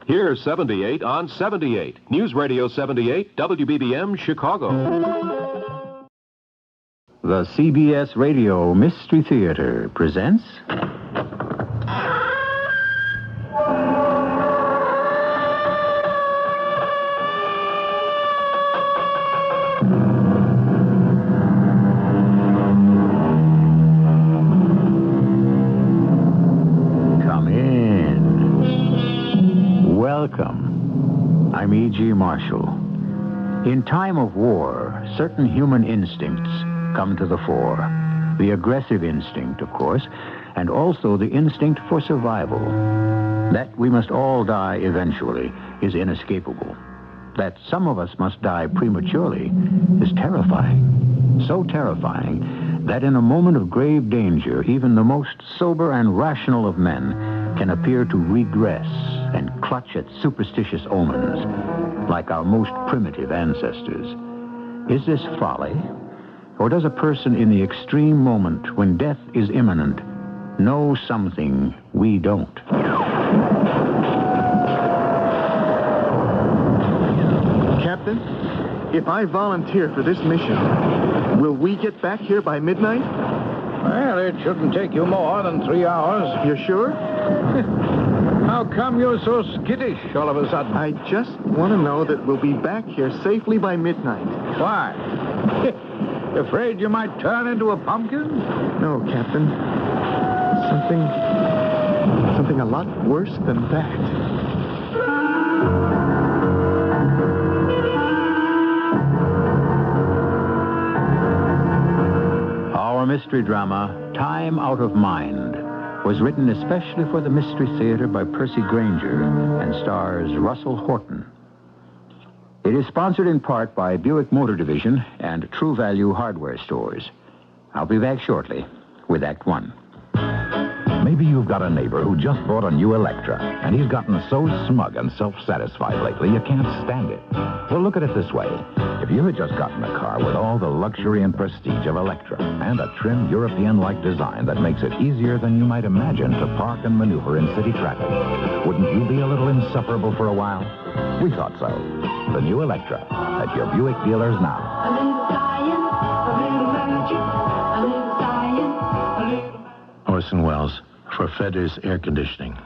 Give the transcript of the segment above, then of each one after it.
Here's 78 on 78. News Radio 78, WBBM, Chicago. The CBS Radio Mystery Theater presents... Come in. Welcome. I'm E.G. Marshall. In time of war, certain human instincts come to the fore. The aggressive instinct, of course, and also the instinct for survival. That we must all die eventually is inescapable. That some of us must die prematurely is terrifying. So terrifying that in a moment of grave danger, even the most sober and rational of men can appear to regress and clutch at superstitious omens, like our most primitive ancestors. Is this folly? Or does a person in the extreme moment when death is imminent know something we don't? Captain, if I volunteer for this mission, will we get back here by midnight? Well, it shouldn't take you more than 3 hours. You're sure? How come you're so skittish all of a sudden? I just want to know that we'll be back here safely by midnight. Why? Afraid you might turn into a pumpkin? No, Captain. Something a lot worse than that. Our mystery drama, Time Out of Mind, was written especially for the Mystery Theater by Percy Granger and stars Russell Horton. It is sponsored in part by Buick Motor Division and True Value Hardware Stores. I'll be back shortly with Act One. Maybe you've got a neighbor who just bought a new Electra, and he's gotten so smug and self-satisfied lately you can't stand it. Well, look at it this way. If you had just gotten a car with all the luxury and prestige of Electra and a trim European-like design that makes it easier than you might imagine to park and maneuver in city traffic, wouldn't you be a little insufferable for a while? We thought so. The new Electra at your Buick dealers now. A little science, a little magic, a little science, a little... Orson Welles, for Fedder's Air Conditioning.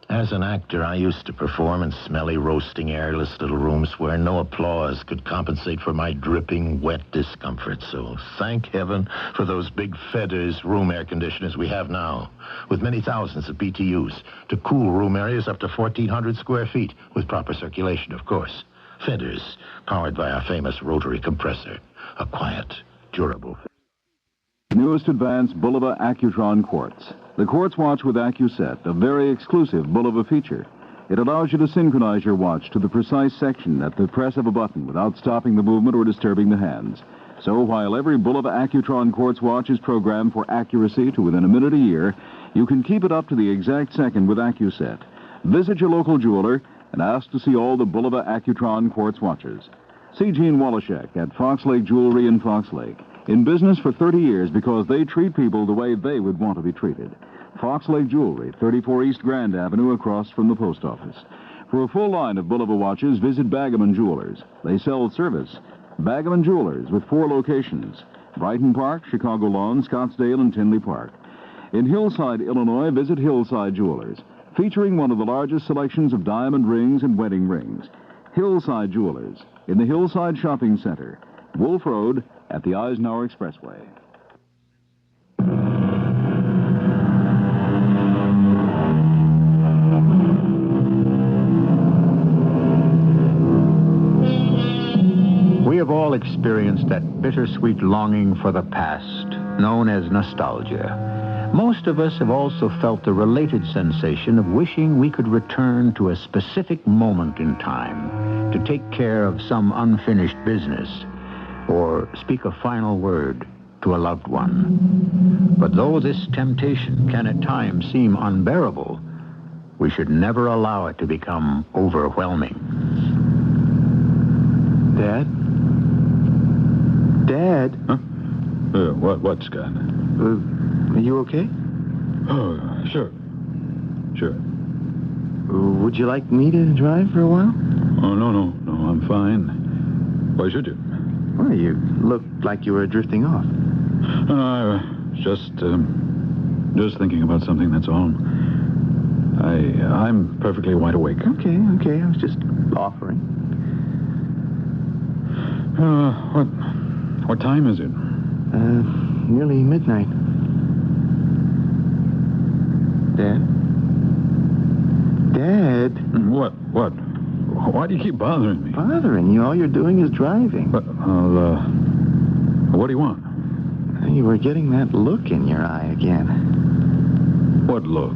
As an actor, I used to perform in smelly, roasting, airless little rooms where no applause could compensate for my dripping, wet discomfort. So thank heaven for those big Fedder's room air conditioners we have now, with many thousands of BTUs to cool room areas up to 1,400 square feet, with proper circulation, of course. Fedder's, powered by our famous rotary compressor. A quiet, durable... Newest advanced Bulova Accutron Quartz. The Quartz Watch with AccuSet, a very exclusive Bulova feature. It allows you to synchronize your watch to the precise section at the press of a button without stopping the movement or disturbing the hands. So while every Bulova Accutron Quartz watch is programmed for accuracy to within a minute a year, you can keep it up to the exact second with AccuSet. Visit your local jeweler and ask to see all the Bulova Accutron Quartz watches. See Gene Woloshek at Fox Lake Jewelry in Fox Lake. In business for 30 years because they treat people the way they would want to be treated. Fox Lake Jewelry, 34 East Grand Avenue across from the post office. For a full line of Bulova watches, visit Bagaman Jewelers. They sell service. Bagaman Jewelers with 4 locations. Brighton Park, Chicago Lawn, Scottsdale, and Tinley Park. In Hillside, Illinois, visit Hillside Jewelers, featuring one of the largest selections of diamond rings and wedding rings. Hillside Jewelers, in the Hillside Shopping Center, Wolf Road, at the Eisenhower Expressway. We have all experienced that bittersweet longing for the past, known as nostalgia. Most of us have also felt the related sensation of wishing we could return to a specific moment in time to take care of some unfinished business, or speak a final word to a loved one. But though this temptation can at times seem unbearable, we should never allow it to become overwhelming. Dad? Dad? Huh? What, Scott? Are you okay? Oh, sure. We Would you like me to drive for a while? Oh, no, I'm fine. Why should you? Well, you looked like you were drifting off. I was just thinking about something, that's all. I'm perfectly wide awake. Okay, I was just offering. What time is it? Nearly midnight. Dad? Dad? What? Why do you keep bothering me? Bothering you? All you're doing is driving. What do you want? You were getting that look in your eye again. What look?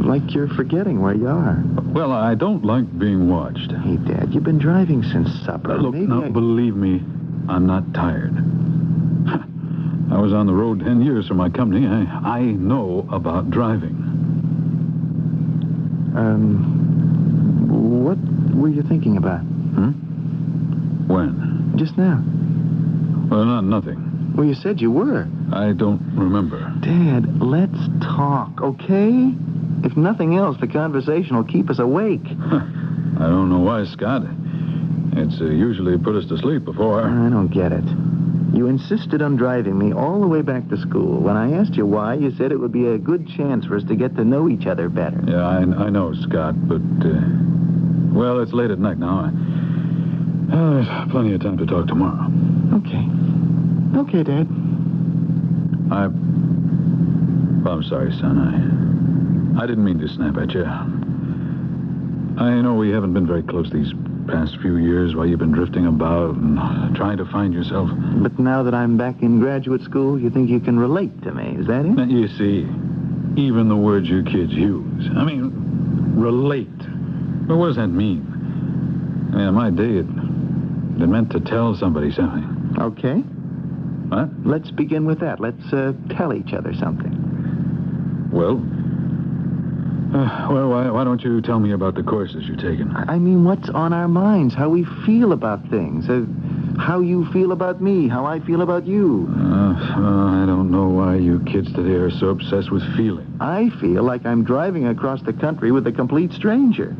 Like you're forgetting where you are. Well, I don't like being watched. Hey, Dad, you've been driving since supper. Look, believe me, I'm not tired. I was on the road 10 years for my company. I know about driving. What were you thinking about? When? Just now. Well, nothing. Well, you said you were. I don't remember. Dad, let's talk, okay? If nothing else, the conversation will keep us awake. I don't know why, Scott. It's usually put us to sleep before. I don't get it. You insisted on driving me all the way back to school. When I asked you why, you said it would be a good chance for us to get to know each other better. Yeah, I know, Scott, but, well, it's late at night now. There's plenty of time to talk tomorrow. Okay, Dad. I'm sorry, son. I didn't mean to snap at you. I know we haven't been very close these past few years while you've been drifting about and trying to find yourself. But now that I'm back in graduate school, you think you can relate to me, is that it? You see, even the words you kids use. I mean, relate. Well, what does that mean? I mean, in my day, it meant to tell somebody something. Okay. What? Let's begin with that. Let's tell each other something. Well, why don't you tell me about the courses you're taking? I mean, what's on our minds, how we feel about things, how you feel about me, how I feel about you. I don't know why you kids today are so obsessed with feeling. I feel like I'm driving across the country with a complete stranger.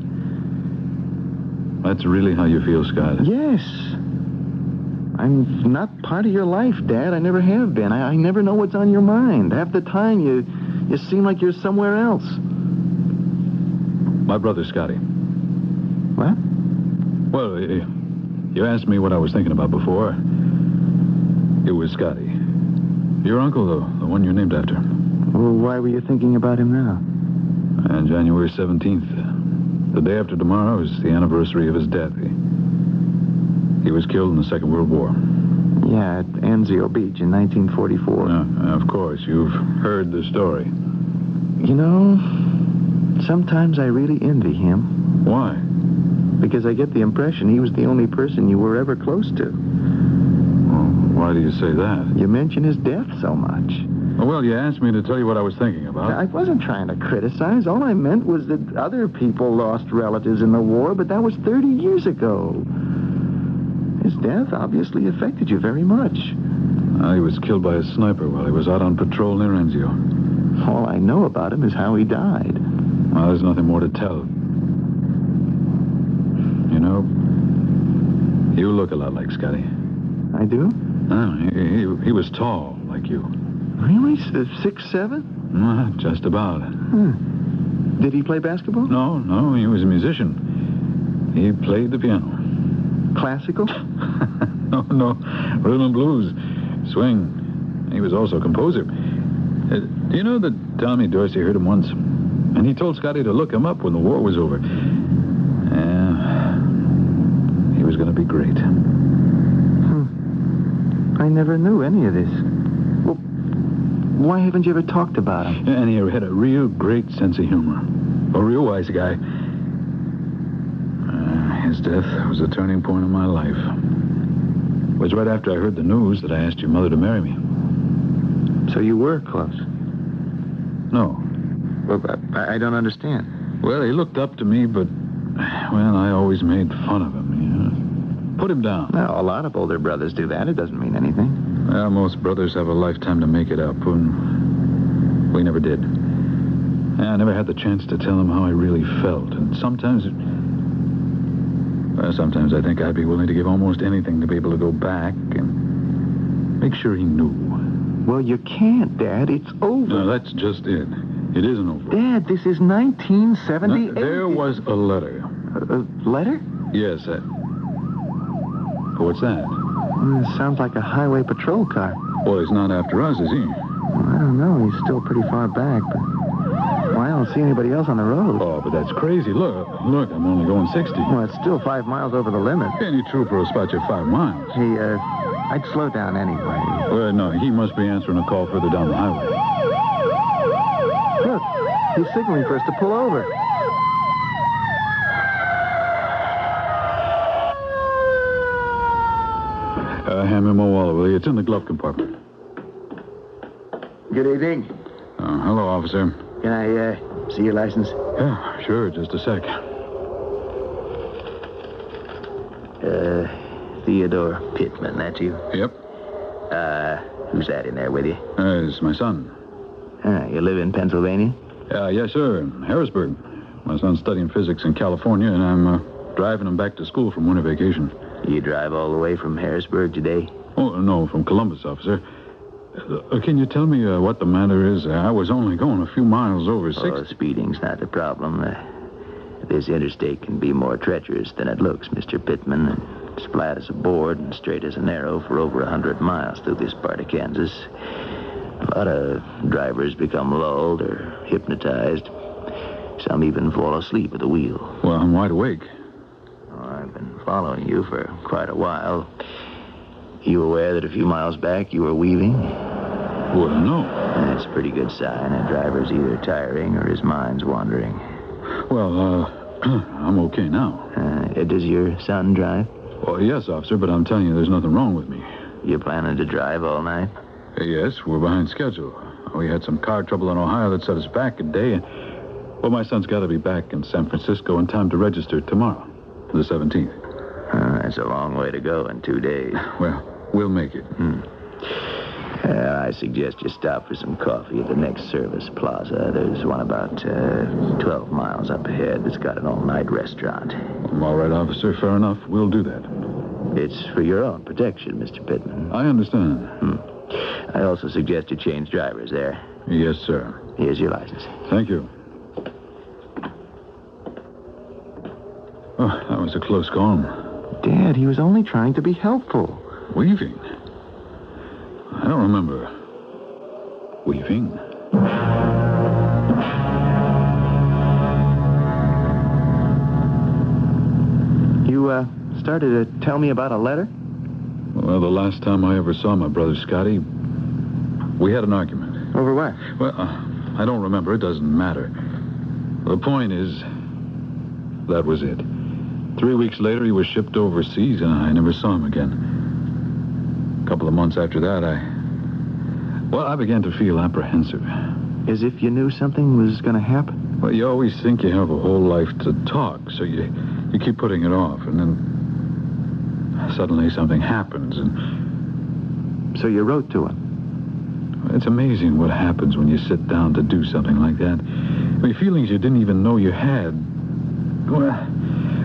That's really how you feel, Scott? Yes. I'm not part of your life, Dad. I never have been. I never know what's on your mind. Half the time, you seem like you're somewhere else. My brother, Scotty. What? Well, you asked me what I was thinking about before. It was Scotty. Your uncle, the one you're named after. Well, why were you thinking about him now? And January 17th, the day after tomorrow, is the anniversary of his death. He was killed in the Second World War. Yeah, at Anzio Beach in 1944. Of course, you've heard the story. You know, sometimes I really envy him. Why? Because I get the impression he was the only person you were ever close to. Well, why do you say that? You mention his death so much. Well, you asked me to tell you what I was thinking about. I wasn't trying to criticize. All I meant was that other people lost relatives in the war, but that was 30 years ago. His death obviously affected you very much. He was killed by a sniper while he was out on patrol near Anzio. All I know about him is how he died. Well, there's nothing more to tell. You know, you look a lot like Scotty. I do? No, he was tall, like you. Really? 6'7"? Just about. Did he play basketball? No, he was a musician. He played the piano. Classical? No, rhythm and blues, swing. He was also a composer. Do you know that Tommy Dorsey heard him once? And he told Scotty to look him up when the war was over. He was going to be great. I never knew any of this. Well, why haven't you ever talked about him? And he had a real great sense of humor. A real wise guy. His death was a turning point in my life. It was right after I heard the news that I asked your mother to marry me. So you were close? No. Well, I don't understand. Well, he looked up to me, but, well, I always made fun of him, Put him down. Well, a lot of older brothers do that. It doesn't mean anything. Well, most brothers have a lifetime to make it up, and we never did. I never had the chance to tell him how I really felt. And sometimes I think I'd be willing to give almost anything to be able to go back and make sure he knew. Well, you can't, Dad. It's over. No, that's just it. It isn't over. Dad, this is 1978. There was a letter. A letter? Yes, what's that? It sounds like a highway patrol car. Well, he's not after us, is he? Well, I don't know. He's still pretty far back, but... Well, I don't see anybody else on the road. Oh, but that's crazy. Look, I'm only going 60. Well, it's still 5 miles over the limit. Any trooper will spot you 5 miles. Hey, I'd slow down anyway. Well, no, he must be answering a call further down the highway. Look, he's signaling for us to pull over. Hand me my wallet, will you? It's in the glove compartment. Good evening. Hello, officer. Can I, see your license? Yeah, sure, just a sec. Theodore Pittman, that you? Yep. Who's that in there with you? It's my son. You live in Pennsylvania? Yes, sir, in Harrisburg. My son's studying physics in California, and I'm driving him back to school from winter vacation. You drive all the way from Harrisburg today? Oh, no, from Columbus, officer. Can you tell me what the matter is? I was only going a few miles over 60. Oh, speeding's not the problem. This interstate can be more treacherous than it looks, Mr. Pittman. It's flat as a board and straight as an arrow for over 100 miles through this part of Kansas. A lot of drivers become lulled or hypnotized. Some even fall asleep at the wheel. Well, I'm wide awake. Oh, I've been following you for quite a while. You aware that a few miles back you were weaving? Well, no. That's a pretty good sign. A driver's either tiring or his mind's wandering. Well, I'm okay now. Does your son drive? Well, yes, officer, but I'm telling you there's nothing wrong with me. You planning to drive all night? Yes, we're behind schedule. We had some car trouble in Ohio that set us back a day. Well, my son's got to be back in San Francisco in time to register tomorrow, the 17th. That's a long way to go in 2 days. Well, we'll make it. I suggest you stop for some coffee at the next service plaza. There's one about 12 miles up ahead that's got an all-night restaurant. All right, officer, fair enough. We'll do that. It's for your own protection, Mr. Pittman. I understand. I also suggest you change drivers there. Yes, sir. Here's your license. Thank you. Oh, that was a close call. Dad, he was only trying to be helpful. Weaving? I don't remember. Weaving? You, started to tell me about a letter? Well, the last time I ever saw my brother Scotty, we had an argument. Over what? Well, I don't remember. It doesn't matter. The point is, that was it. 3 weeks later, he was shipped overseas, and I never saw him again. A couple of months after that, I began to feel apprehensive. As if you knew something was going to happen? Well, you always think you have a whole life to talk, so you keep putting it off, and then suddenly something happens, and... So you wrote to him? It's amazing what happens when you sit down to do something like that. I mean, feelings you didn't even know you had. Well,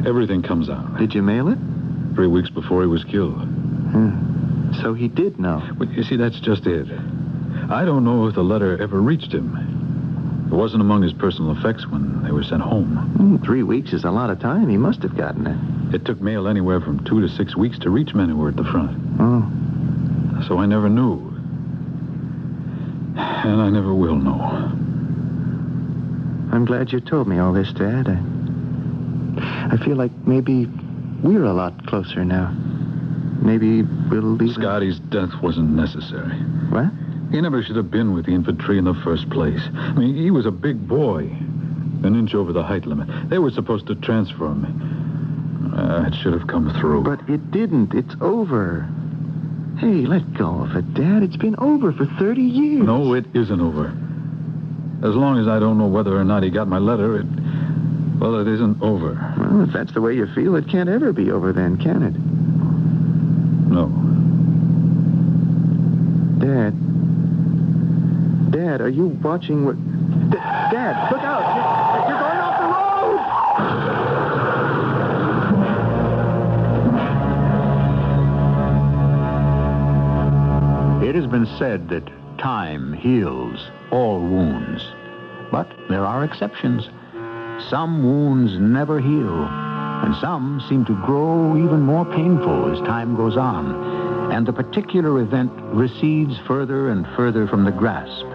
everything comes out. Did you mail it? 3 weeks before he was killed. So he did know. But you see, that's just it. I don't know if the letter ever reached him. It wasn't among his personal effects when they were sent home. 3 weeks is a lot of time. He must have gotten it. It took mail anywhere from 2 to 6 weeks to reach men who were at the front. Oh. So I never knew. And I never will know. I'm glad you told me all this, Dad. I feel like maybe we're a lot closer now. Maybe we'll even... Scotty's death wasn't necessary. What? He never should have been with the infantry in the first place. I mean, he was a big boy. An inch over the height limit. They were supposed to transfer him. It should have come through. But it didn't. It's over. Hey, let go of it, Dad. It's been over for 30 years. No, it isn't over. As long as I don't know whether or not he got my letter, it isn't over. Well, if that's the way you feel, it can't ever be over then, can it? No. Dad, are you watching what... Dad, look out. You're going off the road! It has been said that time heals all wounds. But there are exceptions. Some wounds never heal, and some seem to grow even more painful as time goes on, and the particular event recedes further and further from the grasp.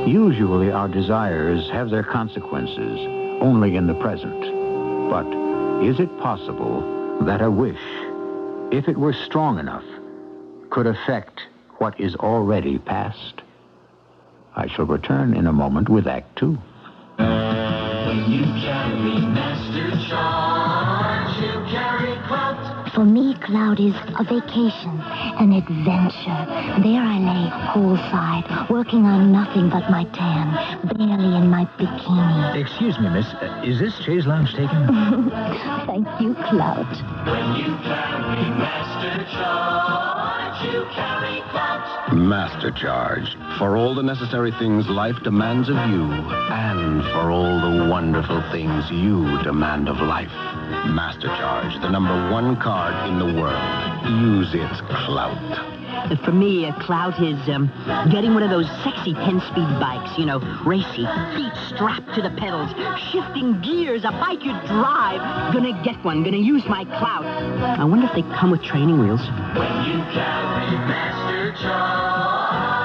Usually our desires have their consequences only in the present. But is it possible that a wish, if it were strong enough, could affect what is already past? I shall return in a moment with Act Two. When you carry master charge, you carry clout. For me, cloud is a vacation, an adventure. There I lay, poolside, working on nothing but my tan, barely in my bikini. Excuse me, miss. Is this chaise lounge taken? Thank you, Cloud. When you carry master charge, you carry clout. Master Charge. For all the necessary things life demands of you, and for all the wonderful things you demand of life. Master Charge, the #1 card in the world. Use its clout. For me, clout is getting one of those sexy 10-speed bikes, racy, feet strapped to the pedals, shifting gears, a bike you drive. Gonna get one, gonna use my clout. I wonder if they come with training wheels. When you carry master charge,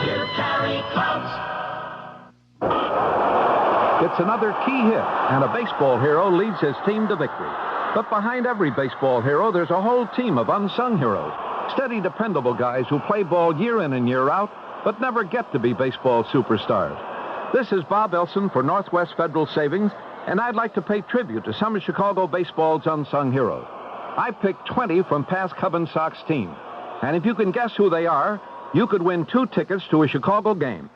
you carry clout. It's another key hit, and a baseball hero leads his team to victory. But behind every baseball hero, there's a whole team of unsung heroes. Steady, dependable guys who play ball year in and year out, but never get to be baseball superstars. This is Bob Elson for Northwest Federal Savings, and I'd like to pay tribute to some of Chicago baseball's unsung heroes. I picked 20 from past Cub and Sox teams, and if you can guess who they are, you could win 2 tickets to a Chicago game.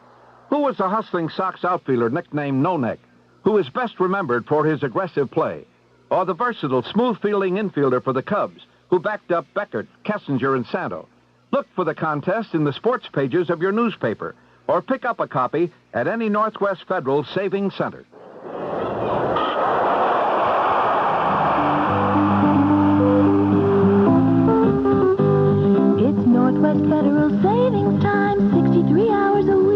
Who was the hustling Sox outfielder nicknamed No Neck, who is best remembered for his aggressive play? Or the versatile, smooth-fielding infielder for the Cubs, who backed up Beckert, Kessinger, and Santo? Look for the contest in the sports pages of your newspaper, or pick up a copy at any Northwest Federal Savings Center. It's Northwest Federal Savings Time, 63 hours a week.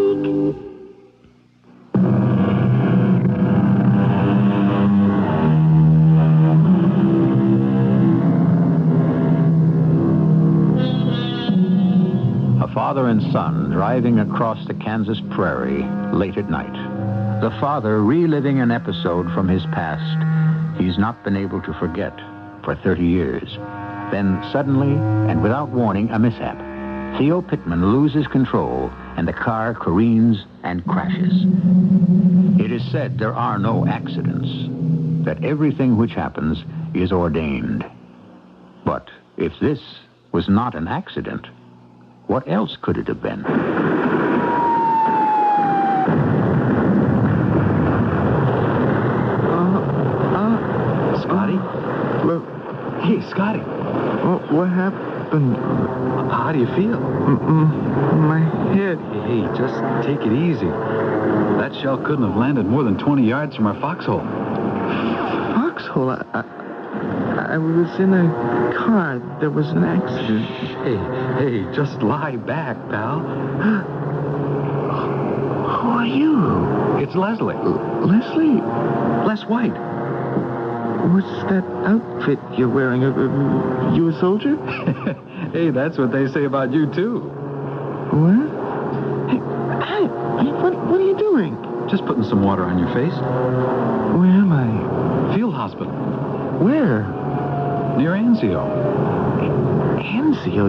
Father and son driving across the Kansas prairie late at night. The father reliving an episode from his past he's not been able to forget for 30 years. Then suddenly, and without warning, a mishap. Theo Pittman loses control, and the car careens and crashes. It is said there are no accidents, that everything which happens is ordained. But if this was not an accident, what else could it have been? Scotty? Look. Hey, Scotty. What happened? How do you feel? My head. Hey, just take it easy. That shell couldn't have landed more than 20 yards from our foxhole. Foxhole? I was in a car. There was an accident. Hey, just lie back, pal. Who are you? It's Leslie. Leslie? Les White. What's that outfit you're wearing? You a soldier? Hey, that's what they say about you, too. What? Hey, what are you doing? Just putting some water on your face. Where am I? Field hospital. Where? Near Anzio. Anzio?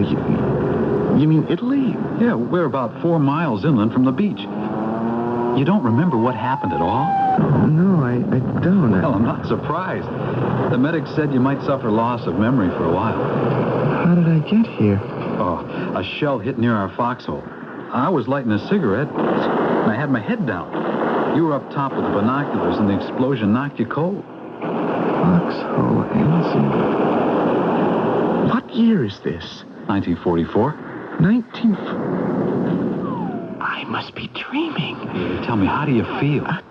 You mean Italy? Yeah, we're about 4 miles inland from the beach. You don't remember what happened at all? No, I don't. Well, I'm not surprised. The medics said you might suffer loss of memory for a while. How did I get here? Oh, a shell hit near our foxhole. I was lighting a cigarette, and I had my head down. You were up top with the binoculars, and the explosion knocked you cold. Foxhole, Anzio. What year is this? 1944. I must be dreaming. Tell me, how do you feel? A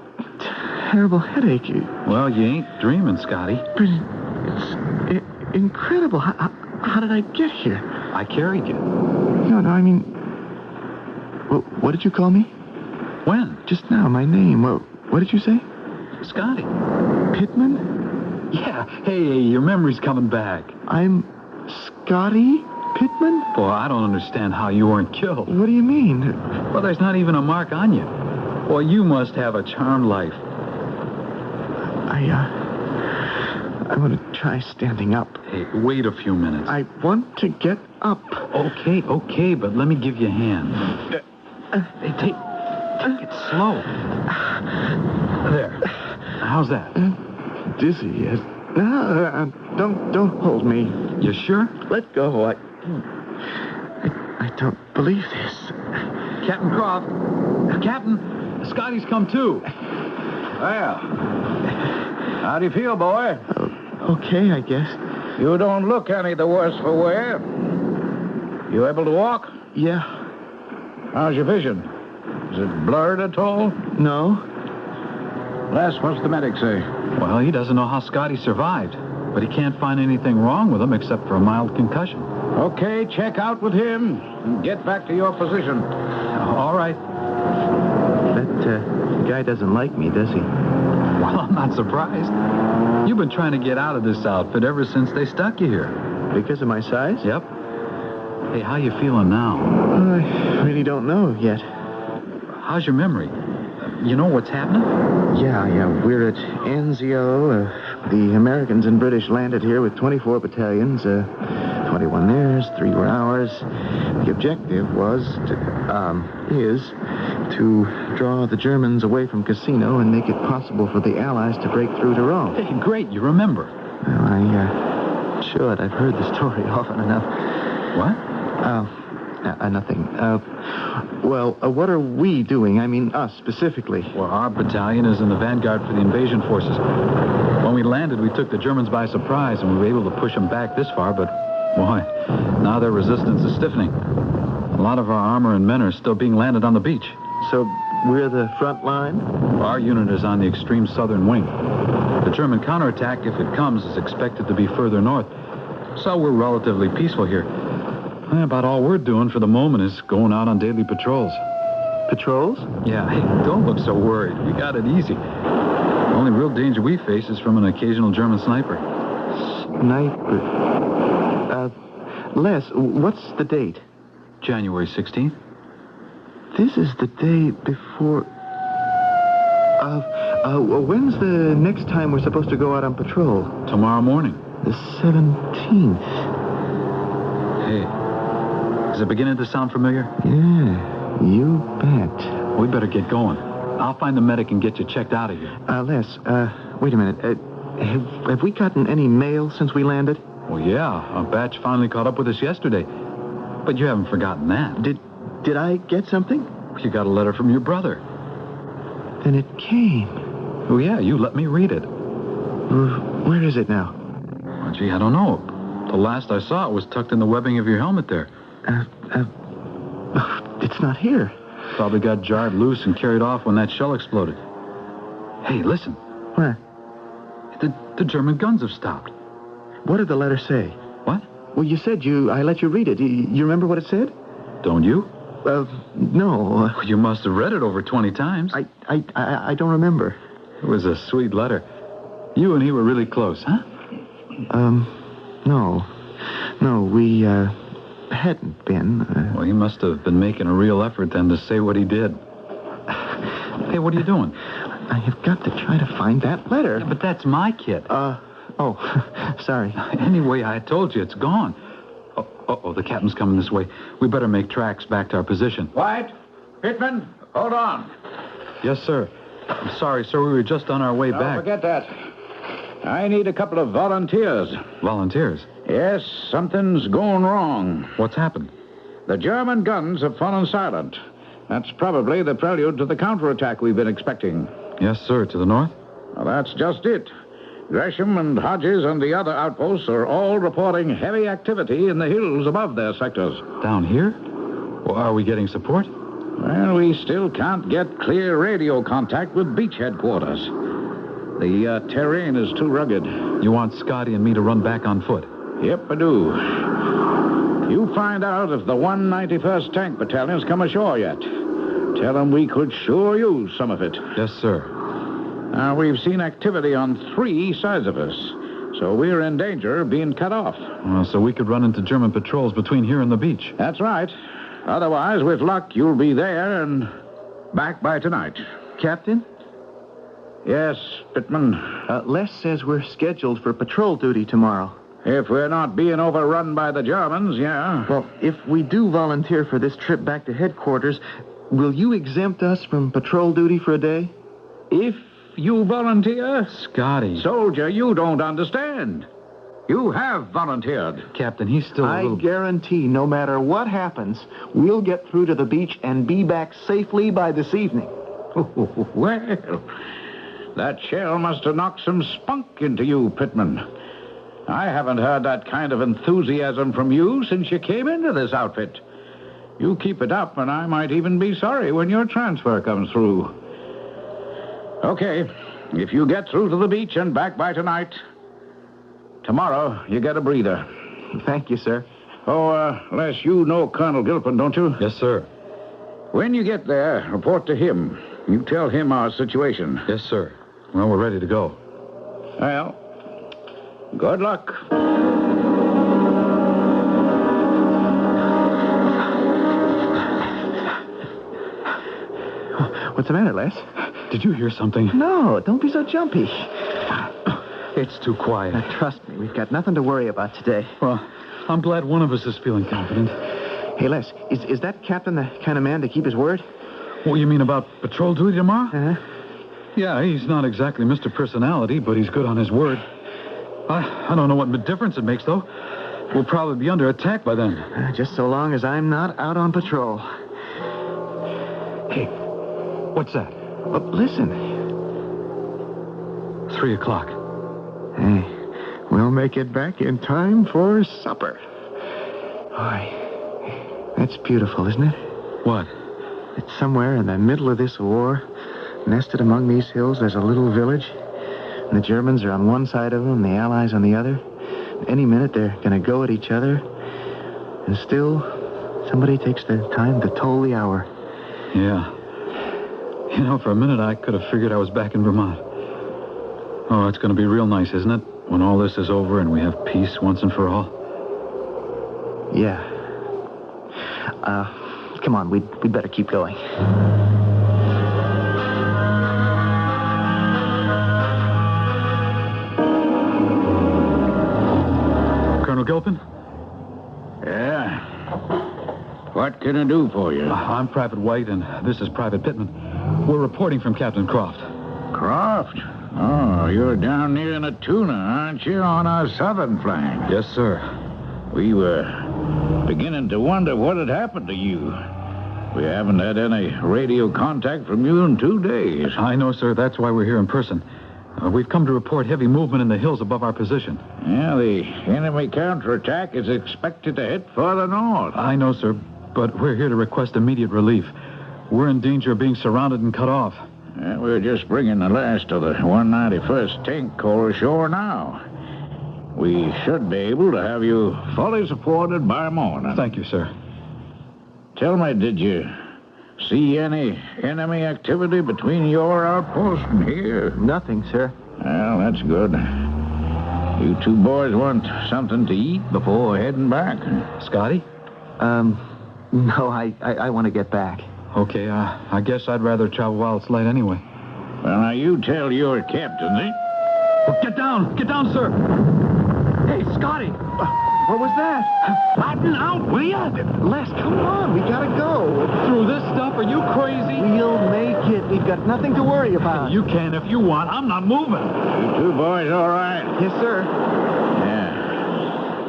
terrible headache. Well, you ain't dreaming, Scotty. But it's incredible. How did I get here? I carried you. No, I mean... What did you call me? When? Just now, my name. What did you say? Scotty. Pittman? Yeah. Hey, your memory's coming back. I'm Scotty Pittman? Boy, I don't understand how you weren't killed. What do you mean? Well, there's not even a mark on you. Boy, you must have a charmed life. I want to try standing up. Hey, wait a few minutes. I want to get up. Okay, but let me give you a hand. Hey, take it slow. There. How's that? Dizzy. No, don't hold me. You sure? Let go. I don't believe this. Captain Croft. Captain, Scotty's come too. Well, how do you feel, boy? Okay, I guess. You don't look any the worse for wear. You able to walk? Yeah. How's your vision? Is it blurred at all? No. Les, what's the medic say? Well, he doesn't know how Scotty survived, but he can't find anything wrong with him except for a mild concussion. Okay, check out with him and get back to your position. All right. That guy doesn't like me, does he? Well, I'm not surprised. You've been trying to get out of this outfit ever since they stuck you here. Because of my size? Yep. Hey, how you feeling now? I really don't know yet. How's your memory? You know what's happening? Yeah. We're at Anzio. The Americans and British landed here with 24 battalions. 21 theirs, 3 were ours. The objective is to draw the Germans away from Casino and make it possible for the Allies to break through to Rome. Hey, great, you remember. Well, I should. I've heard the story often enough. What? Nothing. What are we doing? I mean, us, specifically. Well, our battalion is in the vanguard for the invasion forces. When we landed, we took the Germans by surprise, and we were able to push them back this far, but, boy, now their resistance is stiffening. A lot of our armor and men are still being landed on the beach. So we're the front line? Well, our unit is on the extreme southern wing. The German counterattack, if it comes, is expected to be further north. So we're relatively peaceful here. About all we're doing for the moment is going out on daily patrols. Patrols? Yeah, hey, don't look so worried. We got it easy. The only real danger we face is from an occasional German sniper. Sniper? Les, what's the date? January 16th. This is the day before... when's the next time we're supposed to go out on patrol? Tomorrow morning. The 17th. Hey. Is it beginning to sound familiar? Yeah, you bet. We better get going. I'll find the medic and get you checked out of here. Les, wait a minute. Have we gotten any mail since we landed? Well, yeah. A batch finally caught up with us yesterday. But you haven't forgotten that. Did I get something? You got a letter from your brother. Then it came. Oh, yeah, you let me read it. Where is it now? Well, gee, I don't know. The last I saw it was tucked in the webbing of your helmet there. It's not here. Probably got jarred loose and carried off when that shell exploded. Hey, listen. What? The German guns have stopped. What did the letter say? What? Well, you said I let you read it. You remember what it said? Don't you? No. You must have read it over 20 times. I don't remember. It was a sweet letter. You and he were really close, huh? No. No, we, hadn't been. Well, he must have been making a real effort then to say what he did. Hey, what are you doing? I have got to try to find that letter. Yeah, but that's my kit. Sorry. Anyway, I told you, it's gone. Oh, the captain's coming this way. We better make tracks back to our position. White, Pittman, hold on. Yes, sir. I'm sorry, sir. We were just on our way back. Forget that. I need a couple of volunteers. Volunteers? Yes, something's going wrong. What's happened? The German guns have fallen silent. That's probably the prelude to the counterattack we've been expecting. Yes, sir. To the north? Well, that's just it. Gresham and Hodges and the other outposts are all reporting heavy activity in the hills above their sectors. Down here? Well, are we getting support? Well, we still can't get clear radio contact with beach headquarters. The terrain is too rugged. You want Scotty and me to run back on foot? Yep, I do. You find out if the 191st Tank Battalion's come ashore yet. Tell them we could sure use some of it. Yes, sir. Now, we've seen activity on 3 sides of us, so we're in danger of being cut off. So we could run into German patrols between here and the beach. That's right. Otherwise, with luck, you'll be there and back by tonight. Captain? Yes, Pittman. Les says we're scheduled for patrol duty tomorrow. If we're not being overrun by the Germans, yeah. Well, if we do volunteer for this trip back to headquarters, will you exempt us from patrol duty for a day? If you volunteer? Scotty. Soldier, you don't understand. You have volunteered. Captain, he's still a little... I guarantee no matter what happens, we'll get through to the beach and be back safely by this evening. Well, that shell must have knocked some spunk into you, Pittman. I haven't heard that kind of enthusiasm from you since you came into this outfit. You keep it up, and I might even be sorry when your transfer comes through. Okay, if you get through to the beach and back by tonight, tomorrow you get a breather. Thank you, sir. Oh, Les, you know Colonel Gilpin, don't you? Yes, sir. When you get there, report to him. You tell him our situation. Yes, sir. Well, we're ready to go. Well, good luck. What's the matter, Les? Did you hear something? No, don't be so jumpy. It's too quiet. Now, trust me, we've got nothing to worry about today. Well, I'm glad one of us is feeling confident. Hey, Les, is that captain the kind of man to keep his word? What, you mean about patrol duty tomorrow? Uh-huh. Yeah, he's not exactly Mr. Personality, but he's good on his word. I don't know what difference it makes, though. We'll probably be under attack by then. Just so long as I'm not out on patrol. Hey, what's that? Listen. 3 o'clock. Hey, we'll make it back in time for supper. Boy, that's beautiful, isn't it? What? It's somewhere in the middle of this war, nested among these hills, there's a little village. And the Germans are on one side of them, the Allies on the other. Any minute, they're going to go at each other. And still, somebody takes the time to toll the hour. Yeah. You know, for a minute, I could have figured I was back in Vermont. Oh, it's going to be real nice, isn't it? When all this is over and we have peace once and for all. Yeah. Come on, we'd better keep going. Colonel Gilpin? Yeah? What can I do for you? I'm Private White, and this is Private Pittman. We're reporting from Captain Croft. Croft? Oh, you're down near Natuna, aren't you, on our southern flank? Yes, sir. We were beginning to wonder what had happened to you. We haven't had any radio contact from you in 2 days. I know, sir. That's why we're here in person. We've come to report heavy movement in the hills above our position. Yeah, the enemy counterattack is expected to hit further north. I know, sir, but we're here to request immediate relief. We're in danger of being surrounded and cut off. Yeah, we're just bringing the last of the 191st Tank Corps ashore now. We should be able to have you fully supported by morning. Thank you, sir. Tell me, did you see any enemy activity between your outpost and here? Nothing, sir. Well, that's good. You two boys want something to eat before heading back? Scotty? No, I want to get back. Okay, I guess I'd rather travel while it's light anyway. Well, now, you tell your captain, eh? Well, get down, sir. Hey, Scotty! What was that? Flatten out, will ya? Les, come on, we gotta go. Through this stuff, are you crazy? We'll make it. We've got nothing to worry about. You can if you want. I'm not moving. You two boys all right? Yes, sir. Yeah.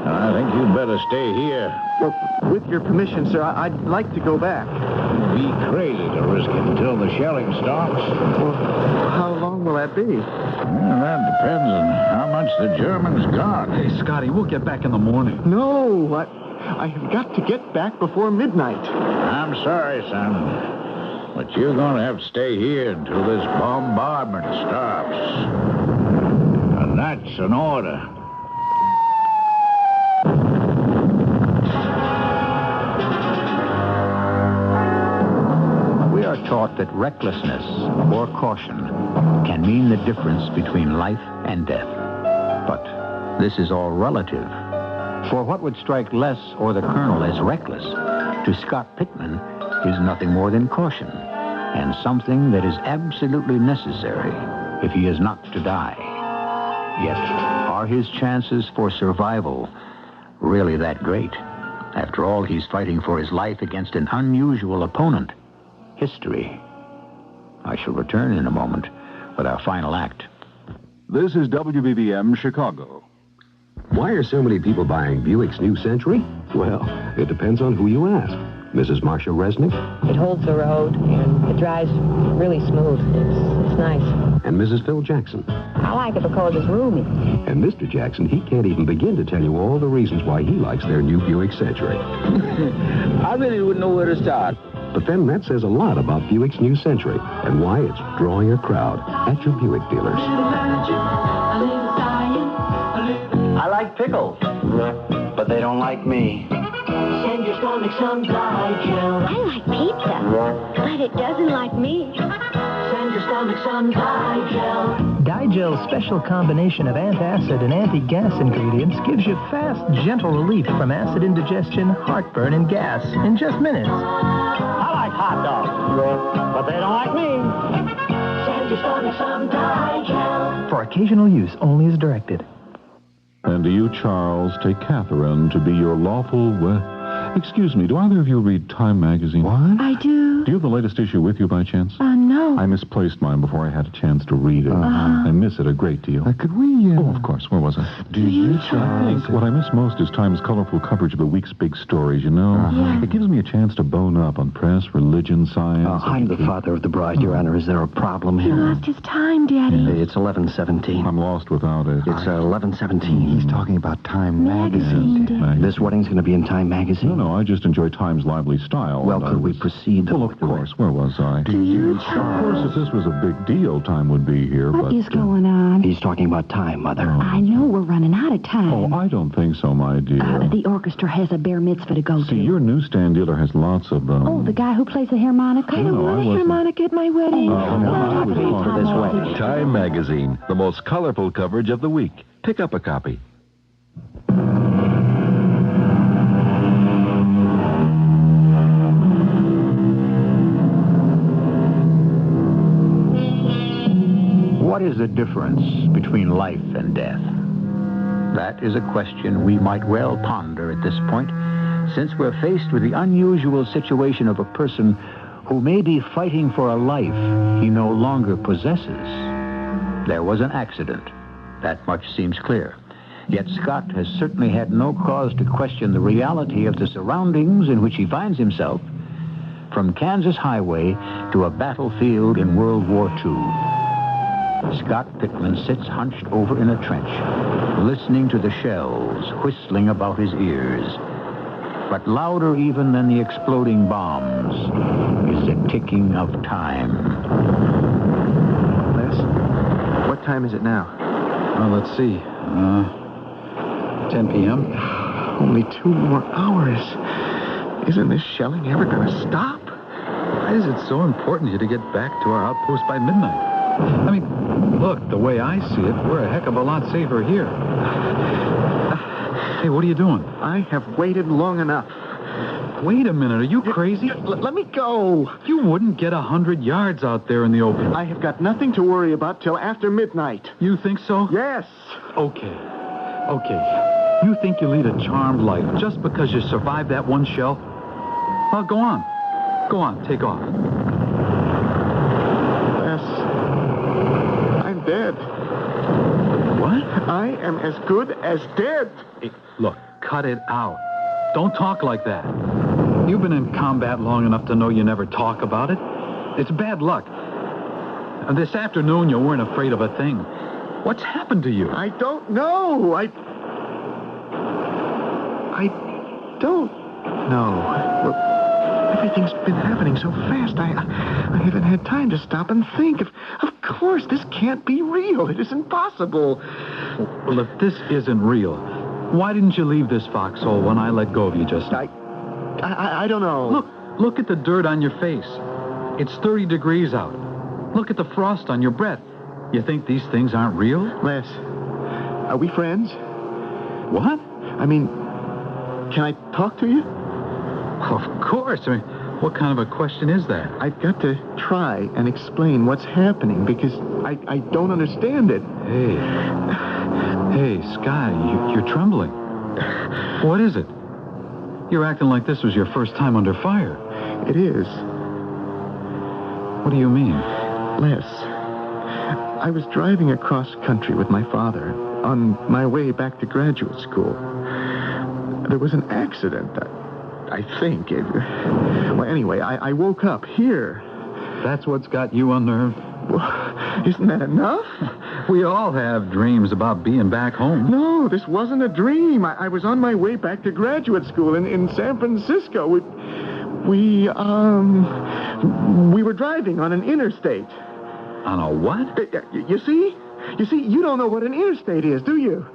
Well, I think you'd better stay here. Well, with your permission, sir, I'd like to go back. It'd be crazy to risk it until the shelling stops. Well, how long will that be? Well, that depends on how much the Germans got. Hey, Scotty, we'll get back in the morning. No, I have got to get back before midnight. I'm sorry, son. but you're going to have to stay here until this bombardment stops. And that's an order. We are taught that recklessness or caution can mean the difference between life and death. But this is all relative. For what would strike Les or the Colonel as reckless, to Scott Pittman, is nothing more than caution, and something that is absolutely necessary if he is not to die. Yet, are his chances for survival really that great? After all, he's fighting for his life against an unusual opponent, history. I shall return in a moment with our final act. This is WBBM Chicago. Why are so many people buying Buick's New Century? Well, it depends on who you ask. Mrs. Marcia Resnick? It holds the road, and it drives really smooth. It's nice. And Mrs. Phil Jackson? I like it because it's roomy. And Mr. Jackson, he can't even begin to tell you all the reasons why he likes their new Buick Century. I really wouldn't know where to start. But then that says a lot about Buick's New Century and why it's drawing a crowd at your Buick dealers. I like pickles, but they don't like me. Send your stomach some Digel. I like pizza, but it doesn't like me. Send your stomach some Digel. Digel's special combination of antacid and anti-gas ingredients gives you fast, gentle relief from acid indigestion, heartburn, and gas in just minutes. I like hot dogs, but they don't like me. Send your stomach some Digel. For occasional use only as directed. And do you, Charles, take Catherine to be your lawful... excuse me, do either of you read Time magazine? What? I do. Do you have the latest issue with you by chance? No. I misplaced mine before I had a chance to read it. I miss it a great deal. Could we... Oh, of course. Where was I? Do you, Charles? I think what I miss most is Time's colorful coverage of the week's big stories, you know? It gives me a chance to bone up on press, religion, science... I'm the father of the bride, Your Honor. Is there a problem He here? lost his time, Daddy. It's 11:17. I'm lost without it. It's 11:17. He's talking about Time magazine, Daddy. This wedding's going to be in Time magazine? No, I just enjoy Time's lively style. Well, could we proceed? Well, of course. Where was I? Do you, Of Charles? course, if this was a big deal, Time would be here, What but... is going on? He's talking about Time, Mother. I know we're running out of time. Oh, I don't think so, my dear. The orchestra has a bar mitzvah to go See, to. your newsstand dealer has lots of, Oh, the guy who plays the harmonica? I don't No, I want a wasn't. harmonica at my wedding. I was for this wedding. Time magazine, the most colorful coverage of the week. Pick up a copy. What is the difference between life and death? That is a question we might well ponder at this point, since we're faced with the unusual situation of a person who may be fighting for a life he no longer possesses. There was an accident. That much seems clear. Yet Scott has certainly had no cause to question the reality of the surroundings in which he finds himself, from Kansas highway to a battlefield in World War II. Scott Pittman sits hunched over in a trench, listening to the shells whistling about his ears. But louder even than the exploding bombs is the ticking of time. Les, what time is it now? Let's see. 10 p.m. Only 2 more hours. Isn't this shelling ever going to stop? Why is it so important to you to get back to our outpost by midnight? I mean, look, the way I see it, we're a heck of a lot safer here. Hey, what are you doing? I have waited long enough. Wait a minute, are you crazy? Let me go. You wouldn't get 100 yards out there in the open. I have got nothing to worry about till after midnight. You think so? Yes. Okay. You think you lead a charmed life just because you survived that one shell? Well, go on. Go on, take off. I'm dead. What? I am as good as dead. Hey, look, cut it out. Don't talk like that. You've been in combat long enough to know you never talk about it. It's bad luck. And this afternoon, you weren't afraid of a thing. What's happened to you? I don't know. I don't know. Everything's been happening so fast, I haven't had time to stop and think. Of course, this can't be real. It isn't possible. Well, if this isn't real, why didn't you leave this foxhole when I let go of you just now? I don't know. Look at the dirt on your face. It's 30 degrees out. Look at the frost on your breath. You think these things aren't real? Les, are we friends? What? I mean, can I talk to you? Of course. I mean, what kind of a question is that? I've got to try and explain what's happening because I don't understand it. Hey, Scotty, you're trembling. What is it? You're acting like this was your first time under fire. It is. What do you mean? Les, I was driving across country with my father on my way back to graduate school. There was an accident, I think. Well, anyway, I woke up here. That's what's got you unnerved? Well, isn't that enough? We all have dreams about being back home. No, this wasn't a dream. I was on my way back to graduate school in San Francisco. We were driving on an interstate. On a what? You see? You don't know what an interstate is, do you?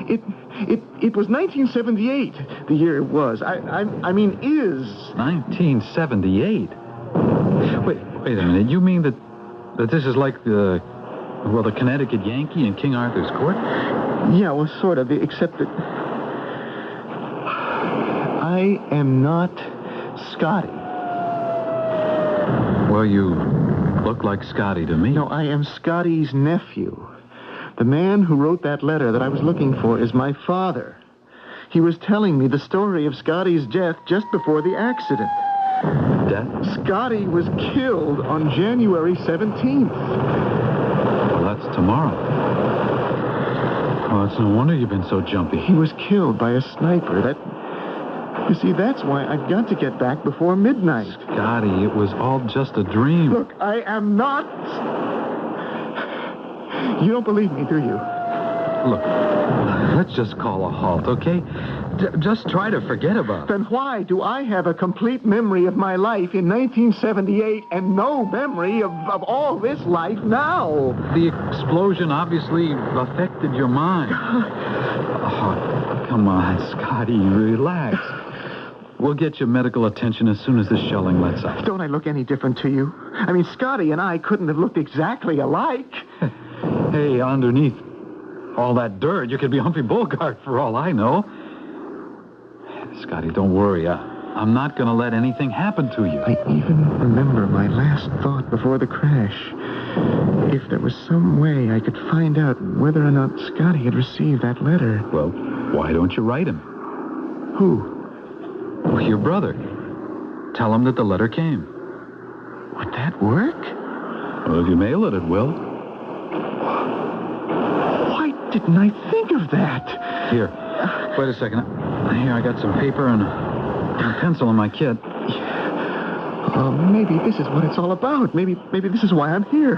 It was 1978, the year it was. I mean, is. 1978? Wait a minute. You mean that this is like the Connecticut Yankee in King Arthur's Court? Yeah, well, sort of, except that I am not Scotty. Well, you look like Scotty to me. No, I am Scotty's nephew. The man who wrote that letter that I was looking for is my father. He was telling me the story of Scotty's death just before the accident. Death? Scotty was killed on January 17th. Well, that's tomorrow. Oh, it's no wonder you've been so jumpy. He was killed by a sniper. You see, that's why I've got to get back before midnight. Scotty, it was all just a dream. Look, I am not... You don't believe me, do you? Look, let's just call a halt, okay? Just try to forget about it. Then why do I have a complete memory of my life in 1978 and no memory of all this life now? The explosion obviously affected your mind. Oh, come on, Scotty, relax. We'll get you medical attention as soon as the shelling lets up. Don't I look any different to you? I mean, Scotty and I couldn't have looked exactly alike. Hey, underneath all that dirt, you could be Humphrey Bogart for all I know. Scotty, don't worry. I'm not going to let anything happen to you. I even remember my last thought before the crash. If there was some way I could find out whether or not Scotty had received that letter. Well, why don't you write him? Who? Well, your brother. Tell him that the letter came. Would that work? Well, if you mail it, it will. Why didn't I think of that? Here, wait a second. Here, I got some paper and a pencil in my kit. Maybe this is what it's all about. Maybe this is why I'm here.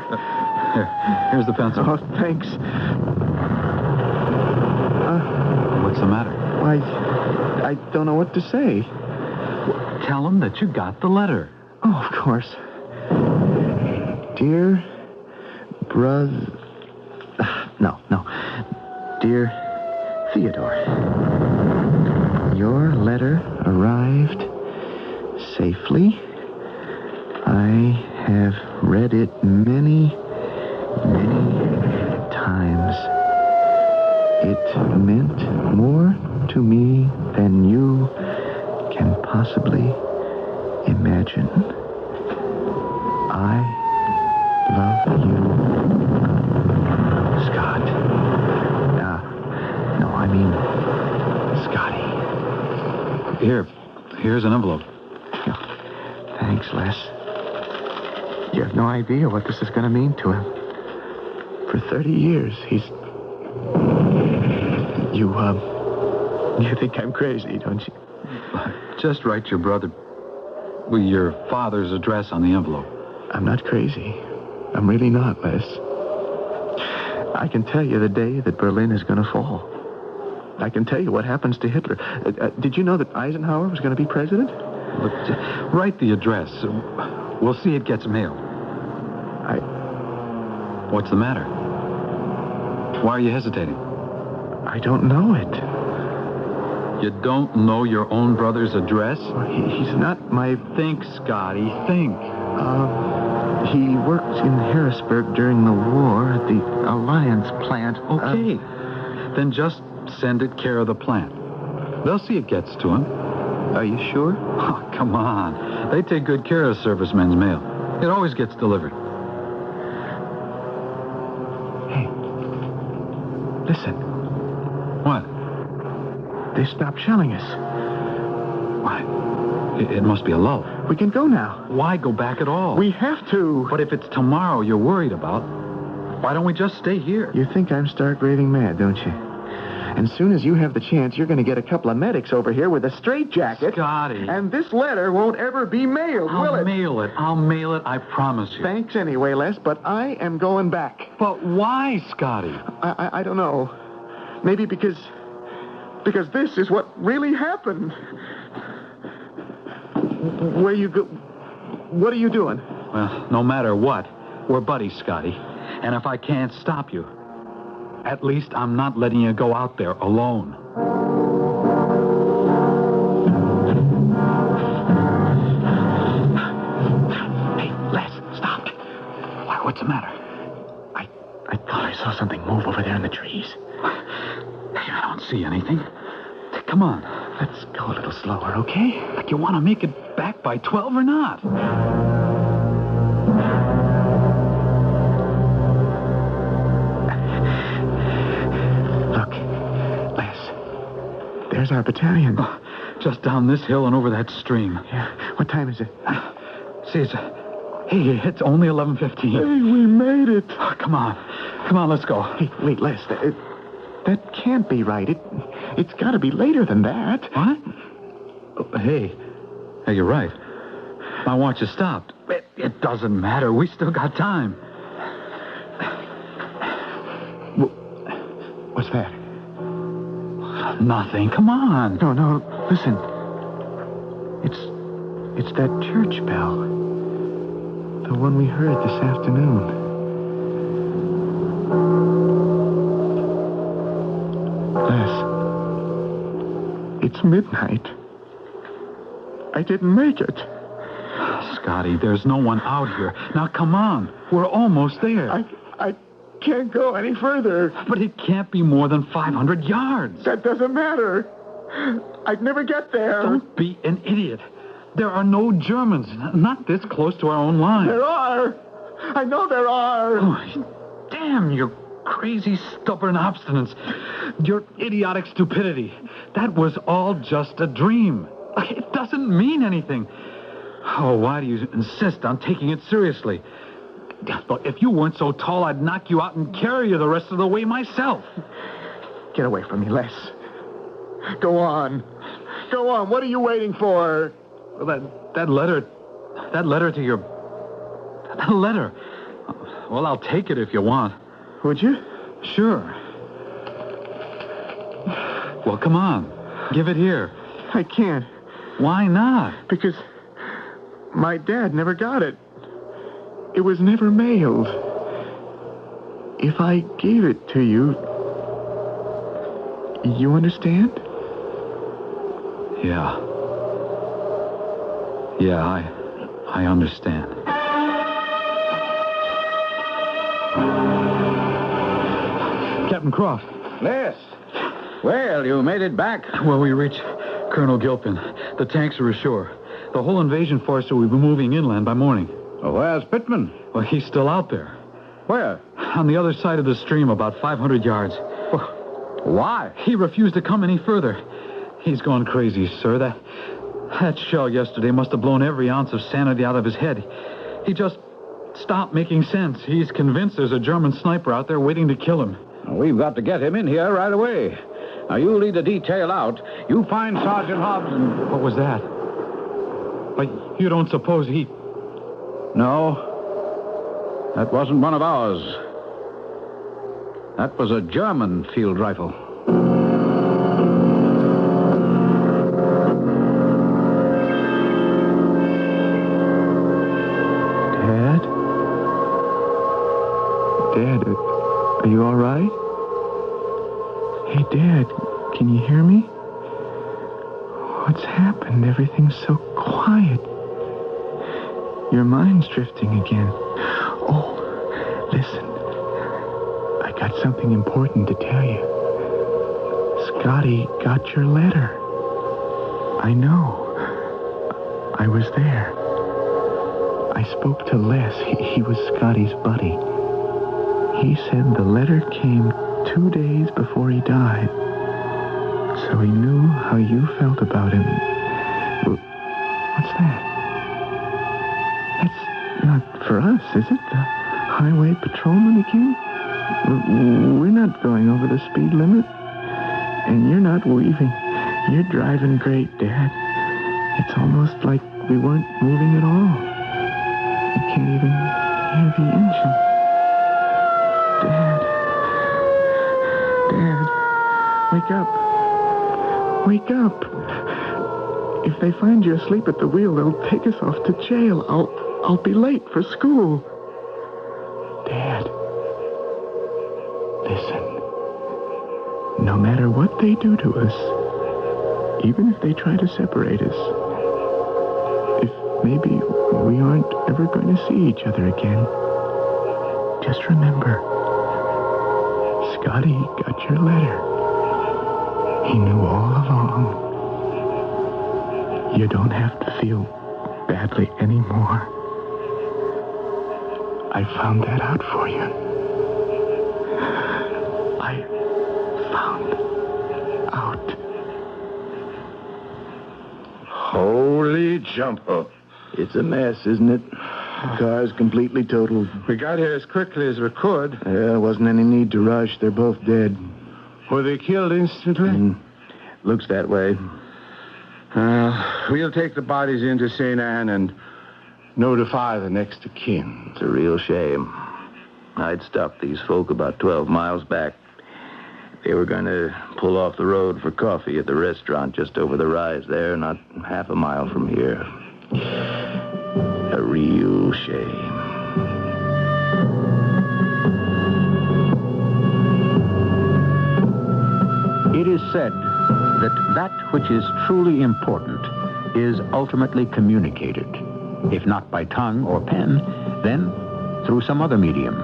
Here's the pencil. Oh, thanks. What's the matter? Why, I don't know what to say. Well, tell him that you got the letter. Oh, of course. Dear brother... No. Dear Theodore, your letter arrived safely. I have read it many, many times. It meant more to me than you can possibly imagine. I love you, Scott. No, I mean, Scotty. Here's an envelope. Thanks, Les. You have no idea what this is going to mean to him. For 30 years, he's... You think I'm crazy, don't you? Just write your brother... your father's address on the envelope. I'm not crazy. I'm really not, Les. I can tell you the day that Berlin is going to fall. I can tell you what happens to Hitler. Did you know that Eisenhower was going to be president? Look, write the address. We'll see it gets mail. What's the matter? Why are you hesitating? I don't know it. You don't know your own brother's address? He's not my... Think, Scotty, think. He worked in Harrisburg during the war at the Alliance plant. Okay. Then just send it care of the plant. They'll see it gets to him. Are you sure? Oh, come on. They take good care of servicemen's mail. It always gets delivered. Hey. Listen. What? They stopped shelling us. Why? It must be a lull. We can go now. Why go back at all? We have to. But if it's tomorrow you're worried about, why don't we just stay here? You think I'm stark raving mad, don't you? And soon as you have the chance, you're going to get a couple of medics over here with a straitjacket. Scotty. And this letter won't ever be mailed, will it? I'll mail it, I promise you. Thanks anyway, Les, but I am going back. But why, Scotty? I don't know. Maybe because this is what really happened. Where you go? What are you doing? Well, no matter what, we're buddies, Scotty. And if I can't stop you, at least I'm not letting you go out there alone. Hey, Les, stop. What's the matter? I thought I saw something move over there in the trees. Hey, I don't see anything. Come on. Let's go a little slower, okay? Like you want to make it back by 12 or not? Look, Les, there's our battalion. Oh, just down this hill and over that stream. Yeah. What time is it? See, it's only 11:15. Hey, we made it. Oh, come on, let's go. Hey, wait, Les, that can't be right. It's got to be later than that. What? Hey, you're right. My watch has stopped. It doesn't matter. We still got time. What's that? Nothing. Come on. No. Listen. It's that church bell. The one we heard this afternoon. Les, it's midnight. I didn't make it. Scotty, there's no one out here. Now, come on. We're almost there. I can't go any further. But it can't be more than 500 yards. That doesn't matter. I'd never get there. Don't be an idiot. There are no Germans, not this close to our own line. There are. I know there are. Oh, damn your crazy, stubborn obstinance. Your idiotic stupidity. That was all just a dream. It doesn't mean anything. Oh, why do you insist on taking it seriously? Look, if you weren't so tall, I'd knock you out and carry you the rest of the way myself. Get away from me, Les. Go on. Go on. What are you waiting for? Well, that letter to your... That letter. Well, I'll take it if you want. Would you? Sure. Well, come on. Give it here. I can't. Why not? Because my dad never got it. It was never mailed. If I gave it to you, you understand? Yeah. Yeah, I understand. Captain Croft. Les. Well, you made it back. Well, we reached Colonel Gilpin. The tanks are ashore. The whole invasion force will be moving inland by morning. Well, where's Pittman? Well, he's still out there. Where? On the other side of the stream, about 500 yards. Well, why? He refused to come any further. He's gone crazy, sir. That shell yesterday must have blown every ounce of sanity out of his head. He just stopped making sense. He's convinced there's a German sniper out there waiting to kill him. Well, we've got to get him in here right away. Now, you lead the detail out. You find Sergeant Hobbs and... What was that? But you don't suppose he... No. That wasn't one of ours. That was a German field rifle. Are you all right? Hey, Dad, can you hear me? What's happened? Everything's so quiet. Your mind's drifting again. Oh, listen. I got something important to tell you. Scotty got your letter. I know. I was there. I spoke to Les. He was Scotty's buddy. He said the letter came 2 days before he died. So he knew how you felt about him. What's that? That's not for us, is it? The highway patrolman again? We're not going over the speed limit. And you're not weaving. You're driving great, Dad. It's almost like we weren't moving at all. You can't even hear the engine. Dad. Dad. Wake up. Wake up. If they find you asleep at the wheel, they'll take us off to jail. I'll be late for school. Dad. Listen. No matter what they do to us, even if they try to separate us, if maybe we aren't ever going to see each other again, just remember, Scotty got your letter. He knew all along. You don't have to feel badly anymore. I found that out for you. I found out. Holy jumper. It's a mess, isn't it? The car's completely totaled. We got here as quickly as we could. There wasn't any need to rush. They're both dead. Were they killed instantly? Looks that way. We'll take the bodies into St. Anne and notify the next of kin. It's a real shame. I'd stopped these folk about 12 miles back. They were going to pull off the road for coffee at the restaurant just over the rise there, not half a mile from here. A real shame. It is said that which is truly important is ultimately communicated, if not by tongue or pen, then through some other medium.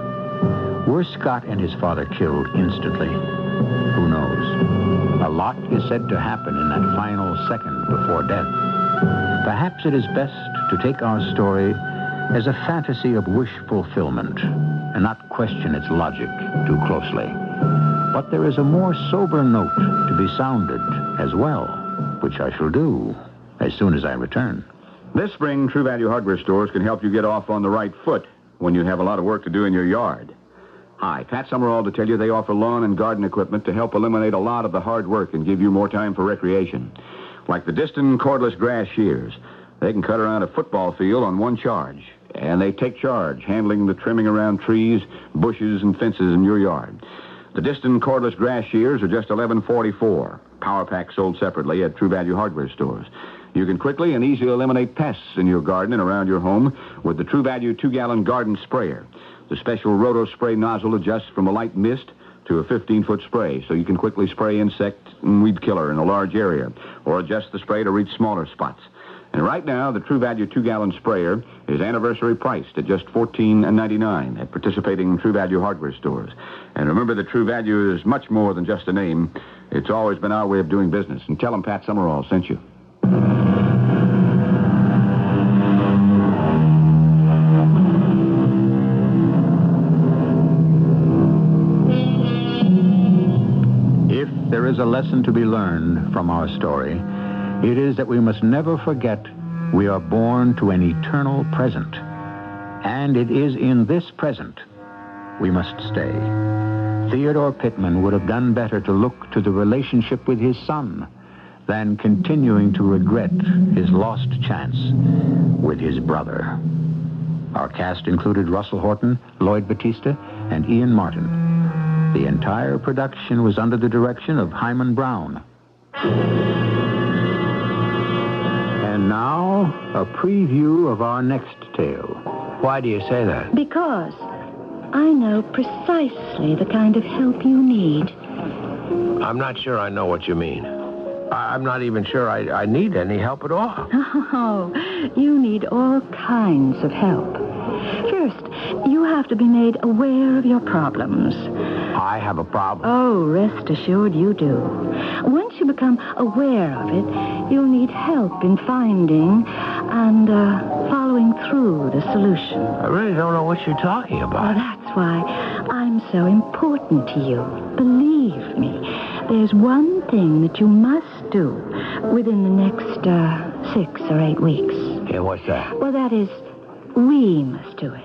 Were Scott and his father killed instantly? Who knows? A lot is said to happen in that final second before death. Perhaps it is best to take our story as a fantasy of wish fulfillment and not question its logic too closely. But there is a more sober note to be sounded as well, which I shall do as soon as I return. This spring, True Value hardware stores can help you get off on the right foot when you have a lot of work to do in your yard. Hi, Pat Summerall to tell you they offer lawn and garden equipment to help eliminate a lot of the hard work and give you more time for recreation. Like the Diston cordless grass shears. They can cut around a football field on one charge. And they take charge, handling the trimming around trees, bushes, and fences in your yard. The Diston cordless grass shears are just $11.44. Power pack sold separately at True Value hardware stores. You can quickly and easily eliminate pests in your garden and around your home with the True Value 2-gallon garden sprayer. The special roto spray nozzle adjusts from a light mist to a 15-foot spray, so you can quickly spray insect and weed killer in a large area, or adjust the spray to reach smaller spots. And right now, the True Value 2-gallon sprayer is anniversary priced at just $14.99 at participating True Value hardware stores. And remember that True Value is much more than just a name. It's always been our way of doing business. And tell them Pat Summerall sent you. If there is a lesson to be learned from our story, it is that we must never forget we are born to an eternal present. And it is in this present we must stay. Theodore Pittman would have done better to look to the relationship with his son than continuing to regret his lost chance with his brother. Our cast included Russell Horton, Lloyd Batista, and Ian Martin. The entire production was under the direction of Hyman Brown. And now, a preview of our next tale. Why do you say that? Because I know precisely the kind of help you need. I'm not sure I know what you mean. I'm not even sure I need any help at all. Oh, you need all kinds of help. First, you have to be made aware of your problems. I have a problem. Oh, rest assured you do. Once you become aware of it, you'll need help in finding and following through the solution. I really don't know what you're talking about. Well, that's why I'm so important to you. Believe me, there's one thing that you must do within the next 6 or 8 weeks. Yeah, what's that? Well, that is, we must do it.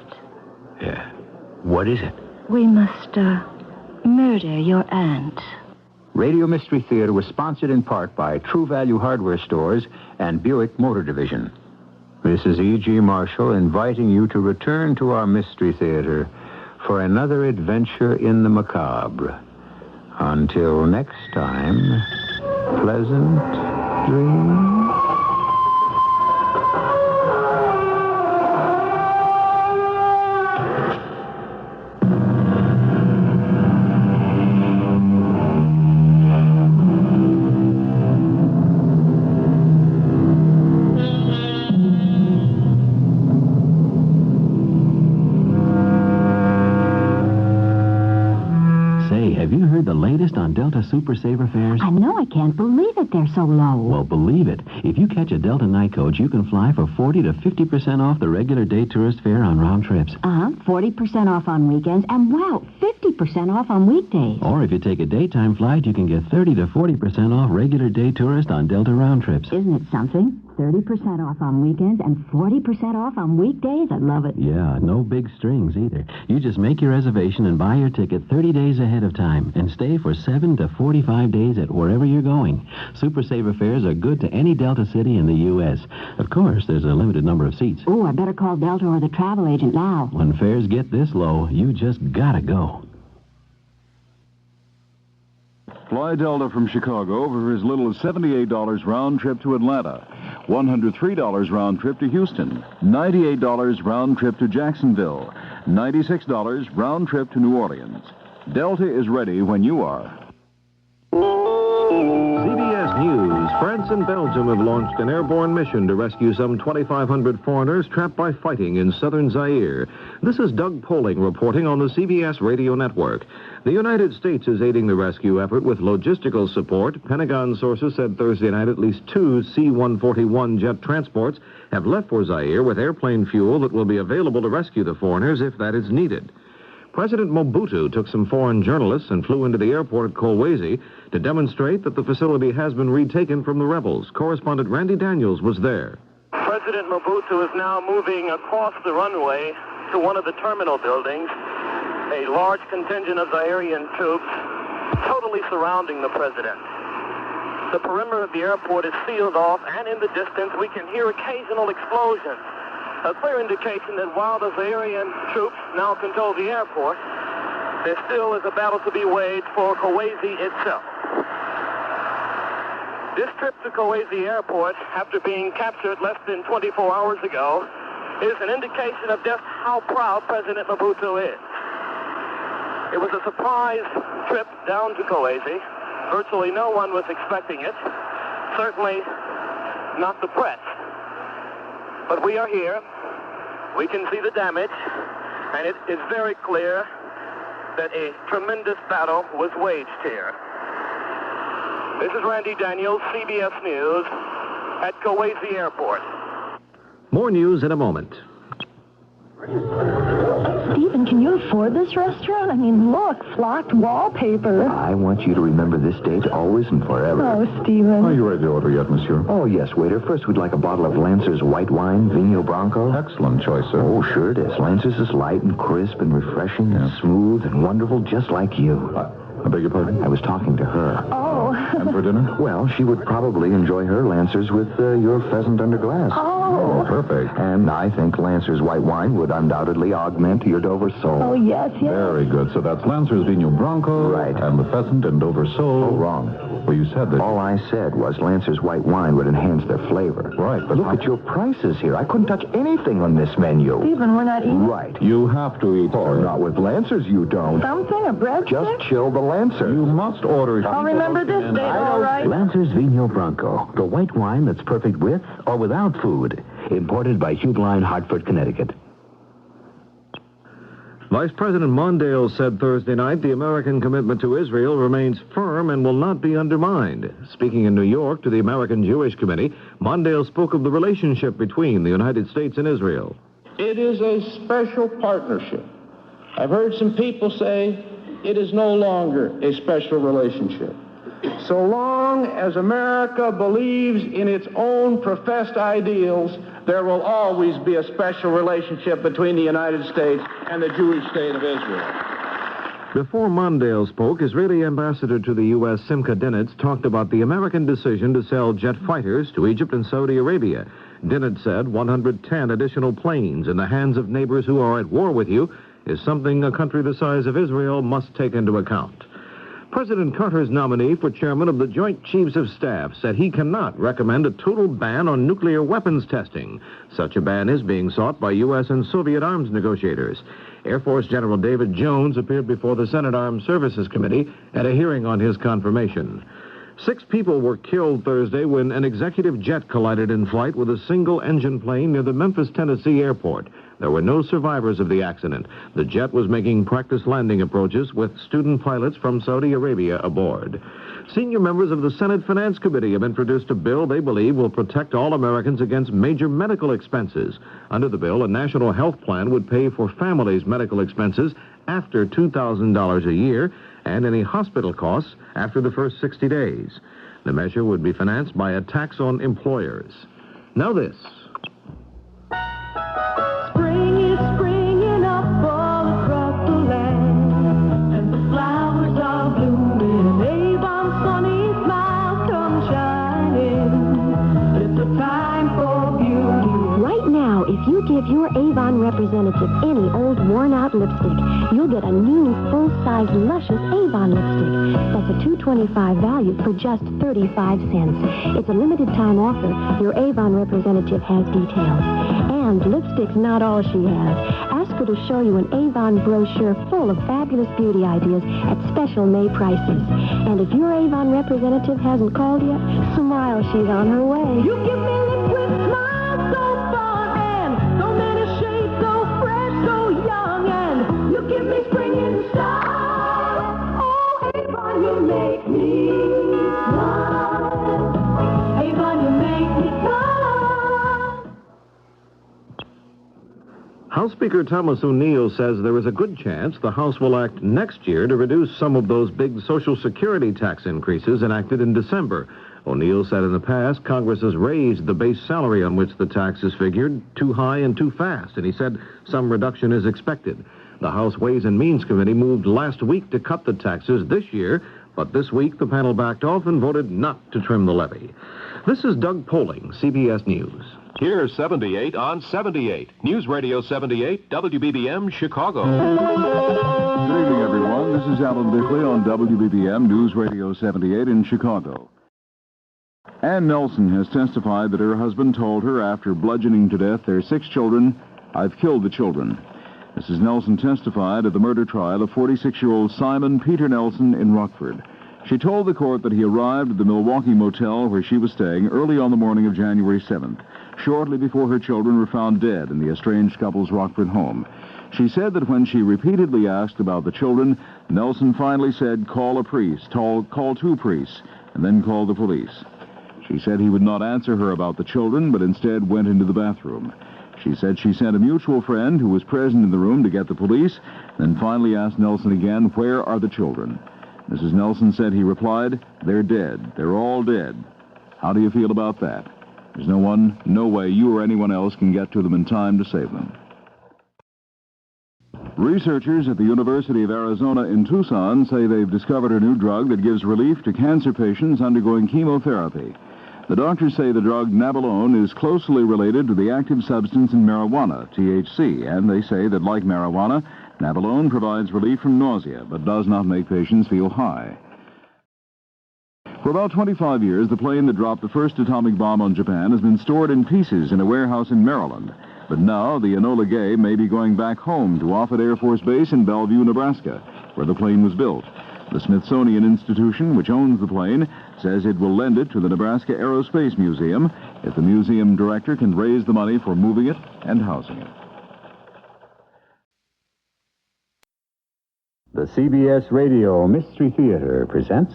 Yeah. What is it? We must murder your aunt. Radio Mystery Theater was sponsored in part by True Value Hardware Stores and Buick Motor Division. This is E.G. Marshall inviting you to return to our Mystery Theater for another adventure in the macabre. Until next time, pleasant dreams. The latest on Delta Super Saver fares? I know, I can't believe it. They're so low. Well, believe it. If you catch a Delta night coach, you can fly for 40 to 50% off the regular day tourist fare on round trips. 40% off on weekends, and wow, 50% off on weekdays. Or if you take a daytime flight, you can get 30 to 40% off regular day tourist on Delta round trips. Isn't it something? 30% off on weekends and 40% off on weekdays? I love it. Yeah, no big strings either. You just make your reservation and buy your ticket 30 days ahead of time and stay for 7 to 45 days at wherever you're going. Super Saver fares are good to any Delta city in the U.S. Of course, there's a limited number of seats. Oh, I better call Delta or the travel agent now. When fares get this low, you just gotta go. Fly Delta from Chicago for as little as $78 round trip to Atlanta, $103 round trip to Houston, $98 round trip to Jacksonville, $96 round trip to New Orleans. Delta is ready when you are. CBS News. France and Belgium have launched an airborne mission to rescue some 2,500 foreigners trapped by fighting in southern Zaire. This is Doug Poling reporting on the CBS radio network. The United States is aiding the rescue effort with logistical support. Pentagon sources said Thursday night at least 2 C-141 jet transports have left for Zaire with airplane fuel that will be available to rescue the foreigners if that is needed. President Mobutu took some foreign journalists and flew into the airport at Kolwezi to demonstrate that the facility has been retaken from the rebels. Correspondent Randy Daniels was there. President Mobutu is now moving across the runway to one of the terminal buildings. A large contingent of Zairean troops totally surrounding the president. The perimeter of the airport is sealed off, and in the distance we can hear occasional explosions. A clear indication that while the Zairean troops now control the airport, there still is a battle to be waged for Kolwezi itself. This trip to Kolwezi Airport, after being captured less than 24 hours ago, is an indication of just how proud President Mobutu is. It was a surprise trip down to Kolwezi. Virtually no one was expecting it. Certainly not the press. But we are here. We can see the damage, and it is very clear that a tremendous battle was waged here. This is Randy Daniels, CBS News, at Kolwezi Airport. More news in a moment. Stephen, can you afford this restaurant? I mean, look, flocked wallpaper. I want you to remember this date always and forever. Oh, Stephen. Are you ready to order yet, monsieur? Oh, yes, waiter. First, we'd like a bottle of Lancer's white wine, Vino Blanco. Excellent choice, sir. Oh, sure it is. Lancer's is light and crisp and refreshing and smooth and wonderful, just like you. I beg your pardon? I was talking to her. Oh. And for dinner? Well, she would probably enjoy her Lancers with your pheasant under glass. Oh. Oh. Perfect. And I think Lancer's white wine would undoubtedly augment your Dover Sole. Oh, yes. Very good. So that's Lancer's Vino Bronco. Right. And the Pheasant and Dover Sole. Oh, wrong. Well, you said that... All I said was Lancer's white wine would enhance their flavor. Right, but... Look at your prices here. I couldn't touch anything on this menu. Stephen, we're not eating? Right. You have to eat, Oh, sir. not with Lancers, you don't. Something, a bread Just chill the Lancer. You must order... I'll remember this date, all right? Lancer's Vino Bronco, the white wine that's perfect with or without food. Imported by Hugline, Hartford, Connecticut. Vice President Mondale said Thursday night the American commitment to Israel remains firm and will not be undermined. Speaking in New York to the American Jewish Committee, Mondale spoke of the relationship between the United States and Israel. It is a special partnership. I've heard some people say it is no longer a special relationship. So long as America believes in its own professed ideals, there will always be a special relationship between the United States and the Jewish state of Israel. Before Mondale spoke, Israeli ambassador to the U.S. Simcha Dinitz talked about the American decision to sell jet fighters to Egypt and Saudi Arabia. Dinitz said 110 additional planes in the hands of neighbors who are at war with you is something a country the size of Israel must take into account. President Carter's nominee for chairman of the Joint Chiefs of Staff said he cannot recommend a total ban on nuclear weapons testing. Such a ban is being sought by U.S. and Soviet arms negotiators. Air Force General David Jones appeared before the Senate Armed Services Committee at a hearing on his confirmation. 6 people were killed Thursday when an executive jet collided in flight with a single-engine plane near the Memphis, Tennessee airport. There were no survivors of the accident. The jet was making practice landing approaches with student pilots from Saudi Arabia aboard. Senior members of the Senate Finance Committee have introduced a bill they believe will protect all Americans against major medical expenses. Under the bill, a national health plan would pay for families' medical expenses after $2,000 a year and any hospital costs after the first 60 days. The measure would be financed by a tax on employers. Now this. Spring is springing up all across the land, and the flowers are blooming, Avon's sunny smile comes shining. It's a time for beauty. Right now, if you give your Avon representative any old worn-out lipstick, you'll get a new full-size luscious Avon lipstick. That's a $2.25 value for just 35 cents. It's a limited-time offer. Your Avon representative has details. And lipstick's not all she has. Ask her to show you an Avon brochure full of fabulous beauty ideas at special May prices. And if your Avon representative hasn't called yet, smile, she's on her way. You give me liquid smiles so fun and so many shades, so fresh, so young, and you give me spring in style. Oh, Avon, you make me smile. Avon, you make me smile. House Speaker Thomas O'Neill says there is a good chance the House will act next year to reduce some of those big Social Security tax increases enacted in December. O'Neill said in the past Congress has raised the base salary on which the tax is figured too high and too fast, and he said some reduction is expected. The House Ways and Means Committee moved last week to cut the taxes this year, but this week the panel backed off and voted not to trim the levy. This is Doug Poling, CBS News. Here's 78 on 78. News Radio 78, WBBM, Chicago. Good evening, everyone. This is Alan Bickley on WBBM News Radio 78 in Chicago. Ann Nelson has testified that her husband told her after bludgeoning to death their 6 children, "I've killed the children." Mrs. Nelson testified at the murder trial of 46-year-old Simon Peter Nelson in Rockford. She told the court that he arrived at the Milwaukee motel where she was staying early on the morning of January 7th, shortly before her children were found dead in the estranged couple's Rockford home. She said that when she repeatedly asked about the children, Nelson finally said, "Call a priest, call 2 priests, and then call the police." She said he would not answer her about the children, but instead went into the bathroom. She said she sent a mutual friend who was present in the room to get the police, then finally asked Nelson again, "Where are the children?" Mrs. Nelson said he replied, "They're dead. They're all dead." How do you feel about that? There's no way you or anyone else can get to them in time to save them. Researchers at the University of Arizona in Tucson say they've discovered a new drug that gives relief to cancer patients undergoing chemotherapy. The doctors say the drug nabilone is closely related to the active substance in marijuana, THC, and they say that, like marijuana, nabilone provides relief from nausea, but does not make patients feel high. For about 25 years, the plane that dropped the first atomic bomb on Japan has been stored in pieces in a warehouse in Maryland. But now, the Enola Gay may be going back home to Offutt Air Force Base in Bellevue, Nebraska, where the plane was built. The Smithsonian Institution, which owns the plane, says it will lend it to the Nebraska Aerospace Museum if the museum director can raise the money for moving it and housing it. The CBS Radio Mystery Theater presents...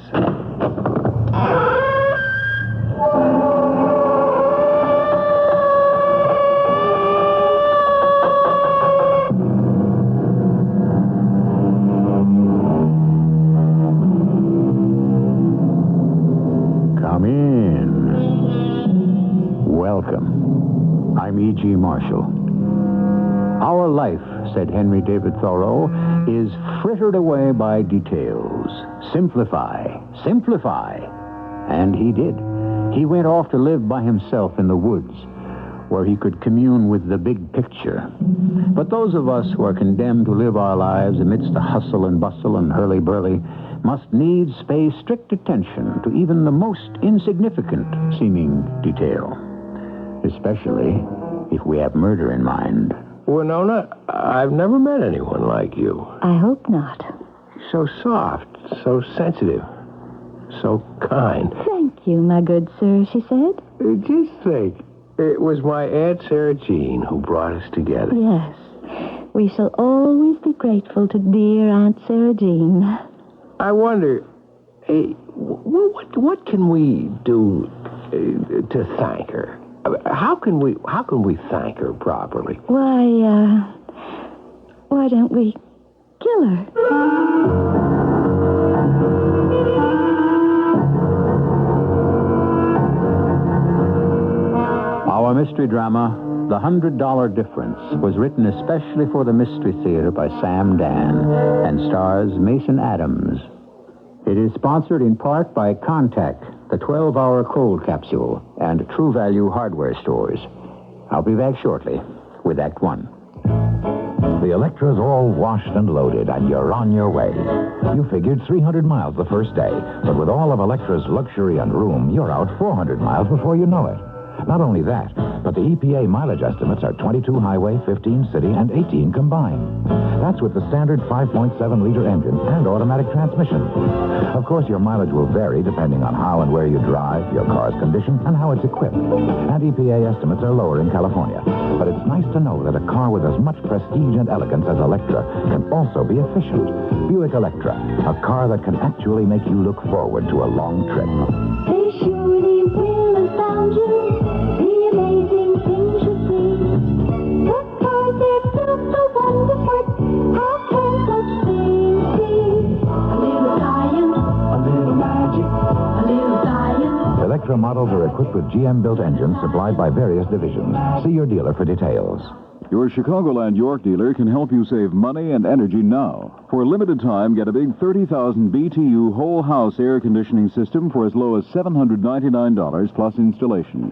Come in. Welcome. I'm E.G. Marshall. Our life, said Henry David Thoreau, is frittered away by details. Simplify, simplify. And he did. He went off to live by himself in the woods, where he could commune with the big picture. But those of us who are condemned to live our lives amidst the hustle and bustle and hurly-burly must needs pay strict attention to even the most insignificant seeming detail, especially if we have murder in mind. Winona, I've never met anyone like you. I hope not. So soft, so sensitive, so kind. Thank you, my good sir, she said. Just think, it was my Aunt Sarah Jean who brought us together. Yes. We shall always be grateful to dear Aunt Sarah Jean. I wonder, what can we do to thank her? How can we thank her properly? Why don't we kill her? Our mystery drama, The $100 Difference, was written especially for the Mystery Theater by Sam Dan and stars Mason Adams. It is sponsored in part by Contact, the 12-hour cold capsule, and True Value hardware stores. I'll be back shortly with Act One. The Electra's all washed and loaded, and you're on your way. You figured 300 miles the first day, but with all of Electra's luxury and room, you're out 400 miles before you know it. Not only that, but the EPA mileage estimates are 22 highway, 15 city, and 18 combined. That's with the standard 5.7-liter engine and automatic transmission. Of course, your mileage will vary depending on how and where you drive, your car's condition, and how it's equipped. And EPA estimates are lower in California. But it's nice to know that a car with as much prestige and elegance as Electra can also be efficient. Buick Electra, a car that can actually make you look forward to a long trip. They surely will have found you. The amazing things you see. The cars they're built so wonderful. How can such things be? A little science, a little magic, a little science. Electra models are equipped with GM-built engines supplied by various divisions. See your dealer for details. Your Chicagoland York dealer can help you save money and energy now. For a limited time, get a big 30,000 BTU whole house air conditioning system for as low as $799 plus installation.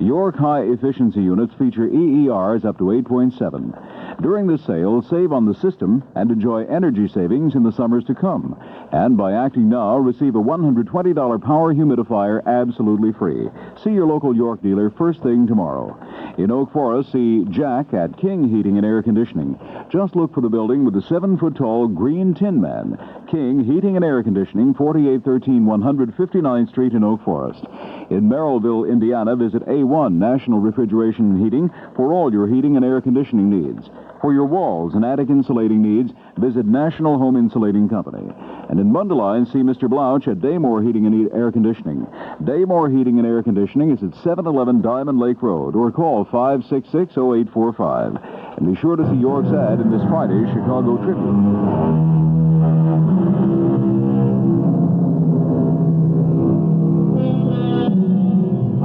York high-efficiency units feature EERs up to 8.7. During this sale, save on the system and enjoy energy savings in the summers to come. And by acting now, receive a $120 power humidifier absolutely free. See your local York dealer first thing tomorrow. In Oak Forest, see Jack at King Heating and Air Conditioning. Just look for the building with the 7-foot-tall green tin man. King Heating and Air Conditioning, 4813 159th Street in Oak Forest. In Merrillville, Indiana, visit A1 National Refrigeration and Heating for all your heating and air conditioning needs. For your walls and attic insulating needs, visit National Home Insulating Company. And in Mundelein, see Mr. Blouch at Daymore Heating and Air Conditioning. Daymore Heating and Air Conditioning is at 711 Diamond Lake Road, or call 566-0845. And be sure to see York's ad in this Friday's Chicago Tribune.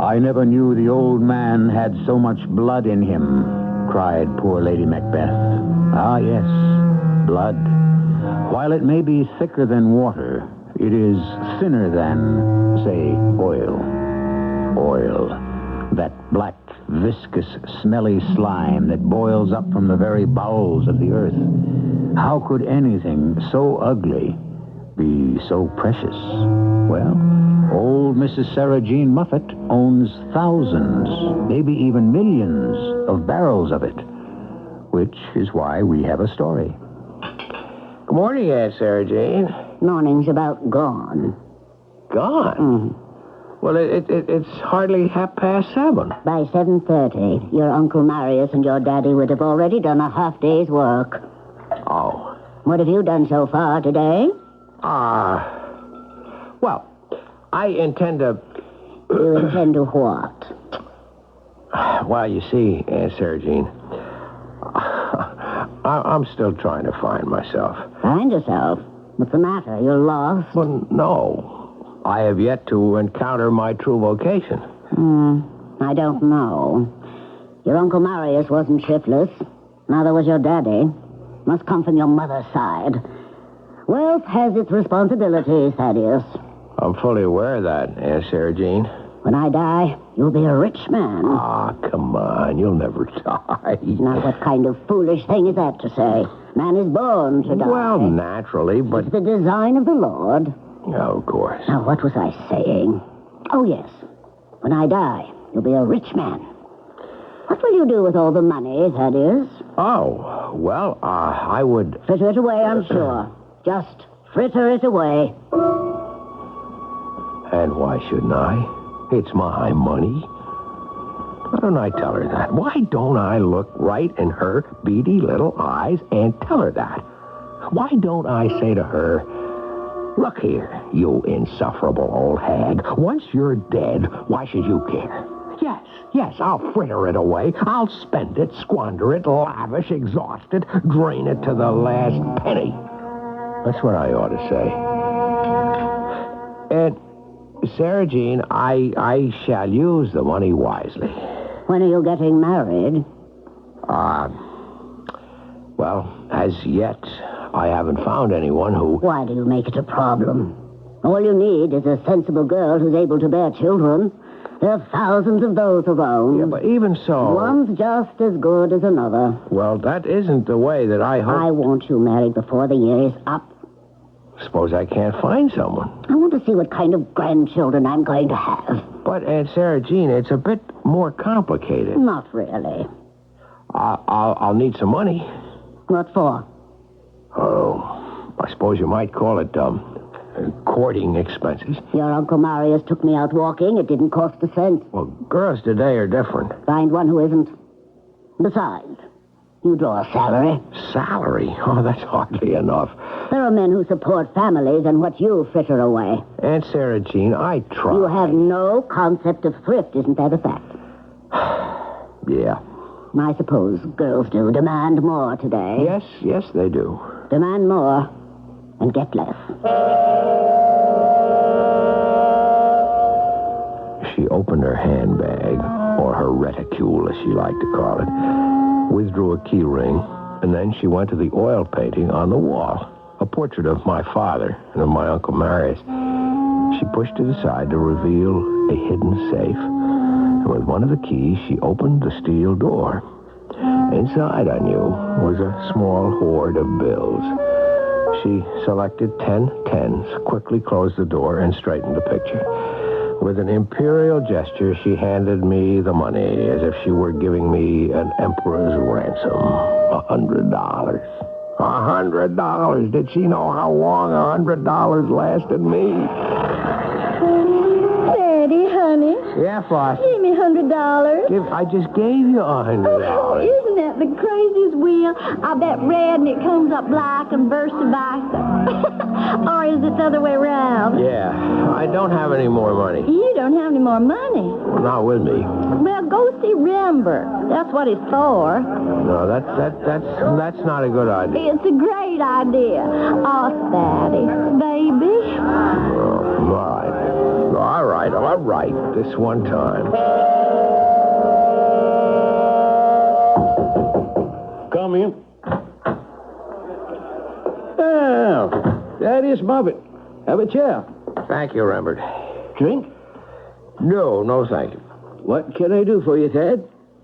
I never knew the old man had so much blood in him, cried poor Lady Macbeth. Ah, yes, blood. While it may be thicker than water, it is thinner than, say, oil. Oil. That black, viscous, smelly slime that boils up from the very bowels of the earth. How could anything so ugly be so precious? Well, old Mrs. Sarah Jean Muffet owns thousands, maybe even millions of barrels of it, which is why we have a story. Good morning, Aunt Sarah Jane. Morning's about gone. Gone? Well, it's hardly 7:30. By 7:30, your Uncle Marius and your daddy would have already done a half-day's work. Oh. What have you done so far today? Well, I intend to... You intend to what? Well, you see, Aunt Sarah Jean, I'm still trying to find myself. Find yourself? What's the matter? You're lost? Well, no. I have yet to encounter my true vocation. I don't know. Your Uncle Marius wasn't shiftless. Neither was your daddy. Must come from your mother's side. Wealth has its responsibilities, Thaddeus. I'm fully aware of that, Aunt Sarah Jean. When I die, you'll be a rich man. Come on. You'll never die. Now, what kind of foolish thing is that to say? Man is born to die. Well, naturally, but... It's the design of the Lord. Oh, of course. Now, what was I saying? Oh, yes. When I die, you'll be a rich man. What will you do with all the money, Thaddeus? Oh, well, I would... Fritter it away, I'm sure. Just fritter it away. And why shouldn't I? It's my money. Why don't I tell her that? Why don't I look right in her beady little eyes and tell her that? Why don't I say to her, look here, you insufferable old hag. Once you're dead, why should you care? Yes, I'll fritter it away. I'll spend it, squander it, lavish, exhaust it, drain it to the last penny. That's what I ought to say. And, Sarah Jean, I shall use the money wisely. When are you getting married? Well, as yet, I haven't found anyone who... Why do you make it a problem? All you need is a sensible girl who's able to bear children. There are thousands of those around. Yeah, but even so... One's just as good as another. Well, that isn't the way that I hope... I want you married before the year is up. Suppose I can't find someone. I want to see what kind of grandchildren I'm going to have. But, Aunt Sarah Jean, it's a bit more complicated. Not really. I'll need some money. What for? Oh, I suppose you might call it, courting expenses. Your Uncle Marius took me out walking. It didn't cost a cent. Well, girls today are different. Find one who isn't. Besides, you draw a salary. Salary? Oh, that's hardly enough. There are men who support families and what you fritter away. Aunt Sarah Jean, I try. You have no concept of thrift, isn't that a fact? Yeah. I suppose girls do demand more today. Yes, they do. Demand more and get less. She opened her handbag, or her reticule, as she liked to call it, withdrew a key ring, and then she went to the oil painting on the wall, a portrait of my father and of my Uncle Marius. She pushed it aside to reveal a hidden safe, and with one of the keys, she opened the steel door. Inside, I knew, was a small hoard of bills. She selected 10 tens, quickly closed the door, and straightened the picture. With an imperial gesture, she handed me the money as if she were giving me an emperor's ransom. $100. $100. Did she know how long $100 lasted me? Daddy, honey. Yeah, Floss. Give me $100. I just gave you $100. Isn't that the craziest wheel? I bet red and it comes up black and versa versa. Or is it the other way around? Yeah, I don't have any more money. You don't have any more money. Well, not with me. Well, go see Rember. That's what it's for. No, that's not a good idea. It's a great idea. Oh, Daddy, baby. All right. This one time. Come in. Oh, Thaddeus Muffet. Have a chair. Thank you, Rembert. Drink? No, thank you. What can I do for you, Thad?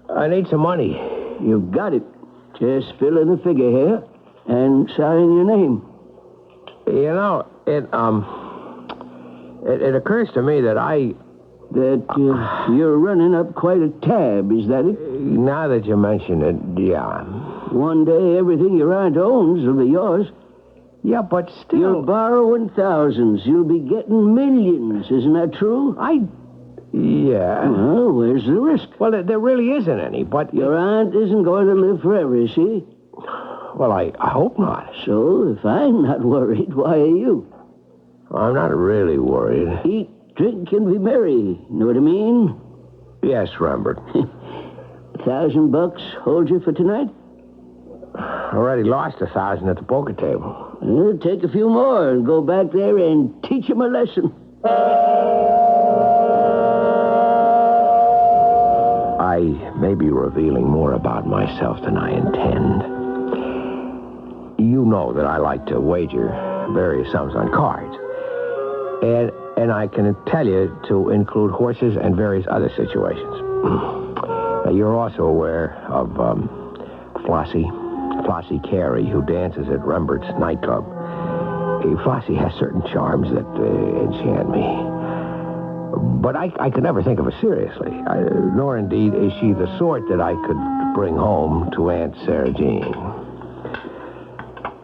I need some money. You've got it. Just fill in a figure here and sign your name. You know, it occurs to me that you're running up quite a tab, is that it? Now that you mention it, yeah. One day, everything your aunt owns will be yours. Yeah, but still... You're borrowing thousands. You'll be getting millions. Isn't that true? Yeah. Well, where's the risk? Well, there really isn't any, but... Your aunt isn't going to live forever, is she? Well, I hope not. So, if I'm not worried, why are you? I'm not really worried. Eat, drink, and be merry. Know what I mean? Yes, Rembert. $1,000 hold you for tonight? Already lost 1,000 at the poker table. Well, take a few more and go back there and teach him a lesson. I may be revealing more about myself than I intend. You know that I like to wager various sums on cards. And I can tell you to include horses and various other situations. Now, you're also aware of Flossie Carey, who dances at Rembert's nightclub. Flossie has certain charms that enchant me. But I could never think of her seriously. Nor, indeed, is she the sort that I could bring home to Aunt Sarah Jean.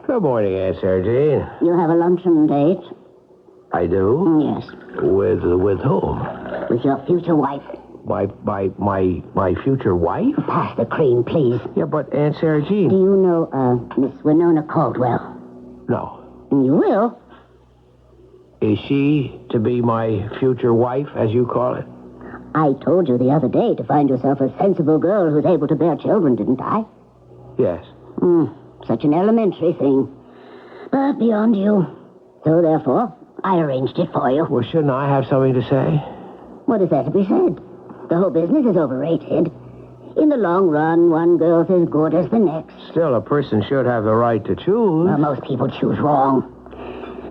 Good morning, Aunt Sarah Jean. You have a luncheon date? I do? Yes. With whom? With your future wife. My future wife? Pass the cream, please. Yeah, but Aunt Sarah Jean... Do you know, Miss Winona Caldwell? No. You will. Is she to be my future wife, as you call it? I told you the other day to find yourself a sensible girl who's able to bear children, didn't I? Yes. Such an elementary thing. But beyond you. So, therefore, I arranged it for you. Well, shouldn't I have something to say? What is there to be said? The whole business is overrated. In the long run, one girl's as good as the next. Still, a person should have the right to choose. Well, most people choose wrong.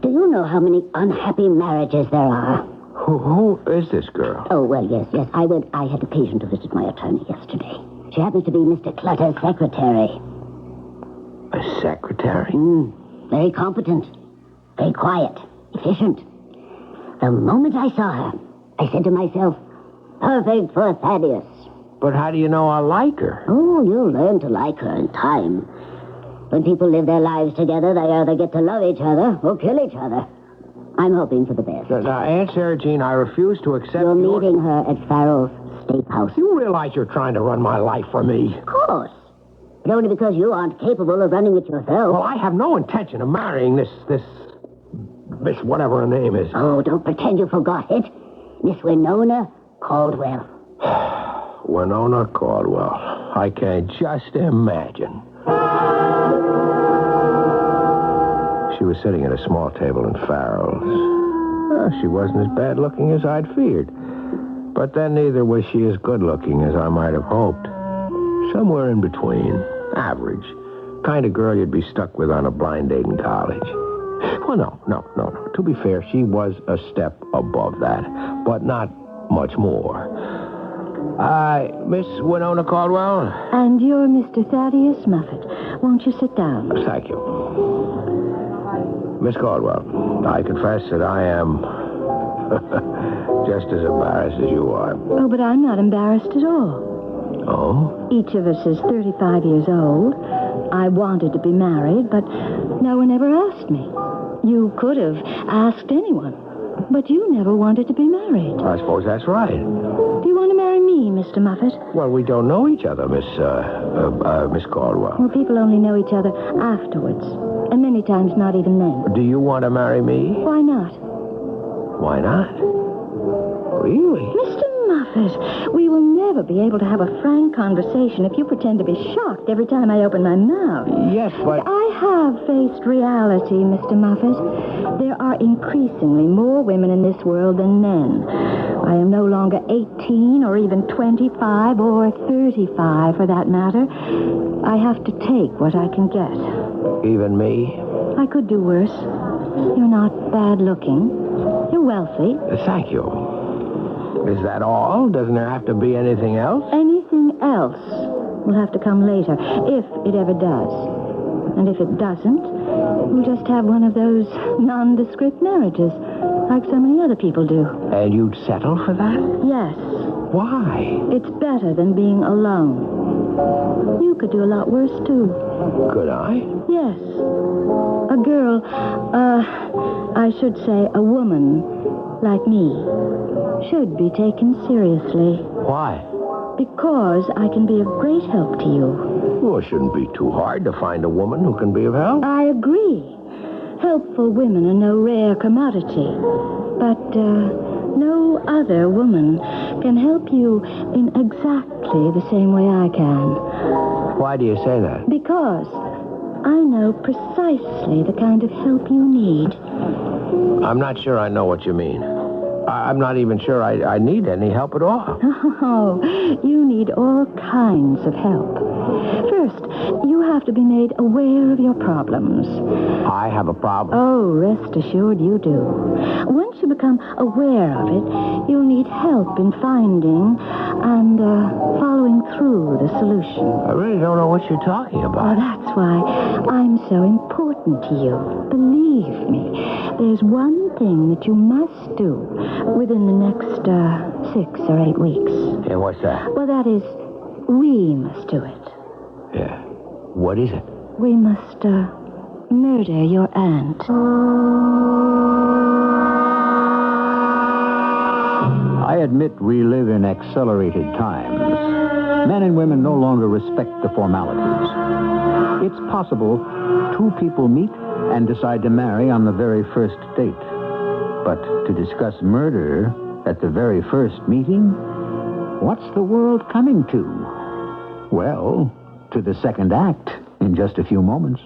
Do you know how many unhappy marriages there are? Who is this girl? Oh, well, yes. I had occasion to visit my attorney yesterday. She happens to be Mr. Clutter's secretary. A secretary? Very competent. Very quiet. Efficient. The moment I saw her, I said to myself, perfect for Thaddeus. But how do you know I like her? Oh, you'll learn to like her in time. When people live their lives together, they either get to love each other or kill each other. I'm hoping for the best. Now, Aunt Sarah Jean, I refuse to accept You're meeting her at Farrell's Steakhouse. You realize you're trying to run my life for me? Of course. But only because you aren't capable of running it yourself. Well, I have no intention of marrying this whatever her name is. Oh, don't pretend you forgot it. Miss Winona Caldwell. Winona Caldwell. I can just imagine. She was sitting at a small table in Farrell's. She wasn't as bad looking as I'd feared. But then neither was she as good looking as I might have hoped. Somewhere in between. Average. Kind of girl you'd be stuck with on a blind date in college. Well, no. To be fair, she was a step above that. But not much more. Miss Winona Caldwell? And you're Mr. Thaddeus Muffet. Won't you sit down? Thank you. Miss Caldwell, I confess that I am just as embarrassed as you are. Oh, but I'm not embarrassed at all. Oh? Each of us is 35 years old. I wanted to be married, but no one ever asked me. You could have asked anyone, but you never wanted to be married. I suppose that's right. Do you want to marry me, Mr. Muffet? Well, we don't know each other, Miss Caldwell. Well, people only know each other afterwards, and many times not even then. Do you want to marry me? Why not? Why not? Really? Mr. Muffet, we will never be able to have a frank conversation if you pretend to be shocked every time I open my mouth. Yes, but... I have faced reality, Mr. Muffet. There are increasingly more women in this world than men. I am no longer 18 or even 25 or 35, for that matter. I have to take what I can get. Even me? I could do worse. You're not bad looking. You're wealthy. Thank you. Is that all? Doesn't there have to be anything else? Anything else will have to come later, if it ever does. And if it doesn't, we'll just have one of those nondescript marriages, like so many other people do. And you'd settle for that? Yes. Why? It's better than being alone. You could do a lot worse, too. Could I? Yes. A girl, I should say a woman like me, should be taken seriously. Why? Because I can be of great help to you. Well, it shouldn't be too hard to find a woman who can be of help. I agree. Helpful women are no rare commodity. But, no other woman can help you in exactly the same way I can. Why do you say that? Because I know precisely the kind of help you need. I'm not sure I know what you mean. I'm not even sure I need any help at all. Oh, you need all kinds of help. First, you have to be made aware of your problems. I have a problem. Oh, rest assured you do. Once you become aware of it, you'll need help in finding and following through the solution. I really don't know what you're talking about. Oh, that's why I'm so important to you. Believe me, there's one thing that you must do within the next 6 or 8 weeks. And what's that? Well, that is, we must do it. Yeah. What is it? We must murder your aunt. I admit we live in accelerated times. Men and women no longer respect the formalities. It's possible two people meet and decide to marry on the very first date. But to discuss murder at the very first meeting? What's the world coming to? Well, to the second act in just a few moments.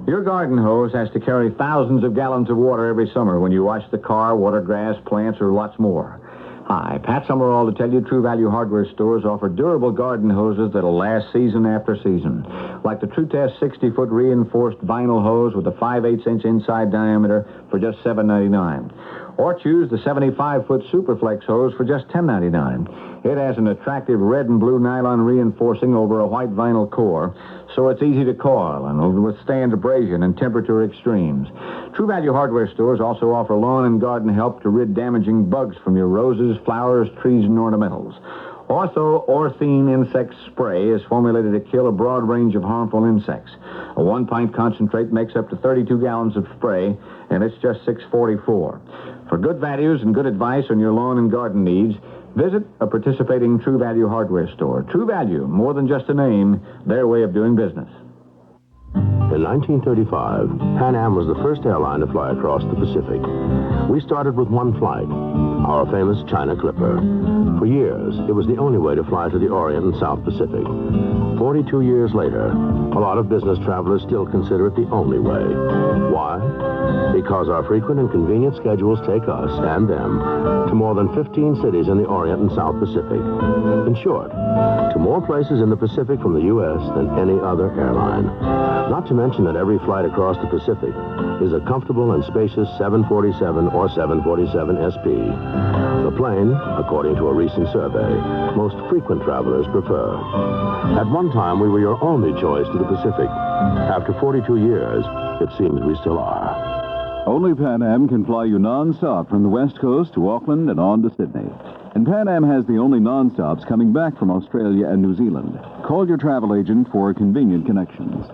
Your garden hose has to carry thousands of gallons of water every summer when you wash the car, water grass, plants, or lots more. Hi, Pat Summerall to tell you True Value Hardware stores offer durable garden hoses that'll last season after season. Like the True Test 60-foot reinforced vinyl hose with a 5/8-inch inside diameter for just $7.99. Or choose the 75-foot Superflex hose for just $10.99. It has an attractive red and blue nylon reinforcing over a white vinyl core, so it's easy to coil and will withstand abrasion and temperature extremes. True Value Hardware stores also offer lawn and garden help to rid damaging bugs from your roses, flowers, trees, and ornamentals. Orthene insect spray is formulated to kill a broad range of harmful insects. A 1-pint concentrate makes up to 32 gallons of spray, and it's just $6.44. For good values and good advice on your lawn and garden needs, visit a participating True Value Hardware store. True Value, more than just a name, their way of doing business. In 1935, Pan Am was the first airline to fly across the Pacific. We started with one flight, our famous China Clipper. For years, it was the only way to fly to the Orient and South Pacific. 42 years later, a lot of business travelers still consider it the only way. Why? Because our frequent and convenient schedules take us and them to more than 15 cities in the Orient and South Pacific. In short, to more places in the Pacific from the U.S. than any other airline. Not to mention that every flight across the Pacific is a comfortable and spacious 747 or 747 SP. The plane, according to a recent survey, most frequent travelers prefer. At one time, we were your only choice to the Pacific. After 42 years, it seems we still are. Only Pan Am can fly you non-stop from the West Coast to Auckland and on to Sydney. And Pan Am has the only non-stops coming back from Australia and New Zealand. Call your travel agent for convenient connections.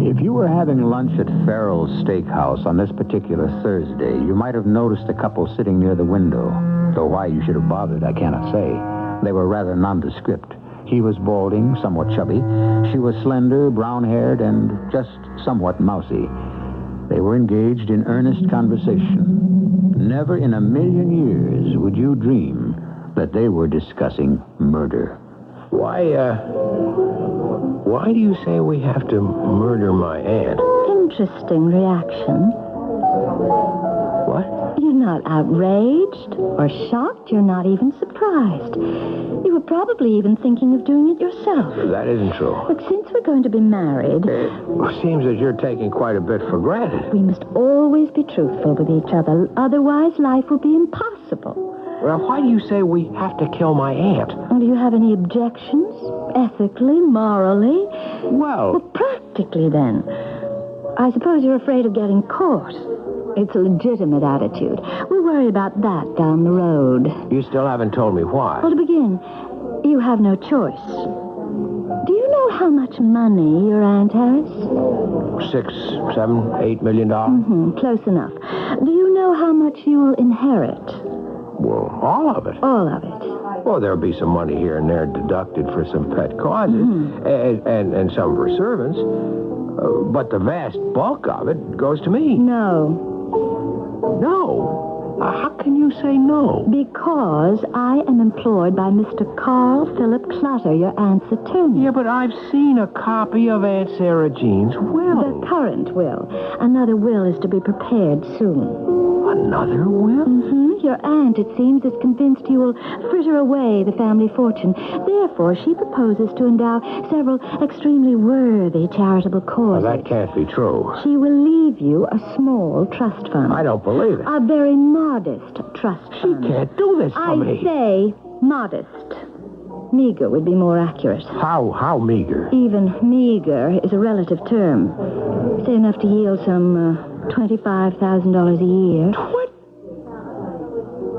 If you were having lunch at Farrell's Steakhouse on this particular Thursday, you might have noticed a couple sitting near the window. Though why you should have bothered, I cannot say. They were rather nondescript. He was balding, somewhat chubby. She was slender, brown-haired, and just somewhat mousy. They were engaged in earnest conversation. Never in a million years would you dream that they were discussing murder. Why do you say we have to murder my aunt? Interesting reaction. What? You not outraged or shocked. You're not even surprised. You were probably even thinking of doing it yourself. That isn't true. Look, since we're going to be married... It seems as you're taking quite a bit for granted. We must always be truthful with each other. Otherwise, life will be impossible. Well, why do you say we have to kill my aunt? Do you have any objections? Ethically, morally? Well, practically, then. I suppose you're afraid of getting caught. It's a legitimate attitude. We'll worry about that down the road. You still haven't told me why. Well, to begin, you have no choice. Do you know how much money your aunt has? $6, $7, $8 million? Close enough. Do you know how much you'll inherit? Well, all of it. All of it. Well, there'll be some money here and there deducted for some pet causes, and some for servants. But the vast bulk of it goes to me. No. No? How can you say no? Because I am employed by Mr. Carl Philip Clutter, your aunt's attorney. Yeah, but I've seen a copy of Aunt Sarah Jean's will. The current will. Another will is to be prepared soon. Another will? Your aunt, it seems, is convinced you will fritter away the family fortune. Therefore, she proposes to endow several extremely worthy charitable causes. Well, that can't be true. She will leave you a small trust fund. I don't believe it. A very modest trust fund. She can't do this for me. I say modest. Meager would be more accurate. How meager? Even meager is a relative term. Say enough to yield some $25,000 a year.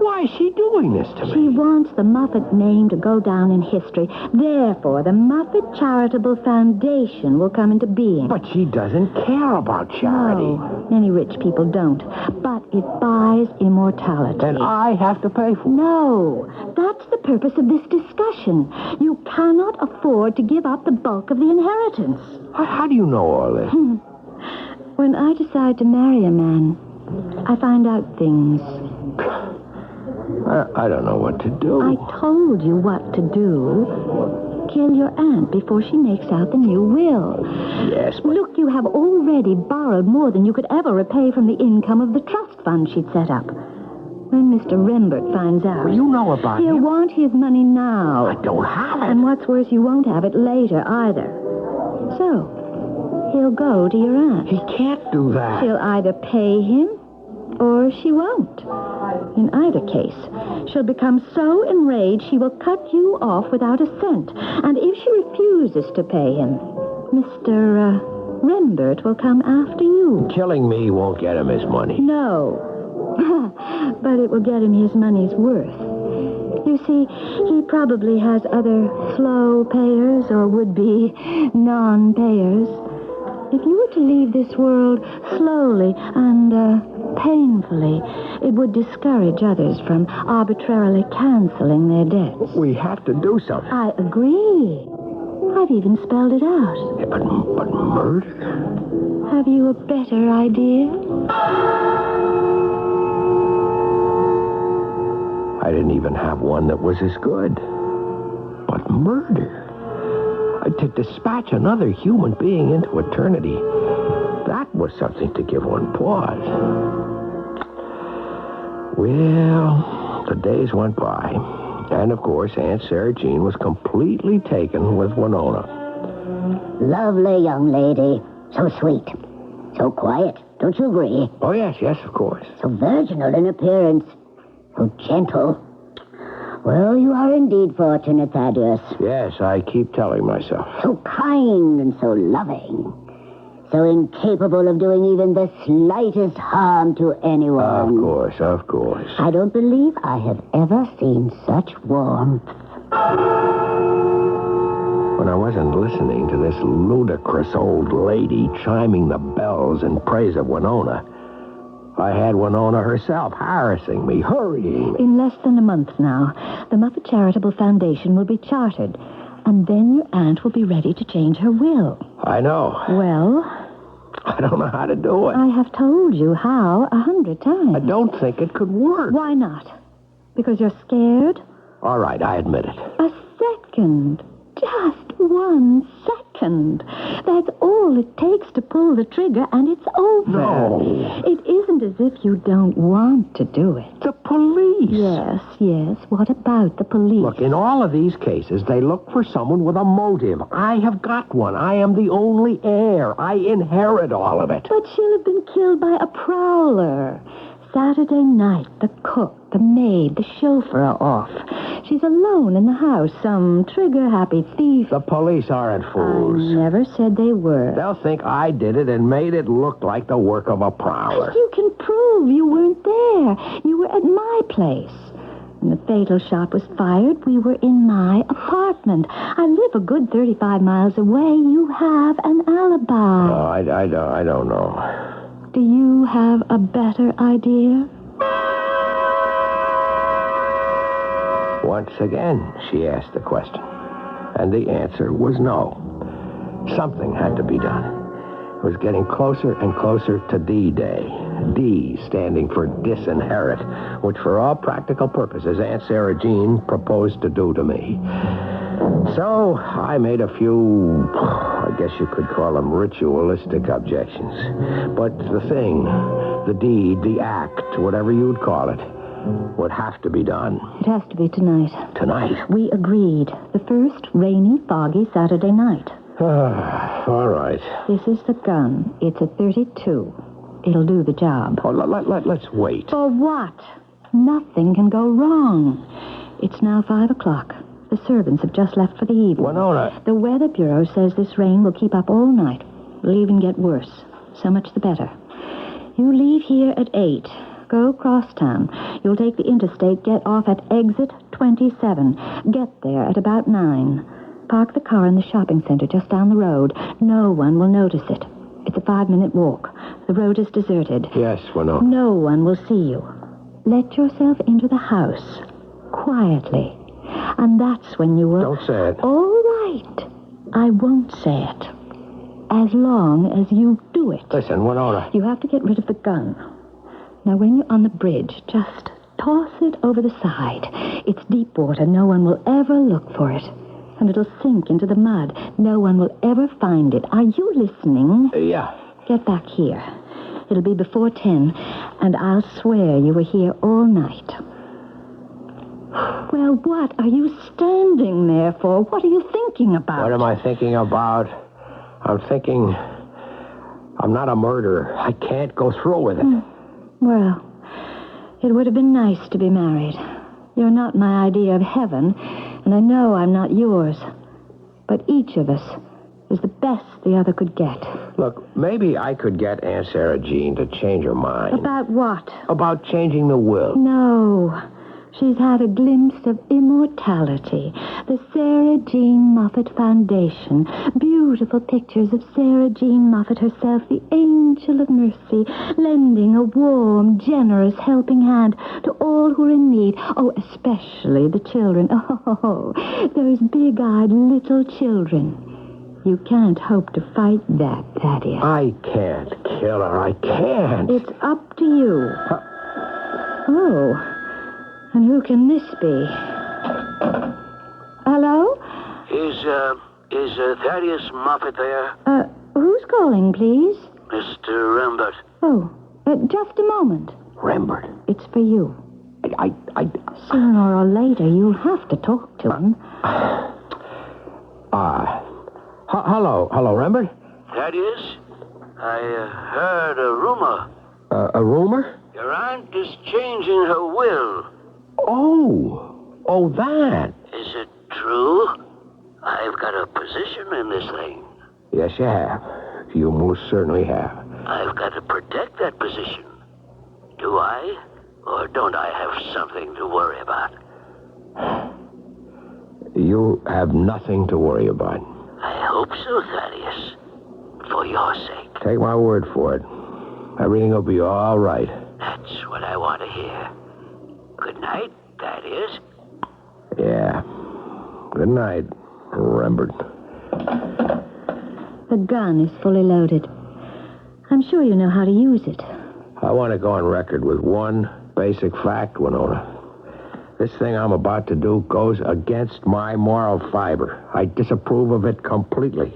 Why is she doing this to me? She wants the Muffet name to go down in history. Therefore, the Muffet Charitable Foundation will come into being. But she doesn't care about charity. No, many rich people don't. But it buys immortality. And I have to pay for it? No, that's the purpose of this discussion. You cannot afford to give up the bulk of the inheritance. How do you know all this? When I decide to marry a man, I find out things. I don't know what to do. I told you what to do. Kill your aunt before she makes out the new will. Yes, but... Look, you have already borrowed more than you could ever repay from the income of the trust fund she'd set up. When Mr. Rembert finds out... Well, you know about He'll him. want his money now. I don't have it. And what's worse, you won't have it later either. So, he'll go to your aunt. He can't do that. She'll either pay him or she won't. In either case, she'll become so enraged she will cut you off without a cent. And if she refuses to pay him, Mr. Rembert will come after you. Killing me won't get him his money. No. But it will get him his money's worth. You see, he probably has other slow payers or would-be non-payers. If you were to leave this world slowly and painfully, it would discourage others from arbitrarily canceling their debts. We have to do something. I agree. I've even spelled it out. Yeah, but murder? Have you a better idea? I didn't even have one that was as good. But murder? To dispatch another human being into eternity, that was something to give one pause. Well, the days went by, and of course, Aunt Sarah Jean was completely taken with Winona. Lovely young lady. So sweet. So quiet. Don't you agree? Oh, yes, of course. So virginal in appearance. So gentle. Well, you are indeed fortunate, Thaddeus. Yes, I keep telling myself. So kind and so loving. So incapable of doing even the slightest harm to anyone. Of course. I don't believe I have ever seen such warmth. When I wasn't listening to this ludicrous old lady chiming the bells in praise of Winona, I had Winona herself harassing me, hurrying me. In less than a month now, the Muffet Charitable Foundation will be chartered, and then your aunt will be ready to change her will. I know. Well? I don't know how to do it. I have told you how 100 times. I don't think it could work. Why not? Because you're scared? All right, I admit it. A second. Just 1 second. hand. That's all it takes to pull the trigger, and it's over. No. It isn't as if you don't want to do it. The police. Yes. What about the police? Look, in all of these cases, they look for someone with a motive. I have got one. I am the only heir. I inherit all of it. But she'll have been killed by a prowler. Saturday night, the cook, the maid, the chauffeur are off. She's alone in the house, some trigger-happy thief. The police aren't fools. I never said they were. They'll think I did it and made it look like the work of a prowler. You can prove you weren't there. You were at my place. When the fatal shot was fired, we were in my apartment. I live a good 35 miles away. You have an alibi. Oh, I don't know. Do you have a better idea? Once again, she asked the question. And the answer was no. Something had to be done. It was getting closer and closer to D-Day. D standing for disinherit, which for all practical purposes Aunt Sarah Jean proposed to do to me. So I made a few, I guess you could call them ritualistic objections. But the thing, the deed, the act, whatever you'd call it, would have to be done. It has to be tonight. Tonight? We agreed. The first rainy, foggy Saturday night. All right. This is the gun. It's a .32. It'll do the job. Oh, let's wait. For what? Nothing can go wrong. It's now 5 o'clock. The servants have just left for the evening. Winona. The Weather Bureau says this rain will keep up all night. It'll even get worse. So much the better. You leave here at 8. Go cross town. You'll take the interstate, get off at exit 27. Get there at about 9. Park the car in the shopping center just down the road. No one will notice it. It's a 5-minute walk. The road is deserted. Yes, Winona. No one will see you. Let yourself into the house. Quietly. And that's when you will... Don't say it. All right. I won't say it. As long as you do it. Listen, Winona. You have to get rid of the gun. Now, when you're on the bridge, just toss it over the side. It's deep water. No one will ever look for it. And it'll sink into the mud. No one will ever find it. Are you listening? Yeah. Get back here. It'll be before 10, and I'll swear you were here all night. Well, what are you standing there for? What are you thinking about? What am I thinking about? I'm thinking I'm not a murderer. I can't go through with it. Well, it would have been nice to be married. You're not my idea of heaven, and I know I'm not yours. But each of us is the best the other could get. Look, maybe I could get Aunt Sarah Jean to change her mind. About what? About changing the will. No. She's had a glimpse of immortality. The Sarah Jean Moffat Foundation. Beautiful pictures of Sarah Jean Moffat herself, the angel of mercy, lending a warm, generous helping hand to all who are in need. Oh, especially the children. Oh, those big-eyed little children. You can't hope to fight that, Thaddeus. I can't kill her. I can't. It's up to you. Oh. And who can this be? Hello? Is Thaddeus Moffat there? Who's calling, please? Mr. Rembert. Oh, just a moment. Rembert. It's for you. I... Sooner or later, you'll have to talk to him. Hello, Rembert? Thaddeus? I heard a rumor. A rumor? Your aunt is changing her will. Oh, that. Is it true? I've got a position in this thing. Yes, you have. You most certainly have. I've got to protect that position. Do I? Or don't I have something to worry about? You have nothing to worry about. I hope so, Thaddeus. For your sake. Take my word for it. Everything will be all right. That's what I want to hear. Good night, Thaddeus. Yeah. Good night, Rembert. The gun is fully loaded. I'm sure you know how to use it. I want to go on record with one basic fact, Winona. This thing I'm about to do goes against my moral fiber. I disapprove of it completely.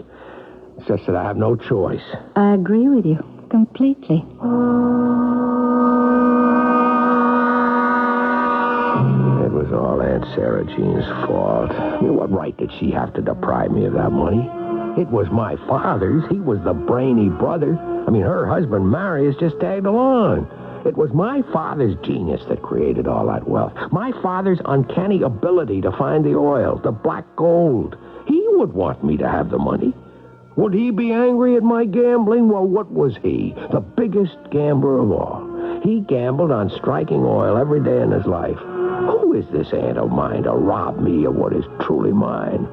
It's just that I have no choice. I agree with you completely. It was all Aunt Sarah Jean's fault. I mean, what right did she have to deprive me of that money? It was my father's. He was the brainy brother. I mean, her husband, Marius, just tagged along. It was my father's genius that created all that wealth. My father's uncanny ability to find the oil, the black gold. He would want me to have the money. Would he be angry at my gambling? Well, what was he? The biggest gambler of all. He gambled on striking oil every day in his life. Who is this aunt of mine to rob me of what is truly mine?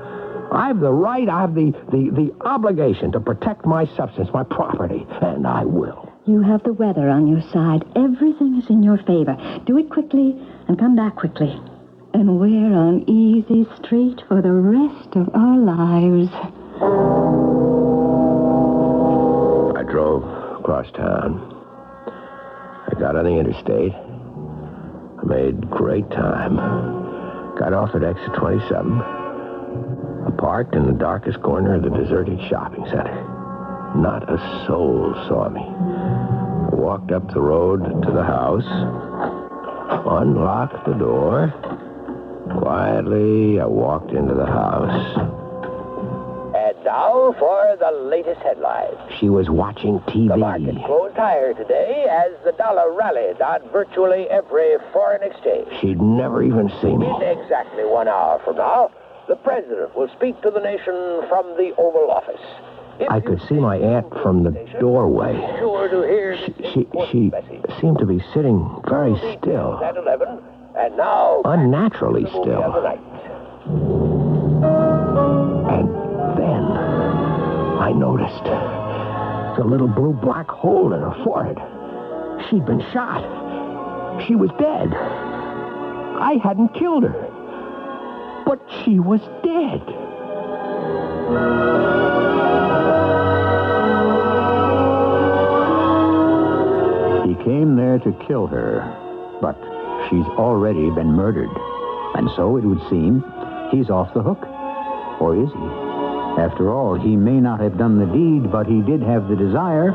I have the right, I have the obligation to protect my substance, my property, and I will. You have the weather on your side. Everything is in your favor. Do it quickly and come back quickly. And we're on easy street for the rest of our lives. I drove across town. I got on the interstate. I made great time. Got off at exit 27. I parked in the darkest corner of the deserted shopping center. Not a soul saw me. I walked up the road to the house, unlocked the door. Quietly, I walked into the house. And now for the latest headlines. She was watching TV. The market closed higher today as the dollar rallied on virtually every foreign exchange. She'd never even seen me. In exactly 1 hour from now, the president will speak to the nation from the Oval Office. I could see my aunt from the doorway. Sure to hear She seemed to be sitting very still. at 11, and now Unnaturally still. And then I noticed the little blue-black hole in her forehead. She'd been shot. She was dead. I hadn't killed her. But she was dead. He came there to kill her, but she's already been murdered. And so, it would seem, he's off the hook. Or is he? After all, he may not have done the deed, but he did have the desire.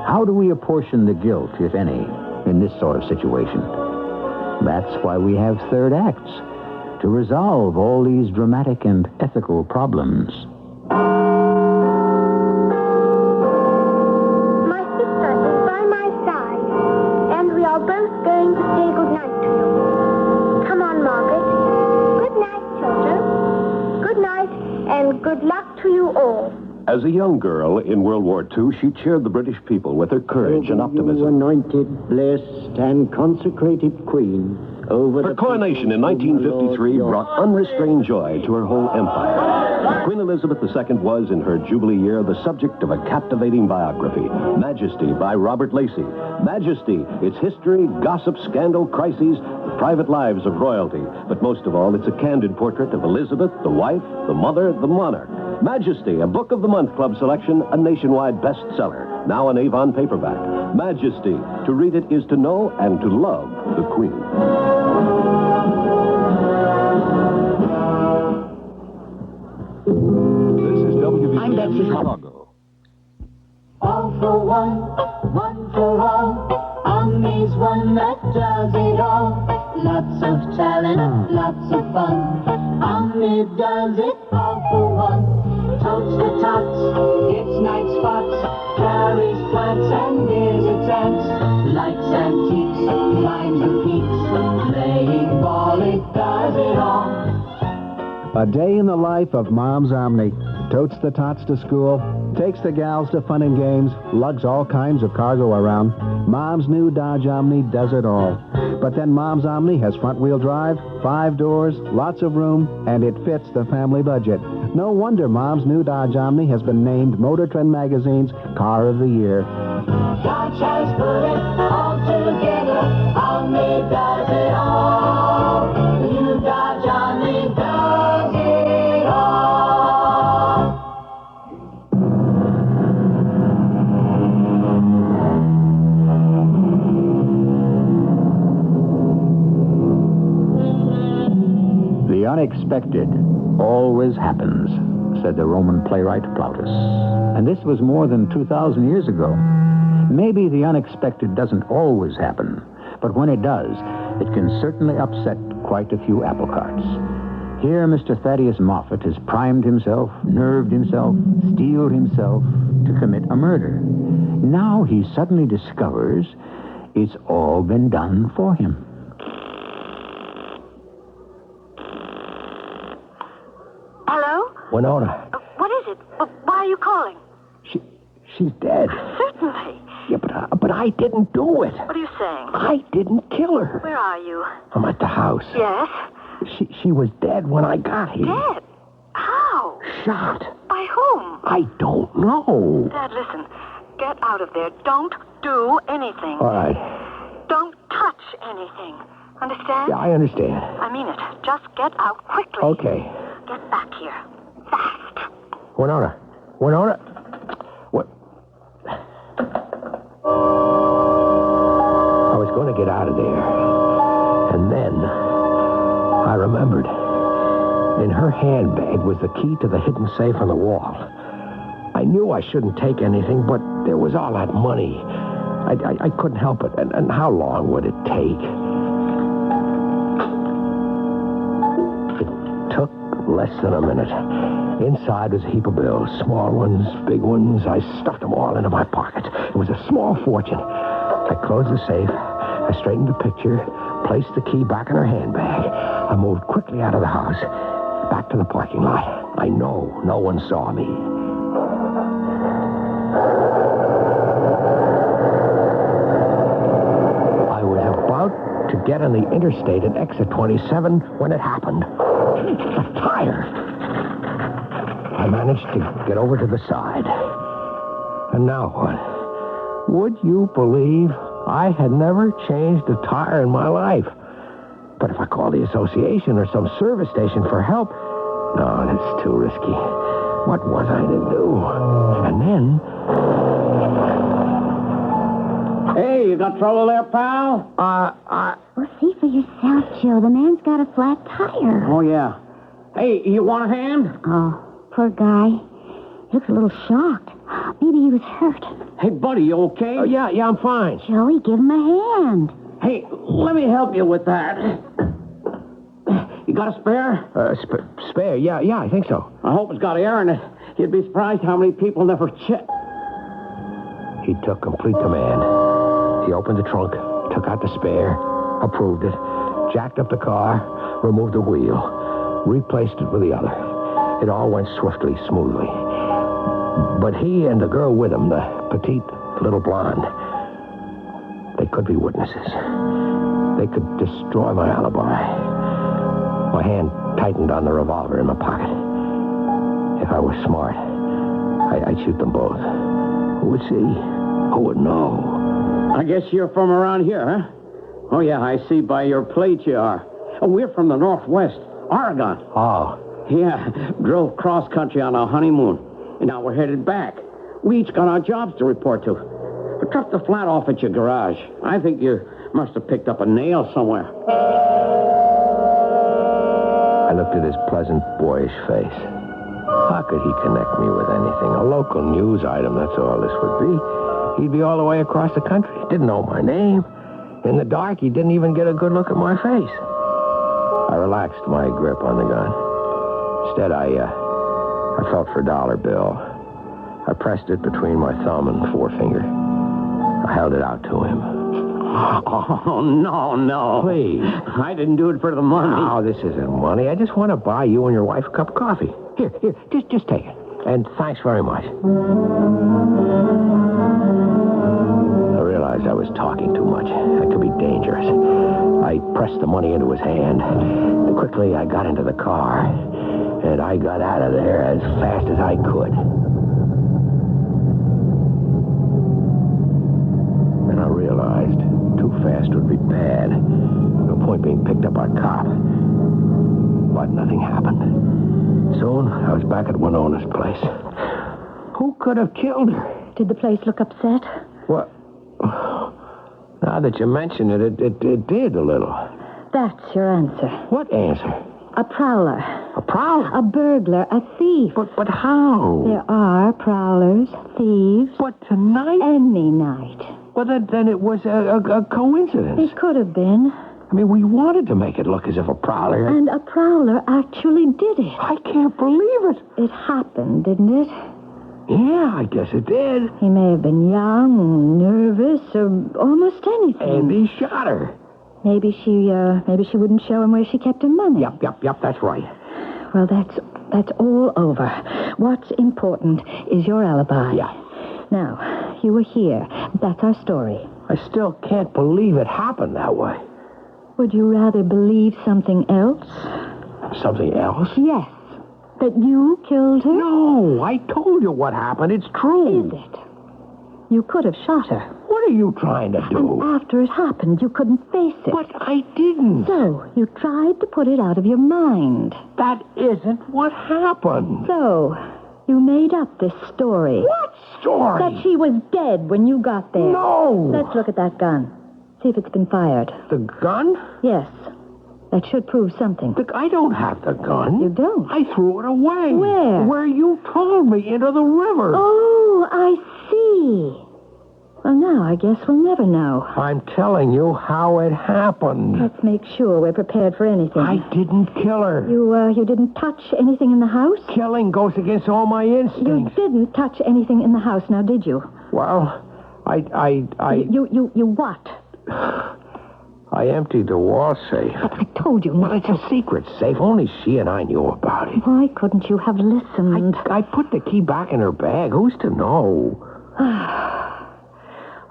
How do we apportion the guilt, if any, in this sort of situation? That's why we have third acts, to resolve all these dramatic and ethical problems. My sister is by my side, and we are both going to say good night to you. Come on, Margaret. Good night, children. Good night, and good luck to you all. As a young girl in World War II, she cheered the British people with her courage and optimism. You anointed, blessed, and consecrated queen. Her coronation in 1953 brought unrestrained joy to her whole empire. Queen Elizabeth II was, in her Jubilee year, the subject of a captivating biography, Majesty by Robert Lacey. Majesty, its history, gossip, scandal, crises, the private lives of royalty. But most of all, it's a candid portrait of Elizabeth, the wife, the mother, the monarch. Majesty, a Book of the Month Club selection, a nationwide bestseller, now an Avon paperback. Majesty, to read it is to know and to love the Queen. This is WBBM Chicago. All for one for all. Omni's one that does it all. Lots of talent, lots of fun. Omni does it all for one. Totes the tots, hits night spots, carries plants and gizzards ants. Lights antiques, climbs the peaks, playing ball, it does it all. A day in the life of Mom's Omni. Totes the tots to school, takes the gals to fun and games, lugs all kinds of cargo around. Mom's new Dodge Omni does it all. But then Mom's Omni has front-wheel drive, 5 doors, lots of room, and it fits the family budget. No wonder Mom's new Dodge Omni has been named Motor Trend Magazine's Car of the Year. Dodge has put it all together. Omni does it all. The new Dodge Omni does it all. The unexpected always happens. said the Roman playwright Plautus. And this was more than 2,000 years ago. Maybe the unexpected doesn't always happen, but when it does, it can certainly upset quite a few apple carts. Here, Mr. Thaddeus Moffat has primed himself, nerved himself, steeled himself to commit a murder. Now he suddenly discovers it's all been done for him. Hello? Winona, What is it? Why are you calling? she's dead. Certainly. Yeah, but I didn't do it. What are you saying? I didn't kill her. Where are you? I'm at the house. Yes? She was dead when I got here. Dead? How? Shot. By whom? I don't know. Dad, listen. Get out of there. Don't do anything. All right. Don't touch anything. Understand? Yeah, I understand. I mean it. Just get out quickly. Okay. Get back here. Fast. Winona. What? I was going to get out of there. And then I remembered. In her handbag was the key to the hidden safe on the wall. I knew I shouldn't take anything, but there was all that money. I couldn't help it. And how long would it take? It took less than a minute. Inside was a heap of bills. Small ones, big ones. I stuffed them all into my pocket. It was a small fortune. I closed the safe. I straightened the picture, placed the key back in her handbag. I moved quickly out of the house, back to the parking lot. I know no one saw me. I was about to get on the interstate at exit 27 when it happened. A tire. I managed to get over to the side. And now what? Would you believe I had never changed a tire in my life? But if I call the association or some service station for help, no, that's too risky. What was I to do? And then... Hey, you got trouble there, pal? Well, see for yourself, Joe. The man's got a flat tire. Oh, yeah. Hey, you want a hand? Oh, poor guy. He looks a little shocked. Maybe he was hurt. Hey, buddy, you okay? Oh, yeah, I'm fine. Joey, give him a hand. Hey, let me help you with that. You got a spare? Spare? Yeah, I think so. I hope it's got air in it. You'd be surprised how many people never check. He took complete command. He opened the trunk, took out the spare, approved it, jacked up the car, removed the wheel, replaced it with the other. It all went swiftly, smoothly. But he and the girl with him, the petite little blonde, they could be witnesses. They could destroy my alibi. My hand tightened on the revolver in my pocket. If I was smart, I'd shoot them both. Who would see? Who would know? I guess you're from around here, huh? Oh, yeah, I see by your plate you are. Oh, we're from the Northwest, Oregon. Oh. Yeah, drove cross-country on our honeymoon. And now we're headed back. We each got our jobs to report to. I dropped the flat off at your garage. I think you must have picked up a nail somewhere. I looked at his pleasant, boyish face. How could he connect me with anything? A local news item, that's all this would be. He'd be all the way across the country. Didn't know my name. In the dark, he didn't even get a good look at my face. I relaxed my grip on the gun. Instead, I felt for a $1 bill. I pressed it between my thumb and forefinger. I held it out to him. Oh, no. Please. I didn't do it for the money. Oh, this isn't money. I just want to buy you and your wife a cup of coffee. Here, just take it. And thanks very much. I realized I was talking too much. That could be dangerous. I pressed the money into his hand. Quickly, I got into the car. And I got out of there as fast as I could. And I realized too fast would be bad. No point being picked up by a cop. But nothing happened. Soon, I was back at Winona's place. Who could have killed her? Did the place look upset? What? Now that you mention it, it did a little. That's your answer. What answer? A prowler. A prowler? A burglar, a thief. But how? There are prowlers, thieves. But tonight? Any night. Well, then it was a coincidence. It could have been. I mean, we wanted to make it look as if a prowler... And a prowler actually did it. I can't believe it. It happened, didn't it? Yeah, I guess it did. He may have been young, nervous, or almost anything. And he shot her. Maybe she wouldn't show him where she kept her money. Yep, that's right. Well, that's all over. What's important is your alibi. Yeah. Now, you were here. That's our story. I still can't believe it happened that way. Would you rather believe something else? Something else? Yes. That you killed her? No, I told you what happened. It's true. Is it? You could have shot her. What are you trying to do? And after it happened, you couldn't face it. But I didn't. So, you tried to put it out of your mind. That isn't what happened. So, you made up this story. What story? That she was dead when you got there. No. Let's look at that gun. See if it's been fired. The gun? Yes. That should prove something. Look, I don't have the gun. You don't? I threw it away. Where? Where you told me, into the river. Oh, I see. Well, now I guess we'll never know. I'm telling you how it happened. Let's make sure we're prepared for anything. I didn't kill her. You didn't touch anything in the house? Killing goes against all my instincts. You didn't touch anything in the house, now did you? Well, You what? I emptied the wall safe. But I told you not. Well, it's a secret safe. Only she and I knew about it. Why couldn't you have listened? I put the key back in her bag. Who's to know?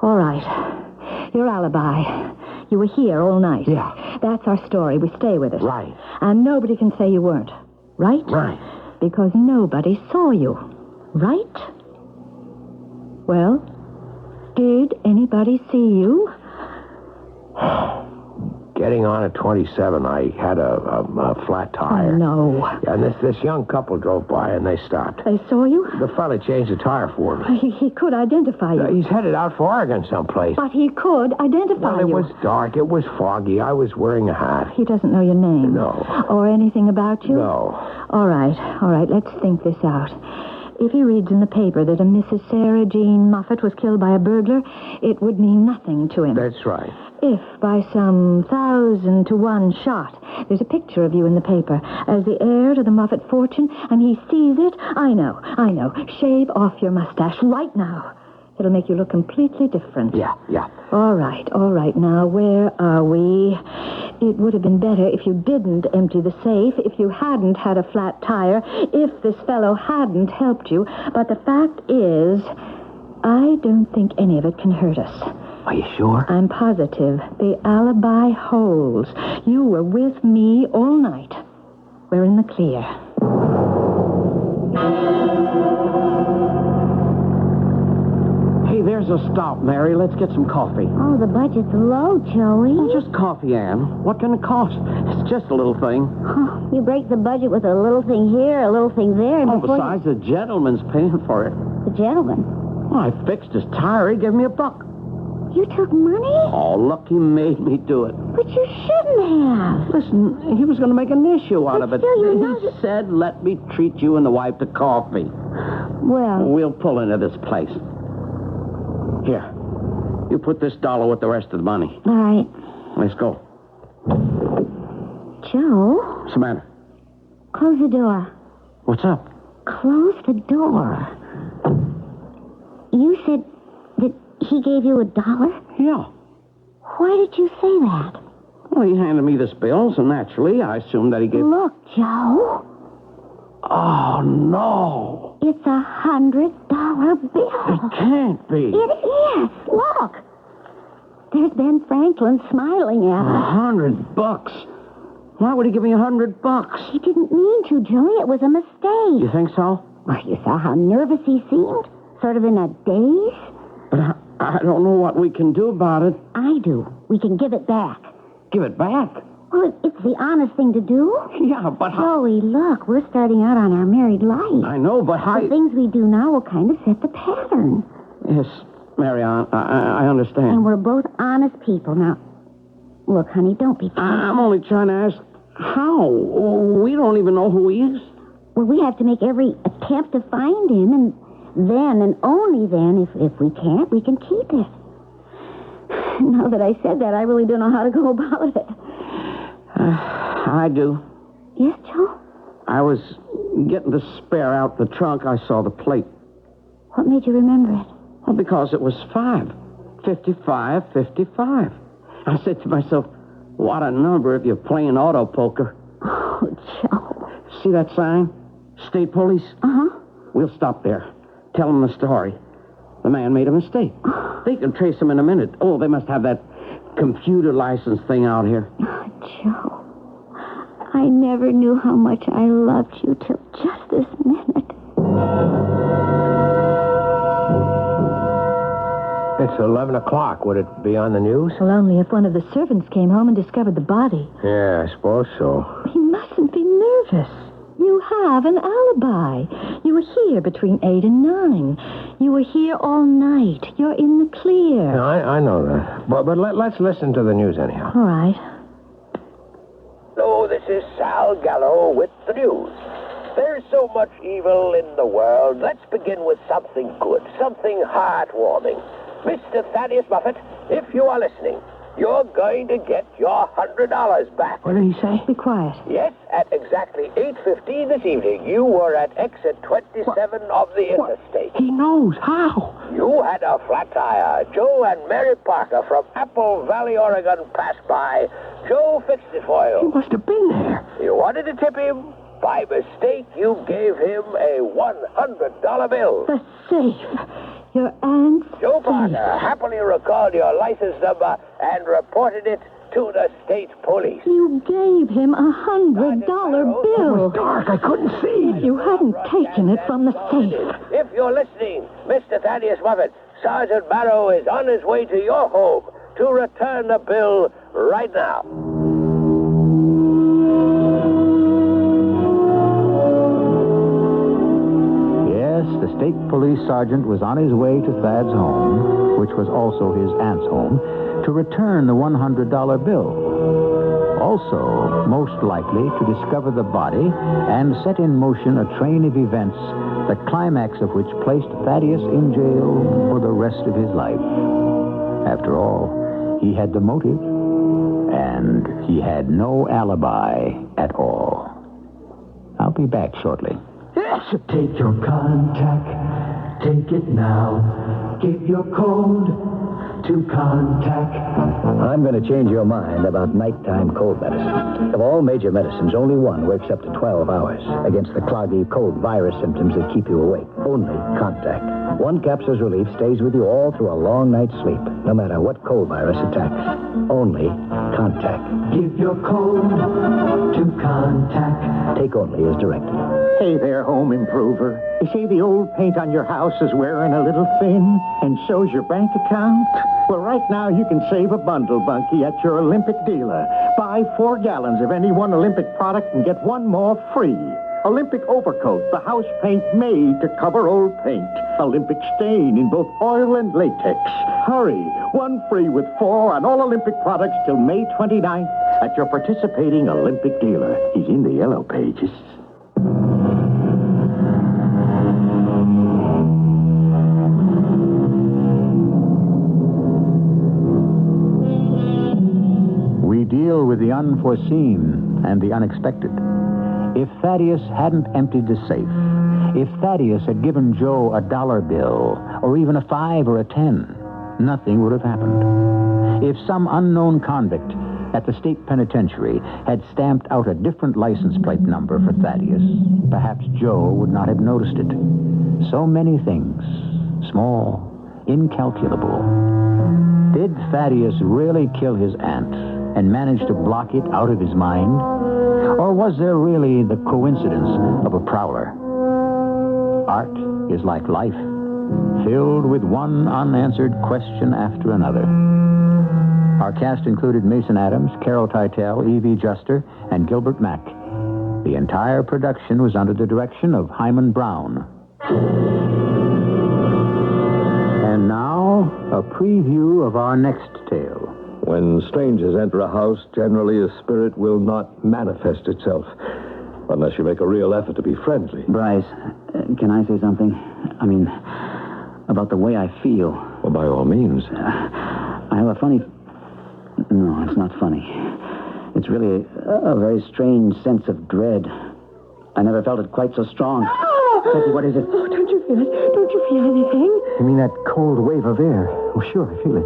All right. Your alibi. You were here all night. Yeah. That's our story. We stay with it. Right. And nobody can say you weren't. Right? Right. Because nobody saw you. Right? Well, did anybody see you? Getting on at 27, I had a flat tire. Oh, no. And this young couple drove by, and they stopped. They saw you? The fella changed the tire for me. He could identify you. He's headed out for Oregon someplace. But he could identify you. you. Well, it was dark. It was foggy. I was wearing a hat. He doesn't know your name? No. Or anything about you? No. All right. Let's think this out. If he reads in the paper that a Mrs. Sarah Jean Moffat was killed by a burglar, it would mean nothing to him. That's right. If, by some 1,000-to-1 shot, there's a picture of you in the paper as the heir to the Moffat fortune, and he sees it, I know. Shave off your mustache right now. It'll make you look completely different. Yeah. All right. Now, where are we? It would have been better if you didn't empty the safe, if you hadn't had a flat tire, if this fellow hadn't helped you. But the fact is, I don't think any of it can hurt us. Are you sure? I'm positive. The alibi holds. You were with me all night. We're in the clear. Hey, there's a stop, Mary. Let's get some coffee. Oh, the budget's low, Joey. Oh, just coffee, Ann. What can it cost? It's just a little thing. You break the budget with a little thing here, a little thing there. And besides, the gentleman's paying for it. The gentleman? Well, I fixed his tire. He gave me $1. You took money? Oh, look, he made me do it. But you shouldn't have. Listen, he was going to make an issue out of it. Still, He said, let me treat you and the wife to coffee. Well... We'll pull into this place. Here, you put this $1 with the rest of the money. All right. Let's go. Joe? What's the matter? Close the door. What's up? Close the door. You said that he gave you $1? Yeah. Why did you say that? Well, he handed me this bill, so naturally I assumed that he gave... Look, Joe. Oh, no. It's $100 bill. It can't be. It is. Look. There's Ben Franklin smiling at us. $100? Why would he give me $100? He didn't mean to, Joey. It was a mistake. You think so? Well, you saw how nervous he seemed? Sort of in a daze? But I don't know what we can do about it. I do. We can give it back. Give it back? Well, it's the honest thing to do. Yeah, but how... Joey, look, we're starting out on our married life. I know, but how... The things we do now will kind of set the pattern. Yes, Mary, I understand. And we're both honest people. Now, look, honey, don't be... I'm only trying to ask How? We don't even know who he is. Well, we have to make every attempt to find him, and then, and only then, if we can't, we can keep it. Now that I said that, I really don't know how to go about it. I do. Yes, Joe? I was getting the spare out the trunk. I saw the plate. What made you remember it? Well, because it was 5. 55, 55. I said to myself, what a number if you're playing auto poker. Oh, Joe. See that sign? State police? Uh-huh. We'll stop there. Tell them the story. The man made a mistake. They can trace him in a minute. Oh, they must have that computer license thing out here. Oh, Joe. I never knew how much I loved you till just this minute. It's 11 o'clock. Would it be on the news? Well, only if one of the servants came home and discovered the body. Yeah, I suppose so. He mustn't be nervous. You have an alibi. You were here between 8 and 9. You were here all night. You're in the clear. No, I know that. But let's listen to the news anyhow. All right. Hello, this is Sal Gallo with the news. There's so much evil in the world. Let's begin with something good, something heartwarming. Mr. Thaddeus Buffett, if you are listening, you're going to get your $100 back. What did he say? Be quiet. Yes, at exactly 8:15 this evening, you were at exit 27 of the interstate. He knows. How? You had a flat tire. Joe and Mary Parker from Apple Valley, Oregon passed by. Joe fixed it for you. He must have been there. You wanted to tip him? By mistake, you gave him a $100 bill. The safe. Your aunt's Joe Parker happily recalled your license number and reported it to the state police. You gave him $100 bill. It was dark. I couldn't see. If you hadn't taken it from the safe. If you're listening, Mr. Thaddeus Buffett, Sergeant Barrow is on his way to your home to return the bill right now. The state police sergeant was on his way to Thad's home, which was also his aunt's home, to return the $100 bill. Also, most likely to discover the body and set in motion a train of events, the climax of which placed Thaddeus in jail for the rest of his life. After all, he had the motive, and he had no alibi at all. I'll be back shortly. So take your contact, take it now. Give your code to contact. I'm going to change your mind about nighttime cold medicine. Of all major medicines, only one works up to 12 hours against the cloggy, cold virus symptoms that keep you awake. Only Contact. One capsule's relief stays with you all through a long night's sleep, no matter what cold virus attacks. Only Contact. Give your code to contact. Take only as directed. Hey there, home improver. You see the old paint on your house is wearing a little thin and shows your bank account? Well, right now you can save a bundle, Bunky, at your Olympic dealer. Buy 4 gallons of any one Olympic product and get 1 more free. Olympic Overcoat, the house paint made to cover old paint. Olympic Stain in both oil and latex. Hurry, 1 free with 4 on all Olympic products till May 29th at your participating Olympic dealer. He's in the yellow pages. We deal with the unforeseen and the unexpected. If Thaddeus hadn't emptied the safe, if Thaddeus had given Joe a $1 bill, or even a 5 or a 10, nothing would have happened. If some unknown convict at the state penitentiary had stamped out a different license plate number for Thaddeus, perhaps Joe would not have noticed it. So many things, small, incalculable. Did Thaddeus really kill his aunt and manage to block it out of his mind? Or was there really the coincidence of a prowler? Art is like life, filled with one unanswered question after another. Our cast included Mason Adams, Carol Teitel, Evie Juster, and Gilbert Mack. The entire production was under the direction of Hyman Brown. And now, a preview of our next tale. When strangers enter a house, generally a spirit will not manifest itself. Unless you make a real effort to be friendly. Bryce, can I say something? I mean, about the way I feel. Well, by all means. I have a funny... No, it's not funny. It's really a very strange sense of dread. I never felt it quite so strong. Sophie, what is it? Oh, don't you feel it? Don't you feel anything? You mean that cold wave of air? Oh, sure, I feel it.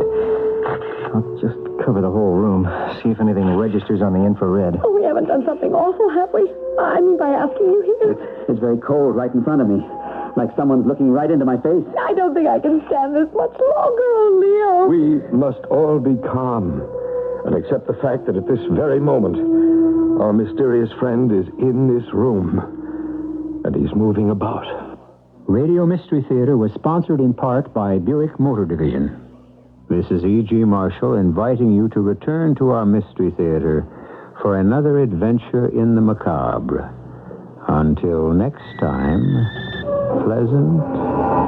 I'll just cover the whole room, see if anything registers on the infrared. Oh, we haven't done something awful, have we? I mean, by asking you here. It's very cold right in front of me. Like someone's looking right into my face. I don't think I can stand this much longer, oh, Leo. We must all be calm and accept the fact that at this very moment, our mysterious friend is in this room, and he's moving about. Radio Mystery Theater was sponsored in part by Buick Motor Division. This is E.G. Marshall inviting you to return to our Mystery Theater for another adventure in the macabre. Until next time, pleasant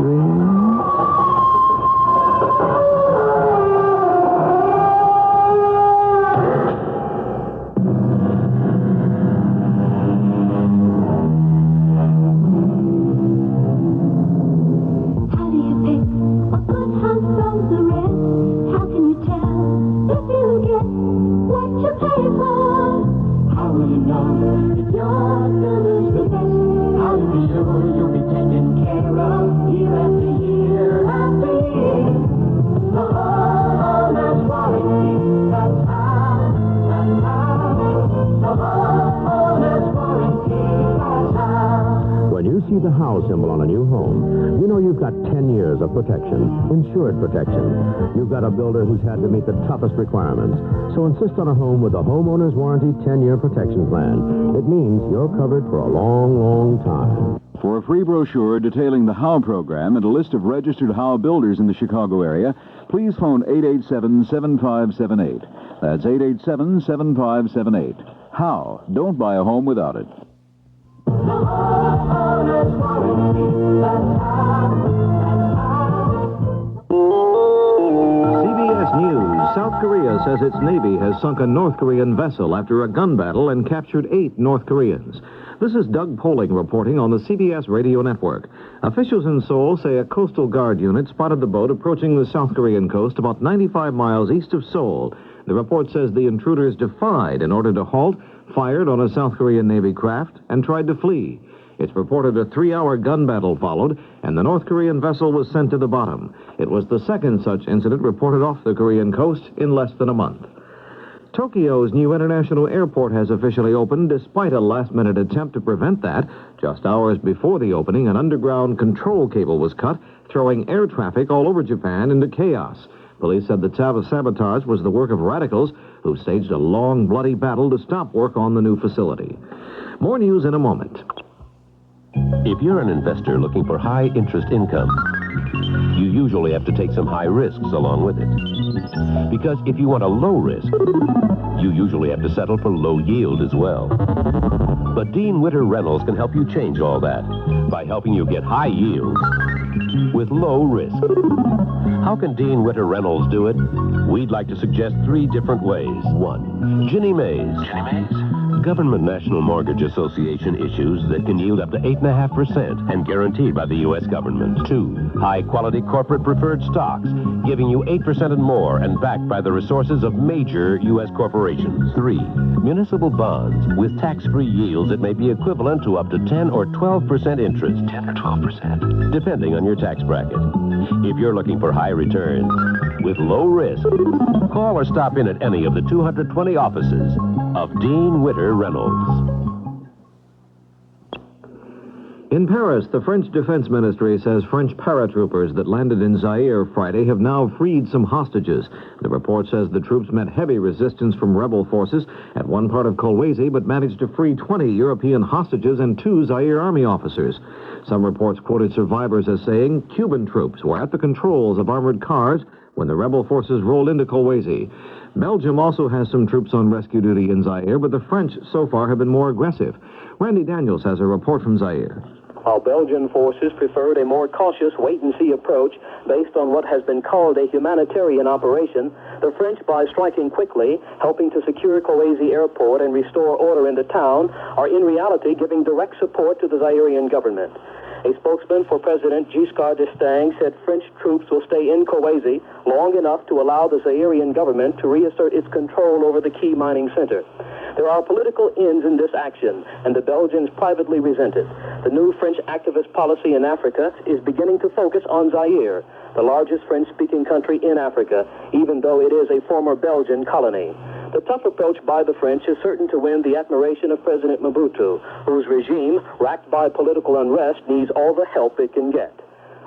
dreams. The house symbol on a new home, you know you've got 10 years of protection, insured protection. You've got a builder who's had to meet the toughest requirements. So insist on a home with a homeowner's warranty 10-year protection plan. It means you're covered for a long, long time. For a free brochure detailing the HOW program and a list of registered HOW builders in the Chicago area, please phone 887-7578. That's 887-7578. HOW. Don't buy a home without it. CBS News. South Korea says its Navy has sunk a North Korean vessel after a gun battle and captured 8 North Koreans. This is Doug Poling reporting on the CBS radio network. Officials in Seoul say a Coastal Guard unit spotted the boat approaching the South Korean coast about 95 miles east of Seoul. The report says the intruders defied in order to halt, fired on a South Korean Navy craft, and tried to flee. It's reported a 3-hour gun battle followed, and the North Korean vessel was sent to the bottom. It was the second such incident reported off the Korean coast in less than a month. Tokyo's new international airport has officially opened despite a last-minute attempt to prevent that. Just hours before the opening, an underground control cable was cut, throwing air traffic all over Japan into chaos. Police said the sabotage was the work of radicals who staged a long, bloody battle to stop work on the new facility. More news in a moment. If you're an investor looking for high-interest income, you usually have to take some high risks along with it. Because if you want a low risk, you usually have to settle for low yield as well. But Dean Witter Reynolds can help you change all that by helping you get high yield with low risk. How can Dean Witter Reynolds do it? We'd like to suggest 3 different ways. 1. Ginnie Mae's. Ginnie Mae's? Government National Mortgage Association issues that can yield up to 8.5% and guaranteed by the U.S. government. 2. High-quality corporate preferred stocks, giving you 8% and more and backed by the resources of major U.S. corporations. 3. Municipal bonds with tax-free yields that may be equivalent to up to 10 or 12% interest. 10 or 12%. Depending on your tax bracket. If you're looking for high returns with low risk, call or stop in at any of the 220 offices of Dean Witter Reynolds. In Paris, the French Defense Ministry says French paratroopers that landed in Zaire Friday have now freed some hostages. The report says the troops met heavy resistance from rebel forces at one part of Kolwezi, but managed to free 20 European hostages and 2 Zaire Army officers. Some reports quoted survivors as saying Cuban troops were at the controls of armored cars when the rebel forces rolled into Kolwezi. Belgium also has some troops on rescue duty in Zaire, but the French so far have been more aggressive. Randy Daniels has a report from Zaire. while Belgian forces preferred a more cautious wait-and-see approach based on what has been called a humanitarian operation. The French, by striking quickly, helping to secure Kolwezi Airport and restore order in the town, are in reality giving direct support to the Zairian government. A spokesman for President Giscard d'Estaing said French troops will stay in Kolwezi long enough to allow the Zairian government to reassert its control over the key mining center. There are political ends in this action, and the Belgians privately resent it. The new French activist policy in Africa is beginning to focus on Zaire, the largest French-speaking country in Africa, even though it is a former Belgian colony. The tough approach by the French is certain to win the admiration of President Mobutu, whose regime, racked by political unrest, needs all the help it can get.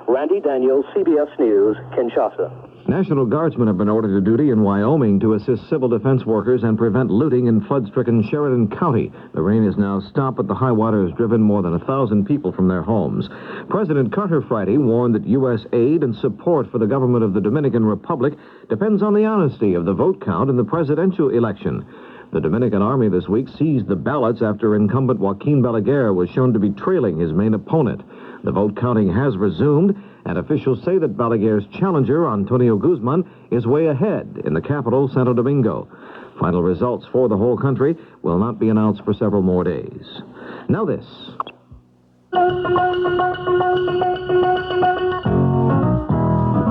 Randy Daniels, CBS News, Kinshasa. National Guardsmen have been ordered to duty in Wyoming to assist civil defense workers and prevent looting in flood-stricken Sheridan County. The rain is now stopped, but the high water has driven more than 1,000 people from their homes. President Carter Friday warned that U.S. aid and support for the government of the Dominican Republic depends on the honesty of the vote count in the presidential election. The Dominican Army this week seized the ballots after incumbent Joaquin Balaguer was shown to be trailing his main opponent. The vote counting has resumed, and officials say that Balaguer's challenger, Antonio Guzman, is way ahead in the capital, Santo Domingo. Final results for the whole country will not be announced for several more days. Now this.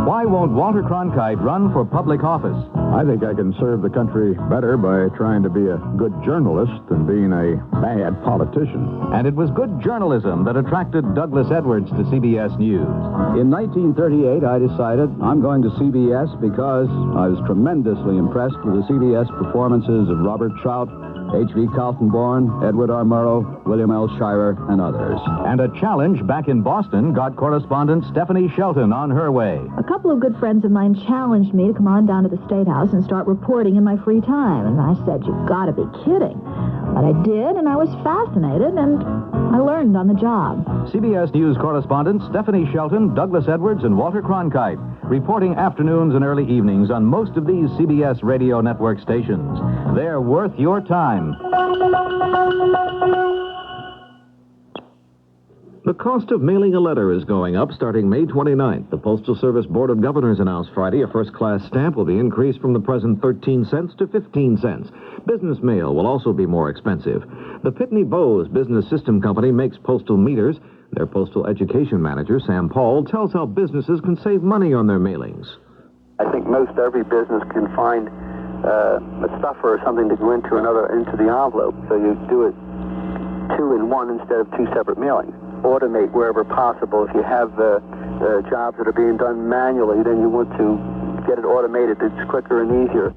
Why won't Walter Cronkite run for public office? I think I can serve the country better by trying to be a good journalist than being a bad politician. And it was good journalism that attracted Douglas Edwards to CBS News. In 1938, I decided I'm going to CBS because I was tremendously impressed with the CBS performances of Robert Trout, H.V. Kaltenborn, Edward R. Murrow, William L. Shirer, and others. And a challenge back in Boston got correspondent Stephanie Shelton on her way. A couple of good friends of mine challenged me to come on down to the State House and start reporting in my free time. And I said, you've got to be kidding. But I did, and I was fascinated, and I learned on the job. CBS News correspondents Stephanie Shelton, Douglas Edwards, and Walter Cronkite reporting afternoons and early evenings on most of these CBS radio network stations. They're worth your time. The cost of mailing a letter is going up starting May 29th. The Postal Service Board of Governors announced Friday a first-class stamp will be increased from the present 13 cents to 15 cents. Business mail will also be more expensive. The Pitney Bowes Business System Company makes postal meters. Their postal education manager, Sam Paul, tells how businesses can save money on their mailings. I think most every business can find a stuffer or something to go into the envelope. So you do it 2 in 1 instead of 2 separate mailings. Automate wherever possible. If you have jobs that are being done manually, then you want to get it automated. It's quicker and easier.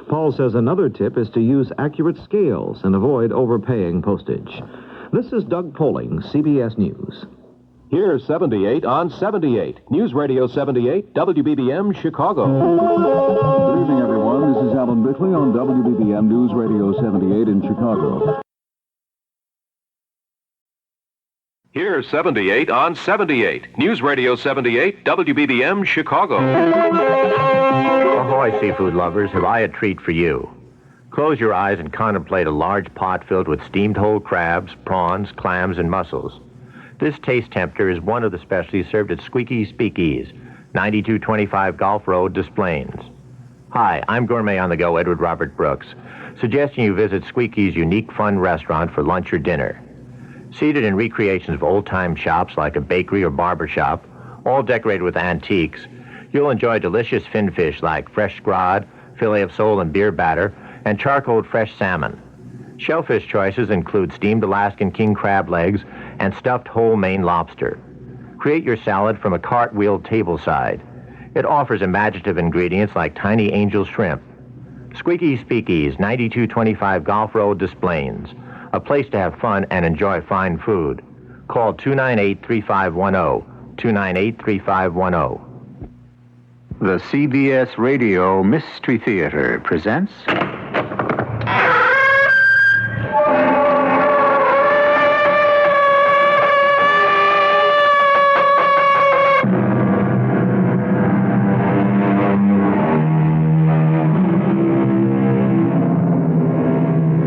Paul says another tip is to use accurate scales and avoid overpaying postage. This is Doug Poling, CBS News. Here's 78 on 78. News Radio 78, WBBM, Chicago. Good evening, everyone. This is Alan Bickley on WBBM News Radio 78 in Chicago. Here's 78 on 78. News Radio 78, WBBM, Chicago. Ahoy, seafood lovers, have I a treat for you. Close your eyes and contemplate a large pot filled with steamed whole crabs, prawns, clams, and mussels. This taste tempter is one of the specialties served at Squeaky's Speakeasy, 9225 Golf Road, Des Plaines. Hi, I'm Gourmet on the Go Edward Robert Brooks, suggesting you visit Squeaky's unique fun restaurant for lunch or dinner. Seated in recreations of old-time shops like a bakery or barber shop, all decorated with antiques, you'll enjoy delicious fin fish like fresh scrod, fillet of sole and beer batter, and charcoaled fresh salmon. Shellfish choices include steamed Alaskan king crab legs and stuffed whole Maine lobster. Create your salad from a cartwheel tableside. It offers imaginative ingredients like tiny angel shrimp. Squeaky's Speakeasy, 9225 Golf Road, Des Plaines. A place to have fun and enjoy fine food. Call 298-3510. 298-3510. The CBS Radio Mystery Theater presents...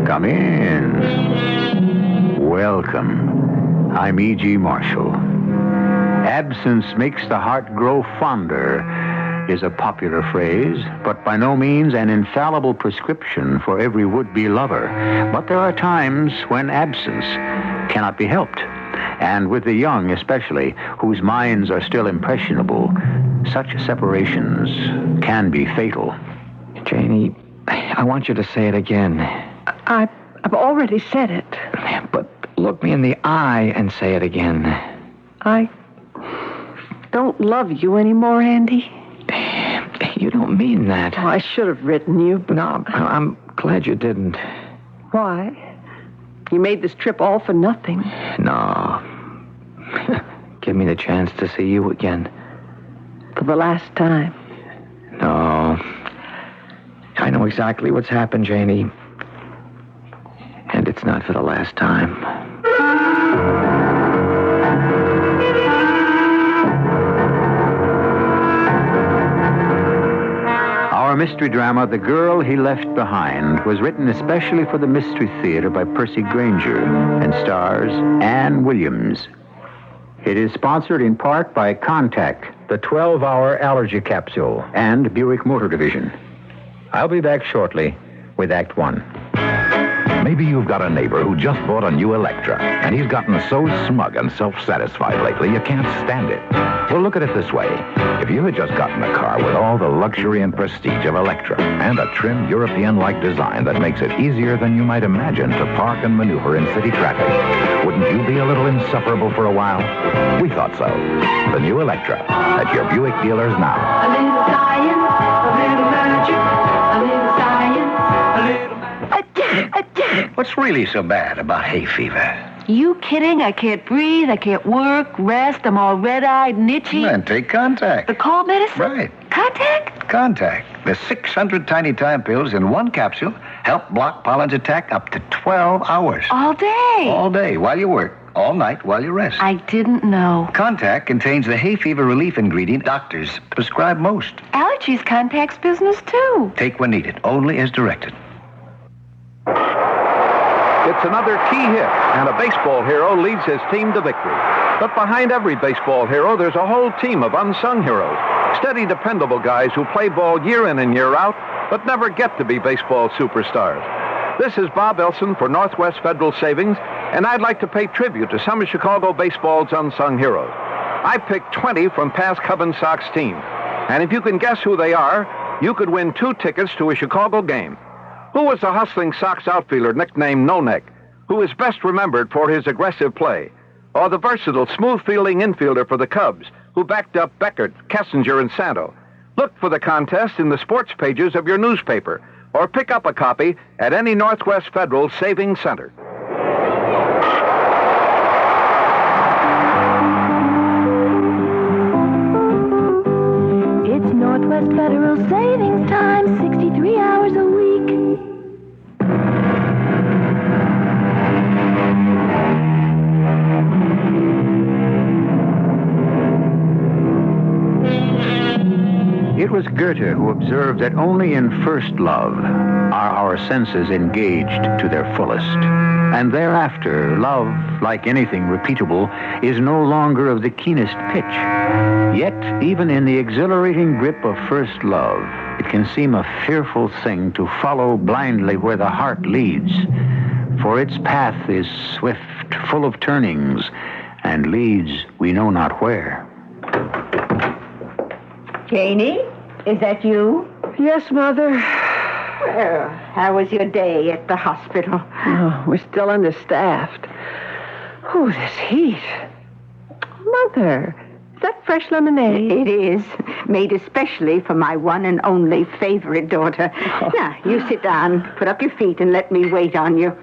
Come in. Welcome. I'm E.G. Marshall. Absence makes the heart grow fonder is a popular phrase, but by no means an infallible prescription for every would-be lover. But there are times when absence cannot be helped. And with the young especially, whose minds are still impressionable, such separations can be fatal. Janie, I want you to say it again. I've already said it. But look me in the eye and say it again. I don't love you anymore, Andy. You don't mean that. Oh, I should have written you, but... No, I'm glad you didn't. Why? You made this trip all for nothing. No. Give me the chance to see you again. For the last time. No. I know exactly what's happened, Janie. And it's not for the last time. Our mystery drama, The Girl He Left Behind, was written especially for the Mystery Theater by Percy Granger and stars Ann Williams. It is sponsored in part by Contact, the 12-hour allergy capsule, and Buick Motor Division. I'll be back shortly with Act One. Maybe you've got a neighbor who just bought a new Electra, and he's gotten so smug and self-satisfied lately you can't stand it. Well, look at it this way. If you had just gotten a car with all the luxury and prestige of Electra, and a trim European-like design that makes it easier than you might imagine to park and maneuver in city traffic, wouldn't you be a little insufferable for a while? We thought so. The new Electra at your Buick dealers now. A little science, a little magic, a little science, a little... What's really so bad about hay fever? You kidding? I can't breathe. I can't work, rest. I'm all red-eyed and itchy. Then take Contact. The cold medicine? Right. Contact? Contact. The 600 tiny time pills in one capsule help block pollen's attack up to 12 hours. All day? All day, while you work. All night, while you rest. I didn't know. Contact contains the hay fever relief ingredient doctors prescribe most. Allergies Contact's business, too. Take when needed, only as directed. It's another key hit, and a baseball hero leads his team to victory. But behind every baseball hero, there's a whole team of unsung heroes. Steady, dependable guys who play ball year in and year out, but never get to be baseball superstars. This is Bob Elson for Northwest Federal Savings, and I'd like to pay tribute to some of Chicago baseball's unsung heroes. I picked 20 from past Cub and Sox teams. And if you can guess who they are, you could win 2 tickets to a Chicago game. Who was the hustling Sox outfielder nicknamed No Neck, who is best remembered for his aggressive play? Or the versatile, smooth-fielding infielder for the Cubs, who backed up Beckert, Kessinger, and Santo? Look for the contest in the sports pages of your newspaper, or pick up a copy at any Northwest Federal Savings Center. It's Northwest Federal Savings Time, 63 hours a week. It was Goethe who observed that only in first love are our senses engaged to their fullest. And thereafter, love, like anything repeatable, is no longer of the keenest pitch. Yet, even in the exhilarating grip of first love, it can seem a fearful thing to follow blindly where the heart leads. For its path is swift, full of turnings, and leads we know not where. Janie, is that you? Yes, Mother. Well, how was your day at the hospital? Oh, we're still understaffed. Oh, this heat. Mother, is that fresh lemonade? It is. Made especially for my one and only favorite daughter. Oh. Now, you sit down, put up your feet, and let me wait on you.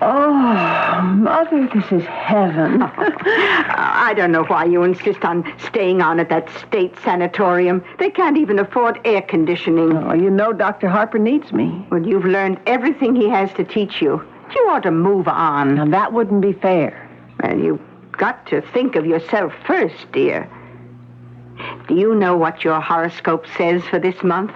Oh, Mother, this is heaven. I don't know why you insist on staying on at that state sanatorium. They can't even afford air conditioning. Oh, you know Dr. Harper needs me. Well, you've learned everything he has to teach you. You ought to move on. Now, that wouldn't be fair. Well, you've got to think of yourself first, dear. Do you know what your horoscope says for this month?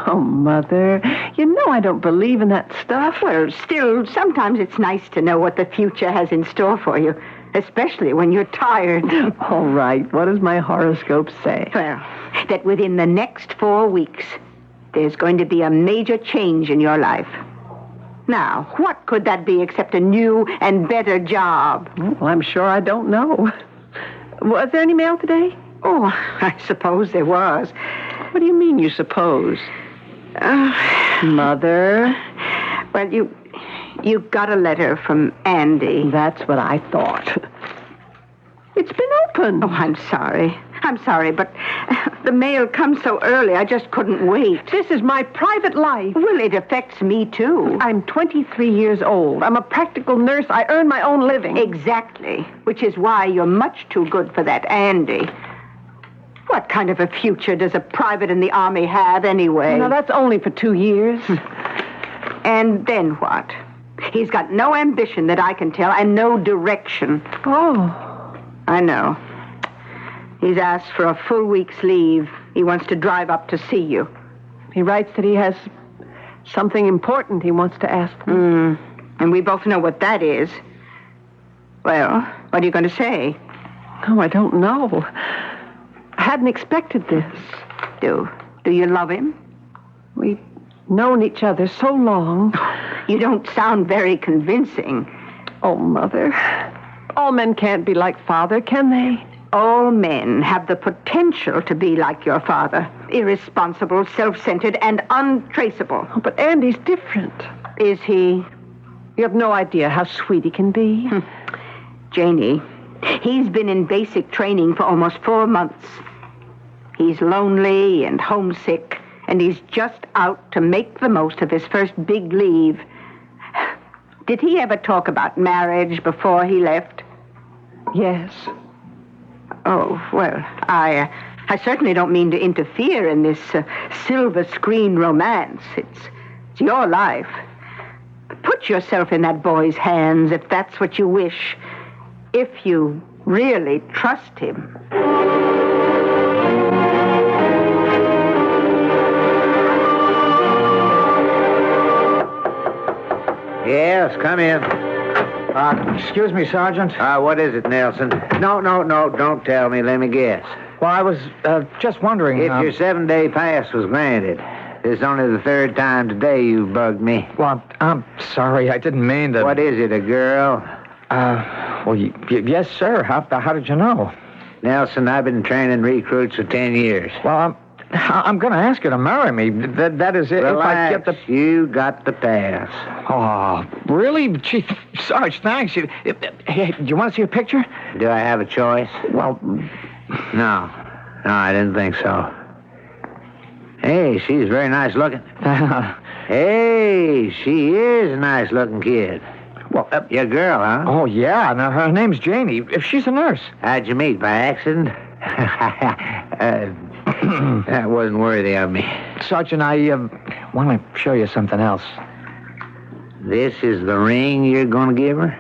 Oh, Mother, you know I don't believe in that stuff. Well, still, sometimes it's nice to know what the future has in store for you. especially when you're tired. All right, what does my horoscope say? Well, that within the next 4 weeks, there's going to be a major change in your life. Now, what could that be except a new and better job? Well, I'm sure I don't know. Was there any mail today? Oh, I suppose there was. What do you mean, you suppose? Mother? Well, you got a letter from Andy. That's what I thought. It's been opened. Oh, I'm sorry. I'm sorry, but the mail comes so early, I just couldn't wait. This is my private life. Well, it affects me, too. I'm 23 years old. I'm a practical nurse. I earn my own living. Exactly, which is why you're much too good for that Andy. What kind of a future does a private in the Army have, anyway? Now, that's only for 2 years. And then what? He's got no ambition that I can tell, and no direction. Oh. I know. He's asked for a full week's leave. He wants to drive up to see you. He writes that he has something important he wants to ask me. And we both know what that is. Well, what are you going to say? Oh, I don't know. I hadn't expected this. Do you love him? We've known each other so long. You don't sound very convincing. Oh, Mother. All men can't be like Father, can they? All men have the potential to be like your father. Irresponsible, self-centered, and untraceable. Oh, but Andy's different. Is he? You have no idea how sweet he can be. Janie, he's been in basic training for almost 4 months. He's lonely and homesick, and he's just out to make the most of his first big leave. Did he ever talk about marriage before he left? Yes. Oh, well, I certainly don't mean to interfere in this silver screen romance. It's your life. Put yourself in that boy's hands if that's what you wish. If you really trust him. Yes, come in. Excuse me, Sergeant. What is it, Nelson? No, don't tell me. Let me guess. Well, I was just wondering... If your 7-day pass was granted. This is only the 3rd time today you've bugged me. Well, I'm sorry. I didn't mean to... What is it, a girl? Well, yes, sir. How did you know? Nelson, I've been training recruits for 10 years. Well, I'm going to ask you to marry me. That is it. Relax. If I get You got the pass. Oh, really? Gee, Sarge, thanks. Hey, do you want to see a picture? Do I have a choice? Well... No, I didn't think so. Hey, she's very nice looking. Hey, she is a nice looking kid. Well, your girl, huh? Oh, yeah. Now, her name's Janie. If she's a nurse. How'd you meet, by accident? That wasn't worthy of me. Sergeant, I want to show you something else. This is the ring you're going to give her?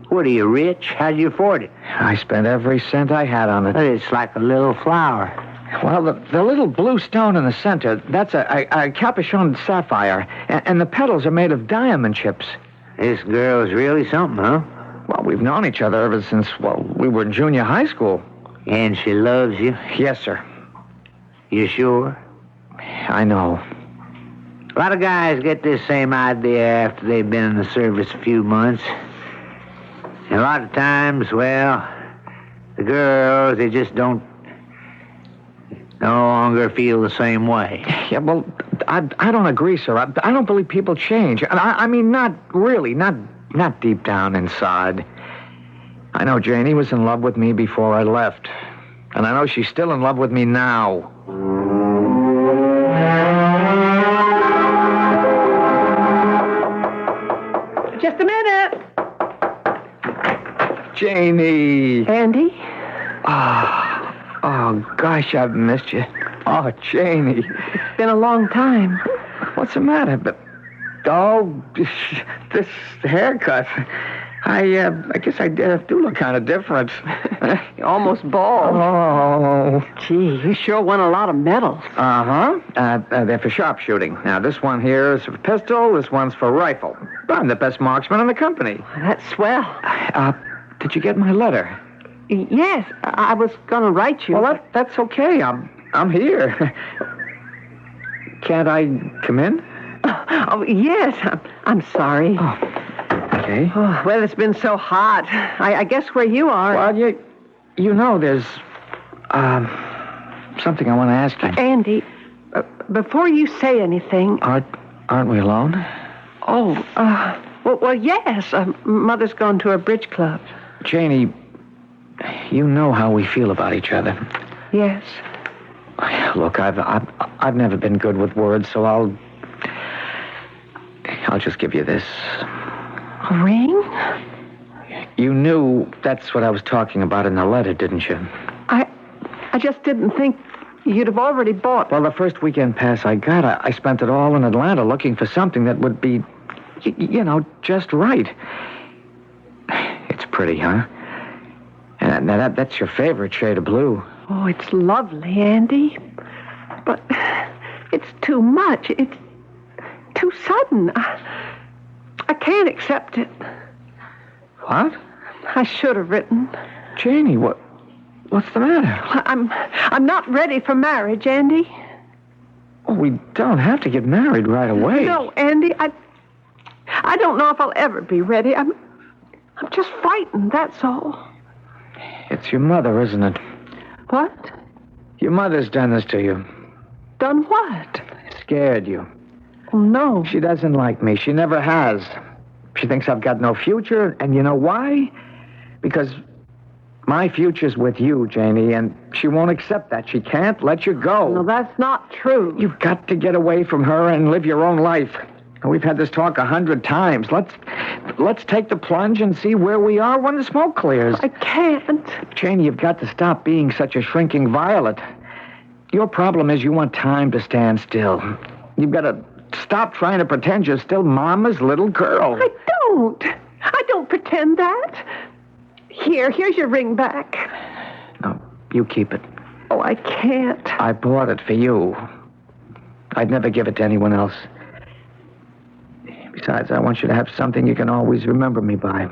What, are you rich? How'd you afford it? I spent every cent I had on it. But it's like a little flower. Well, the little blue stone in the center, that's a capuchon sapphire, and the petals are made of diamond chips. This girl's really something, huh? Well, we've known each other ever since, we were in junior high school. And she loves you? Yes, sir. You sure? I know. A lot of guys get this same idea after they've been in the service a few months. And a lot of times, well, the girls, they just no longer feel the same way. Yeah, well, I don't agree, sir. I don't believe people change. And I mean, not really, not deep down inside. I know Janie was in love with me before I left. And I know she's still in love with me now. Just a minute. Janie. Andy? Oh, gosh, I've missed you. Oh, Janie. It's been a long time. What's the matter? This haircut. I guess I do look kind of different. You're almost bald. Oh. Gee, you sure won a lot of medals. Uh-huh. They're for sharpshooting. Now, this one here is for pistol, this one's for rifle. I'm the best marksman in the company. That's swell. Did you get my letter? Yes, I was going to write you. Well, that's okay. I'm here. Can't I come in? Oh, yes. I'm sorry. Oh, okay. Oh, well, it's been so hot. I guess where you are. Well, you know, there's something I want to ask you. Andy, before you say anything... Aren't we alone? Oh, well, yes. Mother's gone to a bridge club. Janie, you know how we feel about each other. Yes. Look, I've never been good with words, so I'll just give you this. A ring? You knew that's what I was talking about in the letter, didn't you? I just didn't think you'd have already bought... Well, the first weekend pass I got, I spent it all in Atlanta looking for something that would be, just right. It's pretty, huh? And that's your favorite shade of blue. Oh, it's lovely, Andy. But it's too much. It's too sudden. I can't accept it. What? I should have written. Janie, what's the matter? I'm not ready for marriage, Andy. Oh, we don't have to get married right away. No, Andy, I don't know if I'll ever be ready. I'm just frightened, that's all. It's your mother, isn't it? What? Your mother's done this to you. Done what? Scared you. Oh, no. She doesn't like me. She never has. She thinks I've got no future, and you know why? Because my future's with you, Janie, and she won't accept that. She can't let you go. No, that's not true. You've got to get away from her and live your own life. We've had this talk 100 times. Let's take the plunge and see where we are when the smoke clears. I can't. Janie, you've got to stop being such a shrinking violet. Your problem is you want time to stand still. You've got to stop trying to pretend you're still Mama's little girl. I don't pretend that. Here's your ring back. No, you keep it. Oh, I can't. I bought it for you. I'd never give it to anyone else. Besides, I want you to have something you can always remember me by.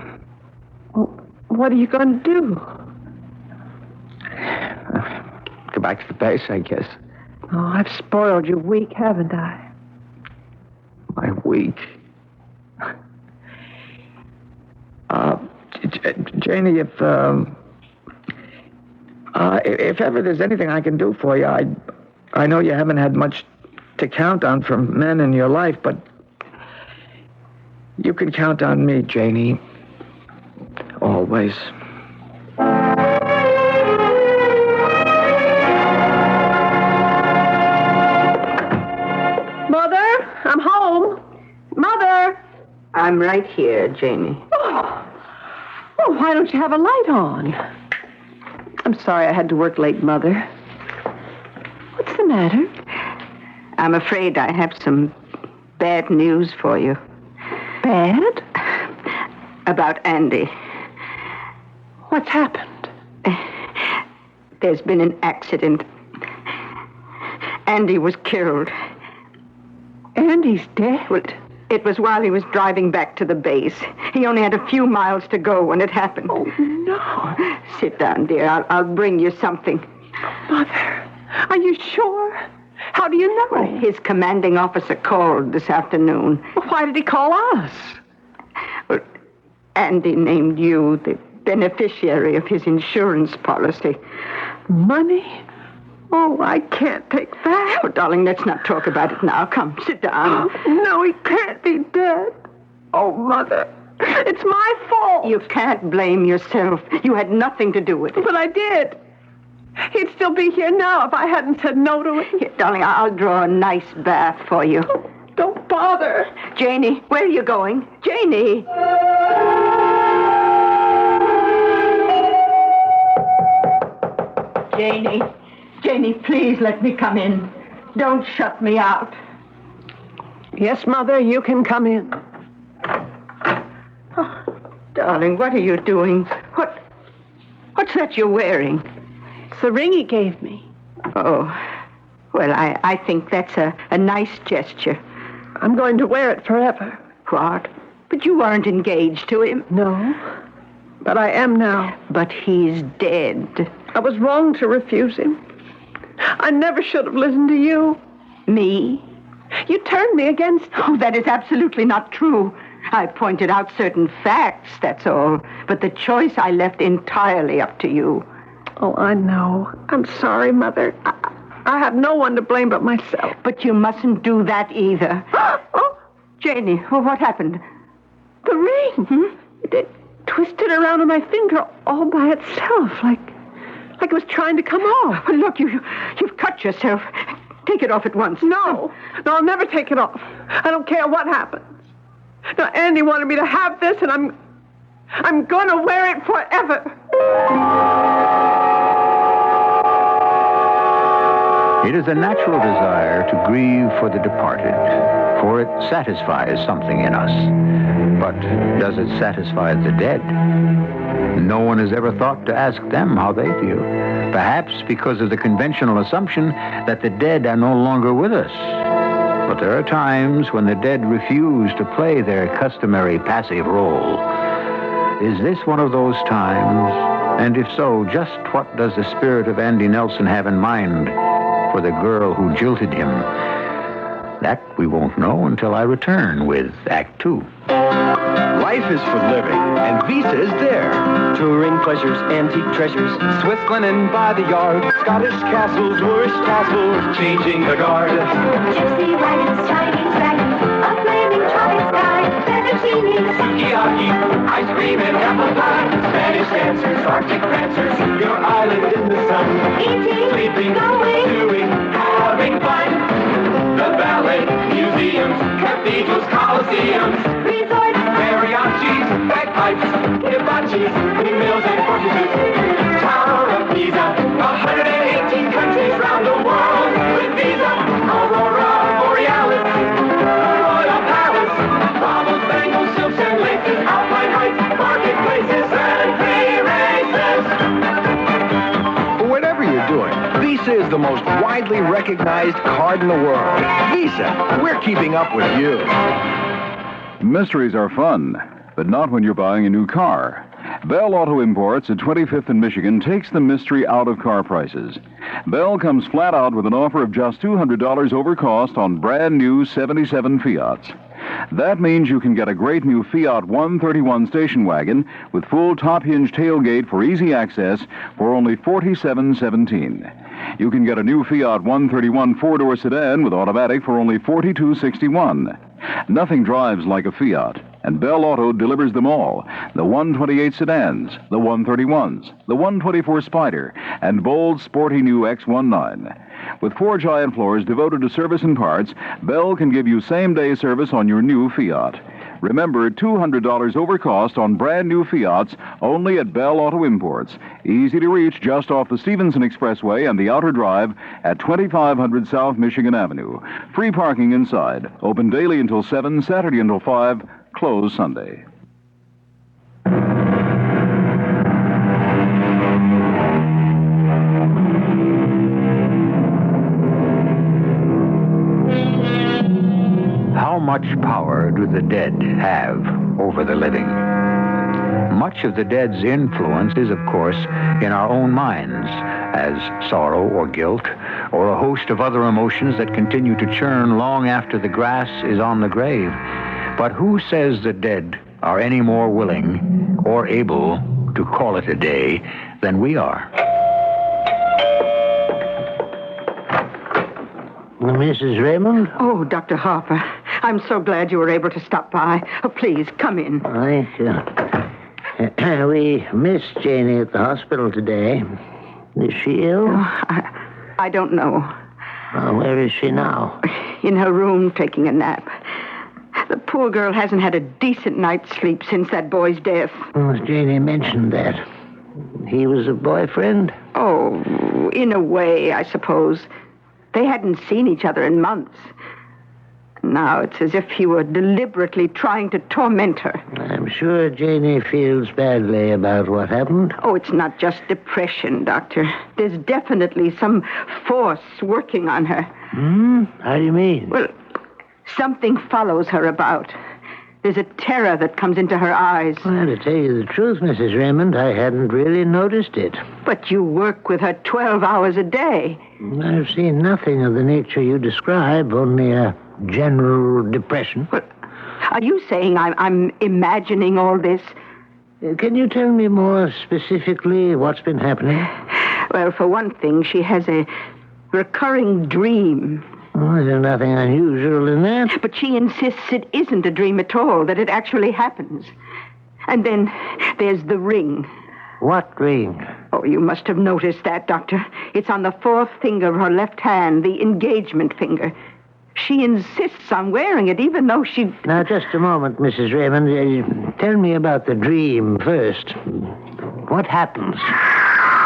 Well, what are you going to do? Go back to the base, I guess. Oh, I've spoiled you weak, haven't I? My weak. Janie, if ever there's anything I can do for you, I know you haven't had much to count on from men in your life, but you can count on me, Janie. Always. Mother, I'm home. Mother! I'm right here, Janie. Oh, why don't you have a light on? I'm sorry I had to work late, Mother. What's the matter? I'm afraid I have some bad news for you. Bad? About Andy. What's happened? There's been an accident. Andy was killed. Andy's dead? Well, it was while he was driving back to the base. He only had a few miles to go when it happened. Oh, no. Sit down, dear. I'll bring you something. Mother, are you sure? How do you know? Well, his commanding officer called this afternoon. Well, why did he call us? Well, Andy named you the beneficiary of his insurance policy. Money? Oh, I can't take that. Oh, darling, let's not talk about it now. Come, sit down. No, he can't be dead. Oh, Mother, it's my fault. You can't blame yourself. You had nothing to do with it. But I did. He'd still be here now if I hadn't said no to it. Here, darling, I'll draw a nice bath for you. Oh, don't bother. Janie, where are you going? Janie! Janie. Janie, please let me come in. Don't shut me out. Yes, Mother, you can come in. Oh, darling, what are you doing? What's that you're wearing? It's the ring he gave me. Oh, well, I think that's a nice gesture. I'm going to wear it forever. What? But you aren't engaged to him. No. But I am now. But he's dead. I was wrong to refuse him. I never should have listened to you. Me? You turned me against him. Oh, that is absolutely not true. I pointed out certain facts, that's all. But the choice I left entirely up to you. Oh, I know. I'm sorry, Mother. I have no one to blame but myself. But you mustn't do that either. Oh, Janie, what happened? The ring. It twisted around on my finger all by itself, like it was trying to come off. Look, you've cut yourself. Take it off at once. No, I'll never take it off. I don't care what happens. Now, Andy wanted me to have this, and I'm going to wear it forever. It is a natural desire to grieve for the departed, for it satisfies something in us. But does it satisfy the dead? No one has ever thought to ask them how they feel. Perhaps because of the conventional assumption that the dead are no longer with us. But there are times when the dead refuse to play their customary passive role. Is this one of those times? And if so, just what does the spirit of Andy Nelson have in mind for the girl who jilted him? That we won't know until I return with Act 2. Life is for living, and Visa is there. Touring pleasures, antique treasures, Swiss linen by the yard, Scottish castles, Moorish castles, changing the guard. Gypsy wagons, Chinese dragons, a flaming tropic sky, fettuccine, Sukiyaki, ice cream and apple pie, Spanish dancers, Arctic prancers, your island in the sun, eating, sleeping, going, doing, having fun. The ballet, museums, cathedrals, coliseums, resorts, mariachis, bagpipes, hibachis, windmills and fortresses, Tower of Pisa, 118 countries round the world with Visa, Aurora Borealis, Royal Palace, baubles, bangles, silks and laces, Alpine Heights, marketplaces and free races. Whatever you're doing, Visa is the most widely recognized card in the world. Visa, we're keeping up with you. Mysteries are fun, but not when you're buying a new car. Bell Auto Imports at 25th and Michigan takes the mystery out of car prices. Bell comes flat out with an offer of just $200 over cost on brand new 77 Fiats. That means you can get a great new Fiat 131 station wagon with full top hinge tailgate for easy access for only $47.17. You can get a new Fiat 131 four-door sedan with automatic for only $42.61. Nothing drives like a Fiat, and Bell Auto delivers them all. The 128 sedans, the 131s, the 124 Spider, and bold, sporty new X19. With 4 giant floors devoted to service and parts, Bell can give you same-day service on your new Fiat. Remember, $200 over cost on brand new Fiats only at Bell Auto Imports. Easy to reach just off the Stevenson Expressway and the Outer Drive at 2500 South Michigan Avenue. Free parking inside. Open daily until 7, Saturday until 5, closed Sunday. How much power do the dead have over the living? Much of the dead's influence is, of course, in our own minds, as sorrow or guilt, or a host of other emotions that continue to churn long after the grass is on the grave. But who says the dead are any more willing or able to call it a day than we are? Mrs. Raymond? Oh, Dr. Harper, I'm so glad you were able to stop by. Oh, please, come in. Thank you. We missed Janie at the hospital today. Is she ill? I don't know. Where is she now? In her room, taking a nap. The poor girl hasn't had a decent night's sleep since that boy's death. Janie mentioned that. He was a boyfriend? Oh, in a way, I suppose. They hadn't seen each other in months. Now it's as if he were deliberately trying to torment her. I'm sure Janie feels badly about what happened. Oh, it's not just depression, Doctor. There's definitely some force working on her. How do you mean? Well, something follows her about. There's a terror that comes into her eyes. Well, to tell you the truth, Mrs. Raymond, I hadn't really noticed it. But you work with her 12 hours a day. I've seen nothing of the nature you describe, only a general depression. But are you saying I'm imagining all this? Can you tell me more specifically what's been happening? Well, for one thing, she has a recurring dream. Oh, there's nothing unusual in that. But she insists it isn't a dream at all, that it actually happens. And then there's the ring. What ring? Oh, you must have noticed that, Doctor. It's on the fourth finger of her left hand, the engagement finger. She insists on wearing it, even though she... Now, just a moment, Mrs. Raymond. Tell me about the dream first. What happens?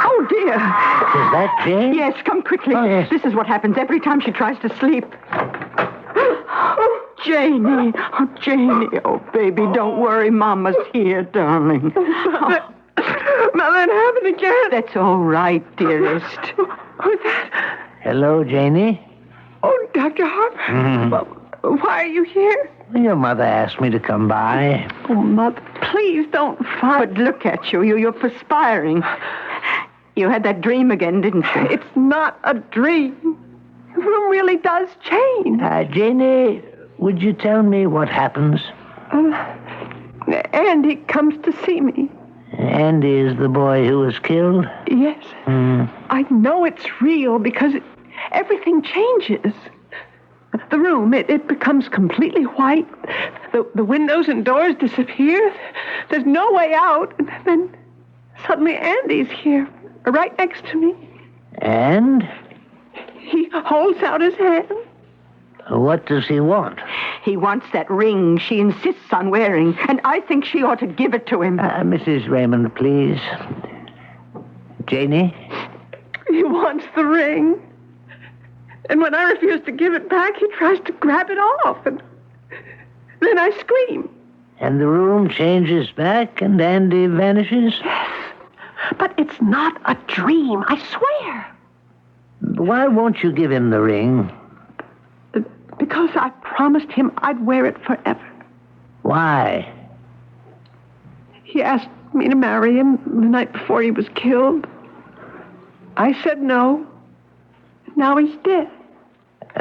Oh, dear. Is that Jane? Yes, come quickly. Oh, yes. This is what happens every time she tries to sleep. Oh, Janie. Oh, Janie. Oh, baby, don't worry. Mama's here, darling. Mother, it happened again. That's all right, dearest. Who's that? Hello, Janie. Oh, Dr. Harper. Why are you here? Your mother asked me to come by. Oh, Mother, please don't fight. But look at you. You're perspiring. You had that dream again, didn't you? It's not a dream. The room really does change. Janie, would you tell me what happens? Andy comes to see me. Andy is the boy who was killed? Yes. I know it's real because everything changes. The room, it becomes completely white. The windows and doors disappear. There's no way out. And then suddenly Andy's here, right next to me. And? He holds out his hand. What does he want? He wants that ring she insists on wearing, and I think she ought to give it to him. Mrs. Raymond, please. Janie? He wants the ring. And when I refuse to give it back, he tries to grab it off. And then I scream. And the room changes back and Andy vanishes? Yes. But it's not a dream, I swear. Why won't you give him the ring? Because I promised him I'd wear it forever. Why? He asked me to marry him the night before he was killed. I said no. Now he's dead.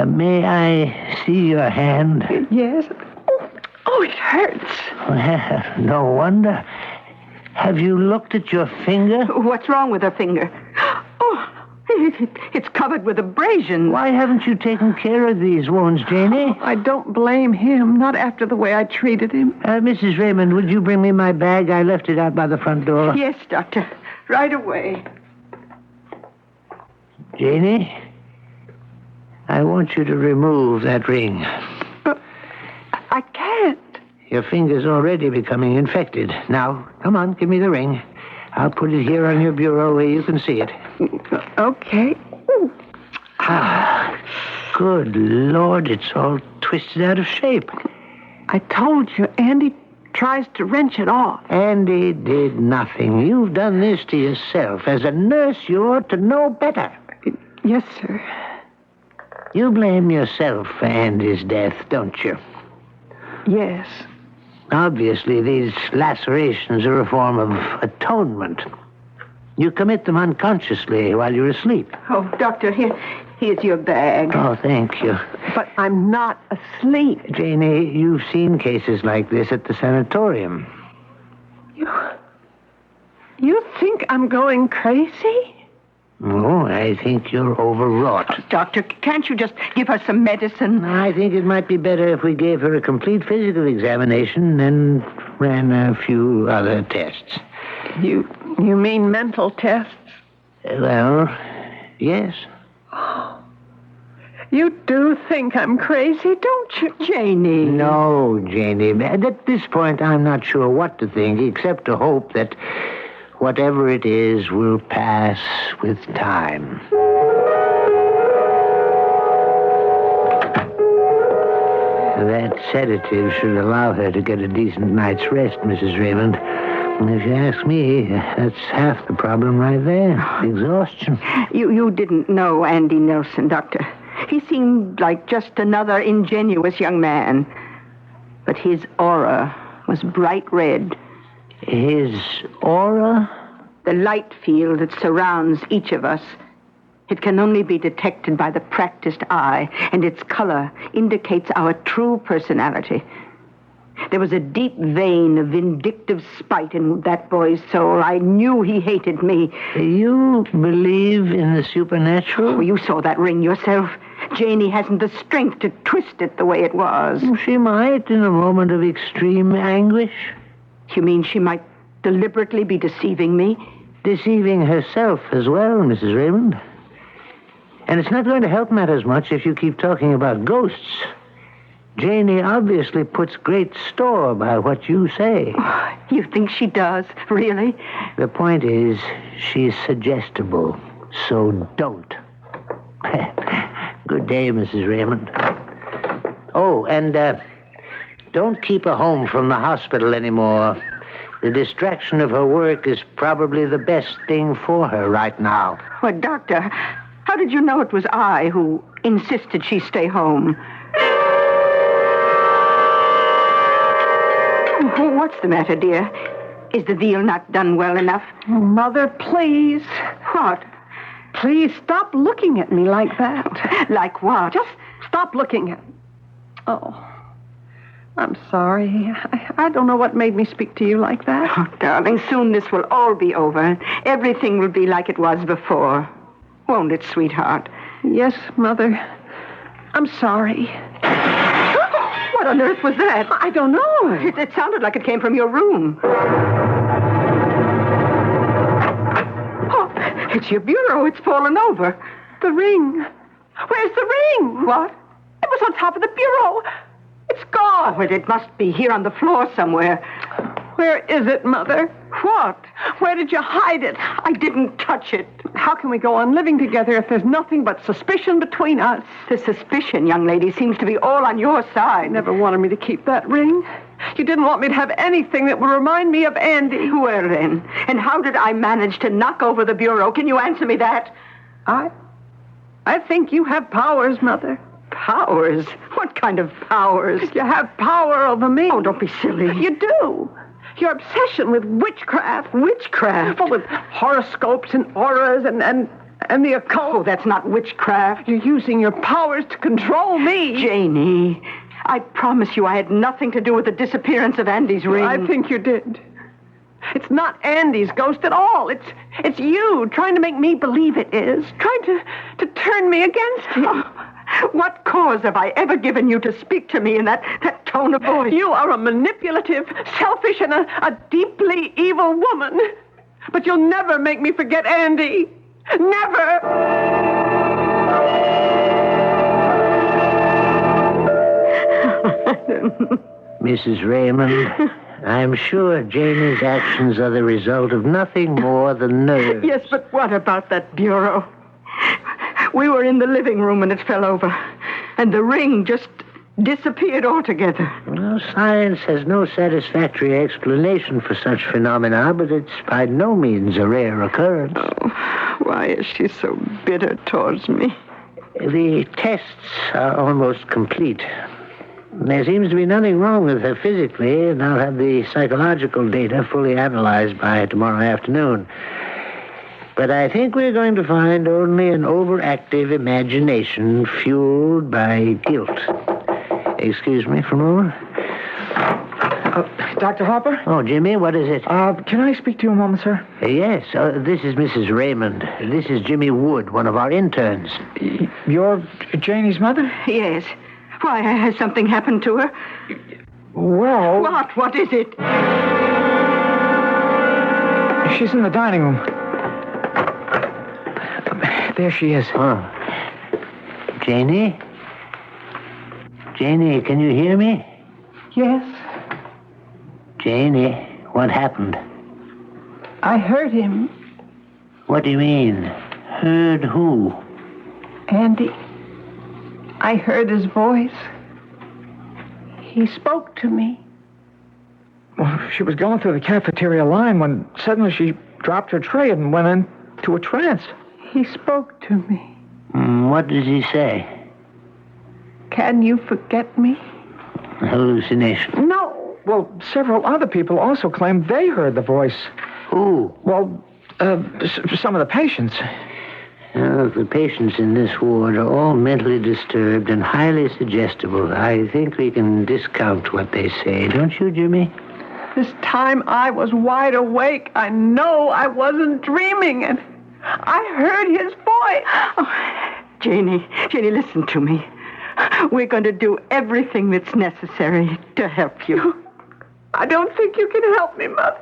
May I see your hand? Yes. Oh, it hurts. Well, no wonder. Have you looked at your finger? What's wrong with her finger? Oh, it's covered with abrasions. Why haven't you taken care of these wounds, Janie? I don't blame him, not after the way I treated him. Mrs. Raymond, would you bring me my bag? I left it out by the front door. Yes, Doctor. Right away. Janie, I want you to remove that ring. I can't. Your finger's already becoming infected. Now, come on, give me the ring. I'll put it here on your bureau where you can see it. Okay. Good Lord, it's all twisted out of shape. I told you, Andy tries to wrench it off. Andy did nothing. You've done this to yourself. As a nurse, you ought to know better. Yes, sir. You blame yourself for Andy's death, don't you? Yes. Obviously, these lacerations are a form of atonement. You commit them unconsciously while you're asleep. Oh, Doctor, here's your bag. Oh, thank you. But I'm not asleep. Janie, you've seen cases like this at the sanatorium. You think I'm going crazy? Oh, I think you're overwrought. Doctor, can't you just give her some medicine? I think it might be better if we gave her a complete physical examination and ran a few other tests. You mean mental tests? Well, yes. You do think I'm crazy, don't you, Janie? No, Janie. At this point, I'm not sure what to think, except to hope that whatever it is will pass with time. That sedative should allow her to get a decent night's rest, Mrs. Raymond. If you ask me, that's half the problem right there. Exhaustion. You didn't know Andy Nelson, Doctor. He seemed like just another ingenuous young man. But his aura was bright red. His aura? The light field that surrounds each of us. It can only be detected by the practiced eye, and its color indicates our true personality. There was a deep vein of vindictive spite in that boy's soul. I knew he hated me. You believe in the supernatural? Oh, you saw that ring yourself. Janie hasn't the strength to twist it the way it was. She might in a moment of extreme anguish. You mean she might deliberately be deceiving me? Deceiving herself as well, Mrs. Raymond. And it's not going to help matters much if you keep talking about ghosts. Janie obviously puts great store by what you say. Oh, you think she does? Really? The point is, she's suggestible, so don't. Good day, Mrs. Raymond. Oh, and don't keep her home from the hospital anymore. The distraction of her work is probably the best thing for her right now. Well, Doctor, how did you know it was I who insisted she stay home? What's the matter, dear? Is the veal not done well enough? Oh, Mother, please. What? Please stop looking at me like that. Like what? Just stop looking at me. Oh, I'm sorry. I don't know what made me speak to you like that. Oh, darling, soon this will all be over. Everything will be like it was before. Won't it, sweetheart? Yes, Mother. I'm sorry. What on earth was that? I don't know. It sounded like it came from your room. Oh, it's your bureau. It's fallen over. The ring. Where's the ring? What? It was on top of the bureau. It's gone. Oh, it must be here on the floor somewhere. Where is it, Mother? What? Where did you hide it? I didn't touch it. How can we go on living together if there's nothing but suspicion between us? The suspicion, young lady, seems to be all on your side. You never wanted me to keep that ring. You didn't want me to have anything that would remind me of Andy. Well, then, and how did I manage to knock over the bureau? Can you answer me that? I think you have powers, Mother. Powers? What kind of powers? You have power over me. Oh, don't be silly. You do. Your obsession with witchcraft. Witchcraft? Well, with horoscopes and auras and the occult. Oh, that's not witchcraft. You're using your powers to control me. Janie, I promise you I had nothing to do with the disappearance of Andy's ring. I think you did. It's not Andy's ghost at all. It's you trying to make me believe it is. Trying to turn me against him. Oh, what cause have I ever given you to speak to me in that tone of voice? You are a manipulative, selfish, and a deeply evil woman. But you'll never make me forget Andy. Never! Mrs. Raymond, I'm sure Janie's actions are the result of nothing more than nerves. Yes, but what about that bureau? We were in the living room and it fell over. And the ring just disappeared altogether. Well, science has no satisfactory explanation for such phenomena, but it's by no means a rare occurrence. Oh, why is she so bitter towards me? The tests are almost complete. There seems to be nothing wrong with her physically, and I'll have the psychological data fully analyzed by tomorrow afternoon. But I think we're going to find only an overactive imagination fueled by guilt. Excuse me for a moment. Dr. Harper? Oh, Jimmy, what is it? Can I speak to you a moment, sir? Yes, this is Mrs. Raymond. This is Jimmy Wood, one of our interns. You're Janie's mother? Yes. Why, has something happened to her? Well... What? What is it? She's in the dining room. There she is. Oh. Janie? Janie, can you hear me? Yes. Janie, what happened? I heard him. What do you mean? Heard who? Andy. I heard his voice. He spoke to me. Well, she was going through the cafeteria line when suddenly she dropped her tray and went into a trance. He spoke to me. What did he say? Can you forget me? hallucination? No. Well, several other people also claimed they heard the voice. Who? Well, some of the patients. The patients in this ward are all mentally disturbed and highly suggestible. I think we can discount what they say, don't you, Jimmy? This time I was wide awake. I know I wasn't dreaming, and I heard his voice. Oh, Janie, listen to me. We're going to do everything that's necessary to help you. I don't think you can help me, Mother.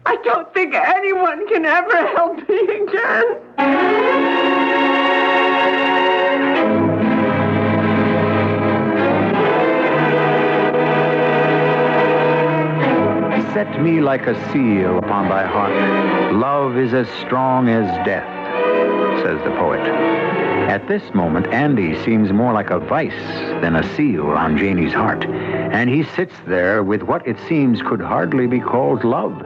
I don't think anyone can ever help me again. Set me like a seal upon thy heart. Love is as strong as death, says the poet. At this moment, Andy seems more like a vice than a seal on Janie's heart. And he sits there with what it seems could hardly be called love.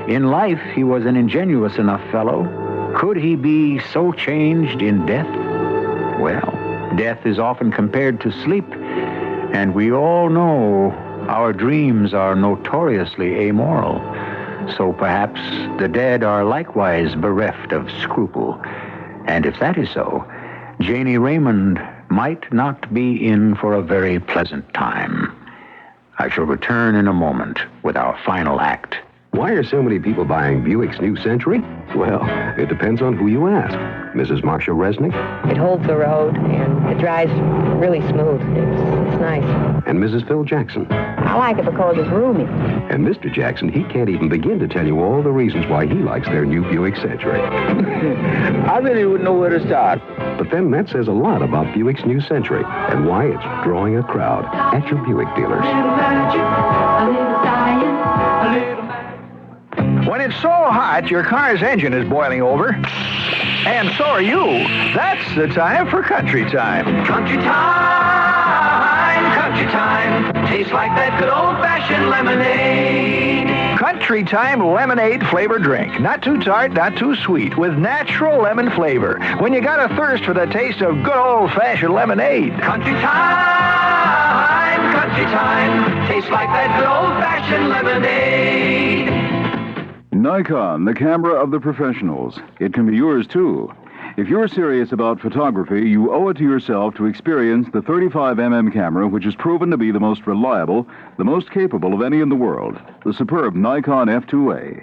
In life, he was an ingenuous enough fellow. Could he be so changed in death? Well, death is often compared to sleep. And we all know our dreams are notoriously amoral. So perhaps the dead are likewise bereft of scruple. And if that is so, Janie Raymond might not be in for a very pleasant time. I shall return in a moment with our final act. Why are so many people buying Buick's new Century? Well, it depends on who you ask. Mrs. Marcia Resnick? It holds the road, and it drives really smooth. It's nice. And Mrs. Phil Jackson? I like it because it's roomy. And Mr. Jackson, he can't even begin to tell you all the reasons why he likes their new Buick Century. I really wouldn't know where to start. But then that says a lot about Buick's new Century and why it's drawing a crowd at your Buick dealers. When it's so hot, your car's engine is boiling over. And so are you. That's the time for country time. Country time, tastes like that good old-fashioned lemonade. Country Time lemonade flavored drink. Not too tart, not too sweet, with natural lemon flavor. When you got a thirst for the taste of good old-fashioned lemonade. Country time, tastes like that good old-fashioned lemonade. Nikon, the camera of the professionals. It can be yours, too. If you're serious about photography, you owe it to yourself to experience the 35mm camera, which is proven to be the most reliable, the most capable of any in the world, the superb Nikon F2A.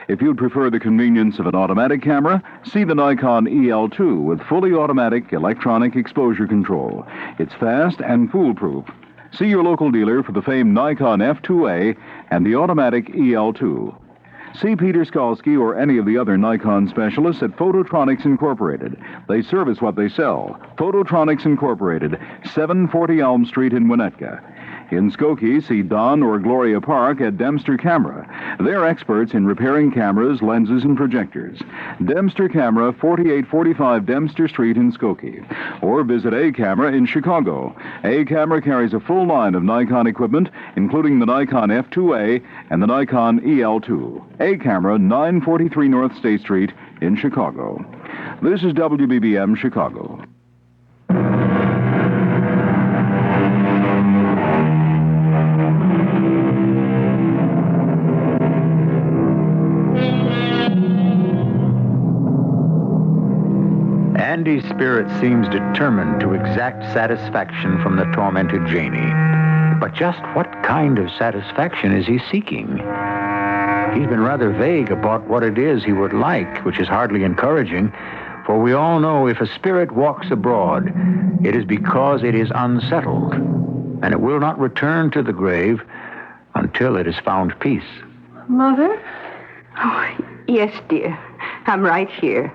If you'd prefer the convenience of an automatic camera, see the Nikon EL2 with fully automatic electronic exposure control. It's fast and foolproof. See your local dealer for the famed Nikon F2A and the automatic EL2. See Peter Skalski or any of the other Nikon specialists at Phototronics Incorporated. They service what they sell. Phototronics Incorporated, 740 Elm Street in Winnetka. In Skokie, see Don or Gloria Park at Dempster Camera. They're experts in repairing cameras, lenses, and projectors. Dempster Camera, 4845 Dempster Street in Skokie. Or visit A Camera in Chicago. A Camera carries a full line of Nikon equipment, including the Nikon F2A and the Nikon EL2. A Camera, 943 North State Street in Chicago. This is WBBM Chicago. Andy's spirit seems determined to exact satisfaction from the tormented Janie. But just what kind of satisfaction is he seeking? He's been rather vague about what it is he would like, which is hardly encouraging, for we all know if a spirit walks abroad, it is because it is unsettled, and it will not return to the grave until it has found peace. Mother? Oh, yes, dear. I'm right here.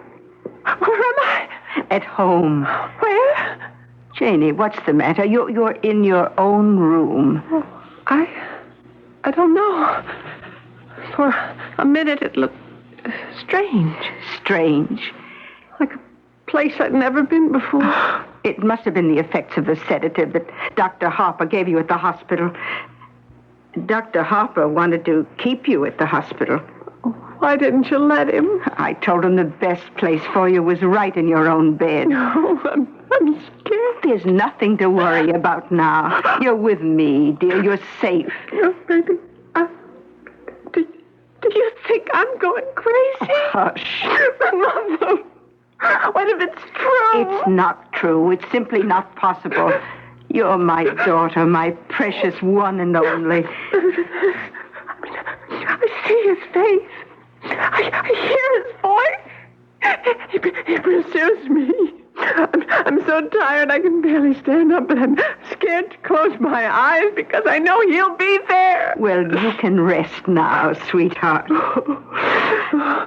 Where am I? At home. Where? Janie, what's the matter? You're in your own room. Oh, I don't know. For a minute it looked strange. Strange? Like a place I'd never been before. It must have been the effects of the sedative that Dr. Harper gave you at the hospital. Dr. Harper wanted to keep you at the hospital. Why didn't you let him? I told him the best place for you was right in your own bed. No, I'm scared. There's nothing to worry about now. You're with me, dear. You're safe. No, baby. Do you think I'm going crazy? Hush. Mother, what if it's true? It's not true. It's simply not possible. You're my daughter, my precious one and only. I see his face. I hear his voice. He pursues me. I'm so tired I can barely stand up, but I'm scared to close my eyes because I know he'll be there. Well, you can rest now, sweetheart.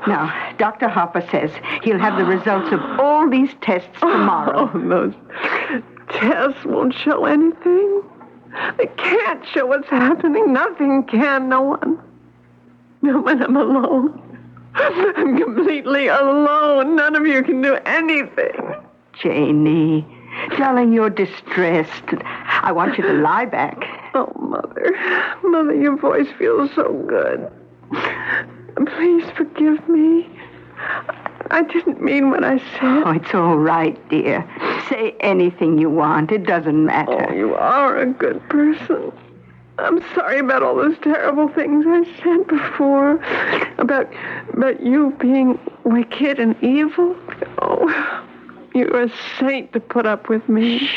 Now, Dr. Hopper says he'll have the results of all these tests tomorrow. Oh, those tests won't show anything. They can't show what's happening. Nothing can. No one. No, when I'm alone. I'm completely alone. None of you can do anything. Janie, darling, you're distressed. I want you to lie back. Oh, Mother. Mother, your voice feels so good. Please forgive me. I didn't mean what I said. Oh, it's all right, dear. Say anything you want. It doesn't matter. Oh, you are a good person. I'm sorry about all those terrible things I said before. About you being wicked and evil. Oh, you're a saint to put up with me.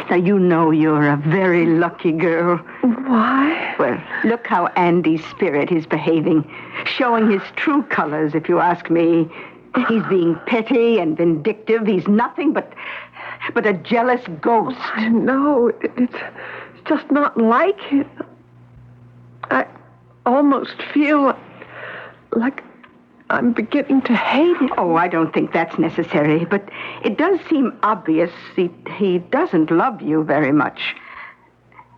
Now, you know you're a very lucky girl. Why? Well, look how Andy's spirit is behaving. Showing his true colors, if you ask me. He's being petty and vindictive. He's nothing but a jealous ghost. I know. It's just not like him. I almost feel like I'm beginning to hate him. Oh, I don't think that's necessary, but it does seem obvious he doesn't love you very much.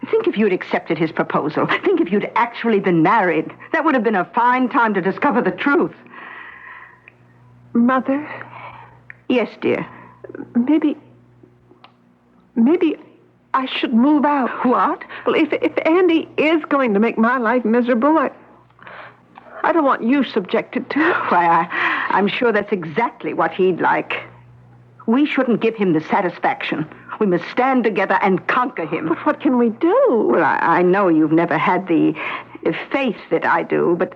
Think if you'd accepted his proposal. Think if you'd actually been married. That would have been a fine time to discover the truth. Mother? Yes, dear. Maybe I should move out. What? Well, if Andy is going to make my life miserable, I don't want you subjected to it. Why, I'm sure that's exactly what he'd like. We shouldn't give him the satisfaction. We must stand together and conquer him. But what can we do? Well, I know you've never had the faith that I do, but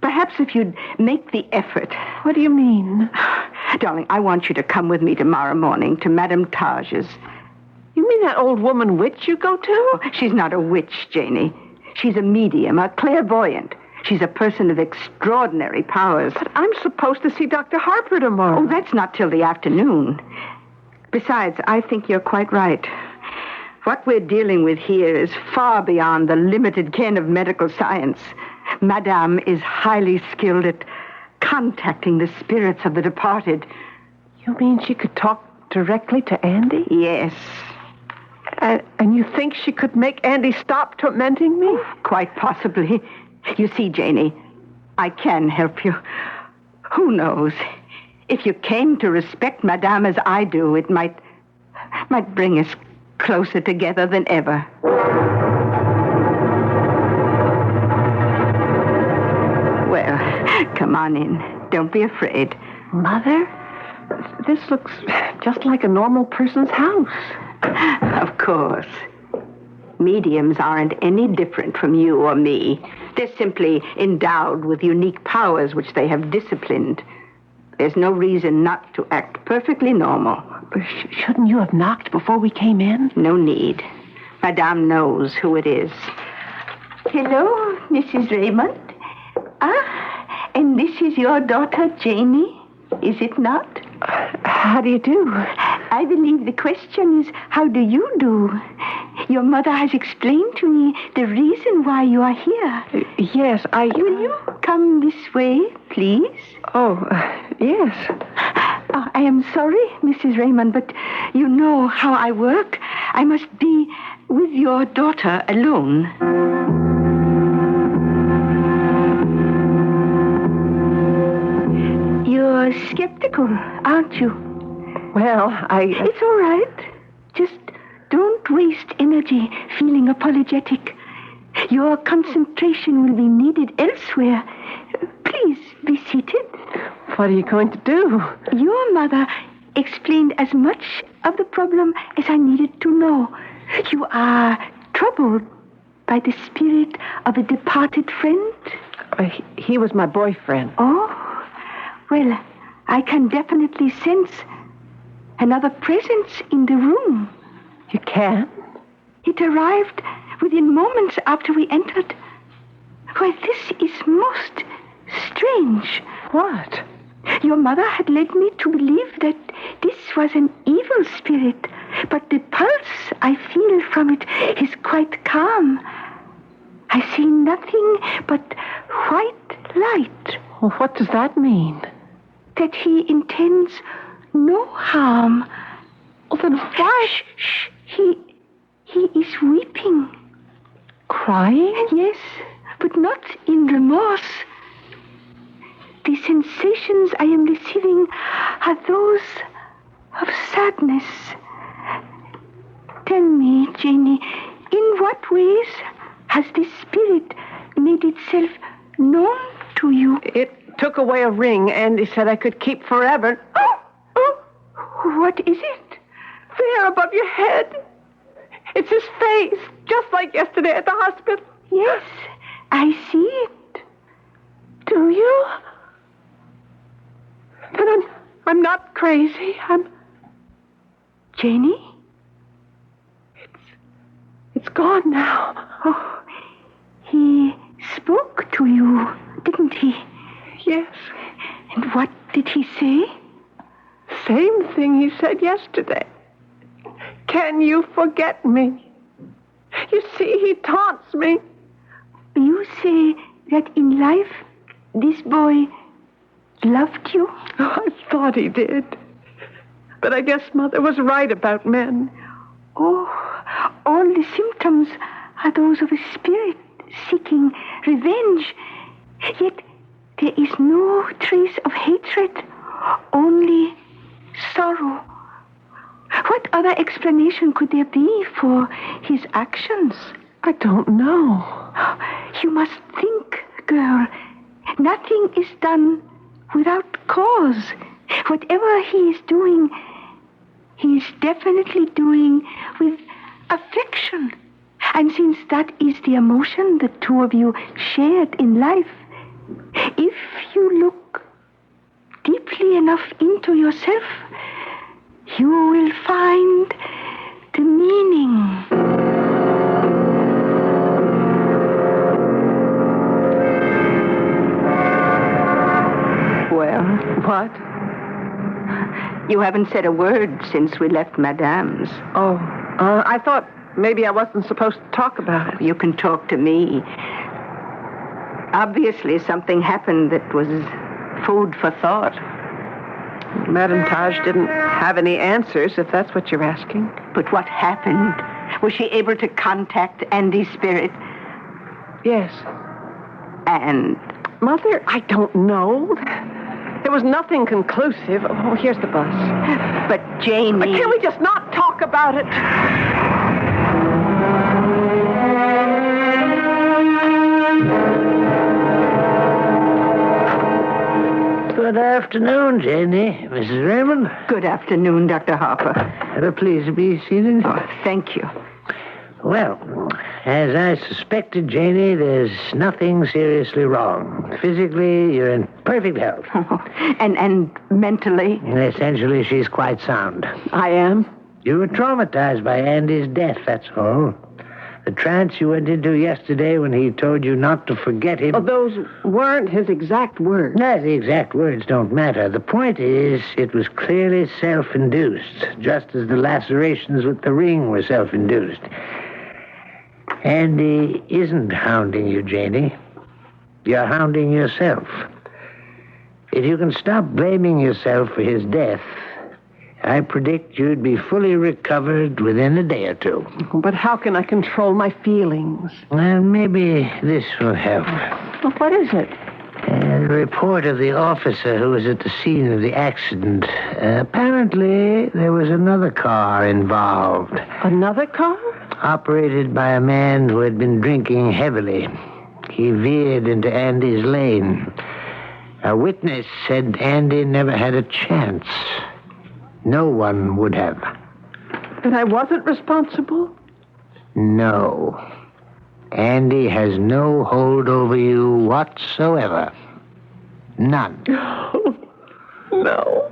perhaps if you'd make the effort. What do you mean? Darling, I want you to come with me tomorrow morning to Madame Tage's. You mean that old woman witch you go to? Oh, she's not a witch, Janie. She's a medium, a clairvoyant. She's a person of extraordinary powers. But I'm supposed to see Dr. Harper tomorrow. Oh, that's not till the afternoon. Besides, I think you're quite right. What we're dealing with here is far beyond the limited ken of medical science. Madame is highly skilled at contacting the spirits of the departed. You mean she could talk directly to Andy? Yes. And you think she could make Andy stop tormenting me? Quite possibly. You see, Janie, I can help you. Who knows? If you came to respect Madame as I do, it might bring us closer together than ever. Well, come on in. Don't be afraid. Mother, this looks just like a normal person's house. Of course. Mediums aren't any different from you or me. They're simply endowed with unique powers which they have disciplined. There's no reason not to act perfectly normal. Shouldn't you have knocked before we came in? No need. Madame knows who it is. Hello, Mrs. Raymond. And this is your daughter, Janie, is it not? How do you do? I believe the question is, how do you do? Your mother has explained to me the reason why you are here. Yes, Will you come this way, please? Oh, yes. I am sorry, Mrs. Raymond, but you know how I work. I must be with your daughter alone. You're skeptical, aren't you? Well, It's all right. Just don't waste energy feeling apologetic. Your concentration will be needed elsewhere. Please be seated. What are you going to do? Your mother explained as much of the problem as I needed to know. You are troubled by the spirit of a departed friend? He was my boyfriend. Oh, well, I can definitely sense another presence in the room. You can? It arrived within moments after we entered. Well, this is most strange. What? Your mother had led me to believe that this was an evil spirit, but the pulse I feel from it is quite calm. I see nothing but white light. Well, what does that mean? That he intends no harm. Well, then why? Shh. He is weeping. Crying? Yes, but not in remorse. The sensations I am receiving are those of sadness. Tell me, Janie, in what ways has this spirit made itself known to you? It took away a ring Andy said I could keep forever. What is it? There above your head. It's his face, just like yesterday at the hospital. Yes, I see it. Do you? But I'm not crazy. Janie? It's gone now. Oh, he spoke to you, didn't he? Yes. And what did he say? Same thing he said yesterday. Can you forget me? You see, he taunts me. You say that in life, this boy loved you? Oh, I thought he did. But I guess Mother was right about men. Oh, all the symptoms are those of a spirit seeking revenge. Yet there is no trace of hatred, only sorrow. What other explanation could there be for his actions? I don't know. You must think, girl. Nothing is done without cause. Whatever he is doing definitely doing with affection. And since that is the emotion the two of you shared in life, if you look deeply enough into yourself, you will find the meaning. Well, what? You haven't said a word since we left Madame's. Oh, I thought maybe I wasn't supposed to talk about it. You can talk to me. Obviously, something happened that was food for thought. Madame Taj didn't have any answers, if that's what you're asking. But what happened? Was she able to contact Andy's spirit? Yes. And? Mother, I don't know. There was nothing conclusive. Oh, here's the bus. But Jamie... Can we just not talk about it? Good afternoon, Janie. Mrs. Raymond. Good afternoon, Dr. Harper. Please be seated. Oh, thank you. Well, as I suspected, Janie, there's nothing seriously wrong. Physically, you're in perfect health. And mentally? Essentially, she's quite sound. I am? You were traumatized by Andy's death, that's all. The trance you went into yesterday when he told you not to forget him... Oh, those weren't his exact words. No, the exact words don't matter. The point is, it was clearly self-induced, just as the lacerations with the ring were self-induced. Andy isn't hounding you, Janie. You're hounding yourself. If you can stop blaming yourself for his death, I predict you'd be fully recovered within a day or two. But how can I control my feelings? Well, maybe this will help. Well, what is it? The report of the officer who was at the scene of the accident. Apparently, there was another car involved. Another car? Operated by a man who had been drinking heavily. He veered into Andy's lane. A witness said Andy never had a chance. No one would have. Then I wasn't responsible? No. Andy has no hold over you whatsoever. None. No.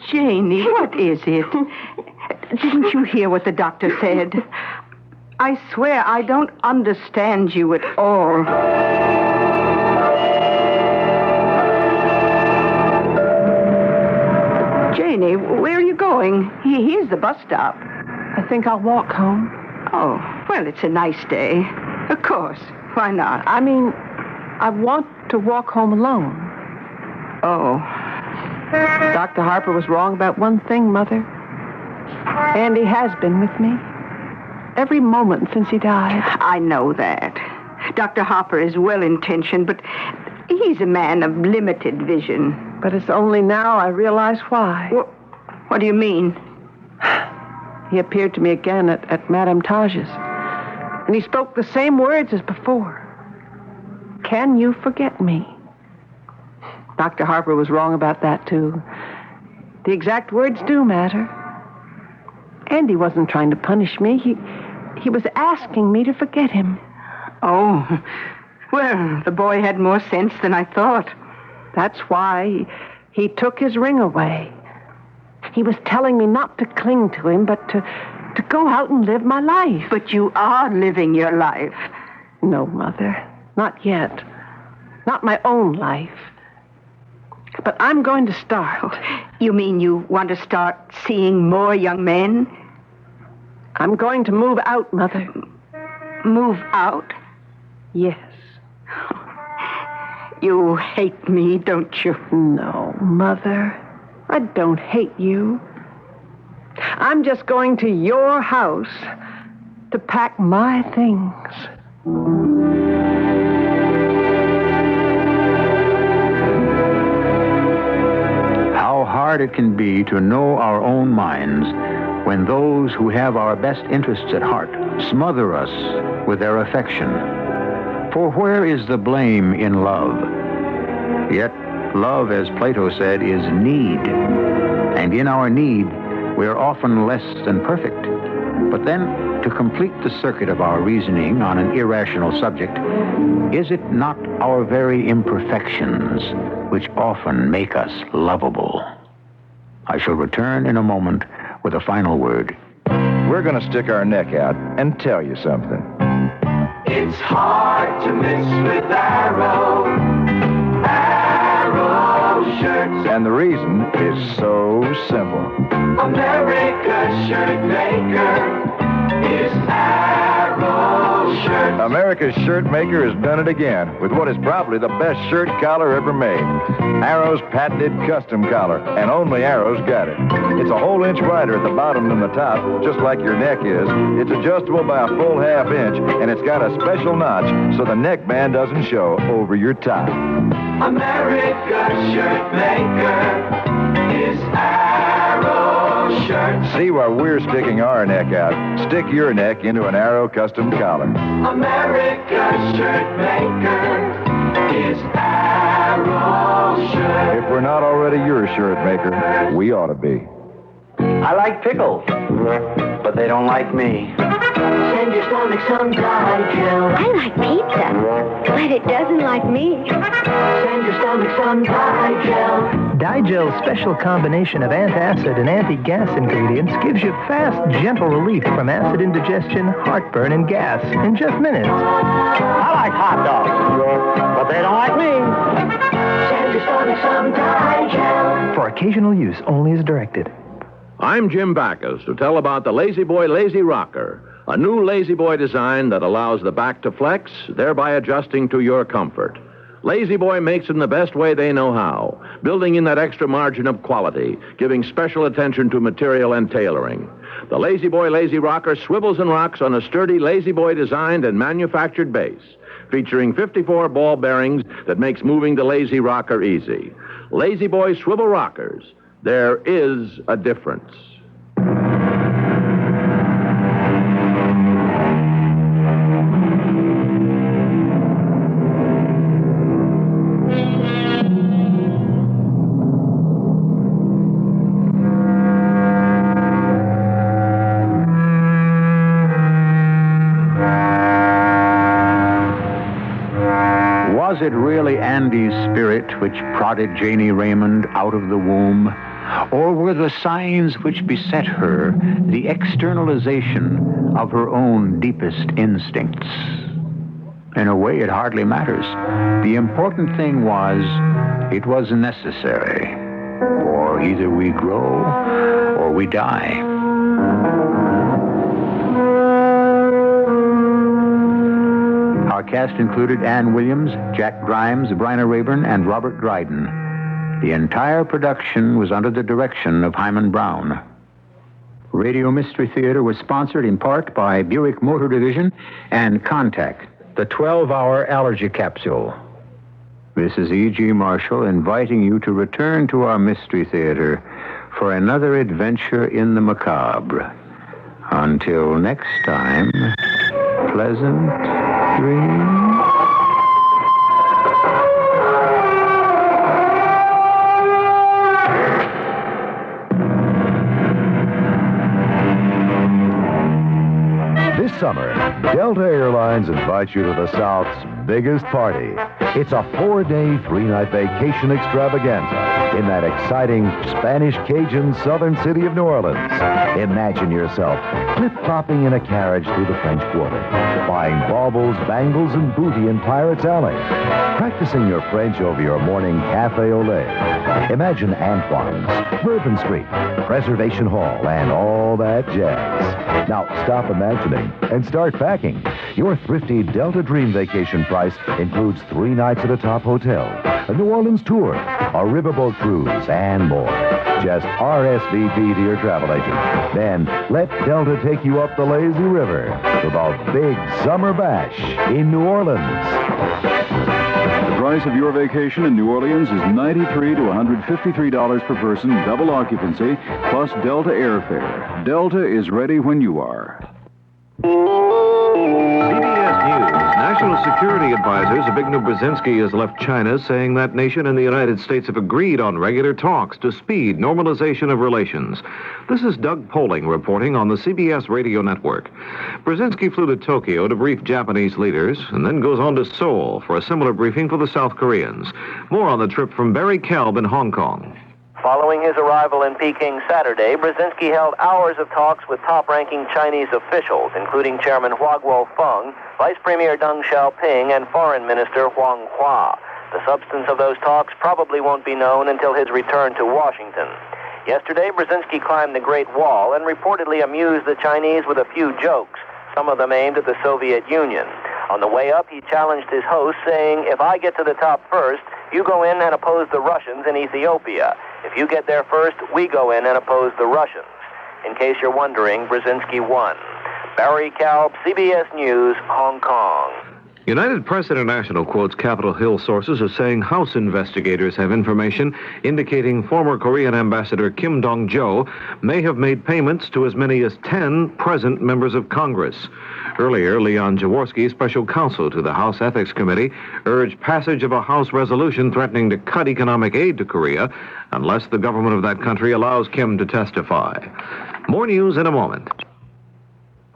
Janie, what is it? Didn't you hear what the doctor said? I swear I don't understand you at all. Janie, where are you going? Here's the bus stop. I think I'll walk home. Oh, well, it's a nice day. Of course. Why not? I mean, I want to walk home alone. Oh. Dr. Harper was wrong about one thing, Mother. Andy has been with me. Every moment since he died. I know that. Dr. Harper is well-intentioned, but he's a man of limited vision. But it's only now I realize why. What do you mean? He appeared to me again at Madame Taj's. And he spoke the same words as before. Can you forget me? Dr. Harper was wrong about that, too. The exact words do matter. Andy wasn't trying to punish me. He was asking me to forget him. Oh, well, the boy had more sense than I thought. That's why he took his ring away. He was telling me not to cling to him, but to go out and live my life. But you are living your life. No, Mother, not yet. Not my own life. But I'm going to start. You mean you want to start seeing more young men? I'm going to move out, Mother. Move out? Yes. You hate me, don't you? No, Mother. I don't hate you. I'm just going to your house to pack my things. How hard it can be to know our own minds when those who have our best interests at heart smother us with their affection. For where is the blame in love? Yet love, as Plato said, is need. And in our need, we are often less than perfect. But then, to complete the circuit of our reasoning on an irrational subject, is it not our very imperfections which often make us lovable? I shall return in a moment with a final word. We're going to stick our neck out and tell you something. It's hard to miss with Arrow. Arrow shirts. And the reason is so simple. America's shirt maker is Arrow shirts. America's shirt maker has done it again with what is probably the best shirt collar ever made. Arrow's patented custom collar, and only Arrow's got it. It's a whole inch wider at the bottom than the top, just like your neck is. It's adjustable by a full half inch, and it's got a special notch so the neckband doesn't show over your tie. America's shirt maker is Arrow shirts. See why we're sticking our neck out. Stick your neck into an Arrow custom collar. America's shirt maker is Arrow shirts. If we're not already your shirt maker, we ought to be. I like pickles, but they don't like me. Send your stomach some Digel. I like pizza, but it doesn't like me. Send your stomach some Digel. Digel's special combination of antacid and anti-gas ingredients gives you fast, gentle relief from acid indigestion, heartburn, and gas in just minutes. I like hot dogs, but they don't like me. Send your stomach some Digel. For occasional use only as directed. I'm Jim Backus to tell about the Lazy Boy Lazy Rocker, a new Lazy Boy design that allows the back to flex, thereby adjusting to your comfort. Lazy Boy makes them the best way they know how, building in that extra margin of quality, giving special attention to material and tailoring. The Lazy Boy Lazy Rocker swivels and rocks on a sturdy Lazy Boy designed and manufactured base, featuring 54 ball bearings that makes moving the Lazy Rocker easy. Lazy Boy Swivel Rockers. There is a difference. it really Andy's spirit which prodded Janie Raymond out of the womb? Or were the signs which beset her the externalization of her own deepest instincts? In a way, it hardly matters. The important thing was, it was necessary. For either we grow or we die. Our cast included Ann Williams, Jack Grimes, Bryna Rayburn, and Robert Dryden. The entire production was under the direction of Hyman Brown. Radio Mystery Theater was sponsored in part by Buick Motor Division and Contact, the 12-hour allergy capsule. This is E.G. Marshall inviting you to return to our Mystery Theater for another adventure in the macabre. Until next time, pleasant dreams. This summer, Delta Airlines invites you to the South's biggest party. It's a 4-day, 3-night vacation extravaganza in that exciting Spanish Cajun southern city of New Orleans. Imagine yourself flip-flopping in a carriage through the French Quarter, buying baubles, bangles, and booty in Pirates Alley, practicing your French over your morning cafe au lait. Imagine Antoine's, Bourbon Street, Preservation Hall, and all that jazz. Now, stop imagining and start packing. Your thrifty Delta Dream vacation price includes 3 nights at a top hotel, a New Orleans tour, a riverboat cruise, and more. Just RSVP to your travel agent. Then let Delta take you up the lazy river to the big summer bash in New Orleans. The price of your vacation in New Orleans is $93 to $153 per person, double occupancy, plus Delta airfare. Delta is ready when you are. CBS News. National Security Advisor Zbigniew Brzezinski has left China, saying that nation and the United States have agreed on regular talks to speed normalization of relations. This is Doug Poling reporting on the CBS radio network. Brzezinski flew to Tokyo to brief Japanese leaders and then goes on to Seoul for a similar briefing for the South Koreans. More on the trip from Barry Kalb in Hong Kong. Following his arrival in Peking Saturday, Brzezinski held hours of talks with top-ranking Chinese officials, including Chairman Hua Guofeng, Vice Premier Deng Xiaoping, and Foreign Minister Huang Hua. The substance of those talks probably won't be known until his return to Washington. Yesterday, Brzezinski climbed the Great Wall and reportedly amused the Chinese with a few jokes, some of them aimed at the Soviet Union. On the way up, he challenged his host, saying, "If I get to the top first, you go in and oppose the Russians in Ethiopia. If you get there first, we go in and oppose the Russians." In case you're wondering, Brzezinski won. Barry Kalb, CBS News, Hong Kong. United Press International quotes Capitol Hill sources as saying House investigators have information indicating former Korean Ambassador Kim Dong-jo may have made payments to as many as 10 present members of Congress. Earlier, Leon Jaworski, special counsel to the House Ethics Committee, urged passage of a House resolution threatening to cut economic aid to Korea unless the government of that country allows Kim to testify. More news in a moment.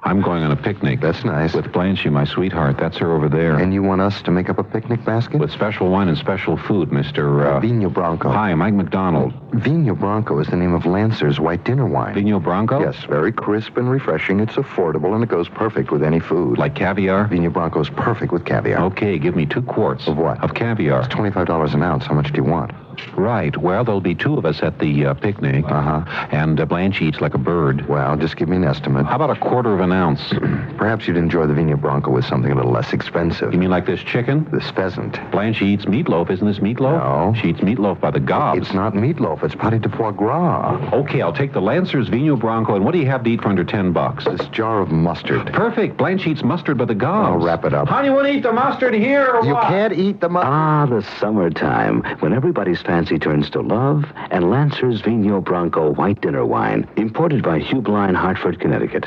I'm going on a picnic. That's nice. With Blanchie, my sweetheart. That's her over there. And you want us to make up a picnic basket? With special wine and special food, Mr. Vino Branco. Hi, Mike McDonald. Vino Branco is the name of Lancer's white dinner wine. Vino Branco? Yes, very crisp and refreshing. It's affordable, and it goes perfect with any food. Like caviar? Vino Branco is perfect with caviar. Okay, give me 2 quarts. Of what? Of caviar. It's $25 an ounce. How much do you want? Right. Well, there'll be 2 of us at the picnic. Uh-huh. And Blanche eats like a bird. Well, just give me an estimate. How about 1/4 ounce? Perhaps you'd enjoy the Vino Branco with something a little less expensive. You mean like this chicken? This pheasant. Blanche eats meatloaf. Isn't this meatloaf? No. She eats meatloaf by the gobs. It's not meatloaf. It's pâté de foie gras. Okay, I'll take the Lancer's Vino Branco. And what do you have to eat for under $10? This jar of mustard. Perfect. Blanche eats mustard by the gobs. I'll wrap it up. Honey, you want to eat the mustard here or You what? can't eat the mustard. Ah, the summertime, when everybody's fancy turns to love, and Lancer's Vino Branco white dinner wine, imported by Hugh Blind, Hartford, Connecticut.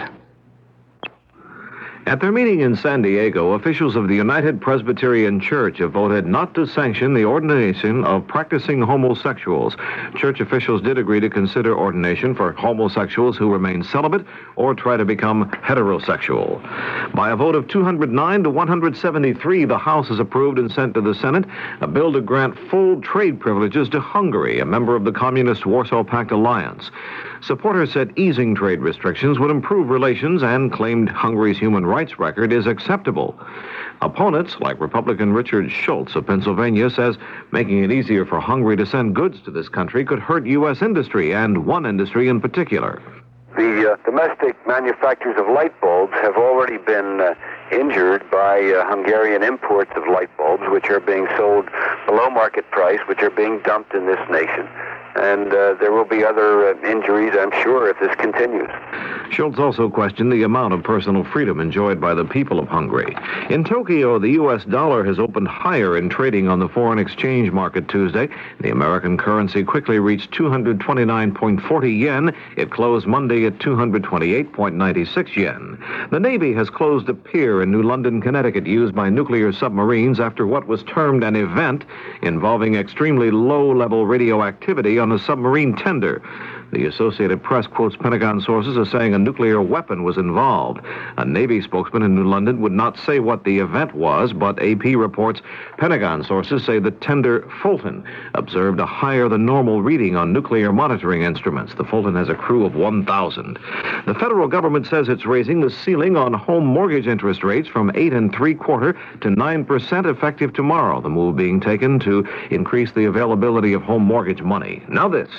At their meeting in San Diego, officials of the United Presbyterian Church have voted not to sanction the ordination of practicing homosexuals. Church officials did agree to consider ordination for homosexuals who remain celibate or try to become heterosexual. By a vote of 209 to 173, the House has approved and sent to the Senate a bill to grant full trade privileges to Hungary, a member of the Communist Warsaw Pact alliance. Supporters said easing trade restrictions would improve relations and claimed Hungary's human rights record is acceptable. Opponents, like Republican Richard Schultz of Pennsylvania, says making it easier for Hungary to send goods to this country could hurt U.S. industry, and one industry in particular. The domestic manufacturers of light bulbs have already been injured by Hungarian imports of light bulbs, which are being sold below market price, which are being dumped in this nation. And there will be other injuries, I'm sure, if this continues. Schultz also questioned the amount of personal freedom enjoyed by the people of Hungary. In Tokyo, the U.S. dollar has opened higher in trading on the foreign exchange market Tuesday. The American currency quickly reached 229.40 yen. It closed Monday at 228.96 yen. The Navy has closed a pier in New London, Connecticut, used by nuclear submarines after what was termed an event involving extremely low-level radioactivity on a submarine tender. The Associated Press quotes Pentagon sources as saying a nuclear weapon was involved. A Navy spokesman in New London would not say what the event was, but AP reports Pentagon sources say the tender Fulton observed a higher-than-normal reading on nuclear monitoring instruments. The Fulton has a crew of 1,000. The federal government says it's raising the ceiling on home mortgage interest rates from 8 3/4 to 9% effective tomorrow, the move being taken to increase the availability of home mortgage money. Now this.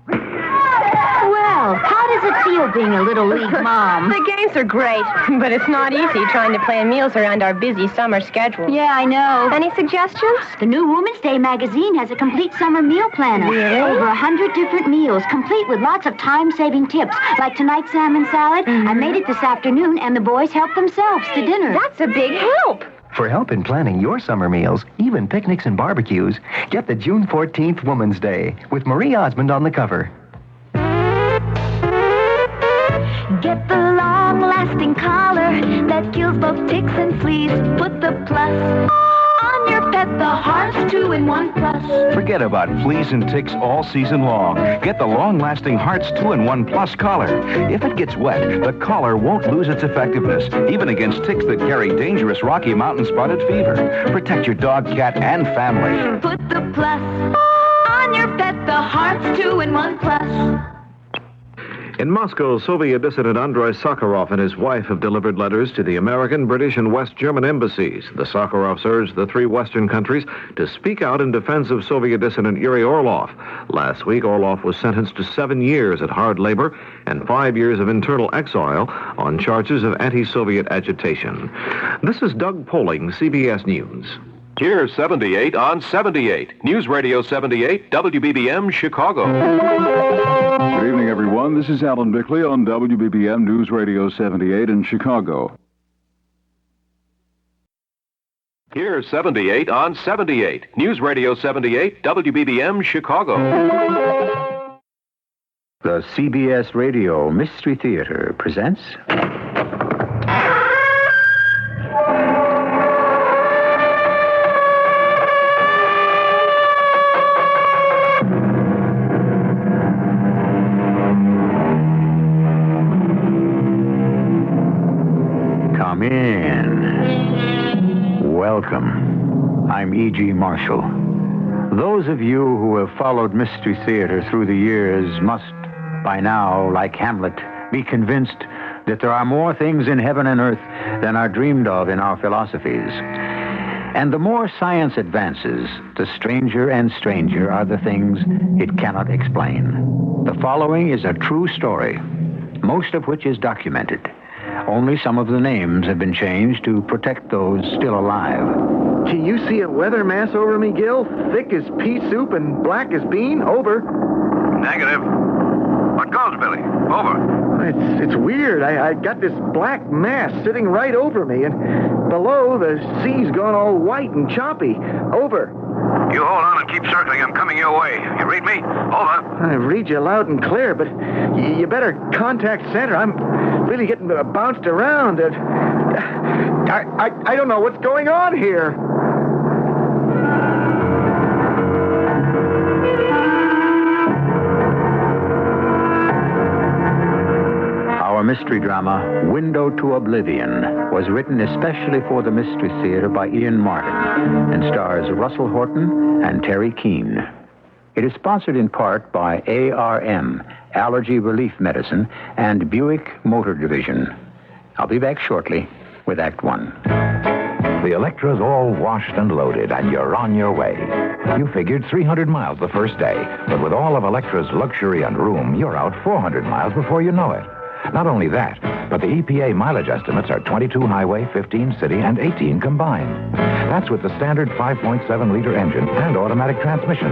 Well, how does it feel being a Little League mom? The games are great, but it's not easy trying to plan meals around our busy summer schedule. Yeah, I know. Any suggestions? The new Women's Day magazine has a complete summer meal planner. Really? Over 100 different meals, complete with lots of time-saving tips, like tonight's salmon salad. I made it this afternoon, and the boys helped themselves to dinner. That's a big help. For help in planning your summer meals, even picnics and barbecues, get the June 14th Women's Day with Marie Osmond on the cover. Get the long-lasting collar that kills both ticks and fleas. Put the plus on your pet, the Hearts 2-in-1 Plus. Forget about fleas and ticks all season long. Get the long-lasting Hearts 2-in-1 Plus collar. If it gets wet, the collar won't lose its effectiveness, even against ticks that carry dangerous Rocky Mountain spotted fever. Protect your dog, cat, and family. Put the plus on your pet, the Hearts 2-in-1 Plus. In Moscow, Soviet dissident Andrei Sakharov and his wife have delivered letters to the American, British, and West German embassies. The Sakharovs urged the three Western countries to speak out in defense of Soviet dissident Yuri Orlov. Last week, Orlov was sentenced to 7 years at hard labor and 5 years of internal exile on charges of anti-Soviet agitation. This is Doug Poling, CBS News. Here's 78 on 78. News Radio 78, WBBM, Chicago. Good evening, everyone. This is Alan Bickley on WBBM News Radio 78 in Chicago. Here's 78 on 78. News Radio 78, WBBM, Chicago. The CBS Radio Mystery Theater presents... Come in. Welcome. I'm E.G. Marshall. Those of you who have followed Mystery Theater through the years must, by now, like Hamlet, be convinced that there are more things in heaven and earth than are dreamed of in our philosophies. And the more science advances, the stranger and stranger are the things it cannot explain. The following is a true story, most of which is documented. Only some of the names have been changed to protect those still alive. Can you see a weather mass over me, Gil? Thick as pea soup and black as bean? Over. Negative. What goes, Billy? Over. It's weird. I got this black mass sitting right over me, and below the sea's gone all white and choppy. Over. You hold on and keep circling. I'm coming your way. You read me? Over. I read you loud and clear, but you better contact center. I'm really getting bounced around. I don't know what's going on here. Our mystery drama, Window to Oblivion, was written especially for the Mystery Theater by Ian Martin and stars Russell Horton and Terry Keane. It is sponsored in part by ARM, Allergy Relief Medicine, and Buick Motor Division. I'll be back shortly with Act One. The Electra's all washed and loaded, and you're on your way. You figured 300 miles the first day, but with all of Electra's luxury and room, you're out 400 miles before you know it. Not only that, but the EPA mileage estimates are 22 highway, 15 city, and 18 combined. That's with the standard 5.7-liter engine and automatic transmission.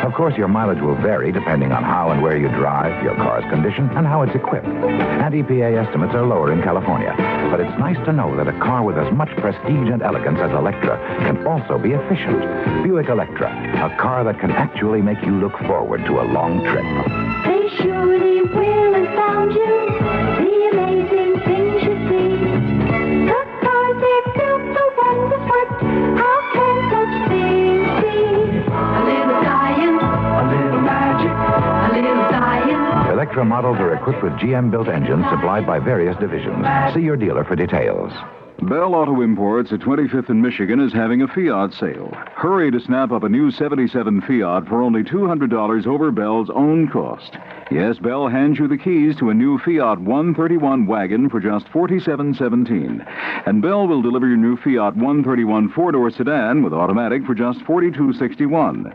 Of course, your mileage will vary depending on how and where you drive, your car's condition, and how it's equipped. And EPA estimates are lower in California. But it's nice to know that a car with as much prestige and elegance as Electra can also be efficient. Buick Electra, a car that can actually make you look forward to a long trip. They surely will have found you. The amazing things you see. The cars they built so wonderful. How can such things be? A little science, a little magic, a little science. Electra models are equipped with GM-built engines supplied by various divisions. See your dealer for details. Bell Auto Imports at 25th and Michigan is having a Fiat sale. Hurry to snap up a new 77 Fiat for only $200 over Bell's own cost. Yes, Bell hands you the keys to a new Fiat 131 wagon for just $47.17. And Bell will deliver your new Fiat 131 four-door sedan with automatic for just $42.61.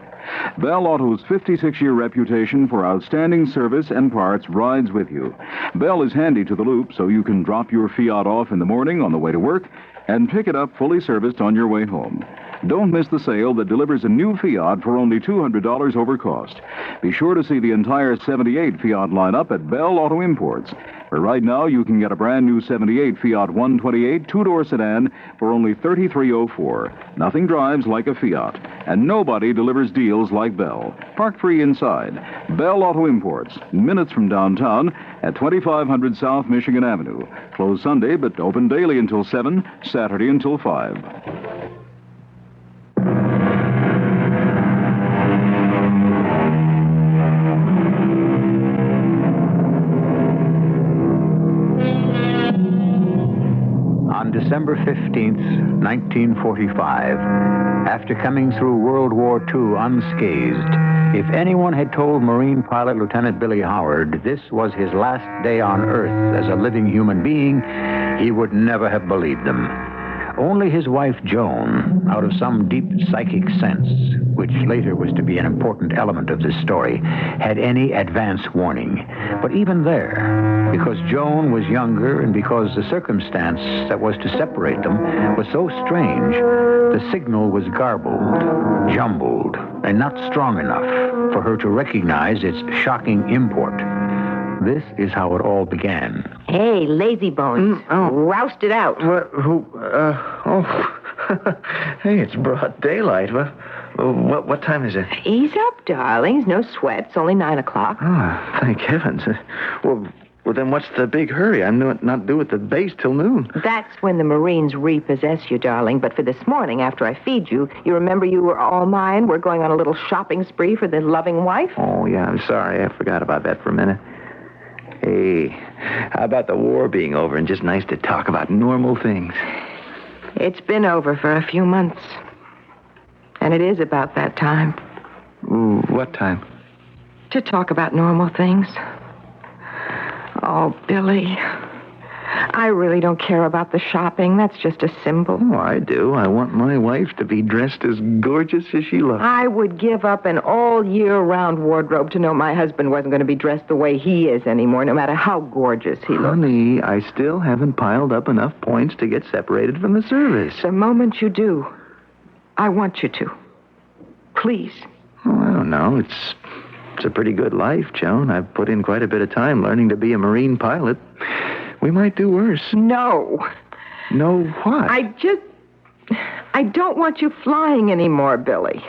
Bell Auto's 56-year reputation for outstanding service and parts rides with you. Bell is handy to the loop, so you can drop your Fiat off in the morning on the way to work and pick it up fully serviced on your way home. Don't miss the sale that delivers a new Fiat for only $200 over cost. Be sure to see the entire 78 Fiat lineup at Bell Auto Imports, where right now you can get a brand new 78 Fiat 128 two-door sedan for only $33.04. Nothing drives like a Fiat, and nobody delivers deals like Bell. Park free inside. Bell Auto Imports, minutes from downtown at 2500 South Michigan Avenue. Closed Sunday, but open daily until 7, Saturday until 5. On December 15th, 1945, after coming through World War II unscathed, if anyone had told Marine pilot Lieutenant Billy Howard this was his last day on Earth as a living human being, he would never have believed them. Only his wife, Joan, out of some deep psychic sense, which later was to be an important element of this story, had any advance warning. But even there, because Joan was younger and because the circumstance that was to separate them was so strange, the signal was garbled, jumbled, and not strong enough for her to recognize its shocking import. This is how it all began. Hey, lazy bones. Roust it out. Hey, it's broad daylight. What time is it? Ease up, darlings. No sweat. It's only 9 o'clock. Oh, thank heavens. Well, then what's the big hurry? I'm not due at the base till noon. That's when the Marines repossess you, darling. But for this morning, after I feed you, you remember you were all mine? We're going on a little shopping spree for the loving wife? Oh, yeah, I'm sorry. I forgot about that for a minute. Hey, how about the war being over and just nice to talk about normal things? It's been over for a few months. And it is about that time. Ooh, what time? To talk about normal things. Oh, Billy, I really don't care about the shopping. That's just a symbol. Oh, I do. I want my wife to be dressed as gorgeous as she looks. I would give up an all-year-round wardrobe to know my husband wasn't going to be dressed the way he is anymore, no matter how gorgeous he looks. Honey, I still haven't piled up enough points to get separated from the service. The moment you do, I want you to. Please. Oh, I don't know. It's a pretty good life, Joan. I've put in quite a bit of time learning to be a Marine pilot. We might do worse. No. No what? I don't want you flying anymore, Billy.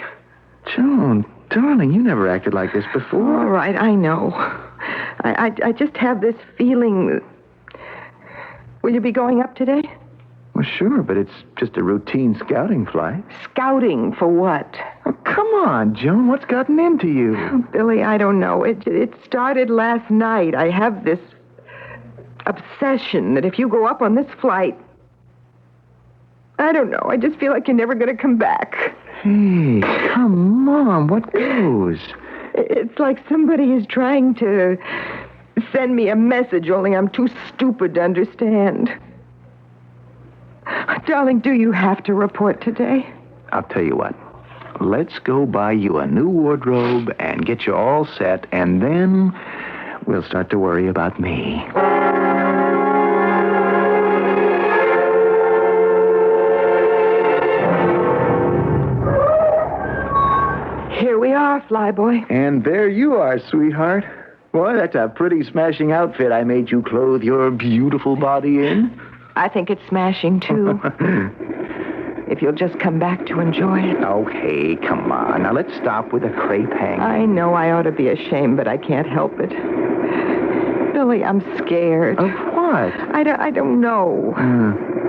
Joan, darling, you never acted like this before. All right, I know. I just have this feeling. Will you be going up today? Well, sure, but it's just a routine scouting flight. Scouting for what? Oh, come on, Joan. What's gotten into you? Oh, Billy, I don't know. It started last night. I have this obsession that if you go up on this flight, I don't know. I just feel like you're never going to come back. Hey, come on. What goes? It's like somebody is trying to send me a message, only I'm too stupid to understand. Darling, do you have to report today? I'll tell you what. Let's go buy you a new wardrobe and get you all set, and then we'll start to worry about me. Here we are, Flyboy. And there you are, sweetheart. Boy, that's a pretty smashing outfit I made you clothe your beautiful body in. I think it's smashing, too. If you'll just come back to enjoy it. Okay, come on. Now, let's stop with the crepe hang. I know I ought to be ashamed, but I can't help it. Billy, I'm scared. Of what? I don't know.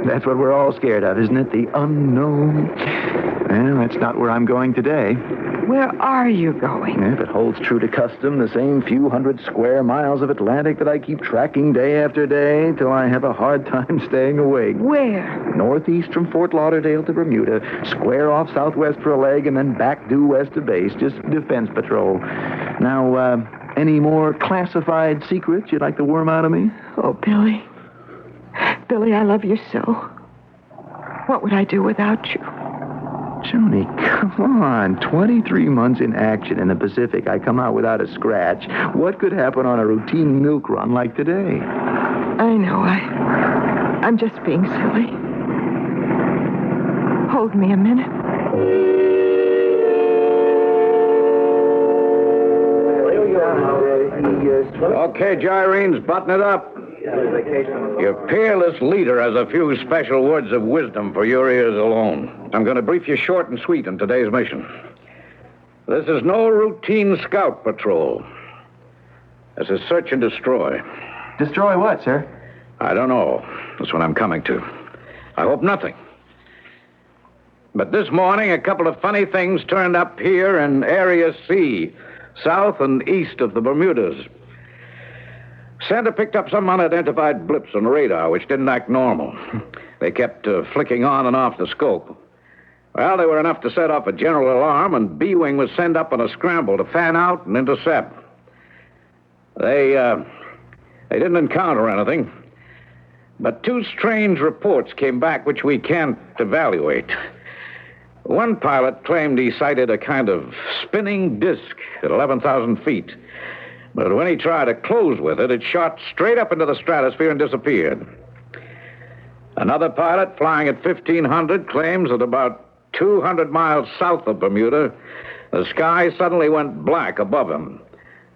That's what we're all scared of, isn't it? The unknown. Well, that's not where I'm going today. Where are you going? If it holds true to custom, the same few hundred square miles of Atlantic that I keep tracking day after day till I have a hard time staying awake. Where? Northeast from Fort Lauderdale to Bermuda, square off southwest for a leg, and then back due west to base, just defense patrol. Now, any more classified secrets you'd like to worm out of me? Oh, Billy. Billy, I love you so. What would I do without you? Joni, come on. 23 months in action in the Pacific. I come out without a scratch. What could happen on a routine milk run like today? I know. I'm just being silly. Hold me a minute. Okay, gyrenes, button it up. Your peerless leader has a few special words of wisdom for your ears alone. I'm going to brief you short and sweet on today's mission. This is no routine scout patrol. This is search and destroy. Destroy what, sir? I don't know. That's what I'm coming to. I hope nothing. But this morning, a couple of funny things turned up here in Area C, south and east of the Bermudas. Santa picked up some unidentified blips on the radar, which didn't act normal. They kept flicking on and off the scope. Well, they were enough to set off a general alarm, and B-Wing was sent up on a scramble to fan out and intercept. They didn't encounter anything, but two strange reports came back which we can't evaluate. One pilot claimed he sighted a kind of spinning disc at 11,000 feet. But when he tried to close with it, it shot straight up into the stratosphere and disappeared. Another pilot flying at 1,500 claims that about 200 miles south of Bermuda, the sky suddenly went black above him.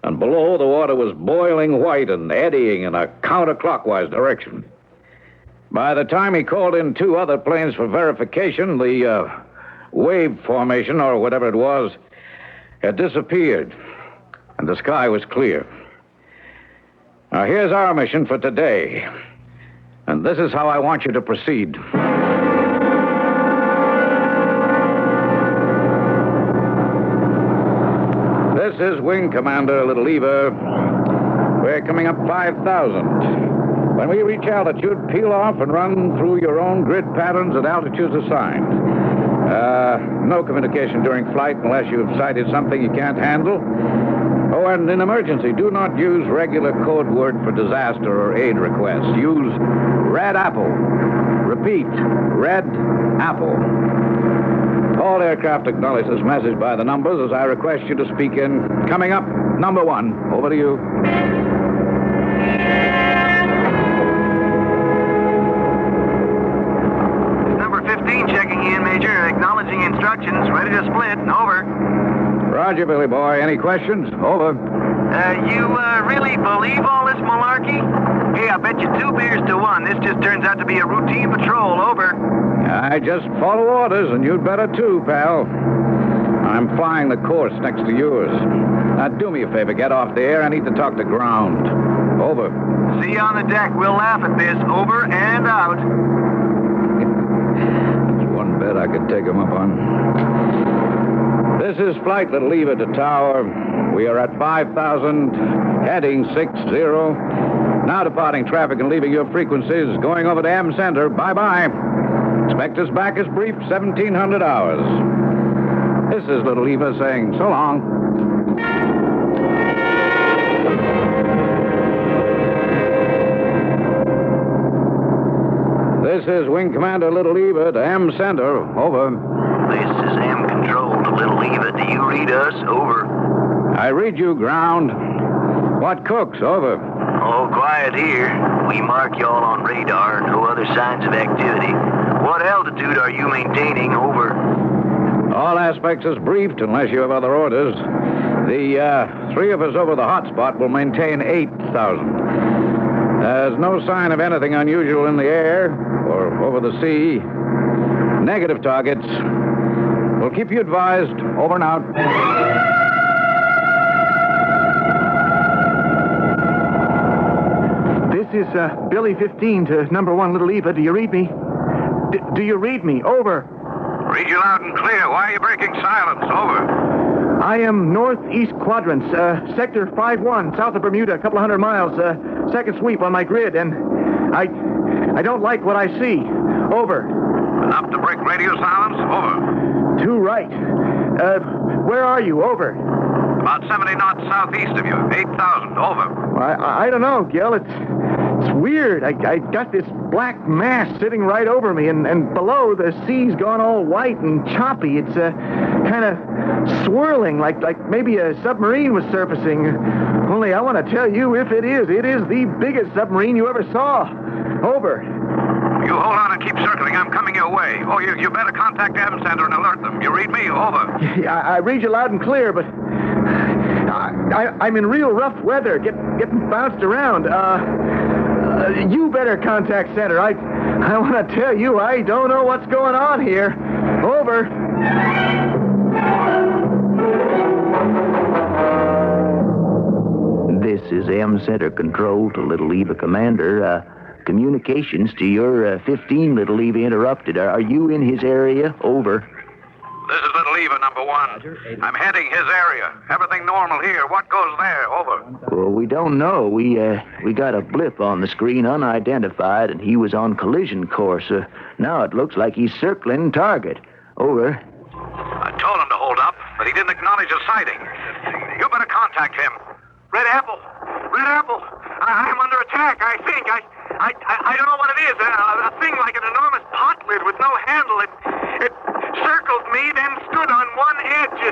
And below, the water was boiling white and eddying in a counterclockwise direction. By the time he called in two other planes for verification, the wave formation, or whatever it was, had disappeared. And the sky was clear. Now, here's our mission for today. And this is how I want you to proceed. This is Wing Commander Little Eva. We're coming up 5,000. When we reach altitude, peel off and run through your own grid patterns at altitudes assigned. No communication during flight unless you've sighted something you can't handle. Oh, and in emergency, do not use regular code word for disaster or aid requests. Use Red Apple. Repeat, Red Apple. All aircraft acknowledge this message by the numbers as I request you to speak in. Coming up, number 1. Over to you. Number 15 checking in, Major. Acknowledging instructions. Ready to split. Over. Roger, Billy boy. Any questions? Over. You really believe all this malarkey? Hey, I bet you 2 beers to 1. This just turns out to be a routine patrol. Over. I just follow orders, and you'd better too, pal. I'm flying the course next to yours. Now, do me a favor. Get off the air. I need to talk to ground. Over. See you on the deck. We'll laugh at this. Over and out. There's one bet I could take him up on. This is Flight Little Eva to Tower. We are at 5,000, heading 60. Now departing traffic and leaving your frequencies, going over to M Center. Bye-bye. Expect us back as brief, 1,700 hours. This is Little Eva saying so long. This is Wing Commander Little Eva to M Center. Over. This is M Control to Little Eva. Do you read us? Over. I read you, ground. What cooks? Over. Oh, quiet here. We mark y'all on radar. No other signs of activity. What altitude are you maintaining? Over. All aspects is briefed unless you have other orders. The three of us over the hotspot will maintain 8,000. There's no sign of anything unusual in the air or over the sea. Negative targets. We'll keep you advised. Over and out. This is Billy 15 to number 1 Little Eva. Do you read me? Do you read me? Over. Read you loud and clear. Why are you breaking silence? Over. I am northeast quadrants, sector 5-1, south of Bermuda, a couple of hundred miles, second sweep on my grid, and I don't like what I see. Over. Enough to break radio silence? Over. Too right. Where are you? Over. About 70 knots southeast of you. 8,000. Over. I don't know, Gil. It's weird. I got this black mass sitting right over me, and below the sea's gone all white and choppy. It's kind of swirling like maybe a submarine was surfacing. Only I want to tell you, if it is the biggest submarine you ever saw. Over. You hold on and keep circling. I'm coming your way. Oh, you better contact M Center and alert them. You read me? Over. I read you loud and clear, but I'm in real rough weather, getting bounced around. You better contact Center. I want to tell you, I don't know what's going on here. Over. This is M Center Control to Little Eva Commander. Communications to your 15 Little Eva interrupted. Are you in his area? Over. This is Little Eva, number 1. I'm heading his area. Everything normal here. What goes there? Over. Well, we don't know. We got a blip on the screen, unidentified, and he was on collision course. Now it looks like he's circling target. Over. I told him to hold up, but he didn't acknowledge a sighting. You better contact him. Red Apple. Red Apple. I'm under attack, I think. I don't know what it is. A thing like an enormous pot lid with no handle. It circled me, then stood on one edge.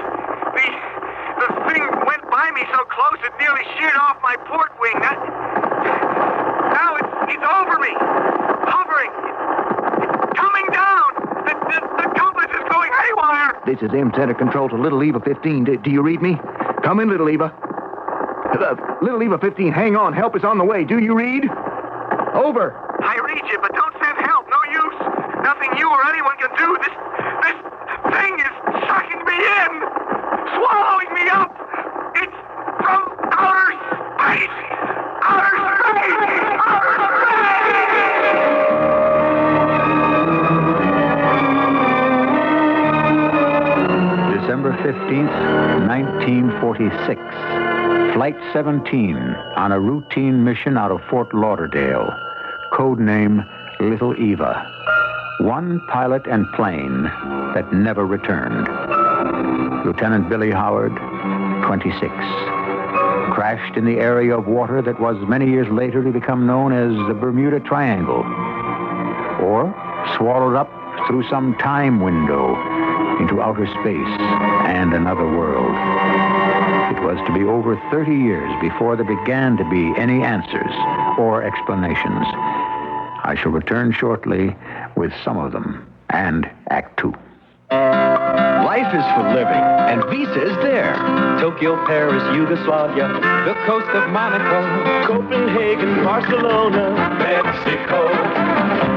The thing went by me so close it nearly sheared off my port wing. Now it's over me. Hovering. It's coming down. The compass is going haywire. This is M Center Control to Little Eva 15. Do you read me? Come in, Little Eva. Little Eva 15, hang on. Help is on the way. Do you read? Over. I read you, but don't send help. No use. Nothing you or anyone can do. This thing is sucking me in. Swallowing me up. It's from outer space. Outer space. Outer space. December 15th, 1946. Flight 17 on a routine mission out of Fort Lauderdale. Code name Little Eva. One pilot and plane that never returned. Lieutenant Billy Howard, 26. Crashed in the area of water that was many years later to become known as the Bermuda Triangle. Or swallowed up through some time window into outer space and another world. It was to be over 30 years before there began to be any answers or explanations. I shall return shortly with some of them and Act 2. Life is for living, and Visa is there. Tokyo, Paris, Yugoslavia, the coast of Monaco, Copenhagen, Barcelona, Mexico,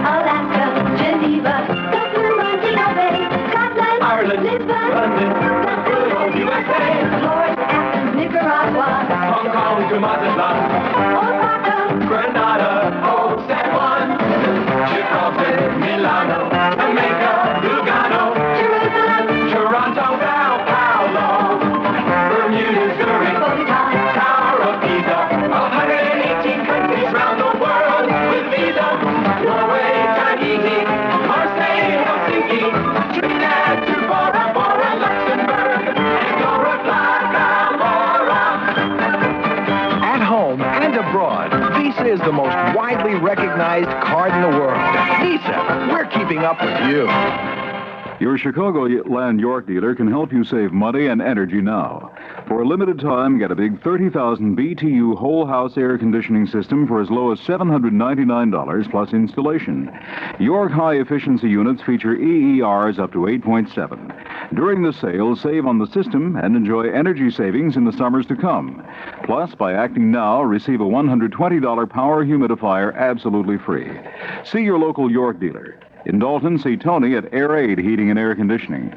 Alaska, Geneva, Dublin, Montego Bay, Scotland, Ireland, Lisbon, London, Mazatlan, Granada, Old San Juan, Gibraltar, Milano, Jamaica, Lugano, Jerusalem, Toronto, Sao Paulo, Bermuda, Zurich, Tower of Pisa, 118 countries round the world with visa. Norway, Tahiti, Marseille, Helsinki, Trinidad to Bora Bora, Luxembourg, Andorra, Bla Bla. At home and abroad, Visa is the most widely recognized card in the world. Visa, we're keeping up with you. Your Chicagoland York dealer can help you save money and energy now. For a limited time, get a big 30,000 BTU whole house air conditioning system for as low as $799 plus installation. York high-efficiency units feature EERs up to 8.7. During the sale, save on the system and enjoy energy savings in the summers to come. Plus, by acting now, receive a $120 power humidifier absolutely free. See your local York dealer. In Dalton, see Tony at Air Aid Heating and Air Conditioning.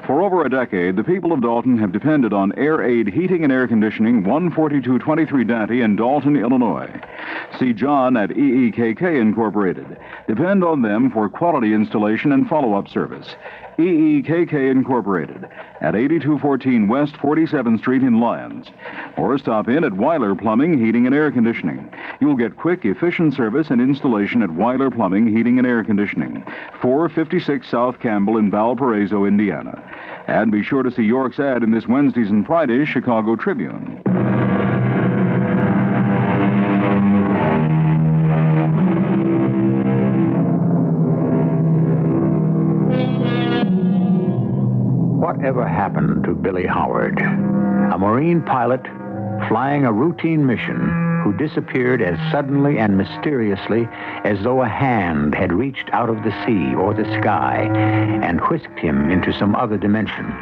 For over a decade, the people of Dalton have depended on Air Aid Heating and Air Conditioning, 14223 Dante in Dalton, Illinois. See John at EEKK Incorporated. Depend on them for quality installation and follow-up service. EEKK Incorporated at 8214 West 47th Street in Lyons. Or stop in at Weiler Plumbing, Heating and Air Conditioning. You'll get quick, efficient service and installation at Weiler Plumbing, Heating and Air Conditioning, 456 South Campbell in Valparaiso, Indiana. And be sure to see York's ad in this Wednesday's and Friday's Chicago Tribune. Whatever happened to Billy Howard, a Marine pilot flying a routine mission who disappeared as suddenly and mysteriously as though a hand had reached out of the sea or the sky and whisked him into some other dimension?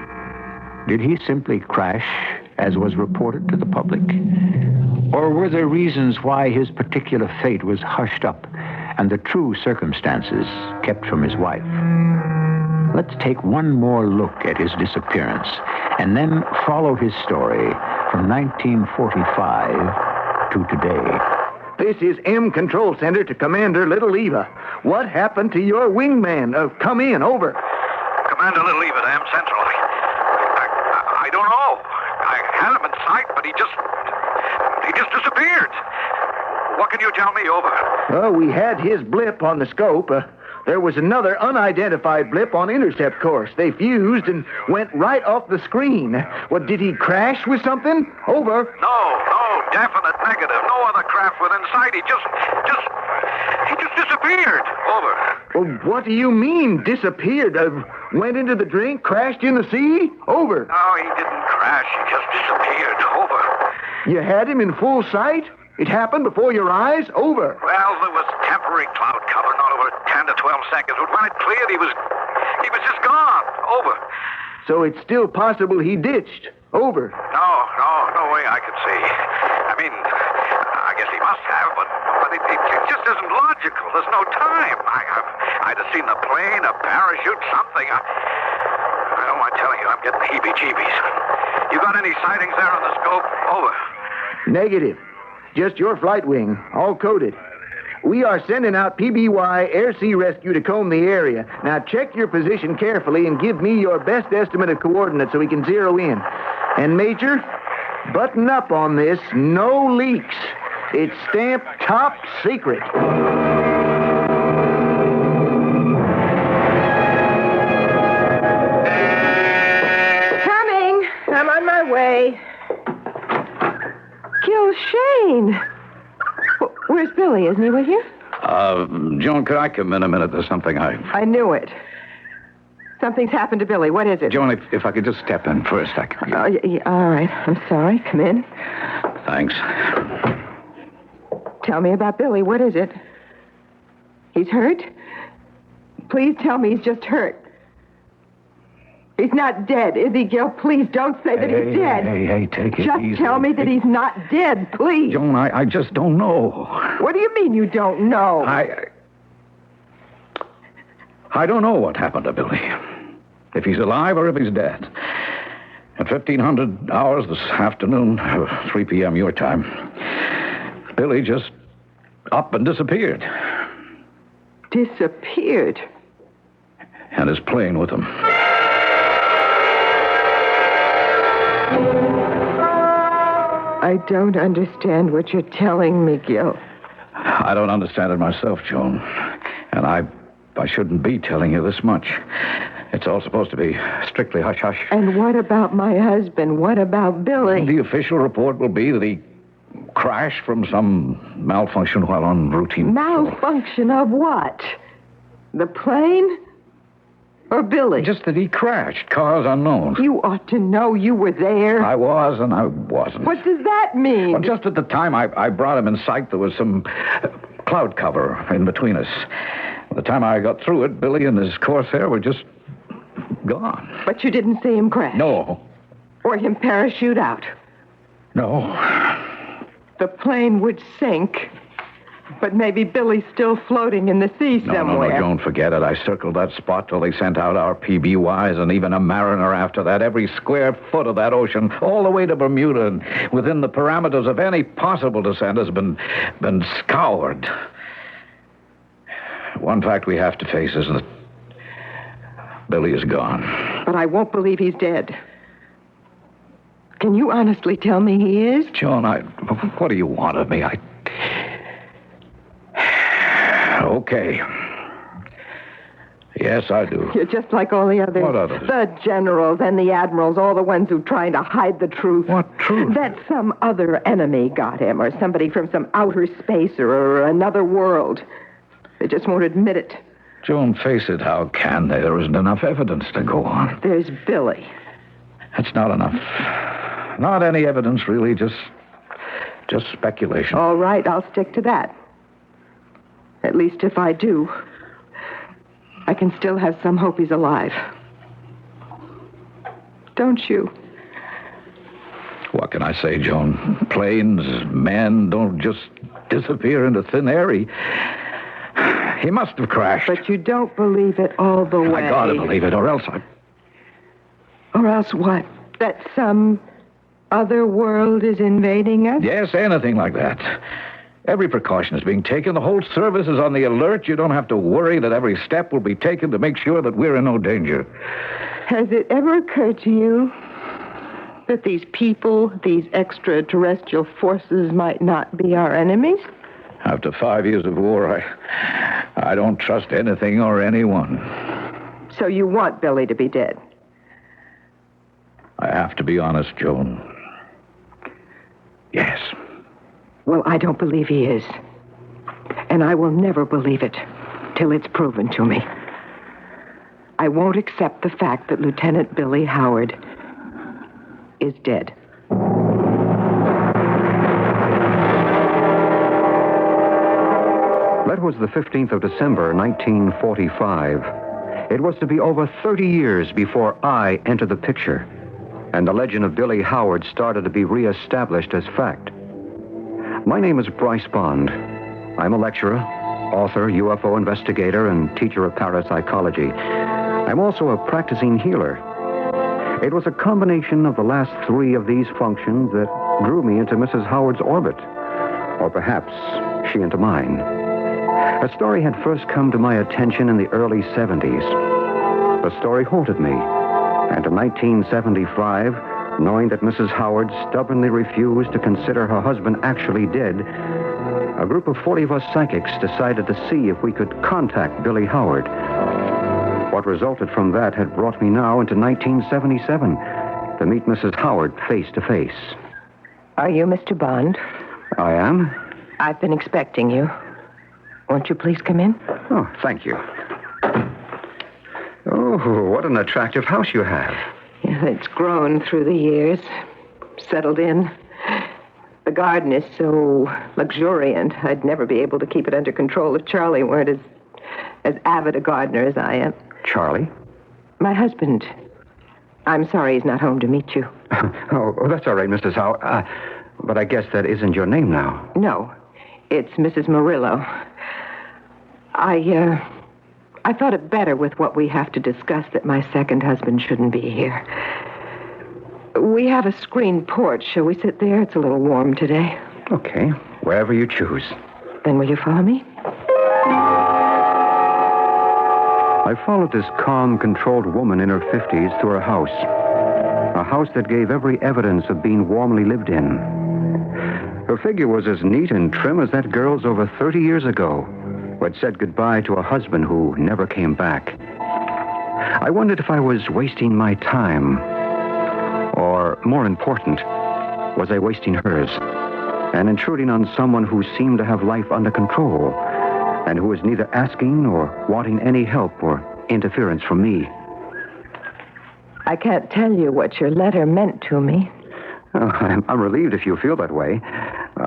Did he simply crash, as was reported to the public? Or were there reasons why his particular fate was hushed up and the true circumstances kept from his wife? Let's take one more look at his disappearance and then follow his story from 1945 to today. This is M Control Center to Commander Little Eva. What happened to your wingman? Come in, over. Commander Little Eva to M Central. I don't know. I had him in sight, but he just disappeared. What can you tell me, over? Oh, we had his blip on the scope. There was another unidentified blip on intercept course. They fused and went right off the screen. What, did he crash with something? Over. No, definite negative. No other craft within sight. He just disappeared. Over. Well, what do you mean, disappeared? Went into the drink, crashed in the sea? Over. No, he didn't crash. He just disappeared. Over. You had him in full sight? It happened before your eyes? Over. Well, there was temporary cloud cover, not over 10 to 12 seconds. But when it cleared, he was just gone. Over. So it's still possible he ditched. Over. No way I could see. I mean, I guess he must have, but it just isn't logical. There's no time. I'd have seen the plane, a parachute, something. I don't mind telling you, I'm getting the heebie-jeebies. You got any sightings there on the scope? Over. Negative. Just your flight wing, all coded. We are sending out PBY Air Sea Rescue to comb the area. Now check your position carefully and give me your best estimate of coordinates so we can zero in. And Major, button up on this. No leaks. It's stamped top secret. Coming. I'm on my way. Shane. Where's Billy? Isn't he with you? Joan, could I come in a minute? There's something I knew it. Something's happened to Billy. What is it? Joan, if I could just step in first, I could... Yeah, all right. I'm sorry. Come in. Thanks. Tell me about Billy. What is it? He's hurt? Please tell me he's just hurt. He's not dead, is he, Gil? Please don't say that he's dead. Hey, take it easy. Just tell me that he's not dead, please. Joan, I just don't know. What do you mean you don't know? I don't know what happened to Billy. If he's alive or if he's dead. At 1500 hours this afternoon, 3 p.m. your time, Billy just up and disappeared. Disappeared? And his plane with him. I don't understand what you're telling me, Gil. I don't understand it myself, Joan. And I shouldn't be telling you this much. It's all supposed to be strictly hush-hush. And what about my husband? What about Billy? The official report will be that he crashed from some malfunction while on routine. Malfunction of what? The plane? Or Billy? Just that he crashed. Cause unknown. You ought to know you were there. I was and I wasn't. What does that mean? Well, just at the time I brought him in sight, there was some cloud cover in between us. By the time I got through it, Billy and his Corsair were just gone. But you didn't see him crash? No. Or him parachute out? No. The plane would sink, but maybe Billy's still floating in the sea somewhere. No, don't forget it. I circled that spot till they sent out our PBYs and even a Mariner after that. Every square foot of that ocean, all the way to Bermuda, and within the parameters of any possible descent has been scoured. One fact we have to face is that Billy is gone. But I won't believe he's dead. Can you honestly tell me he is? Joan, what do you want of me? Okay. Yes, I do. You're just like all the others. What others? The generals and the admirals, all the ones who are trying to hide the truth. What truth? That some other enemy got him, or somebody from some outer space or another world. They just won't admit it. Joan, face it, how can they? There isn't enough evidence to go on. There's Billy. That's not enough. Not any evidence, really, just speculation. All right, I'll stick to that. At least if I do, I can still have some hope he's alive. Don't you? What can I say, Joan? Planes, men don't just disappear into thin air. He must have crashed. But you don't believe it all the way. I gotta believe it, or else I... Or else what? That some other world is invading us? Yes, anything like that. Every precaution is being taken. The whole service is on the alert. You don't have to worry that every step will be taken to make sure that we're in no danger. Has it ever occurred to you that these people, these extraterrestrial forces, might not be our enemies? After 5 years of war, I don't trust anything or anyone. So you want Billy to be dead? I have to be honest, Joan. Yes. Well, I don't believe he is. And I will never believe it till it's proven to me. I won't accept the fact that Lieutenant Billy Howard is dead. That was the 15th of December, 1945. It was to be over 30 years before I entered the picture, and the legend of Billy Howard started to be reestablished as fact. My name is Bryce Bond. I'm a lecturer, author, UFO investigator, and teacher of parapsychology. I'm also a practicing healer. It was a combination of the last three of these functions that drew me into Mrs. Howard's orbit, or perhaps she into mine. A story had first come to my attention in the early 70s. The story haunted me, and in 1975, knowing that Mrs. Howard stubbornly refused to consider her husband actually dead, a group of 40 of us psychics decided to see if we could contact Billy Howard. What resulted from that had brought me now into 1977 to meet Mrs. Howard face to face. Are you Mr. Bond? I am. I've been expecting you. Won't you please come in? Oh, thank you. Oh, what an attractive house you have. Yeah, it's grown through the years, settled in. The garden is so luxuriant, I'd never be able to keep it under control if Charlie weren't as avid a gardener as I am. Charlie? My husband. I'm sorry he's not home to meet you. Oh, that's all right, Mrs. Howard. But I guess that isn't your name now. No, it's Mrs. Murillo. I thought it better with what we have to discuss that my second husband shouldn't be here. We have a screened porch. Shall we sit there? It's a little warm today. Okay, wherever you choose. Then will you follow me? I followed this calm, controlled woman in her 50s to her house. A house that gave every evidence of being warmly lived in. Her figure was as neat and trim as that girl's over 30 years ago, who had said goodbye to a husband who never came back. I wondered if I was wasting my time. Or, more important, was I wasting hers? And intruding on someone who seemed to have life under control, and who was neither asking or wanting any help or interference from me. I can't tell you what your letter meant to me. Oh, I'm relieved if you feel that way.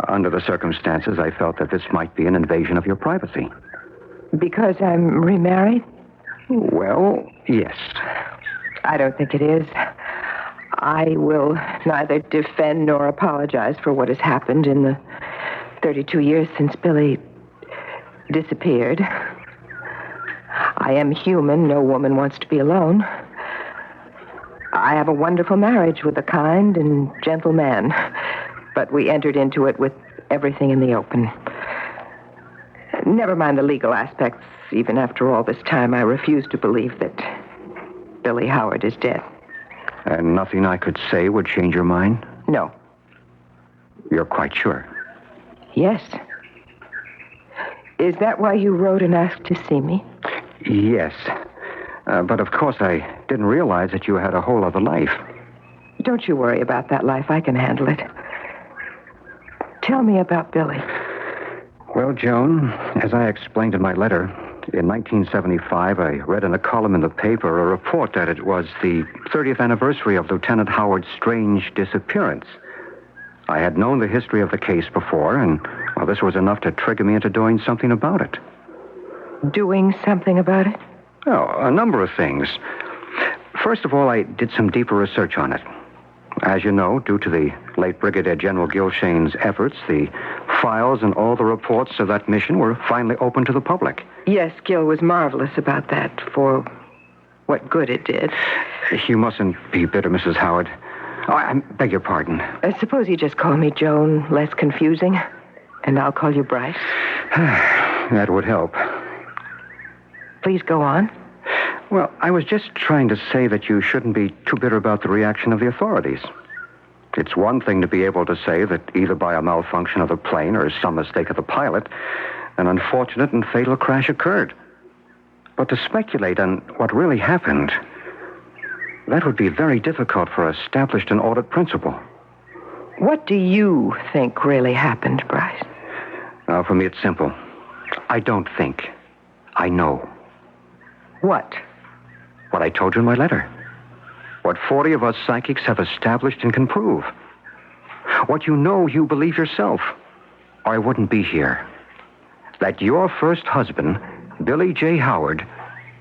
Under the circumstances, I felt that this might be an invasion of your privacy. Because I'm remarried? Well, yes. I don't think it is. I will neither defend nor apologize for what has happened in the 32 years since Billy disappeared. I am human. No woman wants to be alone. I have a wonderful marriage with a kind and gentle man, but we entered into it with everything in the open. Never mind the legal aspects. Even after all this time, I refuse to believe that Billy Howard is dead. And nothing I could say would change your mind? No. You're quite sure? Yes. Is that why you wrote and asked to see me? Yes. But of course, I didn't realize that you had a whole other life. Don't you worry about that life. I can handle it. Tell me about Billy. Well, Joan, as I explained in my letter, in 1975, I read in a column in the paper a report that it was the 30th anniversary of Lieutenant Howard's strange disappearance. I had known the history of the case before, and, well, this was enough to trigger me into doing something about it. Doing something about it? Oh, a number of things. First of all, I did some deeper research on it. As you know, due to the late Brigadier General Gilshane's efforts, the files and all the reports of that mission were finally open to the public. Yes, Gil was marvelous about that for what good it did. You mustn't be bitter, Mrs. Howard. Oh, I beg your pardon. Suppose you just call me Joan, less confusing, and I'll call you Bryce. That would help. Please go on. Well, I was just trying to say that you shouldn't be too bitter about the reaction of the authorities. It's one thing to be able to say that either by a malfunction of the plane or some mistake of the pilot, an unfortunate and fatal crash occurred. But to speculate on what really happened, that would be very difficult for established and audit principle. What do you think really happened, Bryce? Now, for me, it's simple. I don't think. I know. What? What I told you in my letter. What 40 of us psychics have established and can prove. What you know you believe yourself, or I wouldn't be here. That your first husband, Billy J. Howard,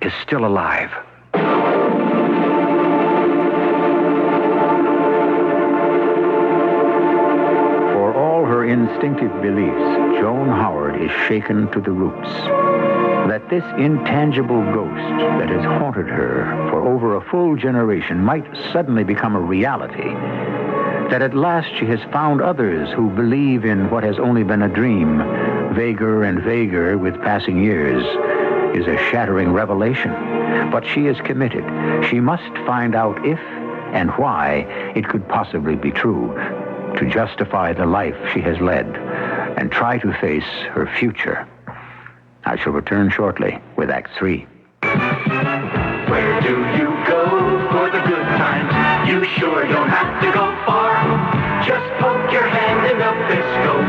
is still alive. For all her instinctive beliefs, Joan Howard is shaken to the roots. That this intangible ghost that has haunted her for over a full generation might suddenly become a reality. That at last she has found others who believe in what has only been a dream, vaguer and vaguer with passing years, is a shattering revelation. But she is committed. She must find out if and why it could possibly be true, to justify the life she has led and try to face her future. I shall return shortly with Act 3. Where do you go for the good times? You sure don't have to go far. Just poke your hand in the Bisco,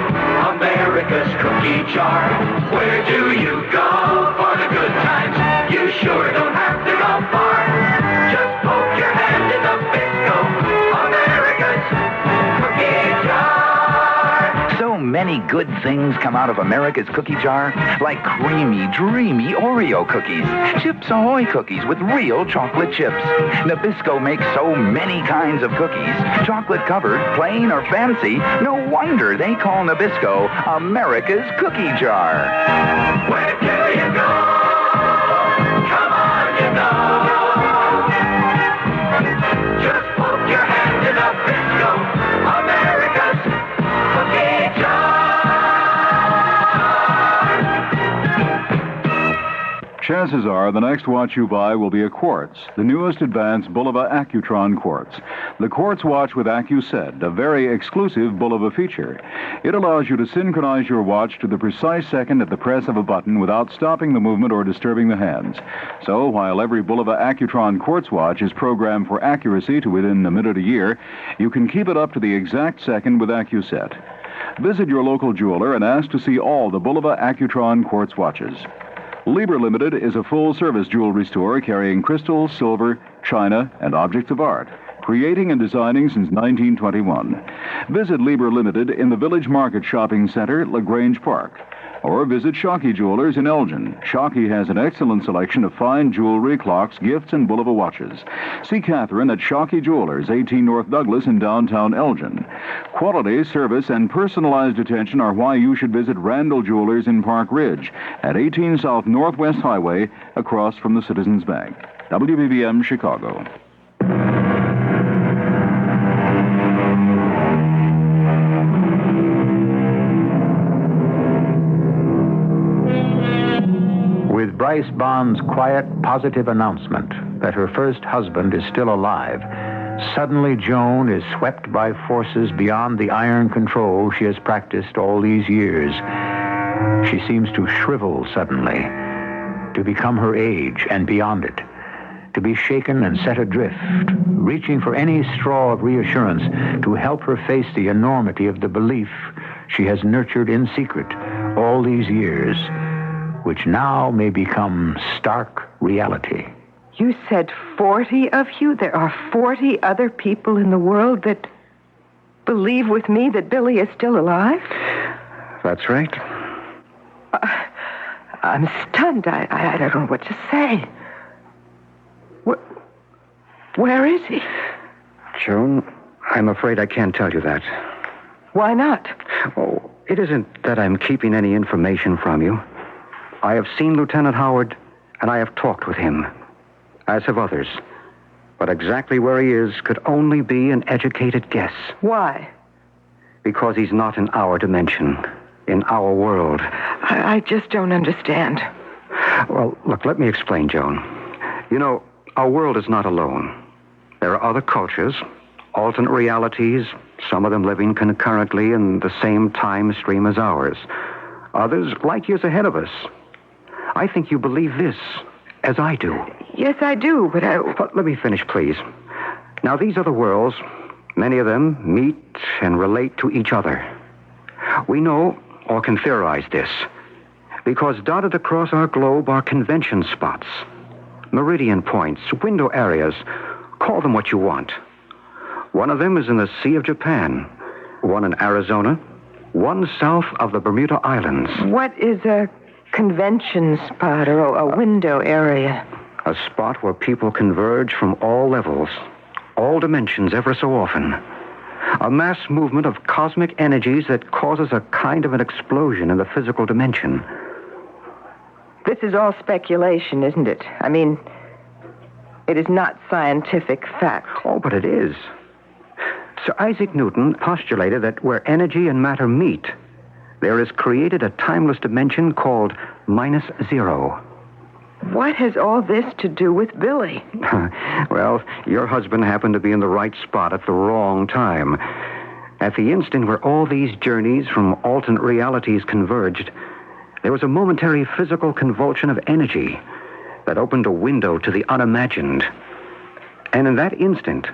America's cookie jar. Where do you go for the good times? You sure don't have to go far. Just poke your hand in the Bisco, America's cookie jar. So many good things come out of America's cookie jar, like creamy, dreamy Oreo cookies, Chips Ahoy cookies with real chocolate chips. Nabisco makes so many kinds of cookies, chocolate-covered, plain, or fancy. No wonder they call Nabisco America's cookie jar. Where do you go? Come on, you know. Just poke your hand in the Chances are the next watch you buy will be a quartz, the newest advanced Bulova Accutron quartz. The quartz watch with AccuSet, a very exclusive Bulova feature. It allows you to synchronize your watch to the precise second at the press of a button without stopping the movement or disturbing the hands. So while every Bulova Accutron quartz watch is programmed for accuracy to within a minute a year, you can keep it up to the exact second with AccuSet. Visit your local jeweler and ask to see all the Bulova Accutron quartz watches. Lieber Limited is a full-service jewelry store carrying crystals, silver, china, and objects of art, creating and designing since 1921. Visit Lieber Limited in the Village Market Shopping Center, LaGrange Park. Or visit Shockey Jewelers in Elgin. Shockey has an excellent selection of fine jewelry, clocks, gifts, and Bulova watches. See Catherine at Shockey Jewelers, 18 North Douglas in downtown Elgin. Quality, service, and personalized attention are why you should visit Randall Jewelers in Park Ridge at 18 South Northwest Highway across from the Citizens Bank. WBBM, Chicago. With Bryce Bond's quiet, positive announcement that her first husband is still alive, suddenly Joan is swept by forces beyond the iron control she has practiced all these years. She seems to shrivel suddenly, to become her age and beyond it, to be shaken and set adrift, reaching for any straw of reassurance to help her face the enormity of the belief she has nurtured in secret all these years, which now may become stark reality. You said 40 of you? There are 40 other people in the world that believe with me that Billy is still alive? That's right. I'm stunned. I don't know what to say. Where is he? Joan, I'm afraid I can't tell you that. Why not? Oh, it isn't that I'm keeping any information from you. I have seen Lieutenant Howard, and I have talked with him, as have others. But exactly where he is could only be an educated guess. Why? Because he's not in our dimension, in our world. I just don't understand. Well, look, let me explain, Joan. You know, our world is not alone. There are other cultures, alternate realities, some of them living concurrently in the same time stream as ours. Others light years ahead of us. I think you believe this, as I do. Yes, I do, but But let me finish, please. Now, these other worlds, many of them meet and relate to each other. We know, or can theorize this, because dotted across our globe are convention spots, meridian points, window areas, call them what you want. One of them is in the Sea of Japan, one in Arizona, one south of the Bermuda Islands. What is a convention spot or a window area? A spot where people converge from all levels, all dimensions ever so often. A mass movement of cosmic energies that causes a kind of an explosion in the physical dimension. This is all speculation, isn't it? I mean, it is not scientific fact. Oh, but it is. Sir Isaac Newton postulated that where energy and matter meet, there is created a timeless dimension called -0. What has all this to do with Billy? Well, your husband happened to be in the right spot at the wrong time. At the instant where all these journeys from alternate realities converged, there was a momentary physical convulsion of energy that opened a window to the unimagined. And in that instant,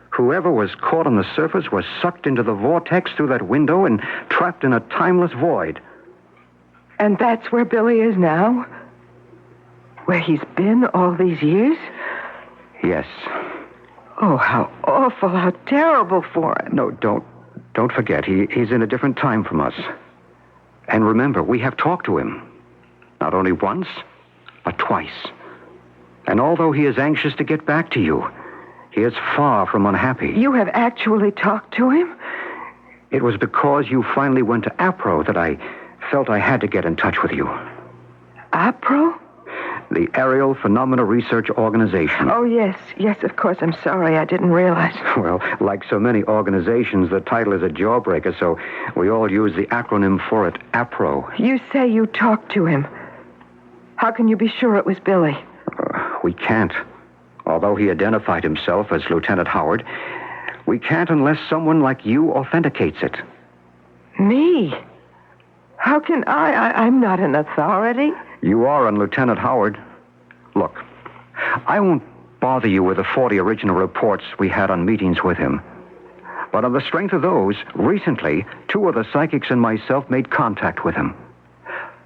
whoever was caught on the surface was sucked into the vortex through that window and trapped in a timeless void. And that's where Billy is now? Where he's been all these years? Yes. Oh, how awful, how terrible for him. No, don't forget, he's in a different time from us. And remember, we have talked to him. Not only once, but twice. And although he is anxious to get back to you, he is far from unhappy. You have actually talked to him? It was because you finally went to APRO that I felt I had to get in touch with you. APRO? The Aerial Phenomena Research Organization. Oh, yes, of course. I'm sorry, I didn't realize. Well, like so many organizations, the title is a jawbreaker, so we all use the acronym for it, APRO. You say you talked to him. How can you be sure it was Billy? We can't. Although he identified himself as Lieutenant Howard, we can't unless someone like you authenticates it. Me? How can I'm not an authority. You are on Lieutenant Howard. Look, I won't bother you with the 40 original reports we had on meetings with him. But on the strength of those, recently, 2 of the psychics and myself made contact with him.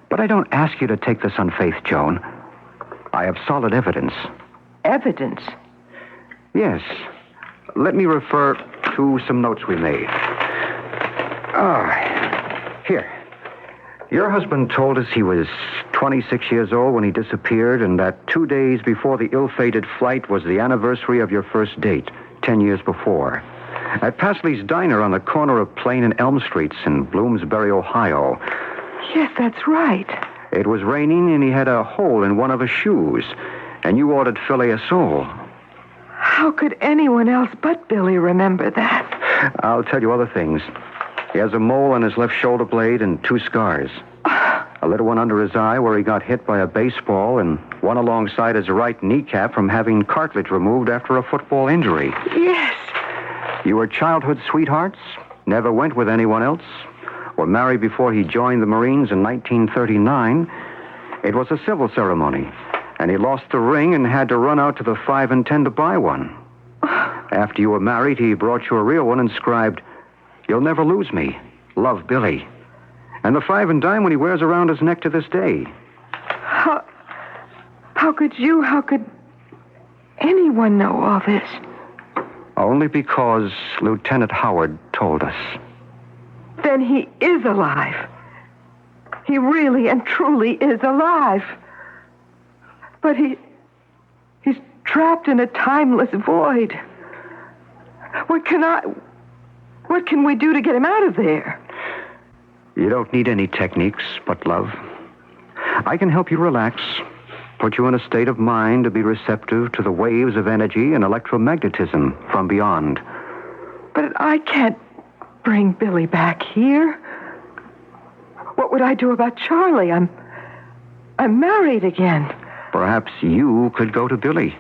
But I don't ask you to take this on faith, Joan. I have solid evidence. Evidence? Yes. Let me refer to some notes we made. Here. Your husband told us he was 26 years old when he disappeared, and that 2 days before the ill-fated flight was the anniversary of your first date, 10 years before. At Pasley's Diner on the corner of Plain and Elm Streets in Bloomsbury, Ohio. Yes, that's right. It was raining, and he had a hole in one of his shoes, and you ordered filet of sole. How could anyone else but Billy remember that? I'll tell you other things. He has a mole on his left shoulder blade and 2 scars. A little one under his eye where he got hit by a baseball, and one alongside his right kneecap from having cartilage removed after a football injury. Yes. You were childhood sweethearts, never went with anyone else, were married before he joined the Marines in 1939. It was a civil ceremony, and he lost the ring and had to run out to the 5 and 10 to buy one. After you were married, he brought you a real one inscribed, "You'll never lose me. Love, Billy." And the 5 and dime when he wears around his neck to this day. How could anyone know all this? Only because Lieutenant Howard told us. Then he is alive. He really and truly is alive. But he's trapped in a timeless void. What can we do to get him out of there? You don't need any techniques but love. I can help you relax, put you in a state of mind to be receptive to the waves of energy and electromagnetism from beyond. But I can't bring Billy back here. What would I do about Charlie? I'm married again. Perhaps you could go to Billy.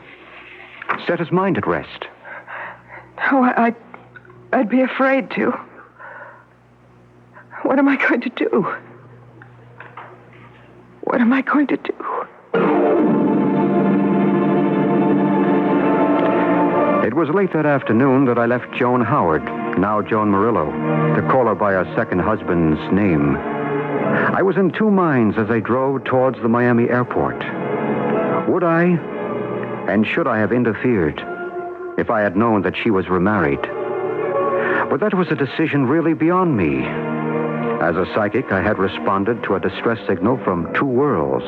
Set his mind at rest. No, I'd be afraid to. What am I going to do? What am I going to do? It was late that afternoon that I left Joan Howard, now Joan Murillo, to call her by her second husband's name. I was in 2 minds as I drove towards the Miami airport. Would I, and should I have interfered if I had known that she was remarried? But that was a decision really beyond me. As a psychic, I had responded to a distress signal from 2 worlds.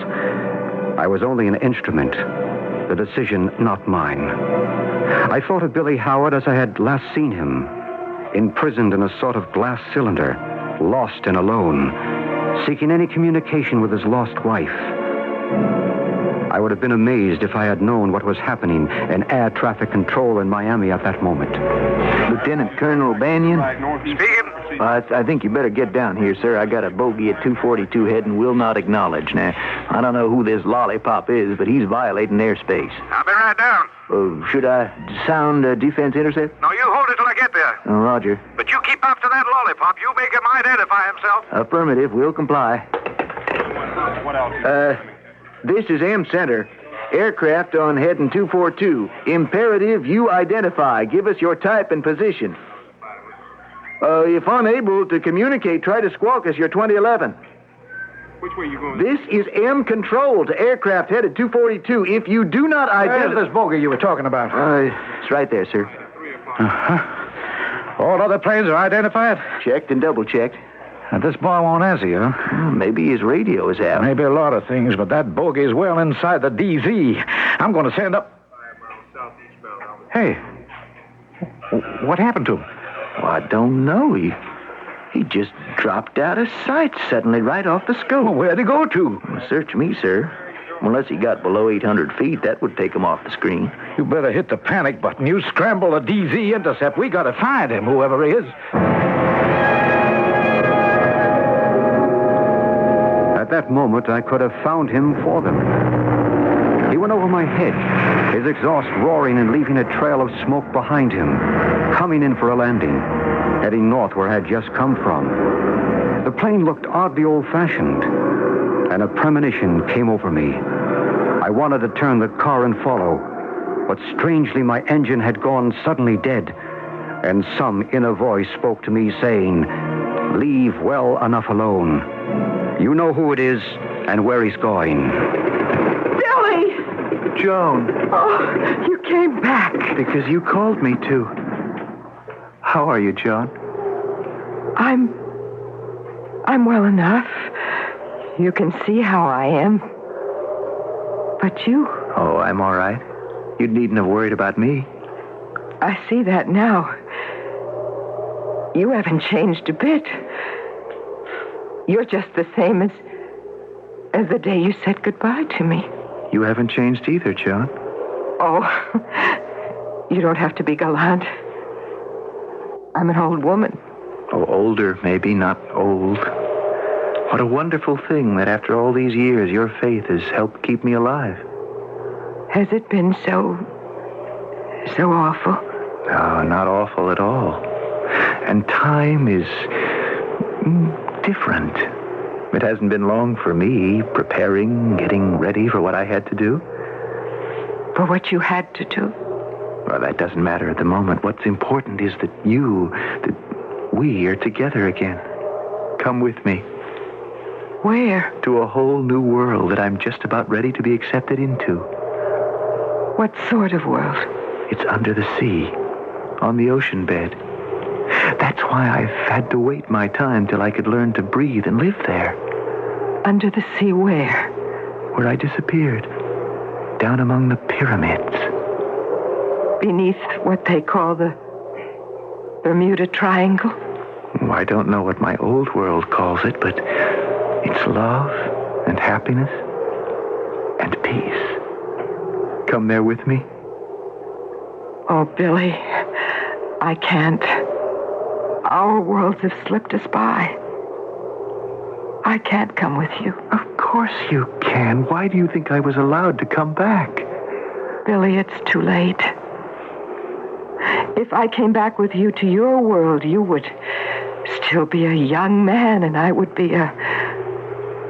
I was only an instrument, the decision not mine. I thought of Billy Howard as I had last seen him, imprisoned in a sort of glass cylinder, lost and alone, seeking any communication with his lost wife. I would have been amazed if I had known what was happening in air traffic control in Miami at that moment. Lieutenant Colonel Banyan? Speaking. I think you better get down here, sir. I got a bogey at 242 heading will not acknowledge. Now, I don't know who this lollipop is, but he's violating airspace. I'll be right down. Should I sound defense intercept? No, you hold it till I get there. Oh, Roger. But you keep after that lollipop. You make him identify himself. Affirmative. We'll comply. What else? This is M Center. Aircraft on heading 242. Imperative you identify. Give us your type and position. If unable to communicate, try to squawk us your 2011. Which way are you going? This is M Control to aircraft headed 242. If you do not identify... Where's this bogey you were talking about? It's right there, sir. All other planes are identified? Checked and double-checked. And this boy won't answer you, huh? Maybe his radio is out. Maybe a lot of things, but that bogey is well inside the DZ. I'm going to send up... Hey, what happened to him? Well, I don't know. He just dropped out of sight suddenly right off the scope. Well, where'd he go to? Well, search me, sir. Unless he got below 800 feet, that would take him off the screen. You better hit the panic button. You scramble the DZ intercept. We got to find him, whoever he is. At that moment, I could have found him for them. He went over my head, his exhaust roaring and leaving a trail of smoke behind him, coming in for a landing, heading north where I had just come from. The plane looked oddly old-fashioned, and a premonition came over me. I wanted to turn the car and follow, but strangely my engine had gone suddenly dead, and some inner voice spoke to me saying, "Leave well enough alone. You know who it is and where he's going." Billy! Joan. Oh, you came back. Because you called me to. How are you, Joan? I'm well enough. You can see how I am. But you? Oh, I'm all right. You needn't have worried about me. I see that now. You haven't changed a bit. You're just the same as the day you said goodbye to me. You haven't changed either, Joan. Oh, you don't have to be gallant. I'm an old woman. Oh, older, maybe, not old. What a wonderful thing that after all these years, your faith has helped keep me alive. Has it been so awful? No, not awful at all. And time is different. It hasn't been long for me, preparing, getting ready for what I had to do. For what you had to do? Well, that doesn't matter at the moment. What's important is that we are together again. Come with me. Where? To a whole new world that I'm just about ready to be accepted into. What sort of world? It's under the sea, on the ocean bed. That's why I've had to wait my time till I could learn to breathe and live there. Under the sea where? Where I disappeared. Down among the pyramids. Beneath what they call the Bermuda Triangle? Oh, I don't know what my old world calls it, but it's love and happiness and peace. Come there with me? Oh, Billy, I can't. Our worlds have slipped us by. I can't come with you. Of course you can. Why do you think I was allowed to come back? Billy, it's too late. If I came back with you to your world, you would still be a young man, and I would be a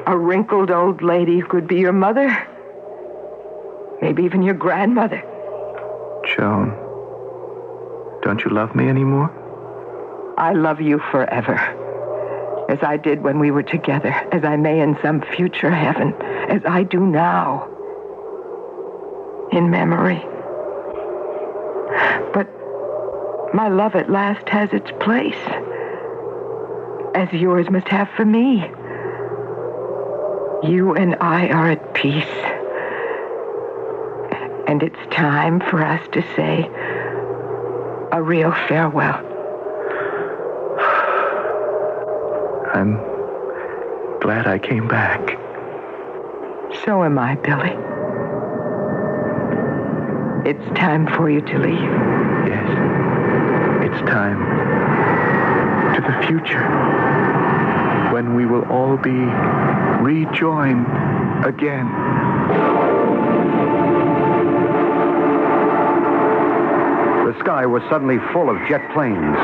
wrinkled old lady who could be your mother. Maybe even your grandmother. Joan, don't you love me anymore? I love you forever. As I did when we were together, as I may in some future heaven, as I do now. In memory. But my love at last has its place. As yours must have for me. You and I are at peace. And it's time for us to say a real farewell. I'm glad I came back. So am I, Billy. It's time for you to leave. Yes. It's time. To the future. When we will all be rejoined again. The sky was suddenly full of jet planes,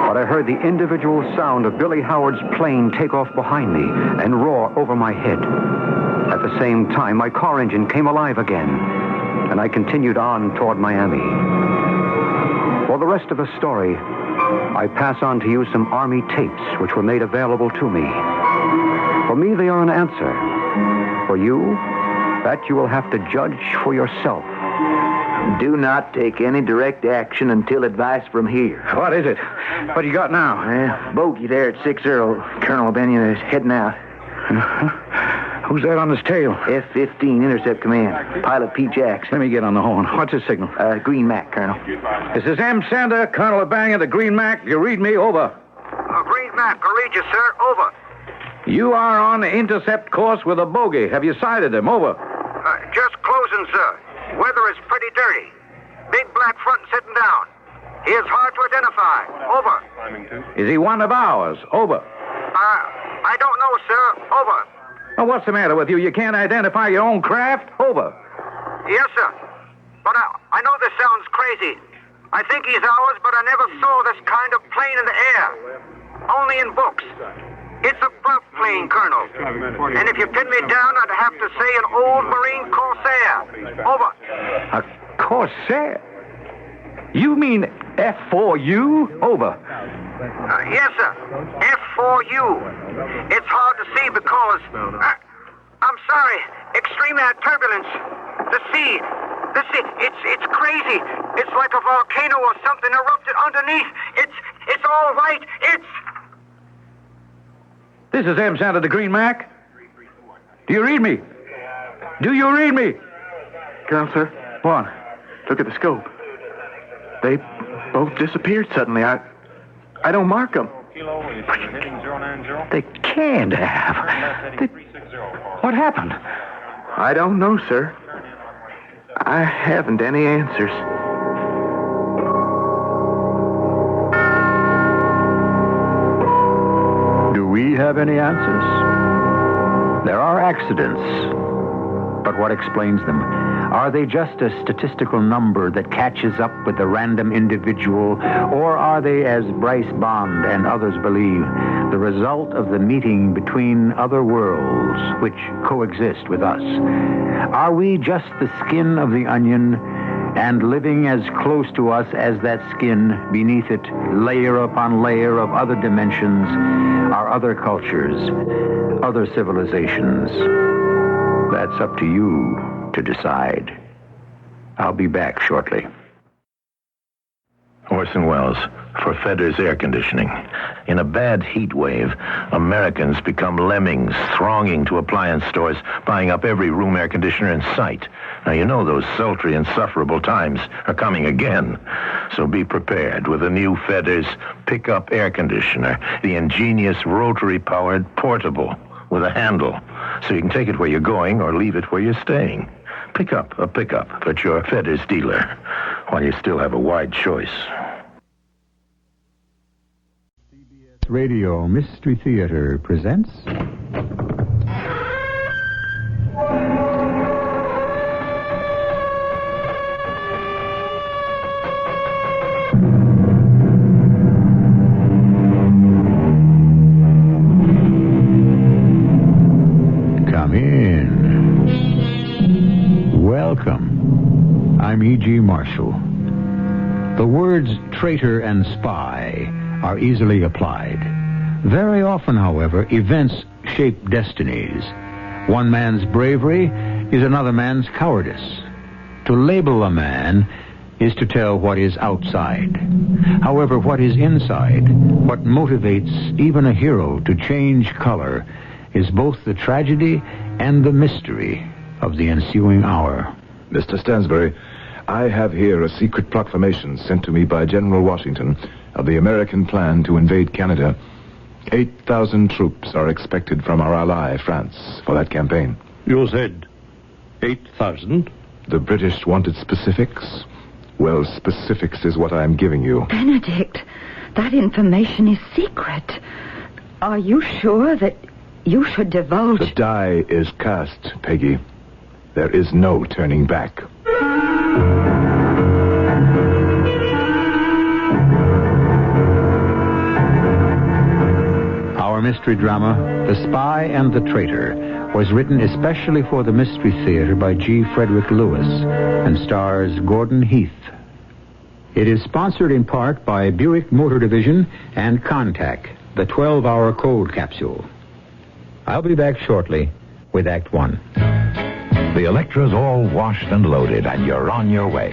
but I heard the individual sound of Billy Howard's plane take off behind me and roar over my head. At the same time, my car engine came alive again, and I continued on toward Miami. For the rest of the story, I pass on to you some Army tapes which were made available to me. For me, they are an answer. For you, that you will have to judge for yourself. Do not take any direct action until advice from here. What is it? What you got now? Bogey there at 6-0. Colonel Benyon is heading out. Who's that on his tail? F-15 Intercept Command. Pilot Pete Jackson. Let me get on the horn. What's his signal? Green Mac, Colonel. This is M. Sander, Colonel Bang of the Green Mac. You read me? Over. Green Mac, I read you, sir. Over. You are on intercept course with a bogey. Have you sighted him? Over. Just closing, sir. Weather is pretty dirty. Big black front sitting down. He is hard to identify. Over. Is he one of ours? Over. I don't know, sir. Over. Now, what's the matter with you? You can't identify your own craft? Over. Yes, sir. But I know this sounds crazy. I think he's ours, but I never saw this kind of plane in the air. Only in books. It's a buff plane, Colonel. And if you pin me down, I'd have to say an old Marine Corsair. Over. A Corsair? You mean F4U? Over. Yes, sir. F4U. It's hard to see because... I'm sorry. Extreme air turbulence. The sea, it's crazy. It's like a volcano or something erupted underneath. It's all right. This is M. Santa the Green Mac. Do you read me? Do you read me? Colonel, sir. What? Look at the scope. They both disappeared suddenly. I don't mark them. They can't have. What happened? I don't know, sir. I haven't any answers. Do we have any answers? There are accidents, but what explains them? Are they just a statistical number that catches up with a random individual, or are they, as Bryce Bond and others believe, the result of the meeting between other worlds which coexist with us? Are we just the skin of the onion, and living as close to us as that skin, beneath it, layer upon layer of other dimensions, are other cultures, other civilizations? That's up to you to decide. I'll be back shortly. Orson Welles, for Fedder's Air Conditioning. In a bad heat wave, Americans become lemmings, thronging to appliance stores, buying up every room air conditioner in sight. Now, you know those sultry, insufferable times are coming again. So be prepared with a new Fedder's pickup air conditioner, the ingenious rotary-powered portable with a handle, so you can take it where you're going or leave it where you're staying. Pick up a pickup at your Fedder's dealer while you still have a wide choice. CBS Radio Mystery Theater presents... Come in. Welcome. I'm E.G. Marshall. The words traitor and spy are easily applied. Very often, however, events shape destinies. One man's bravery is another man's cowardice. To label a man is to tell what is outside. However, what is inside, what motivates even a hero to change color, is both the tragedy and the mystery of the ensuing hour. Mr. Stansbury, I have here a secret proclamation sent to me by General Washington of the American plan to invade Canada. 8,000 troops are expected from our ally, France, for that campaign. You said 8,000? The British wanted specifics. Well, specifics is what I'm giving you. Benedict, that information is secret. Are you sure that you should divulge... The die is cast, Peggy. There is no turning back. Our mystery drama, The Spy and the Traitor, was written especially for the Mystery Theater by G. Frederick Lewis and stars Gordon Heath. It is sponsored in part by Buick Motor Division and Contact, the 12-hour cold capsule. I'll be back shortly with Act One. The Electra's all washed and loaded, and you're on your way.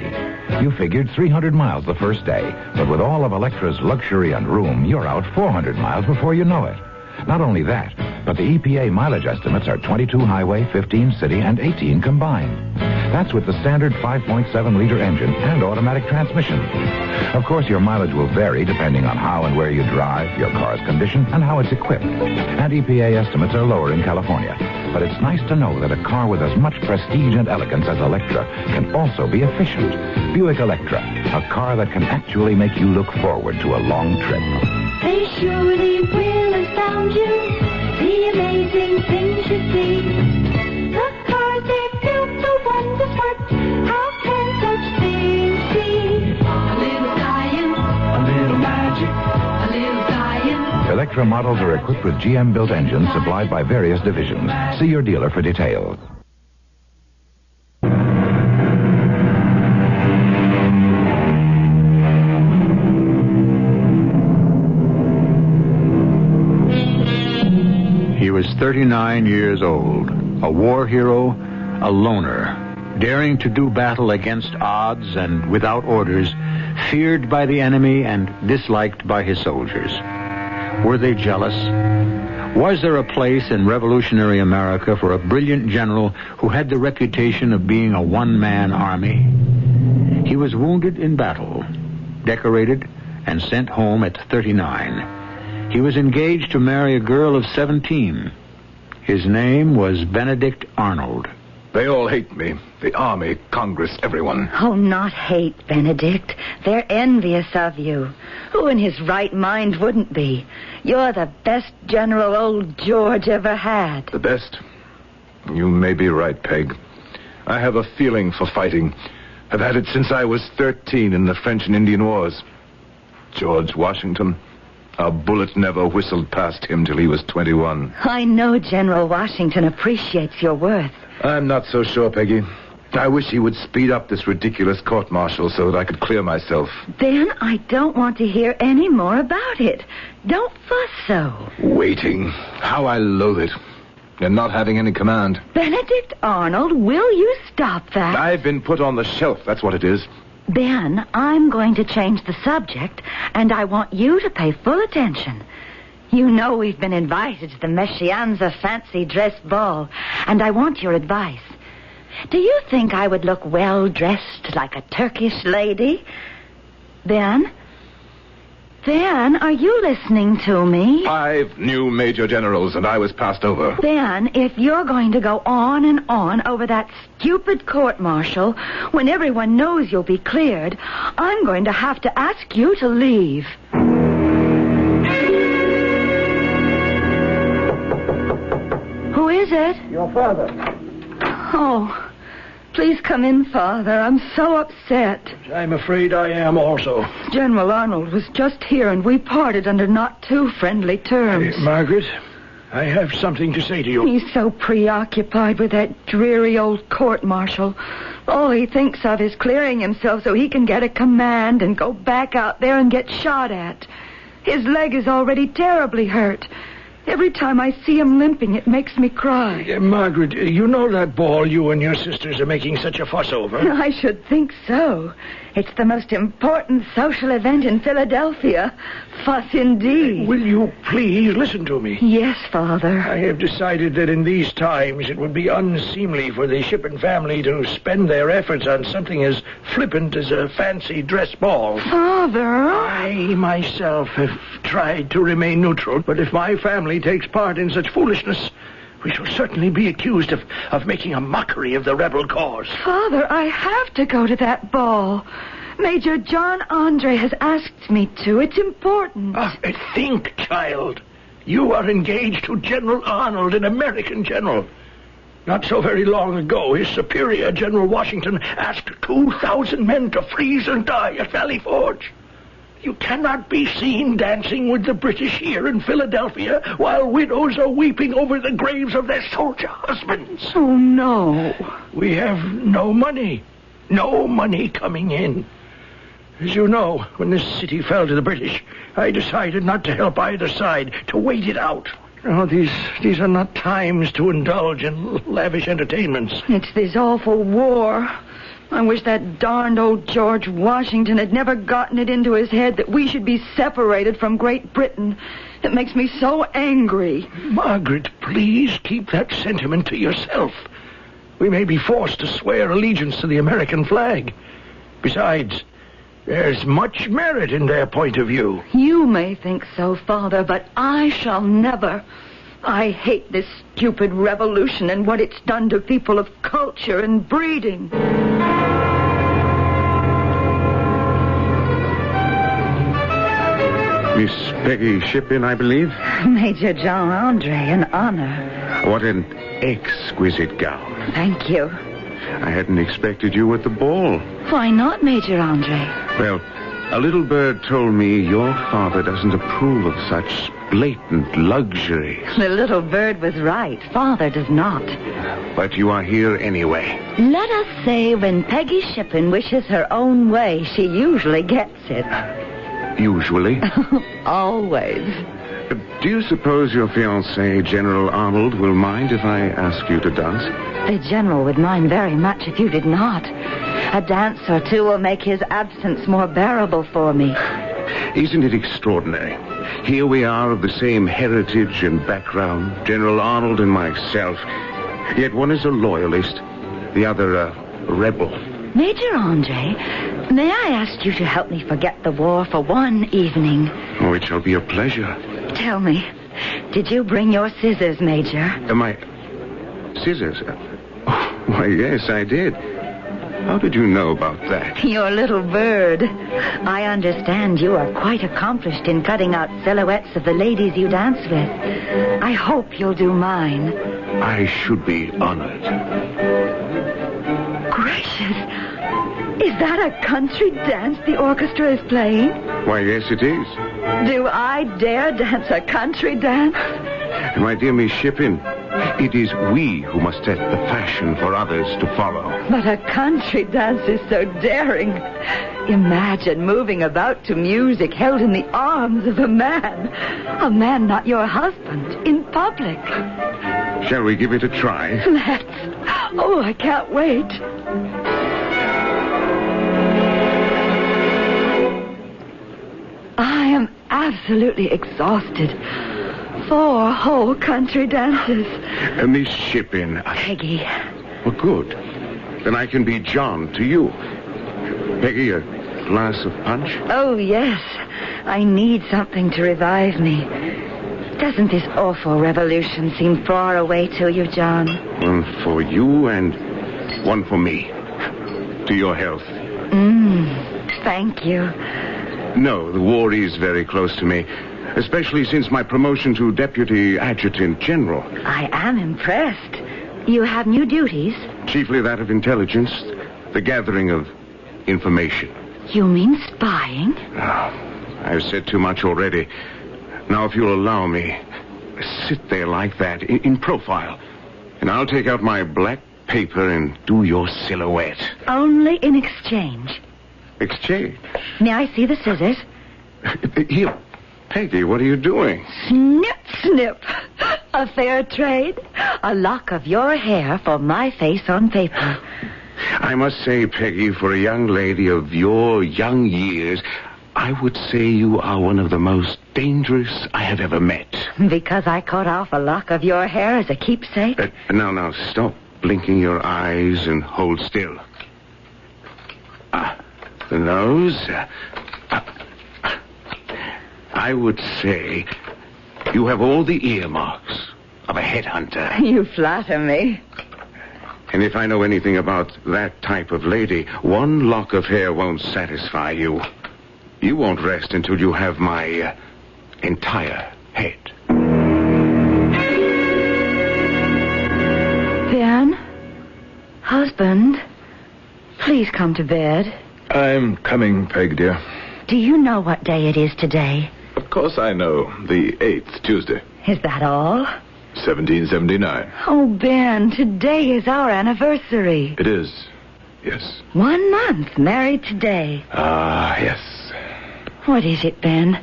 You figured 300 miles the first day, but with all of Electra's luxury and room, you're out 400 miles before you know it. Not only that, but the EPA mileage estimates are 22 highway, 15 city, and 18 combined. That's with the standard 5.7-liter engine and automatic transmission. Of course, your mileage will vary depending on how and where you drive, your car's condition, and how it's equipped. And EPA estimates are lower in California. But it's nice to know that a car with as much prestige and elegance as Electra can also be efficient. Buick Electra, a car that can actually make you look forward to a long trip. They surely will have found you. The amazing things you see. The cars they built, the wonders worked. How can such things be? A little science, a little magic, a little science. Electra models are equipped with GM-built engines supplied by various divisions. See your dealer for details. He was 39 years old, a war hero, a loner, daring to do battle against odds and without orders, feared by the enemy and disliked by his soldiers. Were they jealous? Was there a place in revolutionary America for a brilliant general who had the reputation of being a one-man army? He was wounded in battle, decorated, and sent home at 39. He was engaged to marry a girl of 17. His name was Benedict Arnold. They all hate me. The Army, Congress, everyone. Oh, not hate, Benedict. They're envious of you. Who in his right mind wouldn't be? You're the best general old George ever had. The best? You may be right, Peg. I have a feeling for fighting. I've had it since I was 13 in the French and Indian Wars. George Washington. A bullet never whistled past him till he was 21. I know General Washington appreciates your worth. I'm not so sure, Peggy. I wish he would speed up this ridiculous court-martial so that I could clear myself. Then I don't want to hear any more about it. Don't fuss so. Waiting. How I loathe it. And not having any command. Benedict Arnold, will you stop that? I've been put on the shelf, that's what it is. Ben, I'm going to change the subject, and I want you to pay full attention. You know we've been invited to the Meshianza fancy dress ball, and I want your advice. Do you think I would look well-dressed like a Turkish lady? Ben? Ben, are you listening to me? 5 new major generals, and I was passed over. Ben, if you're going to go on and on over that stupid court-martial, when everyone knows you'll be cleared, I'm going to have to ask you to leave. Who is it? Your father. Oh, please come in, Father. I'm so upset. I'm afraid I am also. General Arnold was just here, and we parted under not too friendly terms. Margaret, I have something to say to you. He's so preoccupied with that dreary old court-martial. All he thinks of is clearing himself so he can get a command and go back out there and get shot at. His leg is already terribly hurt. Every time I see him limping, it makes me cry. Margaret, you know that ball you and your sisters are making such a fuss over? I should think so. It's the most important social event in Philadelphia. Fuss indeed. Will you please listen to me? Yes, Father. I have decided that in these times it would be unseemly for the Shippen family to spend their efforts on something as flippant as a fancy dress ball. Father! I myself have tried to remain neutral, but if my family takes part in such foolishness, we shall certainly be accused of making a mockery of the rebel cause. Father, I have to go to that ball. Major John Andre has asked me to. It's important. Think, child. You are engaged to General Arnold, an American general. Not so very long ago, his superior, General Washington, asked 2,000 men to freeze and die at Valley Forge. You cannot be seen dancing with the British here in Philadelphia while widows are weeping over the graves of their soldier husbands. Oh, no. We have no money. No money coming in. As you know, when this city fell to the British, I decided not to help either side, to wait it out. Oh, these are not times to indulge in lavish entertainments. It's this awful war. I wish that darned old George Washington had never gotten it into his head that we should be separated from Great Britain. It makes me so angry. Margaret, please keep that sentiment to yourself. We may be forced to swear allegiance to the American flag. Besides, there's much merit in their point of view. You may think so, Father, but I shall never. I hate this stupid revolution and what it's done to people of culture and breeding. Miss Peggy Shippen, I believe. Major John Andre, an honor. What an exquisite gown. Thank you. I hadn't expected you at the ball. Why not, Major Andre? Well, a little bird told me your father doesn't approve of such blatant luxury. The little bird was right. Father does not. But you are here anyway. Let us say when Peggy Shippen wishes her own way, she usually gets it. Usually? Always. Do you suppose your fiancé, General Arnold, will mind if I ask you to dance? The General would mind very much if you did not. A dance or two will make his absence more bearable for me. Isn't it extraordinary? Here we are of the same heritage and background, General Arnold and myself. Yet one is a loyalist, the other a rebel. Major Andre, may I ask you to help me forget the war for one evening? Oh, it shall be a pleasure. Tell me, did you bring your scissors, Major? My scissors? Oh, why, yes, I did. How did you know about that? Your little bird. I understand you are quite accomplished in cutting out silhouettes of the ladies you dance with. I hope you'll do mine. I should be honored. Gracious. Is that a country dance the orchestra is playing? Why, yes, it is. Do I dare dance a country dance? My dear Miss Shippen, it is we who must set the fashion for others to follow. But a country dance is so daring. Imagine moving about to music held in the arms of a man not your husband, in public. Shall we give it a try? Let's. Oh, I can't wait. I am absolutely exhausted. 4 whole country dances. Miss Shippen. Peggy. Well, good. Then I can be John to you. Peggy, a glass of punch? Oh, yes. I need something to revive me. Doesn't this awful revolution seem far away to you, John? One for you and one for me. To your health. Thank you. No, the war is very close to me. Especially since my promotion to Deputy Adjutant General. I am impressed. You have new duties? Chiefly that of intelligence, the gathering of information. You mean spying? I've said too much already. Now, if you'll allow me, sit there like that, in profile, and I'll take out my black paper and do your silhouette. Only in exchange. Exchange? May I see the scissors? Here. Peggy, what are you doing? Snip, snip. A fair trade. A lock of your hair for my face on paper. I must say, Peggy, for a young lady of your young years, I would say you are one of the most dangerous I have ever met. Because I cut off a lock of your hair as a keepsake? Now, stop blinking your eyes and hold still. The nose. I would say you have all the earmarks of a headhunter. You flatter me. And if I know anything about that type of lady, one lock of hair won't satisfy you. You won't rest until you have my entire head. Ben? Husband? Please come to bed. I'm coming, Peg, dear. Do you know what day it is today? Of course I know. The 8th, Tuesday. Is that all? 1779. Oh, Ben, today is our anniversary. It is. Yes. 1 month married today. Ah, yes. What is it, Ben?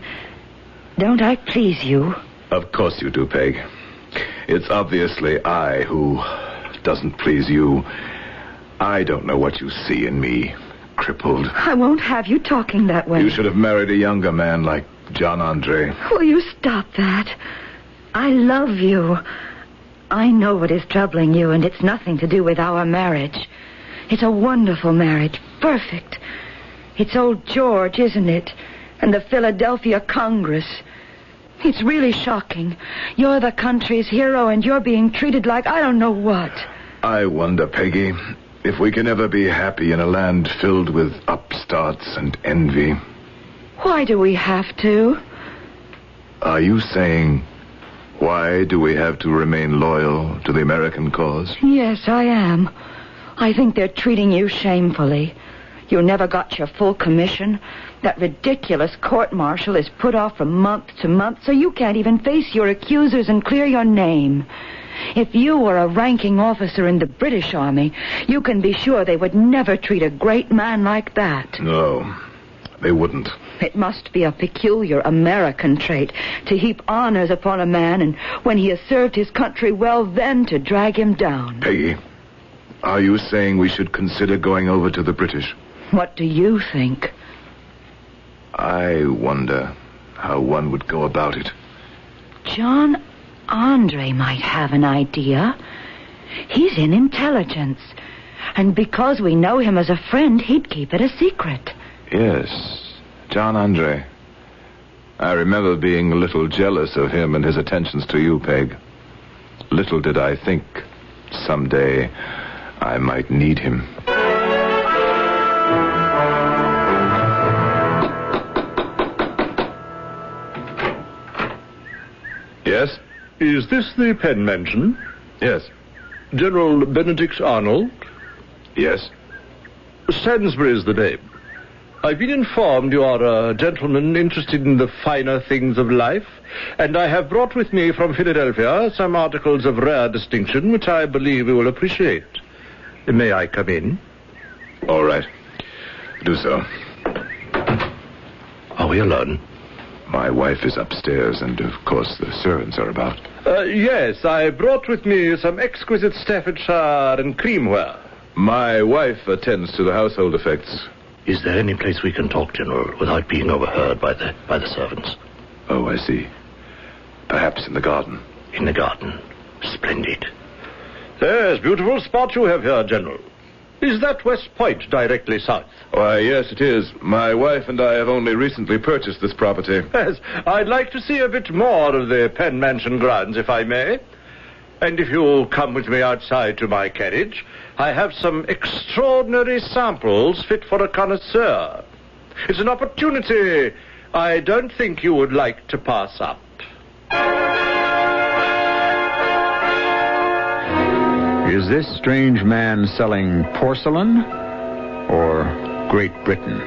Don't I please you? Of course you do, Peg. It's obviously I who doesn't please you. I don't know what you see in me. Crippled. I won't have you talking that way. You should have married a younger man like John Andre. Will you stop that? I love you. I know what is troubling you, and it's nothing to do with our marriage. It's a wonderful marriage. Perfect. It's old George, isn't it? And the Philadelphia Congress. It's really shocking. You're the country's hero, and you're being treated like I don't know what. I wonder, Peggy, if we can ever be happy in a land filled with upstarts and envy. Why do we have to? Are you saying, why do we have to remain loyal to the American cause? Yes, I am. I think they're treating you shamefully. You never got your full commission. That ridiculous court-martial is put off from month to month, so you can't even face your accusers and clear your name. If you were a ranking officer in the British Army, you can be sure they would never treat a great man like that. No, they wouldn't. It must be a peculiar American trait to heap honors upon a man, and when he has served his country well, then to drag him down. Peggy, are you saying we should consider going over to the British? What do you think? I wonder how one would go about it. John Andre might have an idea. He's in intelligence. And because we know him as a friend, he'd keep it a secret. Yes, John Andre. I remember being a little jealous of him and his attentions to you, Peg. Little did I think someday I might need him. Yes? Is this the Penn Mansion? Yes. General Benedict Arnold? Yes. Sainsbury's the name. I've been informed you are a gentleman interested in the finer things of life, and I have brought with me from Philadelphia some articles of rare distinction which I believe you will appreciate. May I come in? All right. Do so. Are we alone? My wife is upstairs, and of course the servants are about. Yes, I brought with me some exquisite Staffordshire and creamware. My wife attends to the household effects. Is there any place we can talk, General, without being overheard by the servants? Oh, I see. Perhaps in the garden. In the garden. Splendid. Yes, beautiful spot you have here, General. Is that West Point directly south? Why, yes, it is. My wife and I have only recently purchased this property. Yes, I'd like to see a bit more of the Penn Mansion grounds, if I may. And if you'll come with me outside to my carriage, I have some extraordinary samples fit for a connoisseur. It's an opportunity I don't think you would like to pass up. Is this strange man selling porcelain or Great Britain?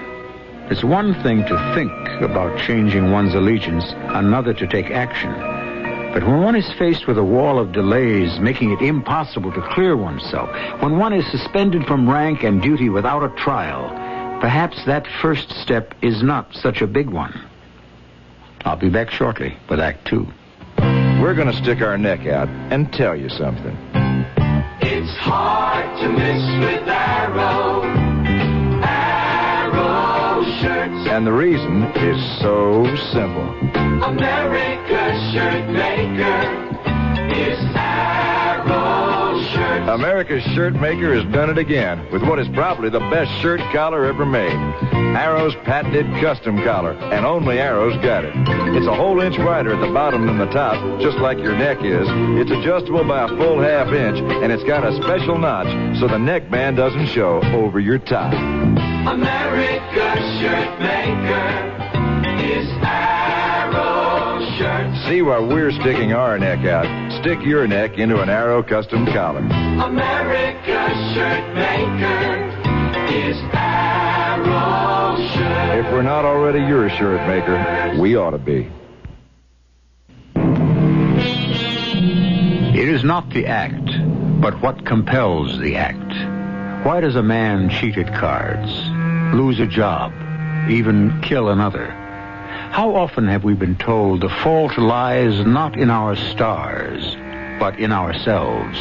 It's one thing to think about changing one's allegiance, another to take action. But when one is faced with a wall of delays, making it impossible to clear oneself, when one is suspended from rank and duty without a trial, perhaps that first step is not such a big one. I'll be back shortly with Act 2. We're going to stick our neck out and tell you something. It's hard to miss with Arrow. Arrow shirts. And the reason is so simple. America's shirt maker is Arrow shirts. America's shirt maker has done it again with what is probably the best shirt collar ever made. Arrow's patented custom collar, and only Arrow's got it. It's a whole inch wider at the bottom than the top, just like your neck is. It's adjustable by a full half inch, and it's got a special notch so the neckband doesn't show over your tie. America's shirt maker is Arrow shirts. See why we're sticking our neck out. Stick your neck into an Arrow custom collar. America's shirt maker is Arrow shirts. If we're not already your shirt maker, we ought to be. It is not the act, but what compels the act. Why does a man cheat at cards, lose a job, even kill another? How often have we been told the fault lies not in our stars, but in ourselves?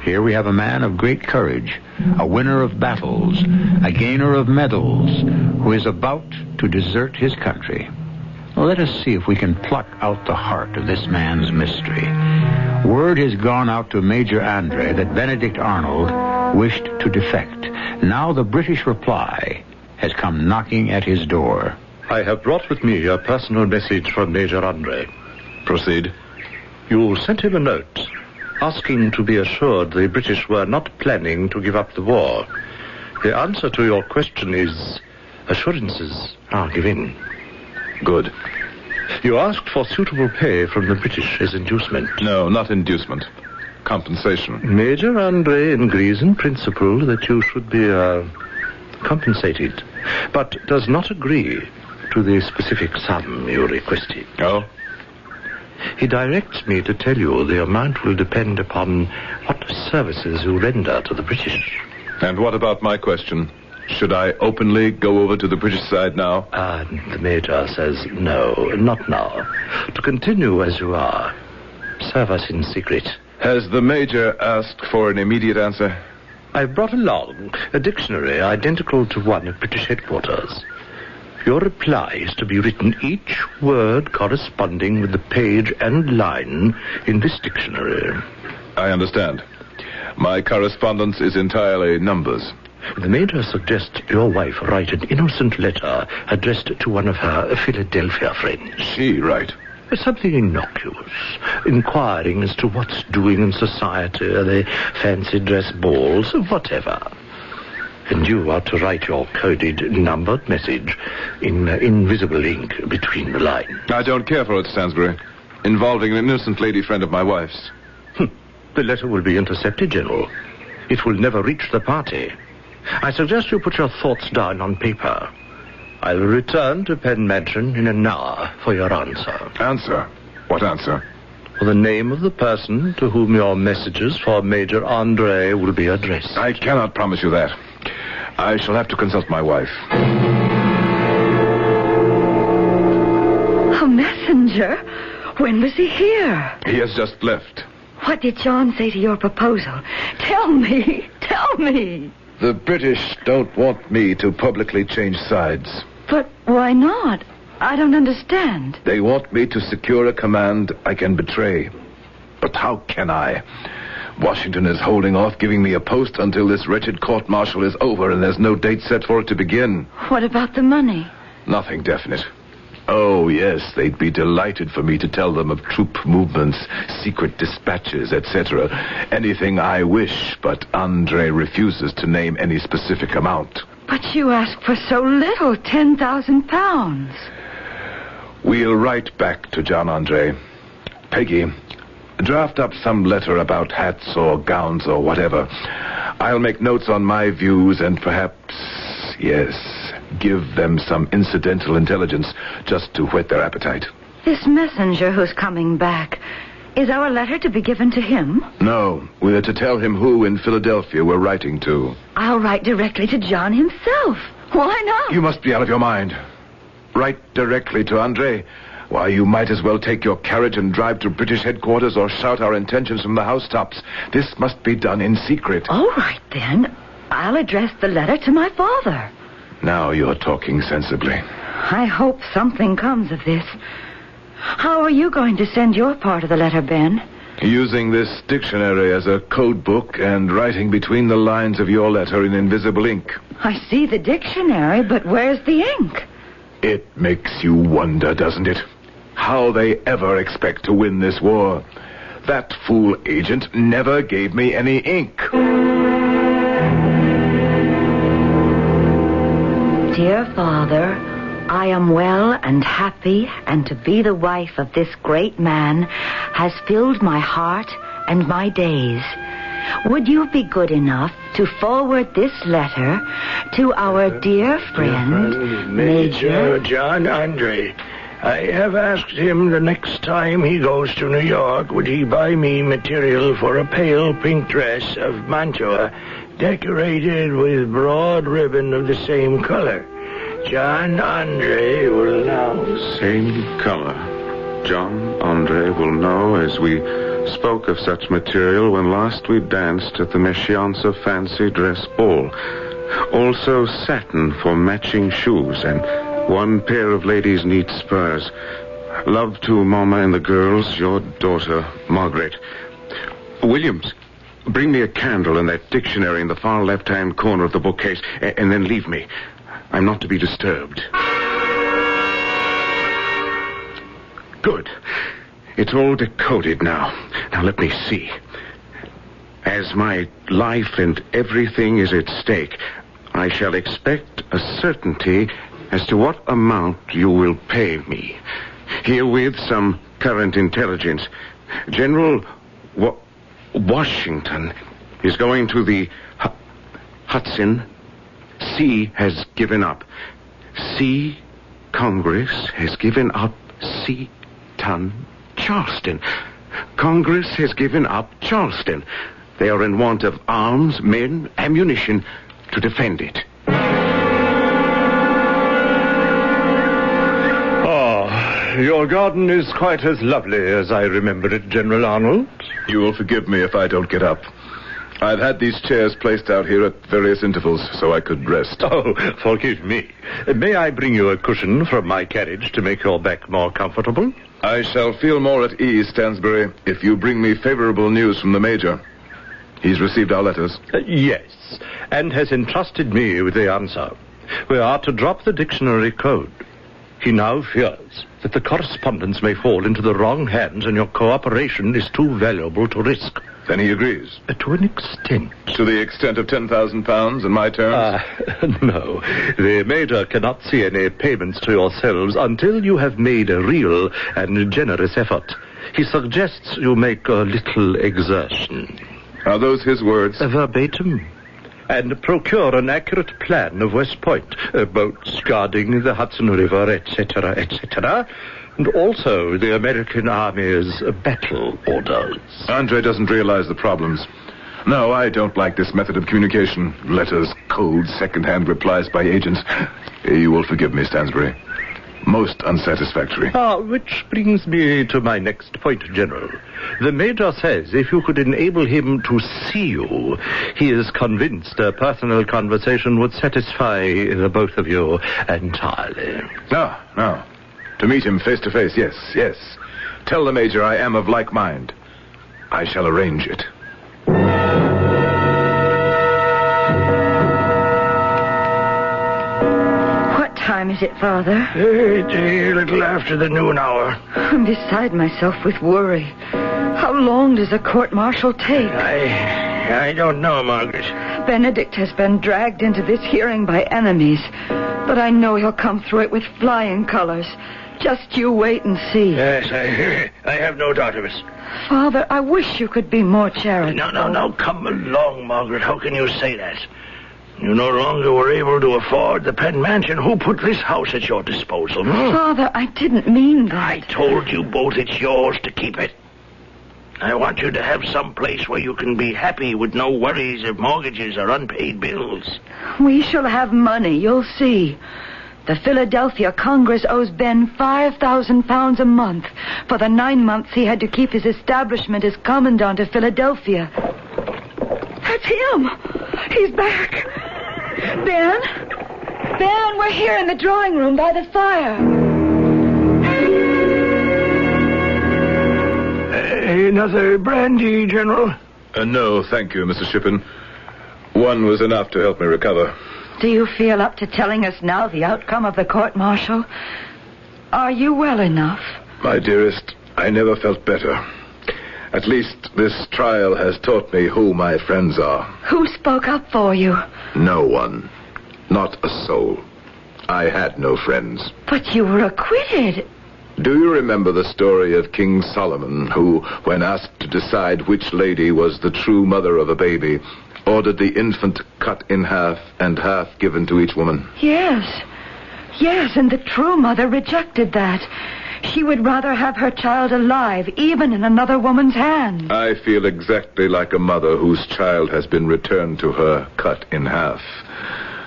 Here we have a man of great courage, a winner of battles, a gainer of medals, who is about to desert his country. Well, let us see if we can pluck out the heart of this man's mystery. Word has gone out to Major Andre that Benedict Arnold wished to defect. Now the British reply has come knocking at his door. I have brought with me a personal message from Major Andre. Proceed. You sent him a note asking to be assured the British were not planning to give up the war. The answer to your question is assurances are given. Good. You asked for suitable pay from the British as inducement. No, not inducement. Compensation. Major Andre agrees in principle that you should be compensated, but does not agree to the specific sum you requested. Oh? He directs me to tell you the amount will depend upon what services you render to the British. And what about my question? Should I openly go over to the British side now? The Major says no, not now. To continue as you are. Serve us in secret. Has the Major asked for an immediate answer? I've brought along a dictionary identical to one at British headquarters. Your reply is to be written each word corresponding with the page and line in this dictionary. I understand. My correspondence is entirely numbers. The Major suggests your wife write an innocent letter addressed to one of her Philadelphia friends. She write? Something innocuous, inquiring as to what's doing in society, the fancy dress balls, whatever. And you are to write your coded, numbered message in invisible ink between the lines. I don't care for it, Stansbury. Involving an innocent lady friend of my wife's. The letter will be intercepted, General. It will never reach the party. I suggest you put your thoughts down on paper. I'll return to Penn Mansion in an hour for your answer. Answer? What answer? For the name of the person to whom your messages for Major Andre will be addressed. I cannot promise you that. I shall have to consult my wife. A messenger? When was he here? He has just left. What did John say to your proposal? Tell me. Tell me. The British don't want me to publicly change sides. But why not? I don't understand. They want me to secure a command I can betray. But how can I? Washington is holding off giving me a post until this wretched court-martial is over, and there's no date set for it to begin. What about the money? Nothing definite. Oh, yes, they'd be delighted for me to tell them of troop movements, secret dispatches, etc. Anything I wish, but Andre refuses to name any specific amount. But you ask for so little, 10,000 pounds. We'll write back to John Andre. Peggy, draft up some letter about hats or gowns or whatever. I'll make notes on my views and perhaps, yes, give them some incidental intelligence just to whet their appetite. This messenger who's coming back, is our letter to be given to him? No, we're to tell him who in Philadelphia we're writing to. I'll write directly to John himself. Why not? You must be out of your mind. Write directly to Andre. Why, you might as well take your carriage and drive to British headquarters or shout our intentions from the housetops. This must be done in secret. All right, then. I'll address the letter to my father. Now you're talking sensibly. I hope something comes of this. How are you going to send your part of the letter, Ben? Using this dictionary as a code book and writing between the lines of your letter in invisible ink. I see the dictionary, but where's the ink? It makes you wonder, doesn't it? How they ever expect to win this war. That fool agent never gave me any ink. Dear Father, I am well and happy, and to be the wife of this great man has filled my heart and my days. Would you be good enough to forward this letter to our dear friend, Major John Andre? I have asked him the next time he goes to New York, would he buy me material for a pale pink dress of Mantua, decorated with broad ribbon of the same color. John Andre will know. Same color. John Andre will know, as we spoke of such material when last we danced at the Meschianza fancy dress ball. Also satin for matching shoes and one pair of ladies' neat spurs. Love to Mama and the girls, your daughter, Margaret. Williams, bring me a candle and that dictionary in the far left-hand corner of the bookcase, and then leave me. I'm not to be disturbed. Good. It's all decoded now. Now let me see. As my life and everything is at stake, I shall expect a certainty as to what amount you will pay me. Herewith some current intelligence. General Washington is going to the Hudson. C has given up. C. Congress has given up Charleston. Congress has given up Charleston. They are in want of arms, men, ammunition to defend it. Your garden is quite as lovely as I remember it, General Arnold. You will forgive me if I don't get up. I've had these chairs placed out here at various intervals so I could rest. Oh, forgive me. May I bring you a cushion from my carriage to make your back more comfortable? I shall feel more at ease, Stansbury, if you bring me favorable news from the Major. He's received our letters. Yes, and has entrusted me with the answer. We are to drop the dictionary code. He now fears that the correspondence may fall into the wrong hands and your cooperation is too valuable to risk. Then he agrees? To an extent. To the extent of £10,000 in my terms? No. The Major cannot see any payments to yourselves until you have made a real and generous effort. He suggests you make a little exertion. Are those his words? Verbatim. And procure an accurate plan of West Point, boats guarding the Hudson River, etc., etc., and also the American Army's battle orders. Andre doesn't realize the problems. No, I don't like this method of communication. Letters, codes, second-hand replies by agents. You will forgive me, Stansbury. Most unsatisfactory. Which brings me to my next point, General. The Major says if you could enable him to see you, he is convinced a personal conversation would satisfy the both of you entirely. No. To meet him face to face, yes. Tell the Major I am of like mind. I shall arrange it. What time is it, Father? A little after the noon hour. I'm beside myself with worry. How long does a court-martial take? I don't know, Margaret. Benedict has been dragged into this hearing by enemies, but I know he'll come through it with flying colors. Just you wait and see. Yes, I have no doubt of it. Father, I wish you could be more charitable. No, come along, Margaret. How can you say that? You no longer were able to afford the Penn Mansion. Who put this house at your disposal? Father, I didn't mean that. I told you both it's yours to keep it. I want you to have some place where you can be happy with no worries of mortgages or unpaid bills. We shall have money, you'll see. The Philadelphia Congress owes Ben £5,000 a month for the 9 months he had to keep his establishment as commandant of Philadelphia. That's him. He's back. Ben, we're here in the drawing room by the fire. Another brandy, General? No, thank you, Mr. Shippen. One was enough to help me recover. Do you feel up to telling us now the outcome of the court-martial? Are you well enough? My dearest, I never felt better. At least this trial has taught me who my friends are. Who spoke up for you? No one. Not a soul. I had no friends. But you were acquitted. Do you remember the story of King Solomon, who, when asked to decide which lady was the true mother of a baby, ordered the infant cut in half and half given to each woman? Yes, and the true mother rejected that. She would rather have her child alive, even in another woman's hand. I feel exactly like a mother whose child has been returned to her cut in half.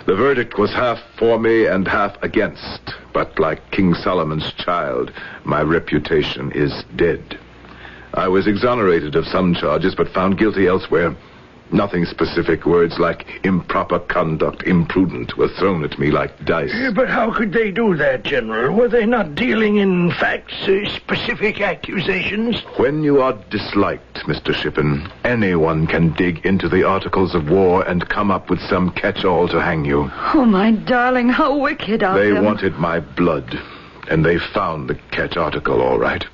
The verdict was half for me and half against. But like King Solomon's child, my reputation is dead. I was exonerated of some charges, but found guilty elsewhere. Nothing specific. Words like improper conduct, imprudent, were thrown at me like dice. But how could they do that, General? Were they not dealing in facts, specific accusations? When you are disliked, Mr. Shippen, anyone can dig into the articles of war and come up with some catch-all to hang you. Oh, my darling, how wicked of them. They wanted my blood, and they found the catch article, all right.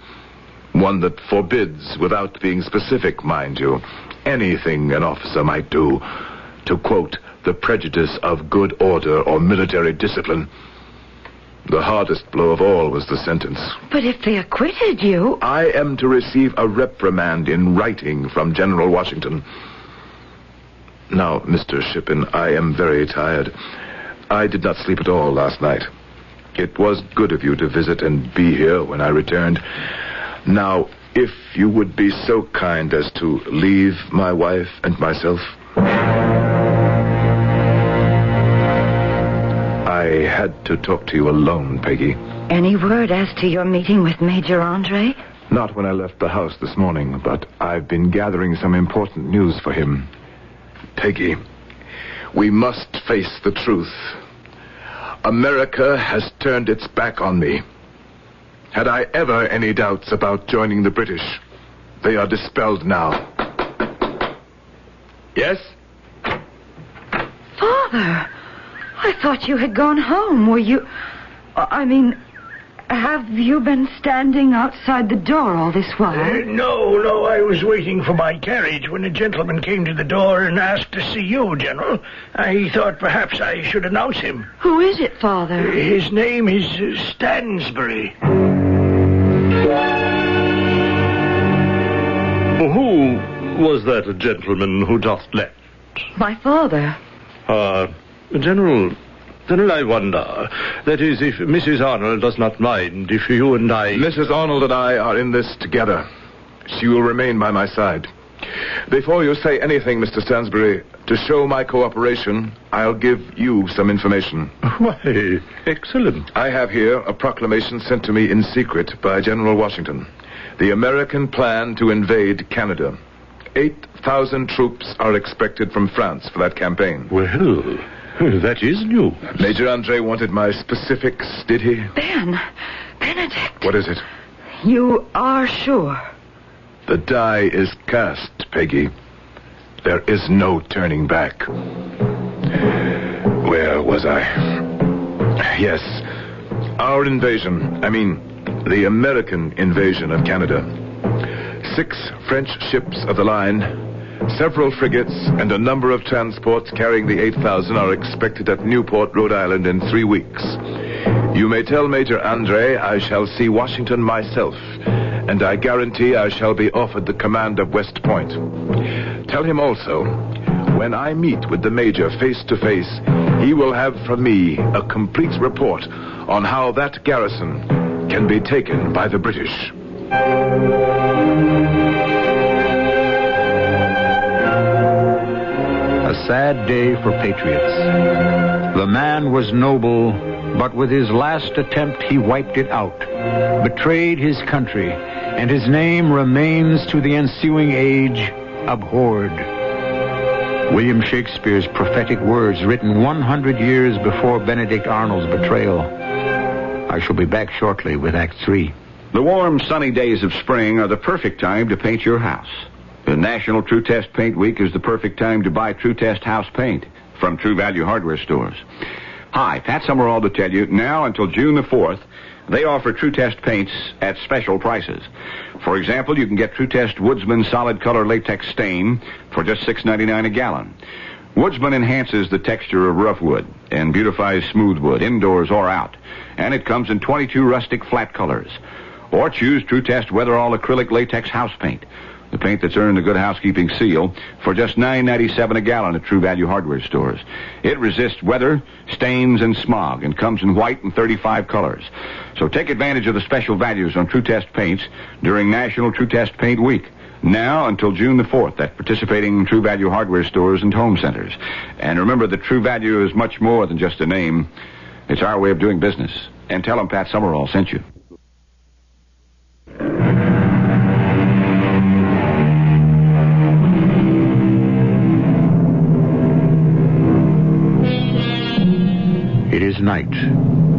One that forbids, without being specific, mind you, anything an officer might do to, quote, the prejudice of good order or military discipline. The hardest blow of all was the sentence. But if they acquitted you... I am to receive a reprimand in writing from General Washington. Now, Mr. Shippen, I am very tired. I did not sleep at all last night. It was good of you to visit and be here when I returned. Now, if you would be so kind as to leave my wife and myself. I had to talk to you alone, Peggy. Any word as to your meeting with Major Andre? Not when I left the house this morning, but I've been gathering some important news for him. Peggy, we must face the truth. America has turned its back on me. Had I ever any doubts about joining the British, they are dispelled now. Yes? Father, I thought you had gone home. Were you... have you been standing outside the door all this while? No, I was waiting for my carriage when a gentleman came to the door and asked to see you, General. I thought perhaps I should announce him. Who is it, Father? His name is Stansbury. Who was that gentleman who just left? My father. General, I wonder. That is, if Mrs. Arnold does not mind, if you and I... Mrs. Arnold and I are in this together. She will remain by my side. Before you say anything, Mr. Stansbury, to show my cooperation, I'll give you some information. Why, excellent. I have here a proclamation sent to me in secret by General Washington. The American plan to invade Canada. 8,000 troops are expected from France for that campaign. Well, that is new. Major Andre wanted my specifics, did he? Benedict. What is it? You are sure? The die is cast, Peggy. There is no turning back. Where was I? Yes. Our invasion. The American invasion of Canada. 6 French ships of the line, several frigates, and a number of transports carrying the 8,000 are expected at Newport, Rhode Island in 3 weeks. You may tell Major Andre I shall see Washington myself, and I guarantee I shall be offered the command of West Point. Tell him also, when I meet with the Major face to face, he will have from me a complete report on how that garrison can be taken by the British. A sad day for patriots. The man was noble, but with his last attempt he wiped it out, betrayed his country, and his name remains to the ensuing age abhorred. William Shakespeare's prophetic words, written 100 years before Benedict Arnold's betrayal. I shall be back shortly with Act 3. The warm, sunny days of spring are the perfect time to paint your house. The National True Test Paint Week is the perfect time to buy True Test house paint from True Value hardware stores. Hi, Pat Summerall to tell you, now until June the 4th, they offer True Test paints at special prices. For example, you can get True Test Woodsman Solid Color Latex Stain for just $6.99 a gallon. Woodsman enhances the texture of rough wood and beautifies smooth wood, indoors or out. And it comes in 22 rustic flat colors. Or choose True Test Weatherall Acrylic Latex House Paint, the paint that's earned the Good Housekeeping seal, for just $9.97 a gallon at True Value hardware stores. It resists weather, stains, and smog, and comes in white and 35 colors. So take advantage of the special values on True Test paints during National True Test Paint Week, now until June the 4th at participating True Value hardware stores and home centers. And remember that True Value is much more than just a name. It's our way of doing business. And tell them Pat Summerall sent you. It is night.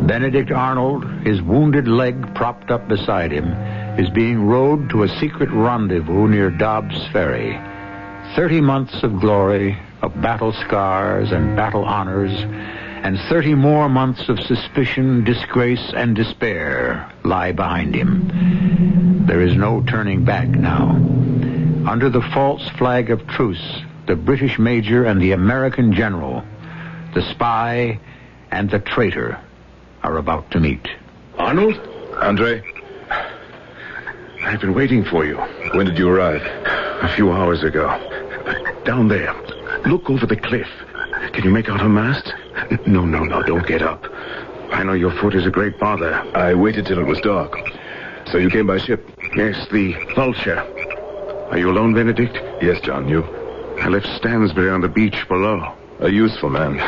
Benedict Arnold, his wounded leg propped up beside him, is being rowed to a secret rendezvous near Dobbs Ferry. 30 months of glory, of battle scars and battle honors, and 30 more months of suspicion, disgrace, and despair lie behind him. There is no turning back now. Under the false flag of truce, the British major and the American general, the spy and the traitor, are about to meet. Arnold? Andre? I've been waiting for you. When did you arrive? A few hours ago. Down there. Look over the cliff. Can you make out her mast? No, don't get up. I know your foot is a great bother. I waited till it was dark. So you came by ship? Yes, the Vulture. Are you alone, Benedict? Yes, John, you? I left Stansbury on the beach below. A useful man.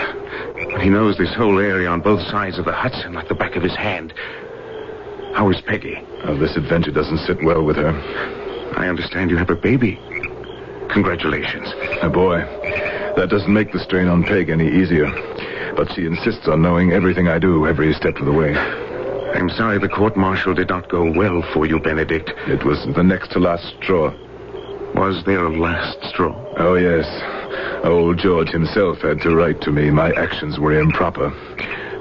He knows this whole area on both sides of the Hudson like the back of his hand. How is Peggy? Oh, this adventure doesn't sit well with her. I understand you have a baby. Congratulations. A boy. That doesn't make the strain on Peg any easier. But she insists on knowing everything I do every step of the way. I'm sorry the court-martial did not go well for you, Benedict. It was the next to last straw. Was there a last straw? Oh, yes. Old George himself had to write to me my actions were improper.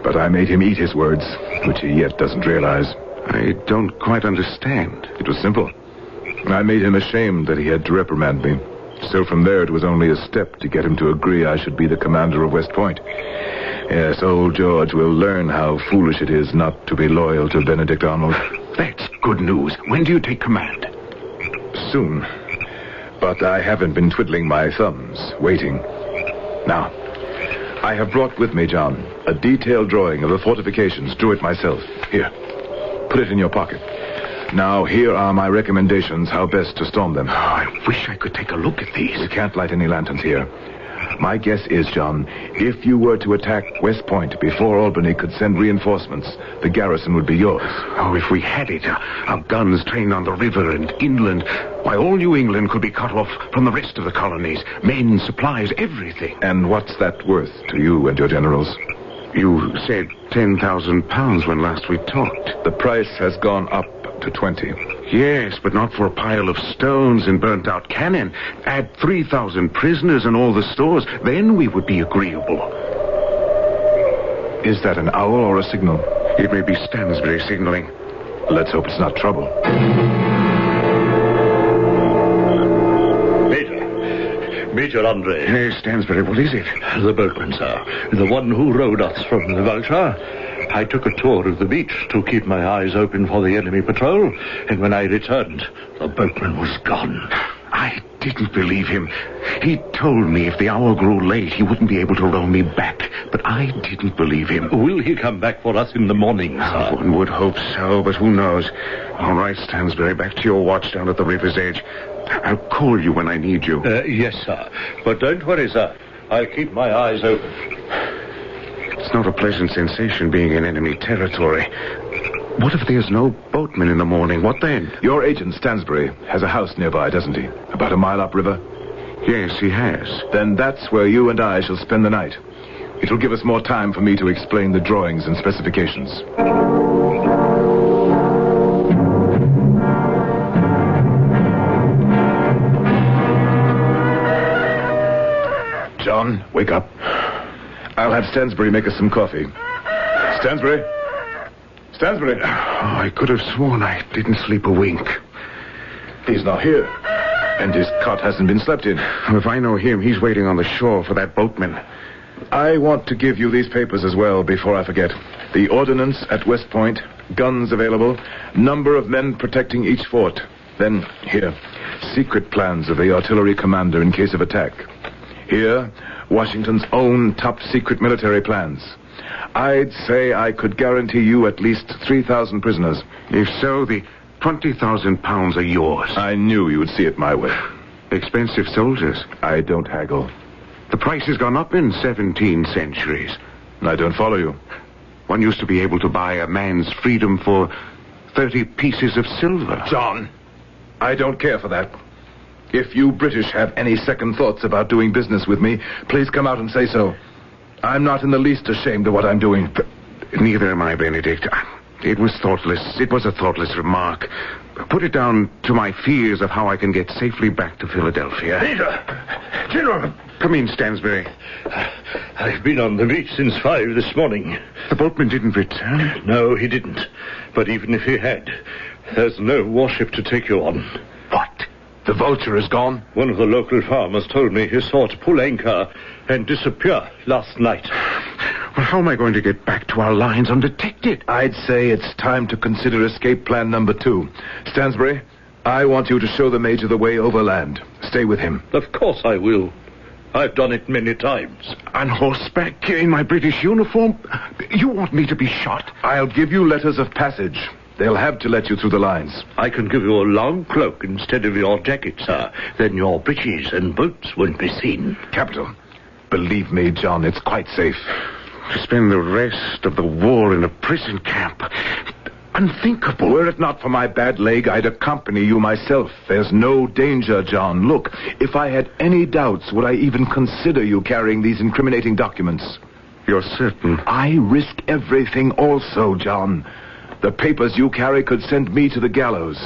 But I made him eat his words, which he yet doesn't realize. I don't quite understand. It was simple. I made him ashamed that he had to reprimand me. So from there it was only a step to get him to agree I should be the commander of West Point. Yes, old George will learn how foolish it is not to be loyal to Benedict Arnold. That's good news. When do you take command? Soon. But I haven't been twiddling my thumbs, waiting. Now, I have brought with me, John, a detailed drawing of the fortifications. Drew it myself. Here. Put it in your pocket. Now, here are my recommendations how best to storm them. Oh, I wish I could take a look at these. We can't light any lanterns here. My guess is, John, if you were to attack West Point before Albany could send reinforcements, the garrison would be yours. Oh, if we had it, our guns trained on the river and inland, why, all New England could be cut off from the rest of the colonies. Men, supplies, everything. And what's that worth to you and your generals? You said 10,000 pounds when last we talked. The price has gone up to 20. Yes, but not for a pile of stones and burnt-out cannon. Add 3,000 prisoners and all the stores, then we would be agreeable. Is that an owl or a signal? It may be Stansbury signaling. Let's hope it's not trouble. Major Andre. Hey, Stansbury, what is it? The boatman, sir. The one who rowed us from the Vulture. I took a tour of the beach to keep my eyes open for the enemy patrol, and when I returned, the boatman was gone. I didn't believe him. He told me if the hour grew late, he wouldn't be able to row me back, but I didn't believe him. Will he come back for us in the morning, sir? One would hope so, but who knows? All right, Stansbury, back to your watch down at the river's edge. I'll call you when I need you. Yes, sir. But don't worry, sir. I'll keep my eyes open. It's not a pleasant sensation being in enemy territory. What if there's no boatman in the morning? What then? Your agent, Stansbury, has a house nearby, doesn't he? About a mile upriver? Yes, he has. Then that's where you and I shall spend the night. It'll give us more time for me to explain the drawings and specifications. John, wake up. I'll have Stansbury make us some coffee. Stansbury? Stansbury? Oh, I could have sworn I didn't sleep a wink. He's not here. And his cot hasn't been slept in. If I know him, he's waiting on the shore for that boatman. I want to give you these papers as well before I forget. The ordnance at West Point, guns available, number of men protecting each fort. Then, here, secret plans of the artillery commander in case of attack. Here, Washington's own top-secret military plans. I'd say I could guarantee you at least 3,000 prisoners. If so, the 20,000 pounds are yours. I knew you would see it my way. Expensive soldiers. I don't haggle. The price has gone up in 17 centuries. I don't follow you. One used to be able to buy a man's freedom for 30 pieces of silver. John, I don't care for that. If you British have any second thoughts about doing business with me, please come out and say so. I'm not in the least ashamed of what I'm doing. Neither am I, Benedict. It was thoughtless. It was a thoughtless remark. Put it down to my fears of how I can get safely back to Philadelphia. Peter! General! Come in, Stansbury. I've been on the beach since 5 this morning. The boatman didn't return? No, he didn't. But even if he had, there's no warship to take you on. What? The Vulture is gone? One of the local farmers told me he saw it pull anchor and disappear last night. How am I going to get back to our lines undetected? I'd say it's time to consider escape plan number 2. Stansbury, I want you to show the Major the way overland. Stay with him. Of course I will. I've done it many times. On horseback, in my British uniform? You want me to be shot? I'll give you letters of passage. They'll have to let you through the lines. I can give you a long cloak instead of your jacket, sir. Then your breeches and boots won't be seen. Capital. Believe me, John, it's quite safe. To spend the rest of the war in a prison camp. Unthinkable. Were it not for my bad leg, I'd accompany you myself. There's no danger, John. Look, if I had any doubts, would I even consider you carrying these incriminating documents? You're certain? I risk everything also, John. The papers you carry could send me to the gallows.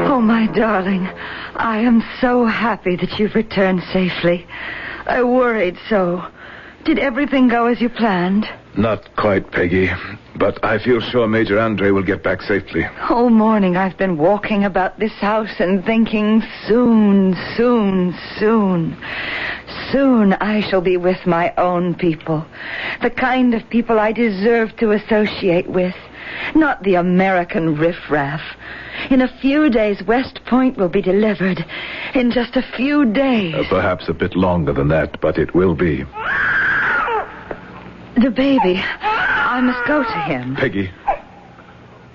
Oh, my darling, I am so happy that you've returned safely. I worried so. Did everything go as you planned? Not quite, Peggy. But I feel sure Major Andre will get back safely. All morning I've been walking about this house and thinking, soon, soon, soon. Soon I shall be with my own people. The kind of people I deserve to associate with. Not the American riffraff. In a few days, West Point will be delivered. In just a few days. Perhaps a bit longer than that, but it will be. The baby. I must go to him. Peggy,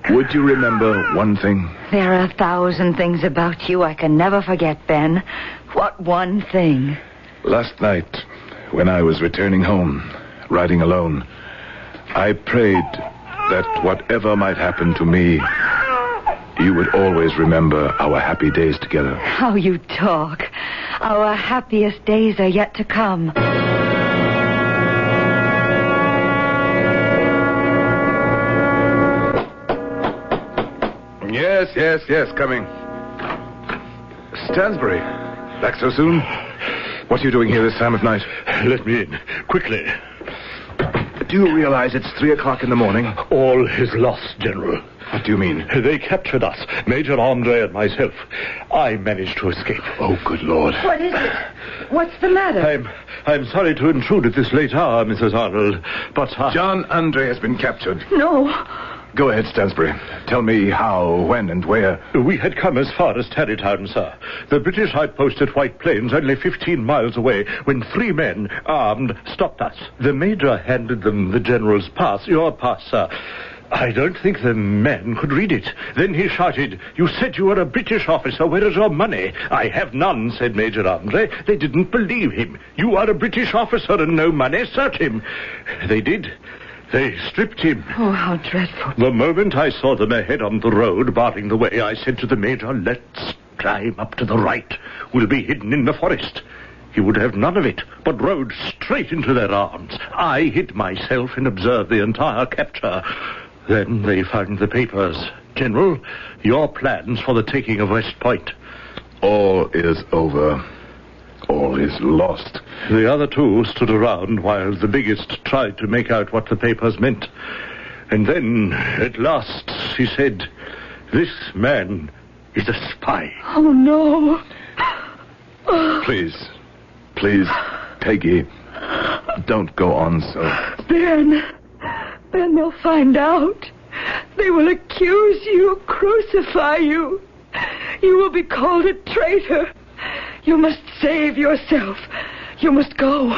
would you remember one thing? There are 1,000 things about you I can never forget, Ben. What one thing? Last night, when I was returning home, riding alone, I prayed that whatever might happen to me, you would always remember our happy days together. How you talk. Our happiest days are yet to come. Yes, coming. Stansbury, back so soon? What are you doing here this time of night? Let me in, quickly. Do you realize it's 3 o'clock in the morning? All is lost, General. What do you mean? They captured us, Major Andre and myself. I managed to escape. Oh, good Lord. What is it? What's the matter? I'm sorry to intrude at this late hour, Mrs. Arnold, but... John Andre has been captured. No. Go ahead, Stansbury. Tell me how, when, and where. We had come as far as Tarrytown, sir. The British outpost at White Plains, only 15 miles away, when 3 men, armed, stopped us. The Major handed them the General's pass, your pass, sir. I don't think the men could read it. Then he shouted, "You said you were a British officer. Where is your money?" "I have none," said Major Andre. They didn't believe him. "You are a British officer and no money. Search him." They did. They stripped him. Oh, how dreadful. The moment I saw them ahead on the road, barring the way, I said to the Major, "Let's climb up to the right. We'll be hidden in the forest." He would have none of it, but rode straight into their arms. I hid myself and observed the entire capture. Then they found the papers. General, your plans for the taking of West Point. All is over. All is lost. The other 2 stood around while the biggest tried to make out what the papers meant. And then, at last, he said, "This man is a spy." Oh, no. Please, Peggy, don't go on so. Ben, they'll find out. They will accuse you, crucify you. You will be called a traitor. You must save yourself. You must go.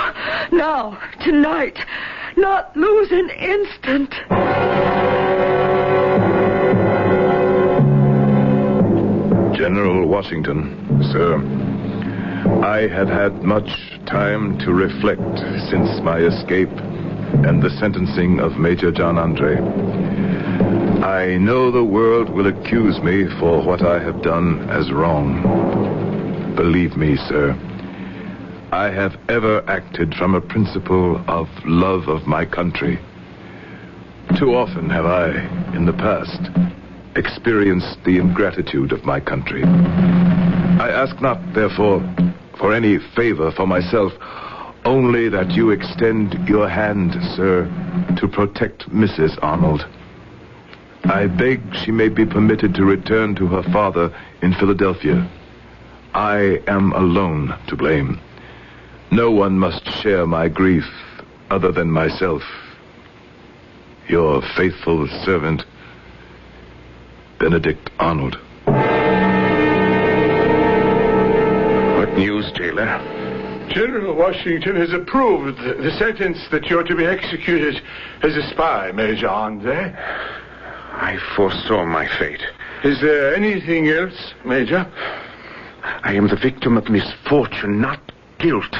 Now, tonight. Not lose an instant. General Washington, sir, I have had much time to reflect since my escape and the sentencing of Major John Andre. I know the world will accuse me for what I have done as wrong. Believe me, sir, I have ever acted from a principle of love of my country. Too often have I, in the past, experienced the ingratitude of my country. I ask not, therefore, for any favor for myself, only that you extend your hand, sir, to protect Mrs. Arnold. I beg she may be permitted to return to her father in Philadelphia. I am alone to blame. No one must share my grief other than myself. Your faithful servant, Benedict Arnold. What news, Taylor? General Washington has approved the sentence that you're to be executed as a spy, Major Andre. I foresaw my fate. Is there anything else, Major? I am the victim of misfortune, not guilt.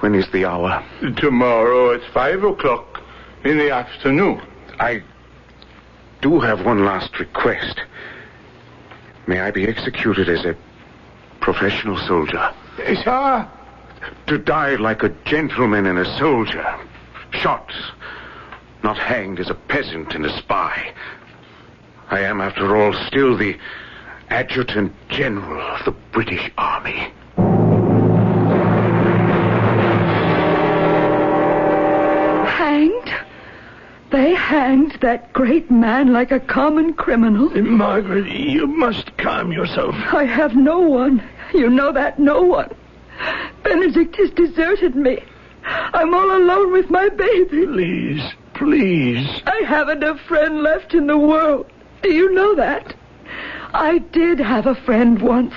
When is the hour? Tomorrow at 5 o'clock in the afternoon. I do have one last request. May I be executed as a professional soldier? Sir? To die like a gentleman and a soldier. Shot, not hanged as a peasant and a spy. I am, after all, still the Adjutant General of the British Army. Hanged? They hanged that great man like a common criminal? Margaret, you must calm yourself. I have no one. You know that, no one. Benedict has deserted me. I'm all alone with my baby. Please, please. I haven't a friend left in the world. Do you know that? I did have a friend once.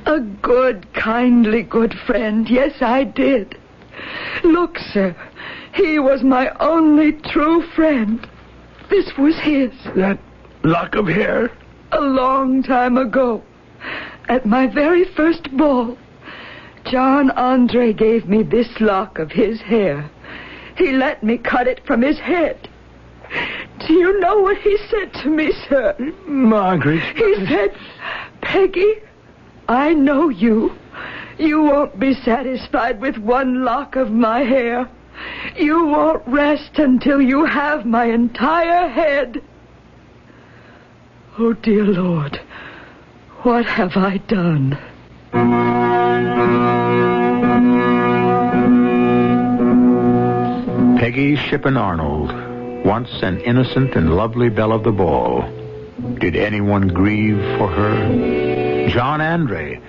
A good, kindly, good friend. Yes, I did. Look, sir, he was my only true friend. This was his. That lock of hair? A long time ago, at my very first ball, John Andre gave me this lock of his hair. He let me cut it from his head. Do you know what he said to me, sir? Margaret. He said, Peggy, I know you. You won't be satisfied with one lock of my hair. You won't rest until you have my entire head. Oh, dear Lord, what have I done? Peggy Shippen Arnold, once an innocent and lovely belle of the ball. Did anyone grieve for her? John Andre,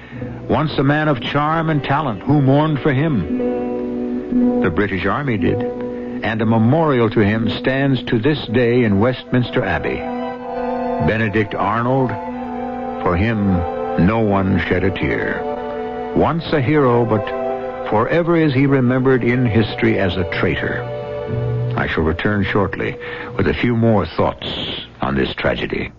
once a man of charm and talent, who mourned for him? The British Army did, and a memorial to him stands to this day in Westminster Abbey. Benedict Arnold, for him, no one shed a tear. Once a hero, but forever is he remembered in history as a traitor. I shall return shortly with a few more thoughts on this tragedy.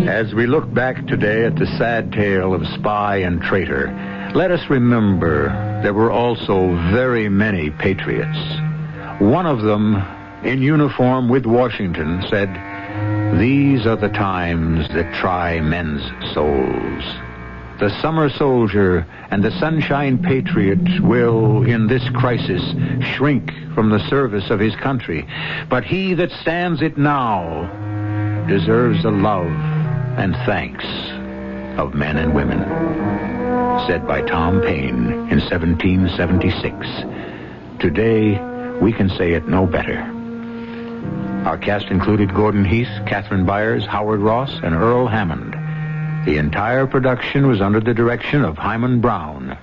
As we look back today at the sad tale of spy and traitor, let us remember there were also very many patriots. One of them, in uniform with Washington, said, "These are the times that try men's souls. The summer soldier and the sunshine patriot will, in this crisis, shrink from the service of his country. But he that stands it now deserves the love and thanks of men and women." Said by Tom Paine in 1776. Today, we can say it no better. Our cast included Gordon Heath, Catherine Byers, Howard Ross, and Earl Hammond. The entire production was under the direction of Hyman Brown.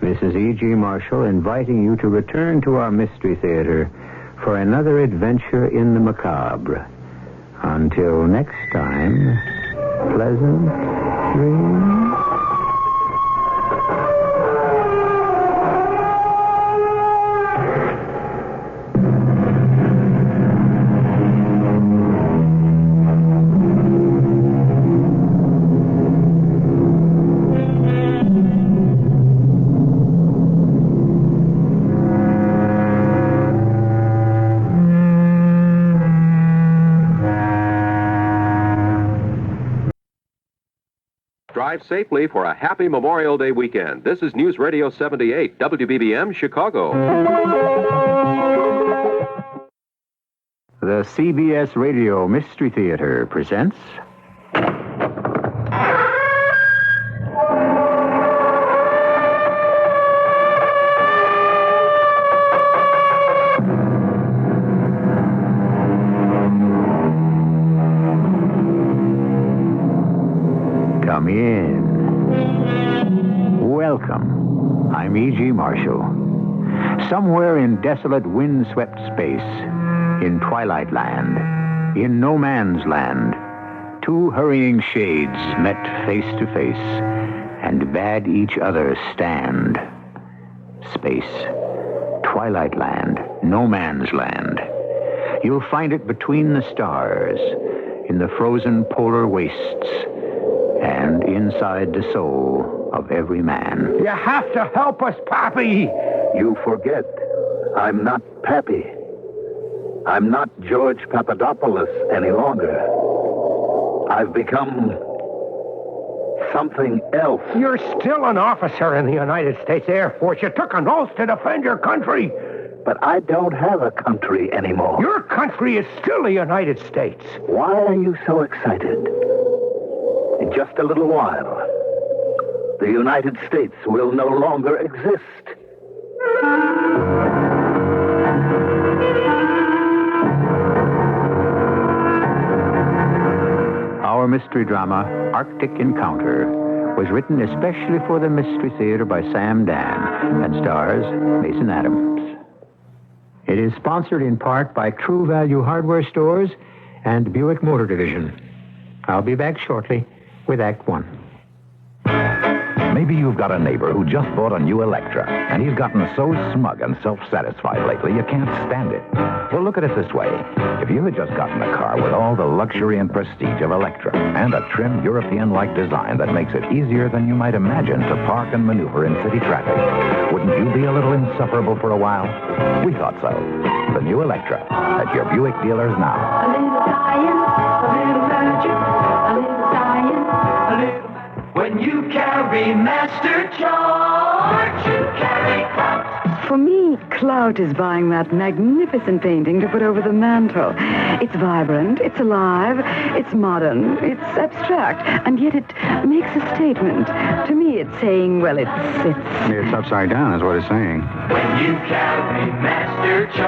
This is E.G. Marshall inviting you to return to our Mystery Theater for another adventure in the macabre. Until next time, pleasant dreams. Drive safely for a happy Memorial Day weekend. This is News Radio 78, WBBM, Chicago. The CBS Radio Mystery Theater presents... Marshall. Somewhere in desolate, wind-swept space, in Twilight Land, in No Man's Land, two hurrying shades met face to face and bade each other stand. Space, Twilight Land, No Man's Land. You'll find it between the stars, in the frozen polar wastes, and inside the soul of every man. You have to help us, Pappy. You forget. I'm not Pappy. I'm not George Papadopoulos any longer. I've become something else. You're still an officer in the United States Air Force. You took an oath to defend your country. But I don't have a country anymore. Your country is still the United States. Why are you so excited? In just a little while, the United States will no longer exist. Our mystery drama, Arctic Encounter, was written especially for the Mystery Theater by Sam Dan and stars Mason Adams. It is sponsored in part by True Value Hardware Stores and Buick Motor Division. I'll be back shortly with Act One. Maybe you've got a neighbor who just bought a new Electra, and he's gotten so smug and self-satisfied lately you can't stand it. Well, look at it this way. If you had just gotten a car with all the luxury and prestige of Electra and a trim European-like design that makes it easier than you might imagine to park and maneuver in city traffic, wouldn't you be a little insufferable for a while? We thought so. The new Electra at your Buick dealers now. A little dying, a little magic, a little dying, a little... When you carry Master George, you carry clout. For me, clout is buying that magnificent painting to put over the mantel. It's vibrant, it's alive, it's modern, it's abstract, and yet it makes a statement. To me, it's saying, well, it's... It's upside down is what it's saying. When you carry Master George,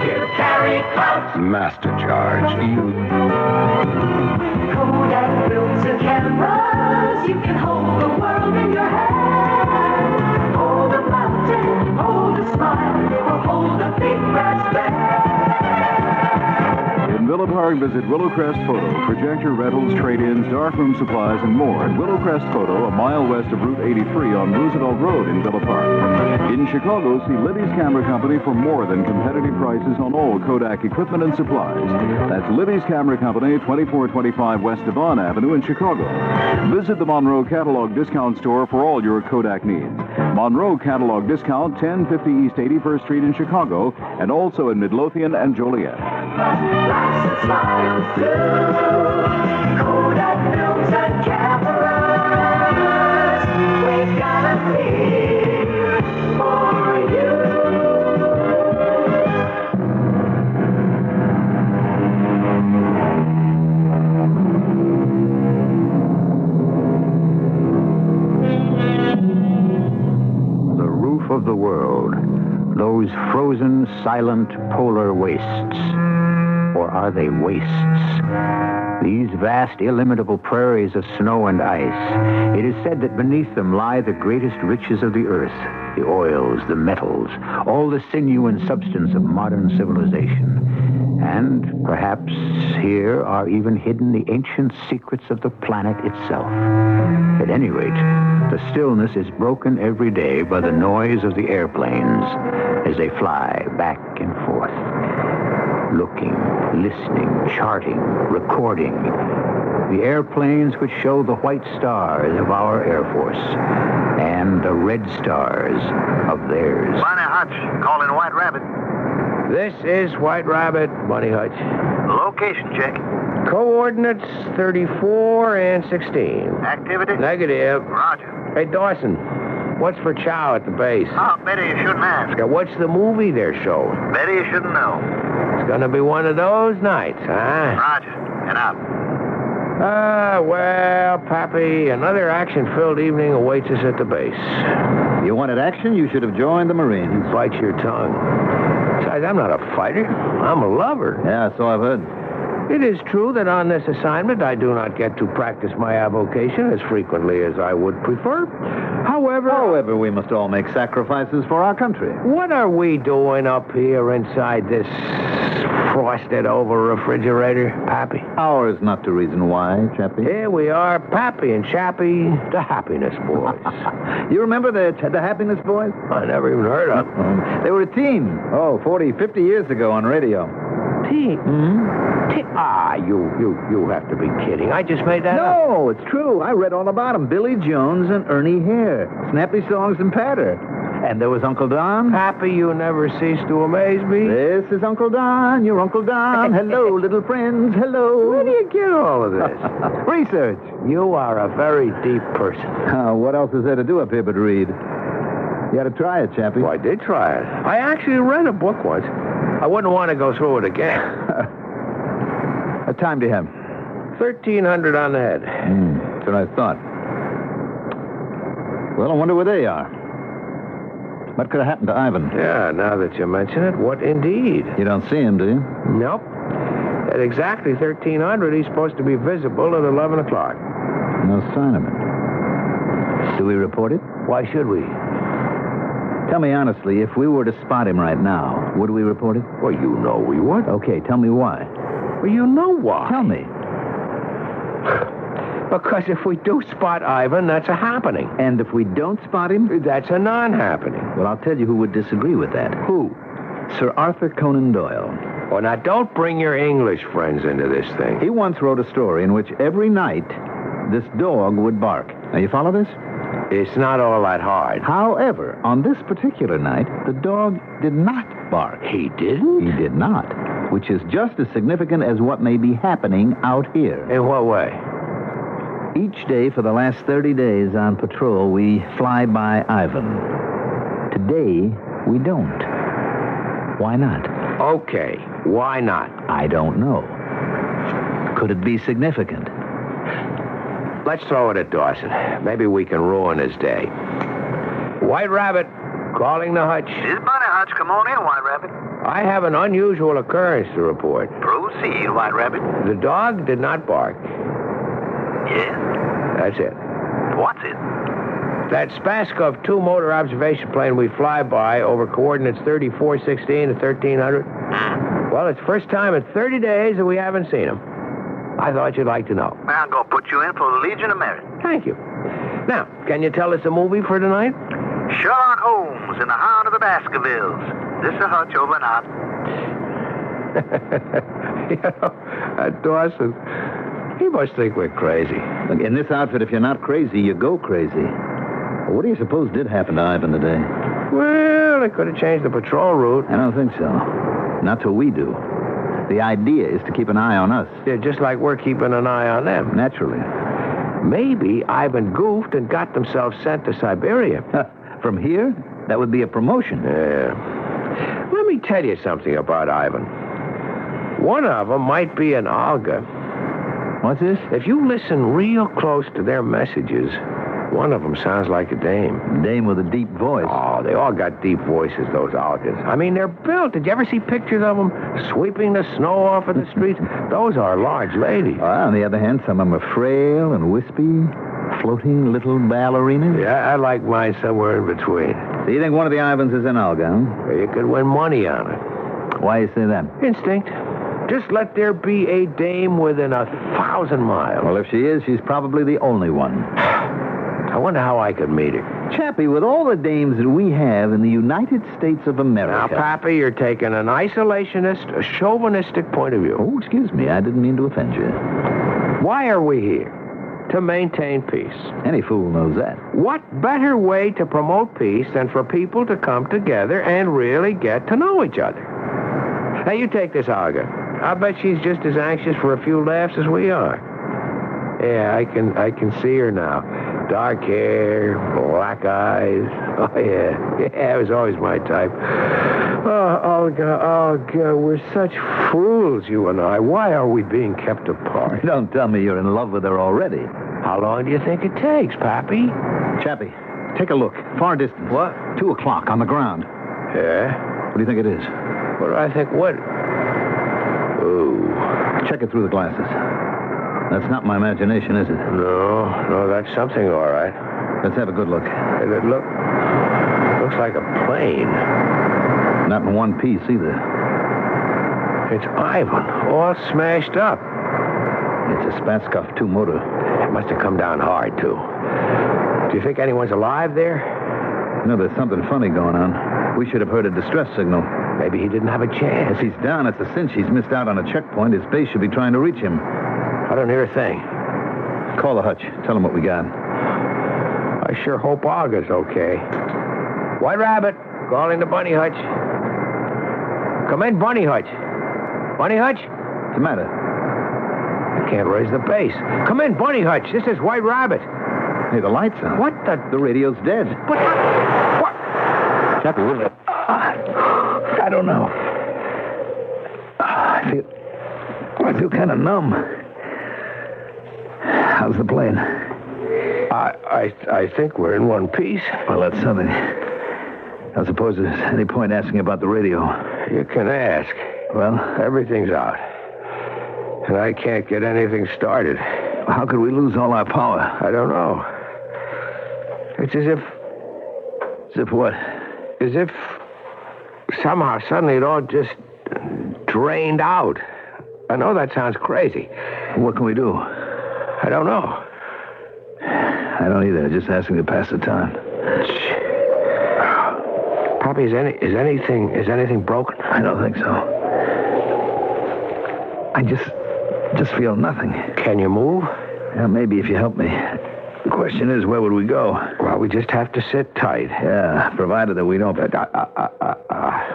you carry clout. Master George, Kodak films and cameras, you can hold the world in your hand. Hold a mountain, hold a smile, or hold a big brass band. In Villa Park, visit Willowcrest Photo, projector rentals, trade-ins, darkroom supplies, and more at Willowcrest Photo, a mile west of Route 83 on Roosevelt Road in Villa Park. In Chicago, see Libby's Camera Company for more than competitive prices on all Kodak equipment and supplies. That's Libby's Camera Company, 2425 West Devon Avenue in Chicago. Visit the Monroe Catalog Discount Store for all your Kodak needs. Monroe Catalog Discount, 1050 East 81st Street in Chicago, and also in Midlothian and Joliet. Kodak films and cameras, we've got a thing for you. The roof of the world, those frozen, silent polar wastes. Or are they wastes? These vast, illimitable prairies of snow and ice, it is said that beneath them lie the greatest riches of the earth, the oils, the metals, all the sinew and substance of modern civilization. And perhaps here are even hidden the ancient secrets of the planet itself. At any rate, the stillness is broken every day by the noise of the airplanes as they fly back and forth. Looking, listening, charting, recording. The airplanes which show the white stars of our Air Force and the red stars of theirs. Bonnie Hutch, calling White Rabbit. This is White Rabbit, Bunny Hutch. Location check. Coordinates 34 and 16. Activity? Negative. Roger. Hey, Dawson, what's for chow at the base? Oh, better you shouldn't ask. Now, what's the movie they're showing? Better you shouldn't know. It's gonna be one of those nights, huh? Roger. And out. Well, Pappy, another action-filled evening awaits us at the base. You wanted action, you should have joined the Marines. Bite your tongue. Besides, I'm not a fighter. I'm a lover. Yeah, so I've heard. It is true that on this assignment I do not get to practice my avocation as frequently as I would prefer. However, we must all make sacrifices for our country. What are we doing up here inside this frosted-over refrigerator, Pappy? Ours not to reason why, Chappie. Here we are, Pappy and Chappie, the Happiness Boys. You remember the Happiness Boys? I never even heard of them. They were a team, 40, 50 years ago on radio. Team? You have to be kidding. I just made that up. No, it's true. I read all about them. Billy Jones and Ernie Hare. Snappy Songs and Patter. And there was Uncle Don. Pappy, you never cease to amaze me. This is Uncle Don, your Uncle Don. Hello, little friends, hello. Where do you get all of this? Research. You are a very deep person. What else is there to do up here but read? You ought to try it, Chappie. Well, I did try it. I actually read a book once. I wouldn't want to go through it again. What time do you have? 1,300 on the head. That's what I thought. Well, I wonder where they are. What could have happened to Ivan? Yeah, now that you mention it, what indeed? You don't see him, do you? Nope. At exactly 1,300, he's supposed to be visible at 11 o'clock. No sign of him. Do we report it? Why should we? Tell me honestly, if we were to spot him right now, would we report it? Well, you know we would. Okay, tell me why. Well, you know why. Tell me. Because if we do spot Ivan, that's a happening. And if we don't spot him? That's a non-happening. Well, I'll tell you who would disagree with that. Who? Sir Arthur Conan Doyle. Well, now, don't bring your English friends into this thing. He once wrote a story in which every night this dog would bark. Now, you follow this? It's not all that hard. However, on this particular night, the dog did not bark. He didn't? He did not, which is just as significant as what may be happening out here. In what way? Each day for the last 30 days on patrol, we fly by Ivan. Today, we don't. Why not? Okay, why not? I don't know. Could it be significant? Let's throw it at Dawson. Maybe we can ruin his day. White Rabbit, calling the hutch. This is Bunny Hutch. Come on in, White Rabbit. I have an unusual occurrence to report. Proceed, White Rabbit. The dog did not bark. Yes? That's it. What's it? That Spaskov 2 motor observation plane we fly by over coordinates 3416 to 1300. Well, it's the first time in 30 days that we haven't seen him. I thought you'd like to know. I'm going to put you in for the Legion of Merit. Thank you. Now, can you tell us a movie for tonight? Sherlock Holmes and the Hound of the Baskervilles. This is Hutch over and out. Dawson, he must think we're crazy. Look, in this outfit, if you're not crazy, you go crazy. What do you suppose did happen to Ivan today? Well, it could have changed the patrol route. I don't think so. Not till we do. The idea is to keep an eye on us. Yeah, just like we're keeping an eye on them. Naturally. Maybe Ivan goofed and got themselves sent to Siberia. From here? That would be a promotion. Yeah. Let me tell you something about Ivan. One of them might be an Olga. What's this? If you listen real close to their messages, one of them sounds like a dame. Dame with a deep voice. Oh, they all got deep voices, those Olgas. I mean, they're built. Did you ever see pictures of them sweeping the snow off of the streets? Those are large ladies. On the other hand, some of them are frail and wispy, floating little ballerinas. Yeah, I like mine somewhere in between. So you think one of the Ivans is an Olga, huh? You could win money on it. Why you say that? Instinct. Just let there be a dame within 1,000 miles. Well, if she is, she's probably the only one. I wonder how I could meet her. Chappie, with all the dames that we have in the United States of America... Now, Pappy, you're taking an isolationist, a chauvinistic point of view. Oh, excuse me. I didn't mean to offend you. Why are we here? To maintain peace. Any fool knows that. What better way to promote peace than for people to come together and really get to know each other? Now, you take this Olga. I bet she's just as anxious for a few laughs as we are. Yeah, I can see her now. Dark hair, black eyes. Oh, yeah. Yeah, it was always my type. Oh, Olga, we're such fools, you and I. Why are we being kept apart? Don't tell me you're in love with her already. How long do you think it takes, Pappy? Chappie, take a look. Far distance. What? 2 o'clock on the ground. Yeah? What do you think it is? What do I think? What? Ooh. Check it through the glasses. That's not my imagination, is it? No, that's something, all right. Let's have a good look. Looks like a plane. Not in one piece, either. It's Ivan, all smashed up. It's a Spatskov 2 motor. It must have come down hard, too. Do you think anyone's alive there? You know, there's something funny going on. We should have heard a distress signal. Maybe he didn't have a chance. If he's down, it's a cinch he's missed out on a checkpoint. His base should be trying to reach him. I don't hear a thing. Call the hutch. Tell him what we got. I sure hope Olga's okay. White Rabbit, calling the Bunny Hutch. Come in, Bunny Hutch. Bunny Hutch? What's the matter? I can't raise the bass. Come in, Bunny Hutch. This is White Rabbit. Hey, the light's on. What the? The radio's dead. What? Chappie, will it? I don't know. I feel kind of numb. How's the plane? I think we're in one piece. Well, that's something. I suppose there's any point asking about the radio. You can ask. Well? Everything's out. And I can't get anything started. How could we lose all our power? I don't know. It's as if... As if what? As if somehow suddenly it all just drained out. I know that sounds crazy. What can we do? I don't know. I don't either. Just asking to pass the time. Pappy, is anything broken? I don't think so. I just feel nothing. Can you move? Yeah, maybe if you help me. The question is, where would we go? Well, we just have to sit tight. Yeah, provided that we don't...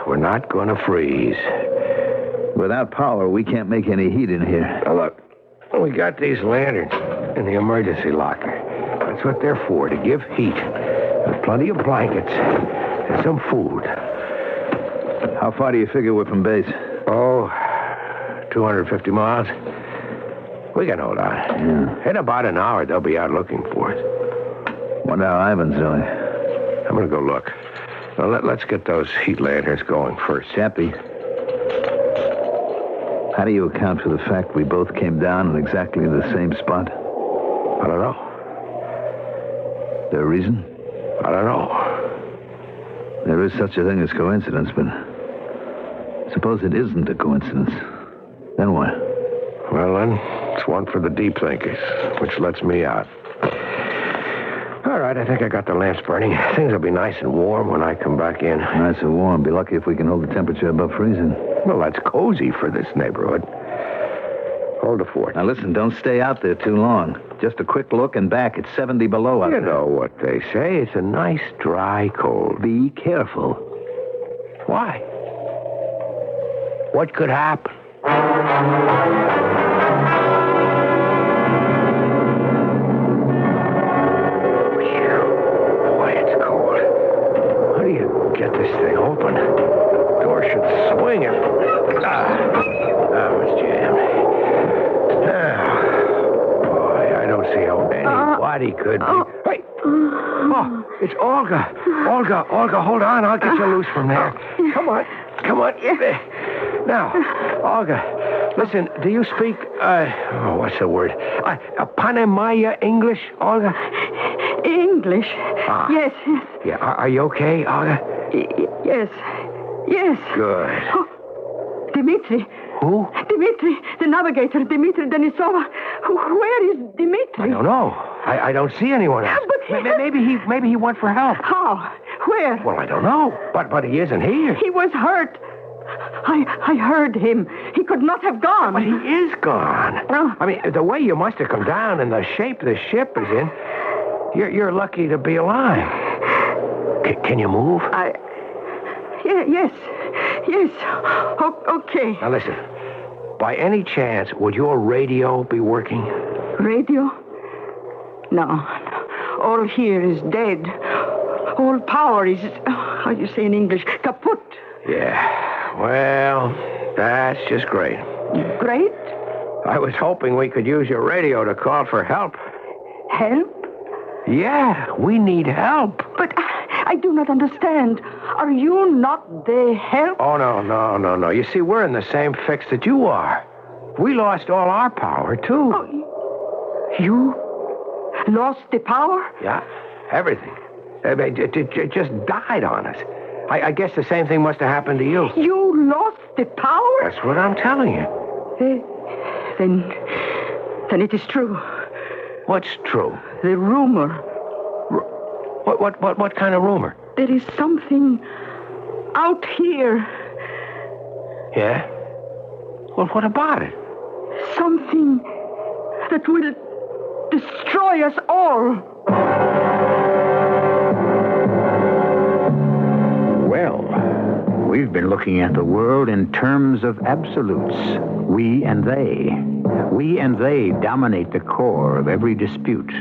We're not going to freeze. Without power, we can't make any heat in here. Now, look, we got these lanterns in the emergency locker. That's what they're for, to give heat. There's plenty of blankets and some food. How far do you figure we're from base? Oh, 250 miles. We can hold on. Yeah. In about an hour, they'll be out looking for us. Wonder how Ivan's doing. I'm going to go look. Now, let's get those heat lanterns going first. Chappie, how do you account for the fact we both came down in exactly the same spot? I don't know. There a reason? I don't know. There is such a thing as coincidence, but suppose it isn't a coincidence. Then what? Well, then, it's one for the deep thinkers, which lets me out. All right, I think I got the lamps burning. Things will be nice and warm when I come back in. Nice and warm. Be lucky if we can hold the temperature above freezing. Well, that's cozy for this neighborhood. Hold the fort. Now, listen, don't stay out there too long. Just a quick look and back. It's 70 below out there. You know what they say. It's a nice, dry cold. Be careful. Why? What could happen? Boy, it's cold. How do you get this thing open? Door should swing it. It's jammed. Boy, I don't see how anybody could be. Hey! Oh, it's Olga. Olga, hold on. I'll get you loose from there. Come on. Now, Olga, listen, do you speak, what's the word? Panamaya English, Olga? English? Yes. Yeah, are you okay, Olga? Yes. Good. Oh, Dmitri. Who? Dmitri, the navigator, Dmitri Denisova. Where is Dmitri? I don't know. I don't see anyone else. But maybe he went for help. How? Where? Well, I don't know. But he isn't here. He was hurt. I heard him. He could not have gone. But he is gone. I mean, the way you must have come down and the shape the ship is in, you're lucky to be alive. Can you move? Yes. Okay. Now listen. By any chance, would your radio be working? Radio? No. All here is dead. All power is, how do you say in English, kaput. Yeah. Well, that's just great. Great? I was hoping we could use your radio to call for help. Help? Yeah, we need help. But I do not understand. Are you not the help? Oh, no. You see, we're in the same fix that you are. We lost all our power, too. You lost the power? Yeah, everything. It just died on us. I guess the same thing must have happened to you. You lost the power? That's what I'm telling you. Then it is true. What's true? The rumor. What kind of rumor? There is something out here. Yeah? Well, what about it? Something that will destroy us all. Well, we've been looking at the world in terms of absolutes. We and they. We and they dominate the core of every dispute.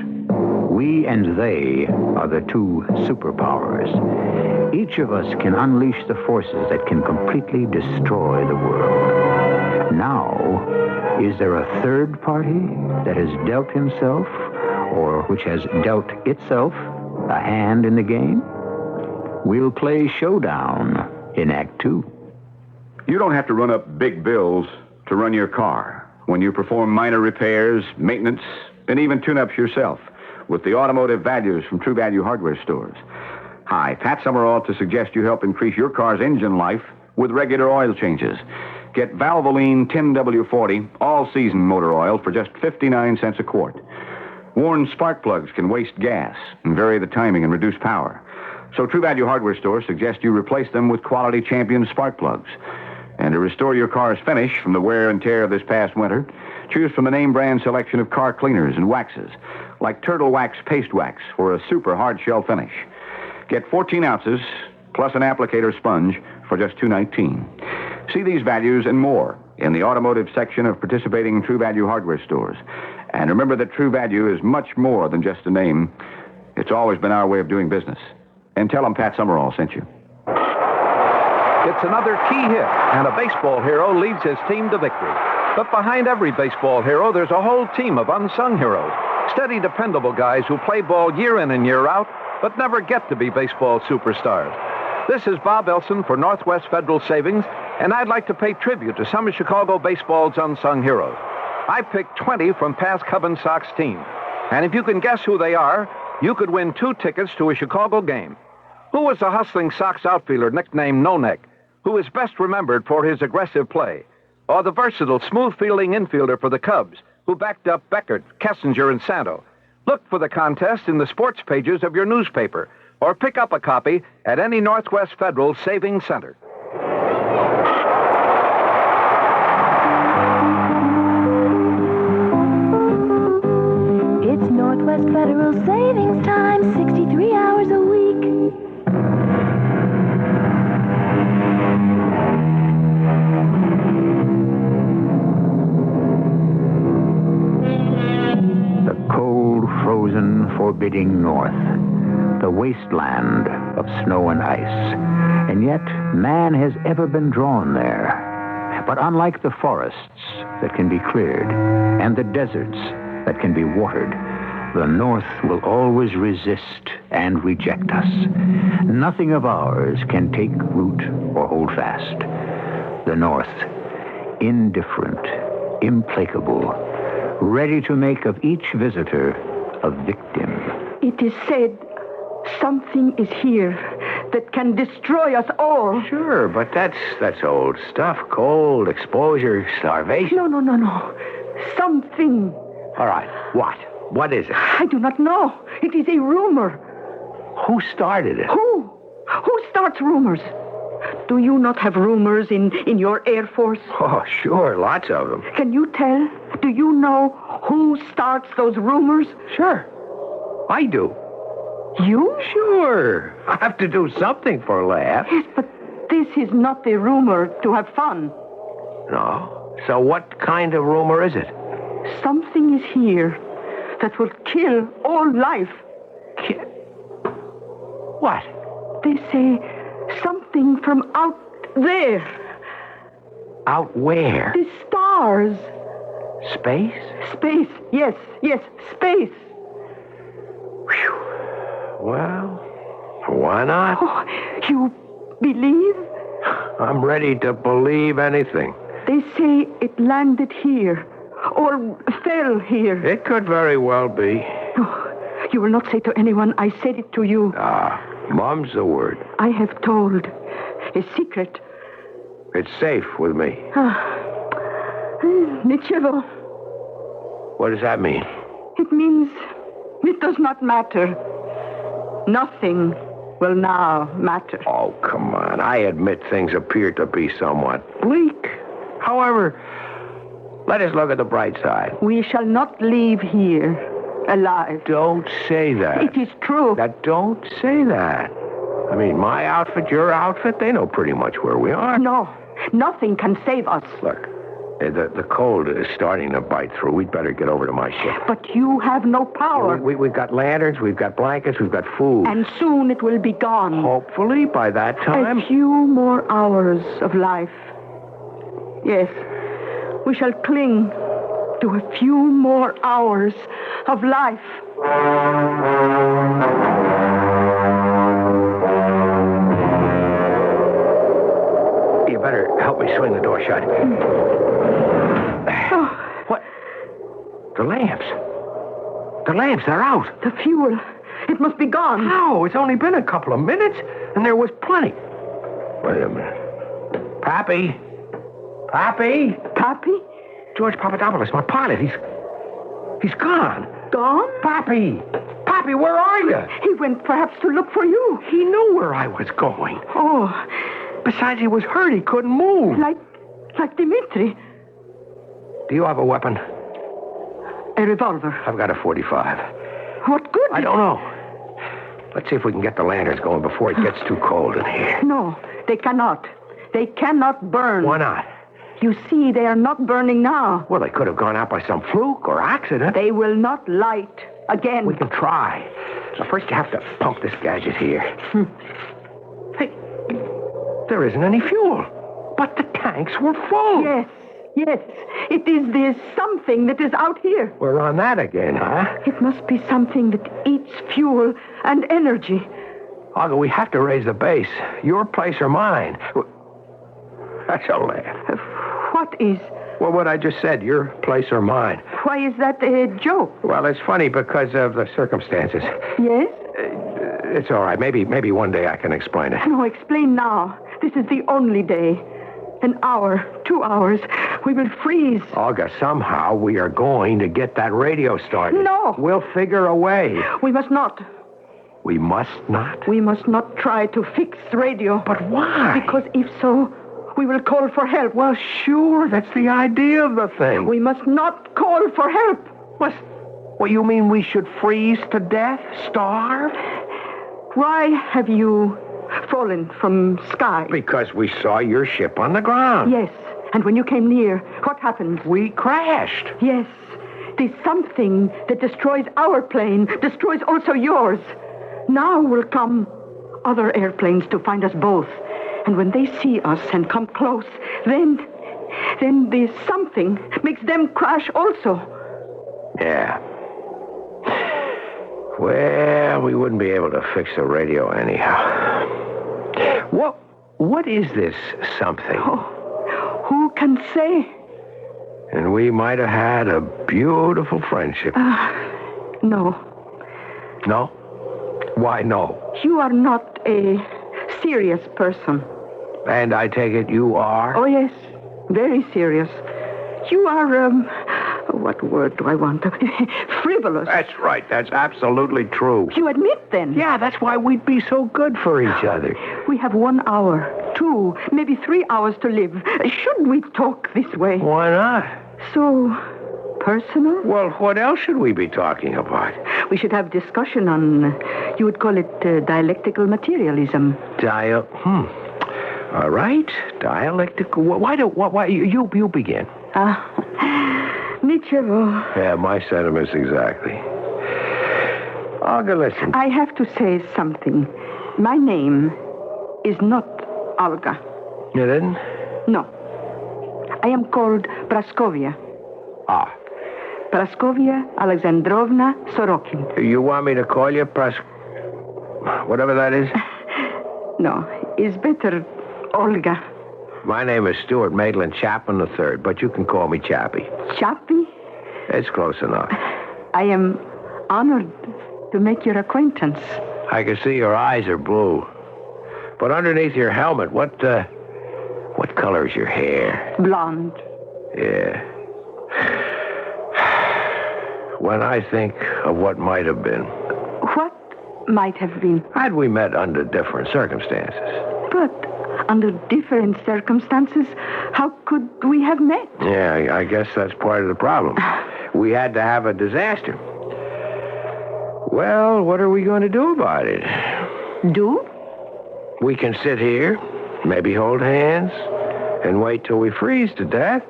We and they are the two superpowers. Each of us can unleash the forces that can completely destroy the world. Now, is there a third party that has dealt himself, or which has dealt itself, a hand in the game? We'll play Showdown in Act 2. You don't have to run up big bills to run your car when you perform minor repairs, maintenance, and even tune-ups yourself with the automotive values from True Value hardware stores. Hi, Pat Summerall to suggest you help increase your car's engine life with regular oil changes. Get Valvoline 10W40 all-season motor oil for just 59 cents a quart. Worn spark plugs can waste gas and vary the timing and reduce power. So True Value hardware stores suggest you replace them with quality Champion spark plugs. And to restore your car's finish from the wear and tear of this past winter, choose from the name brand selection of car cleaners and waxes, like Turtle Wax Paste Wax for a super hard shell finish. Get 14 ounces plus an applicator sponge for just $2.19. See these values and more in the automotive section of participating True Value hardware stores. And remember that True Value is much more than just a name. It's always been our way of doing business. And tell them Pat Summerall sent you. It's another key hit, and a baseball hero leads his team to victory. But behind every baseball hero, there's a whole team of unsung heroes. Steady, dependable guys who play ball year in and year out, but never get to be baseball superstars. This is Bob Elson for Northwest Federal Savings, and I'd like to pay tribute to some of Chicago baseball's unsung heroes. I picked 20 from past Cub and Sox teams. And if you can guess who they are, you could win 2 tickets to a Chicago game. Who was the hustling Sox outfielder nicknamed No Neck, who is best remembered for his aggressive play? Or the versatile, smooth-fielding infielder for the Cubs, who backed up Beckert, Kessinger, and Santo? Look for the contest in the sports pages of your newspaper, or pick up a copy at any Northwest Federal Savings Center. It's Northwest Federal Savings Time, 63 hours a week. Frozen, forbidding north, the wasteland of snow and ice. And yet, man has ever been drawn there. But unlike the forests that can be cleared and the deserts that can be watered, the North will always resist and reject us. Nothing of ours can take root or hold fast. The North, indifferent, implacable, ready to make of each visitor a victim. It is said something is here that can destroy us all. Sure, but that's old stuff. Cold, exposure, starvation. No. Something. All right, what? What is it? I do not know. It is a rumor. Who started it? Who? Who starts rumors? Do you not have rumors in your Air Force? Oh, sure, lots of them. Can you tell? Do you know who starts those rumors? Sure. I do. You? Sure. I have to do something for a laugh. Yes, but this is not a rumor to have fun. No. So what kind of rumor is it? Something is here that will kill all life. What? They say something from out there. Out where? The stars. Space? Space, yes, space. Whew. Well, why not? Oh, you believe? I'm ready to believe anything. They say it landed here or fell here. It could very well be. Oh, you will not say to anyone I said it to you. Mum's the word. I have told a secret. It's safe with me. Nichevo. What does that mean? It means it does not matter. Nothing will now matter. Oh, come on. I admit things appear to be somewhat bleak. However, let us look at the bright side. We shall not leave here alive. Don't say that. It is true. Don't say that. I mean, my outfit, your outfit, they know pretty much where we are. No, nothing can save us. Look, the cold is starting to bite through. We'd better get over to my ship. But you have no power. We've got lanterns, we've got blankets, we've got food. And soon it will be gone. Hopefully, by that time... A few more hours of life. Yes, we shall cling to a few more hours of life. You better help me swing the door shut. What? The lamps. The lamps, they're out. The fuel. It must be gone. How? It's only been a couple of minutes, and there was plenty. Wait a minute. Pappy? Pappy? Pappy? George Papadopoulos, my pilot. He's gone. Gone? Pappy! Pappy, where are you? He went perhaps to look for you. He knew where I was going. Oh. Besides, he was hurt. He couldn't move. Like Dimitri. Do you have a weapon? A revolver. I've got a 45. What good? I don't know. Let's see if we can get the lanterns going before it gets too cold in here. No, they cannot. They cannot burn. Why not? You see, they are not burning now. Well, they could have gone out by some fluke or accident. They will not light again. We can try. Now, first you have to pump this gadget here. Hey, there isn't any fuel. But the tanks were full. Yes. It is this something that is out here. We're on that again, huh? It must be something that eats fuel and energy. Olga, we have to raise the base. Your place or mine. That's a laugh. What is? Well, what I just said, your place or mine. Why is that a joke? Well, it's funny because of the circumstances. Yes? It's all right. Maybe one day I can explain it. No, explain now. This is the only day. An hour, 2 hours, we will freeze. Olga, somehow we are going to get that radio started. No. We'll figure a way. We must not. We must not? We must not try to fix radio. But why? Because if so, we will call for help. Well, sure, that's the idea of the thing. We must not call for help. What, you mean we should freeze to death? Starve? Why have you fallen from sky? Because we saw your ship on the ground. Yes, and when you came near, what happened? We crashed. Yes, the something that destroys our plane destroys also yours. Now will come other airplanes to find us both. And when they see us and come close, then the something makes them crash also. Yeah. Well, we wouldn't be able to fix the radio anyhow. What is this something? Oh, who can say? And we might have had a beautiful friendship. No. No? Why no? You are not a serious person. And I take it you are? Oh, yes. Very serious. You are, what word do I want? Frivolous. That's right. That's absolutely true. You admit, then? Yeah, that's why we'd be so good for each other. We have 1 hour, 2, maybe 3 hours to live. Should we talk this way? Why not? So personal? Well, what else should we be talking about? We should have discussion on, you would call it dialectical materialism. All right. Dialectical. Why you begin. Nichevo. Yeah, my sentiments exactly. Olga, listen. I have to say something. My name is not Olga. You didn't? No. I am called Praskovia. Praskovia Alexandrovna Sorokin. You want me to call you whatever that is? No, it's better Olga. My name is Stuart Maitland Chapman III, but you can call me Chappie. Chappie, It's close enough. I am honored to make your acquaintance. I can see your eyes are blue. But underneath your helmet, what color is your hair? Blonde. Yeah. When I think of what might have been. What might have been? Had we met under different circumstances. But under different circumstances, how could we have met? Yeah, I guess that's part of the problem. We had to have a disaster. Well, what are we going to do about it? Do? We can sit here, maybe hold hands, and wait till we freeze to death.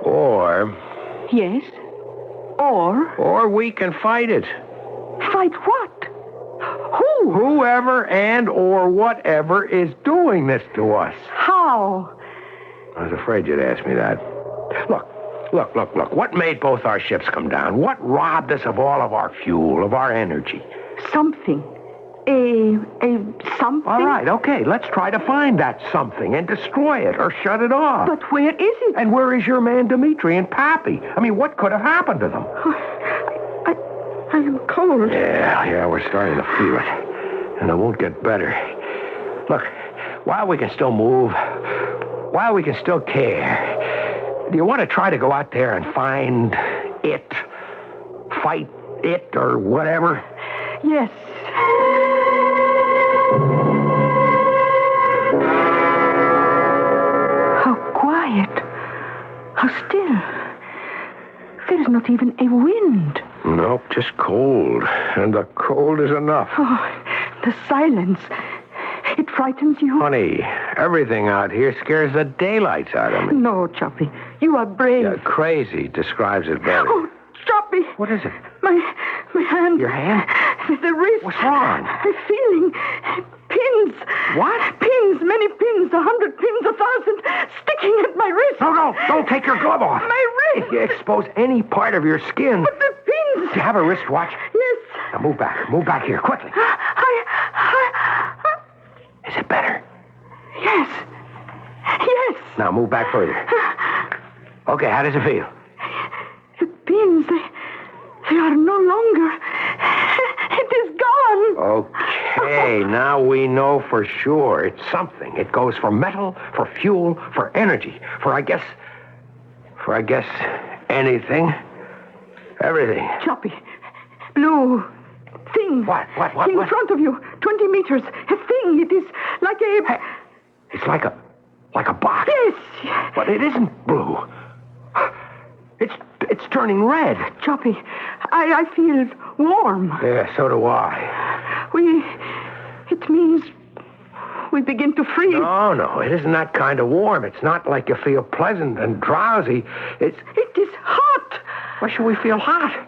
Or... Yes. Or we can fight it. Fight what? Who? Whoever and or whatever is doing this to us. How? I was afraid you'd ask me that. Look. What made both our ships come down? What robbed us of all of our fuel, of our energy? Something. A something? All right, okay. Let's try to find that something and destroy it or shut it off. But where is it? And where is your man Dimitri and Pappy? I mean, what could have happened to them? I am cold. Yeah, we're starting to feel it. And it won't get better. Look, while we can still move, while we can still care, do you want to try to go out there and find it? Fight it or whatever? Yes. How quiet. How still. There's not even a wind. Nope, just cold. And the cold is enough. Oh, the silence. It frightens you? Honey, everything out here scares the daylights out of me. No, Choppy. You are brave. Yeah, crazy describes it better. Oh, Choppy. What is it? My hand. Your hand? The wrist. What's wrong? I'm feeling pins. What? Pins, many pins, 100 pins, 1,000, sticking at my wrist. No, don't take your glove off. My wrist. If you expose any part of your skin. But the pins. Do you have a wristwatch? Yes. Now move back. Move back here, quickly. Is it better? Yes. Yes. Now move back further. Okay, how does it feel? The pins, they are no longer. It is gone. Okay, now we know for sure. It's something. It goes for metal, for fuel, for energy, for I guess anything. Everything. Choppy. Blue. Thing. What? In front of you. 20 meters. A thing. It is like a... Hey, it's like a box. Yes. But it isn't blue. It's turning red. Choppy, I feel warm. Yeah, so do I. It means we begin to freeze. No, it isn't that kind of warm. It's not like you feel pleasant and drowsy. It is hot. Why should we feel hot?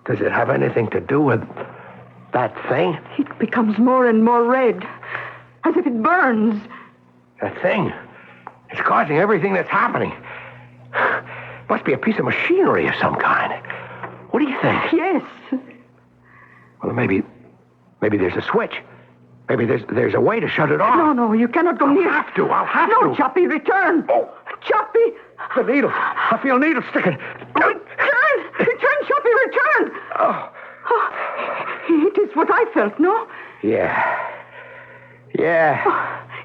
Does it have anything to do with that thing? It becomes more and more red, as if it burns. That thing? It's causing everything that's happening. Must be a piece of machinery of some kind. What do you think? Yes. Well, maybe there's a switch. Maybe there's a way to shut it off. No, you cannot go near. I'll have to. No, Choppy, return. Oh. Choppy. The needle. I feel needles sticking. Return, Choppy, return. Oh. It is what I felt, no? Yeah.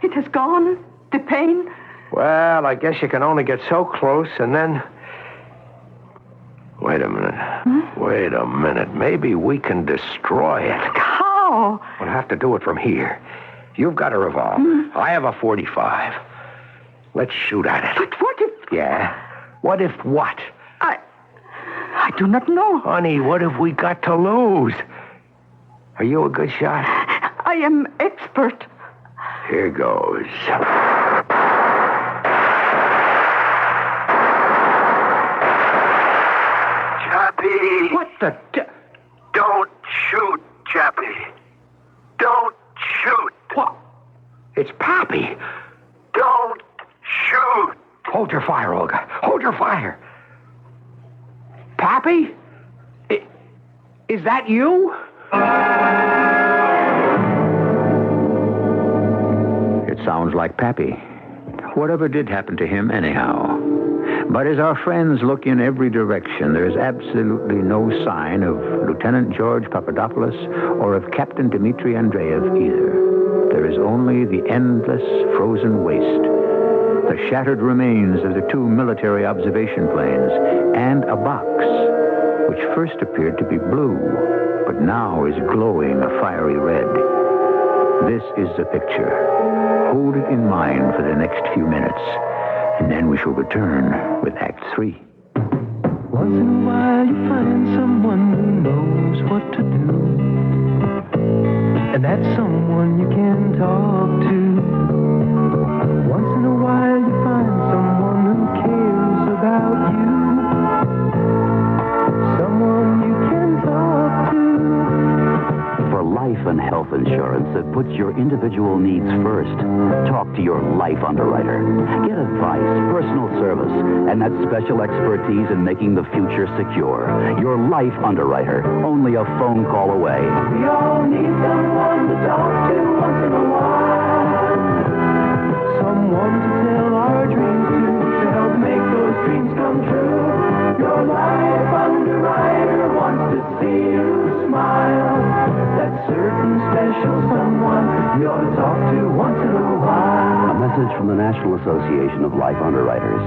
It has gone. The pain. Well, I guess you can only get so close and then... Wait a minute. Maybe we can destroy it. How? We'll have to do it from here. You've got a revolver. I have a .45. Let's shoot at it. But what if... Yeah? What if what? I do not know. Honey, what have we got to lose? Are you a good shot? I am expert. Here goes. Chappie! What the... Don't shoot, Chappie. Don't shoot. What? It's Pappy. Don't shoot. Hold your fire, Olga. Hold your fire. Pappy? Is that you? It sounds like Pappy. whatever did happen to him anyhow. But as our friends look in every direction, there's absolutely no sign of Lieutenant George Papadopoulos or of Captain Dmitri Andreev either. There is only the endless frozen waste, the shattered remains of the 2 military observation planes, and a box, which first appeared to be blue, but now is glowing a fiery red. This is the picture. Hold it in mind for the next few minutes, and then we shall return with Act 3. Once in a while you find someone who knows what to do, and that's someone you can talk to. Once in a while you find someone who cares about you, someone you can talk to. For life and health insurance that puts your individual needs first, talk to your life underwriter. Get advice, personal service, and that special expertise in making the future secure. Your life underwriter, only a phone call away. We all need someone to talk to once in a while, someone to tell our dreams to help make those dreams come true. Your life underwriter wants to see you smile. That certain special someone you ought to talk to once in a while. A message from the National Association of Life Underwriters.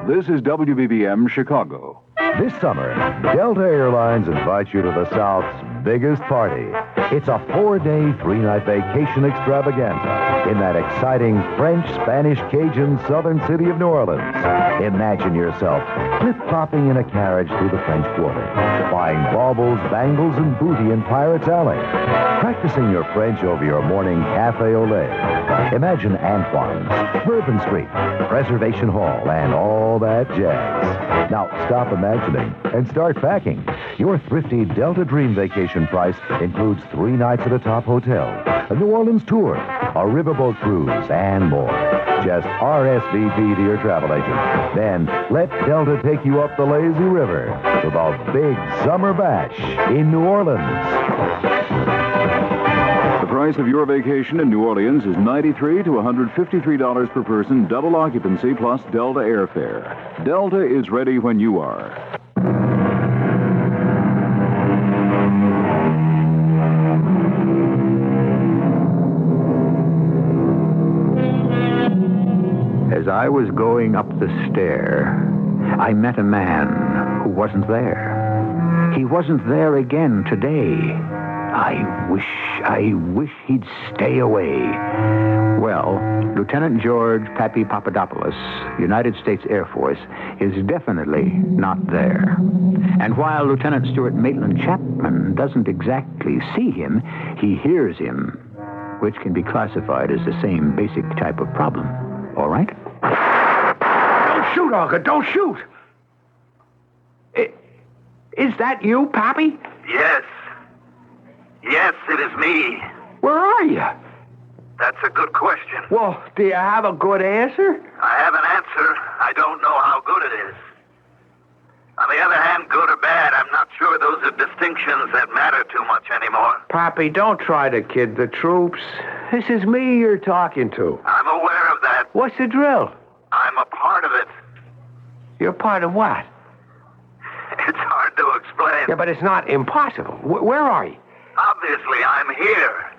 This is WBBM Chicago. This summer, Delta Airlines invites you to the South's biggest party. It's a 4-day, 3-night vacation extravaganza in that exciting French, Spanish, Cajun southern city of New Orleans. Imagine yourself flip-flopping in a carriage through the French Quarter, buying baubles, bangles, and booty in Pirates Alley, practicing your French over your morning cafe au lait. Imagine Antoine's, Bourbon Street, Preservation Hall, and all that jazz. Now, stop imagining and start packing. Your thrifty Delta Dream vacation price includes 3 nights at a top hotel, a New Orleans tour, a riverboat cruise, and more. Just RSVP to your travel agent. Then let Delta take you up the lazy river to the big summer bash in New Orleans. The price of your vacation in New Orleans is $93 to $153 per person, double occupancy plus Delta airfare. Delta is ready when you are. As I was going up the stair, I met a man who wasn't there. He wasn't there again today. I wish he'd stay away. Well, Lieutenant George Pappy Papadopoulos, United States Air Force, is definitely not there. And while Lieutenant Stuart Maitland Chapman doesn't exactly see him, he hears him, which can be classified as the same basic type of problem. All right? Don't shoot, Olga, don't shoot! Is that you, Pappy? Yes. Yes, it is me. Where are you? That's a good question. Well, do you have a good answer? I have an answer. I don't know how good it is. On the other hand, good or bad, I'm not sure those are distinctions that matter too much anymore. Pappy, don't try to kid the troops. This is me you're talking to. I'm aware of that. What's the drill? I'm a part of it. You're part of what? It's hard to explain. Yeah, but it's not impossible. Where are you? Obviously, I'm here.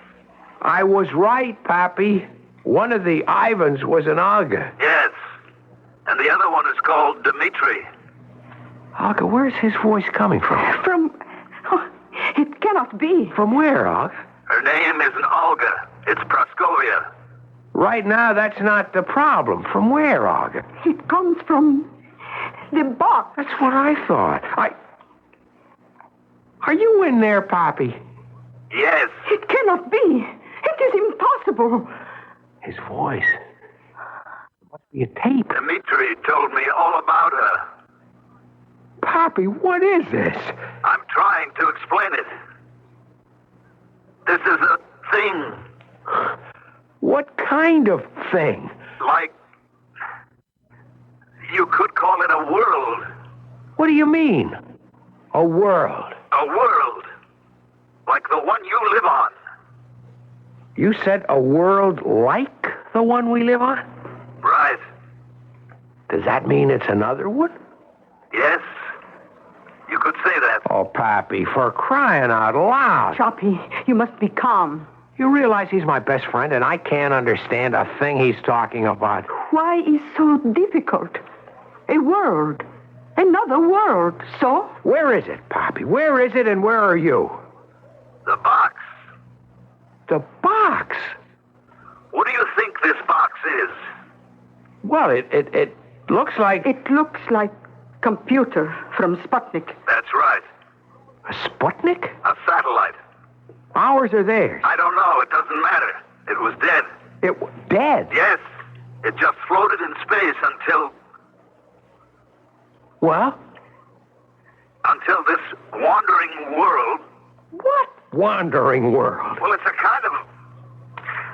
I was right, Pappy. One of the Ivans was an Olga. Yes. And the other one is called Dmitri. Olga, where's his voice coming from? It cannot be. From where, Olga? Her name isn't Olga. It's Praskovia. Right now, that's not the problem. From where, Olga? It comes from the box. That's what I thought. Are you in there, Pappy? Yes. It cannot be. It is impossible. His voice. It must be a tape. Dmitri told me all about her. Pappy, what is this? I'm trying to explain it. This is a thing. What kind of thing? Like, you could call it a world. What do you mean? A world? A world. Like the one you live on. You said a world like the one we live on? Right. Does that mean it's another one? Yes. You could say that. Oh, Pappy, for crying out loud. Choppy, you must be calm. You realize he's my best friend, and I can't understand a thing he's talking about. Why is so difficult? A world. Another world. So? Where is it, Pappy? Where is it, and where are you? The box. The box? What do you think this box is? Well, it looks like... It looks like computer from Sputnik. That's right. A Sputnik? A satellite. Ours or theirs? I don't know. It doesn't matter. It was dead. It was dead? Yes. It just floated in space until... Well? Until this wandering world... What wandering world? Well, it's a kind of...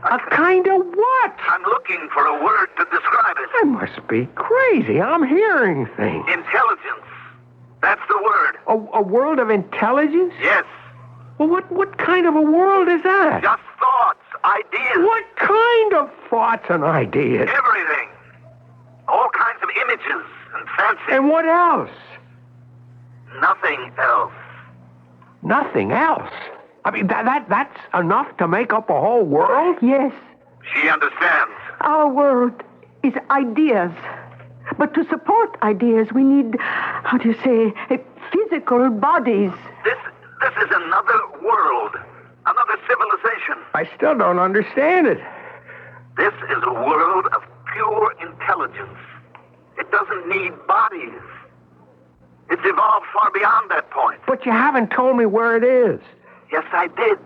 A kind of what? I'm looking for a word to describe it. I must be crazy. I'm hearing things. Intelligence. That's the word. A world of intelligence? Yes. Well, what kind of a world is that? Just thoughts, ideas. What kind of thoughts and ideas? Everything. All kinds of images and fancies. And what else? Nothing else. Nothing else? I mean, that's enough to make up a whole world? Yes. She understands. Our world is ideas. But to support ideas, we need, how do you say, physical bodies. This is another world. Another civilization. I still don't understand it. This is a world of pure intelligence. It doesn't need bodies. It's evolved far beyond that point. But you haven't told me where it is. Yes, I did.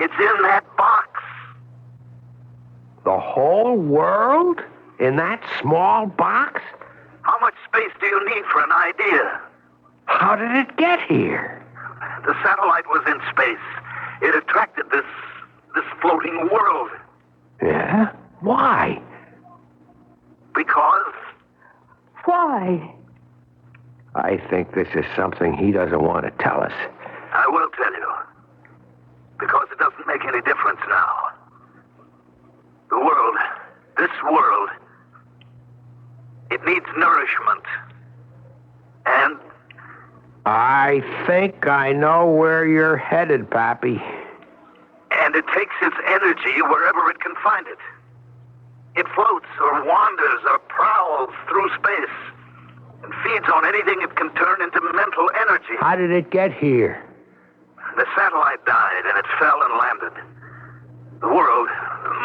It's in that box. The whole world? In that small box? How much space do you need for an idea? How did it get here? The satellite was in space. It attracted this floating world. Yeah? Why? Because... Why? I think this is something he doesn't want to tell us. I will tell you. Because it doesn't make any difference now. The world, this world, it needs nourishment. And... I think I know where you're headed, Pappy. And it takes its energy wherever it can find it. It floats or wanders or prowls through space and feeds on anything it can turn into mental energy. How did it get here? The satellite died and it fell and landed. The world,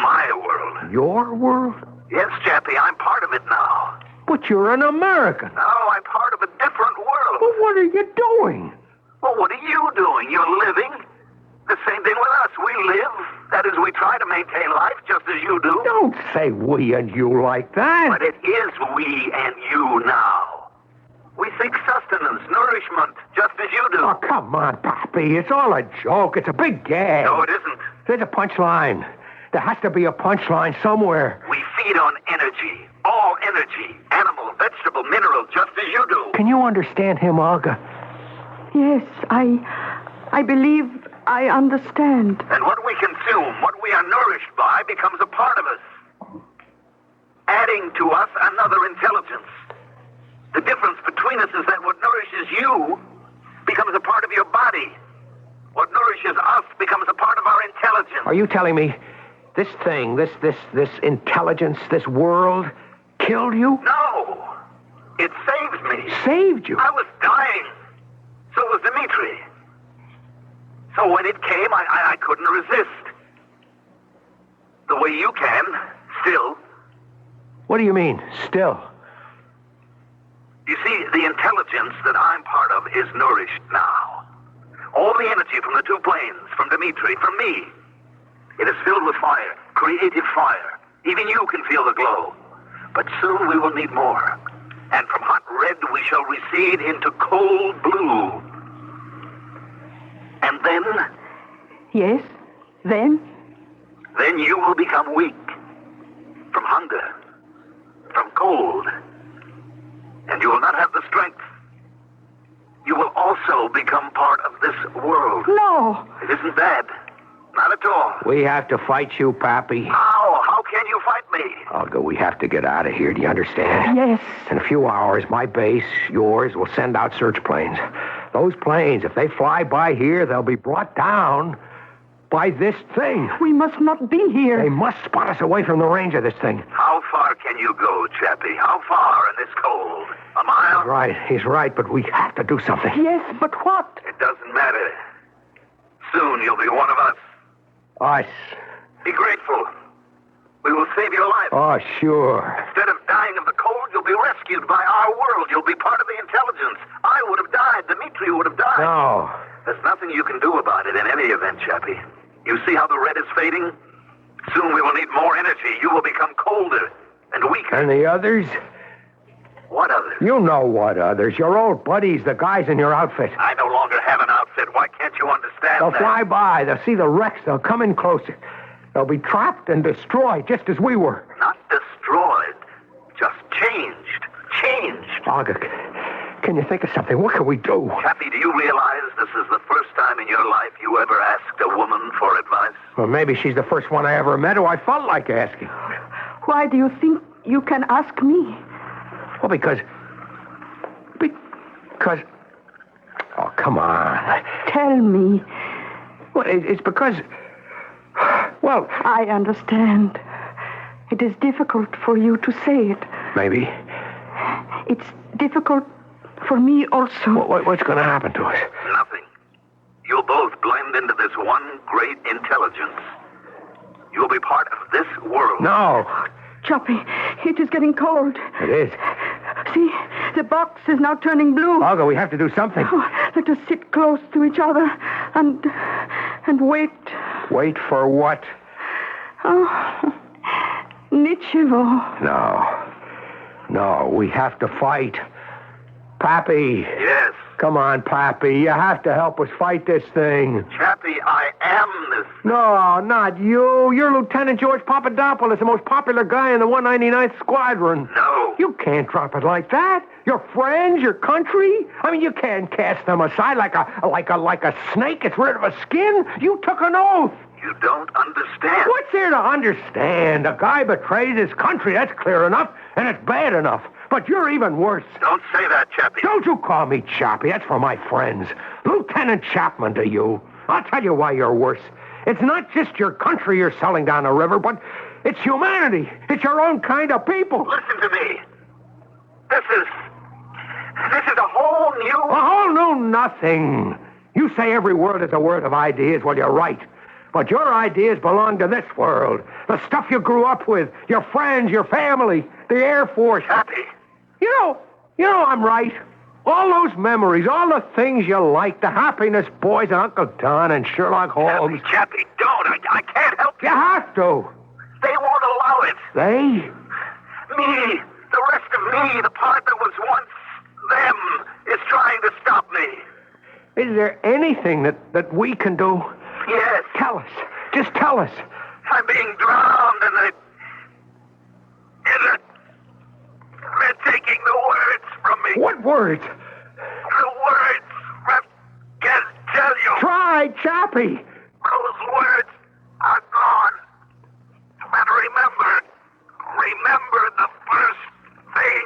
my world. Your world? Yes, Chappie, I'm part of it now. But you're an American. No, I'm part of a different world. Well, what are you doing? Well, what are you doing? You're living. The same thing with us. We live. That is, we try to maintain life just as you do. Don't say we and you like that. But it is we and you now. We seek sustenance, nourishment, just as you do. Oh, come on, Pappy. It's all a joke. It's a big gag. No, it isn't. There's a punchline. There has to be a punchline somewhere. We feed on energy. All energy. Animal, vegetable, mineral, just as you do. Can you understand him, Olga? Yes, I believe I understand. And what we consume, what we are nourished by, becomes a part of us. Adding to us another intelligence. The difference between us is that what nourishes you becomes a part of your body. What nourishes us becomes a part of our intelligence. Are you telling me this thing, this intelligence, this world, killed you? No. It saved me. Saved you? I was dying. So was Dmitri. So when it came, I couldn't resist. The way you can, still. What do you mean, still? You see, the intelligence that I'm part of is nourished now. All the energy from the two planes, from Dmitri, from me. It is filled with fire, creative fire. Even you can feel the glow. But soon we will need more. And from hot red we shall recede into cold blue. And then... Yes, then? Then you will become weak. From hunger. From cold. And you will not have the strength. You will also become part of this world. No. It isn't bad. Not at all. We have to fight you, Pappy. How? How can you fight me. Olga, we have to get out of here. Do you understand? Yes. In a few hours, my base, yours, will send out search planes. Those planes, if they fly by here, they'll be brought down by this thing. We must not be here. They must spot us away from the range of this thing. How far can you go, Chappie? How far in this cold? A mile? He's right, but we have to do something. Yes, but what? It doesn't matter. Soon you'll be one of us. Us. Be grateful. We will save your life. Oh, sure. Instead of dying of the cold, you'll be rescued by our world. You'll be part of the intelligence. I would have died. Dimitri would have died. No. There's nothing you can do about it in any event, Chappie. You see how the red is fading? Soon we will need more energy. You will become colder and weaker. And the others? What others? You know what others. Your old buddies, the guys in your outfit. I no longer have an outfit. Why can't you understand They'll that? fly by. They'll see the wrecks. They'll come in closer. They'll be trapped and destroyed, just as we were. Not destroyed. Just changed. Changed. Olga, can you think of something? What can we do? Chappie, do you realize this is the first time in your life you ever asked a woman for advice? Well, maybe she's the first one I ever met who I felt like asking. Why do you think you can ask me? Well, because... Oh, come on. Tell me. Well, it's because... Well... I understand. It is difficult for you to say it. Maybe. It's difficult for me also. What's going to happen to us? Nothing. You'll both blend into this one great intelligence. You'll be part of this world. No. Choppy, it is getting cold. It is. See, the box is now turning blue. Olga, we have to do something. Oh, let us sit close to each other and wait. Wait for what? Oh, Nichevo. No, we have to fight. Pappy. Yes. Come on, Pappy. You have to help us fight this thing. Chappie, I am this. No, not you. You're Lieutenant George Papadopoulos, the most popular guy in the 199th Squadron. No. You can't drop it like that. Your friends, your country. I mean, you can't cast them aside like a snake gets rid of a skin. You took an oath. You don't understand. What's there to understand? A guy betrays his country. That's clear enough, and it's bad enough. But you're even worse. Don't say that, Chappie. Don't you call me Chappie. That's for my friends. Lieutenant Chapman to you. I'll tell you why you're worse. It's not just your country you're selling down the river, but it's humanity. It's your own kind of people. Listen to me. This is a whole new... A whole new nothing. You say every word is a word of ideas. Well, you're right. But your ideas belong to this world. The stuff you grew up with, your friends, your family, the Air Force. Chappie. You know I'm right. All those memories, all the things you like, the happiness boys and Uncle Don and Sherlock Holmes. Chappie, don't. I can't help you. You have to. They won't allow it. They? Me, the rest of me, the part that was once them, is trying to stop me. Is there anything that we can do? Yes. Tell us. Just tell us. I'm being drowned and they're taking the words from me. What words? The words. I can't tell you. Try, Chappie. Those words are gone. And remember the first thing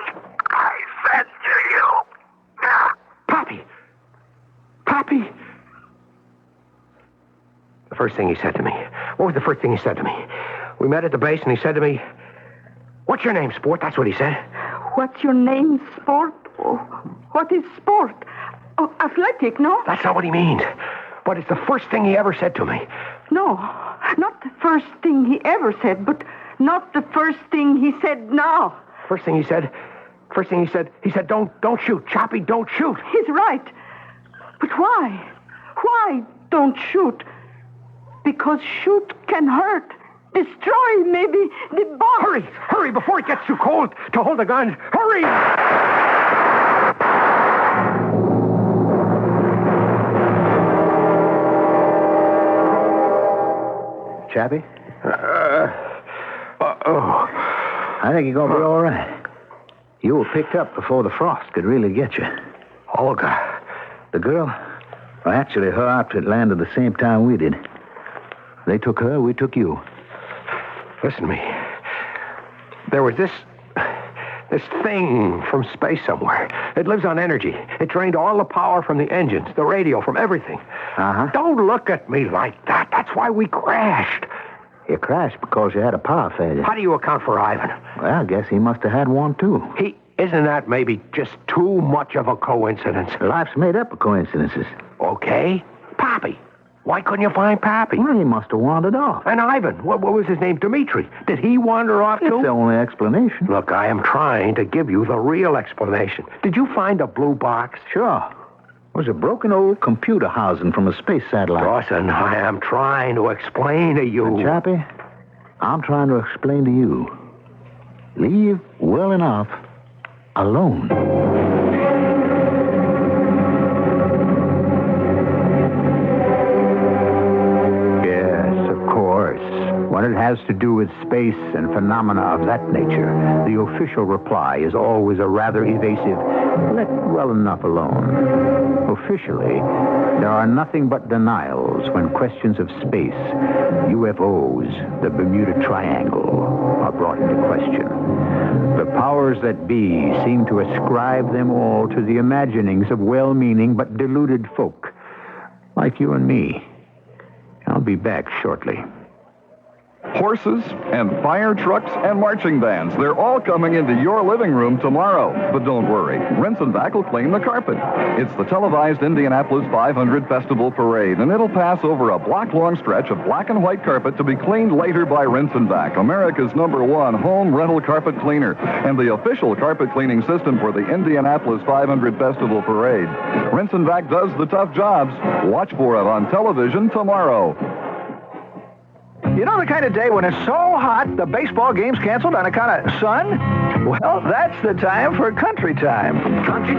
I said to you. Pappy. The first thing he said to me. What was the first thing he said to me? We met at the base and he said to me, "What's your name, sport?" That's what he said. What's your name, sport? Oh, what is sport? Oh, athletic, no? That's not what he means. But it's the first thing he ever said to me. No, not the first thing he ever said, but not the first thing he said now. First thing he said, he said, don't shoot, Chappie, don't shoot. He's right. But why? Why don't shoot? Because shoot can hurt. Destroy, maybe, the bomb. Hurry, before it gets too cold to hold the guns. Hurry! Chappie? I think you're going to be all right. You were picked up before the frost could really get you. Olga. The girl? Well, actually, her outfit landed the same time we did. They took her, we took you. Listen to me. There was this thing from space somewhere. It lives on energy. It drained all the power from the engines, the radio, from everything. Uh-huh. Don't look at me like that. That's why we crashed. You crashed because you had a power failure. How do you account for Ivan? Well, I guess he must have had one, too. Isn't that maybe just too much of a coincidence? Life's made up of coincidences. Okay. Pappy. Why couldn't you find Pappy? Well, he must have wandered off. And Ivan, what was his name? Dmitri. Did he wander off, too? It's the only explanation. Look, I am trying to give you the real explanation. Did you find a blue box? Sure. It was a broken old computer housing from a space satellite. Dawson, I am trying to explain to you. And Chappie, I'm trying to explain to you. Leave well enough alone. When it has to do with space and phenomena of that nature, the official reply is always a rather evasive, let well enough alone. Officially, there are nothing but denials when questions of space, UFOs, the Bermuda Triangle, are brought into question. The powers that be seem to ascribe them all to the imaginings of well-meaning but deluded folk, like you and me. I'll be back shortly. Horses and fire trucks and marching bands. They're all coming into your living room tomorrow. But don't worry, Rinse and Vac will clean the carpet. It's the televised Indianapolis 500 Festival Parade, and it'll pass over a block-long stretch of black and white carpet to be cleaned later by Rinse and Vac, America's #1 home rental carpet cleaner, and the official carpet cleaning system for the Indianapolis 500 Festival Parade. Rinse and Vac does the tough jobs. Watch for it on television tomorrow. You know the kind of day when it's so hot the baseball game's canceled on account of sun? Well, that's the time for country time. Country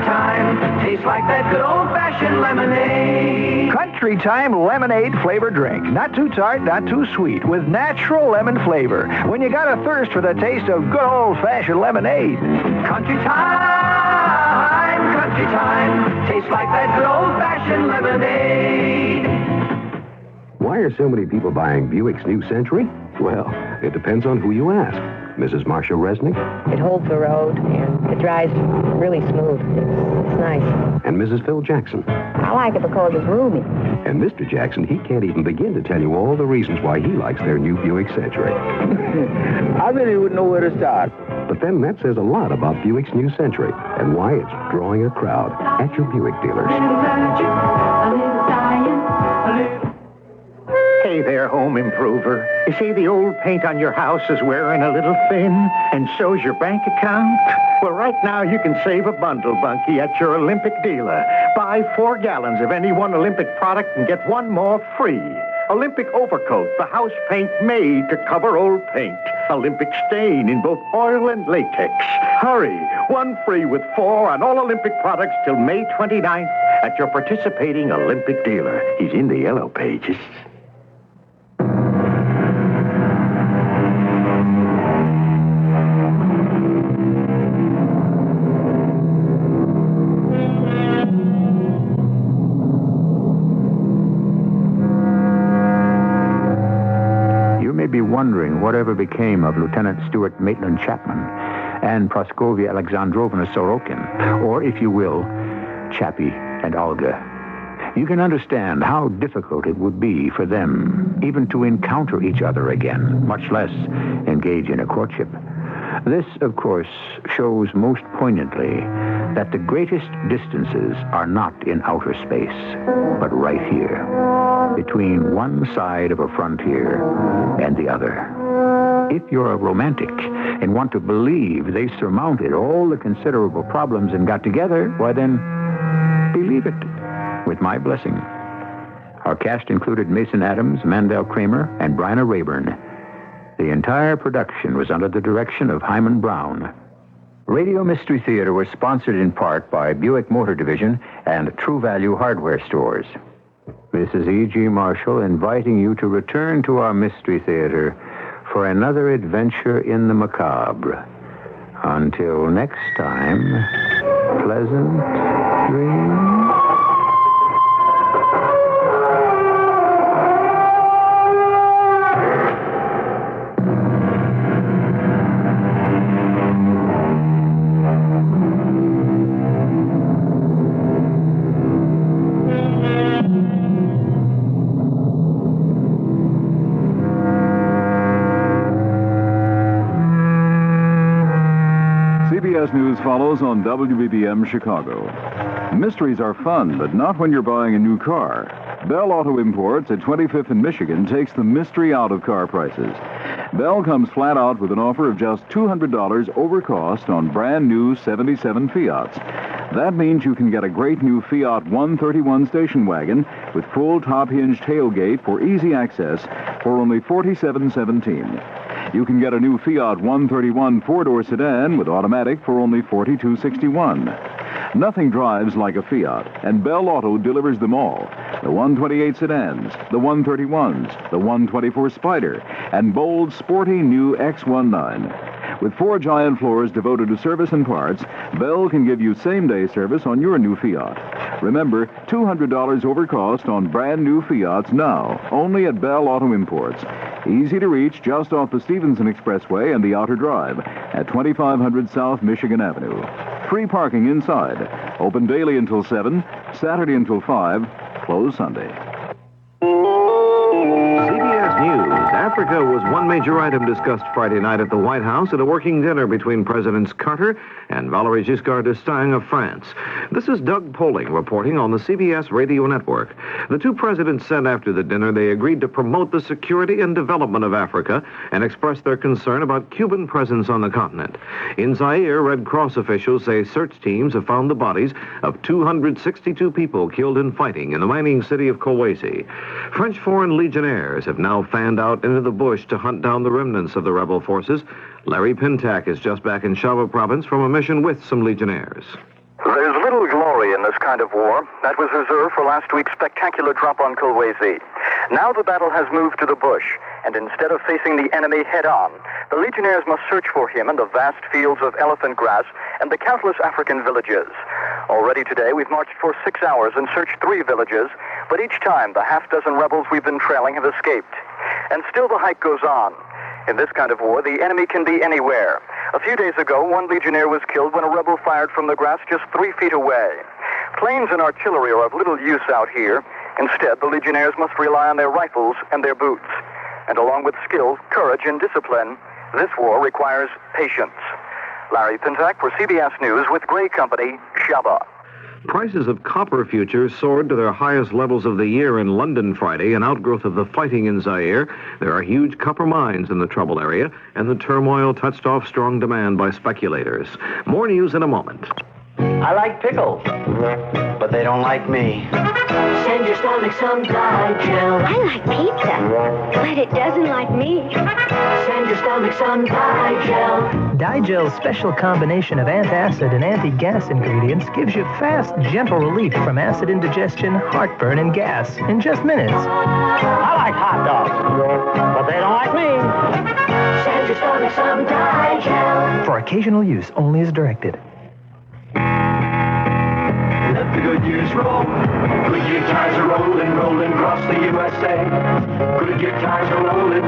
time, tastes like that good old-fashioned lemonade. Country Time lemonade flavored drink. Not too tart, not too sweet, with natural lemon flavor. When you got a thirst for the taste of good old-fashioned lemonade. Country time, tastes like that good old-fashioned lemonade. Why are so many people buying Buick's new Century? Well, it depends on who you ask. Mrs. Marcia Resnick? It holds the road, and it drives really smooth. It's nice. And Mrs. Phil Jackson? I like it because it's roomy. And Mr. Jackson, he can't even begin to tell you all the reasons why he likes their new Buick Century. I really wouldn't know where to start. But then that says a lot about Buick's new Century and why it's drawing a crowd at your Buick dealers. Hey there, home improver. You see the old paint on your house is wearing a little thin, and so's your bank account? Well, right now you can save a bundle, Bunky, at your Olympic dealer. Buy 4 gallons of any one Olympic product and get 1 more free. Olympic Overcoat, the house paint made to cover old paint. Olympic Stain in both oil and latex. Hurry, 1 free with 4 on all Olympic products till May 29th at your participating Olympic dealer. He's in the yellow pages. Be wondering whatever became of Lieutenant Stuart Maitland Chapman and Praskovia Alexandrovna Sorokin, or, if you will, Chappie and Olga. You can understand how difficult it would be for them even to encounter each other again, much less engage in a courtship. This, of course, shows most poignantly that the greatest distances are not in outer space, but right here, between one side of a frontier and the other. If you're a romantic and want to believe they surmounted all the considerable problems and got together, why then, believe it, with my blessing. Our cast included Mason Adams, Mandel Kramer, and Bryna Rayburn. The entire production was under the direction of Hyman Brown. Radio Mystery Theater was sponsored in part by Buick Motor Division and True Value Hardware Stores. This is E.G. Marshall inviting you to return to our Mystery Theater for another adventure in the macabre. Until next time, pleasant dreams. CBS News follows on WBBM Chicago. Mysteries are fun, but not when you're buying a new car. Bell Auto Imports at 25th and Michigan takes the mystery out of car prices. Bell comes flat out with an offer of just $200 over cost on brand new 77 Fiats. That means you can get a great new Fiat 131 station wagon with full top-hinge tailgate for easy access for only $47.17. You can get a new Fiat 131 four-door sedan with automatic for only $42.61. Nothing drives like a Fiat, and Bell Auto delivers them all. The 128 sedans, the 131s, the 124 Spider, and bold, sporty new X19. With 4 giant floors devoted to service and parts, Bell can give you same-day service on your new Fiat. Remember, $200 over cost on brand new Fiats now, only at Bell Auto Imports. Easy to reach just off the Stevenson Expressway and the Outer Drive at 2500 South Michigan Avenue. Free parking inside. Open daily until 7, Saturday until 5, closed Sunday. CBS News. Africa was one major item discussed Friday night at the White House at a working dinner between Presidents Carter and Valéry Giscard d'Estaing of France. This is Doug Poling reporting on the CBS radio network. The two presidents said after the dinner they agreed to promote the security and development of Africa and expressed their concern about Cuban presence on the continent. In Zaire, Red Cross officials say search teams have found the bodies of 262 people killed in fighting in the mining city of Kolwezi. French foreign legionnaires have now fanned out into the bush to hunt down the remnants of the rebel forces. Larry Pintack is just back in Shava province from a mission with some legionnaires. There's little glory in this kind of war. That was reserved for last week's spectacular drop on Kolwezi. Now the battle has moved to the bush, and instead of facing the enemy head-on, the legionnaires must search for him in the vast fields of elephant grass and the countless African villages. Already today, we've marched for 6 hours and searched 3 villages, but each time the half-dozen rebels we've been trailing have escaped. And still the hike goes on. In this kind of war, the enemy can be anywhere. A few days ago, one legionnaire was killed when a rebel fired from the grass just 3 feet away. Planes and artillery are of little use out here. Instead, the legionnaires must rely on their rifles and their boots. And along with skill, courage, and discipline, this war requires patience. Larry Pintack for CBS News with Gray Company, Shaba. Prices of copper futures soared to their highest levels of the year in London Friday, an outgrowth of the fighting in Zaire. There are huge copper mines in the trouble area, and the turmoil touched off strong demand by speculators. More news in a moment. I like pickles, but they don't like me. Send your stomach some Digel. I like pizza, but it doesn't like me. Send your stomach some Digel. Digel's special combination of antacid and anti-gas ingredients gives you fast, gentle relief from acid indigestion, heartburn, and gas in just minutes. I like hot dogs, but they don't like me. Send your stomach some Digel. For occasional use only as directed. Let the good years roll. Goodyear tires are rolling, rolling across the USA. Goodyear tires are rolling,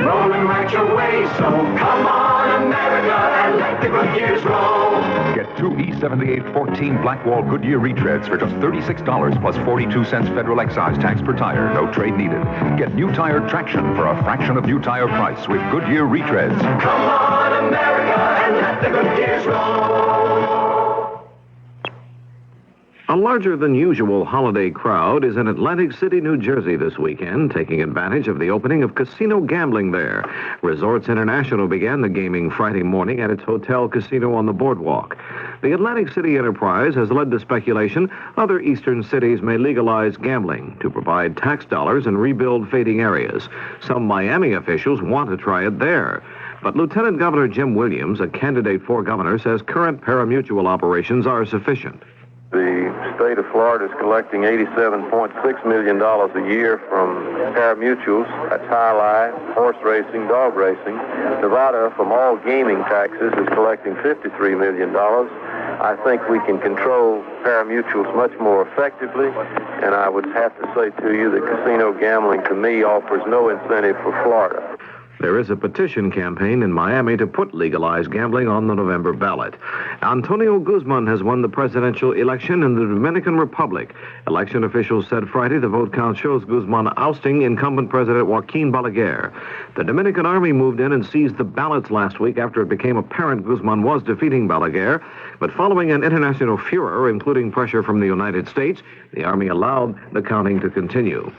rolling right your way. So come on, America, and let the good years roll. Get 2 E78 14 Blackwall Goodyear retreads for just $36 plus 42 cents federal excise tax per tire. No trade needed. Get new tire traction for a fraction of new tire price with Goodyear retreads. Come on, America, and let the good years roll. A larger-than-usual holiday crowd is in Atlantic City, New Jersey this weekend, taking advantage of the opening of casino gambling there. Resorts International began the gaming Friday morning at its hotel casino on the boardwalk. The Atlantic City enterprise has led to speculation other eastern cities may legalize gambling to provide tax dollars and rebuild fading areas. Some Miami officials want to try it there. But Lieutenant Governor Jim Williams, a candidate for governor, says current parimutuel operations are sufficient. The state of Florida is collecting $87.6 million a year from parimutuels. That's high life, horse racing, dog racing. Nevada, from all gaming taxes, is collecting $53 million. I think we can control parimutuels much more effectively, and I would have to say to you that casino gambling, to me, offers no incentive for Florida. There is a petition campaign in Miami to put legalized gambling on the November ballot. Antonio Guzman has won the presidential election in the Dominican Republic. Election officials said Friday the vote count shows Guzman ousting incumbent President Joaquin Balaguer. The Dominican Army moved in and seized the ballots last week after it became apparent Guzman was defeating Balaguer. But following an international furor, including pressure from the United States, the Army allowed the counting to continue.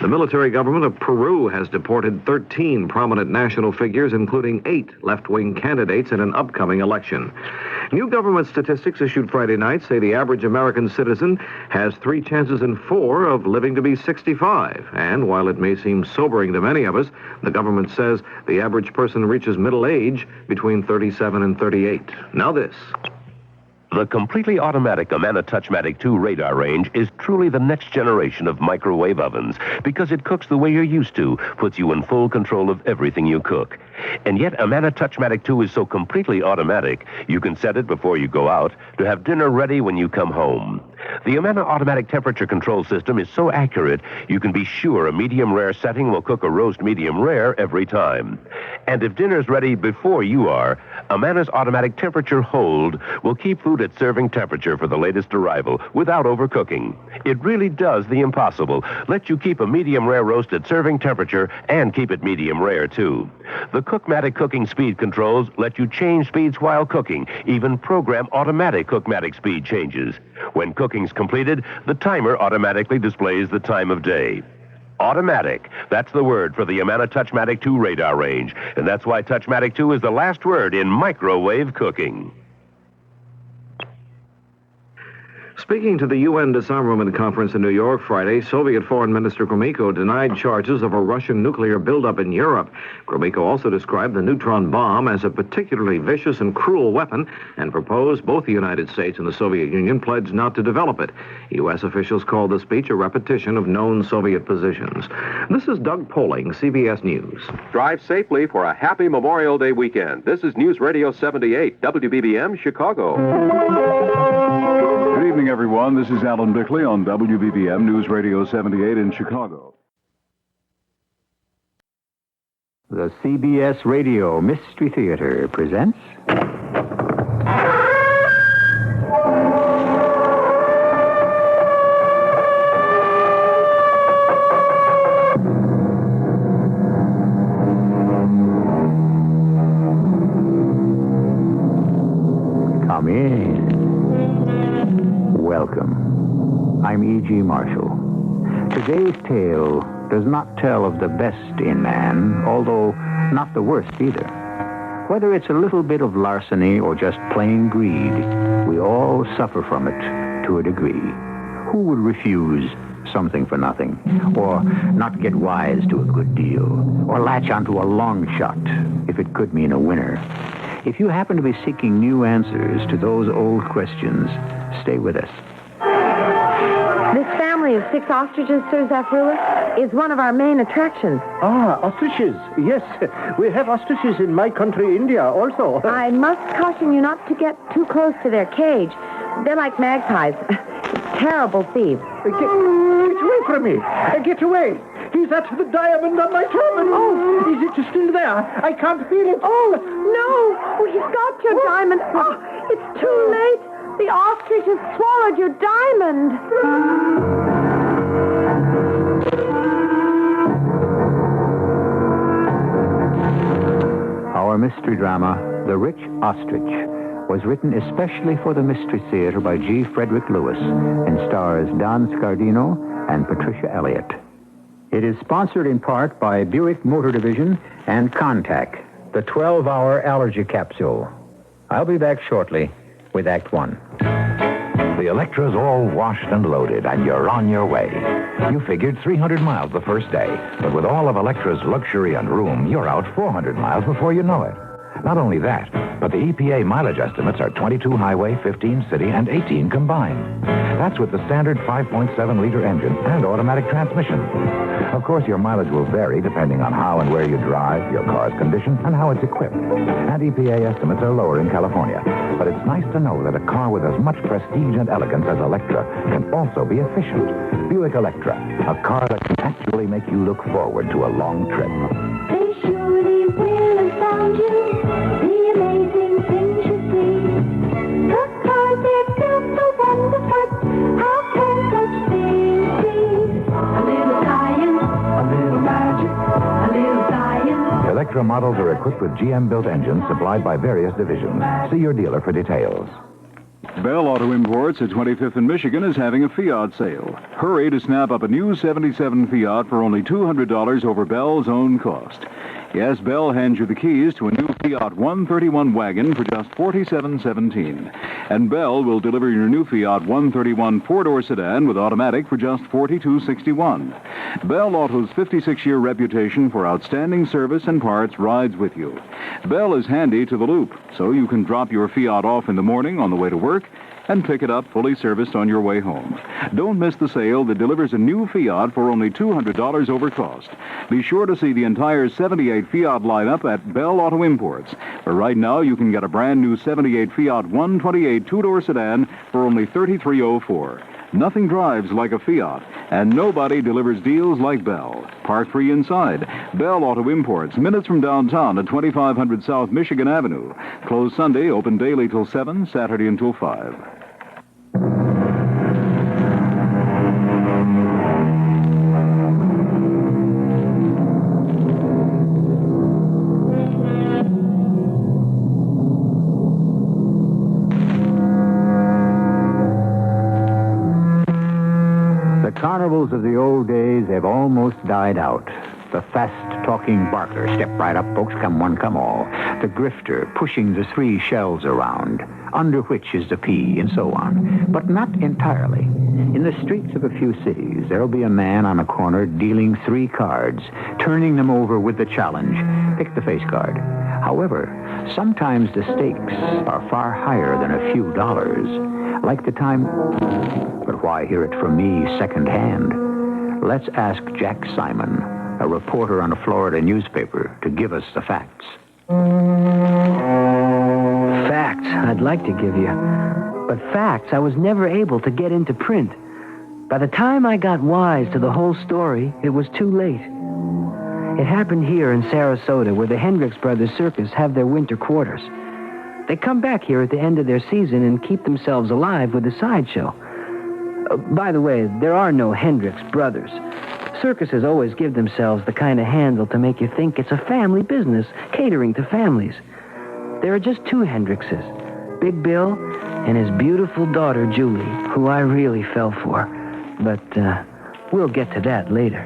The military government of Peru has deported 13 prominent national figures, including 8 left-wing candidates in an upcoming election. New government statistics issued Friday night say the average American citizen has 3 chances in 4 of living to be 65. And while it may seem sobering to many of us, the government says the average person reaches middle age between 37 and 38. Now this. The completely automatic Amana Touchmatic 2 radar range is truly the next generation of microwave ovens because it cooks the way you're used to, puts you in full control of everything you cook. And yet Amana Touchmatic 2 is so completely automatic, you can set it before you go out to have dinner ready when you come home. The Amana automatic temperature control system is so accurate, you can be sure a medium rare setting will cook a roast medium rare every time. And if dinner's ready before you are, Amana's automatic temperature hold will keep food at serving temperature for the latest arrival without overcooking. It really does the impossible. Let you keep a medium rare roast at serving temperature and keep it medium rare, too. The Cookmatic cooking speed controls let you change speeds while cooking, even program automatic Cookmatic speed changes. When cooking's completed, the timer automatically displays the time of day. Automatic. That's the word for the Amana Touchmatic 2 radar range. And that's why Touchmatic 2 is the last word in microwave cooking. Speaking to the UN Disarmament Conference in New York Friday, Soviet Foreign Minister Gromyko denied charges of a Russian nuclear buildup in Europe. Gromyko also described the neutron bomb as a particularly vicious and cruel weapon and proposed both the United States and the Soviet Union pledge not to develop it. U.S. officials called the speech a repetition of known Soviet positions. This is Doug Poling, CBS News. Drive safely for a happy Memorial Day weekend. This is News Radio 78, WBBM, Chicago. Good evening, everyone. This is Alan Bickley on WBBM News Radio 78 in Chicago. The CBS Radio Mystery Theater presents... Come in. Welcome. I'm E.G. Marshall. Today's tale does not tell of the best in man, although not the worst either. Whether it's a little bit of larceny or just plain greed, we all suffer from it to a degree. Who would refuse something for nothing, or not get wise to a good deal, or latch onto a long shot if it could mean a winner? If you happen to be seeking new answers to those old questions, stay with us. This family of 6 ostriches, Sir Zephyrulis, is one of our main attractions. Ah, ostriches. Yes, we have ostriches in my country, India, also. I must caution you not to get too close to their cage. They're like magpies. Terrible thieves. Get away from me. Get away. He's at the diamond on my turban. Oh, is it still there? I can't feel it. Oh, no. Oh, he's got your diamond. Oh, it's too late. The ostrich has swallowed your diamond. Our mystery drama, The Rich Ostrich, was written especially for the Mystery Theater by G. Frederick Lewis and stars Don Scardino and Patricia Elliott. It is sponsored in part by Buick Motor Division and Contac, the 12-hour allergy capsule. I'll be back shortly with Act 1. The Electra's all washed and loaded, and you're on your way. You figured 300 miles the first day, but with all of Electra's luxury and room, you're out 400 miles before you know it. Not only that, but the EPA mileage estimates are 22 highway, 15 city, and 18 combined. That's with the standard 5.7-liter engine and automatic transmission. Of course, your mileage will vary depending on how and where you drive, your car's condition, and how it's equipped. And EPA estimates are lower in California. But it's nice to know that a car with as much prestige and elegance as Electra can also be efficient. Buick Electra, a car that can actually make you look forward to a long trip. They surely models are equipped with GM-built engines supplied by various divisions. See your dealer for details. Bell Auto Imports at 25th and Michigan is having a Fiat sale. Hurry to snap up a new 77 Fiat for only $200 over Bell's own cost. Yes, Bell hands you the keys to a new Fiat 131 wagon for just $47.17. And Bell will deliver your new Fiat 131 four-door sedan with automatic for just $42.61. Bell Auto's 56-year reputation for outstanding service and parts rides with you. Bell is handy to the loop, so you can drop your Fiat off in the morning on the way to work and pick it up fully serviced on your way home. Don't miss the sale that delivers a new Fiat for only $200 over cost. Be sure to see the entire 78 Fiat lineup at Bell Auto Imports, where right now you can get a brand new 78 Fiat 128 two-door sedan for only $33.04. Nothing drives like a Fiat, and nobody delivers deals like Bell. Park free inside. Bell Auto Imports, minutes from downtown at 2500 South Michigan Avenue. Closed Sunday, open daily till 7, Saturday until 5. The carnivals of the old days have almost died out. The fast-talking barker, step right up, folks, come one, come all. The grifter, pushing the 3 shelves around, under which is the P, and so on. But not entirely. In the streets of a few cities, there'll be a man on a corner dealing 3 cards, turning them over with the challenge, pick the face card. However, sometimes the stakes are far higher than a few dollars. Like the time... But why hear it from me secondhand? Let's ask Jack Simon, a reporter on a Florida newspaper, to give us the facts. Facts I'd like to give you. But facts I was never able to get into print. By the time I got wise to the whole story, it was too late. It happened here in Sarasota, where the Hendricks Brothers Circus have their winter quarters. They come back here at the end of their season and keep themselves alive with a sideshow. By the way, there are no Hendricks Brothers. Circuses always give themselves the kind of handle to make you think it's a family business, catering to families. There are just 2 Hendrickses, Big Bill and his beautiful daughter, Julie, who I really fell for. But we'll get to that later.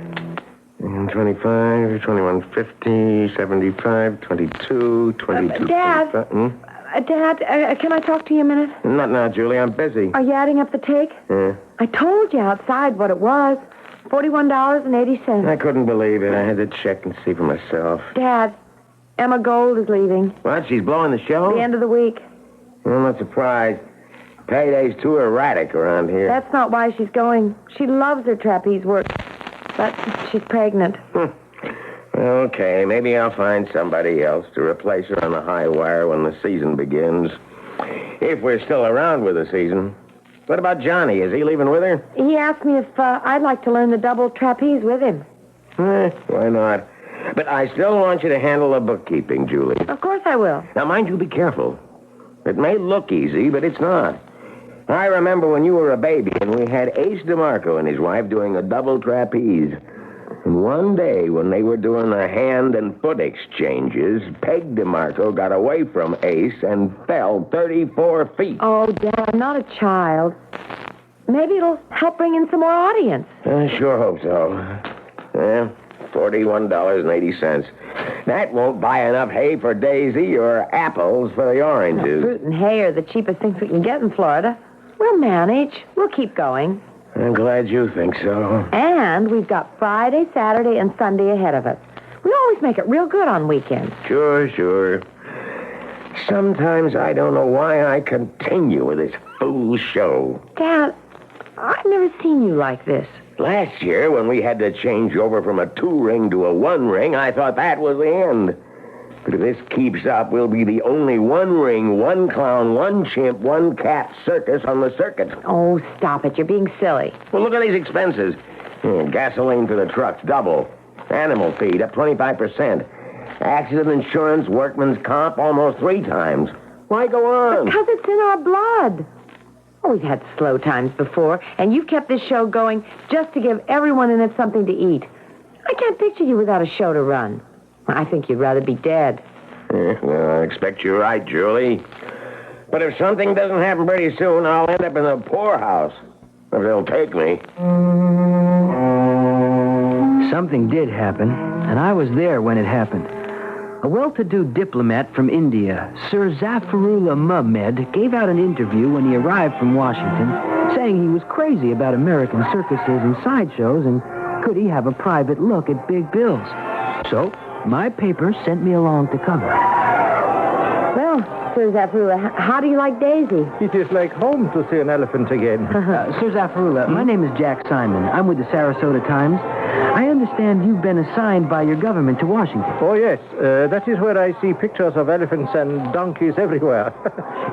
25, 21.50, 75, 22, 22. Dad? Dad, can I talk to you a minute? Not now, Julie. I'm busy. Are you adding up the take? Yeah. I told you outside what it was. $41.80. I couldn't believe it. I had to check and see for myself. Dad, Emma Gold is leaving. What? She's blowing the show? The end of the week. I'm not surprised. Payday's too erratic around here. That's not why she's going. She loves her trapeze work. But she's pregnant. Okay, maybe I'll find somebody else to replace her on the high wire when the season begins. If we're still around with the season. What about Johnny? Is he leaving with her? He asked me if I'd like to learn the double trapeze with him. Why not? But I still want you to handle the bookkeeping, Julie. Of course I will. Now, mind you, be careful. It may look easy, but it's not. I remember when you were a baby and we had Ace DeMarco and his wife doing a double trapeze. And one day, when they were doing the hand and foot exchanges, Peg DeMarco got away from Ace and fell 34 feet. Oh, Dad, I'm not a child. Maybe it'll help bring in some more audience. I sure hope so. $41.80. That won't buy enough hay for Daisy or apples for the oranges. Fruit and hay are the cheapest things we can get in Florida. We'll manage. We'll keep going. I'm glad you think so. And we've got Friday, Saturday, and Sunday ahead of us. We always make it real good on weekends. Sure. Sometimes I don't know why I continue with this fool show. Dad, I've never seen you like this. Last year, when we had to change over from a 2-ring to a 1-ring, I thought that was the end. But if this keeps up, we'll be the only 1-ring, 1 clown, 1 chimp, 1 cat circus on the circuit. Oh, stop it. You're being silly. Well, look at these expenses. Gasoline for the trucks, double. Animal feed, up 25%. Accident insurance, workman's comp, almost 3 times. Why go on? Because it's in our blood. Oh, we've had slow times before, and you've kept this show going just to give everyone in it something to eat. I can't picture you without a show to run. I think you'd rather be dead. Well, I expect you're right, Julie. But if something doesn't happen pretty soon, I'll end up in the poorhouse. If they'll take me. Something did happen, and I was there when it happened. A well-to-do diplomat from India, Sir Zafarullah Muhammad, gave out an interview when he arrived from Washington, saying he was crazy about American circuses and sideshows, and could he have a private look at big bills. So, my paper sent me along to cover. Well, Sir Zafarullah, how do you like Daisy? It is like home to see an elephant again. Sir Zafarullah, my name is Jack Simon. I'm with the Sarasota Times. I understand you've been assigned by your government to Washington. Oh, yes. That is where I see pictures of elephants and donkeys everywhere.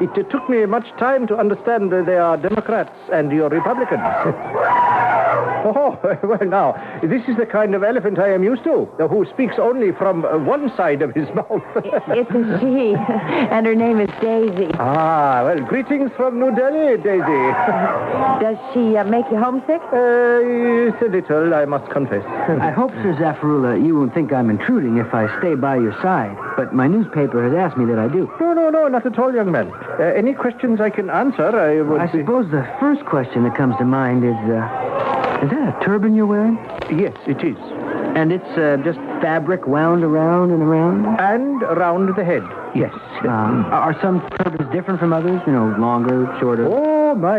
It took me much time to understand they are Democrats and you're Republicans. Oh, well, now, this is the kind of elephant I am used to, who speaks only from one side of his mouth. It's a she, and her name is Daisy. Ah, well, greetings from New Delhi, Daisy. Does she make you homesick? Yes, a little, I must confess. I hope, Sir Zafarullah, you won't think I'm intruding if I stay by your side, but my newspaper has asked me that I do. No, not at all, young man. Any questions I can answer, I suppose the first question that comes to mind is that a turban you're wearing? Yes, it is. And it's just fabric wound around and around? And around the head, yes. Are some turbans different from others? You know, longer, shorter? Oh, my,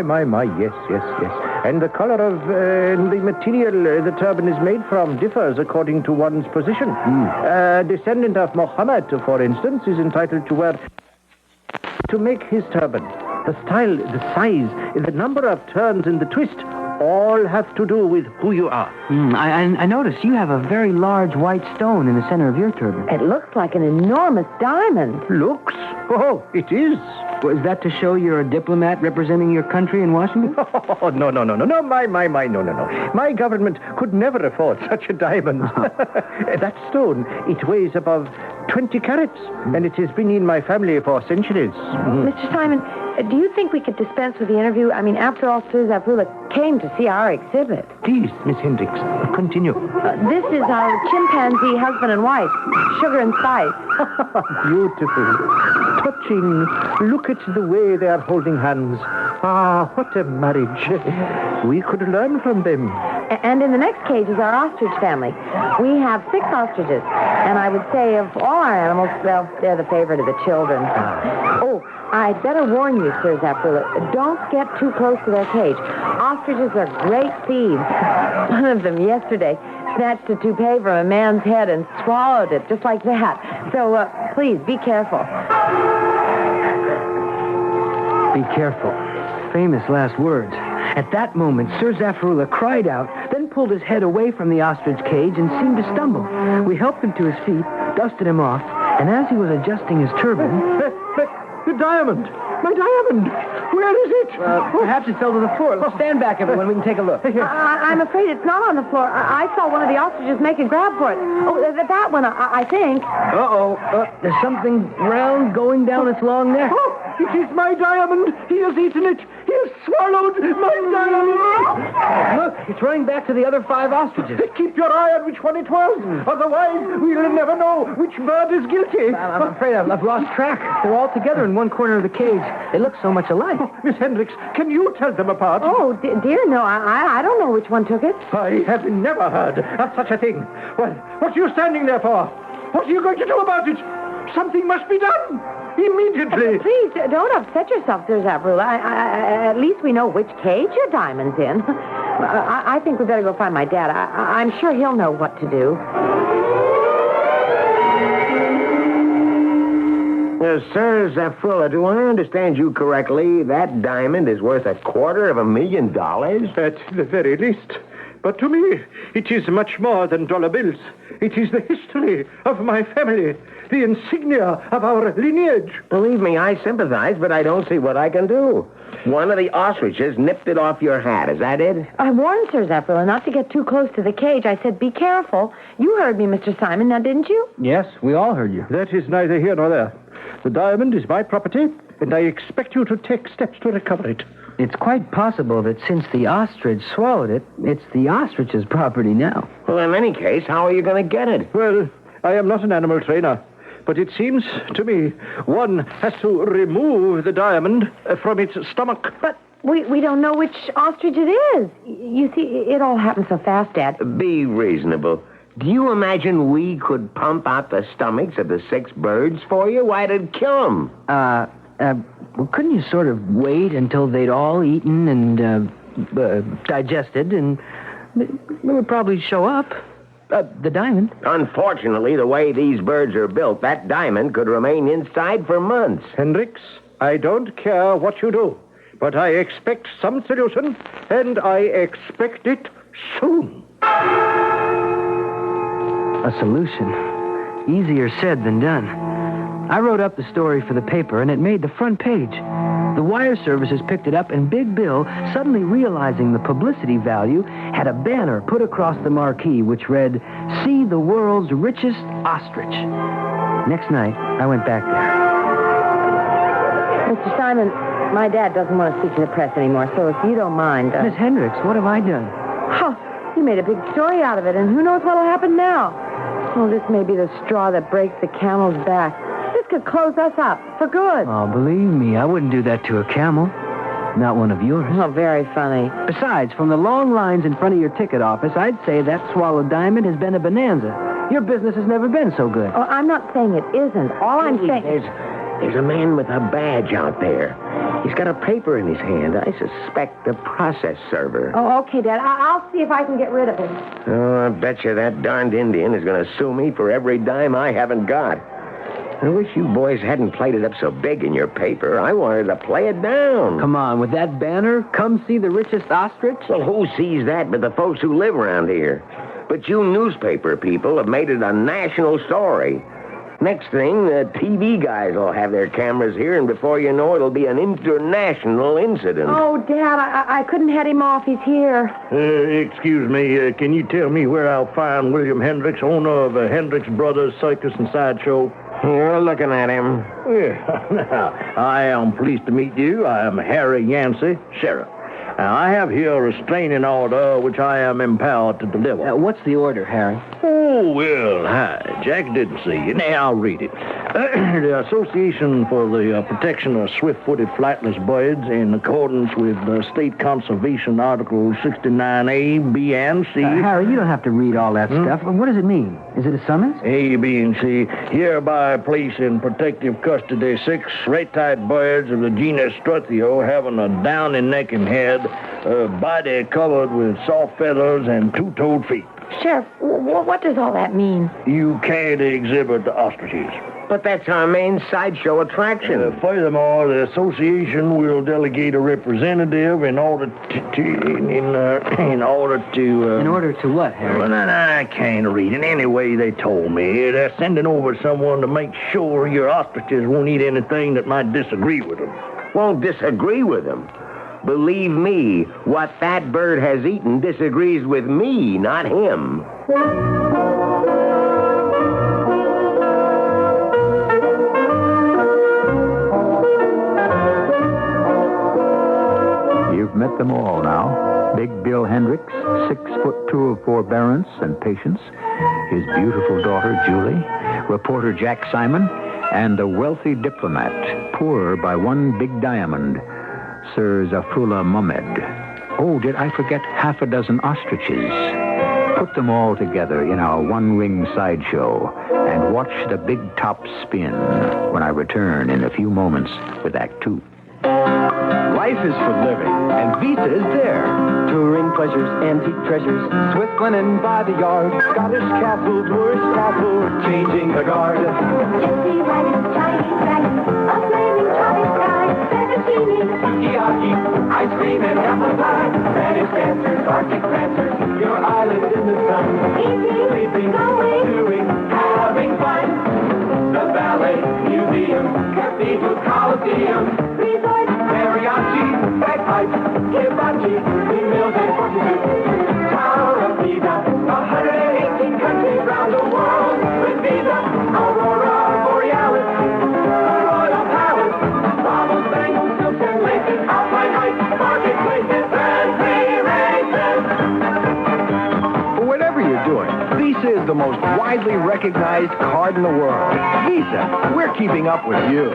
yes. And the color of the material the turban is made from differs according to one's position. A descendant of Muhammad, for instance, is entitled to wear to make his turban. The style, the size, the number of turns in the twist all have to do with who you are. I notice you have a very large white stone in the center of your turban. It looks like an enormous diamond. Looks? Oh, it is. Well, is that to show you're a diplomat representing your country in Washington? Oh, no. No. My government could never afford such a diamond. That stone, it weighs above 20 carats, and it has been in my family for centuries. Mr. Simon, do you think we could dispense with the interview? I mean, after all, Sir Zafarullah came to see our exhibit. Please, Miss Hendricks, continue. This is our chimpanzee husband and wife, Sugar and Spice. Beautiful. Touching. Look at the way they are holding hands. Ah, what a marriage. We could learn from them. And in the next cage is our ostrich family. We have 6 ostriches. And I would say of all our animals, well, they're the favorite of the children. Oh, I'd better warn you, Sir Zafarullah, don't get too close to their cage. Ostriches are great thieves. One of them yesterday snatched a toupee from a man's head and swallowed it just like that. So, please, be careful. Be careful. Famous last words. At that moment, Sir Zafarullah cried out, then pulled his head away from the ostrich cage and seemed to stumble. We helped him to his feet, dusted him off, and as he was adjusting his turban... The diamond! My diamond! Where is it? Perhaps it fell to the floor. Stand back, everyone. We can take a look. I'm afraid it's not on the floor. I saw one of the ostriches make a grab for it. Oh, that one, I think. Uh-oh. There's something round going down its long neck. Oh, it is my diamond! He has eaten it! He has swallowed my diamond! Look, it's running back to the other 5 ostriches. Keep your eye on which one it was. Otherwise, we'll never know which bird is guilty. I'm afraid I've lost track. They're all together in one corner of the cage. They look so much alike. Oh, Miss Hendricks, can you tell them apart? Oh, dear, no. I don't know which one took it. I have never heard of such a thing. Well, what are you standing there for? What are you going to do about it? Something must be done. Immediately. Please, don't upset yourself, Sir Zafarullah. At least we know which cage your diamond's in. I think we better go find my dad. I'm sure he'll know what to do. Sir Zafarullah, do I understand you correctly? That diamond is worth $250,000? At the very least. But to me, it is much more than dollar bills. It is the history of my family, the insignia of our lineage. Believe me, I sympathize, but I don't see what I can do. One of the ostriches nipped it off your hat. Is that it? I warned Sir Zafarullah not to get too close to the cage. I said, be careful. You heard me, Mr. Simon, now didn't you? Yes, we all heard you. That is neither here nor there. The diamond is my property, and I expect you to take steps to recover it. It's quite possible that since the ostrich swallowed it, it's the ostrich's property now. Well, in any case, how are you going to get it? Well, I am not an animal trainer. But it seems to me one has to remove the diamond from its stomach. But we don't know which ostrich it is. You see, it all happened so fast, Dad. Be reasonable. Do you imagine we could pump out the stomachs of the 6 birds for you? Why, it'd kill them. Well, couldn't you sort of wait until they'd all eaten and digested, and they would probably show up? The diamond. Unfortunately, the way these birds are built, that diamond could remain inside for months. Hendricks, I don't care what you do, but I expect some solution, and I expect it soon. A solution. Easier said than done. I wrote up the story for the paper, and it made the front page. The wire services picked it up, and Big Bill, suddenly realizing the publicity value, had a banner put across the marquee which read, "See the world's richest ostrich." Next night, I went back there. Mr. Simon, my dad doesn't want to speak to the press anymore, so if you don't mind... Miss Hendricks, what have I done? Oh, you made a big story out of it, and who knows what'll happen now? Oh, this may be the straw that breaks the camel's back. This could close us up for good. Oh, believe me, I wouldn't do that to a camel. Not one of yours. Oh, very funny. Besides, from the long lines in front of your ticket office, I'd say that swallowed diamond has been a bonanza. Your business has never been so good. Oh, I'm not saying it isn't. All I'm saying... There's a man with a badge out there. He's got a paper in his hand. I suspect the process server. Oh, okay, Dad. I'll see if I can get rid of him. Oh, I bet you that darned Indian is going to sue me for every dime I haven't got. I wish you boys hadn't played it up so big in your paper. I wanted to play it down. Come on, with that banner, come see the richest ostrich? Well, who sees that but the folks who live around here? But you newspaper people have made it a national story. Next thing, the TV guys will have their cameras here, and before you know it, it'll be an international incident. Oh, Dad, I couldn't head him off. He's here. Excuse me, can you tell me where I'll find William Hendricks, owner of Hendricks Brothers Circus and Sideshow? You're looking at him. Yeah. Now, I am pleased to meet you. I am Harry Yancey, sheriff. Now, I have here a restraining order which I am empowered to deliver. What's the order, Harry? Oh, well, hi. Jack didn't see you. Now, I'll read it. The Association for the Protection of Swift-Footed Flightless Birds, in accordance with State Conservation Article 69A, B, and C. Harry, you don't have to read all that stuff. What does it mean? Is it a summons? A, B, and C hereby place in protective custody 6 red-typed birds of the genus Struthio having a downy neck and head, a body covered with soft feathers, and 2-toed feet. Sheriff, what does all that mean? You can't exhibit the ostriches. But that's our main sideshow attraction. Furthermore, the association will delegate a representative in order In order to what, Harry? Well, I can't read it. Anyway, they told me they're sending over someone to make sure your ostriches won't eat anything that might disagree with them. Won't disagree with them? Believe me, what that bird has eaten disagrees with me, not him. You've met them all now. Big Bill Hendricks, 6'2" of forbearance and patience, his beautiful daughter, Julie, reporter Jack Simon, and a wealthy diplomat, poorer by one big diamond, Sir Zafrullah Mohammed. Oh, did I forget half a dozen ostriches? Put them all together in our one-ring sideshow and watch the big top spin when I return in a few moments with Act 2. Life is for living, and Visa is there. Touring pleasures, antique treasures, Swiss linen by the yard, Scottish castles, Moorish castles, changing the guard. Gypsy wagons, Chinese dragons, a flaming tropic sky, fettuccine, Sukiyaki, ice cream and apple pie, Spanish dancers, Arctic prancers, your island in the sun. eating, Sleeping, going, doing, having fun. The Ballet Museum, Cathedral Coliseum, resort, mariachi, bagpipes, hibachi, windmills and horses. Tower of Pisa, 118 countries round the world with Visa. Aurora Borealis, the Royal Palace, baubles, bangles, silks and laces, Alpine Heights, marketplaces, and free races. Whatever you're doing, Visa is the the most widely recognized card in the world. Visa, we're keeping up with you.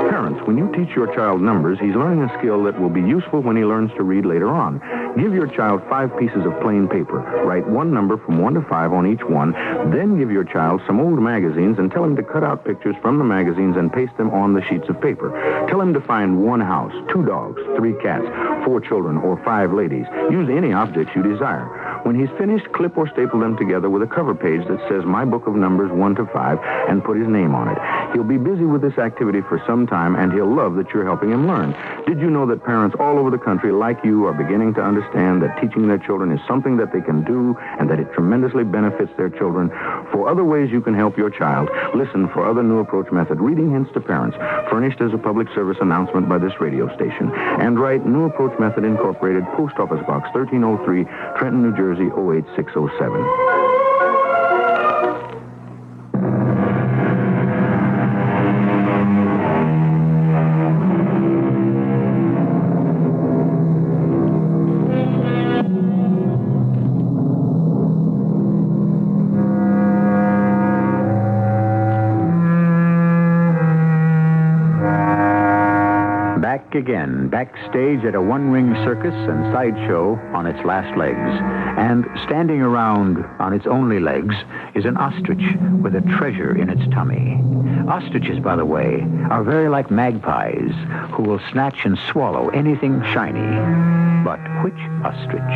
Parents, when you teach your child numbers, he's learning a skill that will be useful when he learns to read later on. Give your child 5 pieces of plain paper. Write one number from 1 to 5 on each one. Then give your child some old magazines and tell him to cut out pictures from the magazines and paste them on the sheets of paper. Tell him to find 1 house, 2 dogs, 3 cats, 4 children, or 5 ladies. Use any objects you desire. When he's finished, clip or staple them together with a cover page that says My Book of Numbers 1 to 5 and put his name on it. He'll be busy with this activity for some time, and he'll love that you're helping him learn. Did you know that parents all over the country, like you, are beginning to understand that teaching their children is something that they can do and that it tremendously benefits their children? For other ways you can help your child, listen for other New Approach Method reading hints to parents, furnished as a public service announcement by this radio station. And write New Approach Method Incorporated, Post Office Box 1303, Trenton, New Jersey, 08607. Again, backstage at a one-ring circus and sideshow on its last legs. And standing around on its only legs is an ostrich with a treasure in its tummy. Ostriches, by the way, are very like magpies who will snatch and swallow anything shiny. But which ostrich?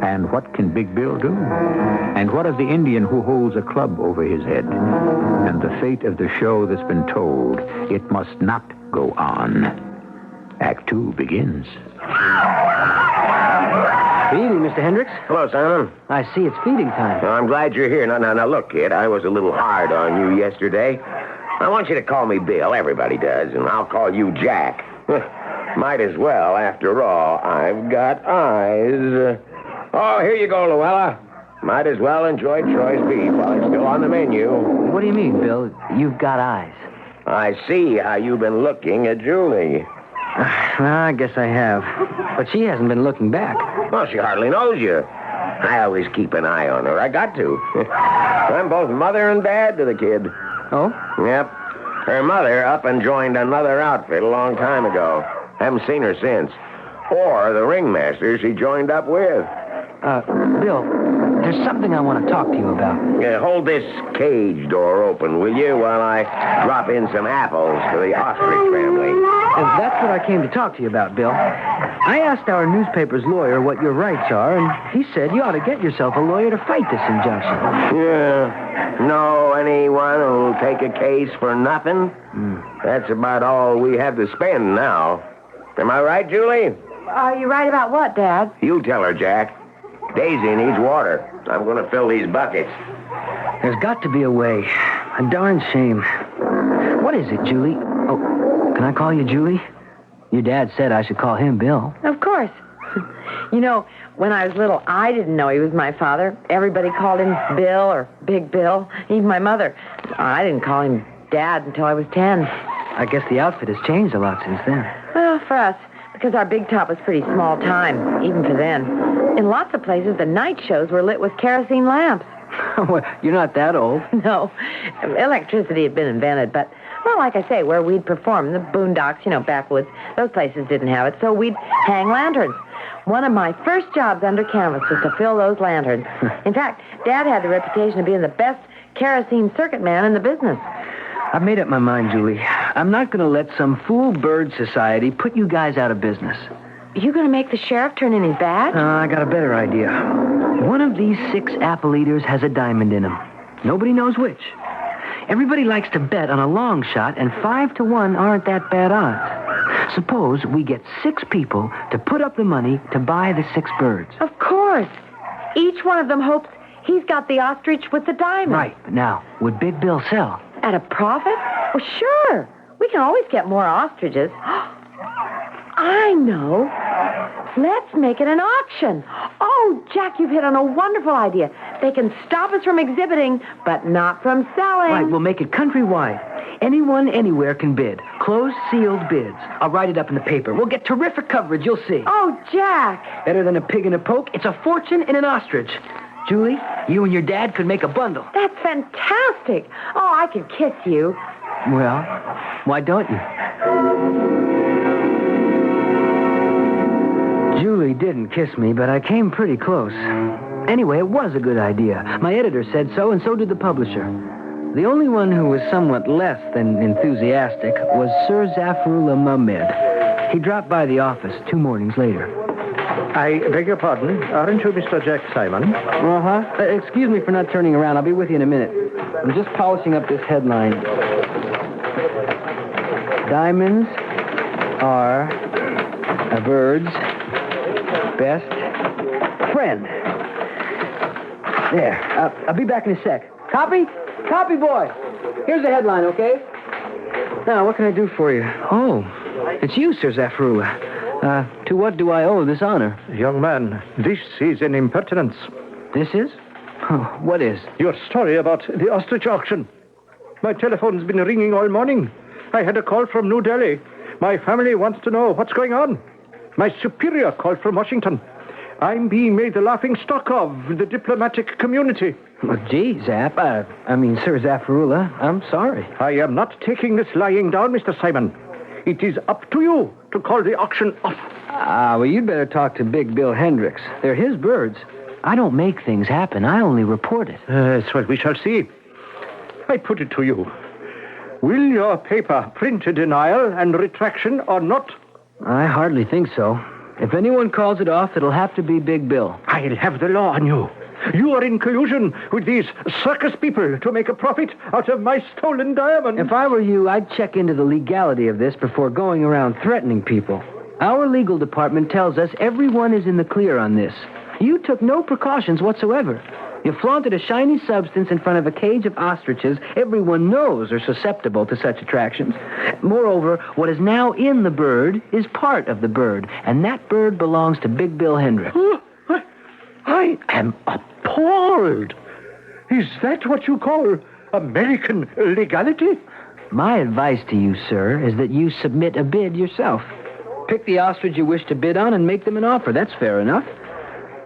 And what can Big Bill do? And what of the Indian who holds a club over his head? And the fate of the show that's been told, it must not go on. Act 2 begins. Good evening, Mr. Hendricks. Hello, Simon. I see it's feeding time. Well, I'm glad you're here. Now, look, kid, I was a little hard on you yesterday. I want you to call me Bill. Everybody does, and I'll call you Jack. Might as well, after all. I've got eyes. Oh, here you go, Luella. Might as well enjoy choice beef while it's still on the menu. What do you mean, Bill? You've got eyes. I see how you've been looking at Julie. I guess I have. But she hasn't been looking back. Well, she hardly knows you. I always keep an eye on her. I got to. I'm both mother and dad to the kid. Oh? Yep. Her mother up and joined another outfit a long time ago. Haven't seen her since. Or the ringmaster she joined up with. Bill, there's something I want to talk to you about. Hold this cage door open, will you, while I drop in some apples for the Ostrich family. That's what I came to talk to you about, Bill. I asked our newspaper's lawyer what your rights are, and he said you ought to get yourself a lawyer to fight this injunction. Yeah. Know anyone who'll take a case for nothing? That's about all we have to spend now. Am I right, Julie? Are you right about what, Dad? You tell her, Jack. Daisy needs water. I'm going to fill these buckets. There's got to be a way. A darn shame. What is it, Julie? Oh, can I call you Julie? Your dad said I should call him Bill. Of course. You know, when I was little, I didn't know he was my father. Everybody called him Bill or Big Bill, even my mother. I didn't call him Dad until I was 10. I guess the outfit has changed a lot since then. Well, for us, because our big top was pretty small time, even for then. In lots of places, the night shows were lit with kerosene lamps. Well, you're not that old. No. Electricity had been invented, but, well, like I say, where we'd perform, the boondocks, backwoods, those places didn't have it, so we'd hang lanterns. One of my first jobs under canvas was to fill those lanterns. In fact, Dad had the reputation of being the best kerosene circuit man in the business. I've made up my mind, Julie. I'm not going to let some fool bird society put you guys out of business. You going to make the sheriff turn in his badge? I got a better idea. One of these 6 apple eaters has a diamond in him. Nobody knows which. Everybody likes to bet on a long shot, and 5 to 1 aren't that bad odds. Suppose we get 6 people to put up the money to buy the 6 birds. Of course. Each one of them hopes he's got the ostrich with the diamond. Right. But now, would Big Bill sell? At a profit? Well, sure. We can always get more ostriches. I know. Let's make it an auction. Oh, Jack, you've hit on a wonderful idea. They can stop us from exhibiting, but not from selling. Right, we'll make it countrywide. Anyone, anywhere can bid. Closed, sealed bids. I'll write it up in the paper. We'll get terrific coverage, you'll see. Oh, Jack. Better than a pig in a poke. It's a fortune in an ostrich. Julie, you and your dad could make a bundle. That's fantastic. Oh, I could kiss you. Well, why don't you? Julie didn't kiss me, but I came pretty close. Anyway, it was a good idea. My editor said so, and so did the publisher. The only one who was somewhat less than enthusiastic was Sir Zafrullah Mahmed. He dropped by the office 2 mornings later. I beg your pardon. Aren't you Mr. Jack Simon? Uh-huh. Excuse me for not turning around. I'll be with you in a minute. I'm just polishing up this headline. Diamonds are a bird's best friend. There. I'll be back in a sec. Copy? Copy, boy. Here's the headline, okay? Now, what can I do for you? Oh, it's you, Sir Zafrullah. To what do I owe this honor? Young man, this is an impertinence. This is? What is? Your story about the ostrich auction. My telephone's been ringing all morning. I had a call from New Delhi. My family wants to know what's going on. My superior called from Washington. I'm being made the laughing stock of the diplomatic community. Well, gee, Zap. Sir Zafrullah, I'm sorry. I am not taking this lying down, Mr. Simon. It is up to you to call the auction off. Well, you'd better talk to Big Bill Hendricks. They're his birds. I don't make things happen. I only report it. That's what we shall see. I put it to you. Will your paper print a denial and retraction or not? I hardly think so. If anyone calls it off, it'll have to be Big Bill. I'll have the law on you. You are in collusion with these circus people to make a profit out of my stolen diamond. If I were you, I'd check into the legality of this before going around threatening people. Our legal department tells us everyone is in the clear on this. You took no precautions whatsoever. You flaunted a shiny substance in front of a cage of ostriches everyone knows are susceptible to such attractions. Moreover, what is now in the bird is part of the bird, and that bird belongs to Big Bill Hendricks. I am appalled. Is that what you call American legality? My advice to you, sir, is that you submit a bid yourself. Pick the ostrich you wish to bid on and make them an offer. That's fair enough.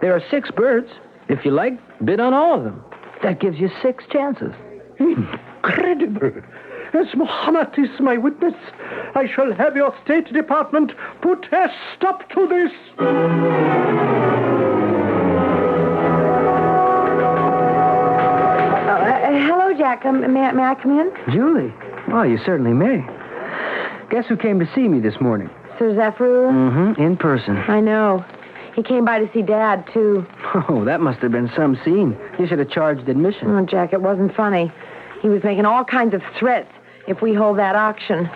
There are 6 birds. If you like, bid on all of them. That gives you 6 chances. Incredible. As Muhammad is my witness, I shall have your State Department put a stop to this. Hello, Jack. May I come in? Julie? Well, you certainly may. Guess who came to see me this morning? Sir Zafrullah? Mm-hmm, in person. I know. He came by to see Dad, too. Oh, that must have been some scene. You should have charged admission. Oh, Jack, it wasn't funny. He was making all kinds of threats if we hold that auction.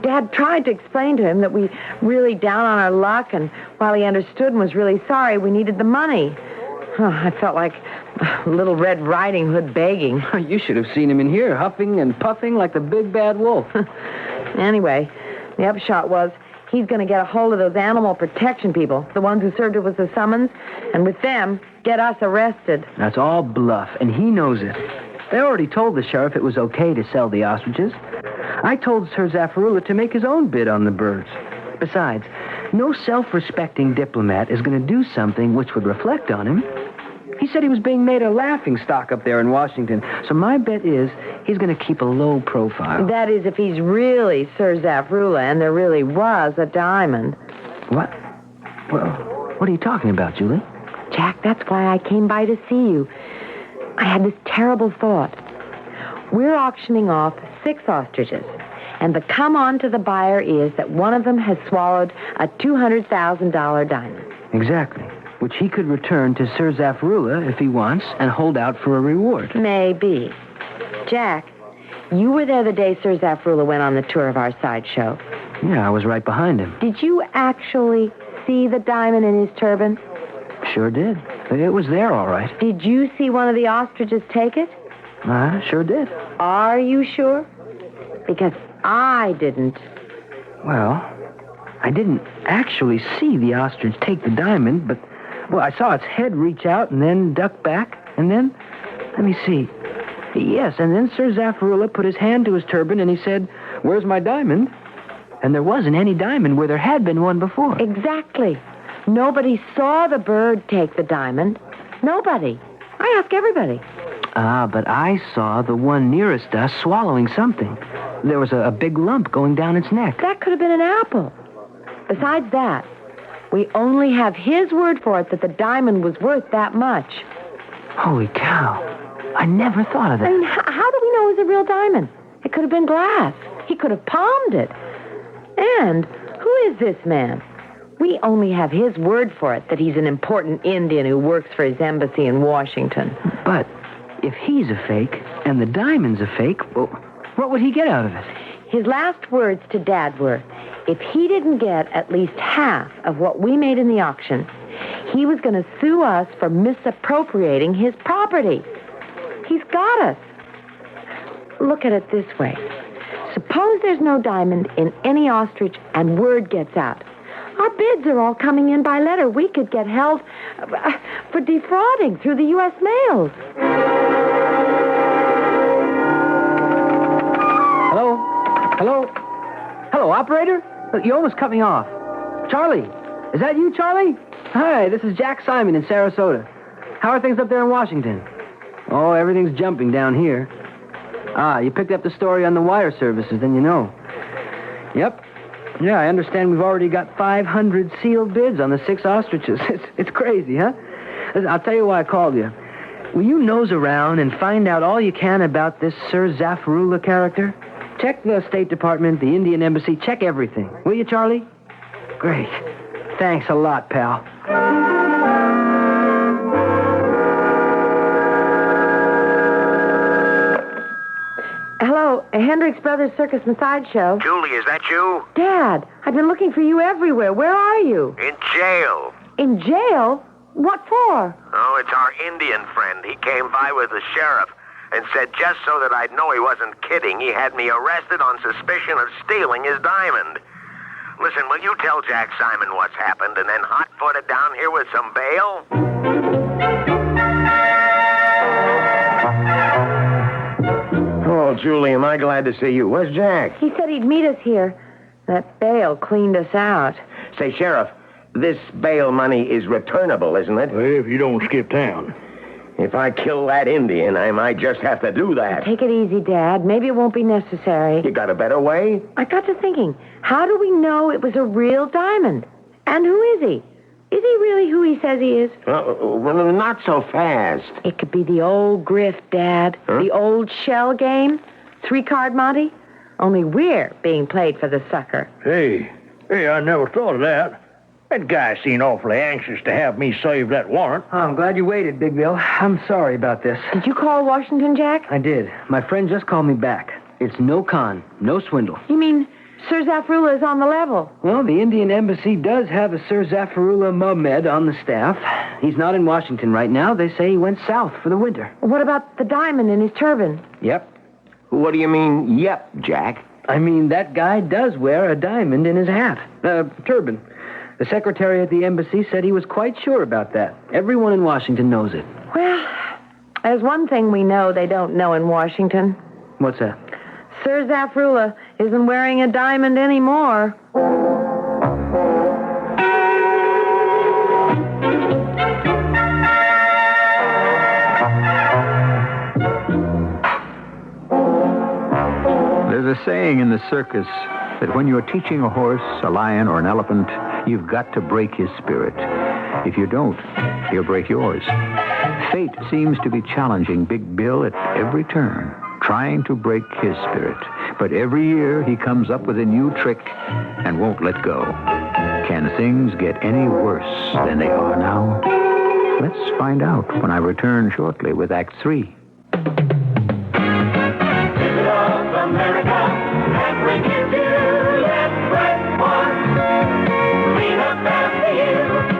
Dad tried to explain to him that we really down on our luck, and while he understood and was really sorry, we needed the money. Oh, I felt like Little Red Riding Hood begging. You should have seen him in here, huffing and puffing like the big bad wolf. Anyway, the upshot was he's going to get a hold of those animal protection people, the ones who served us the summons, and with them, get us arrested. That's all bluff, and he knows it. They already told the sheriff it was okay to sell the ostriches. I told Sir Zafrullah to make his own bid on the birds. Besides, no self-respecting diplomat is going to do something which would reflect on him. He said he was being made a laughingstock up there in Washington, so my bet is he's going to keep a low profile. That is, if he's really Sir Zafrullah and there really was a diamond. What? Well, what are you talking about, Julie? Jack, that's why I came by to see you. I had this terrible thought. We're auctioning off 6 ostriches, and the come on to the buyer is that one of them has swallowed a $200,000 diamond. Exactly. Which he could return to Sir Zafrullah if he wants and hold out for a reward. Maybe. Jack, you were there the day Sir Zafrullah went on the tour of our sideshow. Yeah, I was right behind him. Did you actually see the diamond in his turban? Sure did. It was there, all right. Did you see one of the ostriches take it? Sure did. Are you sure? Because I didn't. Well, I didn't actually see the ostrich take the diamond, but... Well, I saw its head reach out and then duck back, and then, let me see. Yes, and then Sir Zaffarula put his hand to his turban and he said, "Where's my diamond?" And there wasn't any diamond where there had been one before. Exactly. Nobody saw the bird take the diamond. Nobody. I ask everybody. But I saw the one nearest us swallowing something. There was a big lump going down its neck. That could have been an apple. Besides that, we only have his word for it that the diamond was worth that much. Holy cow. I never thought of that. I mean, how do we know it was a real diamond? It could have been glass. He could have palmed it. And who is this man? We only have his word for it that he's an important Indian who works for his embassy in Washington. But if he's a fake and the diamond's a fake, well, what would he get out of it? His last words to Dad were, if he didn't get at least half of what we made in the auction, he was going to sue us for misappropriating his property. He's got us. Look at it this way. Suppose there's no diamond in any ostrich and word gets out. Our bids are all coming in by letter. We could get held for defrauding through the U.S. mails. Hello? Hello? Hello, operator? Look, you almost cut me off. Charlie, is that you, Charlie? Hi, this is Jack Simon in Sarasota. How are things up there in Washington? Oh, everything's jumping down here. You picked up the story on the wire services, then you know. Yep. Yeah, I understand we've already got 500 sealed bids on the 6 ostriches. It's crazy, huh? Listen, I'll tell you why I called you. Will you nose around and find out all you can about this Sir Zaffarula character? Check the State Department, the Indian Embassy, check everything. Will you, Charlie? Great. Thanks a lot, pal. Hello, Hendricks Brothers Circus Massage Show. Julie, is that you? Dad, I've been looking for you everywhere. Where are you? In jail. In jail? What for? Oh, it's our Indian friend. He came by with the sheriff and said just so that I'd know he wasn't kidding, he had me arrested on suspicion of stealing his diamond. Listen, will you tell Jack Simon what's happened and then hot-foot it down here with some bail? Oh, Julie, am I glad to see you. Where's Jack? He said he'd meet us here. That bail cleaned us out. Say, Sheriff, this bail money is returnable, isn't it? Well, if you don't skip town. If I kill that Indian, I might just have to do that. Take it easy, Dad. Maybe it won't be necessary. You got a better way? I got to thinking, how do we know it was a real diamond? And who is he? Is he really who he says he is? Well, not so fast. It could be the old grift, Dad. Huh? The old shell game. 3-card Monte. Only we're being played for the sucker. Hey, I never thought of that. That guy seemed awfully anxious to have me save that warrant. Oh, I'm glad you waited, Big Bill. I'm sorry about this. Did you call Washington, Jack? I did. My friend just called me back. It's no con, no swindle. You mean Sir Zaffarula is on the level? Well, the Indian Embassy does have a Sir Zaffarula Mahmed on the staff. He's not in Washington right now. They say he went south for the winter. What about the diamond in his turban? Yep. What do you mean, yep, Jack? I mean, that guy does wear a diamond in his hat. Turban. The secretary at the embassy said he was quite sure about that. Everyone in Washington knows it. Well, there's one thing we know they don't know in Washington. What's that? Sir Zaffarula isn't wearing a diamond anymore. There's a saying in the circus that when you're teaching a horse, a lion, or an elephant, you've got to break his spirit. If you don't, he'll break yours. Fate seems to be challenging Big Bill at every turn, trying to break his spirit. But every year he comes up with a new trick and won't let go. Can things get any worse than they are now? Let's find out when I return shortly with Act 3. America, and bring it to that red one. Clean up after you.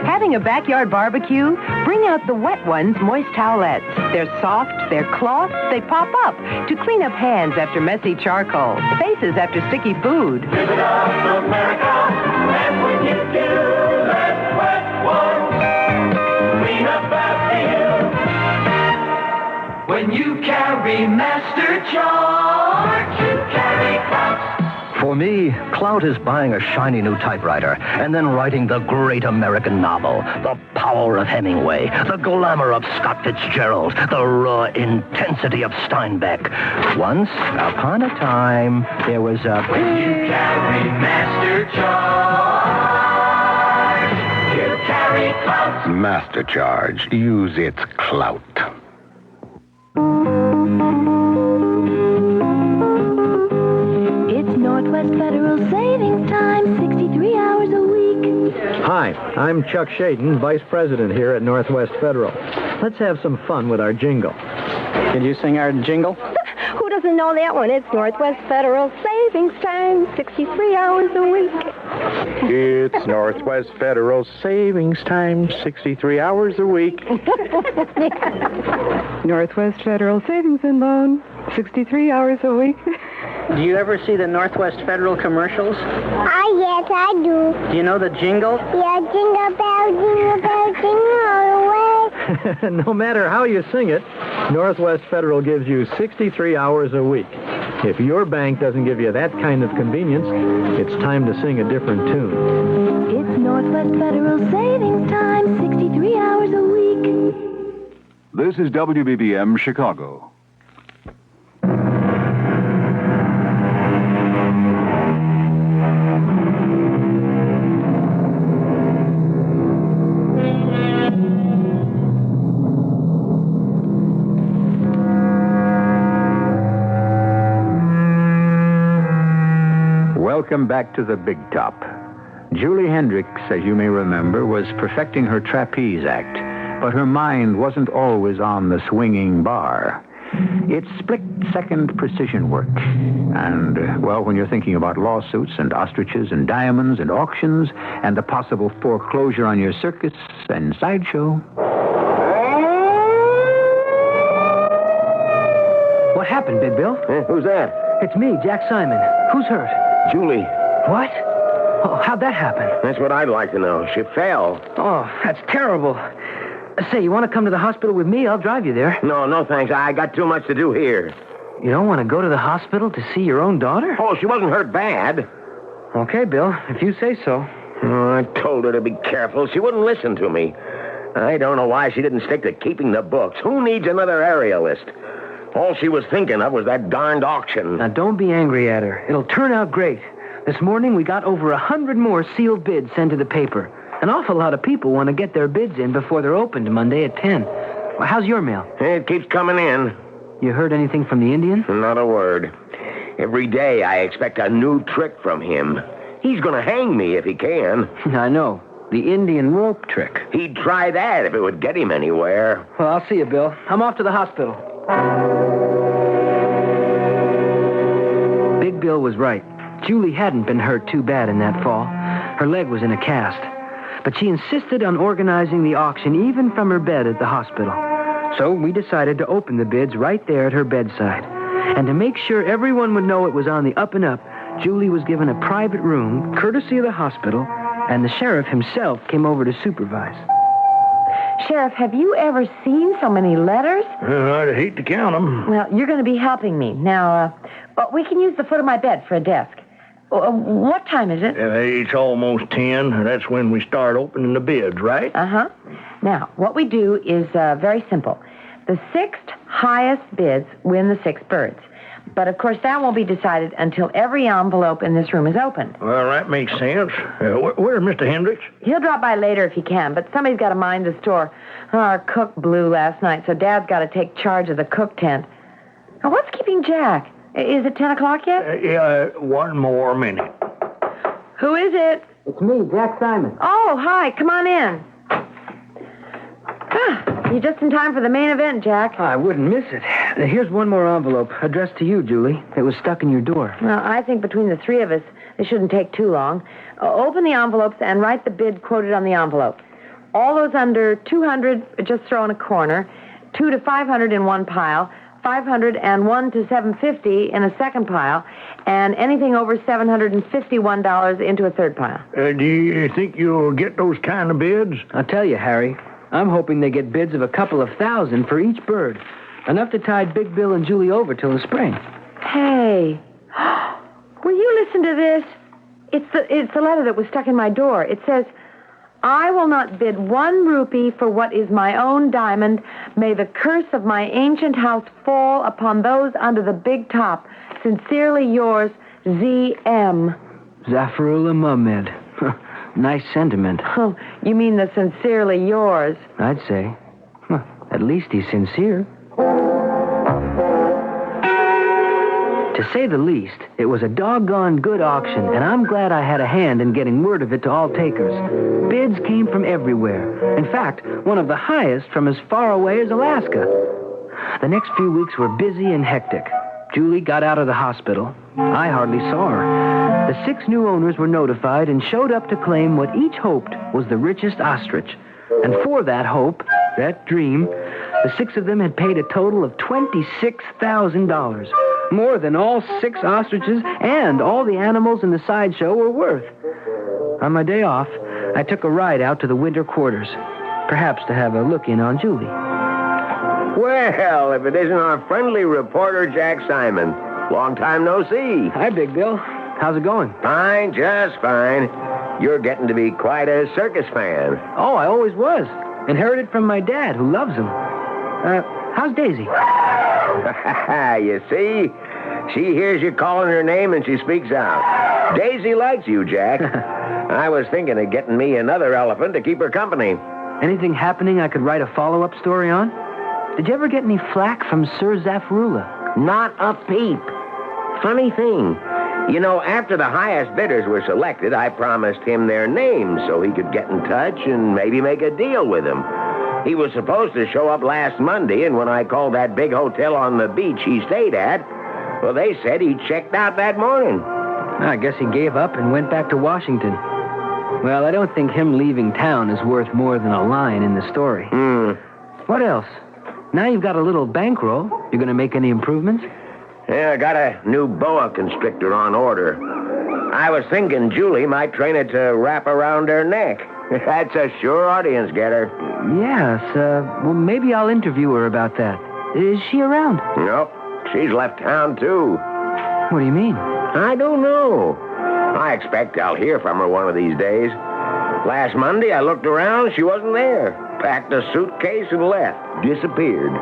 Having a backyard barbecue? Bring out the Wet Ones moist towelettes. They're soft, they're cloth, they pop up to clean up hands after messy charcoal, faces after sticky food. Give it up, America, and bring it to that red one. Clean up after you. When you carry carry master charge. You carry clout. For me, clout is buying a shiny new typewriter and then writing the great American novel, the power of Hemingway, the glamour of Scott Fitzgerald, the raw intensity of Steinbeck. Once upon a time, there was a... You carry master charge. You carry clout. Master Charge. Use its clout. Northwest Federal Savings Time, 63 hours a week. Hi, I'm Chuck Shaden, Vice President here at Northwest Federal. Let's have some fun with our jingle. Can you sing our jingle? Who doesn't know that one? It's Northwest Federal Savings Time, 63 hours a week. It's Northwest Federal Savings Time, 63 hours a week. Northwest Federal Savings and Loan, 63 hours a week. Do you ever see the Northwest Federal commercials? Yes, I do. Do you know the jingle? Yeah, jingle bell, jingle all the way. No matter how you sing it, Northwest Federal gives you 63 hours a week. If your bank doesn't give you that kind of convenience, it's time to sing a different tune. It's Northwest Federal Savings Time, 63 hours a week. This is WBBM Chicago. Welcome back to the Big Top. Julie Hendricks, as you may remember, was perfecting her trapeze act, but her mind wasn't always on the swinging bar. It's split-second precision work. And, well, when you're thinking about lawsuits and ostriches and diamonds and auctions and the possible foreclosure on your circus and sideshow... What happened, Big Bill? Who's that? It's me, Jack Simon. Who's hurt? Julie. What? Oh, how'd that happen? That's what I'd like to know. She fell. Oh, that's terrible. Say, you want to come to the hospital with me? I'll drive you there. No, thanks. I got too much to do here. You don't want to go to the hospital to see your own daughter? Oh, she wasn't hurt bad. Okay, Bill, if you say so. Oh, I told her to be careful. She wouldn't listen to me. I don't know why she didn't stick to keeping the books. Who needs another aerialist? All she was thinking of was that darned auction. Now, don't be angry at her. It'll turn out great. This morning, we got over 100 more sealed bids sent to the paper. An awful lot of people want to get their bids in before they're opened Monday at 10. Well, how's your mail? It keeps coming in. You heard anything from the Indian? Not a word. Every day I expect a new trick from him. He's going to hang me if he can. I know. The Indian rope trick. He'd try that if it would get him anywhere. Well, I'll see you, Bill. I'm off to the hospital. Big Bill was right. Julie hadn't been hurt too bad in that fall. Her leg was in a cast. But she insisted on organizing the auction even from her bed at the hospital. So we decided to open the bids right there at her bedside. And to make sure everyone would know it was on the up and up, Julie was given a private room, courtesy of the hospital, and the sheriff himself came over to supervise. Sheriff, have you ever seen so many letters? I'd hate to count them. Well, you're going to be helping me. Now, we can use the foot of my bed for a desk. What time is it? It's almost 10. That's when we start opening the bids, right? Uh-huh. Now, what we do is very simple. The sixth highest bids win the 6 birds. But, of course, that won't be decided until every envelope in this room is opened. Well, that makes sense. Where's Mr. Hendricks? He'll drop by later if he can, but somebody's got to mind the store. Our cook blew last night, so Dad's got to take charge of the cook tent. Now, what's keeping Jack? Is it 10 o'clock yet? Yeah, one more minute. Who is it? It's me, Jack Simon. Oh, hi. Come on in. You're just in time for the main event, Jack. I wouldn't miss it. Here's one more envelope addressed to you, Julie. It was stuck in your door. Well, I think between the 3 of us, it shouldn't take too long. Open the envelopes and write the bid quoted on the envelope. All those under 200, just throw in a corner. 2 to 500 in one pile. 500 and 1 to 750 in a second pile, and anything over $751 into a third pile. Do you think you'll get those kind of bids? I'll tell you, Harry, I'm hoping they get bids of a couple of thousand for each bird. Enough to tide Big Bill and Julie over till the spring. Hey, will you listen to this? It's the letter that was stuck in my door. It says, I will not bid 1 rupee for what is my own diamond. May the curse of my ancient house fall upon those under the big top. Sincerely yours, Z.M. Zafrullah Muhammad. Nice sentiment. Oh, you mean the sincerely yours? I'd say. Well, at least he's sincere. To say the least, it was a doggone good auction, and I'm glad I had a hand in getting word of it to all takers. Bids came from everywhere. In fact, one of the highest from as far away as Alaska. The next few weeks were busy and hectic. Julie got out of the hospital. I hardly saw her. The 6 new owners were notified and showed up to claim what each hoped was the richest ostrich. And for that hope, that dream, the 6 of them had paid a total of $26,000. More than all 6 ostriches and all the animals in the sideshow were worth. On my day off, I took a ride out to the winter quarters, perhaps to have a look-in on Julie. Well, if it isn't our friendly reporter, Jack Simon. Long time no see. Hi, Big Bill. How's it going? Fine, just fine. You're getting to be quite a circus fan. Oh, I always was. Inherited from my dad, who loves them. How's Daisy? You see? She hears you calling her name and she speaks out. Daisy likes you, Jack. I was thinking of getting me another elephant to keep her company. Anything happening I could write a follow-up story on? Did you ever get any flack from Sir Zafrullah? Not a peep. Funny thing. You know, after the highest bidders were selected, I promised him their names so he could get in touch and maybe make a deal with them. He was supposed to show up last Monday, and when I called that big hotel on the beach he stayed at, well, they said he checked out that morning. I guess he gave up and went back to Washington. Well, I don't think him leaving town is worth more than a line in the story. What else? Now you've got a little bankroll. You going to make any improvements? Yeah, I got a new boa constrictor on order. I was thinking Julie might train it to wrap around her neck. That's a sure audience getter. Yes, well, maybe I'll interview her about that. Is she around? Nope. She's left town, too. What do you mean? I don't know. I expect I'll hear from her one of these days. Last Monday, I looked around. She wasn't there. Packed a suitcase and left. Disappeared.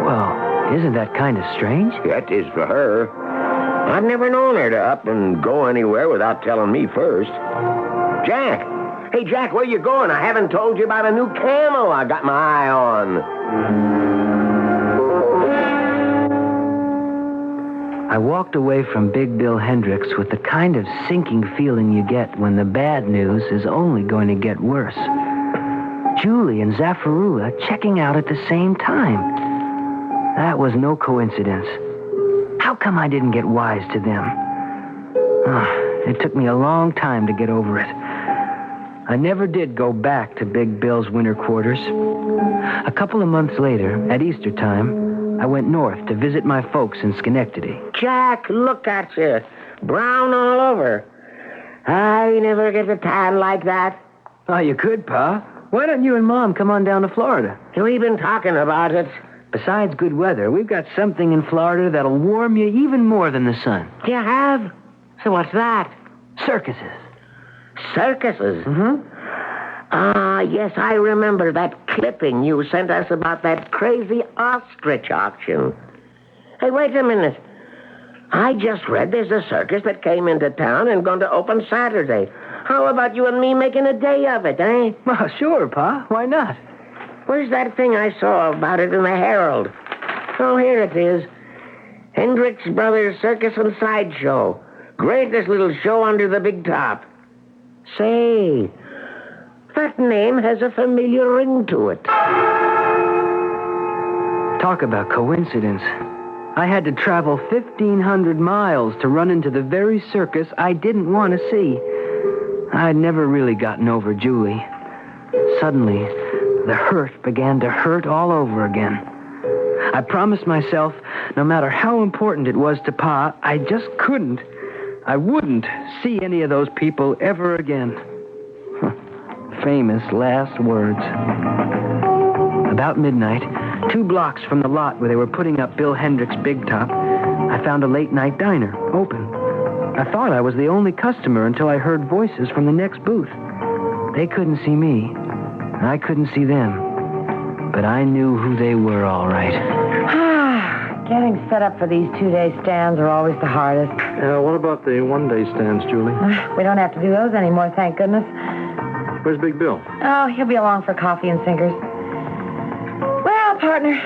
Well, isn't that kind of strange? That is for her. I've never known her to up and go anywhere without telling me first. Jack! Hey, Jack, where you going? I haven't told you about a new camel I got my eye on. I walked away from Big Bill Hendricks with the kind of sinking feeling you get when the bad news is only going to get worse. Julie and Zafrullah checking out at the same time. That was no coincidence. How come I didn't get wise to them? It took me a long time to get over it. I never did go back to Big Bill's winter quarters. A couple of months later, at Easter time, I went north to visit my folks in Schenectady. Jack, look at you. Brown all over. I never get a tan like that. Oh, you could, Pa. Why don't you and Mom come on down to Florida? We've been talking about it. Besides good weather, we've got something in Florida that'll warm you even more than the sun. You have? So what's that? Circuses. Circuses? Mm-hmm. Yes, I remember that clipping you sent us about that crazy ostrich auction. Hey, wait a minute. I just read there's a circus that came into town and going to open Saturday. How about you and me making a day of it, eh? Well, sure, Pa. Why not? Where's that thing I saw about it in the Herald? Oh, here it is. Hendricks Brothers Circus and Sideshow. Greatest little show under the big top. Say, that name has a familiar ring to it. Talk about coincidence. I had to travel 1,500 miles to run into the very circus I didn't want to see. I'd never really gotten over Julie. Suddenly, the hurt began to hurt all over again. I promised myself, no matter how important it was to Pa, I just couldn't. I wouldn't see any of those people ever again. Famous last words. About midnight, 2 blocks from the lot where they were putting up Bill Hendricks' Big Top, I found a late-night diner, open. I thought I was the only customer until I heard voices from the next booth. They couldn't see me, and I couldn't see them. But I knew who they were, all right. Getting set up for these 2-day stands are always the hardest. What about the one-day stands, Julie? We don't have to do those anymore, thank goodness. Where's Big Bill? Oh, he'll be along for coffee and sinkers. Well, partner,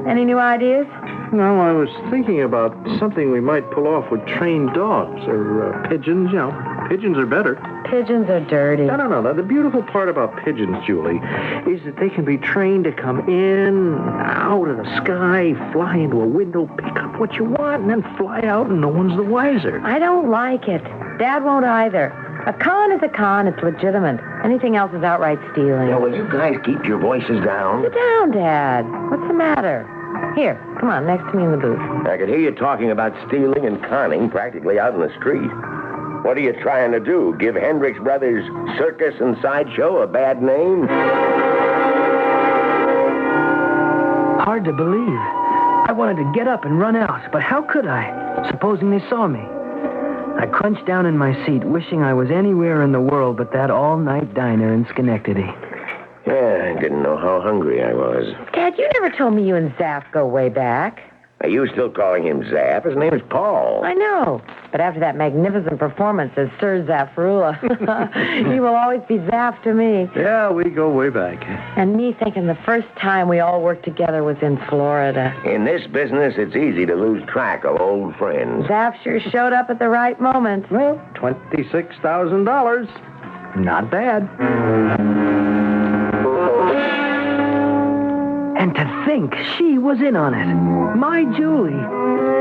any new ideas? No, I was thinking about something we might pull off with trained dogs or pigeons, you know. Pigeons are better. Pigeons are dirty. No. The beautiful part about pigeons, Julie, is that they can be trained to come in, out of the sky, fly into a window, pick up what you want, and then fly out, and no one's the wiser. I don't like it. Dad won't either. A con is a con. It's legitimate. Anything else is outright stealing. Now, will you guys keep your voices down? Sit down, Dad. What's the matter? Here, come on, next to me in the booth. I could hear you talking about stealing and conning practically out in the street. What are you trying to do? Give Hendricks Brothers Circus and Sideshow a bad name? Hard to believe. I wanted to get up and run out, but how could I, supposing they saw me? I crunched down in my seat, wishing I was anywhere in the world but that all-night diner in Schenectady. Yeah, I didn't know how hungry I was. Dad, you never told me you and Zaff go way back. Are you still calling him Zaff? His name is Paul. I know. But after that magnificent performance as Sir Zaffrula, he will always be Zaff to me. Yeah, we go way back. And me thinking the first time we all worked together was in Florida. In this business, it's easy to lose track of old friends. Zaff sure showed up at the right moment. Well, $26,000. Not bad. And to think she was in on it. My Julie.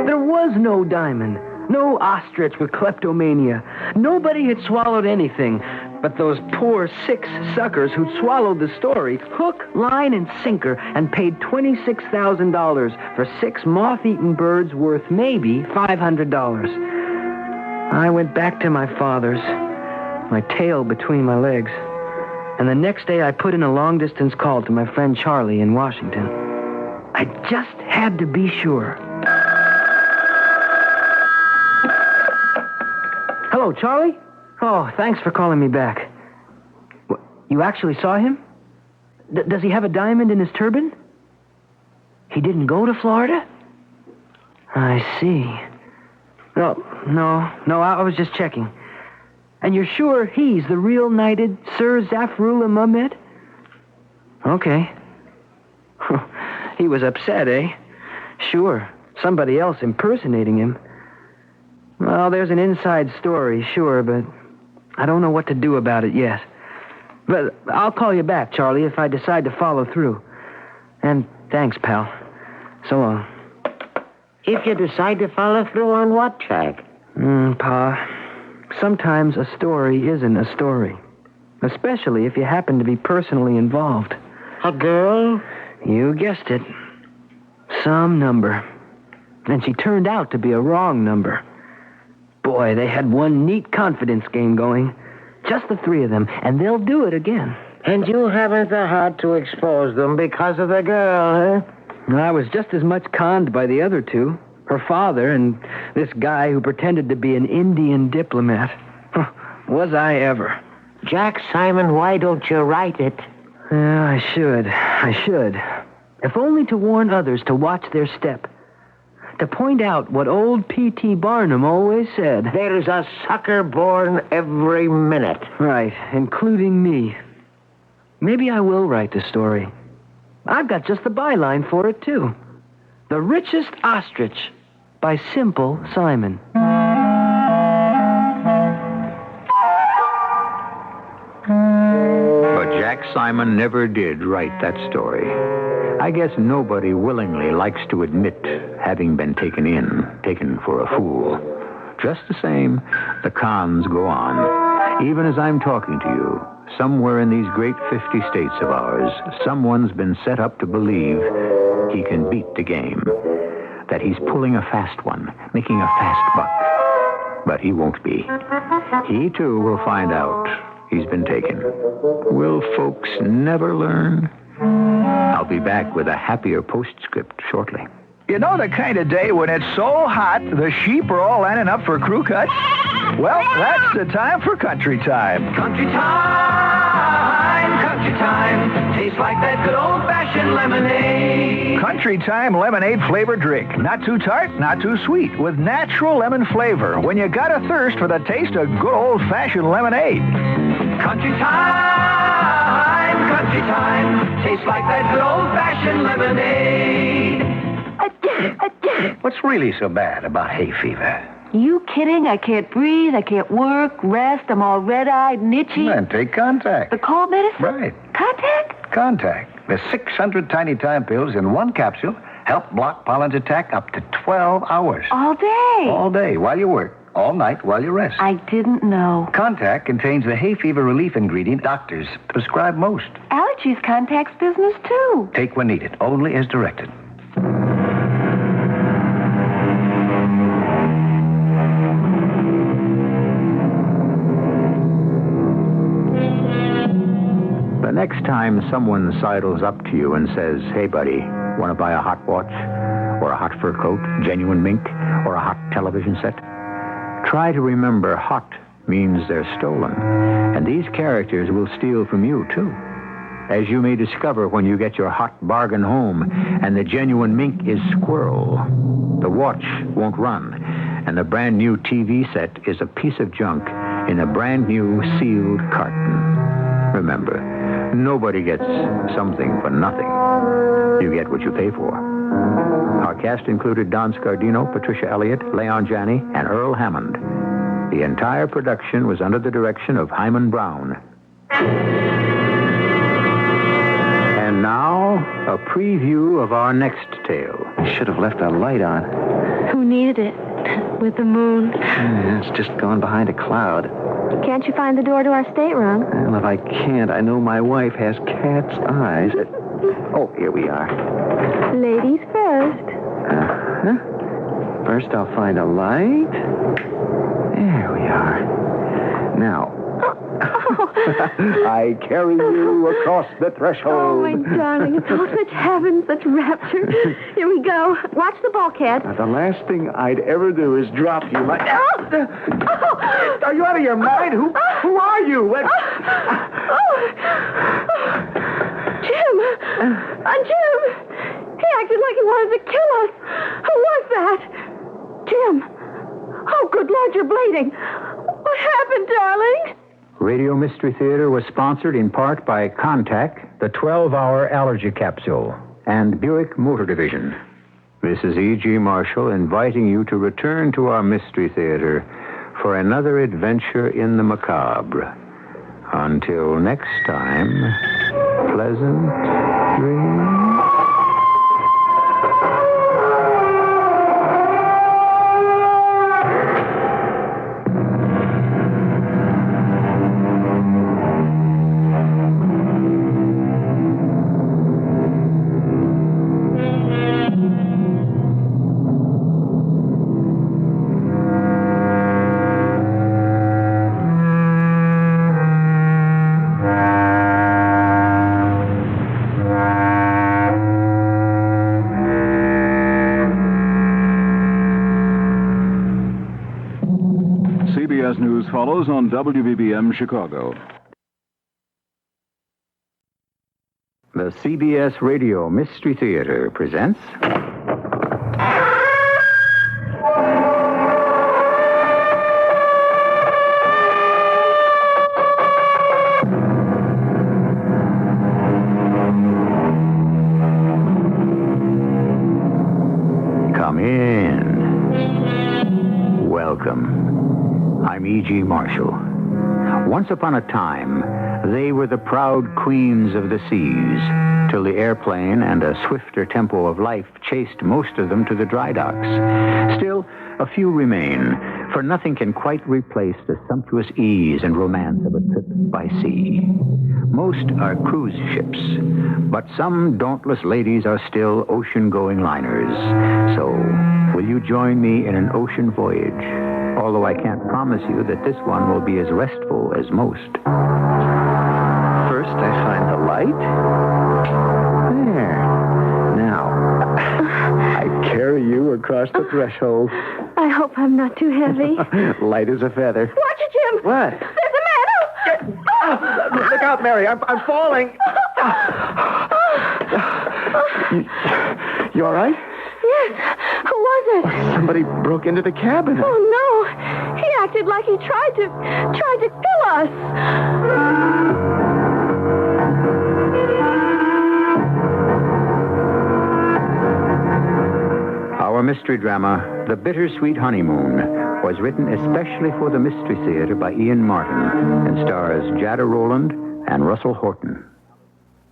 There was no diamond. No ostrich with kleptomania. Nobody had swallowed anything but those poor 6 suckers who'd swallowed the story, hook, line, and sinker, and paid $26,000 for 6 moth-eaten birds worth maybe $500. I went back to my father's, my tail between my legs. And the next day, I put in a long-distance call to my friend Charlie in Washington. I just had to be sure. Hello, Charlie? Oh, thanks for calling me back. What, you actually saw him? Does he have a diamond in his turban? He didn't go to Florida? I see. No, I was just checking. And you're sure he's the real knighted Sir Zaffrula Mehmet? Okay. He was upset, eh? Sure. Somebody else impersonating him. Well, there's an inside story, sure, but I don't know what to do about it yet. But I'll call you back, Charlie, if I decide to follow through. And thanks, pal. So long. If you decide to follow through on what, Jack? Pa, sometimes a story isn't a story. Especially if you happen to be personally involved. A girl? You guessed it. Some number. And she turned out to be a wrong number. Boy, they had one neat confidence game going. Just the 3 of them, and they'll do it again. And you haven't the heart to expose them because of the girl, huh? I was just as much conned by the other 2. Her father and this guy who pretended to be an Indian diplomat. Was I ever. Jack Simon, why don't you write it? Yeah, I should. If only to warn others to watch their step. To point out what old P.T. Barnum always said. There's a sucker born every minute. Right, including me. Maybe I will write the story. I've got just the byline for it, too. The Richest Ostrich by Simple Simon. But Jack Simon never did write that story. I guess nobody willingly likes to admit having been taken for a fool. Just the same, the cons go on. Even as I'm talking to you, somewhere in these great 50 states of ours, someone's been set up to believe he can beat the game. That he's pulling a fast one, making a fast buck. But he won't be. He, too, will find out he's been taken. Will folks never learn? I'll be be back with a happier postscript shortly. You know the kind of day when it's so hot the sheep are all lining up for crew cuts? Well, that's the time for country time. Country time, tastes like that good old-fashioned lemonade. Country time lemonade flavored drink. Not too tart, not too sweet, with natural lemon flavor. When you got a thirst for the taste of good old-fashioned lemonade. Country time, tastes like that good old-fashioned lemonade. What's really so bad about hay fever? You kidding? I can't breathe. I can't work, rest. I'm all red-eyed and itchy. Then take Contact. The cold medicine? Right. Contact? Contact. The 600 tiny time pills in one capsule help block pollen's attack up to 12 hours. All day? All day while you work. All night while you rest. I didn't know. Contact contains the hay fever relief ingredient doctors prescribe most. Allergies Contact's business, too. Take when needed, only as directed. The next time someone sidles up to you and says, "Hey, buddy, want to buy a hot watch? Or a hot fur coat, genuine mink, or a hot television set?" try to remember hot means they're stolen. And these characters will steal from you, too. As you may discover when you get your hot bargain home and the genuine mink is squirrel. The watch won't run, and the brand new TV set is a piece of junk in a brand new sealed carton. Remember, nobody gets something for nothing. You get what you pay for. Our cast included Don Scardino, Patricia Elliott, Leon Janney, and Earl Hammond. The entire production was under the direction of Hyman Brown. And now, a preview of our next tale. Should have left our light on. Who needed it? With the moon. It's just gone behind a cloud. Can't you find the door to our stateroom? Well, if I can't, I know my wife has cat's eyes. Oh, here we are. Ladies first. First, I'll find a light. There we are. Now, I carry you across the threshold. Oh, my darling, it's all such heaven, such rapture. Here we go. Watch the bulkhead. Now, the last thing I'd ever do is drop you like... Are you out of your mind? Who are you? What... Jim! Jim! He acted like he wanted to kill us. Who was that? Jim! Oh, good Lord, you're bleeding. What happened, darling? Radio Mystery Theater was sponsored in part by Contact, the 12-hour allergy capsule, and Buick Motor Division. This is E.G. Marshall inviting you to return to our Mystery Theater for another adventure in the macabre. Until next time, pleasant dreams. CBS News follows on WBBM Chicago. The CBS Radio Mystery Theater presents... Come in. Welcome. I'm E.G. Marshall. Once upon a time, they were the proud queens of the seas, till the airplane and a swifter tempo of life chased most of them to the dry docks. Still, a few remain, for nothing can quite replace the sumptuous ease and romance of a trip by sea. Most are cruise ships, but some dauntless ladies are still ocean-going liners. So, will you join me in an ocean voyage? Although I can't promise you that this one will be as restful as most. First, I find the light. There. Now, I carry you across the threshold. I hope I'm not too heavy. Light as a feather. Watch it, Jim. What? There's a man. Oh. Look out, Mary. I'm falling. You all right? Yes. Who was it? Somebody broke into the cabin. Oh, no. He acted like he tried to kill us. Our mystery drama, The Bittersweet Honeymoon, was written especially for the Mystery Theater by Ian Martin and stars Jada Rowland and Russell Horton.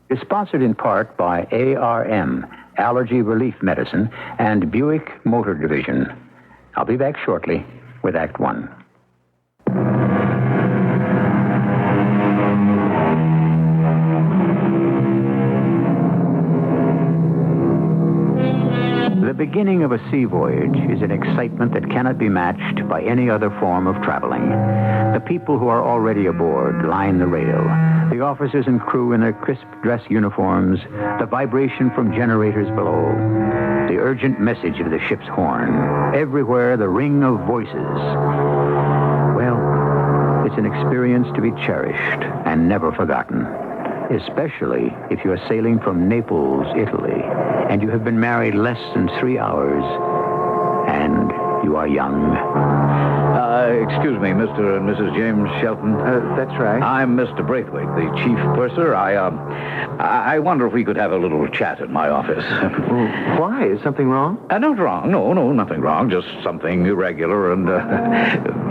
It's sponsored in part by ARM, Allergy Relief Medicine, and Buick Motor Division. I'll be back shortly with Act One. The beginning of a sea voyage is an excitement that cannot be matched by any other form of traveling. The people who are already aboard line the rail. The officers and crew in their crisp dress uniforms, the vibration from generators below, the urgent message of the ship's horn. Everywhere, the ring of voices. Well, it's an experience to be cherished and never forgotten. Especially if you're sailing from Naples, Italy, and you have been married less than 3 hours, and you are young. Excuse me, Mr. and Mrs. James Shelton. That's right. I'm Mr. Braithwaite, the chief purser. I wonder if we could have a little chat at my office. Why? Is something wrong? Not wrong. No, nothing wrong. Just something irregular and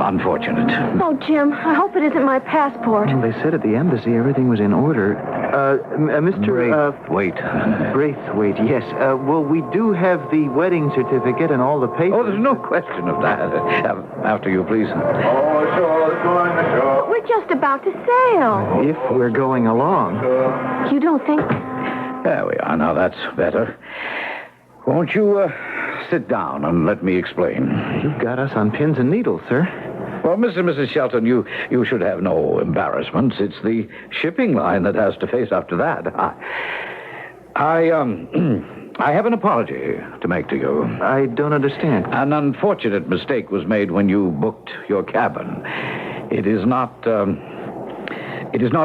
unfortunate. Oh, Jim, I hope it isn't my passport. They said at the embassy everything was in order. Mr. Braithwaite. Braithwaite, yes. Well, we do have the wedding certificate and all the papers. Oh, there's no question of that. After you, please. We're just about to sail. If we're going along. You don't think... There we are. Now, that's better. Won't you sit down and let me explain? You've got us on pins and needles, sir. Well, Mr. and Mrs. Shelton, you should have no embarrassments. It's the shipping line that has to face up to that. I have an apology to make to you. I don't understand. An unfortunate mistake was made when you booked your cabin. It is not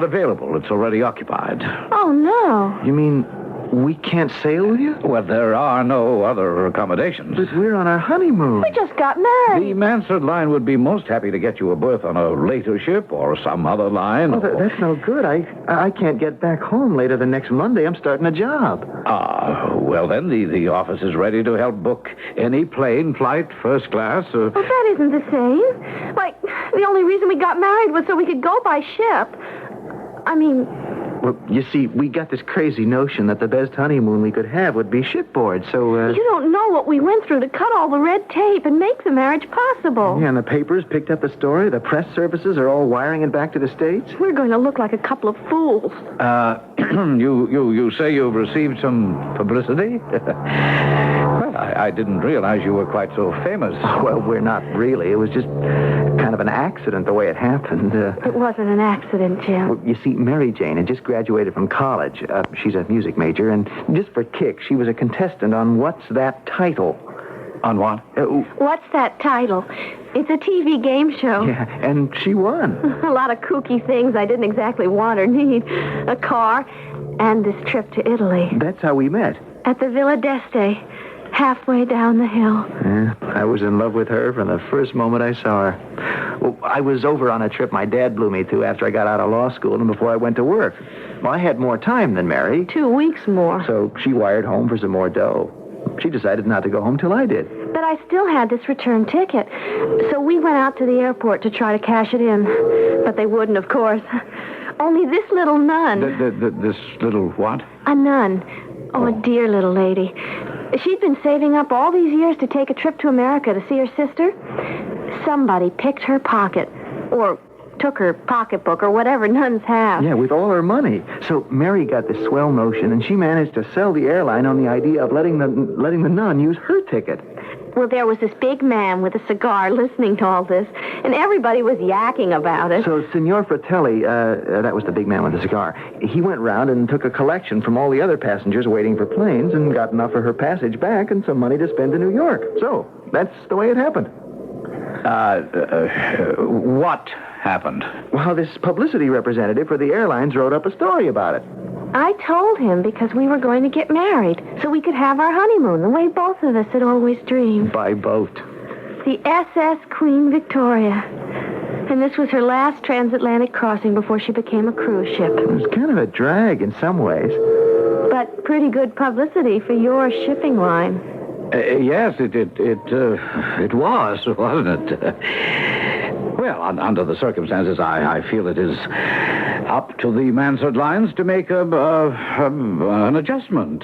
available. It's already occupied. Oh, no. You mean we can't sail with you? Well, there are no other accommodations. But we're on our honeymoon. We just got married. The Mansard line would be most happy to get you a berth on a later ship or some other line. Oh, that's no good. I can't get back home later than next Monday. I'm starting a job. Well, then, the office is ready to help book any plane flight, first class. Well, that isn't the same. Like, the only reason we got married was so we could go by ship. I mean... Well, you see, we got this crazy notion that the best honeymoon we could have would be shipboard, so, You don't know what we went through to cut all the red tape and make the marriage possible. Yeah, and the papers picked up the story. The press services are all wiring it back to the States. We're going to look like a couple of fools. You say you've received some publicity? Well, I didn't realize you were quite so famous. Well, we're not really. It was just kind of an accident the way it happened. It wasn't an accident, Jim. Well, you see, Mary Jane had just graduated from college. She's a music major, and just for kicks, she was a contestant on What's That Title? On what? What's That Title? It's a TV game show. Yeah, and she won. A lot of kooky things I didn't exactly want or need. A car and this trip to Italy. That's how we met. At the Villa d'Este, halfway down the hill. Yeah, I was in love with her from the first moment I saw her. Well, I was over on a trip my dad blew me to after I got out of law school and before I went to work. Well, I had more time than Mary. 2 weeks more. So she wired home for some more dough. She decided not to go home till I did. But I still had this return ticket. So we went out to the airport to try to cash it in. But they wouldn't, of course. Only this little nun. This little what? A nun. Oh, a dear little lady. She'd been saving up all these years to take a trip to America to see her sister. Somebody picked her pocket. Or took her pocketbook or whatever nuns have. Yeah, with all her money. So Mary got this swell notion, and she managed to sell the airline on the idea of letting the nun use her ticket. Well, there was this big man with a cigar listening to all this, and everybody was yakking about it. So, Signor Fratelli, that was the big man with the cigar, he went round and took a collection from all the other passengers waiting for planes and got enough for her passage back and some money to spend in New York. So, that's the way it happened. What happened? Well, this publicity representative for the airlines wrote up a story about it. I told him because we were going to get married, so we could have our honeymoon the way both of us had always dreamed. By boat. The SS Queen Victoria. And this was her last transatlantic crossing before she became a cruise ship. It was kind of a drag in some ways. But pretty good publicity for your shipping line. Yes, it was, wasn't it? Well, under the circumstances, I feel it is up to the Mansard lines to make an adjustment.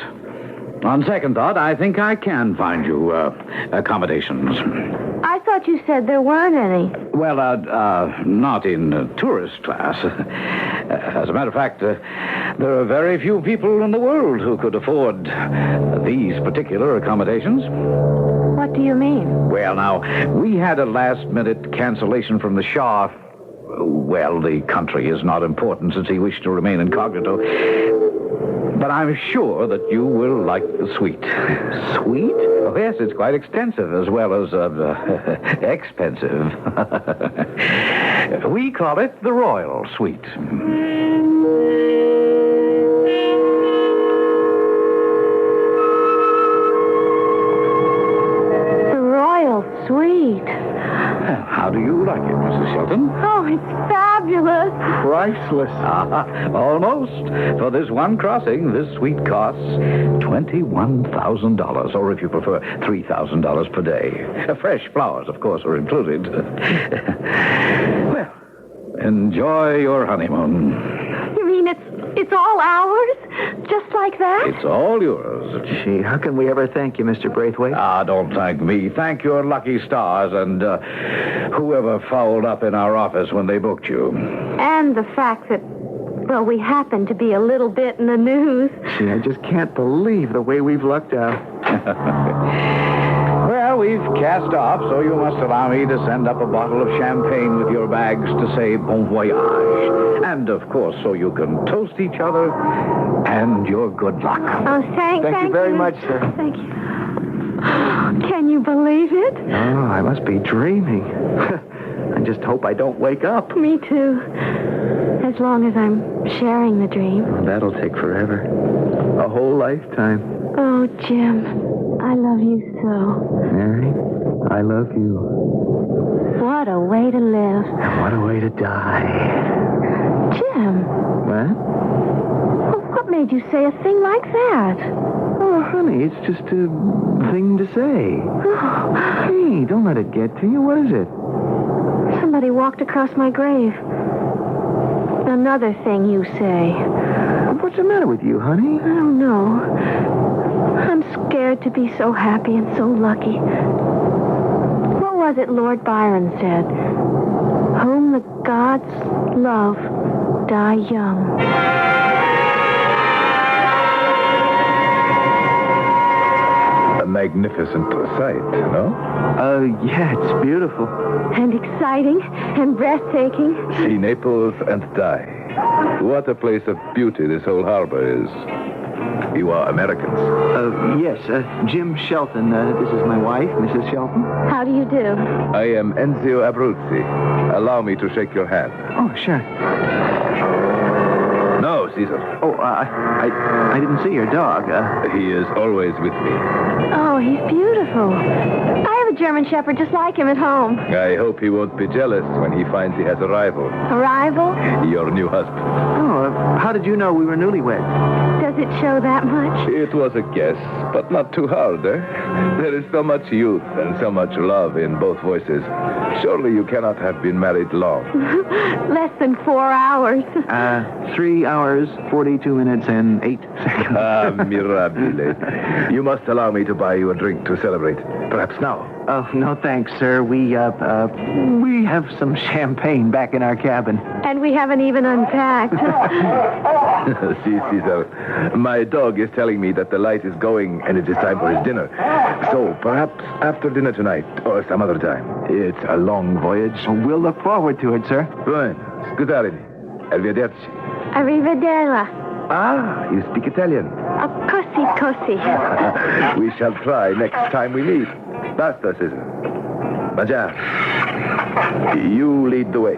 On second thought, I think I can find you accommodations. I thought you said there weren't any. Well, not in tourist class. As a matter of fact, there are very few people in the world who could afford these particular accommodations. What do you mean? Well, now, we had a last-minute cancellation from the Shah. Well, the country is not important since he wished to remain incognito. But I'm sure that you will like the suite. Suite? Oh, yes, it's quite extensive as well as expensive. We call it the Royal Suite. The Royal Suite. How do you like it, Mrs. Shelton? Oh, it's fabulous. Priceless. Almost. For this one crossing, this suite costs $21,000, or if you prefer, $3,000 per day. Fresh flowers, of course, are included. Well, enjoy your honeymoon. You mean it's all ours? Just like that? It's all yours. Gee, how can we ever thank you, Mr. Braithwaite? Don't thank me. Thank your lucky stars and whoever fouled up in our office when they booked you. And the fact that, well, we happen to be a little bit in the news. Gee, I just can't believe the way we've lucked out. Well, we've cast off, so you must allow me to send up a bottle of champagne with your bags to say bon voyage. And, of course, so you can toast each other and your good luck. Oh, thank you very much, sir. Thank you. Can you believe it? Oh, I must be dreaming. I just hope I don't wake up. Me too. As long as I'm sharing the dream. Oh, that'll take forever. A whole lifetime. Oh, Jim, I love you so. Mary, I love you. What a way to live. And what a way to die. Jim. What? Well, what made you say a thing like that? Oh, honey, it's just a thing to say. Oh. Hey, don't let it get to you. What is it? Somebody walked across my grave. Another thing you say. What's the matter with you, honey? I don't know. I'm scared to be so happy and so lucky. What was it Lord Byron said? Whom the gods love die young. A magnificent sight, no? Yeah, it's beautiful. And exciting and breathtaking. See Naples and die. What a place of beauty this whole harbor is. You are Americans. Yes, Jim Shelton. This is my wife, Mrs. Shelton. How do you do? I am Enzio Abruzzi. Allow me to shake your hand. Oh, sure. No, Caesar. Oh, I didn't see your dog. He is always with me. Oh, he's beautiful. I have a German Shepherd just like him at home. I hope he won't be jealous when he finds he has a rival. A rival? Your new husband. Oh, how did you know we were newlyweds? Does it show that much? It was a guess, but not too hard, eh? There is so much youth and so much love in both voices. Surely you cannot have been married long. Less than 4 hours. 3 hours, 42 minutes, and 8 seconds. Mirabile. You must allow me to buy you a drink to celebrate. Perhaps now. Oh, no thanks, sir. We have some champagne back in our cabin. And we haven't even unpacked. See, Caesar, my dog is telling me that the light is going and it is time for his dinner. So, perhaps after dinner tonight or some other time. It's a long voyage. We'll look forward to it, sir. Fine. Scusate. Arrivederci. Arrivederla. Ah, you speak Italian. Così. We shall try next time we meet. Basta, Caesar. Mangiare. You lead the way.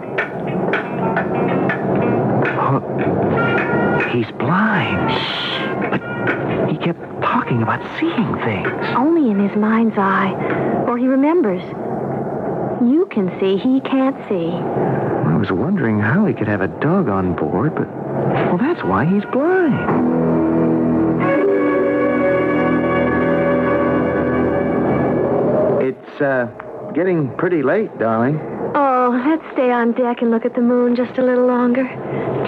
He's blind. But he kept talking about seeing things. Only in his mind's eye. Or he remembers. You can see, he can't see. I was wondering how he could have a dog on board, but... Well, that's why he's blind. It's, getting pretty late, darling. Oh, let's stay on deck and look at the moon just a little longer.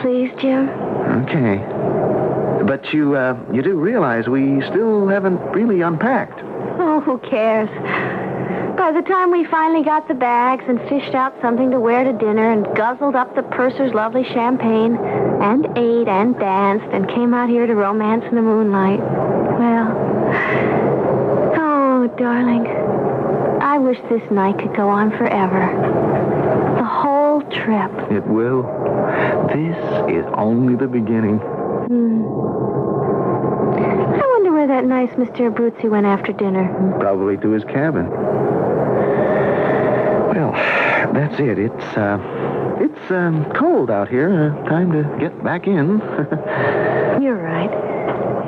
Please, Jim. Okay. But you do realize we still haven't really unpacked. Oh, who cares? By the time we finally got the bags and fished out something to wear to dinner and guzzled up the purser's lovely champagne and ate and danced and came out here to romance in the moonlight, well, oh, darling, I wish this night could go on forever. The whole trip. It will. This is only the beginning. I wonder where that nice Mr. Abruzzi went after dinner. Probably to his cabin. Well, that's it. It's cold out here. Time to get back in. You're right.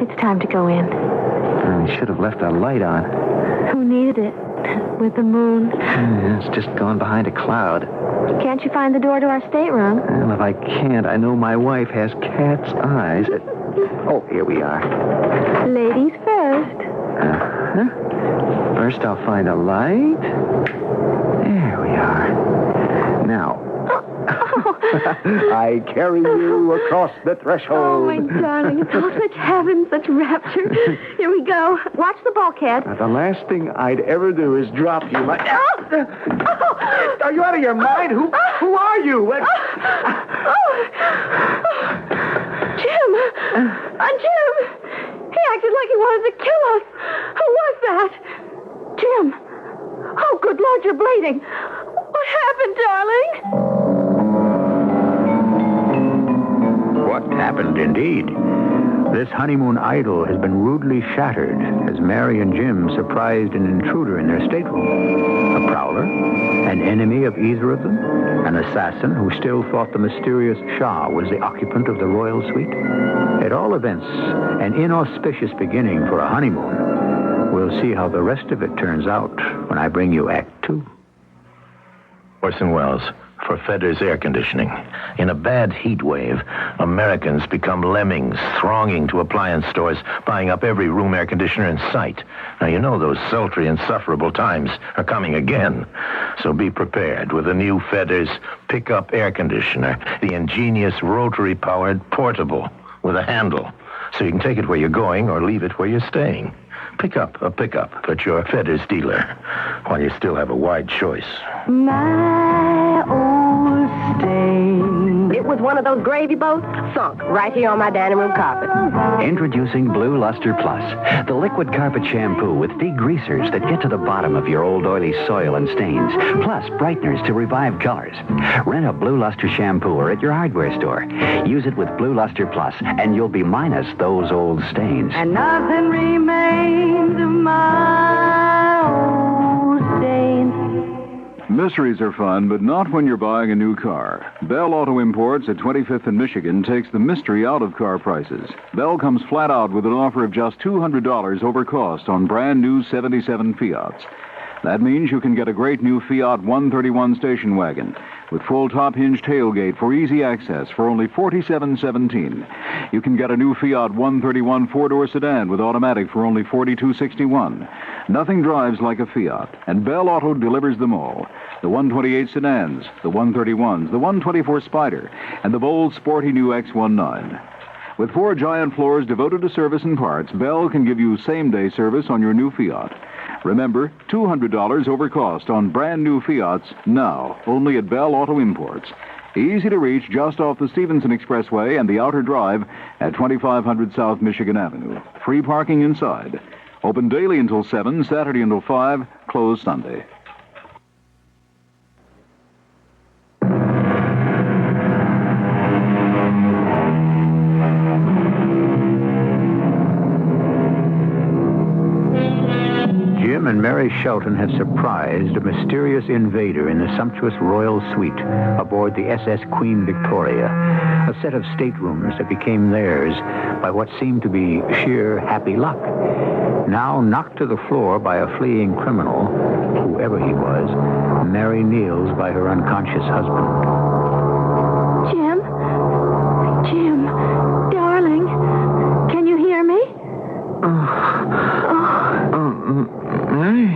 It's time to go in. I should have left the light on. Who needed it? With the moon. It's just gone behind a cloud. Can't you find the door to our stateroom? Well, if I can't, I know my wife has cat's eyes. Oh, here we are. Ladies first. First, I'll find a light. There we are. Now, I carry you across the threshold. Oh, my darling, it's all such heaven, such rapture. Here we go. Watch the bulkhead. The last thing I'd ever do is drop you. Are you out of your mind? Who are you? Jim! Jim! He acted like he wanted to kill us. Who was that? Jim! Oh, good Lord, you're bleeding. What happened, darling? What happened, indeed? This honeymoon idyll has been rudely shattered as Mary and Jim surprised an intruder in their stateroom. A prowler? An enemy of either of them? An assassin who still thought the mysterious Shah was the occupant of the royal suite? At all events, an inauspicious beginning for a honeymoon. We'll see how the rest of it turns out when I bring you Act 2. Orson Welles, for Fedder's air conditioning. In a bad heat wave, Americans become lemmings, thronging to appliance stores, buying up every room air conditioner in sight. Now, you know those sultry, insufferable times are coming again. So be prepared with the new Fedder's pickup air conditioner, the ingenious rotary-powered portable with a handle, so you can take it where you're going or leave it where you're staying. Pick up a pickup at your Fedder's dealer while you still have a wide choice. My old stain. It was one of those gravy boats sunk right here on my dining room carpet. Introducing Blue Luster Plus, the liquid carpet shampoo with degreasers that get to the bottom of your old oily soil and stains, plus brighteners to revive colors. Rent a Blue Luster shampoo at your hardware store. Use it with Blue Luster Plus, and you'll be minus those old stains. And nothing remains of my old stains. Mysteries are fun, but not when you're buying a new car. Bell Auto Imports at 25th and Michigan takes the mystery out of car prices. Bell comes flat out with an offer of just $200 over cost on brand new 77 Fiats. That means you can get a great new Fiat 131 station wagon with full top hinge tailgate for easy access for only $47.17. You can get a new Fiat 131 four-door sedan with automatic for only $42.61. Nothing drives like a Fiat, and Bell Auto delivers them all. The 128 sedans, the 131s, the 124 Spider, and the bold, sporty new X19. With 4 giant floors devoted to service and parts, Bell can give you same-day service on your new Fiat. Remember, $200 over cost on brand new Fiats now, only at Bell Auto Imports. Easy to reach just off the Stevenson Expressway and the Outer Drive at 2500 South Michigan Avenue. Free parking inside. Open daily until 7, Saturday until 5, closed Sunday. Jim and Mary Shelton had surprised a mysterious invader in the sumptuous royal suite aboard the SS Queen Victoria, a set of staterooms that became theirs by what seemed to be sheer happy luck. Now knocked to the floor by a fleeing criminal, whoever he was, Mary kneels by her unconscious husband. Jim? Jim, darling, can you hear me? Mary?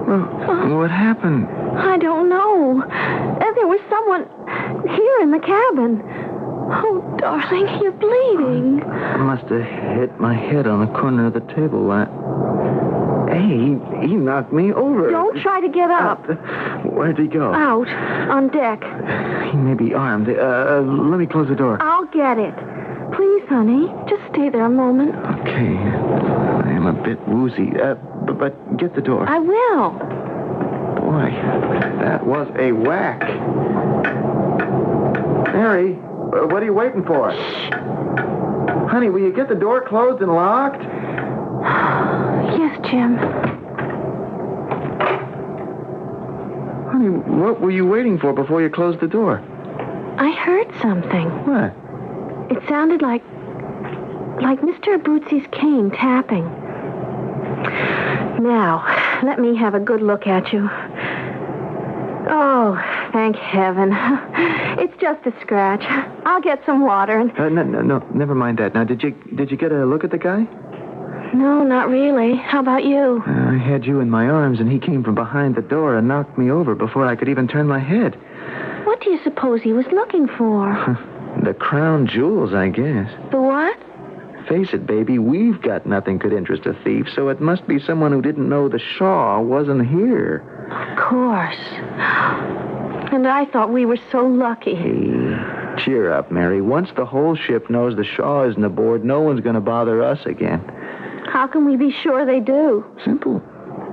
Well, what happened? I don't know. There was someone here in the cabin. Oh, darling, you're bleeding. I must have hit my head on the corner of the table. Hey, he knocked me over. Don't try to get up. Where'd he go? Out, on deck. He may be armed. Let me close the door. I'll get it. Please, honey, just stay there a moment. Okay. I am a bit woozy. But get the door. I will. Boy, that was a whack. Mary, what are you waiting for? Shh. Honey, will you get the door closed and locked? Yes, Jim. Honey, what were you waiting for before you closed the door? I heard something. What? It sounded like Mr. Abruzzi's cane tapping. Now, let me have a good look at you. Oh, thank heaven. It's just a scratch. I'll get some water and... No, never mind that. Now, did you get a look at the guy? No, not really. How about you? I had you in my arms, and he came from behind the door and knocked me over before I could even turn my head. What do you suppose he was looking for? The crown jewels, I guess. The what? Face it, baby, we've got nothing could interest a thief, so it must be someone who didn't know the Shaw wasn't here. Of course. And I thought we were so lucky. Hey, cheer up, Mary. Once the whole ship knows the Shaw isn't aboard, no one's going to bother us again. How can we be sure they do? Simple.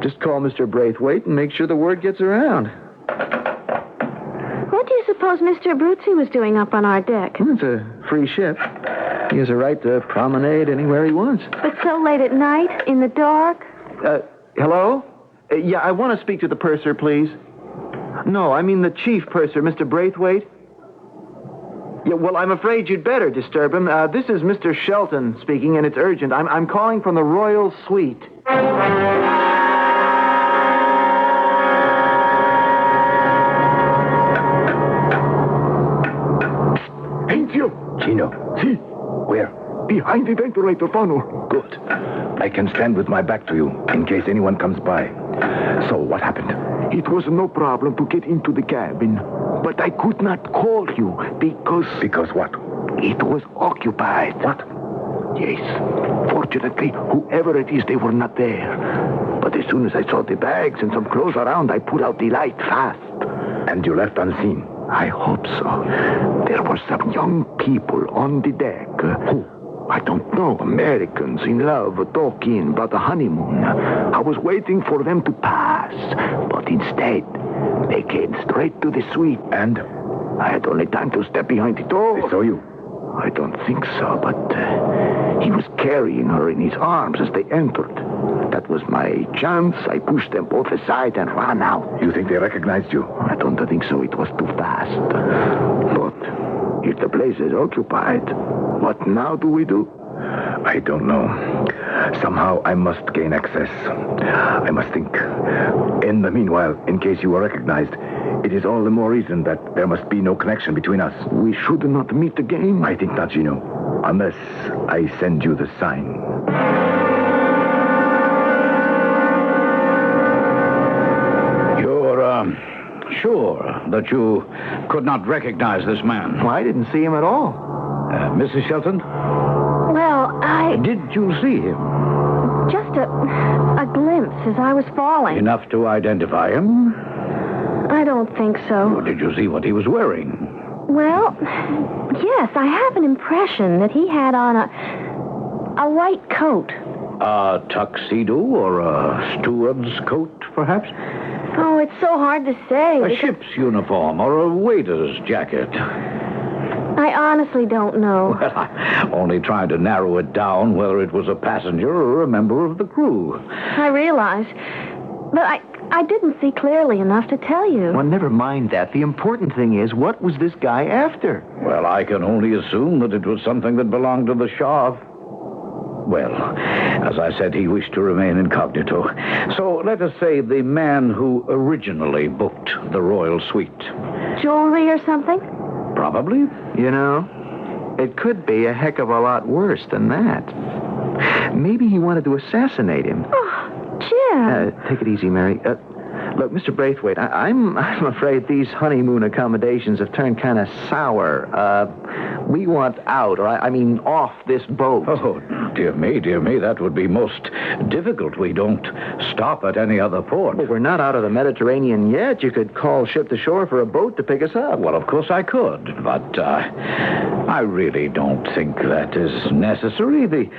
Just call Mr. Braithwaite and make sure the word gets around. What do you suppose Mr. Abruzzi was doing up on our deck? It's a free ship. He has a right to promenade anywhere he wants. But so late at night, in the dark? Hello? Yeah, I want to speak to the purser, please. No, I mean the chief purser, Mr. Braithwaite. Yeah, well, I'm afraid you'd better disturb him. This is Mr. Shelton speaking, and it's urgent. I'm calling from the Royal Suite. Ain't you? Gino. See? Where? Behind the ventilator funnel. Good. I can stand with my back to you in case anyone comes by. So, what happened? It was no problem to get into the cabin, but I could not call you because... Because what? It was occupied. What? Yes. Fortunately, whoever it is, they were not there. But as soon as I saw the bags and some clothes around, I put out the light fast. And you left unseen? I hope so. There were some young people on the deck. Who? I don't know. Americans in love talking about the honeymoon. I was waiting for them to pass, but instead, they came straight to the suite. And? I had only time to step behind the door. They saw you? I don't think so, but he was carrying her in his arms as they entered. That was my chance. I pushed them both aside and ran out. You think they recognized you? I don't think so. It was too fast. But if the place is occupied, what now do we do? I don't know. Somehow I must gain access. I must think. In the meanwhile, in case you were recognized, it is all the more reason that there must be no connection between us. We should not meet again? I think not, Gino. Unless I send you the sign. You're, sure that you could not recognize this man? Well, I didn't see him at all. Mrs. Shelton? Well, Did you see him? just a glimpse as I was falling. Enough to identify him? I don't think so. Or did you see what he was wearing? Well, yes, I have an impression that he had on a white coat. A tuxedo or a steward's coat, perhaps? Oh, it's so hard to say. A ship's uniform or a waiter's jacket. I honestly don't know. Well, I'm only trying to narrow it down whether it was a passenger or a member of the crew. I realize. But I didn't see clearly enough to tell you. Well, never mind that. The important thing is, what was this guy after? Well, I can only assume that it was something that belonged to the Shah. Well, as I said, he wished to remain incognito. So let us say the man who originally booked the royal suite. Jewelry or something? Probably. You know, it could be a heck of a lot worse than that. Maybe he wanted to assassinate him. Oh, Jim. Take it easy, Mary. Look, Mr. Braithwaite, I'm afraid these honeymoon accommodations have turned kind of sour. We want out, or I mean off this boat. Oh, dear me, that would be most difficult. We don't stop at any other port. Well, we're not out of the Mediterranean yet. You could call ship to shore for a boat to pick us up. Well, of course I could, but I really don't think that is necessary. The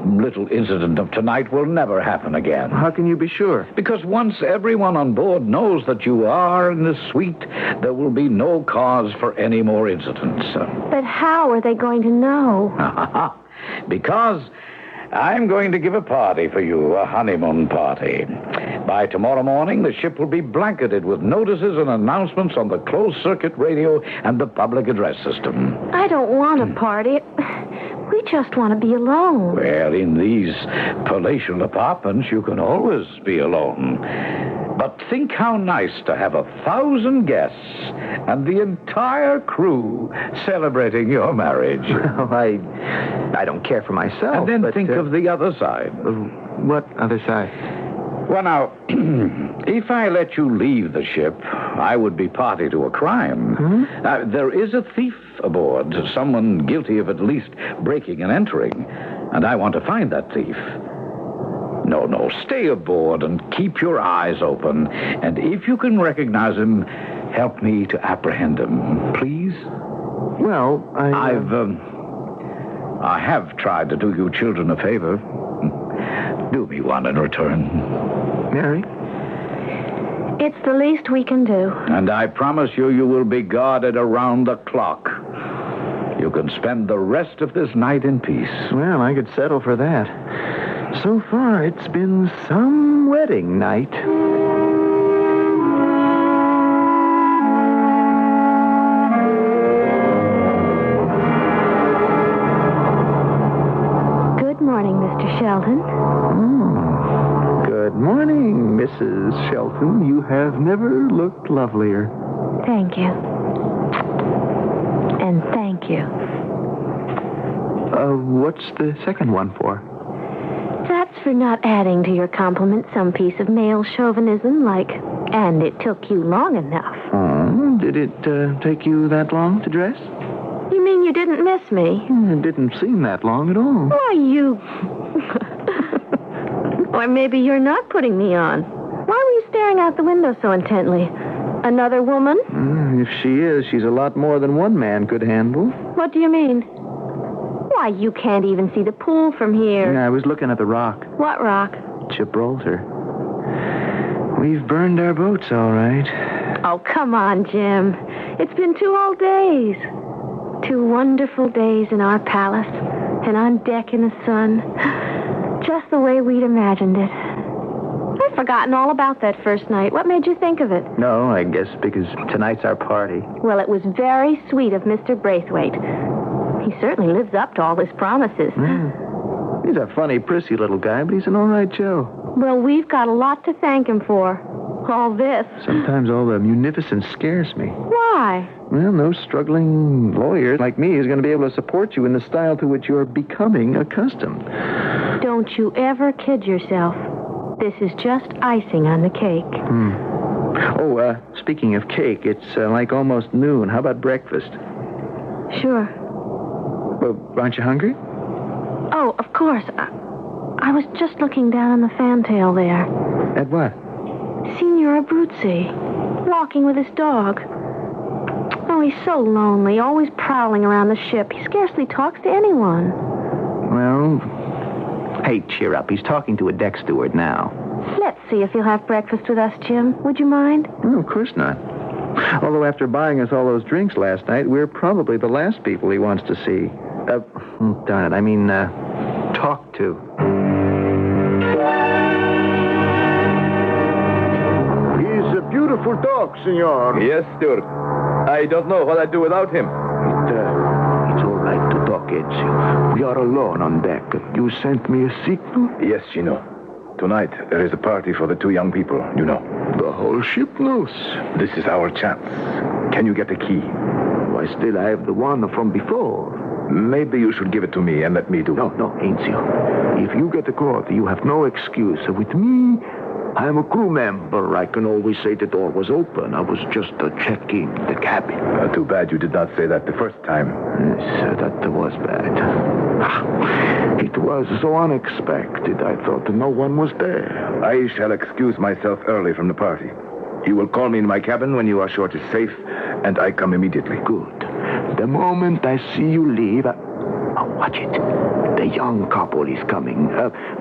little incident of tonight will never happen again. How can you be sure? Because once everyone on board knows that you are in the suite, there will be no cause for any more incidents. But how are they going to know? Because I'm going to give a party for you, a honeymoon party. By tomorrow morning, the ship will be blanketed with notices and announcements on the closed-circuit radio and the public address system. I don't want a party. We just want to be alone. Well, in these palatial apartments, you can always be alone. But think how nice to have 1,000 guests and the entire crew celebrating your marriage. Well, I don't care for myself. And then think of the other side. What other side? Well, now, if I let you leave the ship, I would be party to a crime. There is a thief aboard, someone guilty of at least breaking and entering, and I want to find that thief. No, stay aboard and keep your eyes open, and if you can recognize him, help me to apprehend him, please. Well, I have tried to do you children a favor. Do me one in return. Mary? It's the least we can do. And I promise you will be guarded around the clock. You can spend the rest of this night in peace. Well, I could settle for that. So far, it's been some wedding night. Good morning, Mr. Sheldon. Good morning, Mrs. Shelton. You have never looked lovelier. Thank you. And thank you. What's the second one for? That's for not adding to your compliment some piece of male chauvinism like, and it took you long enough. Oh, did it take you that long to dress? You mean you didn't miss me? It didn't seem that long at all. Why, you... Or maybe you're not putting me on. Why were you staring out the window so intently? Another woman? If she is, she's a lot more than one man could handle. What do you mean? Why, you can't even see the pool from here. I was looking at the rock. What rock? Gibraltar. We've burned our boats, all right. Oh, come on, Jim. It's been 2 whole days. 2 wonderful days in our palace and on deck in the sun. Just the way we'd imagined it. I've forgotten all about that first night. What made you think of it? No, I guess because tonight's our party. Well, it was very sweet of Mr. Braithwaite. He certainly lives up to all his promises. He's a funny, prissy little guy, but he's an all right Joe. Well, we've got a lot to thank him for. All this. Sometimes all the munificence scares me. Why? Well, no struggling lawyer like me is going to be able to support you in the style to which you're becoming accustomed. Don't you ever kid yourself. This is just icing on the cake. Oh, speaking of cake, it's like almost noon. How about breakfast? Sure. Well, aren't you hungry? Oh, of course. I was just looking down on the fantail there. At what? Signor Abruzzi, walking with his dog. Oh, he's so lonely, always prowling around the ship. He scarcely talks to anyone. Well, hey, cheer up. He's talking to a deck steward now. Let's see if he'll have breakfast with us, Jim. Would you mind? No, of course not. Although after buying us all those drinks last night, we're probably the last people he wants to see. Darn it, I mean, talk to. He's a beautiful dog, senor. Yes, steward. I don't know what I'd do without him. It's all right to talk, Ezio. We are alone on deck. You sent me a signal? Yes, Gino. Tonight, there is a party for the two young people, you know. The whole ship knows. This is our chance. Can you get the key? I still have the one from before. Maybe you should give it to me and let me do it. No, Ezio. If you get the code, you have no excuse. With me, I am a crew member. I can always say the door was open. I was just checking the cabin. Too bad you did not say that the first time. Yes, that was bad. It was so unexpected. I thought no one was there. I shall excuse myself early from the party. You will call me in my cabin when you are sure it is safe, and I come immediately. Good. The moment I see you leave... watch it. The young couple is coming.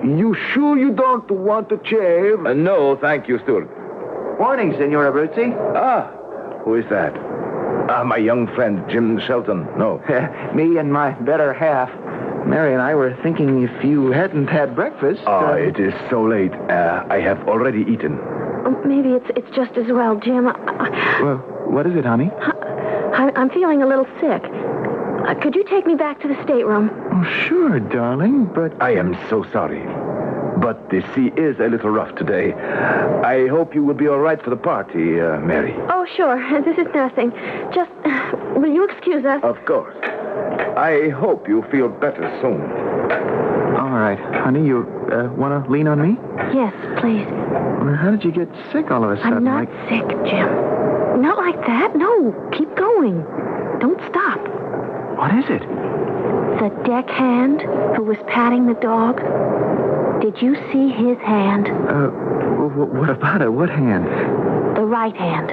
You sure you don't want a chair? No, thank you, steward. Morning, Senor Abruzzi. Who is that? My young friend, Jim Shelton. No. Me and my better half. Mary and I were thinking if you hadn't had breakfast... It is so late. I have already eaten. Maybe it's just as well, Jim. Well, what is it, honey? I'm feeling a little sick. Could you take me back to the stateroom? Oh, sure, darling, but... I am so sorry. But the sea is a little rough today. I hope you will be all right for the party, Mary. Oh, sure. This is nothing. Just, will you excuse us? Of course. I hope you feel better soon. All right. Honey, you want to lean on me? Yes, please. Well, how did you get sick all of a sudden? I'm not sick, Jim. Not like that. No, keep going. Don't stop. What is it? The deckhand who was patting the dog. Did you see his hand? What about it? What hand? The right hand.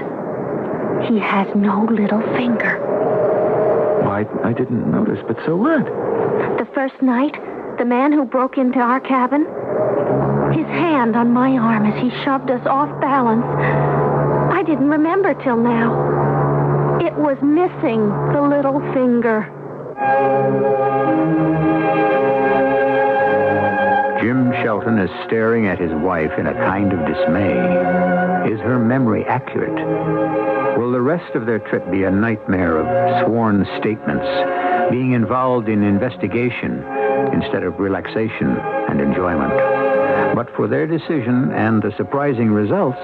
He has no little finger. Why, I didn't notice, but so what? The first night, the man who broke into our cabin, his hand on my arm as he shoved us off balance. I didn't remember till now. It was missing the little finger. Jim Shelton is staring at his wife in a kind of dismay. Is her memory accurate? Will the rest of their trip be a nightmare of sworn statements, being involved in investigation instead of relaxation and enjoyment? But for their decision and the surprising results,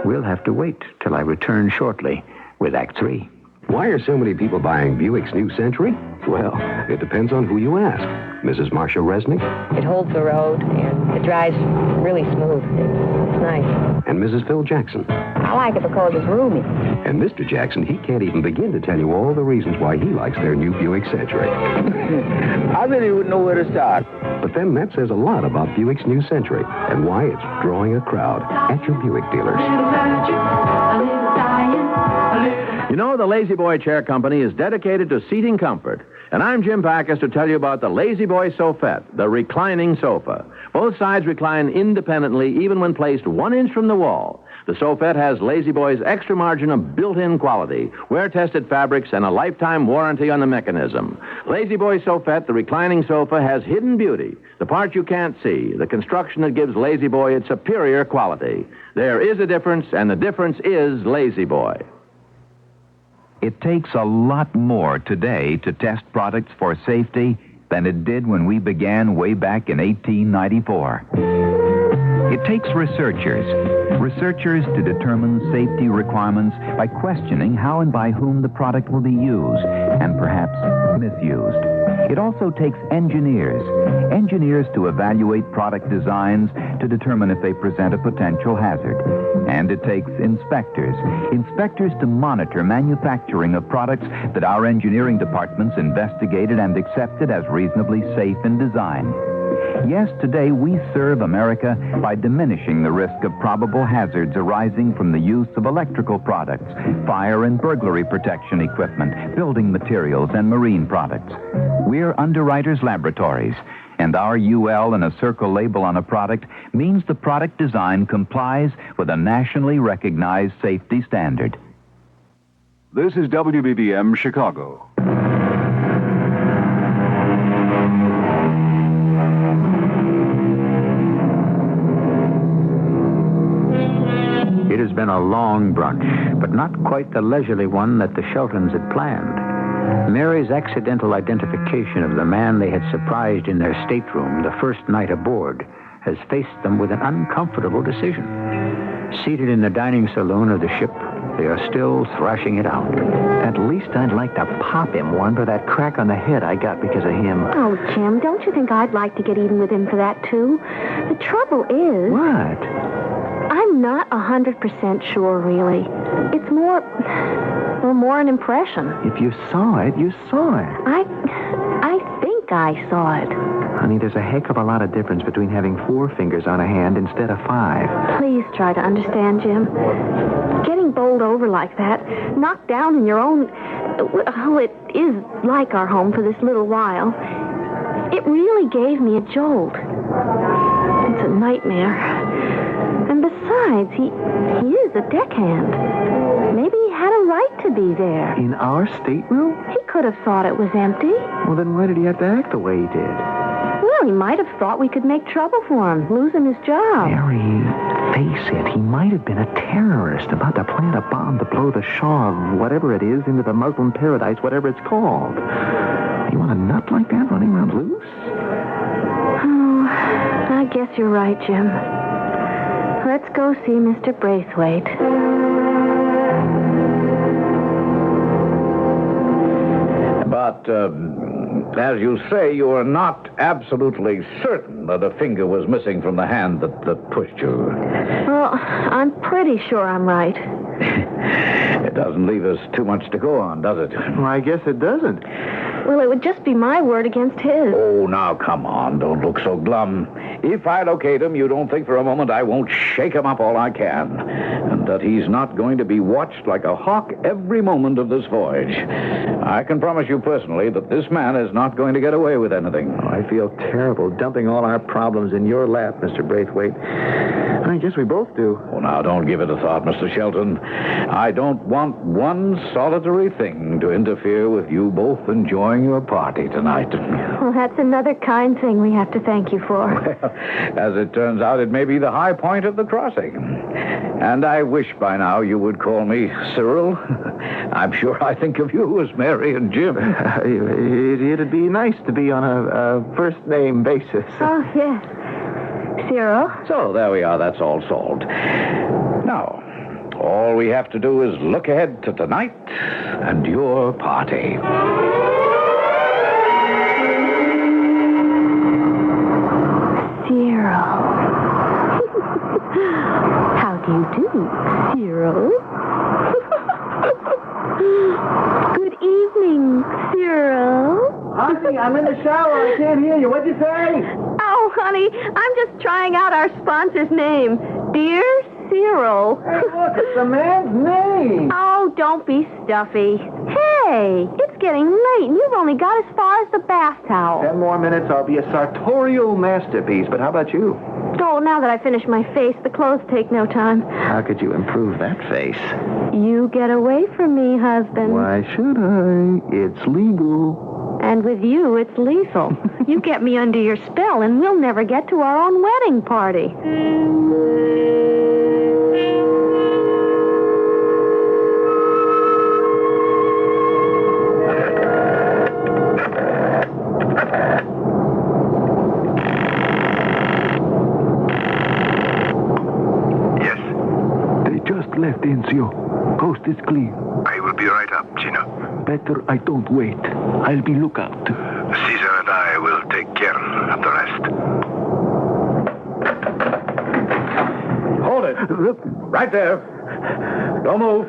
we'll have to wait till I return shortly with Act 3. Why are so many people buying Buick's new Century? Well, it depends on who you ask. Mrs. Marcia Resnick? It holds the road, and it drives really smooth. It's nice. And Mrs. Phil Jackson? I like it because it's roomy. And Mr. Jackson, he can't even begin to tell you all the reasons why he likes their new Buick Century. I really wouldn't know where to start. But then that says a lot about Buick's new Century and why it's drawing a crowd at your Buick dealers. You know, the Lazy Boy Chair Company is dedicated to seating comfort. And I'm Jim Backus to tell you about the Lazy Boy Sofette, the reclining sofa. Both sides recline independently, even when placed 1 inch from the wall. The Sofette has Lazy Boy's extra margin of built-in quality, wear-tested fabrics, and a lifetime warranty on the mechanism. Lazy Boy Sofette, the reclining sofa, has hidden beauty, the part you can't see, the construction that gives Lazy Boy its superior quality. There is a difference, and the difference is Lazy Boy. It takes a lot more today to test products for safety than it did when we began way back in 1894. It takes researchers to determine safety requirements by questioning how and by whom the product will be used and perhaps misused. It also takes engineers to evaluate product designs to determine if they present a potential hazard. And it takes inspectors to monitor manufacturing of products that our engineering departments investigated and accepted as reasonably safe in design. Yes, today we serve America by diminishing the risk of probable hazards arising from the use of electrical products, fire and burglary protection equipment, building materials, and marine products. We're Underwriters Laboratories, and our UL and a circle label on a product means the product design complies with a nationally recognized safety standard. This is WBBM Chicago. It has been a long brunch, but not quite the leisurely one that the Sheltons had planned. Mary's accidental identification of the man they had surprised in their stateroom the first night aboard has faced them with an uncomfortable decision. Seated in the dining saloon of the ship, they are still thrashing it out. At least I'd like to pop him one for that crack on the head I got because of him. Oh, Jim, don't you think I'd like to get even with him for that, too? The trouble is... What? I'm not 100% sure, really. It's more an impression. If you saw it, you saw it. I think I saw it. Honey, there's a heck of a lot of difference between having 4 fingers on a hand instead of 5. Please try to understand, Jim. Getting bowled over like that, knocked down in your own... Oh, it is like our home for this little while. It really gave me a jolt. It's a nightmare. And besides, he is a deckhand. Maybe he had a right to be there. In our stateroom? He could have thought it was empty. Well, then why did he have to act the way he did? Well, he might have thought we could make trouble for him, lose him his job. Mary, face it, he might have been a terrorist about to plant a bomb to blow the Shah of whatever it is into the Muslim paradise, whatever it's called. You want a nut like that running around loose? Oh, I guess you're right, Jim. Let's go see Mr. Braithwaite. But, as you say, you are not absolutely certain that a finger was missing from the hand that pushed you. Well, I'm pretty sure I'm right. It doesn't leave us too much to go on, does it? Well, I guess it doesn't. Well, it would just be my word against his. Oh, now, come on. Don't look so glum. If I locate him, you don't think for a moment I won't shake him up all I can. And that he's not going to be watched like a hawk every moment of this voyage. I can promise you personally that this man is not going to get away with anything. Oh, I feel terrible dumping all our problems in your lap, Mr. Braithwaite. I guess we both do. Oh, now, don't give it a thought, Mr. Shelton. I don't want one solitary thing to interfere with you both enjoying your party tonight. Well, that's another kind thing we have to thank you for. Well, as it turns out, it may be the high point of the crossing. And I wish by now you would call me Cyril. I'm sure I think of you as Mary and Jim. It'd be nice to be on a first-name basis. Oh, yes. Cyril. So, there we are. That's all solved. Now, all we have to do is look ahead to tonight and your party. Cyril. How do you do, Cyril? Good evening, Cyril. Honey, I'm in the shower. I can't hear you. What'd you say? Oh, honey, I'm just trying out our sponsor's name. Dear Cyril. Hey, look, it's the man's name. Oh, don't be stuffy. Hey, it's getting late, and you've only got as far as the bath towel. 10 more minutes, I'll be a sartorial masterpiece. But how about you? Oh, now that I finish my face, the clothes take no time. How could you improve that face? You get away from me, husband. Why should I? It's legal. And with you, it's lethal. You get me under your spell, and we'll never get to our own wedding party. Left, Enzio. Coast is clear. I will be right up, Gino. Better I don't wait. I'll be lookout. Caesar and I will take care of the rest. Hold it. Right there. Don't move.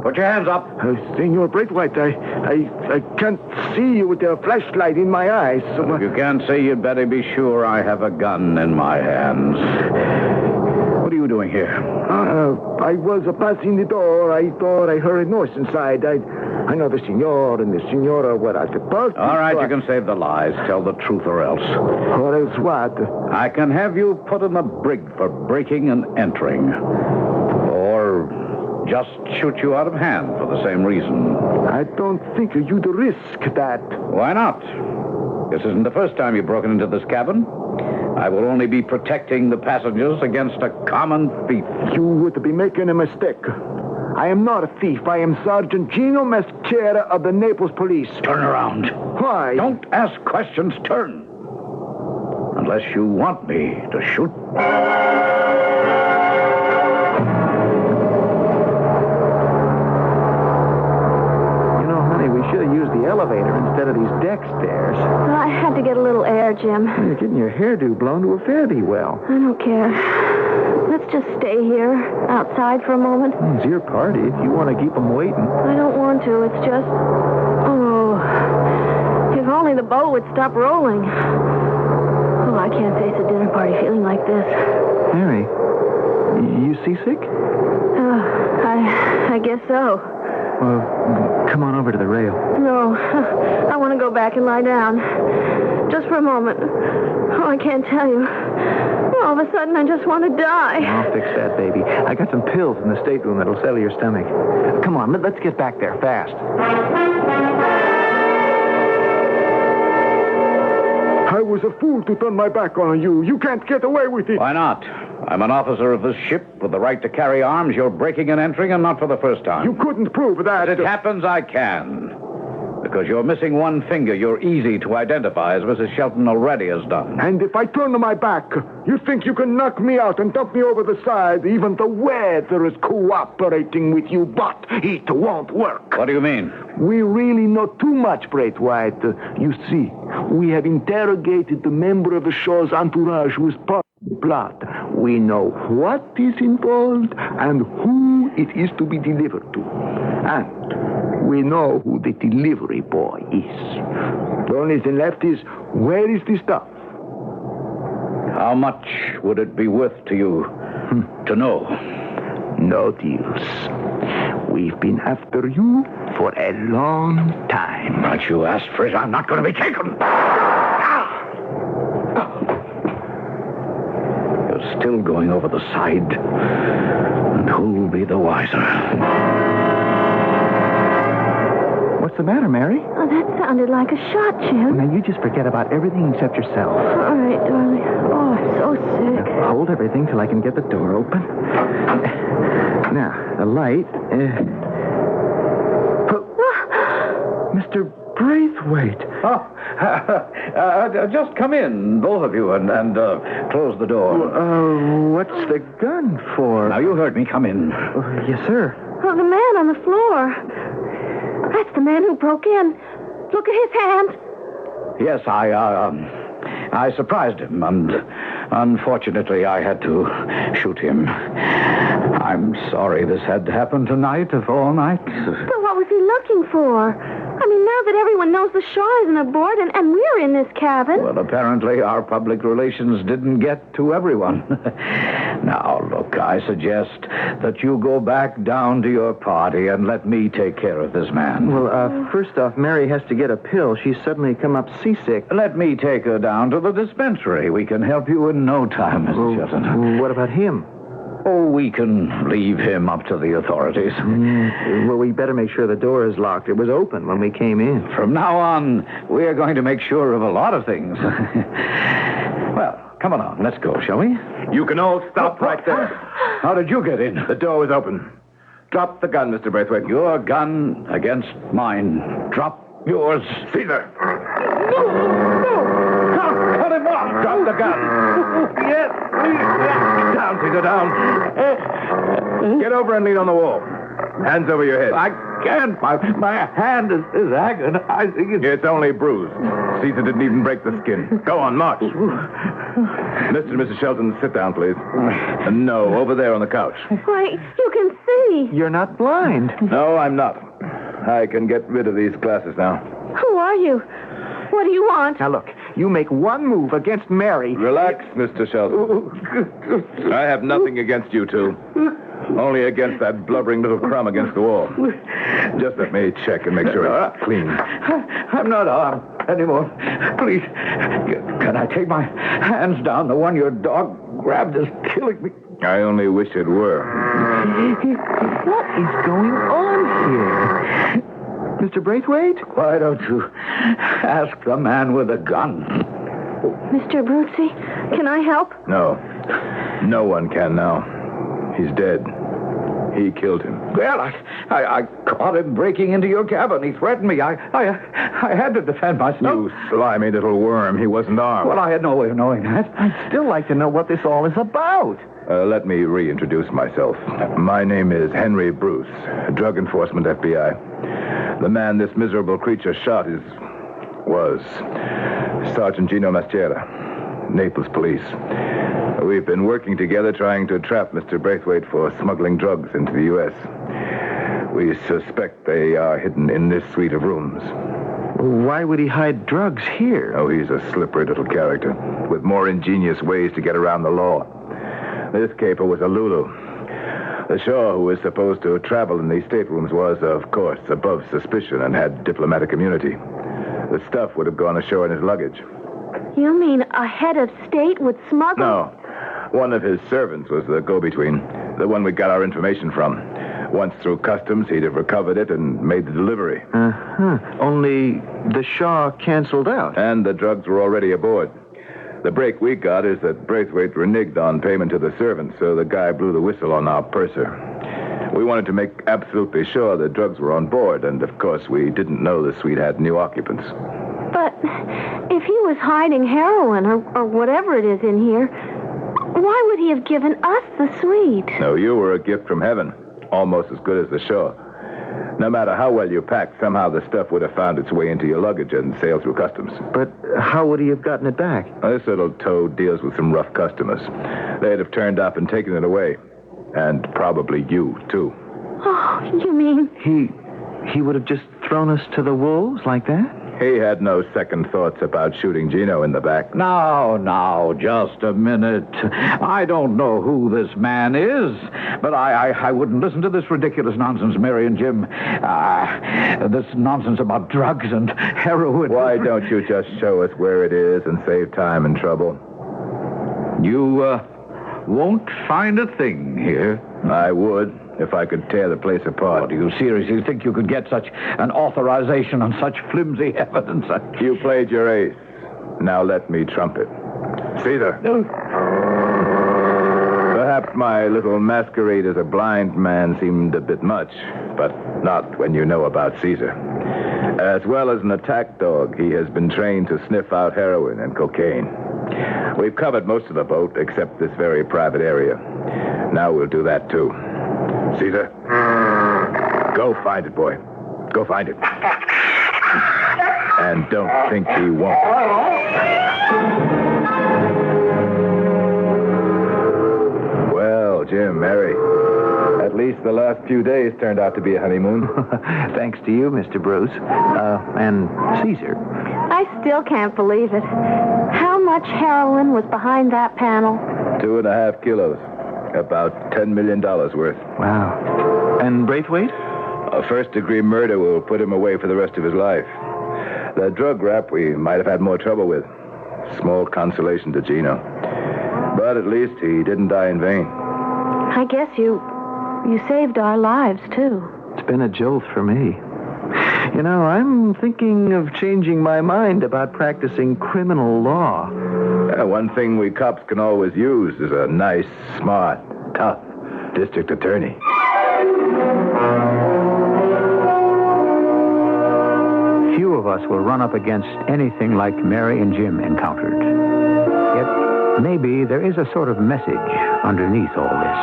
Put your hands up. Senor Braithwaite, I can't see you with the flashlight in my eyes. So If you can't see, you'd better be sure I have a gun in my hands. What are you doing here? I was passing the door. I thought I heard a noise inside. I know the senor and the senora were at the party. All right, you can save the lies. Tell the truth or else. Or else what? I can have you put in the brig for breaking and entering. Or just shoot you out of hand for the same reason. I don't think you'd risk that. Why not? This isn't the first time you've broken into this cabin. I will only be protecting the passengers against a common thief. You would be making a mistake. I am not a thief. I am Sergeant Gino Mascara of the Naples Police. Turn around. Why? Don't ask questions. Turn. Unless you want me to shoot. We should have used the elevator instead of these deck stairs. Well, I had to get a little air, Jim. You're getting your hairdo blown to a fare-thee-well. I don't care. Let's just stay here, outside for a moment. It's your party if you want to keep them waiting. I don't want to. It's just... Oh, if only the boat would stop rolling. Oh, I can't face a dinner party feeling like this. Mary, you seasick? I guess so. Well, come on over to the rail. No, I want to go back and lie down. Just for a moment. Oh, I can't tell you. All of a sudden, I just want to die. I'll fix that, baby. I got some pills in the stateroom that'll settle your stomach. Come on, let's get back there fast. I was a fool to turn my back on you. You can't get away with it. Why not? I'm an officer of this ship with the right to carry arms. You're breaking and entering, and not for the first time. You couldn't prove that. As it happens, I can. Because you're missing one finger, you're easy to identify, as Mrs. Shelton already has done. And if I turn my back, you think you can knock me out and dump me over the side? Even the weather is cooperating with you, but it won't work. What do you mean? We really know too much, Braithwaite. You see, we have interrogated the member of the show's entourage who is part of the plot. We know what is involved and who it is to be delivered to. And we know who the delivery boy is. The only thing left is, where is the stuff? How much would it be worth to you to know? No deals. We've been after you for a long time. Not you asked for it. I'm not going to be taken. You're still going over the side. And who'll be the wiser? What's the matter, Mary? Oh, that sounded like a shot, Jim. Now, you just forget about everything except yourself. All right, darling. Oh, I'm so sick. Now, hold everything till I can get the door open. Now, the light. Mr. Braithwaite. Oh, just come in, both of you, and close the door. What's the gun for? Now, you heard me. Come in. Yes, sir. Oh, the man on the floor. That's the man who broke in. Look at his hand. Yes, I surprised him, and unfortunately I had to shoot him. I'm sorry this had to happen tonight of all nights. But what was he looking for? I mean, now that everyone knows the Shaw isn't aboard and we're in this cabin. Well, apparently our public relations didn't get to everyone. Now, look, I suggest that you go back down to your party and let me take care of this man. Well, first off, Mary has to get a pill. She's suddenly come up seasick. Let me take her down to the dispensary. We can help you in no time, Mrs. Shelton. What about him? Oh, we can leave him up to the authorities. Well, we better make sure the door is locked. It was open when we came in. From now on, we're going to make sure of a lot of things. Well, come along. Let's go, shall we? You can all stop right there. How did you get in? The door was open. Drop the gun, Mr. Braithwaite. Your gun against mine. Drop yours. Caesar. Cut him off. Drop the gun. Yes. Down, Caesar, down. Get over and lean on the wall. Hands over your head. can't. My hand is agonizing. It's only bruised. Caesar didn't even break the skin. Go on, march. Mr. and Mrs. Shelton, sit down, please. No, over there on the couch. Why, you can see. You're not blind. No, I'm not. I can get rid of these glasses now. Who are you? What do you want? Now, look, you make one move against Mary. Relax, Mr. Shelton. I have nothing against you two. Only against that blubbering little crumb against the wall. Just let me check and make sure it's clean. I'm not armed anymore. Please, can I take my hands down? The one your dog grabbed is killing me. I only wish it were. What is going on here? Mr. Braithwaite? Why don't you ask the man with a gun? Mr. Brutzi, can I help? No. No one can now. He's dead. He killed him. Well, I caught him breaking into your cabin. He threatened me. I had to defend myself. You slimy little worm. He wasn't armed. Well, I had no way of knowing that. I'd still like to know what this all is about. Let me reintroduce myself. My name is Henry Bruce, Drug Enforcement FBI. The man this miserable creature shot was Sergeant Gino Masciera, Naples Police. We've been working together trying to trap Mr. Braithwaite for smuggling drugs into the U.S. We suspect they are hidden in this suite of rooms. Why would he hide drugs here? Oh, he's a slippery little character with more ingenious ways to get around the law. This caper was a Lulu. The Shaw, who was supposed to travel in these staterooms, was, of course, above suspicion and had diplomatic immunity. The stuff would have gone ashore in his luggage. You mean a head of state would smuggle? No. One of his servants was the go-between, the one we got our information from. Once through customs, he'd have recovered it and made the delivery. Only the Shaw canceled out. And the drugs were already aboard. The break we got is that Braithwaite reneged on payment to the servant, so the guy blew the whistle on our purser. We wanted to make absolutely sure the drugs were on board, and of course we didn't know the suite had new occupants. But if he was hiding heroin or whatever it is in here, why would he have given us the suite? No, you were a gift from heaven, almost as good as the Shaw. No matter how well you packed, somehow the stuff would have found its way into your luggage and sailed through customs. But how would he have gotten it back? This little toad deals with some rough customers. They'd have turned up and taken it away. And probably you, too. Oh, you mean... He would have just thrown us to the wolves like that? He had no second thoughts about shooting Gino in the back. Now, just a minute. I don't know who this man is, but I wouldn't listen to this ridiculous nonsense, Mary and Jim. This nonsense about drugs and heroin. Why don't you just show us where it is and save time and trouble? You won't find a thing here. I would, if I could tear the place apart. Oh, do you seriously think you could get such an authorization on such flimsy evidence? You played your ace. Now let me trump it. Caesar. Perhaps my little masquerade as a blind man seemed a bit much, but not when you know about Caesar. As well as an attack dog, he has been trained to sniff out heroin and cocaine. We've covered most of the boat, except this very private area. Now we'll do that, too. Caesar, go find it, boy. Go find it. And don't think he won't. Well, Jim, Mary, at least the last few days turned out to be a honeymoon. Thanks to you, Mr. Bruce. And Caesar. I still can't believe it. How much heroin was behind that panel? 2.5 kilos. About $10 million worth. Wow. And Braithwaite? A first-degree murder will put him away for the rest of his life. The drug rap we might have had more trouble with. Small consolation to Gino. But at least he didn't die in vain. I guess you saved our lives, too. It's been a jolt for me. You know, I'm thinking of changing my mind about practicing criminal law. One thing we cops can always use is a nice, smart, tough district attorney. Few of us will run up against anything like Mary and Jim encountered. Yet, maybe there is a sort of message underneath all this.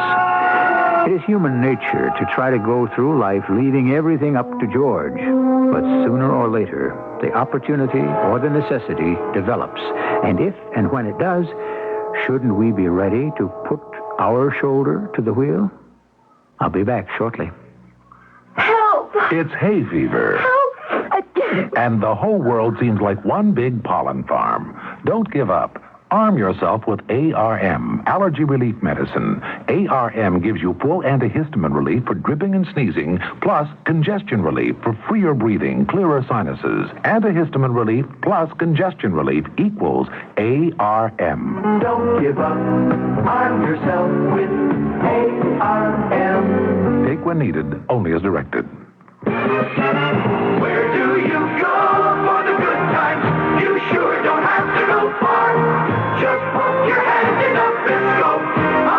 It is human nature to try to go through life leaving everything up to George. But sooner or later, the opportunity or the necessity develops. And if and when it does, shouldn't we be ready to put our shoulder to the wheel? I'll be back shortly. Help! It's hay fever. Help! And the whole world seems like one big pollen farm. Don't give up. Arm yourself with ARM, allergy relief medicine. ARM gives you full antihistamine relief for dripping and sneezing, plus congestion relief for freer breathing, clearer sinuses. Antihistamine relief plus congestion relief equals ARM. Don't give up. Arm yourself with ARM. Take when needed, only as directed. Where do you go for the good times? You sure don't have to go far. Just put your hand in Nabisco,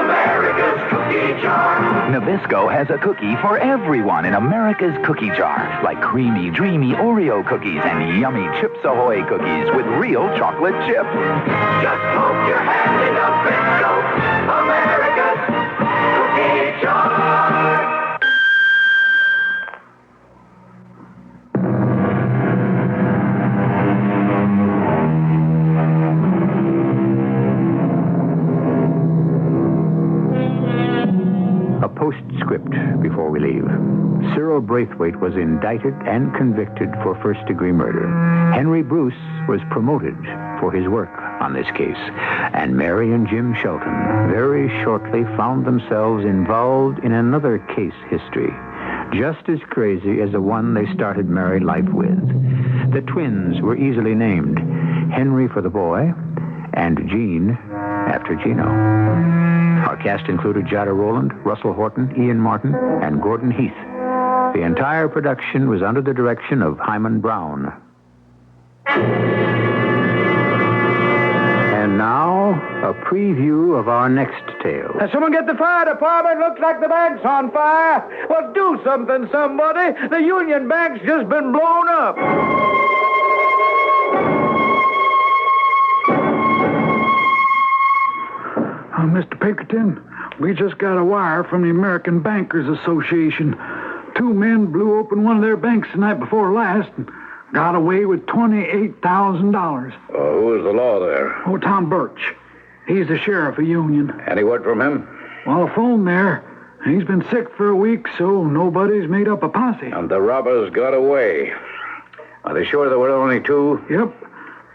America's cookie jar. Nabisco has a cookie for everyone in America's cookie jar, like creamy, dreamy Oreo cookies and yummy Chips Ahoy cookies with real chocolate chips. Just put your hand in Nabisco, America's cookie jar. Postscript before we leave. Cyril Braithwaite was indicted and convicted for first-degree murder. Henry Bruce was promoted for his work on this case. And Mary and Jim Shelton very shortly found themselves involved in another case history, just as crazy as the one they started married life with. The twins were easily named Henry for the boy and Gene after Gino. Our cast included Jada Rowland, Russell Horton, Ian Martin, and Gordon Heath. The entire production was under the direction of Hyman Brown. And now, a preview of our next tale. Someone get the fire department. Looks like the bank's on fire. Well, do something, somebody. The Union Bank's just been blown up. Mr. Pinkerton, we just got a wire from the American Bankers Association. 2 men blew open one of their banks the night before last and got away with $28,000. Who was the law there? Oh, Tom Birch. He's the sheriff of Union. Any word from him? Well, a phone there. He's been sick for a week, so nobody's made up a posse. And the robbers got away. Are they sure there were only 2? Yep.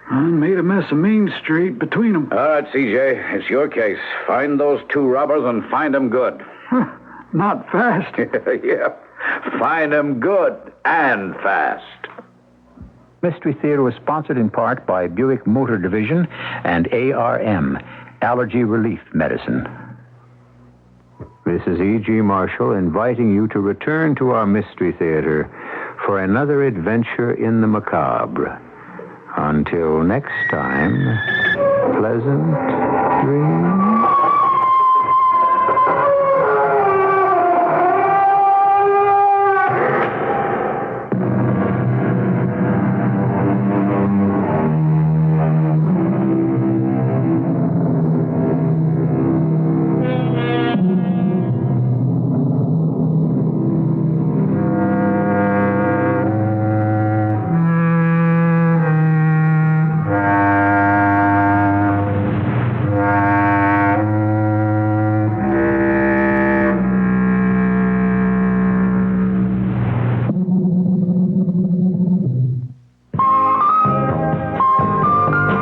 And made a mess of Main Street between them. All right, CJ, it's your case. Find those 2 robbers and find them good. Not fast. Yeah. Find them good and fast. Mystery Theater was sponsored in part by Buick Motor Division and ARM, Allergy Relief Medicine. This is E.G. Marshall inviting you to return to our Mystery Theater for another adventure in the macabre. Until next time, pleasant dreams.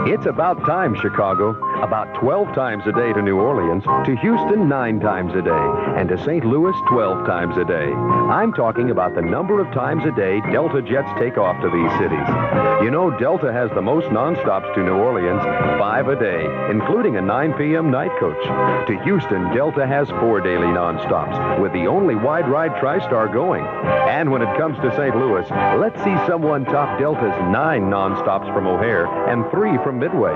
It's about time, Chicago. About 12 times a day to New Orleans, to Houston 9 times a day, and to St. Louis 12 times a day. I'm talking about the number of times a day Delta jets take off to these cities. You know, Delta has the most nonstops to New Orleans, 5 a day, including a 9 p.m. night coach. To Houston, Delta has 4 daily nonstops, with the only wide-ride TriStar going. And when it comes to St. Louis, let's see someone top Delta's 9 nonstops from O'Hare and 3 from Midway.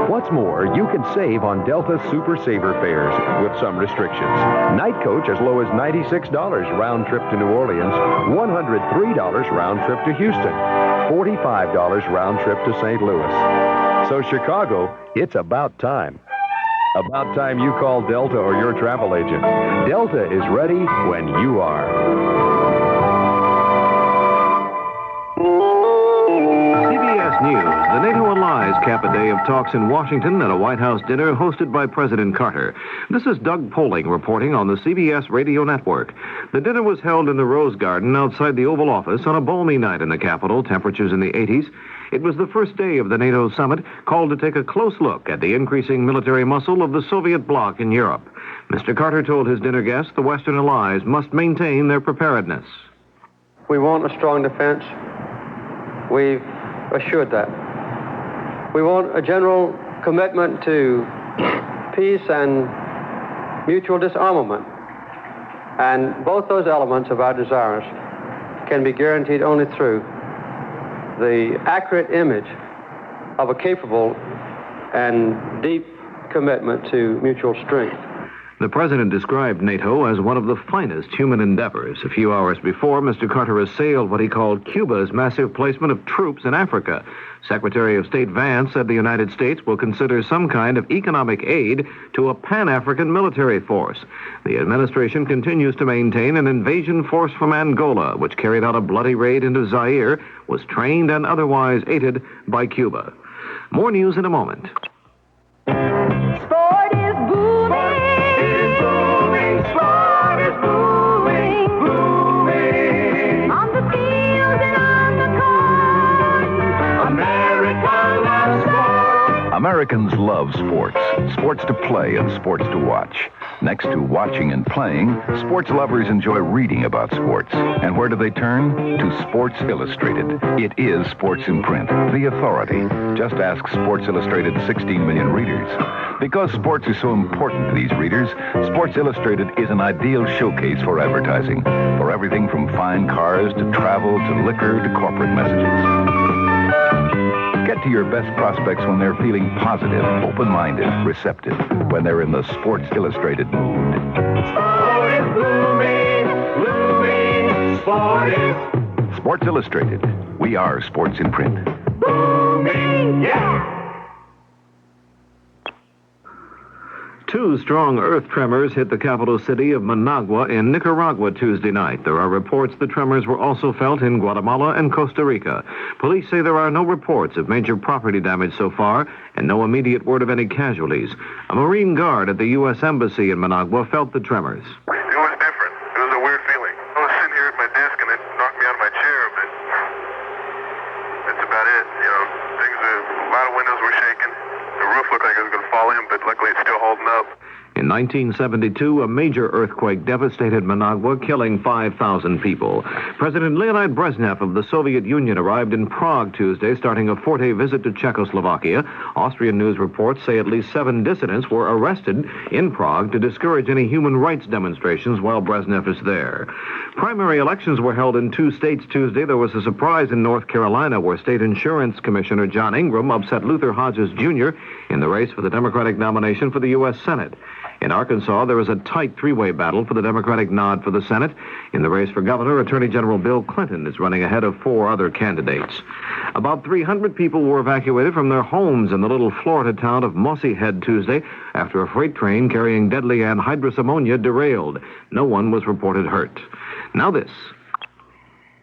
What's more, you can save on Delta Super Saver fares with some restrictions. Night coach as low as $96 round trip to New Orleans, $103 round trip to Houston, $45 round trip to St. Louis. So Chicago, it's about time. About time you call Delta or your travel agent. Delta is ready when you are. CBS News. The NATO allies cap a day of talks in Washington at a White House dinner hosted by President Carter. This is Doug Poling reporting on the CBS radio network. The dinner was held in the Rose Garden outside the Oval Office on a balmy night in the capital, temperatures in the 80s. It was the first day of the NATO summit, called to take a close look at the increasing military muscle of the Soviet bloc in Europe. Mr. Carter told his dinner guests the Western allies must maintain their preparedness. We want a strong defense. We've assured that. We want a general commitment to peace and mutual disarmament. And both those elements of our desires can be guaranteed only through the accurate image of a capable and deep commitment to mutual strength. The president described NATO as one of the finest human endeavors. A few hours before, Mr. Carter assailed what he called Cuba's massive placement of troops in Africa. Secretary of State Vance said the United States will consider some kind of economic aid to a Pan-African military force. The administration continues to maintain an invasion force from Angola, which carried out a bloody raid into Zaire, was trained and otherwise aided by Cuba. More news in a moment. Sport is booming. Sport is booming. Booming. On the field and on the court. America loves sport. Americans love sports. Sports to play and sports to watch. Next to watching and playing, sports lovers enjoy reading about sports. And where do they turn? To Sports Illustrated. It is sports in print, the authority. Just ask Sports Illustrated's 16 million readers. Because sports is so important to these readers, Sports Illustrated is an ideal showcase for advertising. For everything from fine cars to travel to liquor to corporate messages. Get to your best prospects when they're feeling positive, open-minded, receptive, when they're in the Sports Illustrated mood. Sport is blooming, blooming. Sport is Sports Illustrated. We are sports in print. booming, yeah. Two strong earth tremors hit the capital city of Managua in Nicaragua Tuesday night. There are reports the tremors were also felt in Guatemala and Costa Rica. Police say there are no reports of major property damage so far and no immediate word of any casualties. A Marine guard at the U.S. Embassy in Managua felt the tremors. It was different. It was a weird feeling. I was sitting here at my desk and it knocked me out of my chair, but that's about it. You know, a lot of windows were shaking. The roof looked like it was going to fall in, but luckily it's still holding up. In 1972, a major earthquake devastated Managua, killing 5,000 people. President Leonid Brezhnev of the Soviet Union arrived in Prague Tuesday, starting a four-day visit to Czechoslovakia. Austrian news reports say at least 7 dissidents were arrested in Prague to discourage any human rights demonstrations while Brezhnev is there. Primary elections were held in 2 states Tuesday. There was a surprise in North Carolina where State Insurance Commissioner John Ingram upset Luther Hodges Jr. in the race for the Democratic nomination for the U.S. Senate. In Arkansas, there is a tight 3-way battle for the Democratic nod for the Senate. In the race for governor, Attorney General Bill Clinton is running ahead of 4 other candidates. About 300 people were evacuated from their homes in the little Florida town of Mossy Head Tuesday after a freight train carrying deadly anhydrous ammonia derailed. No one was reported hurt. Now this.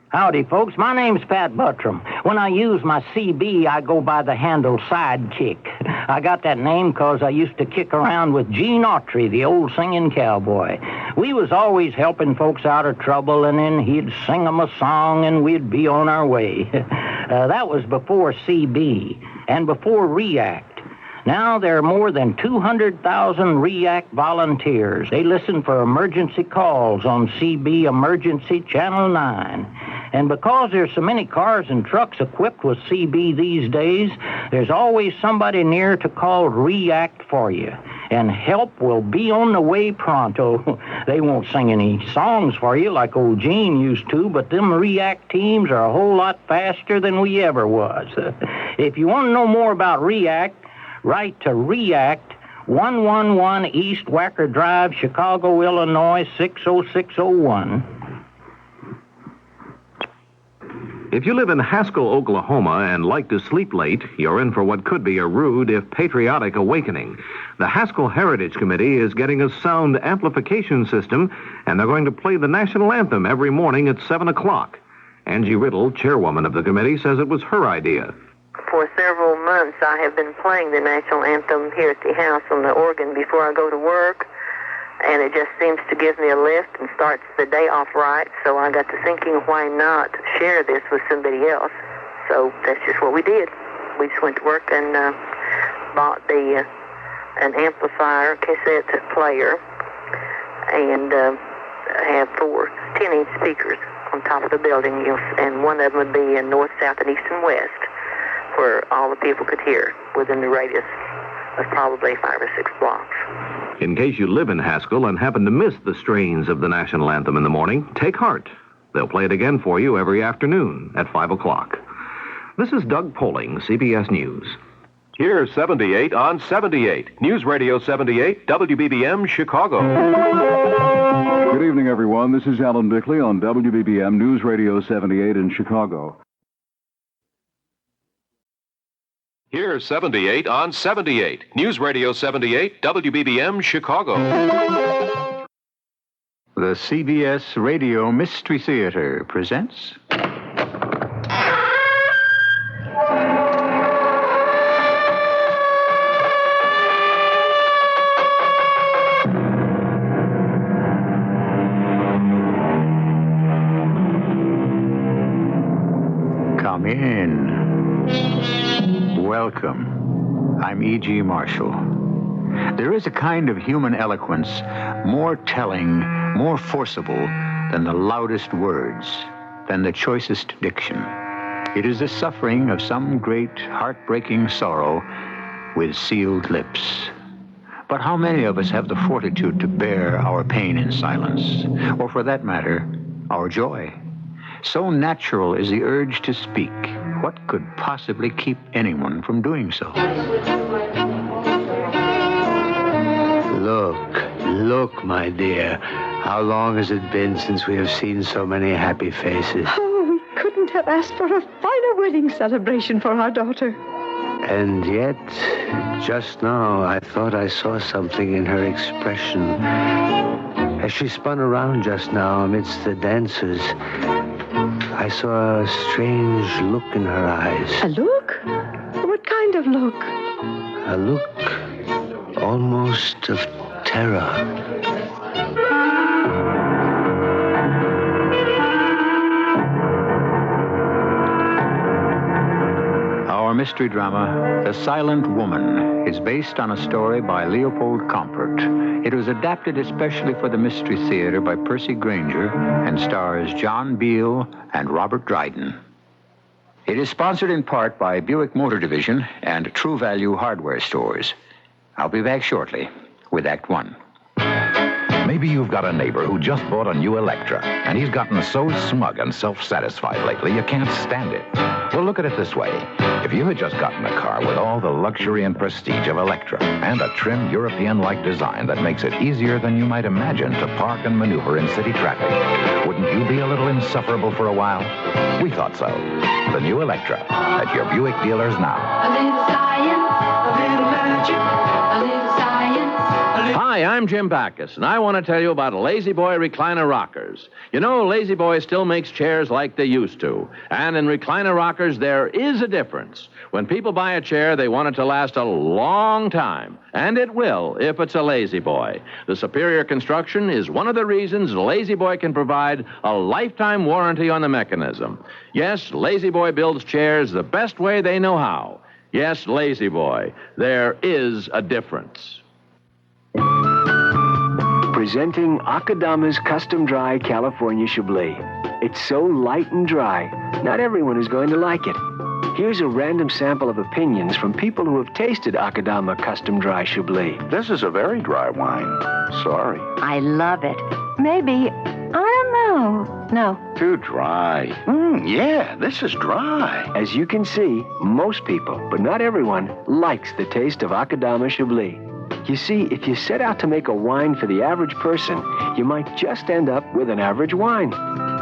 Howdy, folks. My name's Pat Buttram. When I use my CB, I go by the handle Sidekick. I got that name because I used to kick around with Gene Autry, the old singing cowboy. We was always helping folks out of trouble, and then he'd sing 'em a song, and we'd be on our way. That was before CB and before REACT. Now there are more than 200,000 REACT volunteers. They listen for emergency calls on CB Emergency Channel 9. And because there's so many cars and trucks equipped with CB these days, there's always somebody near to call REACT for you. And help will be on the way pronto. They won't sing any songs for you like old Gene used to, but them REACT teams are a whole lot faster than we ever was. If you want to know more about REACT, write to REACT, 111 East Wacker Drive, Chicago, Illinois, 60601. If you live in Haskell, Oklahoma, and like to sleep late, you're in for what could be a rude, if patriotic, awakening. The Haskell Heritage Committee is getting a sound amplification system, and they're going to play the national anthem every morning at 7 o'clock. Angie Riddle, chairwoman of the committee, says it was her idea. For several months, I have been playing the national anthem here at the house on the organ before I go to work, and it just seems to give me a lift and starts the day off right. So I got to thinking, why not share this with somebody else? So that's just what we did. We just went to work and bought an amplifier cassette player, and have 4 10-inch speakers on top of the building, and one of them would be in north, south, and east, and west, where all the people could hear within the radius of probably 5 or 6 blocks. In case you live in Haskell and happen to miss the strains of the national anthem in the morning, take heart. They'll play it again for you every afternoon at 5 o'clock. This is Doug Poling, CBS News. Here's 78 on 78. News Radio 78, WBBM, Chicago. Good evening, everyone. This is Alan Bickley on WBBM News Radio 78 in Chicago. Here's 78 on 78. News Radio 78, WBBM, Chicago. The CBS Radio Mystery Theater presents... Come in. Welcome. I'm E.G. Marshall. There is a kind of human eloquence more telling, more forcible than the loudest words, than the choicest diction. It is the suffering of some great, heartbreaking sorrow with sealed lips. But how many of us have the fortitude to bear our pain in silence, or for that matter, our joy? So natural is the urge to speak. What could possibly keep anyone from doing so? Look, my dear. How long has it been since we have seen so many happy faces? Oh, we couldn't have asked for a finer wedding celebration for our daughter. And yet, just now, I thought I saw something in her expression. As she spun around just now amidst the dancers, I saw a strange look in her eyes. A look? What kind of look? A look almost of terror. Our mystery drama, The Silent Woman, is based on a story by Leopold Kompert. It was adapted especially for the Mystery Theater by Percy Granger and stars John Beale and Robert Dryden. It is sponsored in part by Buick Motor Division and True Value Hardware Stores. I'll be back shortly with Act One. Maybe you've got a neighbor who just bought a new Electra, and he's gotten so smug and self-satisfied lately you can't stand it. Well, look at it this way. If you had just gotten a car with all the luxury and prestige of Electra and a trim European-like design that makes it easier than you might imagine to park and maneuver in city traffic, wouldn't you be a little insufferable for a while? We thought so. The new Electra at your Buick dealers now. A little science, a little magic, a little science. Hi, I'm Jim Backus, and I want to tell you about Lazy Boy recliner rockers. You know, Lazy Boy still makes chairs like they used to. And in recliner rockers, there is a difference. When people buy a chair, they want it to last a long time. And it will, if it's a Lazy Boy. The superior construction is one of the reasons Lazy Boy can provide a lifetime warranty on the mechanism. Yes, Lazy Boy builds chairs the best way they know how. Yes, Lazy Boy, there is a difference. Presenting Akadama's Custom Dry California Chablis. It's so light and dry, not everyone is going to like it. Here's a random sample of opinions from people who have tasted Akadama Custom Dry Chablis. This is a very dry wine. Sorry. I love it. Maybe, I don't know. No. Too dry. Yeah, this is dry. As you can see, most people, but not everyone, likes the taste of Akadama Chablis. You see, if you set out to make a wine for the average person, you might just end up with an average wine.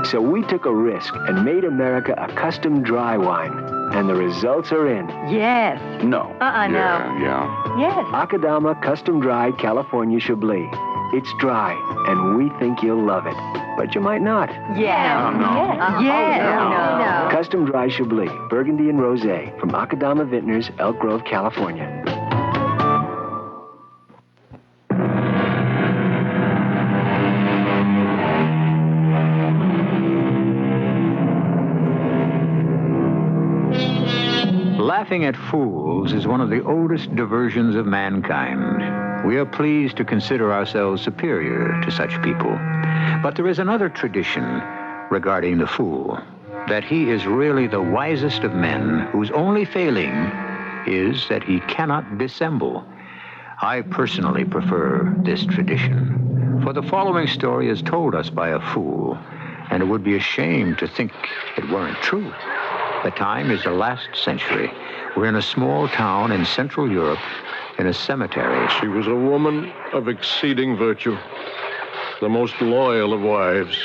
So we took a risk and made America a custom dry wine. And the results are in. Yes. No. No. Yeah. Yes. Akadama Custom Dry California Chablis. It's dry, and we think you'll love it. But you might not. Yeah. No. Custom Dry Chablis, Burgundy and Rosé, from Akadama Vintners, Elk Grove, California. Laughing at fools is one of the oldest diversions of mankind. We are pleased to consider ourselves superior to such people. But there is another tradition regarding the fool, that he is really the wisest of men whose only failing is that he cannot dissemble. I personally prefer this tradition, for the following story is told us by a fool, and it would be a shame to think it weren't true. The time is the last century. We're in a small town in Central Europe, in a cemetery. She was a woman of exceeding virtue, the most loyal of wives,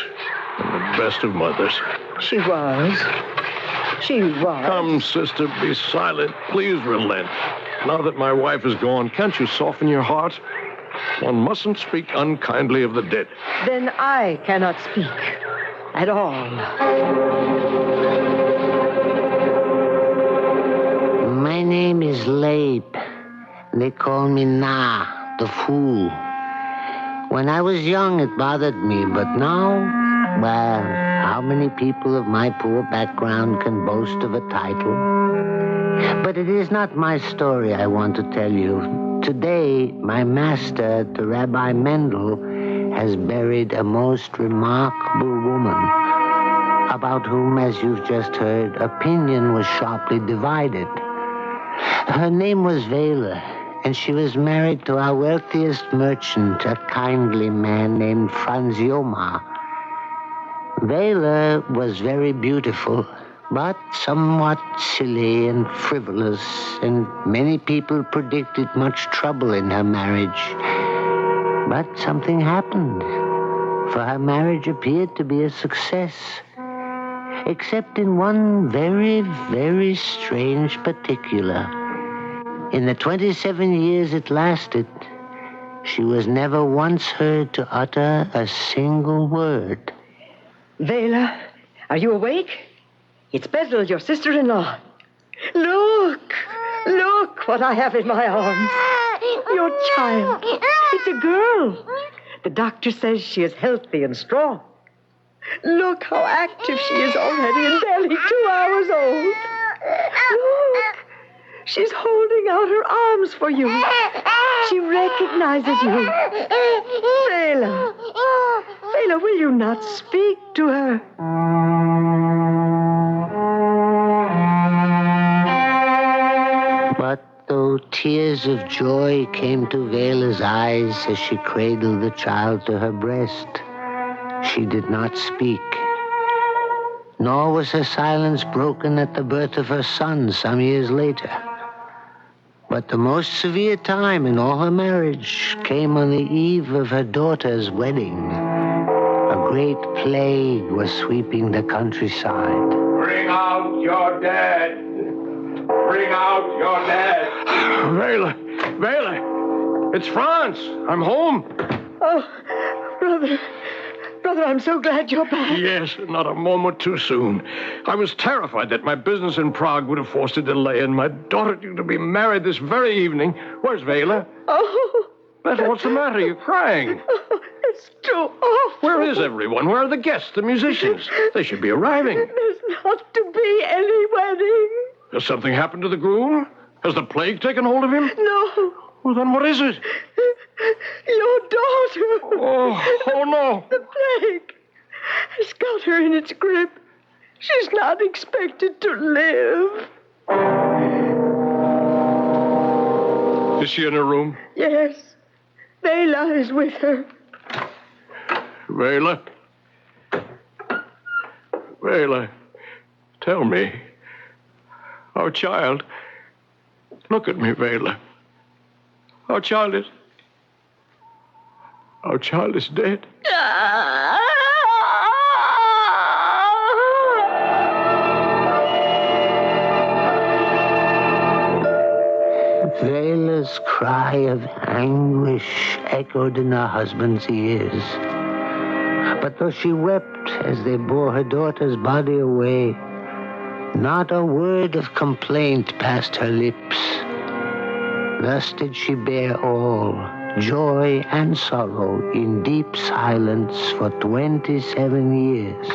and the best of mothers. She was. Come, sister, be silent. Please relent. Now that my wife is gone, can't you soften your heart? One mustn't speak unkindly of the dead. Then I cannot speak at all. My name is Leip. They call me Na, the fool. When I was young, it bothered me, but now, well, how many people of my poor background can boast of a title? But it is not my story I want to tell you. Today, my master, the Rabbi Mendel, has buried a most remarkable woman, about whom, as you've just heard, opinion was sharply divided. Her name was Vela, and she was married to our wealthiest merchant, a kindly man named Franz Joma. Vela was very beautiful, but somewhat silly and frivolous, and many people predicted much trouble in her marriage. But something happened, for her marriage appeared to be a success, except in one very, very strange particular. In the 27 years it lasted, she was never once heard to utter a single word. Vela, are you awake? It's Bezel, your sister-in-law. Look what I have in my arms. Your child. It's a girl. The doctor says she is healthy and strong. Look how active she is already and barely 2 hours old. Look. She's holding out her arms for you. She recognizes you. Vela, will you not speak to her? But though tears of joy came to Vela's eyes as she cradled the child to her breast, she did not speak. Nor was her silence broken at the birth of her son some years later. But the most severe time in all her marriage came on the eve of her daughter's wedding. A great plague was sweeping the countryside. Bring out your dead. Bring out your dead. Vela, it's Franz. I'm home. Oh, brother, I'm so glad you're back. Yes, not a moment too soon. I was terrified that my business in Prague would have forced a delay, and my daughter due to be married this very evening. Where's Vela? Oh. Beth, what's the matter? You're crying. Oh, it's too awful. Where is everyone? Where are the guests, the musicians? They should be arriving. There's not to be any wedding. Has something happened to the groom? Has the plague taken hold of him? No. Well, then what is it? Your daughter. Oh, no. The plague has got her in its grip. She's not expected to live. Is she in her room? Yes. Vela is with her. Vela, tell me. Our child. Look at me, Vela. Our child is dead. anguish echoed in her husband's ears. But though she wept as they bore her daughter's body away, not a word of complaint passed her lips. Thus did she bear all, joy and sorrow, in deep silence for 27 years.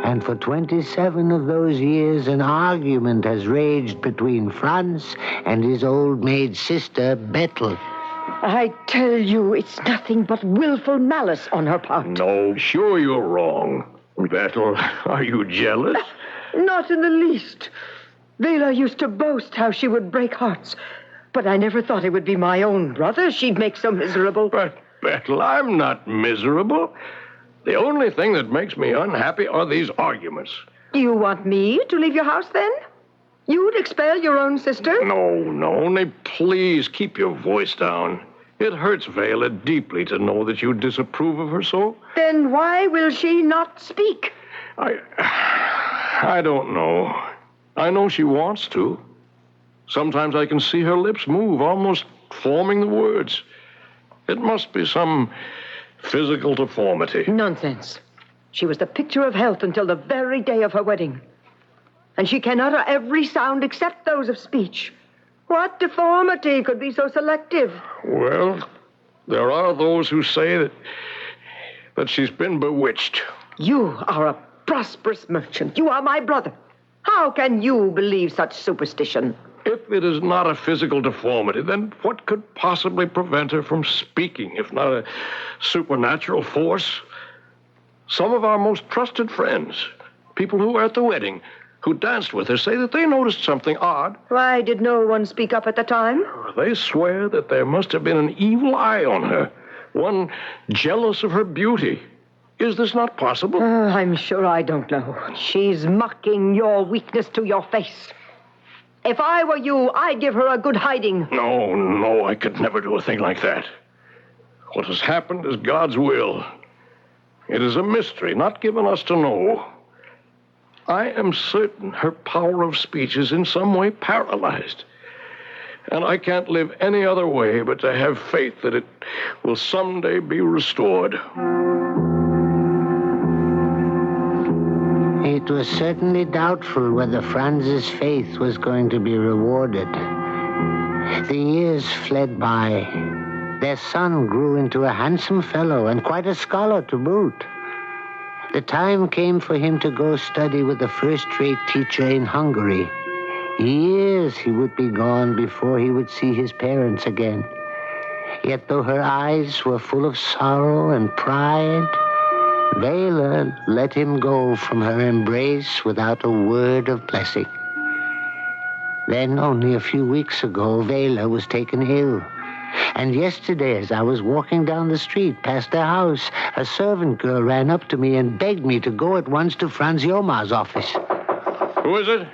And for 27 of those years, an argument has raged between Franz and his old maid sister, Bettel. I tell you, it's nothing but willful malice on her part. No, sure you're wrong. Bettel, are you jealous? Not in the least. Vela used to boast how she would break hearts. But I never thought it would be my own brother she'd make so miserable. But, Bettel, I'm not miserable. The only thing that makes me unhappy are these arguments. You want me to leave your house, then? You'd expel your own sister? No, only please keep your voice down. It hurts Vela deeply to know that you disapprove of her so. Then why will she not speak? I don't know. I know she wants to. Sometimes I can see her lips move, almost forming the words. It must be some physical deformity. Nonsense. She was the picture of health until the very day of her wedding. And she can utter every sound except those of speech. What deformity could be so selective? Well, there are those who say that she's been bewitched. You are a prosperous merchant. You are my brother. How can you believe such superstition? If it is not a physical deformity, then what could possibly prevent her from speaking, if not a supernatural force? Some of our most trusted friends, people who were at the wedding, who danced with her, say that they noticed something odd. Why did no one speak up at the time? They swear that there must have been an evil eye on her, one jealous of her beauty. Is this not possible? I'm sure I don't know. She's mocking your weakness to your face. If I were you, I'd give her a good hiding. No, I could never do a thing like that. What has happened is God's will. It is a mystery not given us to know. I am certain her power of speech is in some way paralyzed. And I can't live any other way but to have faith that it will someday be restored. It was certainly doubtful whether Franz's faith was going to be rewarded. The years fled by. Their son grew into a handsome fellow and quite a scholar to boot. The time came for him to go study with a first-rate teacher in Hungary. Years he would be gone before he would see his parents again. Yet though her eyes were full of sorrow and pride, Vela let him go from her embrace without a word of blessing. Then, only a few weeks ago, Vela was taken ill. And yesterday, as I was walking down the street past their house, a servant girl ran up to me and begged me to go at once to Franz Jomar's office. Who is it?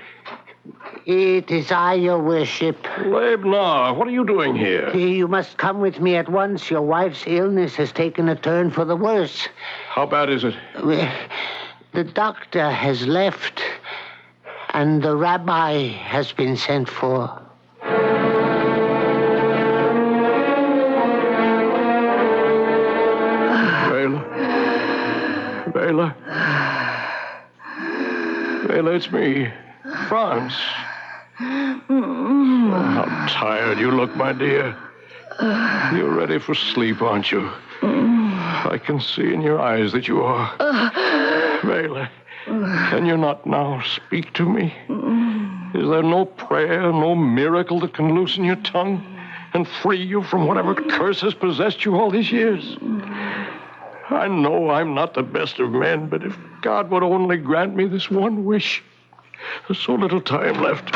It is I, your worship. Lebnar, what are you doing here? You must come with me at once. Your wife's illness has taken a turn for the worse. How bad is it? The doctor has left, and the rabbi has been sent for. Vela, it's me, Franz. Oh, how tired you look, my dear. You're ready for sleep, aren't you? I can see in your eyes that you are. Vela, can you not now speak to me? Is there no prayer, no miracle that can loosen your tongue and free you from whatever curse has possessed you all these years? I know I'm not the best of men, but if God would only grant me this one wish. There's so little time left.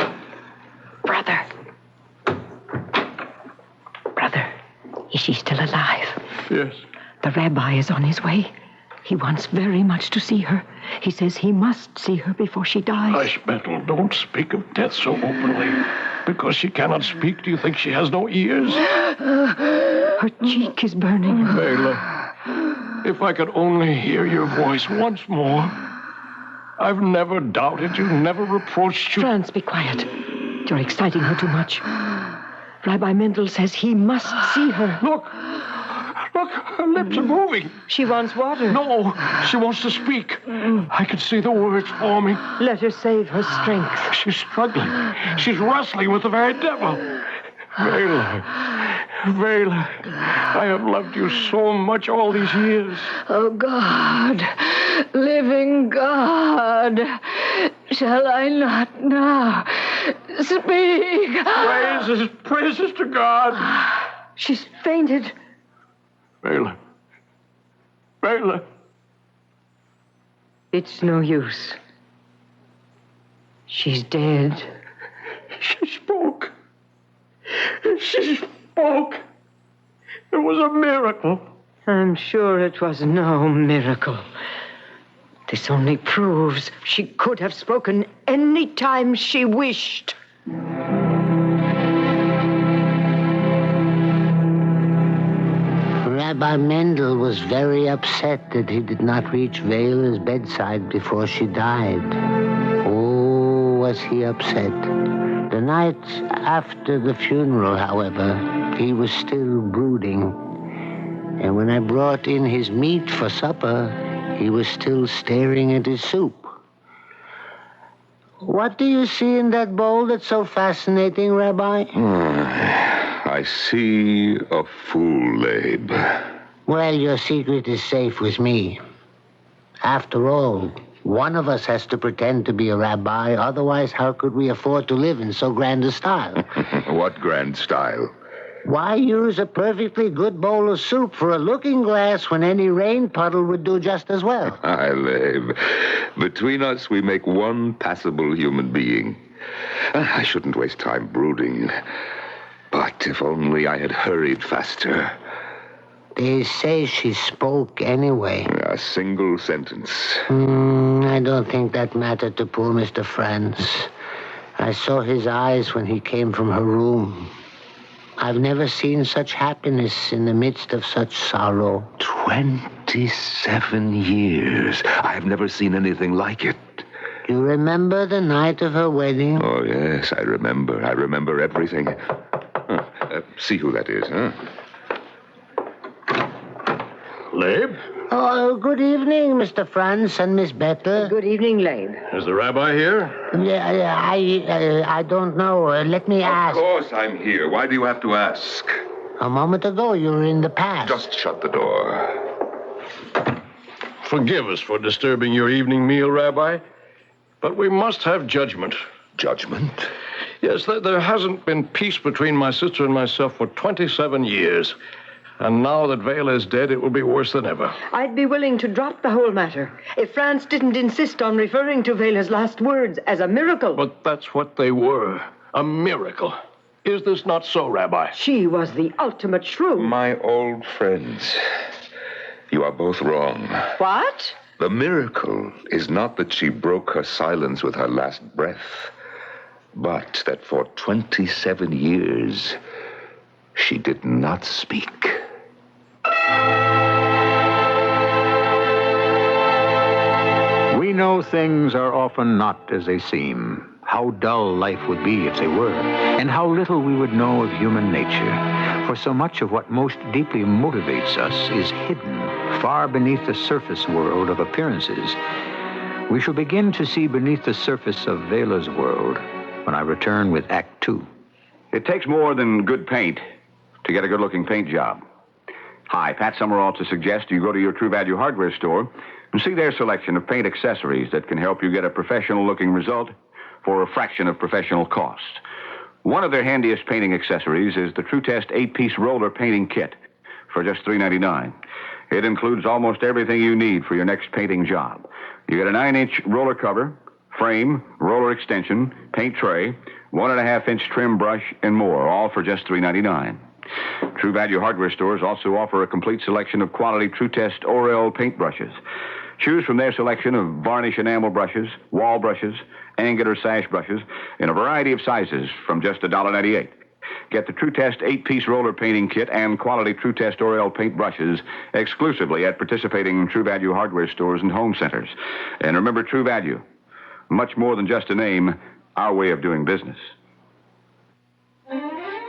Brother, is she still alive? Yes. The rabbi is on his way. He wants very much to see her. He says he must see her before she dies. Hush, Bettel, don't speak of death so openly. Because she cannot speak, do you think she has no ears? Her cheek is burning. Vela, if I could only hear your voice once more. I've never doubted you, never reproached you. Franz, be quiet. You're exciting her too much. Rabbi Mendel says he must see her. Look, her lips are moving. She wants water. No, she wants to speak. I can see the words forming. Let her save her strength. She's struggling. She's wrestling with the very devil. Vela, I have loved you so much all these years. Oh, God, living God, shall I not now speak? Praises to God. She's fainted. Vela. It's no use. She's dead. She spoke. It was a miracle. I'm sure it was no miracle. This only proves she could have spoken any time she wished. Rabbi Mendel was very upset that he did not reach Vela's bedside before she died. Oh, was he upset. The night after the funeral, however, he was still brooding. And when I brought in his meat for supper, he was still staring at his soup. What do you see in that bowl that's so fascinating, Rabbi? I see a fool, Labe. Well, your secret is safe with me. After all, one of us has to pretend to be a rabbi. Otherwise, how could we afford to live in so grand a style? What grand style? Why use a perfectly good bowl of soup for a looking glass when any rain puddle would do just as well? Aye, Labe. Between us, we make one passable human being. I shouldn't waste time brooding. But if only I had hurried faster. They say she spoke anyway. A single sentence. I don't think that mattered to poor Mr. Franz. I saw his eyes when he came from her room. I've never seen such happiness in the midst of such sorrow. 27 years. I've never seen anything like it. You remember the night of her wedding? Oh, yes, I remember. I remember everything. See who that is, huh? Labe? Oh, good evening, Mr. Franz and Miss Bethel. Good evening, Labe. Is the rabbi here? I don't know. Let me ask. Of course I'm here. Why do you have to ask? A moment ago, you were in the past. Just shut the door. Forgive us for disturbing your evening meal, Rabbi, but we must have judgment. Judgment? Yes, there hasn't been peace between my sister and myself for 27 years. And now that Vela is dead, it will be worse than ever. I'd be willing to drop the whole matter if Franz didn't insist on referring to Vela's last words as a miracle. But that's what they were, a miracle. Is this not so, Rabbi? She was the ultimate shrew. My old friends, you are both wrong. What? The miracle is not that she broke her silence with her last breath, but that for 27 years, she did not speak. We know things are often not as they seem. How dull life would be if they were, and how little we would know of human nature. For so much of what most deeply motivates us is hidden far beneath the surface world of appearances. We shall begin to see beneath the surface of Vela's world when I return with Act 2. It takes more than good paint to get a good-looking paint job. Hi, Pat Summerall to suggest you go to your True Value hardware store and see their selection of paint accessories that can help you get a professional-looking result for a fraction of professional cost. One of their handiest painting accessories is the True Test 8-piece roller painting kit for just $3.99. It includes almost everything you need for your next painting job. You get a 9-inch roller cover, frame, roller extension, paint tray, 1.5-inch trim brush, and more, all for just $3.99. True Value hardware stores also offer a complete selection of quality True Test Orel paint brushes. Choose from their selection of varnish enamel brushes, wall brushes, angular sash brushes in a variety of sizes from just $1.98. Get the True Test 8-piece roller painting kit and quality True Test Orel paint brushes exclusively at participating True Value hardware stores and home centers. And remember, True Value, much more than just a name, our way of doing business.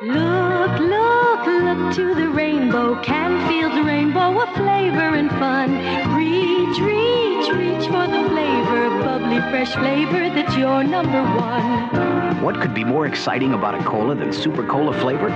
Look, look, look to the rainbow. Canfield's rainbow of flavor and fun. Reach, reach, reach for the flavor. Bubbly, fresh flavor that's your number one. What could be more exciting about a cola than Super Cola flavor?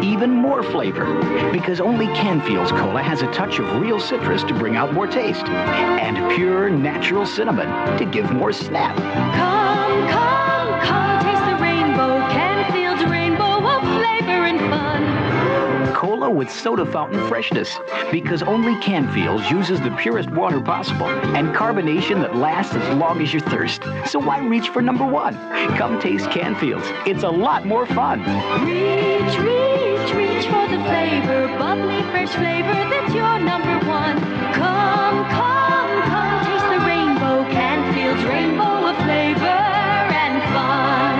Even more flavor. Because only Canfield's Cola has a touch of real citrus to bring out more taste. And pure, natural cinnamon to give more snap. Come, come, come, taste the rainbow. Canfield's rainbow of flavor and fun. Cola with soda fountain freshness. Because only Canfield's uses the purest water possible and carbonation that lasts as long as your thirst. So why reach for number one? Come taste Canfield's. It's a lot more fun. Reach, reach, reach for the flavor. Bubbly, fresh flavor that's your number one. Come, come, come, taste the rainbow. Canfield's rainbow of flavor and fun.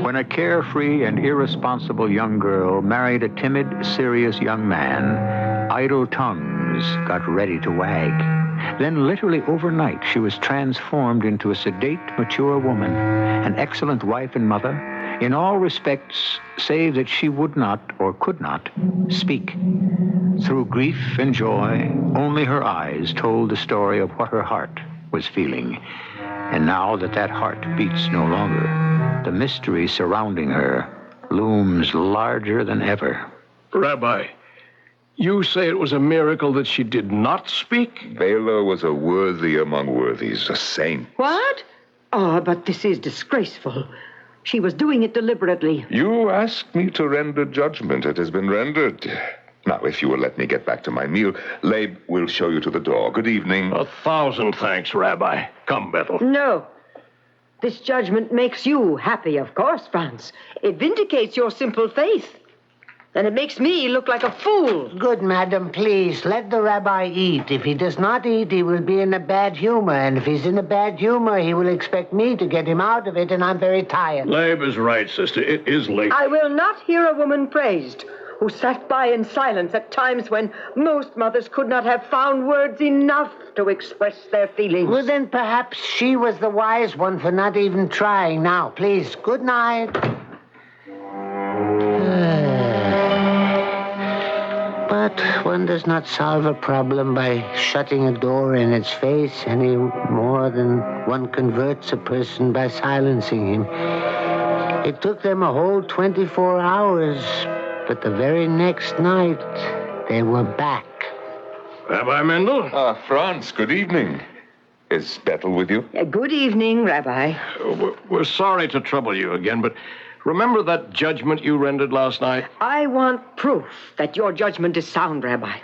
When a carefree and irresponsible young girl married a timid, serious young man, idle tongues got ready to wag. Then, literally overnight, she was transformed into a sedate, mature woman, an excellent wife and mother, in all respects, save that she would not, or could not, speak. Through grief and joy, only her eyes told the story of what her heart was feeling. And now that that heart beats no longer, the mystery surrounding her looms larger than ever. Rabbi, you say it was a miracle that she did not speak? Bela was a worthy among worthies, a saint. What? Oh, but this is disgraceful. She was doing it deliberately. You asked me to render judgment. It has been rendered. Now, if you will let me get back to my meal, Labe will show you to the door. Good evening. 1,000 thanks, Rabbi. Come, Bethel. No. This judgment makes you happy, of course, Franz. It vindicates your simple faith. And it makes me look like a fool. Good, madam, please, let the rabbi eat. If he does not eat, he will be in a bad humor. And if he's in a bad humor, he will expect me to get him out of it, and I'm very tired. Labe is right, sister. It is late. I will not hear a woman praised who sat by in silence at times when most mothers could not have found words enough to express their feelings. Well, then perhaps she was the wise one for not even trying. Now, please, good night. But one does not solve a problem by shutting a door in its face any more than one converts a person by silencing him. It took them a whole 24 hours, but the very next night, they were back. Rabbi Mendel? Franz, good evening. Is Bethel with you? Good evening, Rabbi. We're sorry to trouble you again, but remember that judgment you rendered last night? I want proof that your judgment is sound, Rabbi.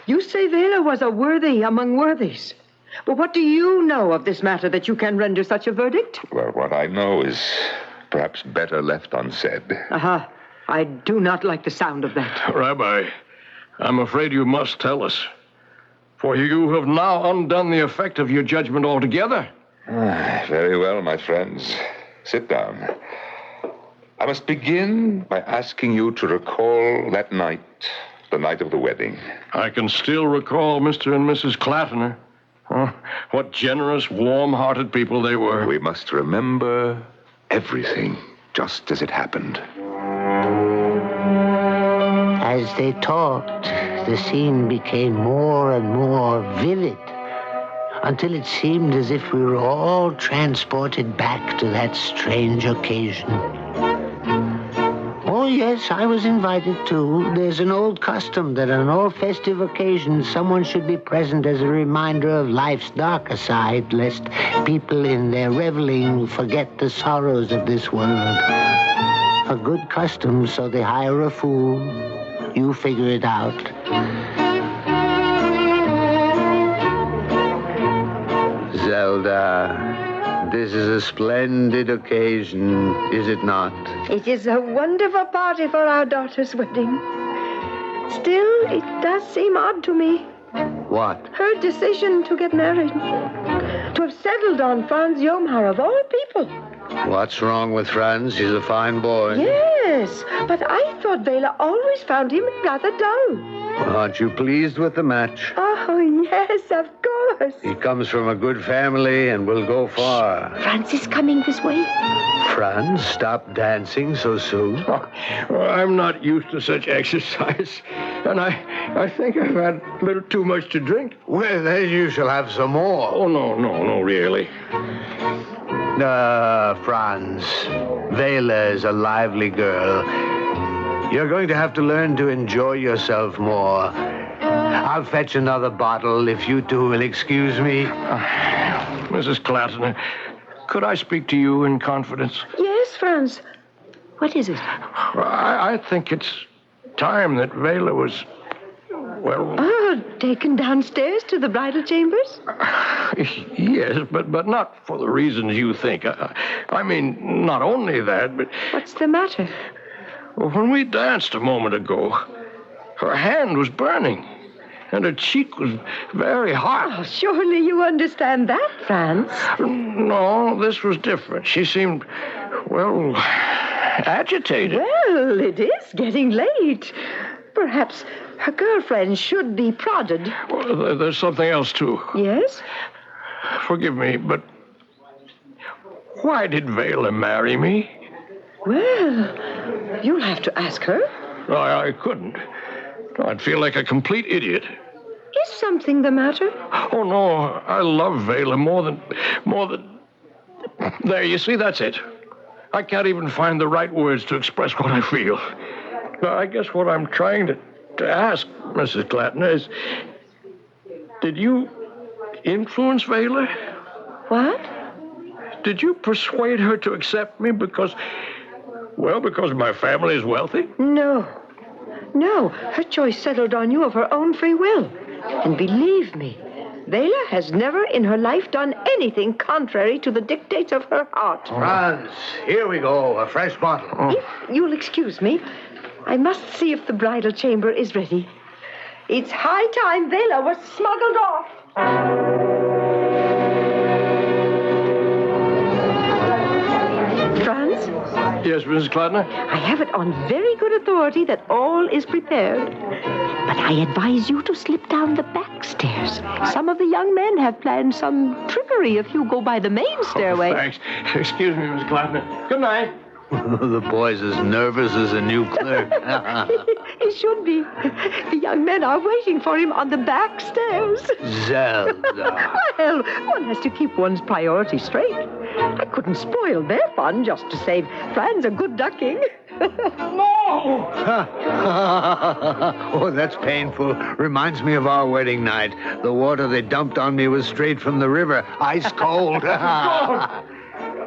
You say Vela was a worthy among worthies. But what do you know of this matter that you can render such a verdict? Well, what I know is perhaps better left unsaid. Aha. I do not like the sound of that. Rabbi, I'm afraid you must tell us. For you have now undone the effect of your judgment altogether. Very well, my friends. Sit down. I must begin by asking you to recall that night, the night of the wedding. I can still recall Mr. and Mrs. Clattener. What generous, warm-hearted people they were. We must remember everything just as it happened. As they talked, the scene became more and more vivid, until it seemed as if we were all transported back to that strange occasion. Oh, yes, I was invited too. There's an old custom that on all festive occasions someone should be present as a reminder of life's darker side, lest people in their reveling forget the sorrows of this world. A good custom, so they hire a fool. You figure it out. Zelda, this is a splendid occasion, is it not? It is a wonderful party for our daughter's wedding. Still, it does seem odd to me. What? Her decision to get married. To have settled on Franz Jomar, of all people. What's wrong with Franz? He's a fine boy. Yes, Yes, but I thought Vela always found him rather dull. Aren't you pleased with the match? Oh, yes, of course. He comes from a good family and will go far. Franz is coming this way. Franz, stop dancing so soon. Well, I'm not used to such exercise, and I think I've had a little too much to drink. Well, then you shall have some more. Oh, no, really. Franz, Vela is a lively girl. You're going to have to learn to enjoy yourself more. I'll fetch another bottle if you two will excuse me. Mrs. Clatton, could I speak to you in confidence? Yes, Franz. What is it? I think it's time that Vela was, well... Oh, taken downstairs to the bridal chambers? Yes, but not for the reasons you think. I mean, not only that, but... What's the matter? When we danced a moment ago, her hand was burning, and her cheek was very hot. Oh, surely you understand that, Franz. No, this was different. She seemed, well, agitated. Well, it is getting late. Perhaps her girlfriend should be prodded. Well, there's something else, too. Yes? Forgive me, but why did Vela marry me? Well, you'll have to ask her. I couldn't. I'd feel like a complete idiot. Is something the matter? Oh, no, I love Vela more than... There, you see, that's it. I can't even find the right words to express what I feel. I guess what I'm trying to ask, Mrs. Clatton, is... Did you influence Vela? What? Did you persuade her to accept me because my family is wealthy? No. Her choice settled on you of her own free will. And believe me, Vela has never in her life done anything contrary to the dictates of her heart. Franz, here we go, a fresh bottle. If you'll excuse me, I must see if the bridal chamber is ready. It's high time Vela was smuggled off. Franz? Yes, Mrs. Clatton? I have it on very good authority that all is prepared. But I advise you to slip down the back stairs. Some of the young men have planned some trickery if you go by the main stairway. Thanks. Excuse me, Mrs. Clatton. Good night. The boy's as nervous as a new clerk. He should be. The young men are waiting for him on the back stairs. Zelda. Well, one has to keep one's priorities straight. I couldn't spoil their fun just to save Franz a good ducking. No! Oh, that's painful. Reminds me of our wedding night. The water they dumped on me was straight from the river. Ice cold.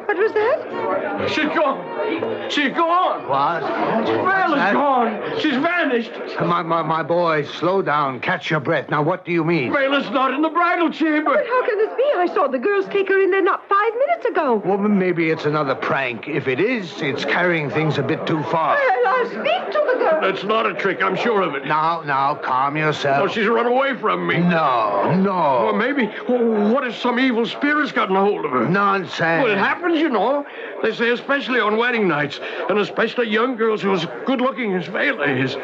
What was that? She's gone. She's gone. What? Vela's gone. She's vanished. My boy, slow down. Catch your breath. Now, what do you mean? Vela's not in the bridal chamber. But how can this be? I saw the girls take her in there not 5 minutes ago. Well, maybe it's another prank. If it is, it's carrying things a bit too far. Well, I'll speak to the girl. That's not a trick. I'm sure of it. Now, calm yourself. Oh, she's run away from me. No. Well, maybe. Oh, what if some evil spirit's gotten a hold of her? Nonsense. Well, it happens, you know. They say especially on wedding nights, and especially young girls who are as good-looking as Vela is.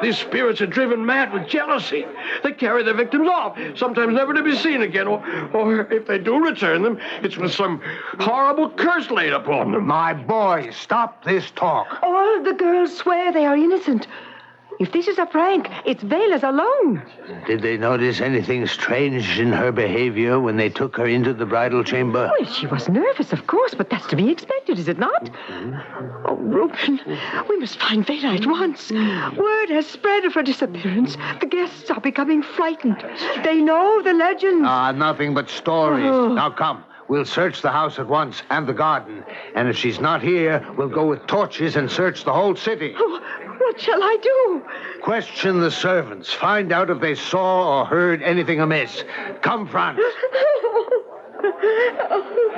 These spirits are driven mad with jealousy. They carry their victims off, sometimes never to be seen again, or if they do return them, it's with some horrible curse laid upon them. My boy, stop this talk. All the girls swear they are innocent. If this is a prank, it's Vela's alone. Did they notice anything strange in her behavior when they took her into the bridal chamber? Well, she was nervous, of course, but that's to be expected, is it not? Oh, Reuben, we must find Vela at once. Word has spread of her disappearance. The guests are becoming frightened. They know the legends. Nothing but stories. Oh. Now, come. We'll search the house at once, and the garden. And if she's not here, we'll go with torches and search the whole city. Oh, what shall I do? Question the servants. Find out if they saw or heard anything amiss. Come, Franz.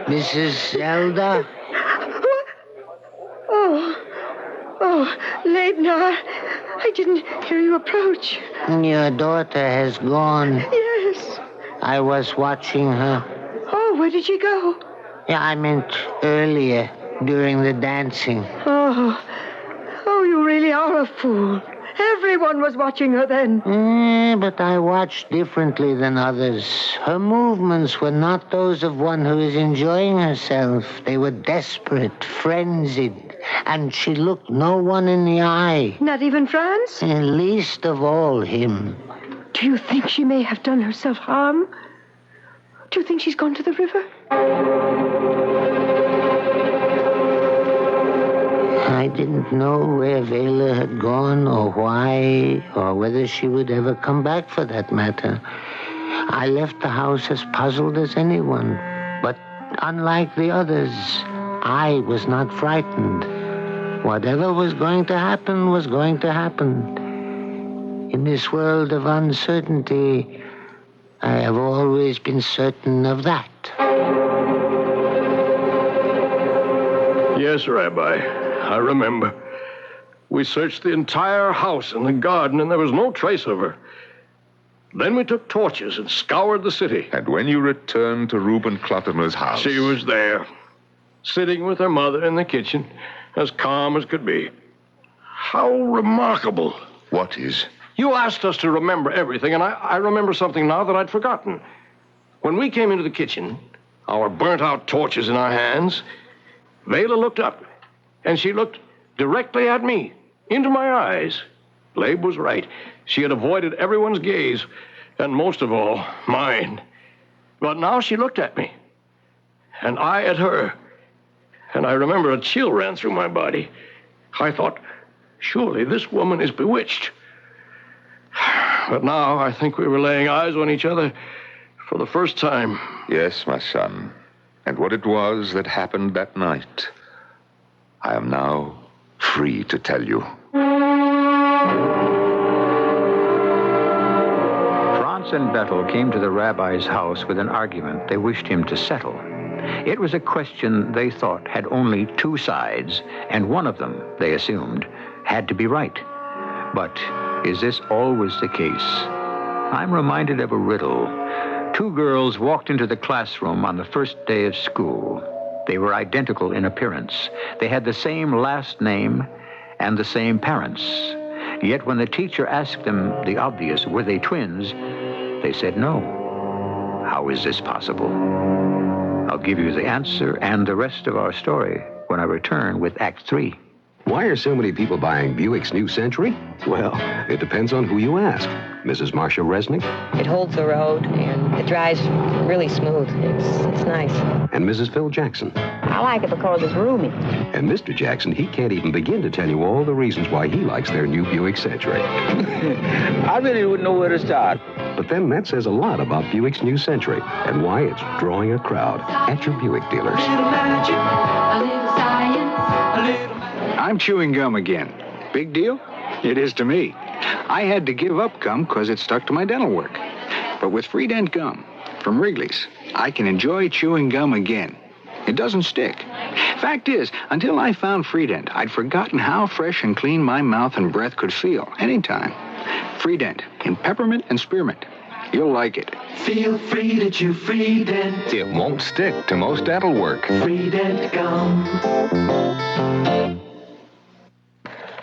Mrs. Zelda? Oh, Leibniz, I didn't hear you approach. Your daughter has gone. Yes. I was watching her. Oh, where did she go? Yeah, I meant earlier, during the dancing. Oh, you really are a fool. Everyone was watching her then. But I watched differently than others. Her movements were not those of one who is enjoying herself. They were desperate, frenzied, and she looked no one in the eye. Not even Franz? Least of all him. Do you think she may have done herself harm? Do you think she's gone to the river? I didn't know where Vela had gone or why, or whether she would ever come back for that matter. I left the house as puzzled as anyone, but unlike the others, I was not frightened. Whatever was going to happen was going to happen. In this world of uncertainty, I have always been certain of that. Yes, Rabbi. I remember. We searched the entire house and the garden, and there was no trace of her. Then we took torches and scoured the city. And when you returned to Reuben Clotimer's house... She was there, sitting with her mother in the kitchen, as calm as could be. How remarkable. What is? You asked us to remember everything, and I remember something now that I'd forgotten. When we came into the kitchen, our burnt-out torches in our hands, Vela looked up, and she looked directly at me, into my eyes. Labe was right. She had avoided everyone's gaze, and most of all, mine. But now she looked at me, and I at her. And I remember a chill ran through my body. I thought, surely this woman is bewitched. But now I think we were laying eyes on each other for the first time. Yes, my son. And what it was that happened that night, I am now free to tell you. Franz and Bettel came to the rabbi's house with an argument they wished him to settle. It was a question they thought had only two sides, and one of them, they assumed, had to be right. But is this always the case? I'm reminded of a riddle. Two girls walked into the classroom on the first day of school. They were identical in appearance. They had the same last name and the same parents. Yet when the teacher asked them the obvious, were they twins, they said no. How is this possible? I'll give you the answer and the rest of our story when I return with Act 3. Why are so many people buying Buick's New Century? Well, it depends on who you ask. Mrs. Marcia Resnick? It holds the road, and it drives really smooth. It's nice. And Mrs. Phil Jackson? I like it because it's roomy. And Mr. Jackson, he can't even begin to tell you all the reasons why he likes their new Buick Century. I really wouldn't know where to start. But then that says a lot about Buick's New Century and why it's drawing a crowd at your Buick dealers. A little magic, a little science, a little... I'm chewing gum again. Big deal? It is to me. I had to give up gum because it stuck to my dental work. But with Freedent gum from Wrigley's, I can enjoy chewing gum again. It doesn't stick. Fact is, until I found Freedent, I'd forgotten how fresh and clean my mouth and breath could feel anytime. Freedent in peppermint and spearmint. You'll like it. Feel free to chew Freedent. It won't stick to most dental work. Freedent gum.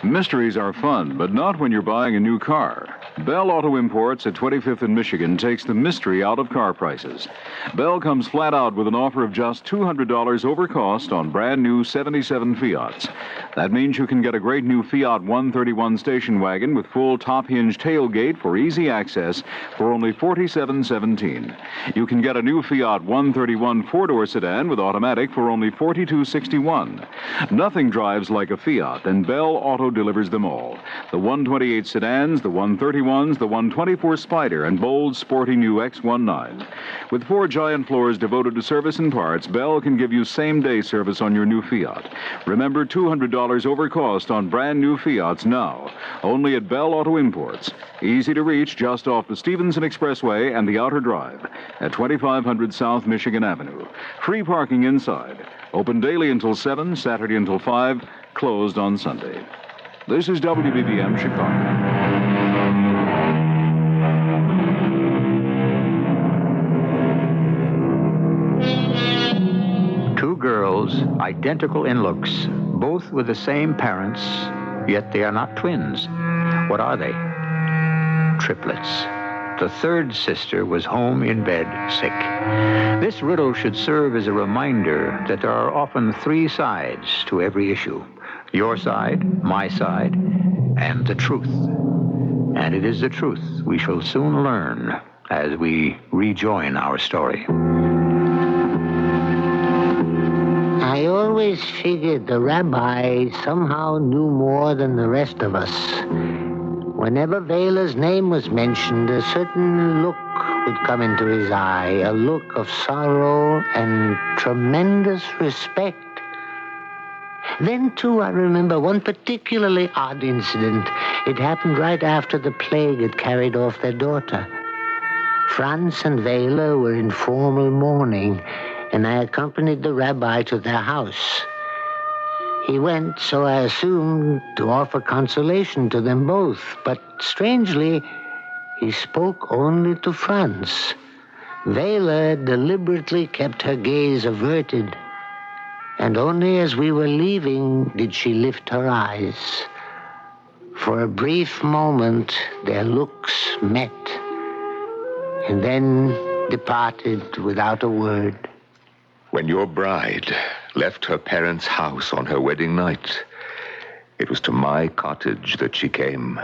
Mysteries are fun, but not when you're buying a new car. Bell Auto Imports at 25th and Michigan takes the mystery out of car prices. Bell comes flat out with an offer of just $200 over cost on brand new 77 Fiats. That means you can get a great new Fiat 131 station wagon with full top hinge tailgate for easy access for only $47.17. You can get a new Fiat 131 four-door sedan with automatic for only $42.61. Nothing drives like a Fiat, and Bell Auto delivers them all. The 128 sedans, the 131s, the 124 Spider, and bold, sporty new X19. With 4 giant floors devoted to service and parts, Bell can give you same-day service on your new Fiat. Remember, $200 over cost on brand new Fiats now, only at Bell Auto Imports. Easy to reach just off the Stevenson Expressway and the Outer Drive at 2500 South Michigan Avenue. Free parking inside. Open daily until 7, Saturday until 5, closed on Sunday. This is WBBM Chicago. Two girls, identical in looks, both with the same parents, Yet they are not twins. What are they? Triplets. The third sister was home in bed, sick. This riddle should serve as a reminder that there are often three sides to every issue. Your side, my side, and the truth. And it is the truth we shall soon learn as we rejoin our story. I always figured the rabbi somehow knew more than the rest of us. Whenever Vela's name was mentioned, a certain look would come into his eye, a look of sorrow and tremendous respect. Then, too, I remember one particularly odd incident. It happened right after the plague had carried off their daughter. Franz and Vela were in formal mourning, and I accompanied the rabbi to their house. He went, so I assumed, to offer consolation to them both. But strangely, he spoke only to Franz. Vela deliberately kept her gaze averted, and only as we were leaving did she lift her eyes. For a brief moment, their looks met, and then departed without a word. When your bride left her parents' house on her wedding night, it was to my cottage that she came.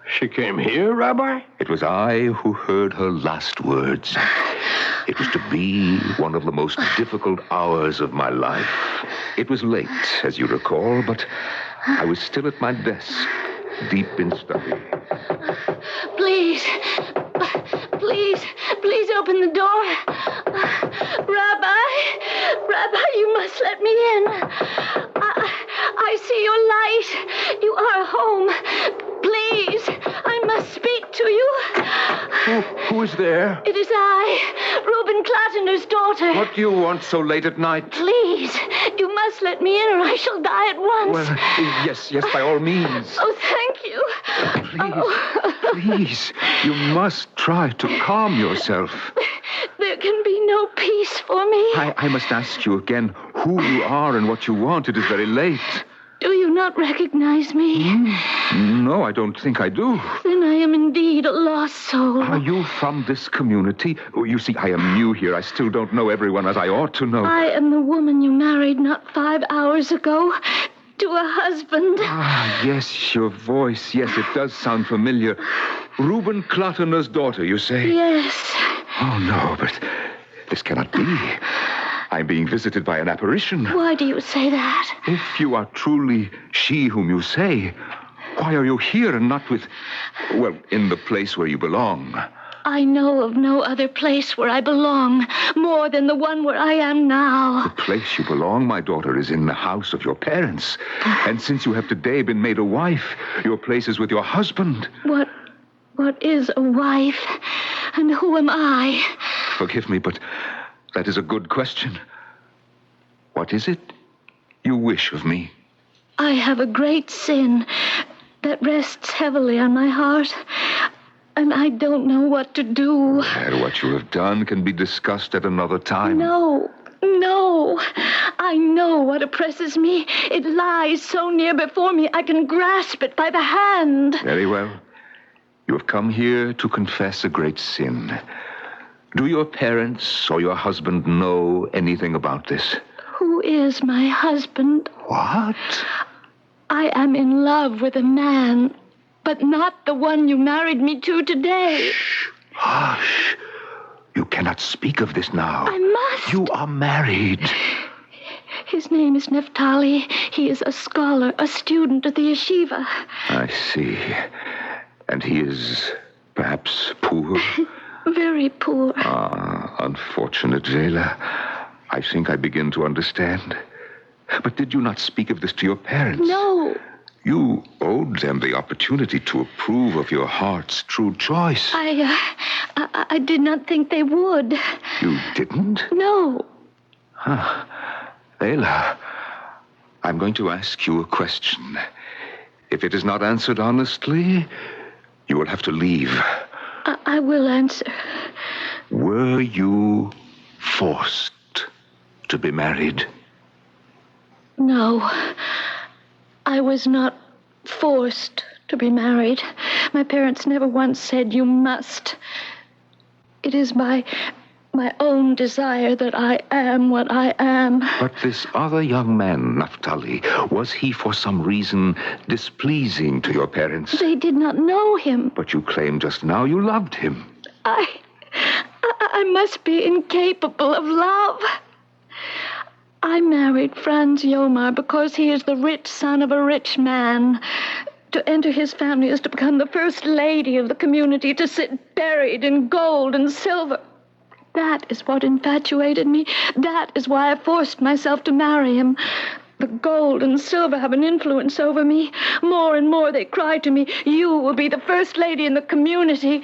She came here, Rabbi? It was I who heard her last words. It was to be one of the most difficult hours of my life. It was late, as you recall, but I was still at my desk, deep in study. Please open the door. Rabbi, you must let me in. I see your light. You are home. Please, I must speak to you. Who is there? It is I, Reuben Clattener's daughter. What do you want so late at night? Please, you must let me in or I shall die at once. Well, yes, by all means. Oh, thank you. Please, you must try to calm yourself. There can be no peace for me. I must ask you again who you are and what you want. It is very late. Do you not recognize me? No, I don't think I do. Then I am indeed a lost soul. Are you from this community? Oh, you see, I am new here. I still don't know everyone as I ought to know. I am the woman you married not 5 hours ago to a husband. Ah, yes, your voice. Yes, it does sound familiar. Reuben Clattener's daughter, you say? Yes. Oh, no, but this cannot be. I'm being visited by an apparition. Why do you say that? If you are truly she whom you say, why are you here and not in the place where you belong? I know of no other place where I belong, more than the one where I am now. The place you belong, my daughter, is in the house of your parents. And since you have today been made a wife, your place is with your husband. What is a wife? And who am I? Forgive me, but that is a good question. What is it you wish of me? I have a great sin that rests heavily on my heart, and I don't know what to do. And what you have done can be discussed at another time. No. I know what oppresses me. It lies so near before me, I can grasp it by the hand. Very well. You have come here to confess a great sin. Do your parents or your husband know anything about this? Who is my husband? What? I am in love with a man, but not the one you married me to today. Shh. Hush. You cannot speak of this now. I must. You are married. His name is Neftali. He is a scholar, a student at the yeshiva. I see. And he is perhaps poor? Very poor. Ah, unfortunate Vela. I think I begin to understand. But did you not speak of this to your parents? No. You owed them the opportunity to approve of your heart's true choice. I did not think they would. You didn't? No. Huh. Vela, I'm going to ask you a question. If it is not answered honestly, you will have to leave. I will answer. Were you forced to be married? No. I was not forced to be married. My parents never once said, you must. It is my own desire that I am what I am. But this other young man, Naphtali, was he for some reason displeasing to your parents? They did not know him. But you claimed just now you loved him. I must be incapable of love. I married Franz Yomar because he is the rich son of a rich man. To enter his family is to become the first lady of the community, to sit buried in gold and silver. That is what infatuated me. That is why I forced myself to marry him. The gold and silver have an influence over me. More and more they cry to me, you will be the first lady in the community.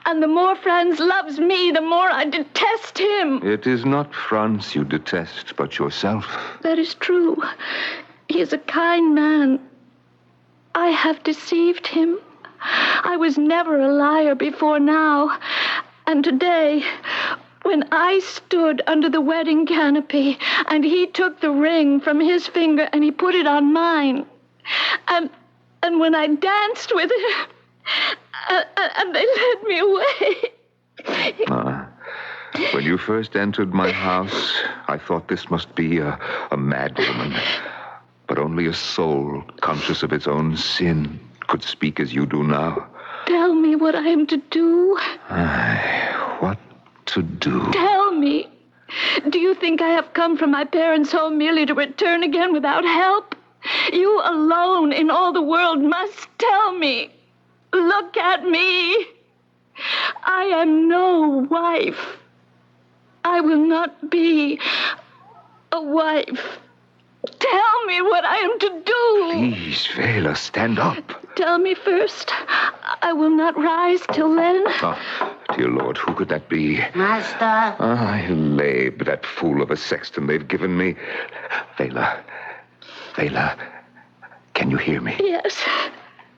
And the more Franz loves me, the more I detest him. It is not Franz you detest, but yourself. That is true. He is a kind man. I have deceived him. I was never a liar before now. And today, when I stood under the wedding canopy and he took the ring from his finger and he put it on mine, and when I danced with him, and they led me away. When you first entered my house, I thought this must be a mad woman. But only a soul conscious of its own sin could speak as you do now. Tell me what I am to do. What to do? Tell me. Do you think I have come from my parents' home merely to return again without help? You alone in all the world must tell me. Look at me. I am no wife. I will not be a wife. Tell me what I am to do. Please, Vela, stand up. Tell me first. I will not rise till then. Oh, dear Lord, who could that be? Master. Labe, that fool of a sexton they've given me. Vela, can you hear me? Yes.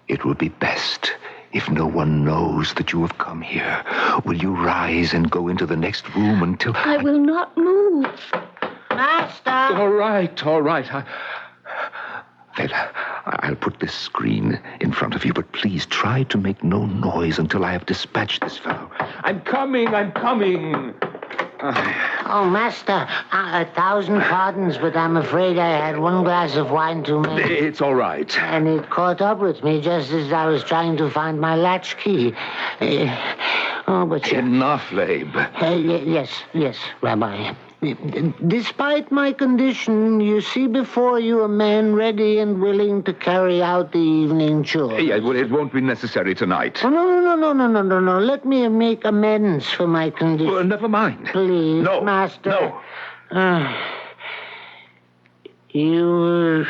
It will be best if no one knows that you have come here. Will you rise and go into the next room until... I will not move. Master! All right. Vela, I'll put this screen in front of you, but please try to make no noise until I have dispatched this fellow. I'm coming. Oh, Master, 1,000 pardons, but I'm afraid I had one glass of wine too many. It's all right. And it caught up with me just as I was trying to find my latchkey. Enough, Labe. Yes, Rabbi. Despite my condition, you see before you a man ready and willing to carry out the evening chore. Yeah, well, it won't be necessary tonight. Oh, no. Let me make amends for my condition. Well, never mind. Please, No, Master. no. You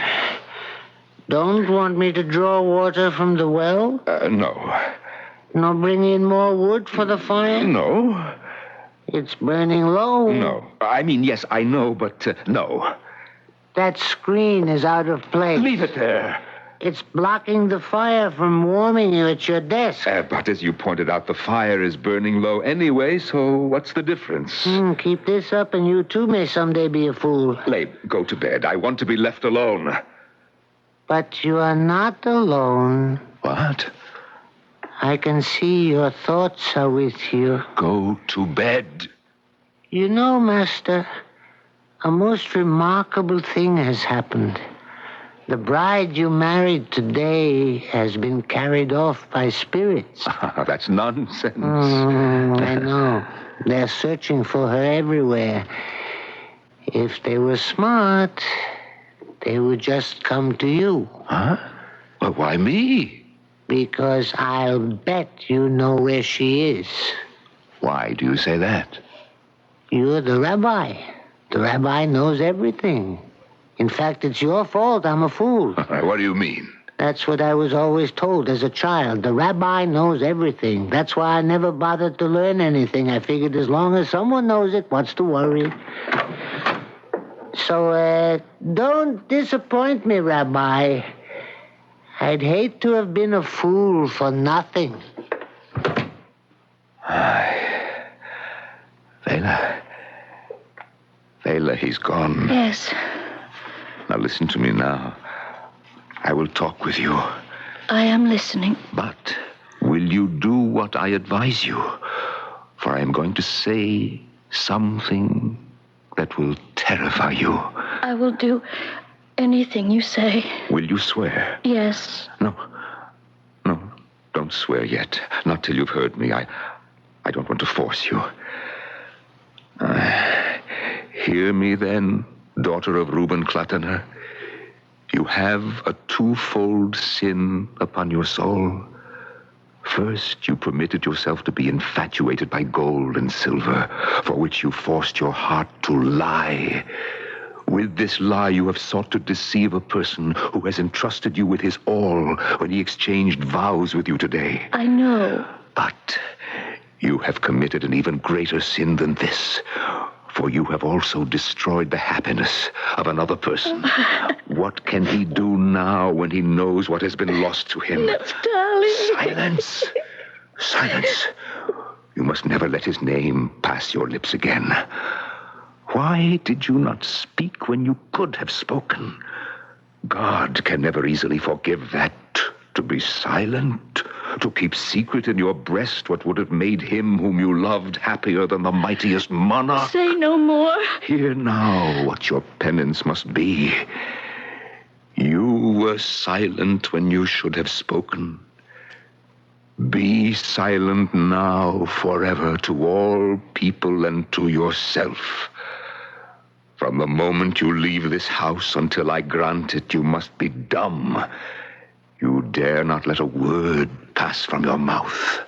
don't want me to draw water from the well? No. Nor bring in more wood for the fire? No. It's burning low. No. I mean, yes, I know, but no. That screen is out of place. Leave it there. It's blocking the fire from warming you at your desk. But as you pointed out, the fire is burning low anyway, so what's the difference? Keep this up and you too may someday be a fool. Labe, go to bed. I want to be left alone. But you are not alone. What? I can see your thoughts are with you. Go to bed. You know, Master, a most remarkable thing has happened. The bride you married today has been carried off by spirits. That's nonsense. I know. They're searching for her everywhere. If they were smart, they would just come to you. Huh? Well, why me? Because I'll bet you know where she is. Why do you say that? You're the rabbi. The rabbi knows everything. In fact, it's your fault I'm a fool. What do you mean? That's what I was always told as a child. The rabbi knows everything. That's why I never bothered to learn anything. I figured as long as someone knows it, what's to worry? So, don't disappoint me, Rabbi. I'd hate to have been a fool for nothing. Vela, he's gone. Yes. Now listen to me now. I will talk with you. I am listening. But will you do what I advise you? For I am going to say something that will terrify you. I will do anything you say. Will you swear? Yes. No, don't swear yet. Not till you've heard me. I don't want to force you. Hear me then, daughter of Reuben Klatener. You have a twofold sin upon your soul. First, you permitted yourself to be infatuated by gold and silver, for which you forced your heart to lie. With this lie, you have sought to deceive a person who has entrusted you with his all when he exchanged vows with you today. I know. But you have committed an even greater sin than this, for you have also destroyed the happiness of another person. What can he do now when he knows what has been lost to him? Darling. Silence. You must never let his name pass your lips again. Why did you not speak when you could have spoken? God can never easily forgive that. To be silent, to keep secret in your breast what would have made him whom you loved happier than the mightiest monarch. Say no more. Hear now what your penance must be. You were silent when you should have spoken. Be silent now forever to all people and to yourself. From the moment you leave this house until I grant it, you must be dumb. You dare not let a word pass from your mouth.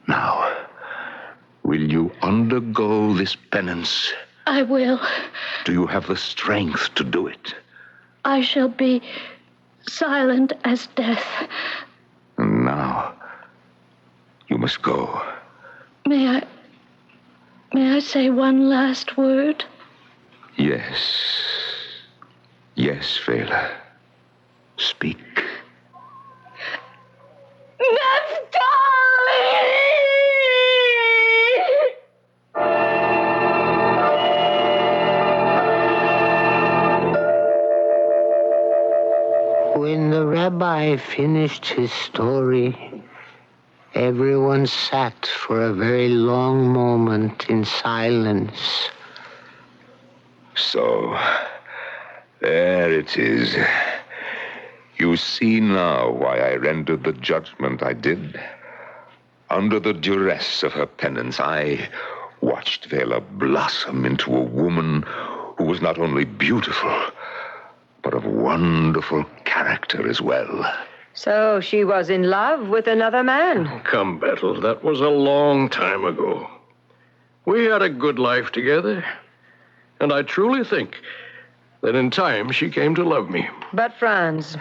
Now, will you undergo this penance? I will. Do you have the strength to do it? I shall be silent as death. And now, you must go. May I say one last word? Yes. Yes, Vela. Speak. When the rabbi finished his story, everyone sat for a very long moment in silence. So, there it is. You see now why I rendered the judgment I did. Under the duress of her penance, I watched Vela blossom into a woman who was not only beautiful, but of wonderful character as well. So she was in love with another man. Come, Bethel, that was a long time ago. We had a good life together, and I truly think that in time she came to love me. But Franz,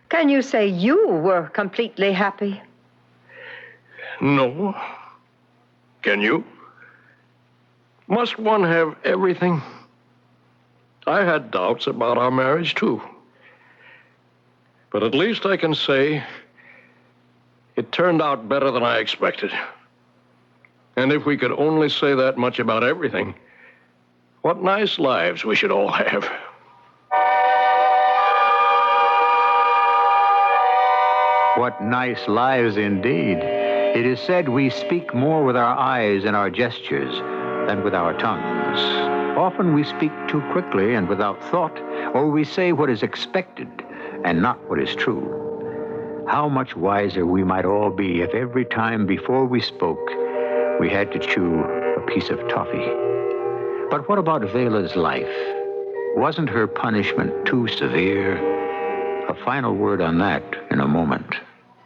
can you say you were completely happy? No. Can you? Must one have everything? I had doubts about our marriage, too. But at least I can say it turned out better than I expected. And if we could only say that much about everything, what nice lives we should all have. What nice lives indeed. It is said we speak more with our eyes and our gestures than with our tongues. Often we speak too quickly and without thought, or we say what is expected and not what is true. How much wiser we might all be if every time before we spoke, we had to chew a piece of toffee. But what about Vela's life? Wasn't her punishment too severe? A final word on that in a moment.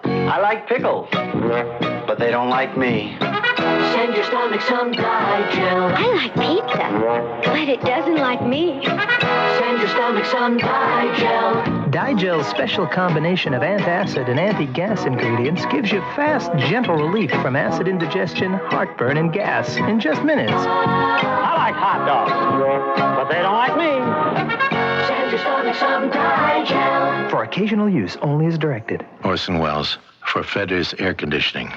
I like pickles, but they don't like me. Send your stomach some Digel. I like pizza, but it doesn't like me. Send your stomach some Digel. Digel's special combination of antacid and anti-gas ingredients gives you fast, gentle relief from acid indigestion, heartburn, and gas in just minutes. I like hot dogs, but they don't like me. Send your stomach some Digel. For occasional use only as directed. Orson Welles, for Fedder's Air Conditioning.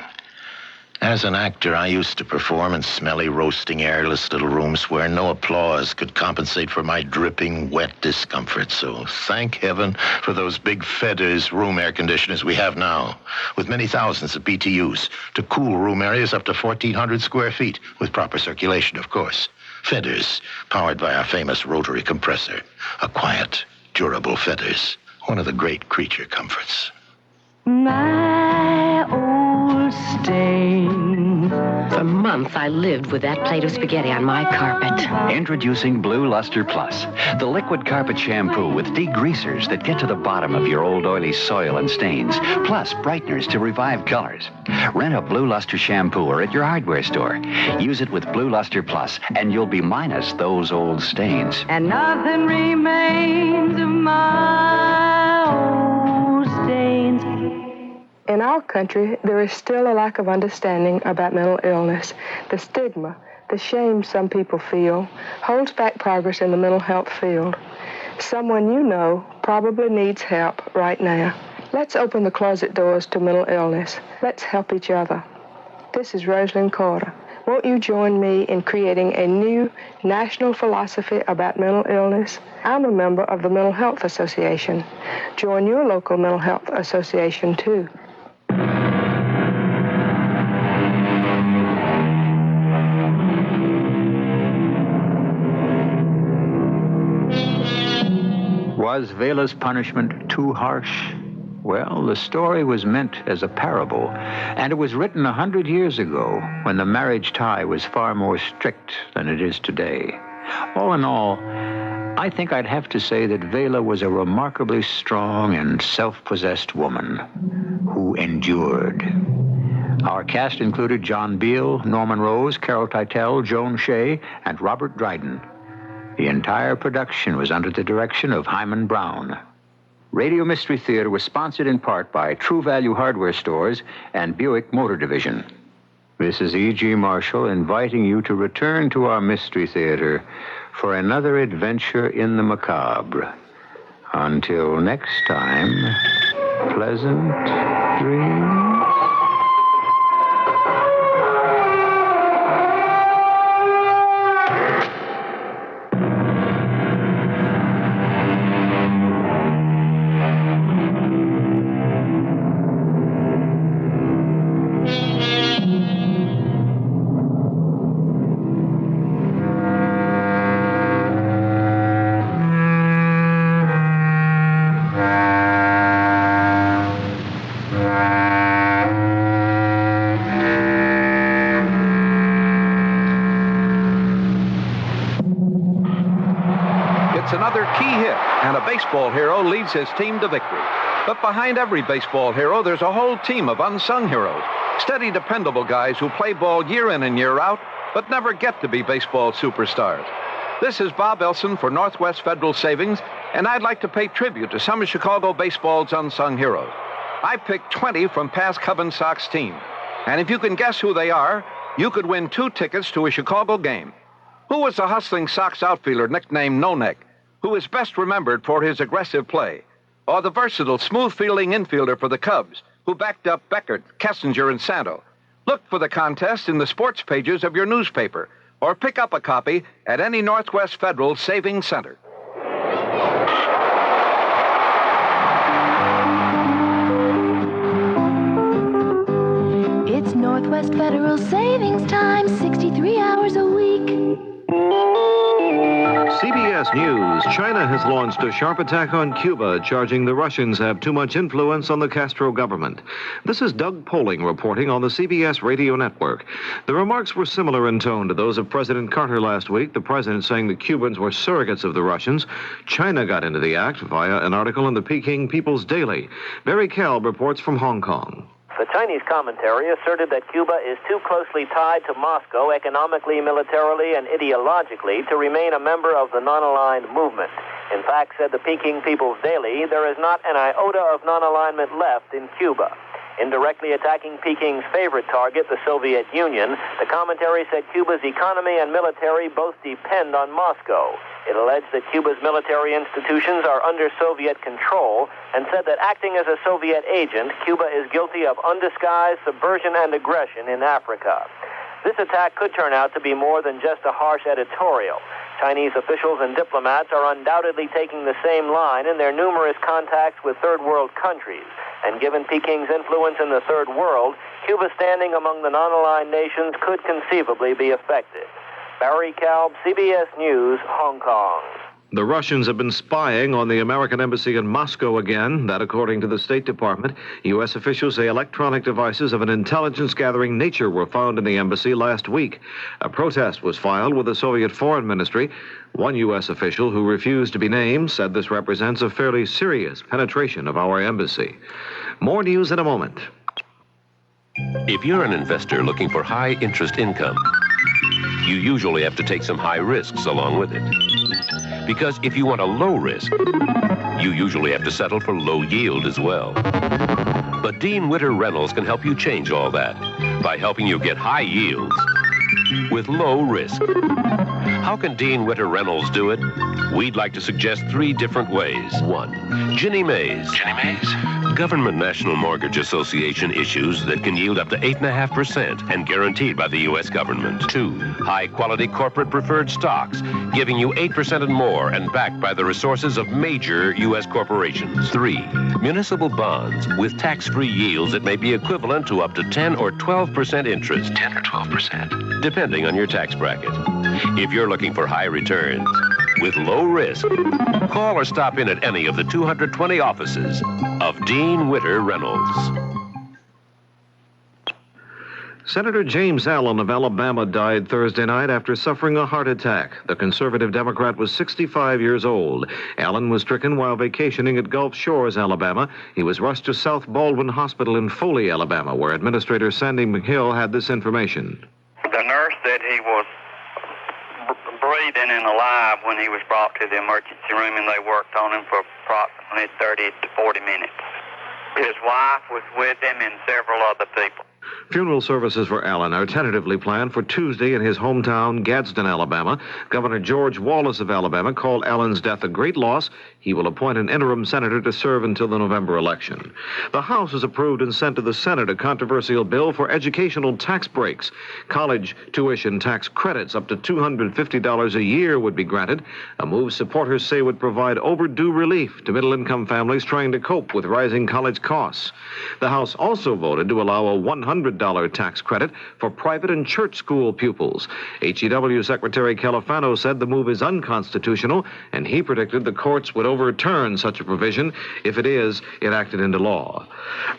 As an actor, I used to perform in smelly, roasting, airless little rooms where no applause could compensate for my dripping, wet discomfort. So thank heaven for those big Feathers room air conditioners we have now, with many thousands of BTUs to cool room areas up to 1,400 square feet, with proper circulation, of course. Feathers, powered by our famous rotary compressor. A quiet, durable Feathers. One of the great creature comforts. My old stain. For months, I lived with that plate of spaghetti on my carpet. Introducing Blue Luster Plus, the liquid carpet shampoo with degreasers that get to the bottom of your old oily soil and stains, plus brighteners to revive colors. Rent a Blue Luster shampoo at your hardware store. Use it with Blue Luster Plus, and you'll be minus those old stains. And nothing remains of my old stains. In our country, there is still a lack of understanding about mental illness. The stigma, the shame some people feel, holds back progress in the mental health field. Someone you know probably needs help right now. Let's open the closet doors to mental illness. Let's help each other. This is Rosalind Carter. Won't you join me in creating a new national philosophy about mental illness? I'm a member of the Mental Health Association. Join your local mental health association, too. Was Vela's punishment too harsh? Well, the story was meant as a parable, and it was written 100 years ago when the marriage tie was far more strict than it is today. All in all, I think I'd have to say that Vela was a remarkably strong and self-possessed woman who endured. Our cast included John Beal, Norman Rose, Carol Teitel, Joan Shea, and Robert Dryden. The entire production was under the direction of Hyman Brown. Radio Mystery Theater was sponsored in part by True Value Hardware Stores and Buick Motor Division. This is E.G. Marshall inviting you to return to our Mystery Theater for another adventure in the macabre. Until next time, pleasant dreams. It's another key hit, and a baseball hero leads his team to victory. But behind every baseball hero, there's a whole team of unsung heroes. Steady, dependable guys who play ball year in and year out, but never get to be baseball superstars. This is Bob Elson for Northwest Federal Savings, and I'd like to pay tribute to some of Chicago baseball's unsung heroes. I picked 20 from past Cub and Sox team. And if you can guess who they are, you could win 2 tickets to a Chicago game. Who was the hustling Sox outfielder nicknamed No Neck, who is best remembered for his aggressive play? Or the versatile, smooth-fielding infielder for the Cubs, who backed up Beckert, Kessinger, and Santo? Look for the contest in the sports pages of your newspaper, or pick up a copy at any Northwest Federal Savings Center. It's Northwest Federal Savings Time, 63 hours a week. CBS News. China has launched a sharp attack on Cuba, charging the Russians have too much influence on the Castro government. This is Doug Poling reporting on the CBS radio network. The remarks were similar in tone to those of President Carter last week, the president saying the Cubans were surrogates of the Russians. China got into the act via an article in the Peking People's Daily. Barry Kell reports from Hong Kong. The Chinese commentary asserted that Cuba is too closely tied to Moscow economically, militarily, and ideologically to remain a member of the non-aligned movement. In fact, said the Peking People's Daily, there is not an iota of non-alignment left in Cuba. Indirectly attacking Peking's favorite target, the Soviet Union, the commentary said Cuba's economy and military both depend on Moscow. It alleged that Cuba's military institutions are under Soviet control and said that acting as a Soviet agent, Cuba is guilty of undisguised subversion and aggression in Africa. This attack could turn out to be more than just a harsh editorial. Chinese officials and diplomats are undoubtedly taking the same line in their numerous contacts with third world countries. And given Peking's influence in the third world, Cuba's standing among the non-aligned nations could conceivably be affected. Barry Kalb, CBS News, Hong Kong. The Russians have been spying on the American embassy in Moscow again. That, according to the State Department. U.S. officials say electronic devices of an intelligence-gathering nature were found in the embassy last week. A protest was filed with the Soviet Foreign Ministry. One U.S. official who refused to be named said this represents a fairly serious penetration of our embassy. More news in a moment. If you're an investor looking for high-interest income, you usually have to take some high risks along with it. Because if you want a low risk, you usually have to settle for low yield as well. But Dean Witter Reynolds can help you change all that by helping you get high yields with low risk. How can Dean Witter Reynolds do it? We'd like to suggest 3 different ways. 1, Ginnie Mae's. Ginnie Mae's? Government National Mortgage Association issues that can yield up to 8.5% and guaranteed by the U.S. government. 2, high-quality corporate preferred stocks, giving you 8% and more and backed by the resources of major U.S. corporations. 3, municipal bonds with tax-free yields that may be equivalent to up to 10 or 12% interest. 10 or 12%. Depending on your tax bracket. If you're looking for high returns with low risk, call or stop in at any of the 220 offices of Dean Witter Reynolds. Senator James Allen of Alabama died Thursday night after suffering a heart attack. The conservative Democrat was 65 years old. Allen was stricken while vacationing at Gulf Shores, Alabama. He was rushed to South Baldwin Hospital in Foley, Alabama, where Administrator Sandy McHill had this information. The nurse said he was breathing and alive when he was brought to the emergency room, and they worked on him for approximately 30 to 40 minutes. His wife was with him and several other people. Funeral services for Allen are tentatively planned for Tuesday in his hometown, Gadsden, Alabama. Governor George Wallace of Alabama called Allen's death a great loss. He will appoint an interim senator to serve until the November election. The House has approved and sent to the Senate a controversial bill for educational tax breaks. College tuition tax credits up to $250 a year would be granted, a move supporters say would provide overdue relief to middle-income families trying to cope with rising college costs. The House also voted to allow a $100 tax credit for private and church school pupils. HEW Secretary Califano said the move is unconstitutional, and he predicted the courts would overturn such a provision if it is enacted into law.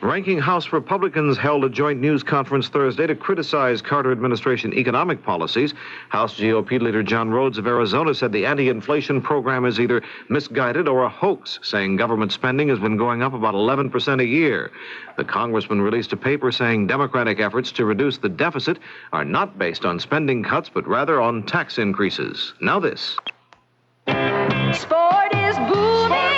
Ranking House Republicans held a joint news conference Thursday to criticize Carter administration economic policies. House GOP leader John Rhodes of Arizona said the anti-inflation program is either misguided or a hoax, saying government spending has been going up about 11% a year. The congressman released a paper saying Democratic efforts to reduce the deficit are not based on spending cuts, but rather on tax increases. Now this. Sport is booming.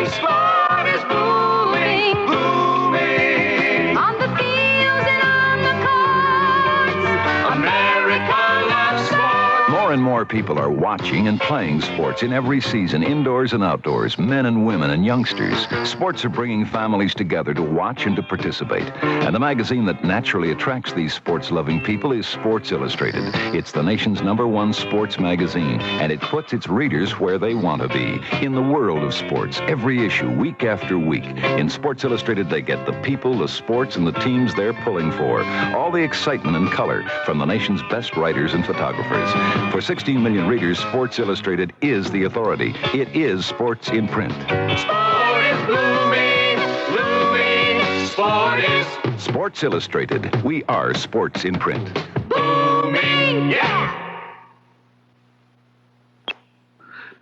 Sport is booming. Booming. On the fields and on the courts. America loves sport. More and more people are watching and playing sports in every season, indoors and outdoors, men and women and youngsters. Sports are bringing families together to watch and to participate. And the magazine that naturally attracts these sports-loving people is Sports Illustrated. It's the nation's #1 sports magazine, and it puts its readers where they want to be, in the world of sports, every issue, week after week. In Sports Illustrated, they get the people, the sports, and the teams they're pulling for. All the excitement and color from the nation's best writers and photographers. For 16 million readers, Sports Illustrated is the authority. It is sports in print. Sport is booming. Booming. Sport is Sports Illustrated. We are sports in print. booming. Yeah.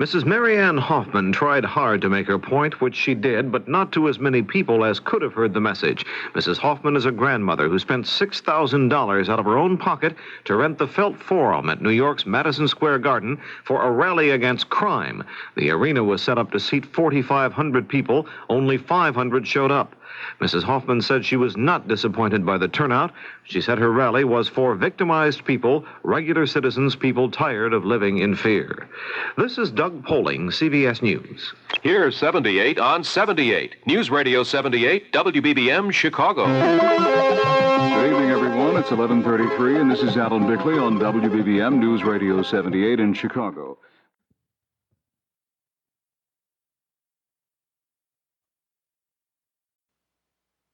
Mrs. Mary Ann Hoffman tried hard to make her point, which she did, but not to as many people as could have heard the message. Mrs. Hoffman is a grandmother who spent $6,000 out of her own pocket to rent the Felt Forum at New York's Madison Square Garden for a rally against crime. The arena was set up to seat 4,500 people. Only 500 showed up. Mrs. Hoffman said she was not disappointed by the turnout. She said her rally was for victimized people, regular citizens, people tired of living in fear. This is Doug Poling, CBS News. Here's 78 on 78. News Radio 78, WBBM, Chicago. Good evening, everyone. It's 11:33, and this is Alan Bickley on WBBM News Radio 78 in Chicago.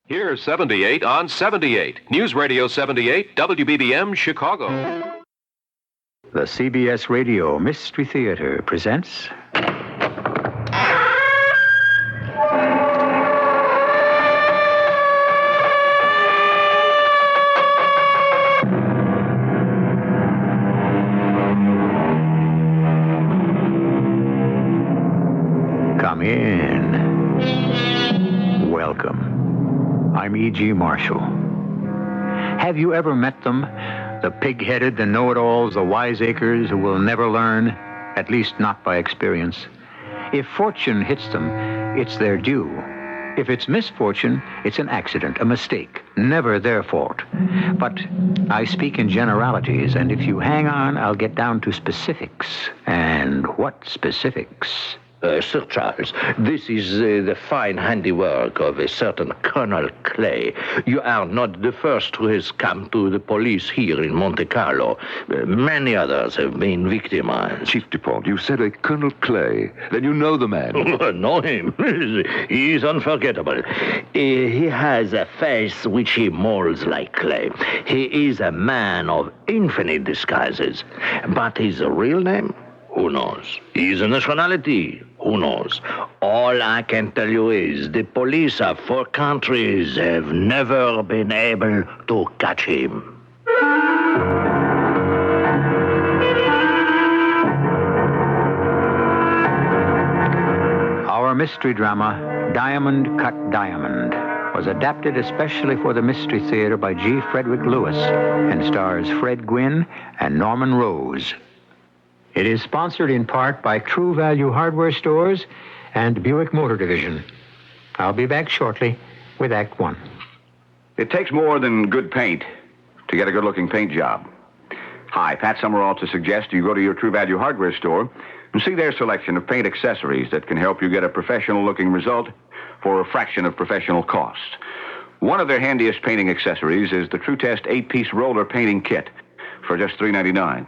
Here's 78 on 78. News Radio 78, WBBM, Chicago. The CBS Radio Mystery Theater presents... Come in. Welcome. I'm E.G. Marshall. Have you ever met them? The pig-headed, the know-it-alls, the wiseacres who will never learn, at least not by experience. If fortune hits them, it's their due. If it's misfortune, it's an accident, a mistake, never their fault. But I speak in generalities, and if you hang on, I'll get down to specifics. And what specifics? Sir Charles, this is the fine handiwork of a certain Colonel Clay. You are not the first who has come to the police here in Monte Carlo. Many others have been victimized. Chief DuPont, you said a Colonel Clay. Then you know the man. Know him. He is unforgettable. He has a face which he molds like clay. He is a man of infinite disguises. But his real name? Who knows? His nationality? Who knows? All I can tell you is the police of 4 countries have never been able to catch him. Our mystery drama, Diamond Cut Diamond, was adapted especially for the Mystery Theater by G. Frederick Lewis and stars Fred Gwynne and Norman Rose. It is sponsored in part by True Value Hardware Stores and Buick Motor Division. I'll be back shortly with Act One. It takes more than good paint to get a good-looking paint job. Hi, Pat Summerall to suggest you go to your True Value Hardware store and see their selection of paint accessories that can help you get a professional-looking result for a fraction of professional cost. One of their handiest painting accessories is the True Test 8-piece roller painting kit for just $3.99.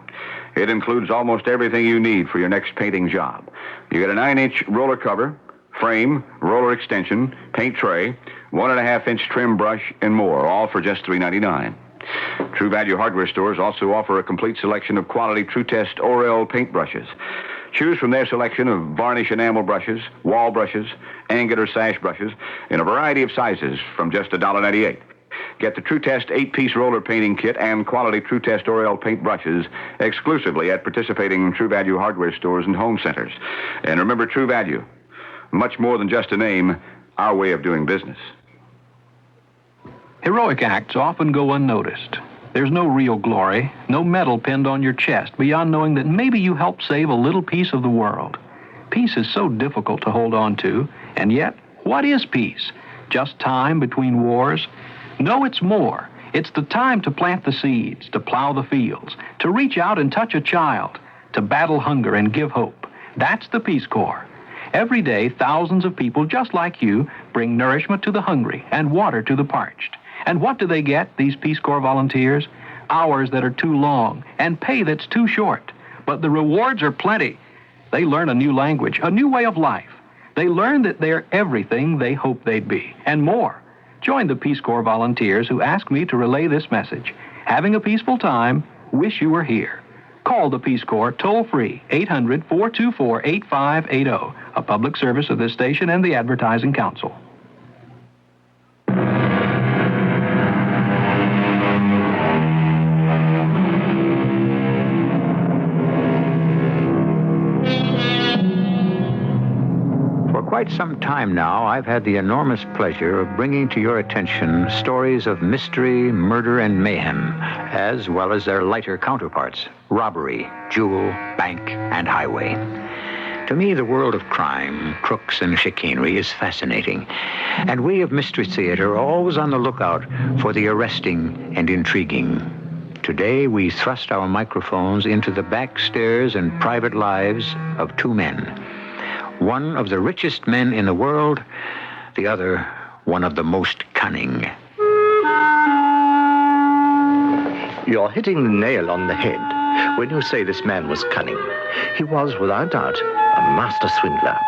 It includes almost everything you need for your next painting job. You get a 9-inch roller cover, frame, roller extension, paint tray, 1.5-inch trim brush, and more, all for just $3.99. True Value Hardware stores also offer a complete selection of quality True Test Orel paint brushes. Choose from their selection of varnish enamel brushes, wall brushes, angular sash brushes, in a variety of sizes from just $1.98. Get the True Test 8-piece roller painting kit and quality True Test Orel paint brushes exclusively at participating True Value Hardware stores and home centers. And remember, True Value, much more than just a name, our way of doing business. Heroic acts often go unnoticed. There's no real glory, no medal pinned on your chest beyond knowing that maybe you helped save a little piece of the world. Peace is so difficult to hold on to, and yet, what is peace? Just time between wars? No, it's more. It's the time to plant the seeds, to plow the fields, to reach out and touch a child, to battle hunger and give hope. That's the Peace Corps. Every day, thousands of people just like you bring nourishment to the hungry and water to the parched. And what do they get, these Peace Corps volunteers? Hours that are too long and pay that's too short. But the rewards are plenty. They learn a new language, a new way of life. They learn that they're everything they hoped they'd be, and more. Join the Peace Corps volunteers who asked me to relay this message. Having a peaceful time, wish you were here. Call the Peace Corps toll-free, 800-424-8580, a public service of this station and the Advertising Council. quite some time now, I've had the enormous pleasure of bringing to your attention stories of mystery, murder, and mayhem, as well as their lighter counterparts, robbery, jewel, bank, and highway. To me, the world of crime, crooks, and chicanery is fascinating, and we of Mystery Theater are always on the lookout for the arresting and intriguing. Today, we thrust our microphones into the back stairs and private lives of two men. One of the richest men in the world, the other one of the most cunning. You're hitting the nail on the head when you say this man was cunning. He was, without doubt, a master swindler.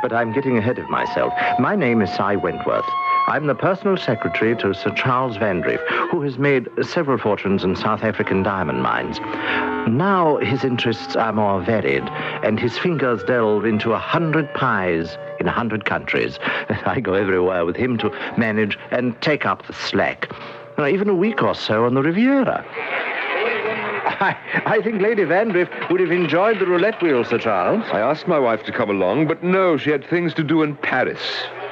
But I'm getting ahead of myself. My name is Cy Wentworth. I'm the personal secretary to Sir Charles Vandriff, who has made several fortunes in South African diamond mines. Now his interests are more varied, and his fingers delve into 100 pies in 100 countries. I go everywhere with him to manage and take up the slack. Even a week or so on the Riviera. I think Lady Vandriff would have enjoyed the roulette wheel, Sir Charles. I asked my wife to come along, but no, she had things to do in Paris.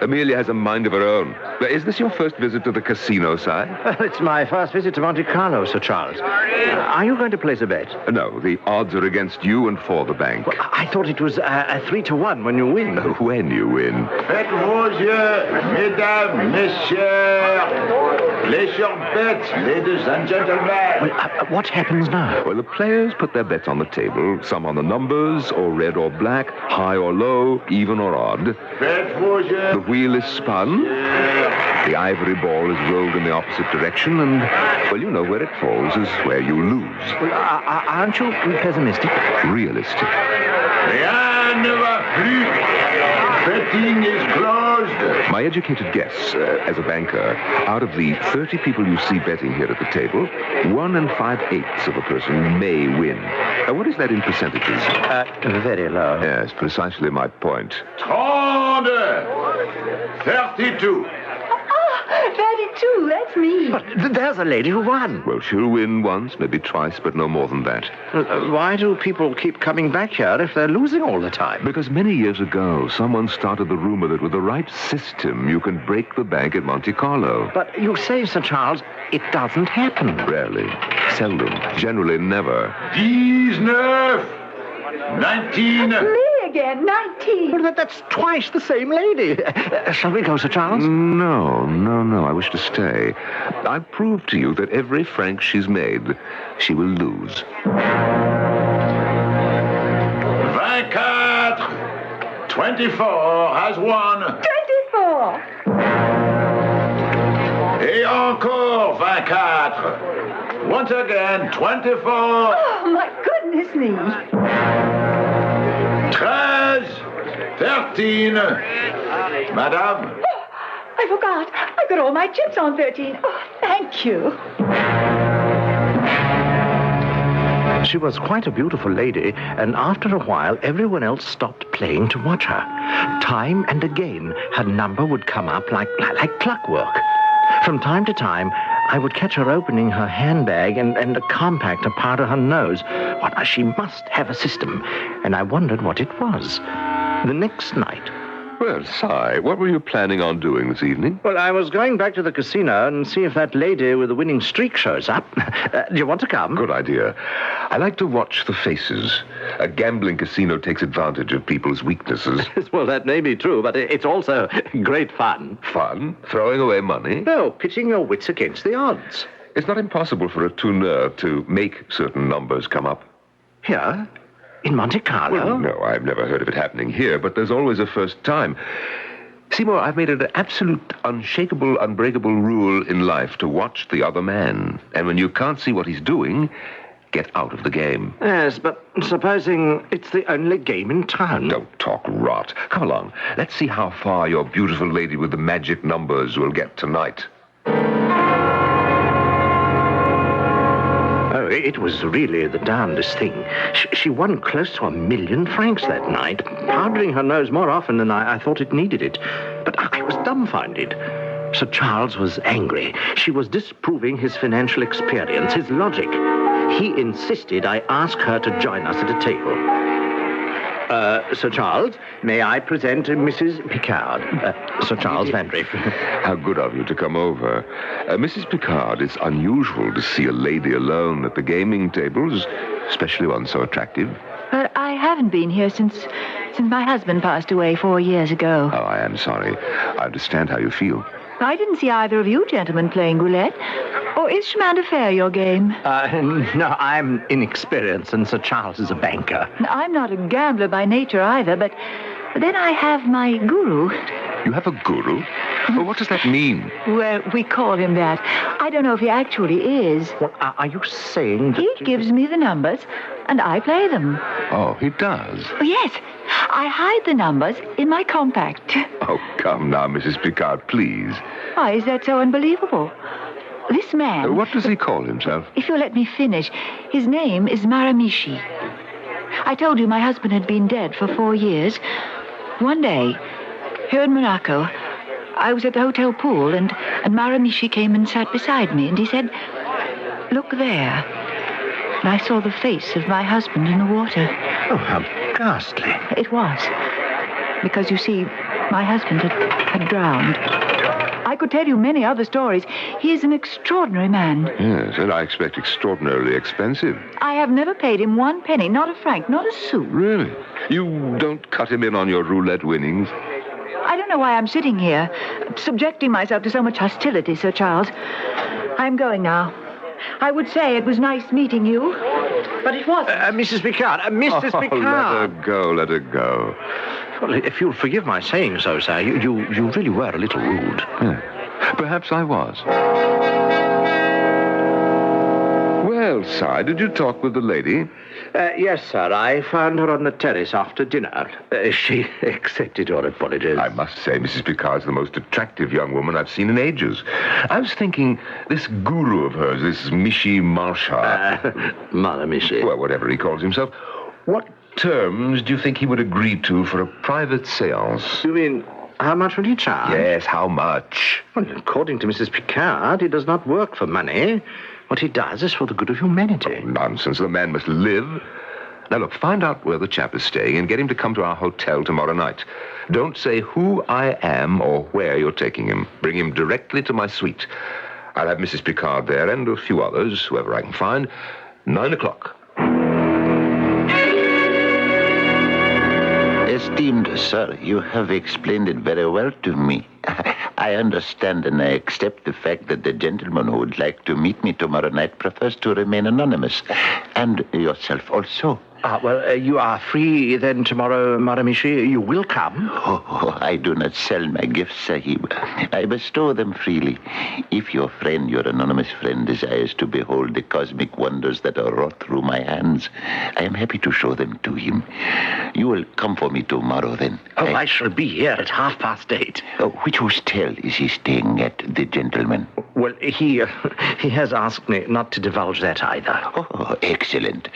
Amelia has a mind of her own. Is this your first visit to the casino, Si? It's my first visit to Monte Carlo, Sir Charles. Are you going to place a bet? No, the odds are against you and for the bank. Well, I thought it was 3-1 when you win. When you win. Faites vos jeux, mesdames, messieurs, les short bets, ladies and gentlemen. Well, what happens now? Well, the players put their bets on the table, some on the numbers, or red or black, high or low, even or odd. Faites vos jeux. The wheel is spun, the ivory ball is rolled in the opposite direction, and, well, you know where it falls is where you lose. Well, aren't you pessimistic? Realistic. Rien ne va plus. Betting is closed. My educated guess, as a banker, out of the 30 people you see betting here at the table, 1 5/8 of a person may win. What is that in percentages? Very low. Yes, precisely my point. 32. 32, that's me. But there's a lady who won. Well, she'll win once, maybe twice, but no more than that. Why do people keep coming back here if they're losing all the time? Because many years ago, someone started the rumor that with the right system, you can break the bank at Monte Carlo. But you say, Sir Charles, it doesn't happen. Rarely. Seldom. Generally never. 19. 19. Me again, 19. Well, that's twice the same lady. Shall we go, Sir Charles? No. I wish to stay. I've proved to you that every franc she's made, she will lose. 24. 24 has won. 24. Et encore 24. Once again, 24. Oh, my goodness me. 13. Madame? Oh, I forgot. I've got all my chips on 13. Oh, thank you. She was quite a beautiful lady, and after a while, everyone else stopped playing to watch her. Time and again, her number would come up like clockwork. From time to time, I would catch her opening her handbag and a compactor powder her nose. Well, she must have a system, and I wondered what it was. The next night... Well, Si, what were you planning on doing this evening? Well, I was going back to the casino and see if that lady with the winning streak shows up. Do you want to come? Good idea. I like to watch the faces. A gambling casino takes advantage of people's weaknesses. Well, that may be true, but it's also great fun. Fun? Throwing away money? No, pitching your wits against the odds. It's not impossible for a tourneur to make certain numbers come up. Here? In Monte Carlo? Well, no, I've never heard of it happening here, but there's always a first time. Seymour, I've made it an absolute, unshakable, unbreakable rule in life to watch the other man. And when you can't see what he's doing, get out of the game. Yes, but supposing it's the only game in town. Don't talk rot. Come along. Let's see how far your beautiful lady with the magic numbers will get tonight. Oh, it was really the darndest thing. She won close to 1 million francs that night, powdering her nose more often than I thought it needed it. But I was dumbfounded. Sir Charles was angry. She was disproving his financial experience, his logic. He insisted I ask her to join us at a table. Sir Charles, may I present Mrs. Picard? Sir Charles Vandriff. How good of you to come over. Mrs. Picard, it's unusual to see a lady alone at the gaming tables, especially one so attractive. But I haven't been here since my husband passed away 4 years ago. Oh, I am sorry. I understand how you feel. I didn't see either of you gentlemen playing roulette. Or is Chemin Fair your game? No, I'm inexperienced, and Sir Charles is a banker. I'm not a gambler by nature either, but then I have my guru. You have a guru? Well, what does that mean? Well, we call him that. I don't know if he actually is. Well, are you saying that... He gives me the numbers, and I play them. Oh, he does? Oh, yes. I hide the numbers in my compact. Oh, come now, Mrs. Picard, please. Why is that so unbelievable? This man... What does he call himself? If you'll let me finish, his name is Maramichi. I told you my husband had been dead for 4 years. One day, here in Monaco, I was at the hotel pool, and Maramichi came and sat beside me, and he said, "Look there." And I saw the face of my husband in the water. Oh, how ghastly. It was. Because, you see, my husband had drowned. I could tell you many other stories. He is an extraordinary man. Yes, and I expect extraordinarily expensive. I have never paid him 1 penny, not a franc, not a sou. Really? You don't cut him in on your roulette winnings? I don't know why I'm sitting here, subjecting myself to so much hostility, Sir Charles. I'm going now. I would say it was nice meeting you, but it wasn't. Mrs. Picard, Mrs. Picard. Let her go. Well, if you'll forgive my saying so, sir, you really were a little rude. Perhaps I was. Well, Si, did you talk with the lady? Yes, sir. I found her on the terrace after dinner. She accepted your apologies. I must say, Mrs. Picard's the most attractive young woman I've seen in ages. I was thinking, this guru of hers, this Michi Marshal... Maramichi. Well, whatever he calls himself. What terms do you think he would agree to for a private seance? You mean, how much would he charge? Yes, how much? Well, according to Mrs. Picard, he does not work for money. What he does is for the good of humanity. Oh, nonsense. The man must live. Now, look, find out where the chap is staying and get him to come to our hotel tomorrow night. Don't say who I am or where you're taking him. Bring him directly to my suite. I'll have Mrs. Picard there and a few others, whoever I can find. 9 o'clock. Esteemed sir, you have explained it very well to me. I understand and I accept the fact that the gentleman who would like to meet me tomorrow night prefers to remain anonymous. And yourself also. Well, you are free then tomorrow, Maramichi. You will come? Oh, I do not sell my gifts, Sahib. I bestow them freely. If your friend, your anonymous friend, desires to behold the cosmic wonders that are wrought through my hands, I am happy to show them to him. You will come for me tomorrow, then. Oh, I shall be here at 8:30. Which hotel is he staying at, the gentleman? Well, he has asked me not to divulge that either. Oh, excellent.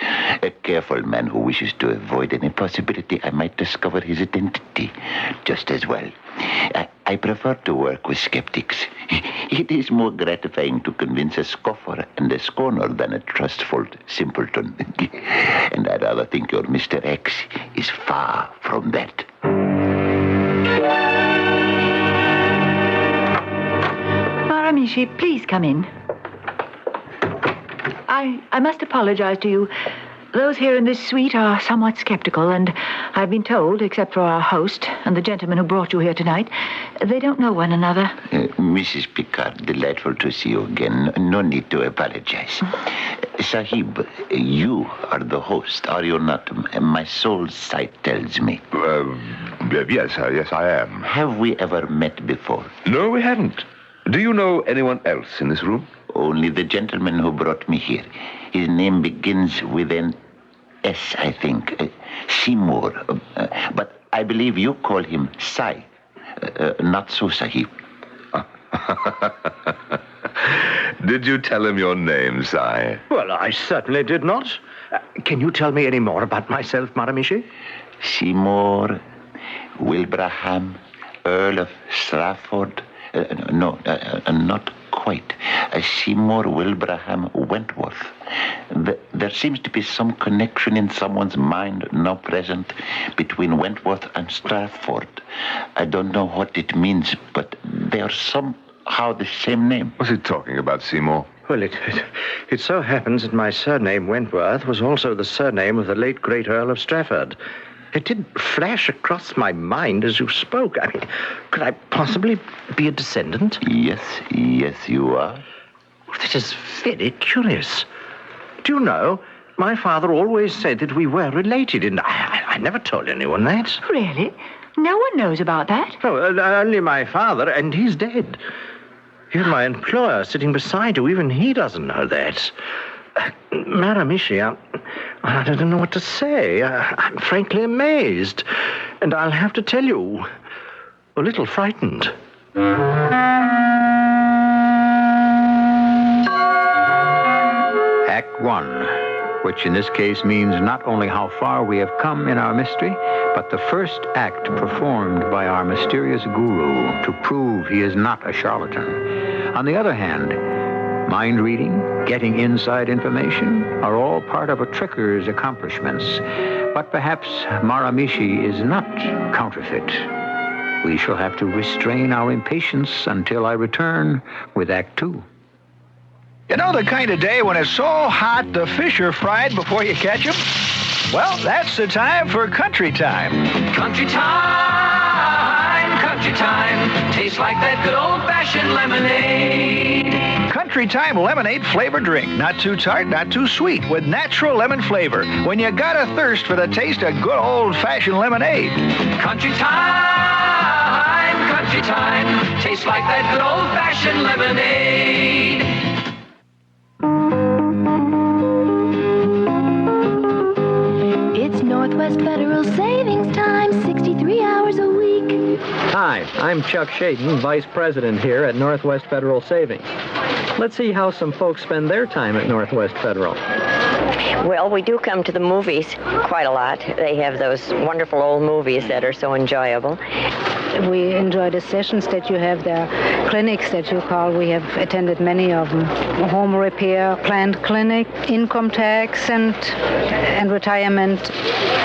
A careful man who wishes to avoid any possibility I might discover his identity just as well. I prefer to work with skeptics. It is more gratifying to convince a scoffer and a scorner than a trustful simpleton. And I rather think your Mr. X is far from that. Maramichi, please come in. I must apologize to you. Those here in this suite are somewhat skeptical, and I've been told, except for our host and the gentleman who brought you here tonight, they don't know one another. Mrs. Picard, delightful to see you again. No need to apologize. Sahib, you are the host, are you not? My soul's sight tells me. Yes, I am. Have we ever met before? No, we haven't. Do you know anyone else in this room? Only the gentleman who brought me here. His name begins with an S, I think. Seymour. But I believe you call him Sai. Not so, Sahib. Did you tell him your name, Sai? Well, I certainly did not. Can you tell me any more about myself, Maramichi? Seymour Wilbraham, Earl of Strafford. No, not quite. Seymour Wilbraham Wentworth. There seems to be some connection in someone's mind now present between Wentworth and Stratford. I don't know what it means, but they are somehow the same name. What's he talking about, Seymour? Well, it so happens that my surname, Wentworth, was also the surname of the late great Earl of Strafford. It did flash across my mind as you spoke. I mean, could I possibly be a descendant? Yes, you are. Well, this is very curious. Do you know, my father always said that we were related, and I never told anyone that. Really? No one knows about that? Oh, only my father, and he's dead. Even my employer sitting beside you, even he doesn't know that. Maramishi, I don't know what to say. I'm frankly amazed. And I'll have to tell you, a little frightened. Act 1, which in this case means not only how far we have come in our mystery, but the first act performed by our mysterious guru to prove he is not a charlatan. On the other hand, mind reading, getting inside information are all part of a tricker's accomplishments. But perhaps Maramishi is not counterfeit. We shall have to restrain our impatience until I return with Act 2. You know the kind of day when it's so hot the fish are fried before you catch them? Well, that's the time for country time. Country time, tastes like that good old-fashioned lemonade. Country Time lemonade flavored drink. Not too tart, not too sweet, with natural lemon flavor. When you got a thirst for the taste of good old-fashioned lemonade. Country time, tastes like that good old-fashioned lemonade. It's Northwest Federal Savings Time, 63 hours a week. Hi, I'm Chuck Shaden, Vice President here at Northwest Federal Savings. Let's see how some folks spend their time at Northwest Federal. Well, we do come to the movies quite a lot. They have those wonderful old movies that are so enjoyable. We enjoy the sessions that you have there, clinics that you call. We have attended many of them. Home repair, plant clinic, income tax, and retirement.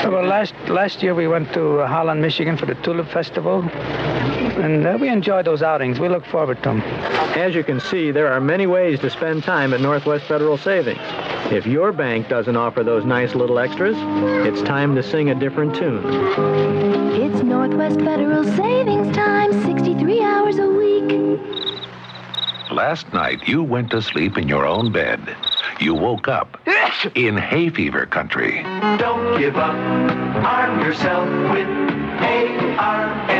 Well, last year we went to Holland, Michigan for the Tulip Festival, and we enjoyed those outings. We look forward to them. As you can see, there are many ways to spend time at Northwest Federal Savings. If your bank doesn't offer those nice little extras, it's time to sing a different tune. It's Northwest Federal Savings Time, 63 hours a week. Last night, you went to sleep in your own bed. You woke up in hay fever country. Don't give up. Arm yourself with ARM.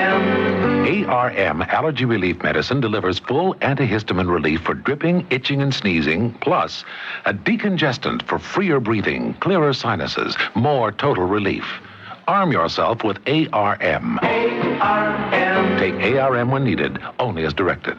ARM Allergy Relief Medicine delivers full antihistamine relief for dripping, itching, and sneezing, plus a decongestant for freer breathing, clearer sinuses, more total relief. Arm yourself with ARM. ARM. Take ARM when needed, only as directed.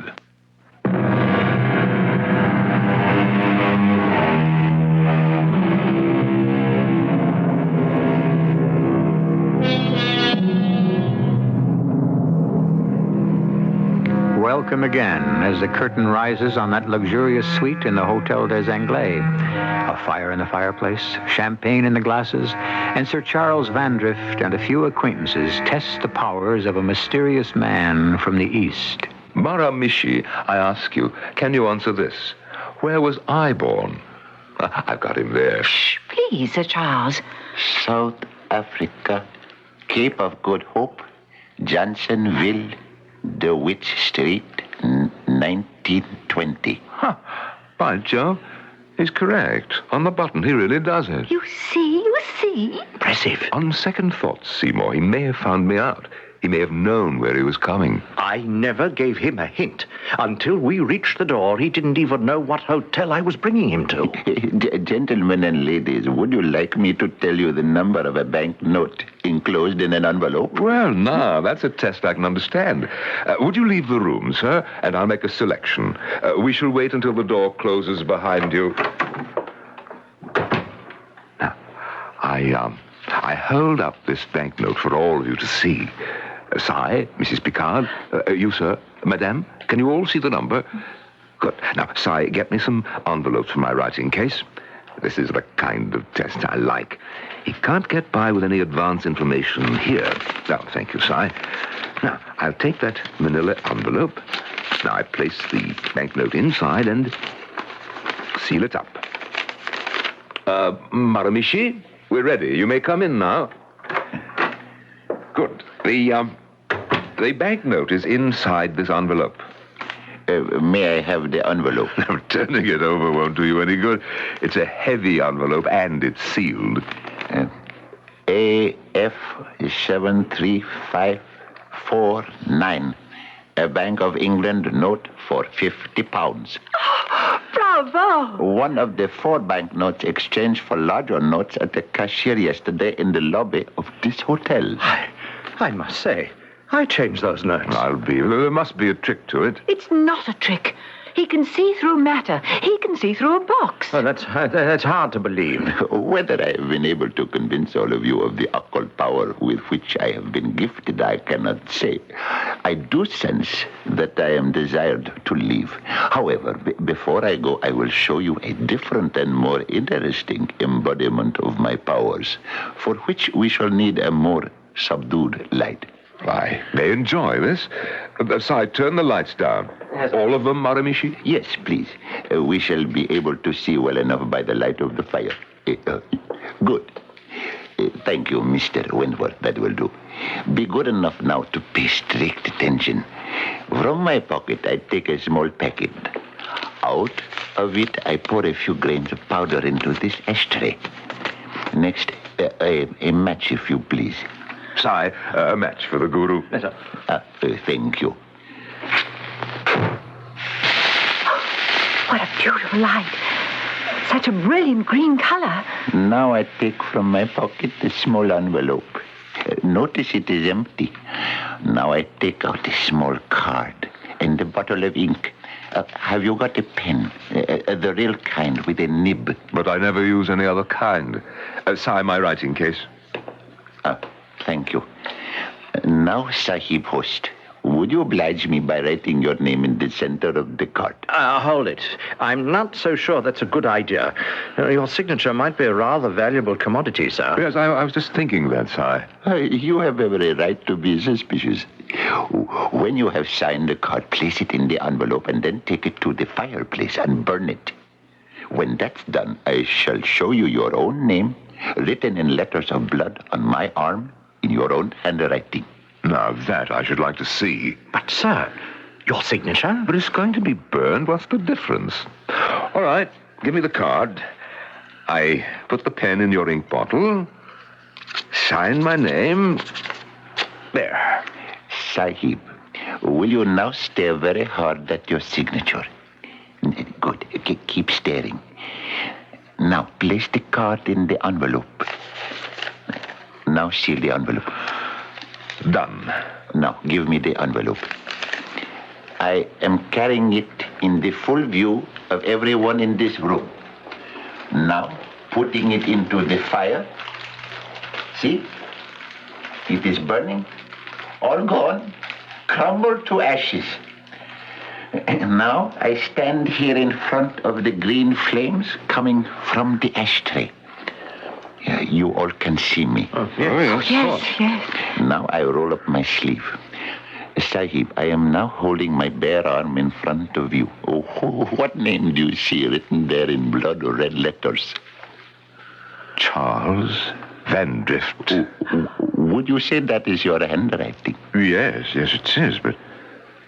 Welcome again as the curtain rises on that luxurious suite in the Hotel des Anglais. A fire in the fireplace, champagne in the glasses, and Sir Charles Vandrift and a few acquaintances test the powers of a mysterious man from the East. Maramishi, I ask you, can you answer this? Where was I born? I've got him there. Shh, please, Sir Charles. South Africa, Cape of Good Hope, Johnsonville, DeWitt Street, 1920. By Jove, he's correct. On the button, he really does it. You see? Impressive. On second thoughts, Seymour, he may have found me out. He may have known where he was coming. I never gave him a hint. Until we reached the door, he didn't even know what hotel I was bringing him to. Gentlemen and ladies, would you like me to tell you the number of a banknote enclosed in an envelope? Well, now, that's a test I can understand. Would you leave the room, sir, and I'll make a selection. We shall wait until the door closes behind you. Now, I hold up this banknote for all of you to see. Si, Mrs. Picard, you, sir, Madame, can you all see the number? Good. Now, Si, get me some envelopes for my writing case. This is the kind of test I like. He can't get by with any advance information here. Oh, thank you, Si. Now, I'll take that manila envelope. Now, I place the banknote inside and seal it up. Maramishi, we're ready. You may come in now. Good. The banknote is inside this envelope. May I have the envelope? Now, turning it over won't do you any good. It's a heavy envelope, and it's sealed. AF 73549. A Bank of England note for £50. Bravo! One of the 4 banknotes exchanged for larger notes at the cashier yesterday in the lobby of this hotel. I must say, I changed those notes. There must be a trick to it. It's not a trick. He can see through matter. He can see through a box. Oh, that's hard to believe. Whether I have been able to convince all of you of the occult power with which I have been gifted, I cannot say. I do sense that I am desired to leave. However, before I go, I will show you a different and more interesting embodiment of my powers, for which we shall need a more subdued light. I may enjoy this. Si, turn the lights down. All of them, Maramishi? Yes, please. We shall be able to see well enough by the light of the fire. Good. Thank you, Mr. Wentworth. That will do. Be good enough now to pay strict attention. From my pocket, I take a small packet. Out of it, I pour a few grains of powder into this ashtray. Next, a match, if you please. Si, a match for the guru. Yes, sir. Thank you. What a beautiful light. Such a brilliant green color. Now I take from my pocket a small envelope. Notice it is empty. Now I take out a small card and a bottle of ink. Have you got a pen? The real kind with a nib. But I never use any other kind. Si, my writing case. Thank you. Now, Sahib Host, would you oblige me by writing your name in the center of the card? Hold it. I'm not so sure that's a good idea. Your signature might be a rather valuable commodity, sir. Yes, I was just thinking that, Si. You have every right to be suspicious. When you have signed the card, place it in the envelope and then take it to the fireplace and burn it. When that's done, I shall show you your own name, written in letters of blood on my arm, in your own handwriting. Now, that I should like to see. But, sir, your signature? But it's going to be burned. What's the difference? All right, give me the card. I put the pen in your ink bottle, sign my name. There. Sahib, will you now stare very hard at your signature? Good. Keep staring. Now, place the card in the envelope. Now, seal the envelope. Done. Now, give me the envelope. I am carrying it in the full view of everyone in this room. Now, putting it into the fire. See? It is burning. All gone. Crumbled to ashes. And now, I stand here in front of the green flames coming from the ashtray. You all can see me. Yes. Now I roll up my sleeve. Sahib, I am now holding my bare arm in front of you. Oh, what name do you see written there in blood or red letters? Charles Van Drift. Would you say that is your handwriting? Yes, it is, but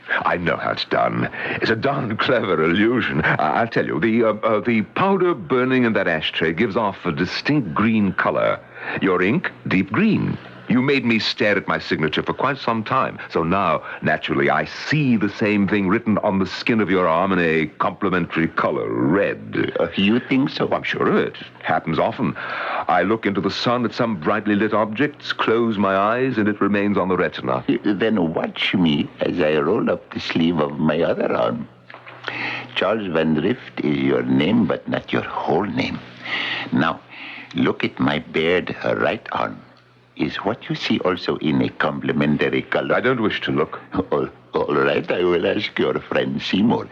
I know how it's done. It's a darn clever illusion. I'll tell you, the powder burning in that ashtray gives off a distinct green color. Your ink, deep green. You made me stare at my signature for quite some time. So now, naturally, I see the same thing written on the skin of your arm in a complementary color, red. You think so? I'm sure of it. Happens often. I look into the sun at some brightly lit objects, close my eyes, and it remains on the retina. Then watch me as I roll up the sleeve of my other arm. Charles Van Drift is your name, but not your whole name. Now, look at my bared right arm. is what you see also in a complementary color? I don't wish to look. All right, I will ask your friend Seymour.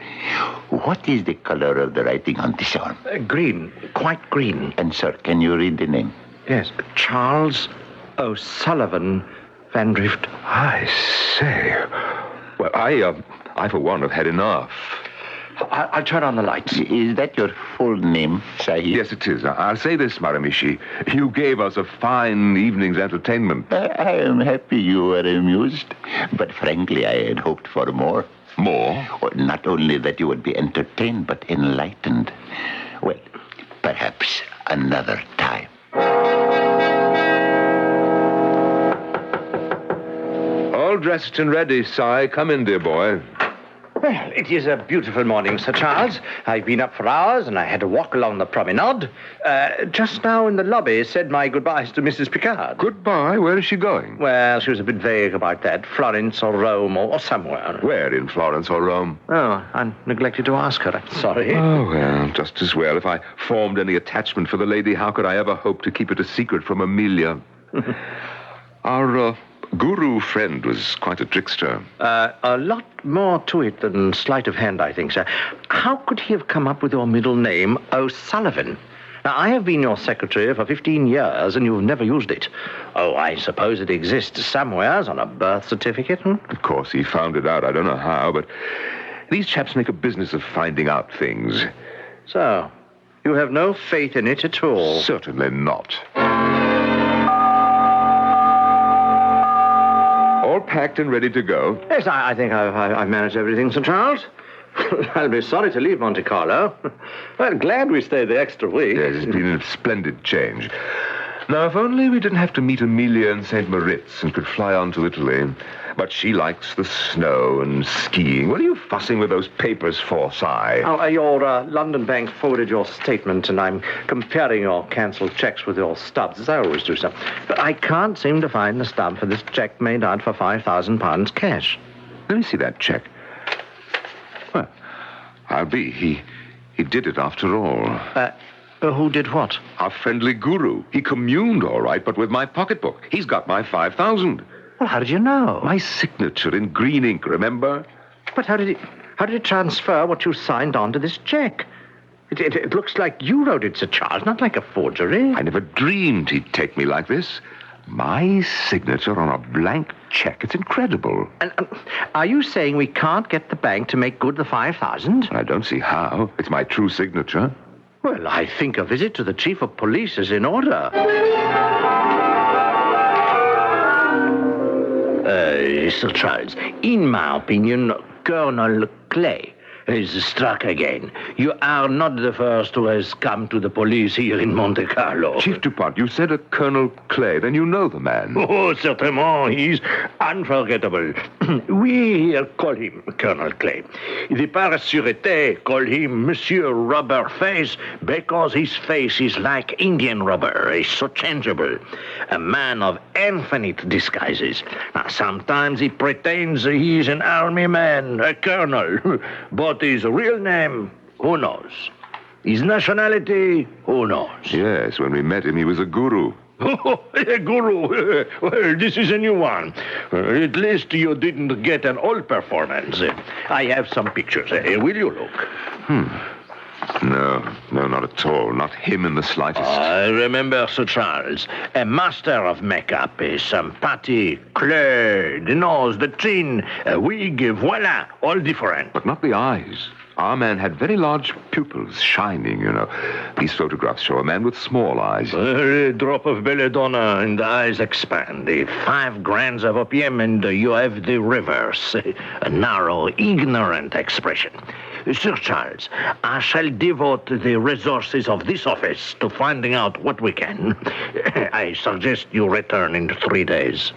What is the color of the writing on this arm? Green, quite green. And, sir, can you read the name? Yes, Charles O'Sullivan Van Drift. I say. Well, I for one, have had enough. I'll turn on the lights. Is that your full name, Sahib? Yes, it is. I'll say this, Maramishi. You gave us a fine evening's entertainment. I am happy you were amused, but frankly, I had hoped for more. More? Not only that you would be entertained, but enlightened. Well, perhaps another time. All dressed and ready, Si. Come in, dear boy. Well, it is a beautiful morning, Sir Charles. I've been up for hours, and I had to walk along the promenade. Just now in the lobby, said my goodbyes to Mrs. Picard. Goodbye? Where is she going? Well, she was a bit vague about that. Florence or Rome or somewhere. Where in Florence or Rome? Oh, I neglected to ask her. I'm sorry. Oh, well, just as well. If I formed any attachment for the lady, how could I ever hope to keep it a secret from Amelia? Our guru friend was quite a trickster. A lot more to it than sleight of hand, I think, sir. How could he have come up with your middle name, O'Sullivan? Now, I have been your secretary for 15 years, and you've never used it. Oh, I suppose it exists somewhere on a birth certificate, Of course, he found it out. I don't know how, but these chaps make a business of finding out things. So, you have no faith in it at all? Certainly not. All packed and ready to go? Yes, I think I've managed everything, Sir Charles. I'll be sorry to leave Monte Carlo. Well, glad we stayed the extra week. Yes, it's been a splendid change. Now, if only we didn't have to meet Amelia in St. Moritz and could fly on to Italy. But she likes the snow and skiing. What are you fussing with those papers for, Si? Your London bank forwarded your statement, and I'm comparing your cancelled checks with your stubs, as I always do, sir. But I can't seem to find the stub for this check made out for £5,000 cash. Let me see that check. Well, I'll be. He did it after all. Who did what? Our friendly guru. He communed all right, but with my pocketbook. He's got my 5,000. Well, how did you know? My signature in green ink, remember? But how did he transfer what you signed onto this check? It looks like you wrote it, Sir Charles, not like a forgery. I never dreamed he'd take me like this. My signature on a blank check. It's incredible. And are you saying we can't get the bank to make good the 5,000? I don't see how. It's my true signature. Well, I think a visit to the chief of police is in order. Sir Charles, in my opinion, Colonel Clay is struck again. You are not the first who has come to the police here in Monte Carlo. Chief Dupont, you said a Colonel Clay, then you know the man. Oh, certainement, he's unforgettable. We here call him Colonel Clay. The Paris Sûreté call him Monsieur Rubber Face because his face is like Indian rubber. He's so changeable. A man of infinite disguises. Now, sometimes he pretends he's an army man, a colonel, but his real name, who knows? His nationality, who knows? Yes, when we met him, he was a guru. Oh, a guru. Well, this is a new one. At least you didn't get an old performance. I have some pictures. Will you look? No, not at all. Not him in the slightest. I remember Sir Charles, a master of makeup, some patty, clay, the nose, the chin, a wig, voila, all different. But not the eyes. Our man had very large pupils, shining, you know. These photographs show a man with small eyes. A drop of belladonna and the eyes expand. 5 grains of opium and you have the reverse. A narrow, ignorant expression. Sir Charles, I shall devote the resources of this office to finding out what we can. I suggest you return in 3 days.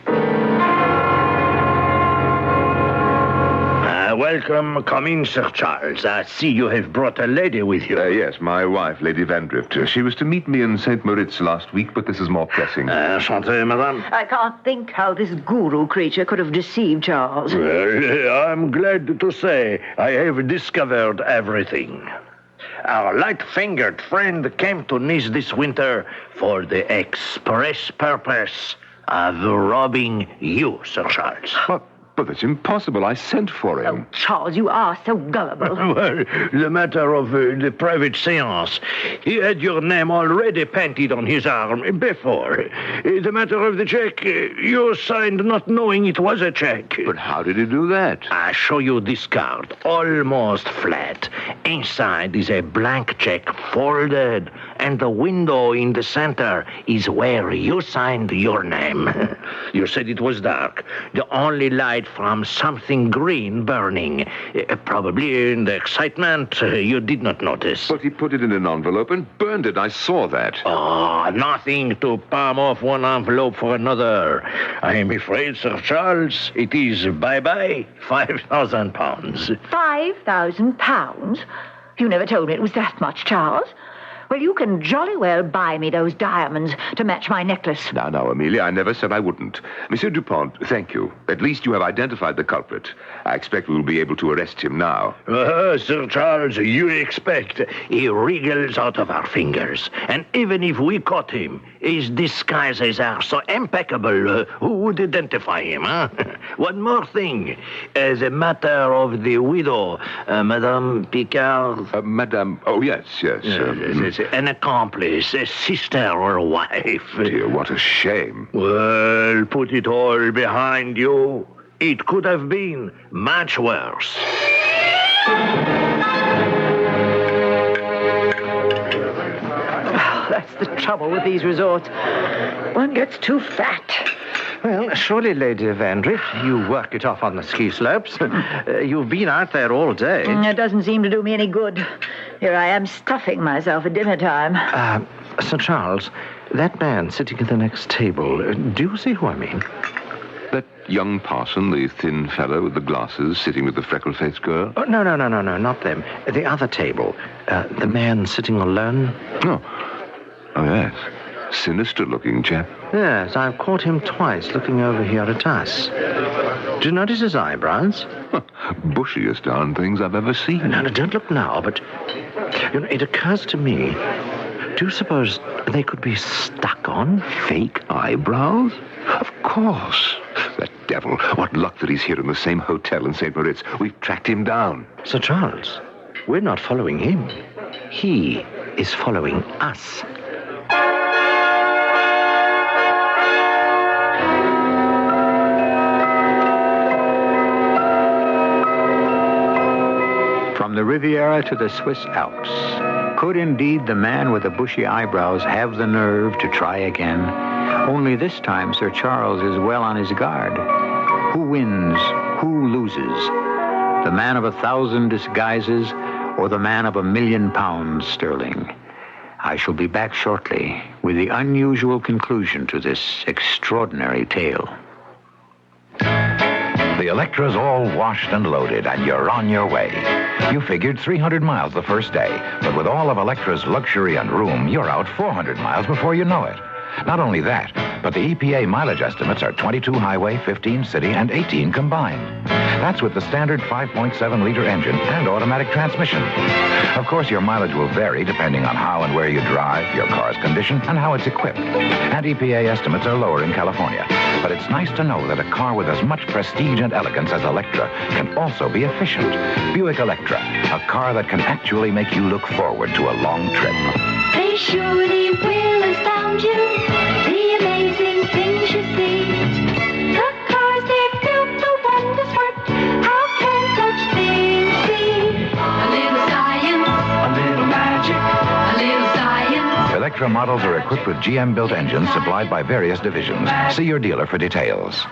Welcome. Come in, Sir Charles. I see you have brought a lady with you. Yes, my wife, Lady Van Drift. She was to meet me in St. Moritz last week, but this is more pressing. Enchanté, madame. I can't think how this guru creature could have deceived Charles. Well, I'm glad to say I have discovered everything. Our light-fingered friend came to Nice this winter for the express purpose of robbing you, Sir Charles. But that's impossible. I sent for him. Charles, you are so gullible. Well, the matter of the private seance. He had your name already painted on his arm before. The matter of the check, you signed not knowing it was a check. But how did he do that? I show you this card, almost flat. Inside is a blank check folded, and the window in the center is where you signed your name. You said it was dark. The only light from something green burning. Probably in the excitement, you did not notice. But he put it in an envelope and burned it. I saw that. Oh, nothing to palm off one envelope for another. I am afraid, Sir Charles, it is bye-bye, £5,000. £5,000? You never told me it was that much, Charles. Well, you can jolly well buy me those diamonds to match my necklace. Now, Amelia, I never said I wouldn't. Monsieur Dupont, thank you. At least you have identified the culprit. I expect we will be able to arrest him now. Sir Charles, you expect. He wriggles out of our fingers. And even if we caught him, his disguises are so impeccable, who would identify him, huh? One more thing. The matter of the widow, Madame Picard. Madame, oh, yes. An accomplice, a sister or a wife. Dear, what a shame. Well, put it all behind you. It could have been much worse. That's the trouble with these resorts. One gets too fat. Well, surely, Lady Vandriff, you work it off on the ski slopes. You've been out there all day. It doesn't seem to do me any good. Here I am stuffing myself at dinner time. Sir Charles, that man sitting at the next table, do you see who I mean? That young parson, the thin fellow with the glasses, sitting with the freckle-faced girl? Oh, no, not them. The other table. The man sitting alone. Oh, yes. Sinister-looking chap. Yes, I've caught him twice looking over here at us. Do you notice his eyebrows? Bushiest darn things I've ever seen. No, don't look now, but it occurs to me, do you suppose they could be stuck on? Fake eyebrows? Of course. That devil. What luck that he's here in the same hotel in St. Moritz. We've tracked him down. Sir Charles, we're not following him. He is following us. From the Riviera to the Swiss Alps, could indeed the man with the bushy eyebrows have the nerve to try again? Only this time Sir Charles is well on his guard. Who wins? Who loses? The man of 1,000 disguises or the man of £1,000,000 sterling? I shall be back shortly with the unusual conclusion to this extraordinary tale. The Electra's all washed and loaded, and you're on your way. You figured 300 miles the first day, but with all of Electra's luxury and room, you're out 400 miles before you know it. Not only that, but the EPA mileage estimates are 22 highway, 15 city, and 18 combined. That's with the standard 5.7-liter engine and automatic transmission. Of course, your mileage will vary depending on how and where you drive, your car's condition, and how it's equipped. And EPA estimates are lower in California. But it's nice to know that a car with as much prestige and elegance as Electra can also be efficient. Buick Electra, a car that can actually make you look forward to a long trip. They surely will astound you, the amazing things you see. The cars they've built, the wonders worked, how can such things be? A little science, a little magic, a little science. Electra models are equipped with GM-built engines supplied by various divisions. See your dealer for details.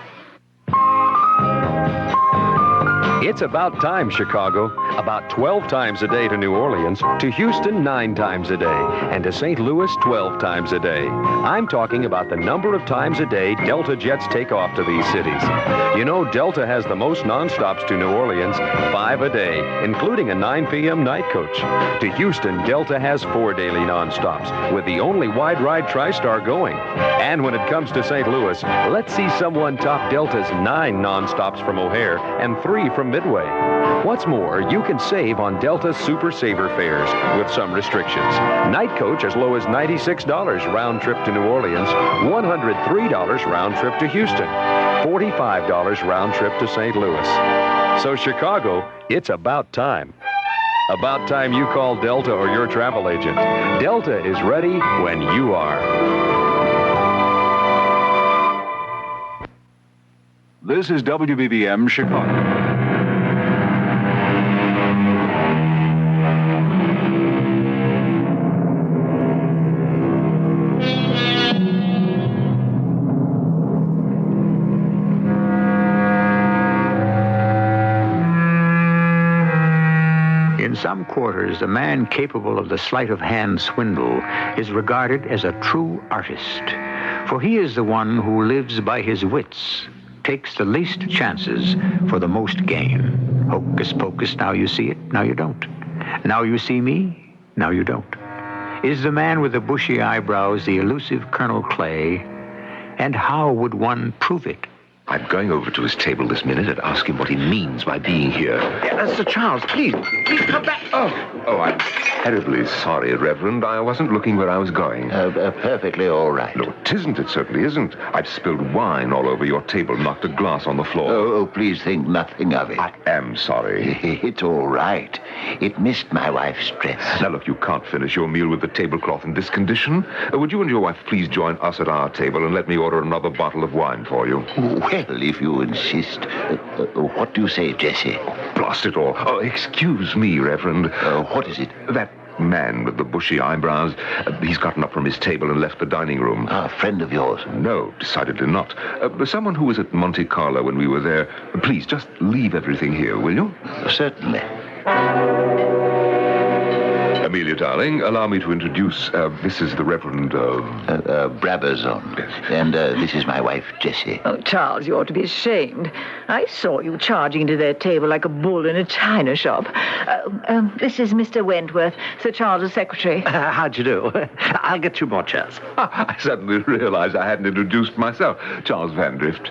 It's about time, Chicago. About 12 times a day to New Orleans, to Houston 9 times a day, and to St. Louis 12 times a day. I'm talking about the number of times a day Delta jets take off to these cities. You know, Delta has the most nonstops to New Orleans, 5 a day, including a 9 p.m. night coach. To Houston, Delta has 4 daily nonstops, with the only wide-ride TriStar going. And when it comes to St. Louis, let's see someone top Delta's 9 nonstops from O'Hare and 3 from Midway. What's more, you can save on Delta Super Saver fares with some restrictions. Night coach as low as $96 round trip to New Orleans, $103 round trip to Houston, $45 round trip to St. Louis. So Chicago, it's about time. About time you call Delta or your travel agent. Delta is ready when you are. This is WBBM Chicago. In some quarters, a man capable of the sleight of hand swindle is regarded as a true artist, for he is the one who lives by his wits, takes the least chances for the most gain. Hocus pocus, now you see it, now you don't. Now you see me, now you don't. Is the man with the bushy eyebrows the elusive Colonel Clay? And how would one prove it? I'm going over to his table this minute and ask him what he means by being here. Sir Charles, please come back. Oh, I'm terribly sorry, Reverend. I wasn't looking where I was going. Perfectly all right. No, it isn't. It certainly isn't. I've spilled wine all over your table, knocked a glass on the floor. Oh, please think nothing of it. I am sorry. It's all right. It missed my wife's dress. Now, look, you can't finish your meal with the tablecloth in this condition. Would you and your wife please join us at our table and let me order another bottle of wine for you? Well, if you insist. What do you say, Jesse? Blast it all. Oh, excuse me, Reverend. What is it? That man with the bushy eyebrows, he's gotten up from his table and left the dining room. A friend of yours? No, decidedly not. Someone who was at Monte Carlo when we were there. Please, just leave everything here, will you? Certainly. Amelia, darling, allow me to introduce, this is the Reverend, Brabazon. Yes. And this is my wife, Jessie. Oh, Charles, you ought to be ashamed. I saw you charging into their table like a bull in a china shop. This is Mr. Wentworth, Sir Charles's secretary. How'd you do? I'll get you more chairs. I suddenly realized I hadn't introduced myself. Charles Vandrift.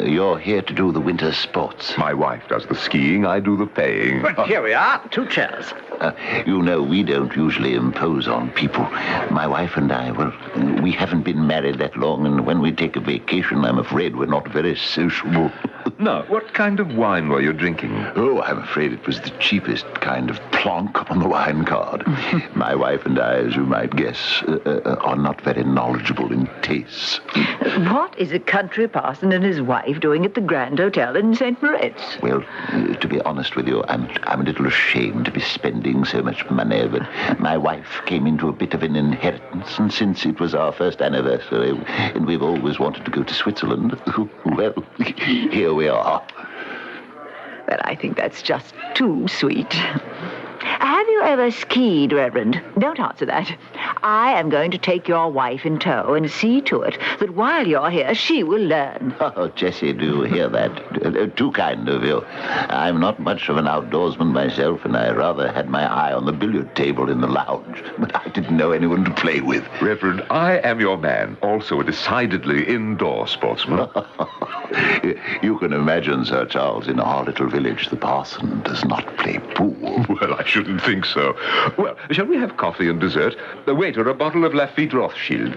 You're here to do the winter sports. My wife does the skiing, I do the paying. But here we are, 2 chairs. You know, we don't usually impose on people. My wife and I, well, we haven't been married that long, and when we take a vacation, I'm afraid we're not very sociable. Now, what kind of wine were you drinking? Oh, I'm afraid it was the cheapest kind of plonk on the wine card. My wife and I, as you might guess, are not very knowledgeable in tastes. What is a country parson and his wife doing at the Grand Hotel in St. Moritz? Well, to be honest with you, I'm a little ashamed to be spending so much money, but my wife came into a bit of an inheritance, and since it was our first anniversary, and we've always wanted to go to Switzerland, well, here we are. Well, I think that's just too sweet. Have you ever skied, Reverend? Don't answer that. I am going to take your wife in tow and see to it that while you're here, she will learn. Oh, Jessie, do you hear that? Too kind of you. I'm not much of an outdoorsman myself, and I rather had my eye on the billiard table in the lounge, but I didn't know anyone to play with. Reverend, I am your man, also a decidedly indoor sportsman. You can imagine, Sir Charles, in our little village, the parson does not play pool. Well, I shouldn't think so. Well, shall we have coffee and dessert? The waiter, a bottle of Lafitte Rothschild.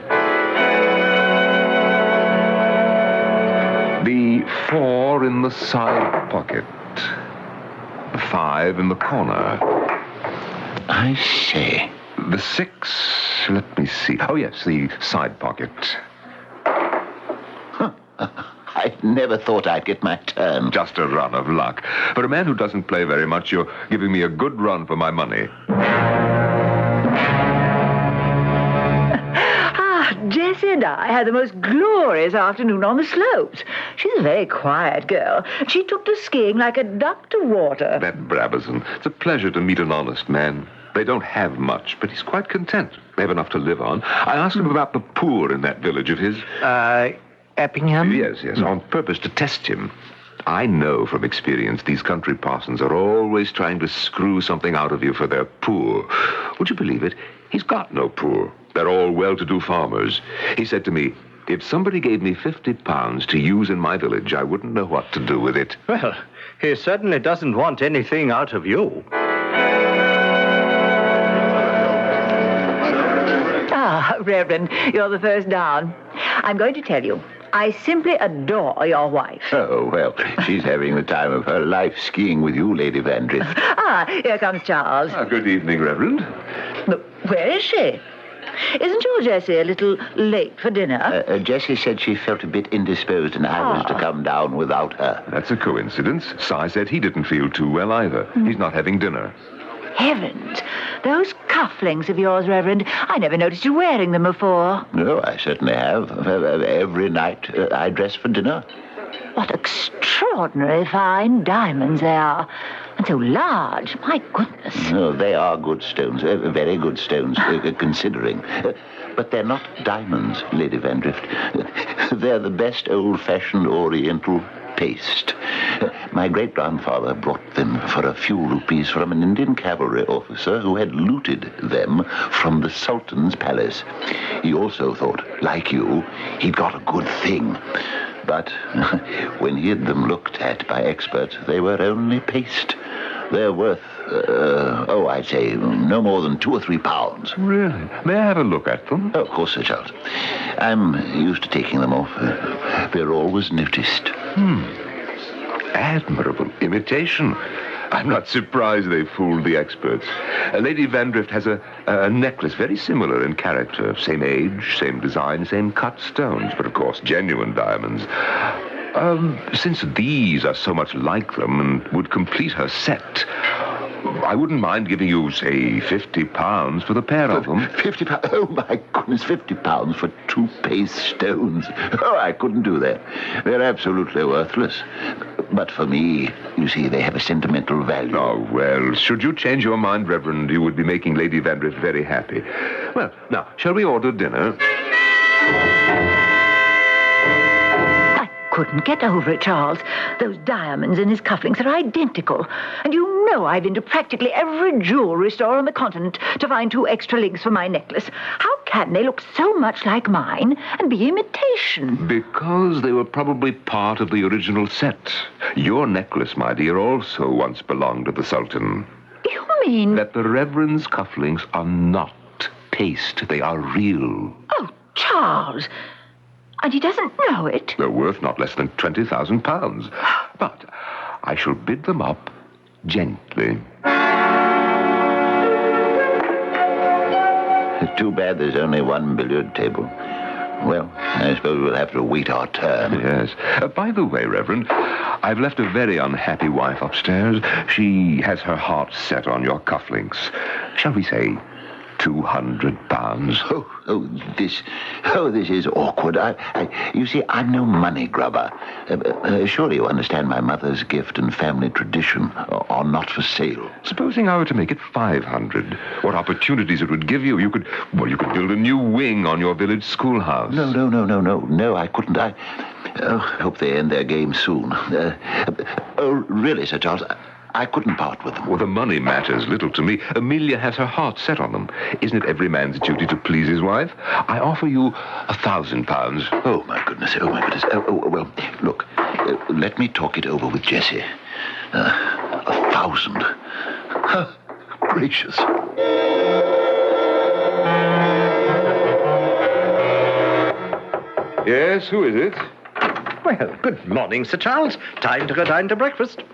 The 4 in the side pocket. The 5 in the corner. I see. The 6, let me see. Oh, yes, the side pocket. I never thought I'd get my turn. Just a run of luck. For a man who doesn't play very much, you're giving me a good run for my money. Jessie and I had the most glorious afternoon on the slopes. She's a very quiet girl. She took to skiing like a duck to water. That Brabazon. It's a pleasure to meet an honest man. They don't have much, but he's quite content. They have enough to live on. I asked him about the poor in that village of his. Eppingham? Yes, on purpose to test him. I know from experience these country parsons are always trying to screw something out of you for their poor. Would you believe it? He's got no poor. They're all well-to-do farmers. He said to me, If somebody gave me £50 to use in my village, I wouldn't know what to do with it. Well, he certainly doesn't want anything out of you. Ah, Reverend, you're the first down. I'm going to tell you, I simply adore your wife. Oh, well, she's having the time of her life skiing with you, Lady Vandrift. Ah, here comes Charles. Good evening, Reverend. But where is she? Isn't your Jessie a little late for dinner? Jessie said she felt a bit indisposed and I was to come down without her. That's a coincidence. Si said he didn't feel too well either. He's not having dinner. Heavens, those cufflinks of yours, Reverend, I never noticed you wearing them before. No, I certainly have. Every night I dress for dinner. What extraordinary fine diamonds they are. And so large, my goodness. No, they are good stones, very good stones, considering. But they're not diamonds, Lady Vandrift. They're the best old-fashioned Oriental paste. My great-grandfather brought them for a few rupees from an Indian cavalry officer who had looted them from the Sultan's palace. He also thought, like you, he'd got a good thing. But when he had them looked at by experts, they were only paste. They're worth, I'd say no more than £2 or £3. Really? May I have a look at them? Oh, of course, Sir Charles. I'm used to taking them off. They're always noticed. Admirable imitation. I'm not surprised they fooled the experts. Lady Vandrift has a necklace very similar in character. Same age, same design, same cut stones, but of course genuine diamonds. Since these are so much like them and would complete her set, I wouldn't mind giving you, say, £50 for the pair of them. £50? Oh, my goodness, £50 for 2 paste stones. Oh, I couldn't do that. They're absolutely worthless. But for me, you see, they have a sentimental value. Oh, well, should you change your mind, Reverend, you would be making Lady Vandrift very happy. Well, now, shall we order dinner? Couldn't get over it, Charles. Those diamonds in his cufflinks are identical. And you know I've been to practically every jewelry store on the continent to find 2 extra links for my necklace. How can they look so much like mine and be imitation? Because they were probably part of the original set. Your necklace, my dear, also once belonged to the Sultan. You mean... That the Reverend's cufflinks are not paste. They are real. Oh, Charles... And he doesn't know it? They're worth not less than £20,000. But I shall bid them up gently. It's too bad there's only one billiard table. Well, I suppose we'll have to wait our turn. Yes. By the way, Reverend, I've left a very unhappy wife upstairs. She has her heart set on your cufflinks. Shall we say £200? This is awkward. You see, I'm no money grubber. Surely you understand my mother's gift and family tradition are not for sale. Supposing I were to make it 500, what opportunities it would give you. You could build a new wing on your village schoolhouse. No, I couldn't. I hope they end their game soon. Really, Sir Charles, I couldn't part with them. Well, the money matters little to me. Amelia has her heart set on them. Isn't it every man's duty to please his wife? I offer you £1,000. Oh, my goodness. Well, look, let me talk it over with Jessie. 1,000. Gracious. Yes, who is it? Well, good morning, Sir Charles. Time to go down to breakfast.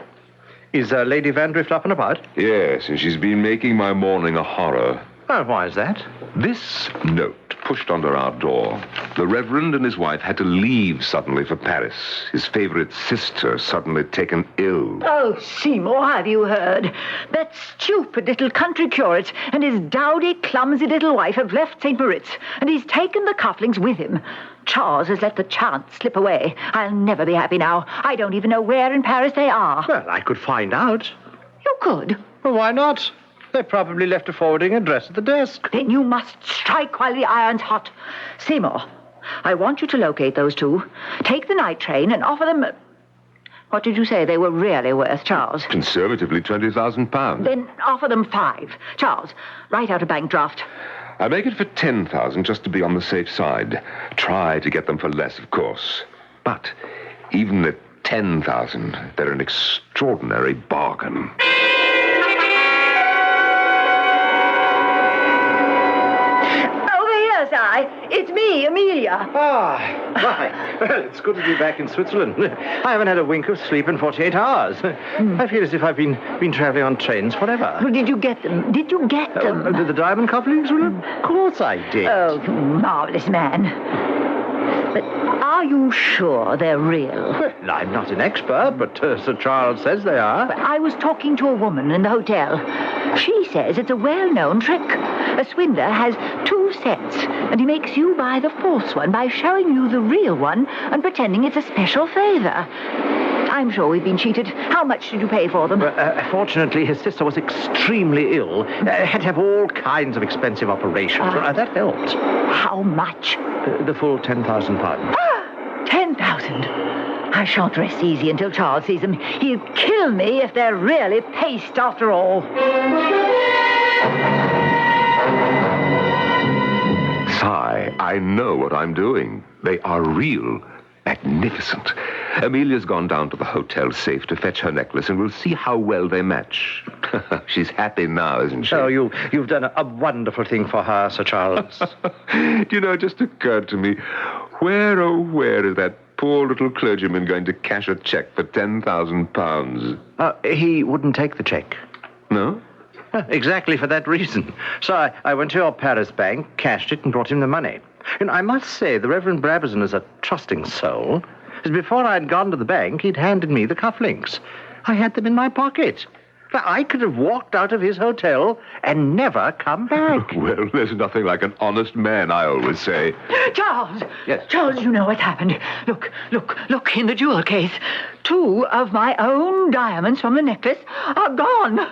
Is Lady Vandrift up and about? Yes, and she's been making my morning a horror. Oh, why is that? This note pushed under our door. The Reverend and his wife had to leave suddenly for Paris. His favorite sister suddenly taken ill. Oh, Seymour, have you heard? That stupid little country curate and his dowdy, clumsy little wife have left St. Moritz, and he's taken the cufflinks with him. Charles has let the chance slip away. I'll never be happy now. I don't even know where in Paris they are. Well, I could find out. You could? Well, why not? They probably left a forwarding address at the desk. Then you must strike while the iron's hot. Seymour, I want you to locate those 2. Take the night train and offer them... What did you say they were really worth, Charles? Conservatively, £20,000. Then offer them 5. Charles, write out a bank draft. I make it for 10,000 just to be on the safe side. Try to get them for less, of course. But even at 10,000, they're an extraordinary bargain. It's me, Amelia. Right. Well, it's good to be back in Switzerland. I haven't had a wink of sleep in 48 hours. I feel as if I've been traveling on trains forever. Well, did you get them? Did you get them? The diamond cufflinks? Well, of course I did. Oh, you marvelous man. But are you sure they're real? Well, I'm not an expert, but Sir Charles says they are. I was talking to a woman in the hotel. She says it's a well-known trick. A swindler has 2 sets, and he makes you buy the false one by showing you the real one and pretending it's a special favor. I'm sure we've been cheated. How much did you pay for them? Fortunately, his sister was extremely ill. Had to have all kinds of expensive operations. That helped. How much? The full £10,000. 10,000? I shan't rest easy until Charles sees them. He'll kill me if they're really paste after all. Sigh, I know what I'm doing. They are real. Magnificent. Amelia's gone down to the hotel safe to fetch her necklace, and we'll see how well they match. She's happy now, isn't she? Oh, you've done a wonderful thing for her, Sir Charles. Do you know, it just occurred to me, where, oh, where is that poor little clergyman going to cash a cheque for £10,000? He wouldn't take the cheque. No? Exactly for that reason. So I went to your Paris bank, cashed it, and brought him the money. And I must say, the Reverend Brabazon is a trusting soul. As before I'd gone to the bank, he'd handed me the cufflinks. I had them in my pocket. Now, I could have walked out of his hotel and never come back. Well, there's nothing like an honest man, I always say. Charles! Yes? Charles, you know what's happened. Look, in the jewel case. 2 of my own diamonds from the necklace are gone.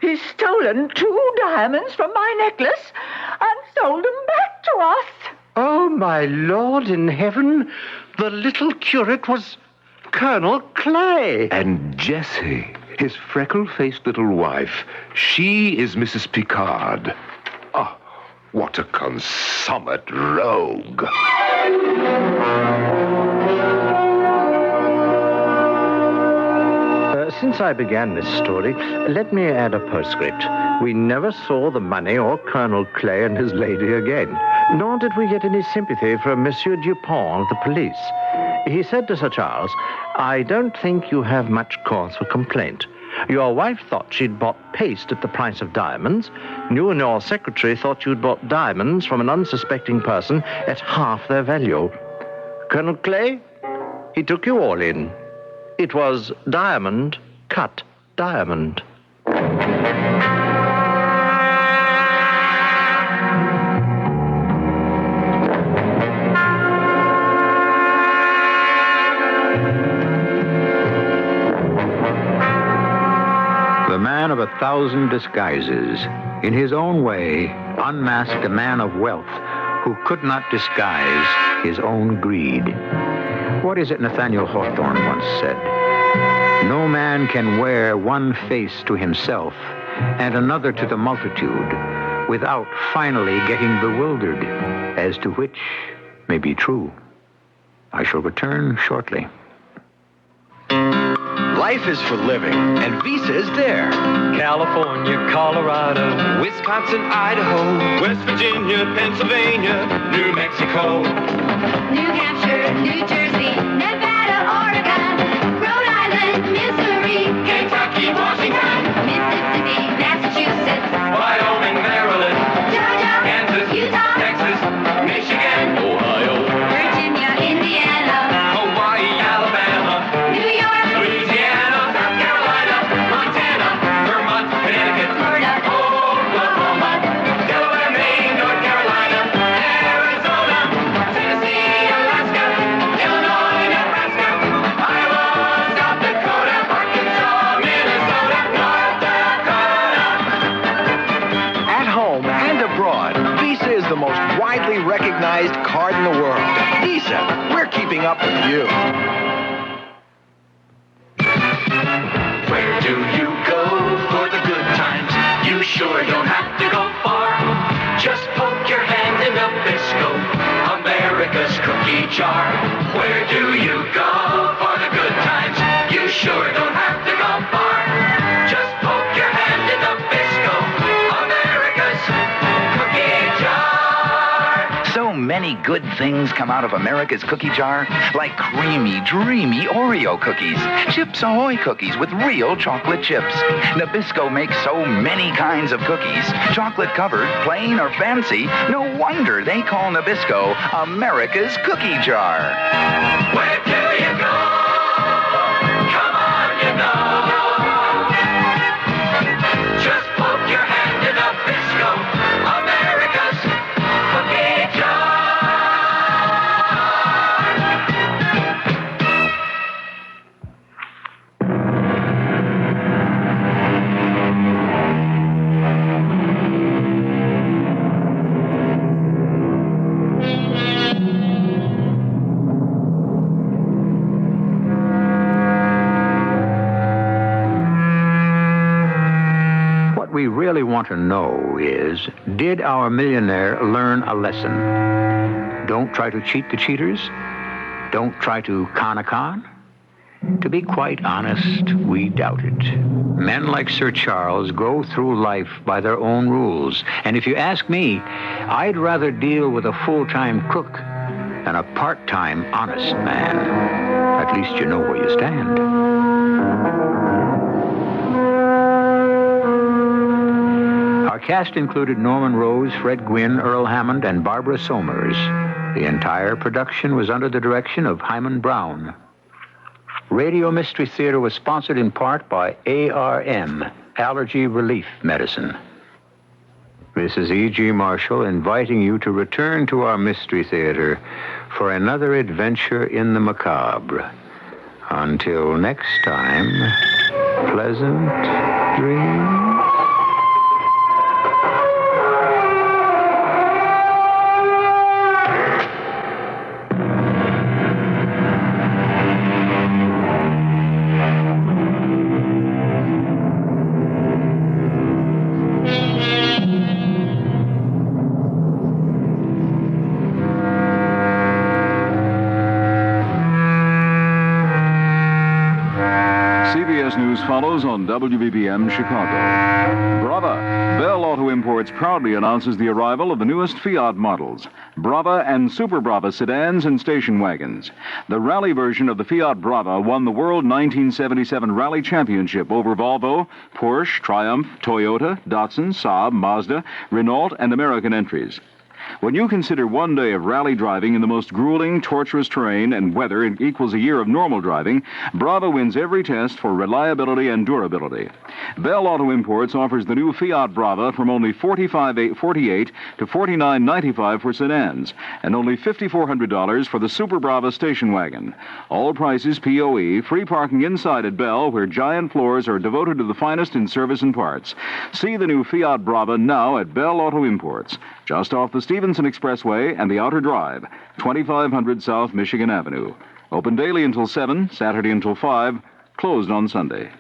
He's stolen 2 diamonds from my necklace and sold them back to us. Oh, my Lord in heaven, the little curate was Colonel Clay. And Jessie, his freckle-faced little wife, she is Mrs. Picard. Ah, what a consummate rogue. Since I began this story, let me add a postscript. We never saw the money or Colonel Clay and his lady again, nor did we get any sympathy from Monsieur Dupont of the police. He said to Sir Charles, "I don't think you have much cause for complaint. Your wife thought she'd bought paste at the price of diamonds. You and your secretary thought you'd bought diamonds from an unsuspecting person at half their value. Colonel Clay, he took you all in. It was diamond cut diamond." The man of 1,000 disguises, in his own way, unmasked a man of wealth who could not disguise his own greed. What is it Nathaniel Hawthorne once said? No man can wear one face to himself and another to the multitude without finally getting bewildered as to which may be true. I shall return shortly. Life is for living, and Visa is there. California, Colorado, Wisconsin, Idaho, West Virginia, Pennsylvania, New Mexico, New Hampshire, New Jersey, Nevada, Oregon, Rhode Island, Missouri, Kentucky, Washington, Mississippi, Massachusetts, Wyoming, Maryland, Georgia, Kansas, Utah, Texas, Michigan, Ohio, Virginia, Indiana, Hawaii, Alabama, New York, Louisiana, South Carolina, Montana, Vermont, Connecticut, Florida, Oklahoma, Delaware, Maine, North Carolina, Arizona, Tennessee, Alaska, Illinois, Nebraska, Iowa, South Dakota, Arkansas, Minnesota, North Dakota. At home and abroad, Visa is the most widely recognized card in the world. Visa, we're keeping up with you. Where do you go for the good times? You sure don't have to go far. Just poke jar. Where do you go for the good times? You sure don't have to go far. Just poke your hand in the Bisco, America's cookie jar. So many good things come out of America's cookie jar, like creamy, dreamy Oreo cookies, Chips Ahoy cookies with real chocolate chips. Nabisco makes so many kinds of cookies, chocolate covered, plain or fancy. No wonder they call Nabisco America's cookie jar. Where do you go? Come on, you know. Just poke your hand in a Bisco, America's cookie jar. What we really want to know is, did our millionaire learn a lesson? Don't try to cheat the cheaters. Don't try to con a con. To be quite honest, we doubt it. Men like Sir Charles go through life by their own rules. And if you ask me, I'd rather deal with a full-time cook than a part-time honest man. At least you know where you stand. Our cast included Norman Rose, Fred Gwynne, Earl Hammond, and Barbara Somers. The entire production was under the direction of Hyman Brown. Radio Mystery Theater was sponsored in part by ARM, Allergy Relief Medicine. This is E.G. Marshall inviting you to return to our Mystery Theater for another adventure in the macabre. Until next time, pleasant dreams. CBS News follows on WBBM Chicago. Brava! Bell Auto Imports proudly announces the arrival of the newest Fiat models, Brava and Super Brava sedans and station wagons. The rally version of the Fiat Brava won the World 1977 Rally Championship over Volvo, Porsche, Triumph, Toyota, Datsun, Saab, Mazda, Renault, and American entries. When you consider one day of rally driving in the most grueling, torturous terrain and weather equals a year of normal driving, Brava wins every test for reliability and durability. Bell Auto Imports offers the new Fiat Brava from only $45,848 to $49.95 for sedans, and only $5,400 for the Super Brava station wagon. All prices POE, free parking inside at Bell, where giant floors are devoted to the finest in service and parts. See the new Fiat Brava now at Bell Auto Imports, just off the Stevenson Expressway and the Outer Drive, 2500 South Michigan Avenue. Open daily until 7, Saturday until 5, closed on Sunday.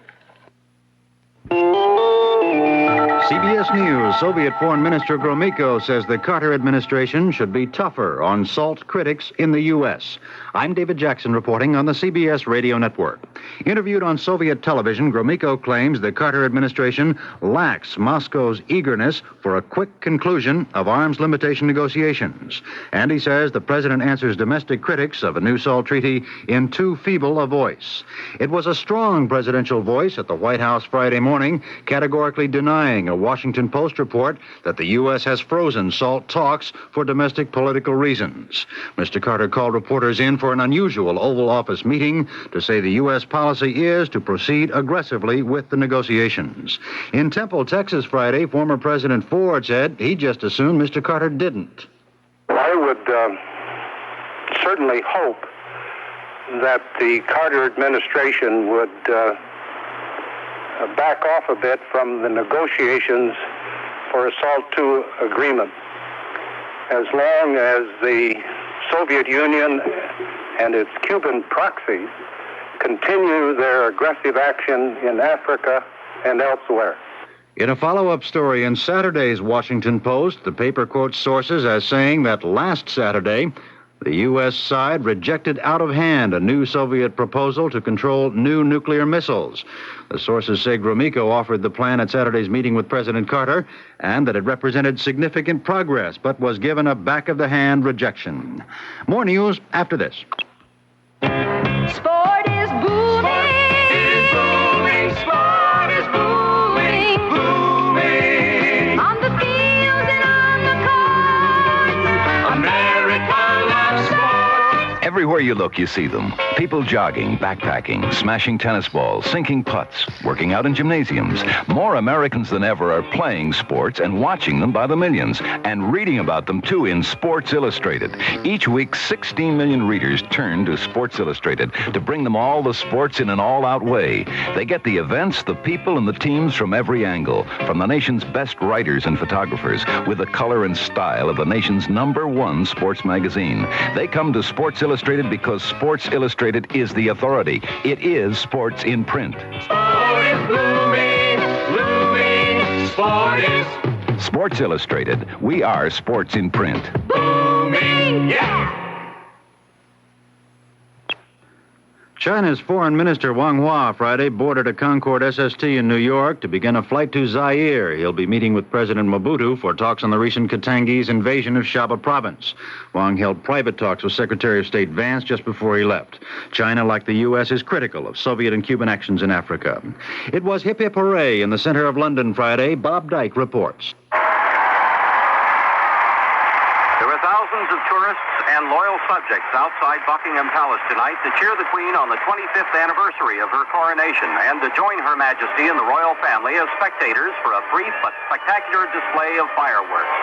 CBS News, Soviet Foreign Minister Gromyko says the Carter administration should be tougher on SALT critics in the U.S. I'm David Jackson reporting on the CBS radio network. Interviewed on Soviet television, Gromyko claims the Carter administration lacks Moscow's eagerness for a quick conclusion of arms limitation negotiations. And he says the president answers domestic critics of a new SALT treaty in too feeble a voice. It was a strong presidential voice at the White House Friday morning, categorically denying a Washington Post report that the U.S. has frozen SALT talks for domestic political reasons. Mr. Carter called reporters in for an unusual Oval Office meeting to say the U.S. policy is to proceed aggressively with the negotiations. In Temple, Texas, Friday, former President Ford said he just assumed Mr. Carter didn't. I would certainly hope that the Carter administration would back off a bit from the negotiations for a SALT II agreement. As long as the Soviet Union and its Cuban proxies continue their aggressive action in Africa and elsewhere. In a follow-up story in Saturday's Washington Post, the paper quotes sources as saying that last Saturday, The U.S. side rejected out of hand a new Soviet proposal to control new nuclear missiles. The sources say Gromyko offered the plan at Saturday's meeting with President Carter and that it represented significant progress, but was given a back-of-the-hand rejection. More news after this. Sport is booming. Sport is booming. Booming. On the field and on the court. America loves sport. Everywhere you look, you see them. People jogging, backpacking, smashing tennis balls, sinking putts, working out in gymnasiums. More Americans than ever are playing sports and watching them by the millions, and reading about them, too, in Sports Illustrated. Each week, 16 million readers turn to Sports Illustrated to bring them all the sports in an all-out way. They get the events, the people, and the teams from every angle, from the nation's best writers and photographers, with the color and style of the nation's #1 sports magazine. They come to Sports Illustrated because Sports Illustrated is the authority. It is sports in print. Sport is blooming. Blooming. Sport is Sports Illustrated. We are sports in print. booming. Yeah. China's Foreign Minister Wang Hua Friday boarded a Concorde SST in New York to begin a flight to Zaire. He'll be meeting with President Mobutu for talks on the recent Katangese invasion of Shaba province. Wang held private talks with Secretary of State Vance just before he left. China, like the U.S., is critical of Soviet and Cuban actions in Africa. It was hip hip hooray in the center of London Friday. Bob Dyke reports. There were thousands of tourists and loyal subjects outside Buckingham Palace tonight to cheer the Queen on the 25th anniversary of her coronation and to join Her Majesty and the royal family as spectators for a brief but spectacular display of fireworks.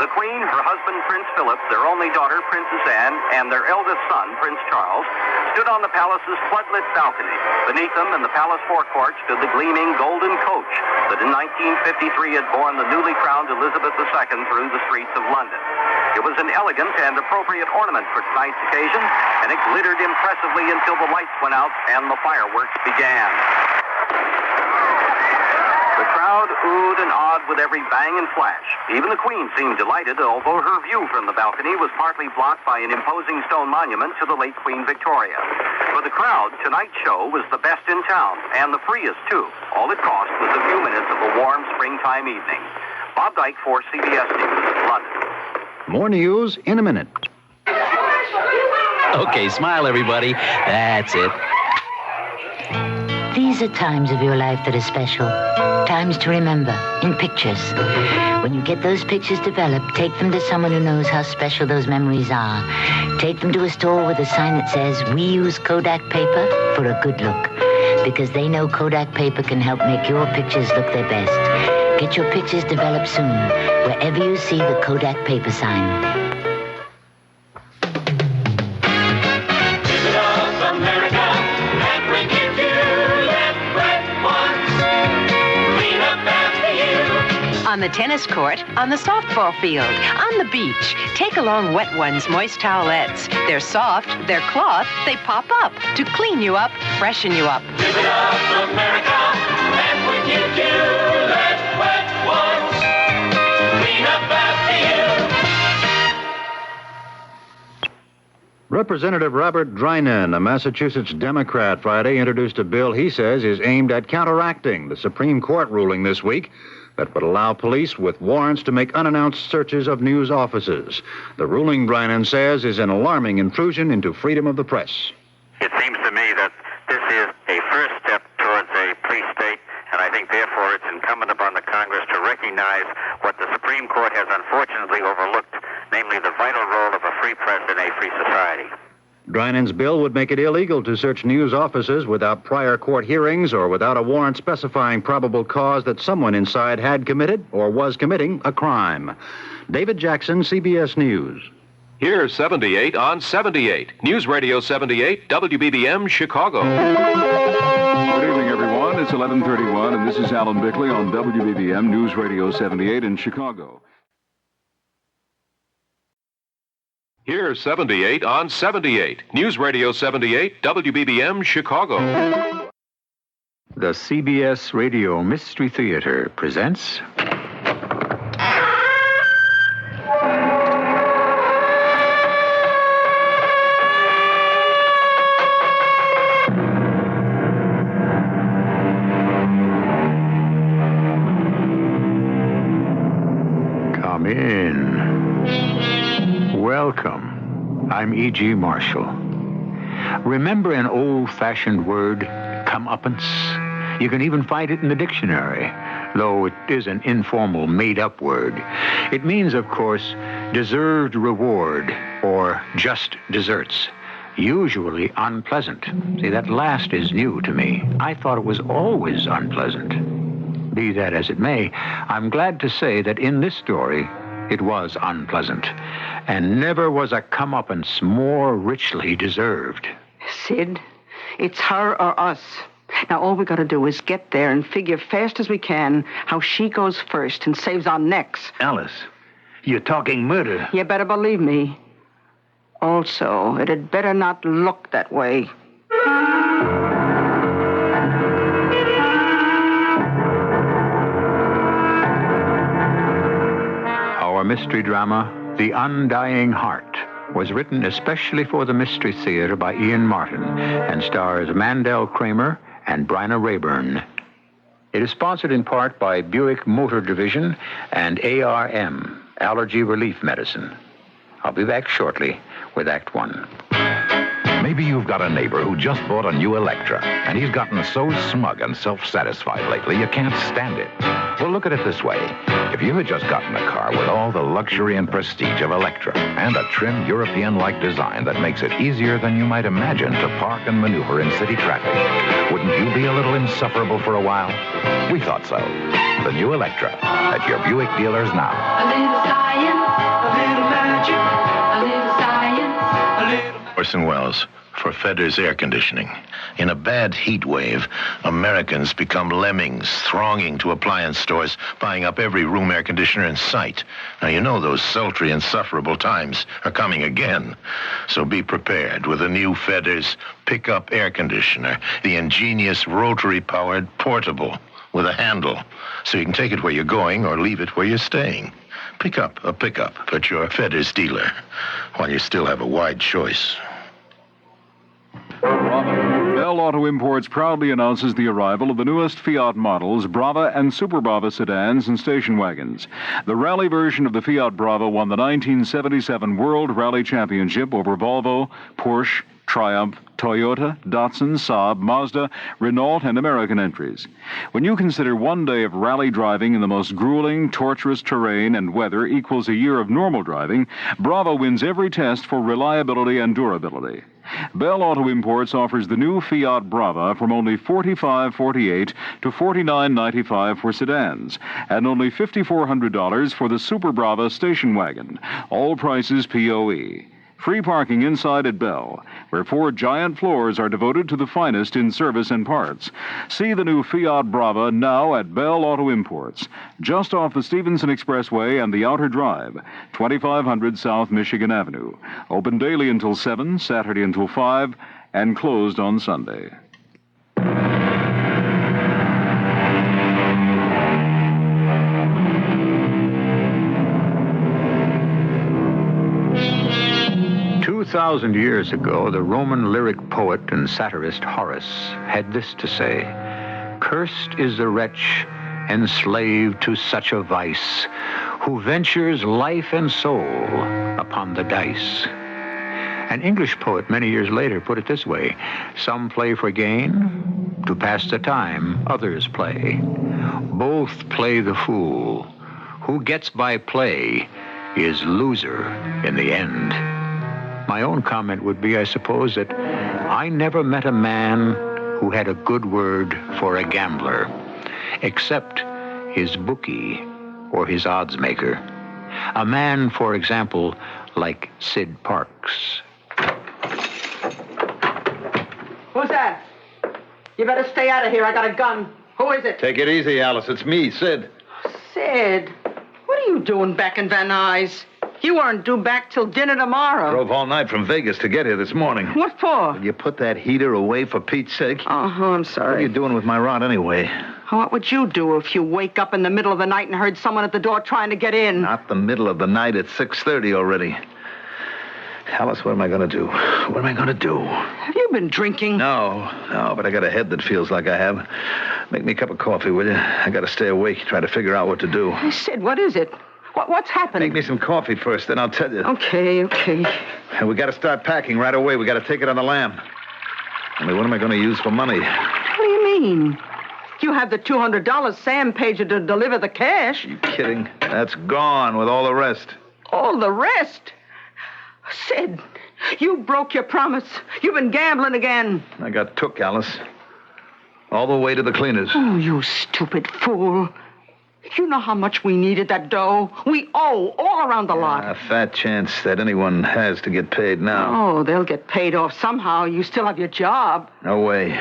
The Queen, her husband, Prince Philip, their only daughter, Princess Anne, and their eldest son, Prince Charles, stood on the palace's floodlit balcony. Beneath them, in the palace forecourt, stood the gleaming golden coach that in 1953 had borne the newly crowned Elizabeth II through the streets of London. It was an elegant and appropriate ornament for tonight's occasion, and it glittered impressively until the lights went out and the fireworks began. The crowd oohed and awed with every bang and flash. Even the Queen seemed delighted, although her view from the balcony was partly blocked by an imposing stone monument to the late Queen Victoria. For the crowd, tonight's show was the best in town, and the freest, too. All it cost was a few minutes of a warm springtime evening. Bob Dyke for CBS News, London. More news in a minute. Okay, smile, everybody. That's it. These are times of your life that are special. Times to remember, in pictures. When you get those pictures developed, take them to someone who knows how special those memories are. Take them to a store with a sign that says, "We use Kodak paper for a good look." Because they know Kodak paper can help make your pictures look their best. Get your pictures developed soon, wherever you see the Kodak paper sign. On the tennis court, on the softball field, on the beach. Take along Wet Ones moist towelettes. They're soft, they're cloth, they pop up to clean you up, freshen you up. Give it up, America, and when you do, let Wet Ones clean up after you. Representative Robert Drinan, a Massachusetts Democrat, Friday introduced a bill he says is aimed at counteracting the Supreme Court ruling this week that would allow police with warrants to make unannounced searches of news offices. The ruling, Drinan says, is an alarming intrusion into freedom of the press. It seems to me that this is a first step towards a police state, and I think, therefore, it's incumbent upon the Congress to recognize what the Supreme Court has unfortunately overlooked, namely the vital role of a free press in a free society. Drinan's bill would make it illegal to search news offices without prior court hearings or without a warrant specifying probable cause that someone inside had committed or was committing a crime. David Jackson, CBS News. Here's 78 on 78. News Radio 78, WBBM, Chicago. Good evening, everyone. It's 11:31, and this is Alan Bickley on WBBM News Radio 78 in Chicago. Here's 78 on 78. News Radio 78, WBBM, Chicago. The CBS Radio Mystery Theater presents... in. Welcome. I'm E.G. Marshall. Remember an old-fashioned word, comeuppance? You can even find it in the dictionary, though it is an informal, made-up word. It means, of course, deserved reward or just desserts. Usually unpleasant. See, that last is new to me. I thought it was always unpleasant. Be that as it may, I'm glad to say that in this story, it was unpleasant. And never was a comeuppance more richly deserved. Sid, it's her or us. Now, all we gotta do is get there and figure fast as we can how she goes first and saves our necks. Alice, you're talking murder. You better believe me. Also, it had better not look that way. Our mystery drama, The Undying Heart, was written especially for the Mystery Theater by Ian Martin and stars Mandel Kramer and Bryna Rayburn. It is sponsored in part by Buick Motor Division and ARM, Allergy Relief Medicine. I'll be back shortly with Act One. Maybe you've got a neighbor who just bought a new Electra, and he's gotten so smug and self-satisfied lately you can't stand it. Well, look at it this way. If you had just gotten a car with all the luxury and prestige of Electra and a trim European-like design that makes it easier than you might imagine to park and maneuver in city traffic, wouldn't you be a little insufferable for a while? We thought so. The new Electra at your Buick dealers now. A little science, a little magic, a little science, a little... Orson Welles for Fedder's Air Conditioning. In a bad heat wave, Americans become lemmings, thronging to appliance stores, buying up every room air conditioner in sight. Now, you know those sultry, insufferable times are coming again. So be prepared with a new Fedder's pickup air conditioner, the ingenious rotary-powered portable with a handle, so you can take it where you're going or leave it where you're staying. Pick up a pickup at your Fedder's dealer while you still have a wide choice. Brava. Bell Auto Imports proudly announces the arrival of the newest Fiat models, Brava and Super Brava sedans and station wagons. The rally version of the Fiat Brava won the 1977 World Rally Championship over Volvo, Porsche, Triumph, Toyota, Datsun, Saab, Mazda, Renault, and American entries. When you consider one day of rally driving in the most grueling, torturous terrain and weather equals a year of normal driving, Brava wins every test for reliability and durability. Bell Auto Imports offers the new Fiat Brava from only $45.48 to $49.95 for sedans, and only $5,400 for the Super Brava station wagon. All prices POE. Free parking inside at Bell, where 4 giant floors are devoted to the finest in service and parts. See the new Fiat Brava now at Bell Auto Imports, just off the Stevenson Expressway and the Outer Drive, 2500 South Michigan Avenue. Open daily until 7, Saturday until 5, and closed on Sunday. 2,000 years ago, the Roman lyric poet and satirist Horace had this to say: "Cursed is the wretch enslaved to such a vice, who ventures life and soul upon the dice." An English poet many years later put it this way: "Some play for gain, to pass the time others play. Both play the fool. Who gets by play is loser in the end." My own comment would be, I suppose, that I never met a man who had a good word for a gambler, except his bookie or his odds maker. A man, for example, like Sid Parks. Who's that? You better stay out of here. I got a gun. Who is it? Take it easy, Alice. It's me, Sid. Sid, what are you doing back in Van Nuys? You aren't due back till dinner tomorrow. Drove all night from Vegas to get here this morning. What for? Will you put that heater away, for Pete's sake? Oh, I'm sorry. What are you doing with my rod anyway? What would you do if you wake up in the middle of the night and heard someone at the door trying to get in? Not the middle of the night. It's 6:30 already. Alice, what am I going to do? What am I going to do? Have you been drinking? No, but I got a head that feels like I have. Make me a cup of coffee, will you? I got to stay awake, try to figure out what to do. Sid, what is it? What's happened? Make me some coffee first, then I'll tell you. Okay. And we got to start packing right away. We got to take it on the lam. Only what am I going to use for money? What do you mean? You have the $200 Sam paid you to deliver the cash. You kidding? That's gone with all the rest. All the rest? Sid, you broke your promise. You've been gambling again. I got took, Alice. All the way to the cleaners. Oh, you stupid fool. You know how much we needed that dough? We owe all around the lot. A fat chance that anyone has to get paid now. Oh, they'll get paid off somehow. You still have your job. No way.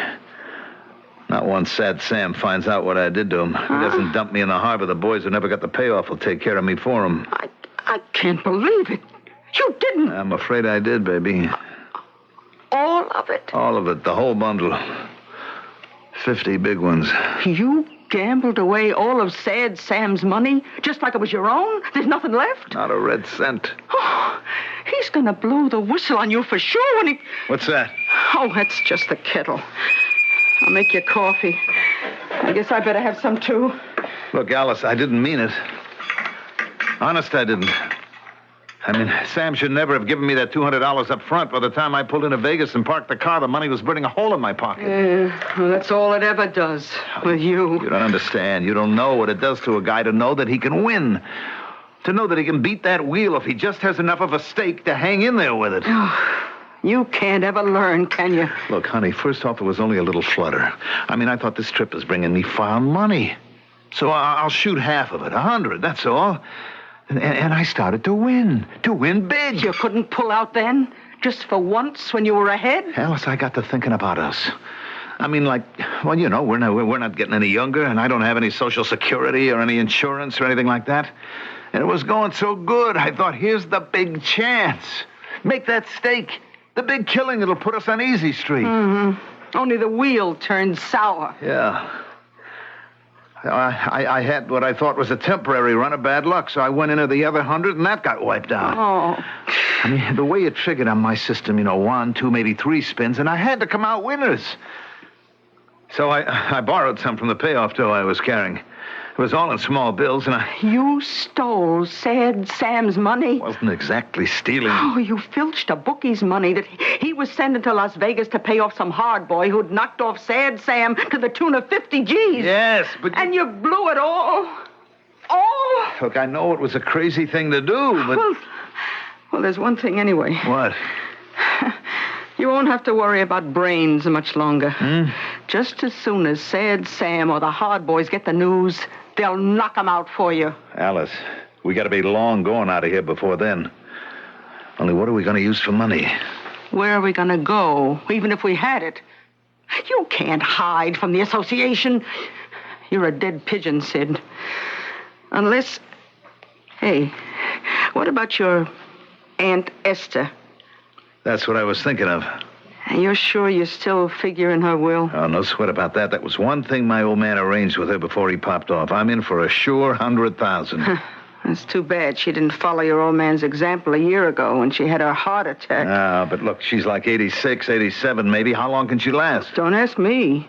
Not once Sad Sam finds out what I did to him. He doesn't dump me in the harbor. The boys who never got the payoff will take care of me for him. I can't believe it. You didn't. I'm afraid I did, baby. All of it? All of it. The whole bundle. 50 big ones. You gambled away all of Sad Sam's money just like it was your own? There's nothing left? Not a red cent. Oh, he's going to blow the whistle on you for sure when he... What's that? Oh, that's just the kettle. I'll make you coffee. I guess I better have some, too. Look, Alice, I didn't mean it. Honest, I didn't. I mean, Sam should never have given me that $200 up front. By the time I pulled into Vegas and parked the car, the money was burning a hole in my pocket. Yeah, well, that's all it ever does with you. You don't understand. You don't know what it does to a guy to know that he can win. To know that he can beat that wheel if he just has enough of a stake to hang in there with it. Oh, you can't ever learn, can you? Look, honey, first off, it was only a little flutter. I mean, I thought this trip was bringing me fine money. So I'll shoot half of it, 100, that's all. And I started to win big. You couldn't pull out then? Just for once when you were ahead? Alice, I got to thinking about us. I mean, like, well, you know, we're not getting any younger, and I don't have any Social Security or any insurance or anything like that. And it was going so good, I thought, here's the big chance. Make that stake. The big killing that'll put us on easy street. Mm-hmm. Only the wheel turned sour. Yeah. I had what I thought was a temporary run of bad luck, so I went into the other 100, and that got wiped out. Oh. I mean, the way it triggered on my system, 1, 2, maybe 3 spins, and I had to come out winners. So I borrowed some from the payoff dough I was carrying. It was all in small bills, and You stole Sad Sam's money? Wasn't exactly stealing. Oh, you filched a bookie's money that he was sending to Las Vegas to pay off some hard boy who'd knocked off Sad Sam to the tune of 50 G's. Yes, but... And you blew it all. All? Look, I know it was a crazy thing to do, but... Well, there's one thing anyway. What? You won't have to worry about brains much longer. Just as soon as Sad Sam or the hard boys get the news, they'll knock 'em out for you. Alice, we got to be long going out of here before then. Only what are we going to use for money? Where are we going to go, even if we had it? You can't hide from the association. You're a dead pigeon, Sid. Unless... Hey, what about your Aunt Esther? That's what I was thinking of. You're sure you still figure in her will? Oh, no sweat about that. That was one thing my old man arranged with her before he popped off. I'm in for a sure 100,000. It's too bad she didn't follow your old man's example a year ago when she had her heart attack. Ah, but look, she's like 86, 87 maybe. How long can she last? Don't ask me.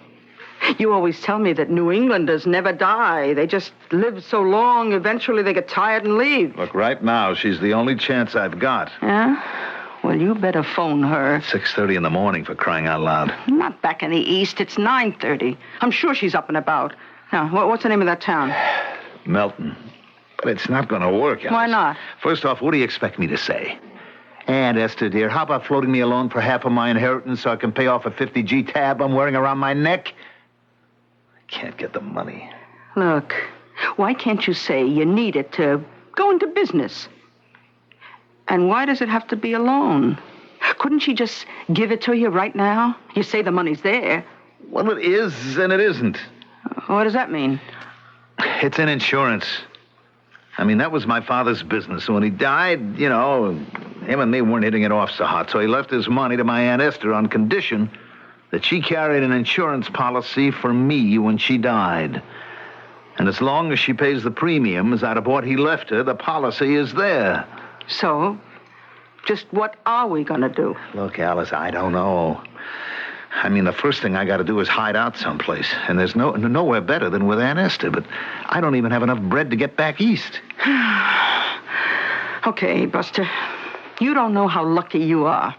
You always tell me that New Englanders never die. They just live so long, eventually they get tired and leave. Look, right now, she's the only chance I've got. Yeah? Well, you better phone her. 6:30 in the morning, for crying out loud. Not back in the East. It's 9:30. I'm sure she's up and about. Now, what's the name of that town? Melton. But it's not going to work, Alice. Why not? First off, what do you expect me to say? Aunt Esther, dear, how about floating me a loan for half of my inheritance so I can pay off a 50G tab I'm wearing around my neck? I can't get the money. Look, why can't you say you need it to go into business? And why does it have to be a loan? Couldn't she just give it to you right now? You say the money's there. Well, it is and it isn't. What does that mean? It's an insurance. I mean, that was my father's business. So when he died, him and me weren't hitting it off so hot. So he left his money to my Aunt Esther on condition that she carried an insurance policy for me when she died. And as long as she pays the premiums out of what he left her, the policy is there. So, just what are we going to do? Look, Alice, I don't know. I mean, the first thing I got to do is hide out someplace. And there's nowhere better than with Aunt Esther. But I don't even have enough bread to get back east. Okay, Buster. You don't know how lucky you are.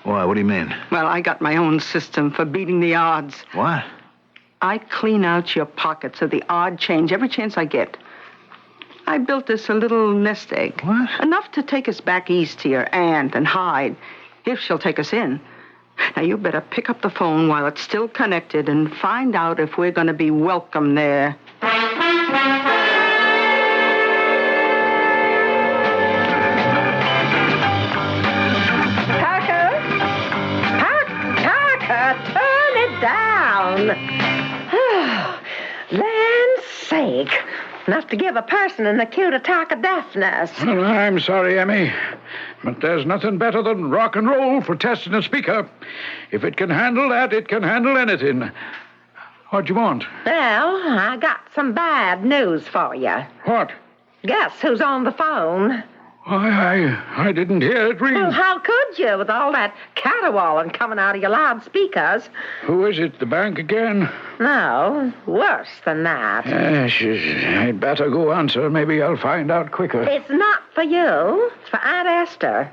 Why, what do you mean? Well, I got my own system for beating the odds. What? I clean out your pockets of the odd change every chance I get. I built us a little nest egg. What? Enough to take us back east to your aunt and hide, if she'll take us in. Now, you better pick up the phone while it's still connected and find out if we're going to be welcome there. Parker, turn it down. Land's sake. Enough to give a person an acute attack of deafness. Well, I'm sorry, Emmy, but there's nothing better than rock and roll for testing a speaker. If it can handle that, it can handle anything. What do you want? Well, I got some bad news for you. What? Guess who's on the phone? Why, I didn't hear it ring. Well, how could you with all that caterwauling coming out of your loudspeakers? Who is it, the bank again? No, worse than that. Yes, I'd better go answer. Maybe I'll find out quicker. It's not for you. It's for Aunt Esther.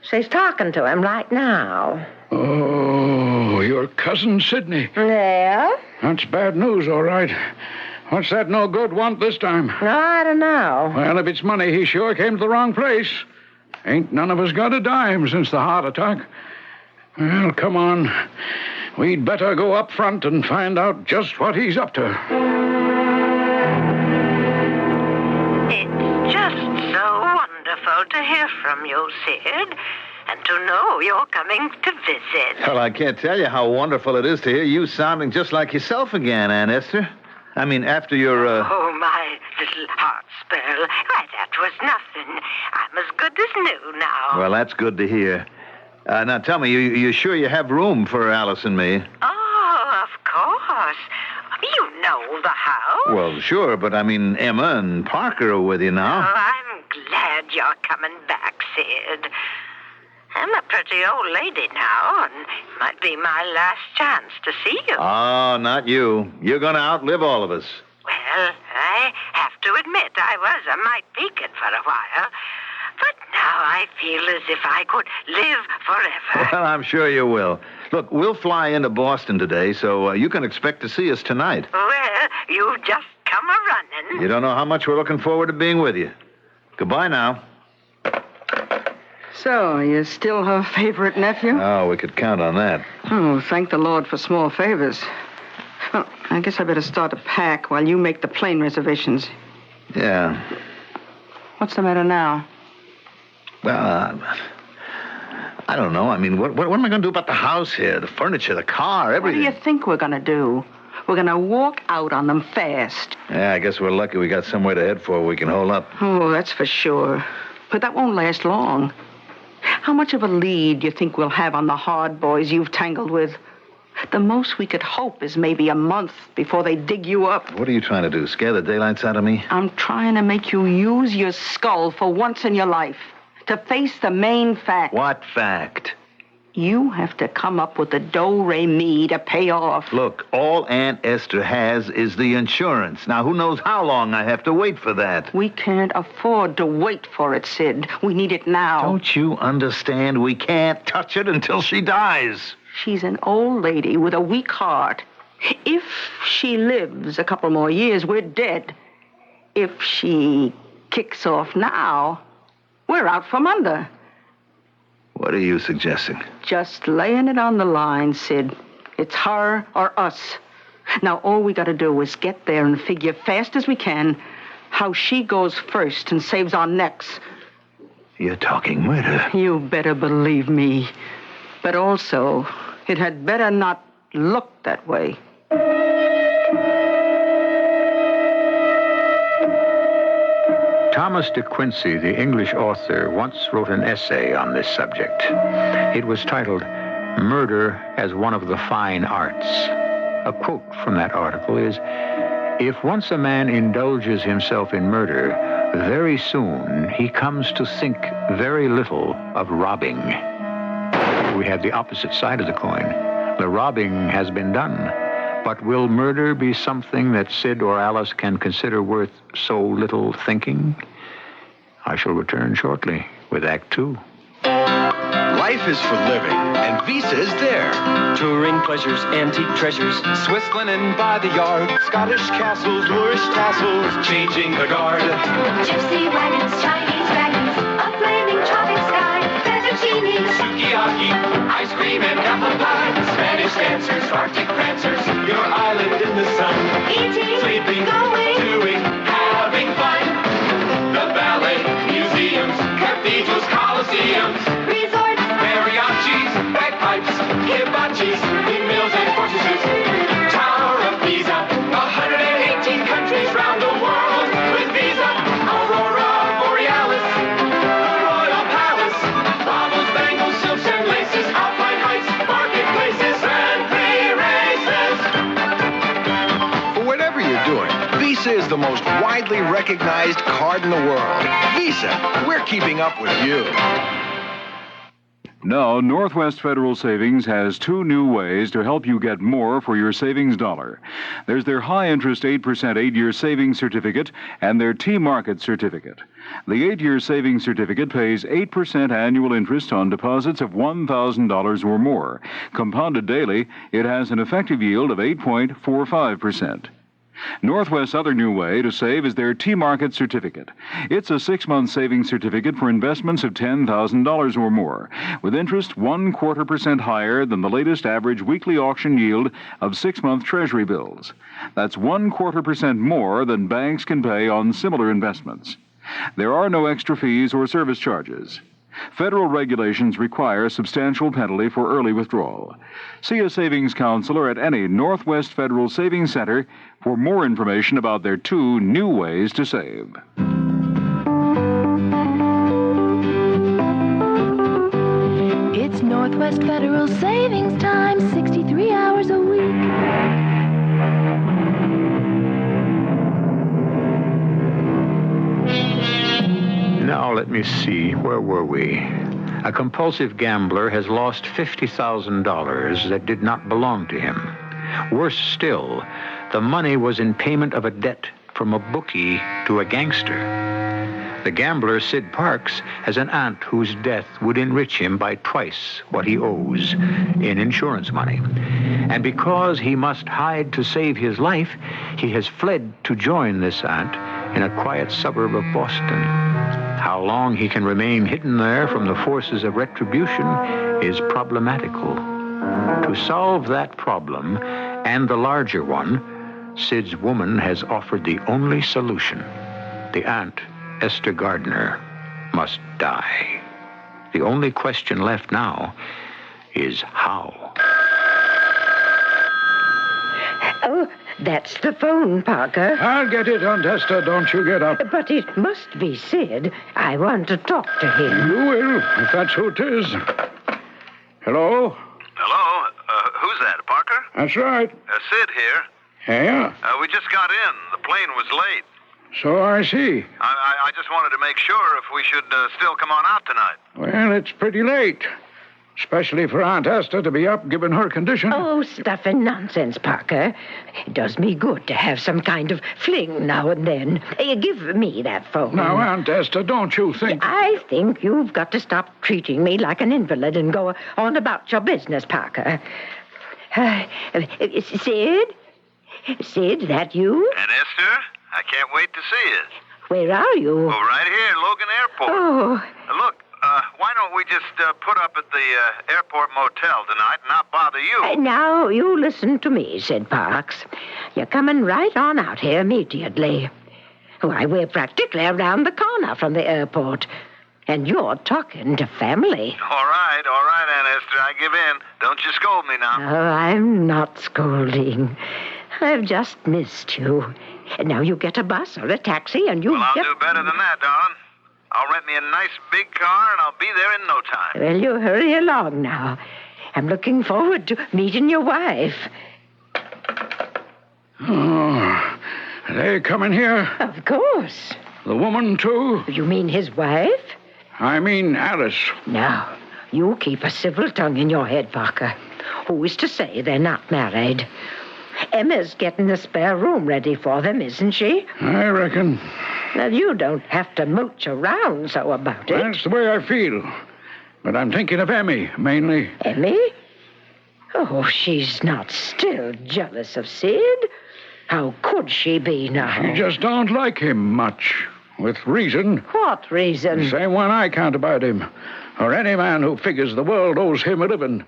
She's talking to him right now. Oh, your cousin Sidney. Yeah? That's bad news, all right. What's that no good want this time? I don't know. Well, if it's money, he sure came to the wrong place. Ain't none of us got a dime since the heart attack. Well, come on. We'd better go up front and find out just what he's up to. It's just so wonderful to hear from you, Sid, and to know you're coming to visit. Well, I can't tell you how wonderful it is to hear you sounding just like yourself again, Aunt Esther. I mean, after your, Oh, my little heart spell. Why, that was nothing. I'm as good as new now. Well, that's good to hear. Now, tell me, you sure you have room for Alice and me? Oh, of course. You know the house. Well, sure, but I mean, Emma and Parker are with you now. Oh, I'm glad you're coming back, Sid. I'm a pretty old lady now, and it might be my last chance to see you. Oh, not you. You're going to outlive all of us. Well, I have to admit I was a mite peaked for a while. But now I feel as if I could live forever. Well, I'm sure you will. Look, we'll fly into Boston today, so you can expect to see us tonight. Well, you just come a-running. You don't know how much we're looking forward to being with you. Goodbye now. So, you still her favorite nephew? Oh, we could count on that. Oh, thank the Lord for small favors. Well, I guess I better start to pack while you make the plane reservations. Yeah. What's the matter now? Well, I don't know. I mean, what am I going to do about the house here, the furniture, the car, everything? What do you think we're going to do? We're going to walk out on them fast. Yeah, I guess we're lucky we got somewhere to head for where we can hold up. Oh, that's for sure. But that won't last long. How much of a lead do you think we'll have on the hard boys you've tangled with? The most we could hope is maybe a month before they dig you up. What are you trying to do, scare the daylights out of me? I'm trying to make you use your skull for once in your life. To face the main fact. What fact? You have to come up with the do-re-mi to pay off. Look, all Aunt Esther has is the insurance. Now, who knows how long I have to wait for that? We can't afford to wait for it, Sid. We need it now. Don't you understand? We can't touch it until she dies. She's an old lady with a weak heart. If she lives a couple more years, we're dead. If she kicks off now, we're out from under. What are you suggesting? Just laying it on the line, Sid. It's her or us. Now, all we got to do is get there and figure fast as we can how she goes first and saves our necks. You're talking murder. You better believe me. But also, it had better not look that way. Thomas de Quincey, the English author, once wrote an essay on this subject. It was titled, Murder as One of the Fine Arts. A quote from that article is, "If once a man indulges himself in murder, very soon he comes to think very little of robbing." We have the opposite side of the coin. The robbing has been done. But will murder be something that Sid or Alice can consider worth so little thinking? I shall return shortly with Act Two. Life is for living, and Visa is there. Touring pleasures, antique treasures, Swiss linen by the yard, Scottish castles, Moorish tassels, changing the guard. Gypsy wagons, Chinese dragons, a flaming tropic sky, fettuccine, Sukiyaki, ice cream and apple pie, Spanish dancers, Arctic prancers, your island in the sun, eating, sleeping, going, doing, having fun. The ballet, museums, cathedrals, coliseums, resorts, mariachis, bagpipes, hibachis, windmills and fortresses, Tower of Pisa, 118 countries round the world with Visa, Aurora Borealis, the Royal Palace, baubles, bangles, silks and laces, Alpine Heights, marketplaces, Grand Prix races. For whatever you're doing, Visa is the most widely recognized card in the world. Visa, we're keeping up with you. Now, Northwest Federal Savings has two new ways to help you get more for your savings dollar. There's their high-interest 8% 8-year savings certificate and their T-Market certificate. The 8-year savings certificate pays 8% annual interest on deposits of $1,000 or more. Compounded daily, it has an effective yield of 8.45%. Northwest's other new way to save is their T-Market certificate. It's a 6-month savings certificate for investments of $10,000 or more, with interest 1/4% higher than the latest average weekly auction yield of 6-month Treasury bills. That's 1/4% more than banks can pay on similar investments. There are no extra fees or service charges. Federal regulations require a substantial penalty for early withdrawal. See a savings counselor at any Northwest Federal Savings Center for more information about their two new ways to save. It's Northwest Federal Savings Time, 63 hours a week. Now, let me see. Where were we? A compulsive gambler has lost $50,000 that did not belong to him. Worse still, the money was in payment of a debt from a bookie to a gangster. The gambler, Sid Parks, has an aunt whose death would enrich him by twice what he owes in insurance money. And because he must hide to save his life, he has fled to join this aunt in a quiet suburb of Boston. How long he can remain hidden there from the forces of retribution is problematical. To solve that problem, and the larger one, Sid's woman has offered the only solution. The aunt, Esther Gardner, must die. The only question left now is how. Oh, that's the phone, Parker. I'll get it, Aunt Esther. Don't you get up. But it must be Sid. I want to talk to him. You will, if that's who it is. Hello? Hello? Who's that, Parker? That's right. Sid here. Yeah? We just got in. The plane was late. So I see. I just wanted to make sure if we should still come on out tonight. Well, it's pretty late. Especially for Aunt Esther to be up given her condition. Oh, stuff and nonsense, Parker. It does me good to have some kind of fling now and then. Give me that phone. Now, Aunt Esther, don't you think... I think you've got to stop treating me like an invalid and go on about your business, Parker. Sid? Sid, that you? And Esther, I can't wait to see you. Where are you? Oh, right here at Logan Airport. Oh. Look, why don't we just put up at the airport motel tonight and not bother you? Now, you listen to me, Sid Parks. You're coming right on out here immediately. Why, we're practically around the corner from the airport. And you're talking to family. All right, Aunt Esther, I give in. Don't you scold me now. Oh, I'm not scolding. I've just missed you. And now you get a bus or a taxi and you... Well, I'll do better than that, darling. I'll rent me a nice big car and I'll be there in no time. Well, you hurry along now. I'm looking forward to meeting your wife. Oh, are they coming here? Of course. The woman, too? You mean his wife? I mean Alice. Now, you keep a civil tongue in your head, Parker. Who is to say they're not married? Emma's getting the spare room ready for them, isn't she? I reckon. Now, you don't have to mooch around so about it. That's the way I feel. But I'm thinking of Emmy, mainly. Emmy? Oh, she's not still jealous of Sid. How could she be now? She just don't like him much. With reason. What reason? The same one I can't about him. Or any man who figures the world owes him a living.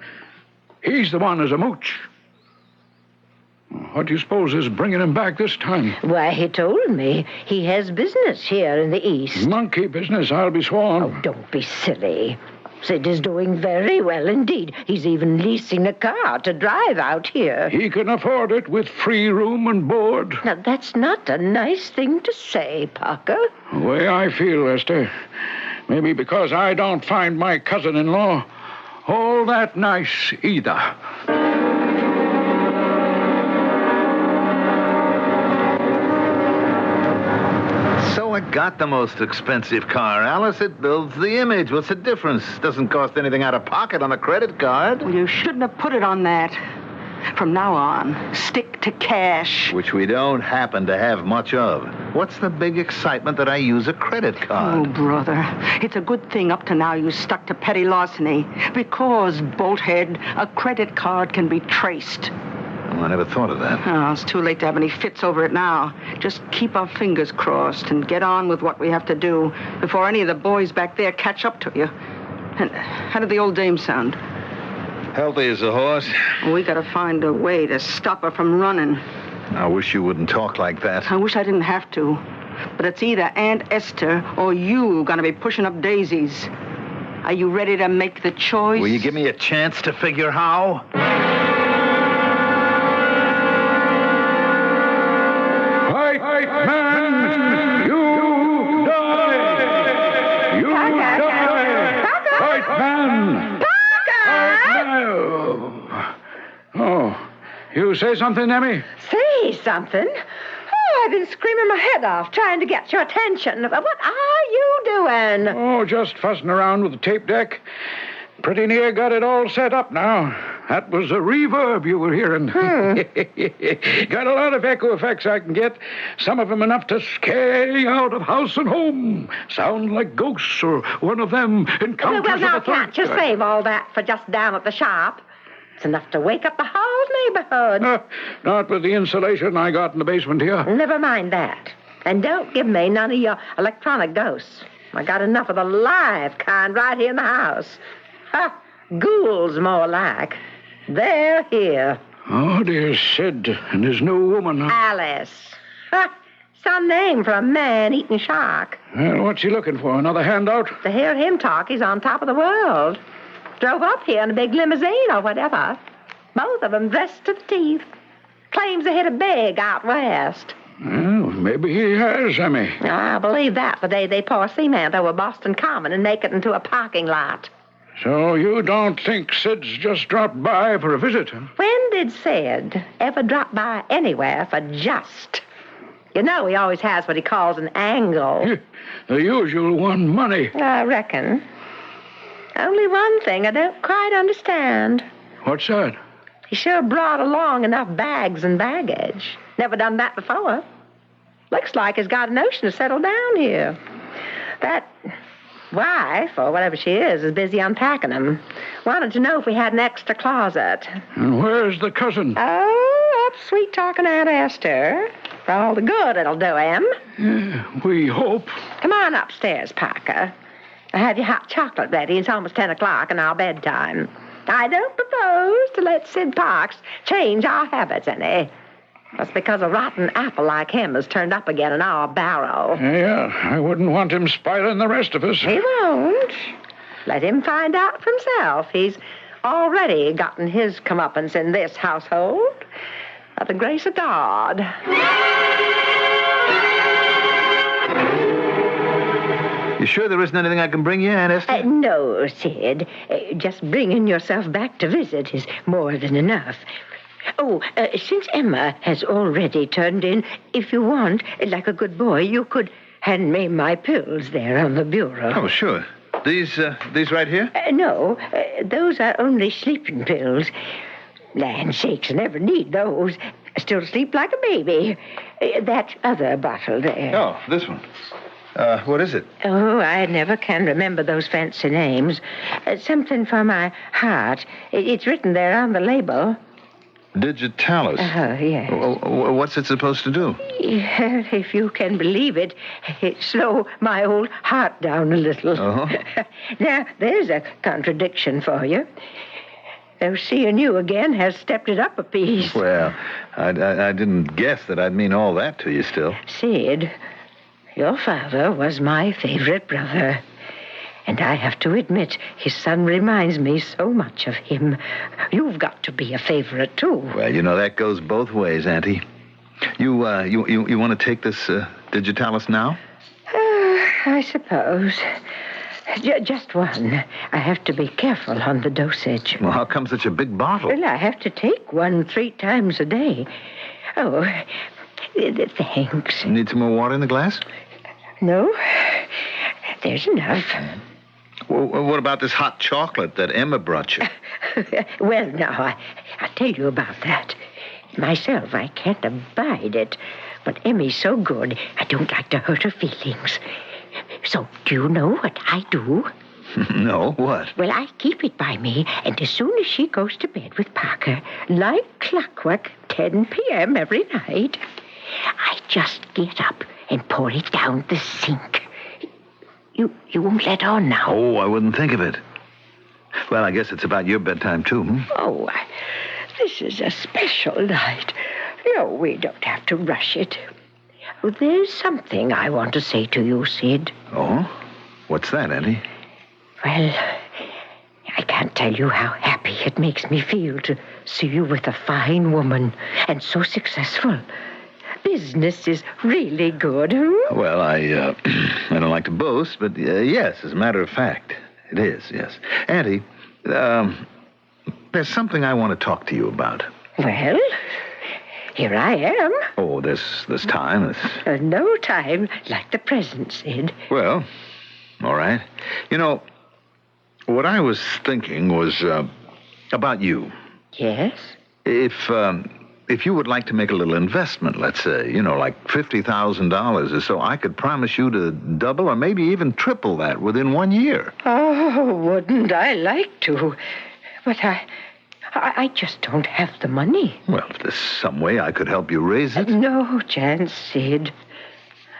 He's the one as a mooch. What do you suppose is bringing him back this time? Why, he told me he has business here in the East. Monkey business, I'll be sworn. Oh, don't be silly. Sid is doing very well indeed. He's even leasing a car to drive out here. He can afford it with free room and board. Now, that's not a nice thing to say, Parker. The way I feel, Esther. Maybe because I don't find my cousin-in-law all that nice either. So I got the most expensive car, Alice. It builds the image. What's the difference? Doesn't cost anything out of pocket on a credit card. Well, you shouldn't have put it on that. From now on, stick to cash. Which we don't happen to have much of. What's the big excitement that I use a credit card? Oh, brother. It's a good thing up to now you stuck to petty larceny. Because, bolthead, a credit card can be traced. Well, I never thought of that. Oh, it's too late to have any fits over it now. Just keep our fingers crossed and get on with what we have to do before any of the boys back there catch up to you. And how did the old dame sound? Healthy as a horse. We gotta find a way to stop her from running. I wish you wouldn't talk like that. I wish I didn't have to. But it's either Aunt Esther or you gonna be pushing up daisies. Are you ready to make the choice? Will you give me a chance to figure how? Fight, man! You die! You die! Fight, man! Oh, you say something, Emmy? Say something? Oh, I've been screaming my head off trying to get your attention. What are you doing? Oh, just fussing around with the tape deck. Pretty near got it all set up now. That was a reverb you were hearing. Got a lot of echo effects I can get. Some of them enough to scare you out of house and home. Sound like ghosts or one of them encounters Well, now, of the third can't you type. save all that for just down at the shop? It's enough to wake up the whole neighborhood. Not with the insulation I got in the basement here. Never mind that. And don't give me none of your electronic ghosts. I got enough of the live kind right here in the house. Ha! Ghouls, more like. They're here. Oh, dear Sid and his new woman. Alice. Ha! Some name for a man-eating shark. Well, what's he looking for? Another handout? To hear him talk, he's on top of the world. Drove up here in a big limousine or whatever. Both of them dressed to the teeth. Claims they hit a big out west. Well, maybe he has, Emmy. I believe that the day they pour cement over Boston Common and make it into a parking lot. So you don't think Sid's just dropped by for a visit, huh? When did Sid ever drop by anywhere for just? You know he always has what he calls an angle. The usual one, money. I reckon. Only one thing I don't quite understand. What's that? He sure brought along enough bags and baggage. Never done that before. Looks like he's got a notion to settle down here. That wife, or whatever she is busy unpacking them. Wanted to know if we had an extra closet. And where's the cousin? Oh, up sweet-talking Aunt Esther. For all the good it'll do him. Yeah, we hope. Come on upstairs, Parker. I have your hot chocolate ready. It's almost 10 o'clock and our bedtime. I don't propose to let Sid Parks change our habits any. That's because a rotten apple like him has turned up again in our barrel. Yeah, I wouldn't want him spoiling the rest of us. He won't. Let him find out for himself. He's already gotten his comeuppance in this household. By the grace of God. You sure there isn't anything I can bring you, Aunt Esther? No, Sid. Just bringing yourself back to visit is more than enough. Oh, since Emma has already turned in, if you want, like a good boy, you could hand me my pills there on the bureau. Oh, sure. These right here? No, those are only sleeping pills. Land sakes, I never need those. Still sleep like a baby. That other bottle there. Oh, this one. What is it? Oh, I never can remember those fancy names. Something for my heart. It's written there on the label. Digitalis. Oh, yes. What's it supposed to do? Yeah, if you can believe it, slow my old heart down a little. Uh-huh. Now, there's a contradiction for you. Though seeing you again has stepped it up a piece. Well, I didn't guess that I'd mean all that to you still. Sid, your father was my favorite brother. And I have to admit, his son reminds me so much of him. You've got to be a favorite, too. Well, that goes both ways, Auntie. You want to take this Digitalis now? I suppose. Just one. I have to be careful on the dosage. Well, how come such a big bottle? Well, I have to take one 3 times a day. Oh, thanks. Need some more water in the glass? No, there's enough. Well, what about this hot chocolate that Emma brought you? Well, now, I'll tell you about that. Myself, I can't abide it. But Emmy's so good, I don't like to hurt her feelings. So, do you know what I do? No, what? Well, I keep it by me, and as soon as she goes to bed with Parker, like clockwork, 10 p.m. every night, I just get up and pour it down the sink. You won't let on now. Oh, I wouldn't think of it. Well, I guess it's about your bedtime, too, hmm? Oh, this is a special night. No, we don't have to rush it. There's something I want to say to you, Sid. Oh? What's that, Auntie? Well, I can't tell you how happy it makes me feel to see you with a fine woman and so successful. Business is really good, hmm? Well, I don't like to boast, but yes, as a matter of fact, it is, yes. Auntie, there's something I want to talk to you about. Well, here I am. Oh, this time. No time like the present, Sid. Well, all right. What I was thinking was about you. Yes? If you would like to make a little investment, let's say, like $50,000 or so, I could promise you to double or maybe even triple that within 1 year. Oh, wouldn't I like to? But I just don't have the money. Well, if there's some way I could help you raise it. No chance, Sid.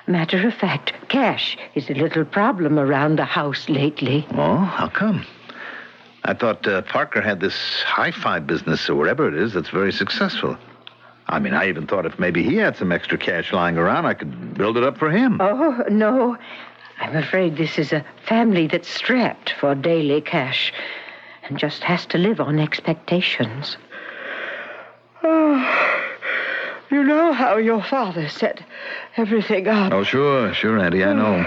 Matter of fact, cash is a little problem around the house lately. Oh, how come? I thought Parker had this hi-fi business or whatever it is that's very successful. I mean, I even thought if maybe he had some extra cash lying around, I could build it up for him. Oh, no. I'm afraid this is a family that's strapped for daily cash and just has to live on expectations. Oh, you know how your father set everything up. Oh, sure, Auntie, I know.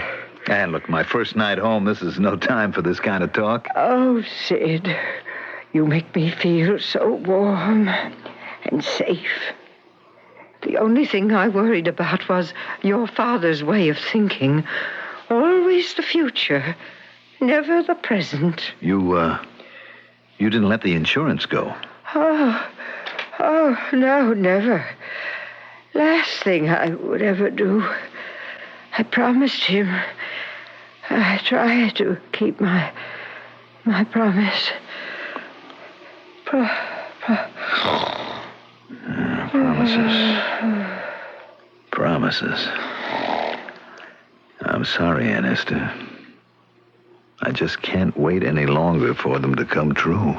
And look, my first night home, this is no time for this kind of talk. Oh, Sid, you make me feel so warm and safe. The only thing I worried about was your father's way of thinking. Always the future, never the present. You didn't let the insurance go. Oh, no, never. Last thing I would ever do. I promised him. I try to keep my promise. Promises. I'm sorry, Aunt Esther. I just can't wait any longer for them to come true.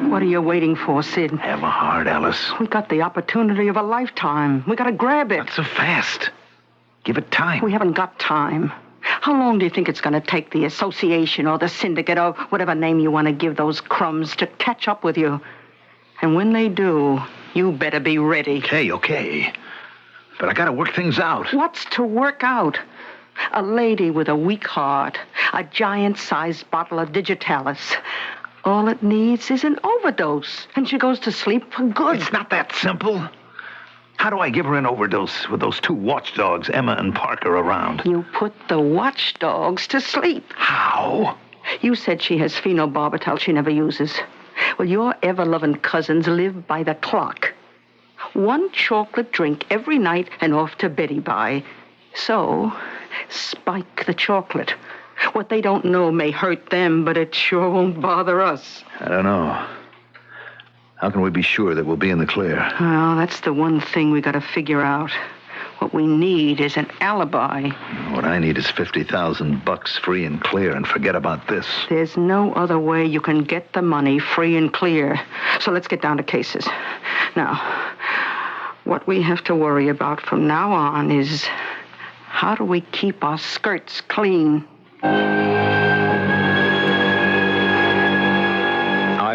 What are you waiting for, Sid? Have a heart, Alice. We got the opportunity of a lifetime. We got to grab it. Not so fast. Give it time. We haven't got time. How long do you think it's going to take the association or the syndicate or whatever name you want to give those crumbs to catch up with you? And when they do, you better be ready. Okay. But I got to work things out. What's to work out? A lady with a weak heart, a giant-sized bottle of Digitalis. All it needs is an overdose, and she goes to sleep for good. It's not that simple. How do I give her an overdose with those two watchdogs, Emma and Parker, around? You put the watchdogs to sleep. How? You said she has phenobarbital she never uses. Well, your ever-loving cousins live by the clock. 1 chocolate drink every night and off to Betty by. So, spike the chocolate. What they don't know may hurt them, but it sure won't bother us. I don't know. How can we be sure that we'll be in the clear? Well, that's the one thing we gotta figure out. What we need is an alibi. What I need is $50,000 free and clear, and forget about this. There's no other way you can get the money free and clear. So let's get down to cases. Now, what we have to worry about from now on is how do we keep our skirts clean? I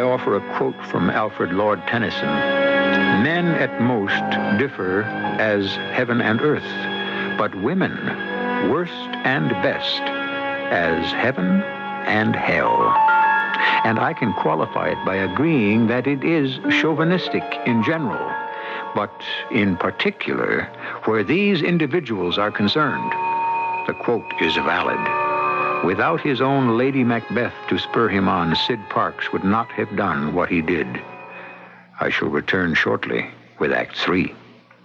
offer a quote from Alfred Lord Tennyson. Men at most differ as heaven and earth, but women, worst and best, as heaven and hell. And I can qualify it by agreeing that it is chauvinistic in general, but in particular, where these individuals are concerned, the quote is valid. Without his own Lady Macbeth to spur him on, Sid Parks would not have done what he did. I shall return shortly with Act 3.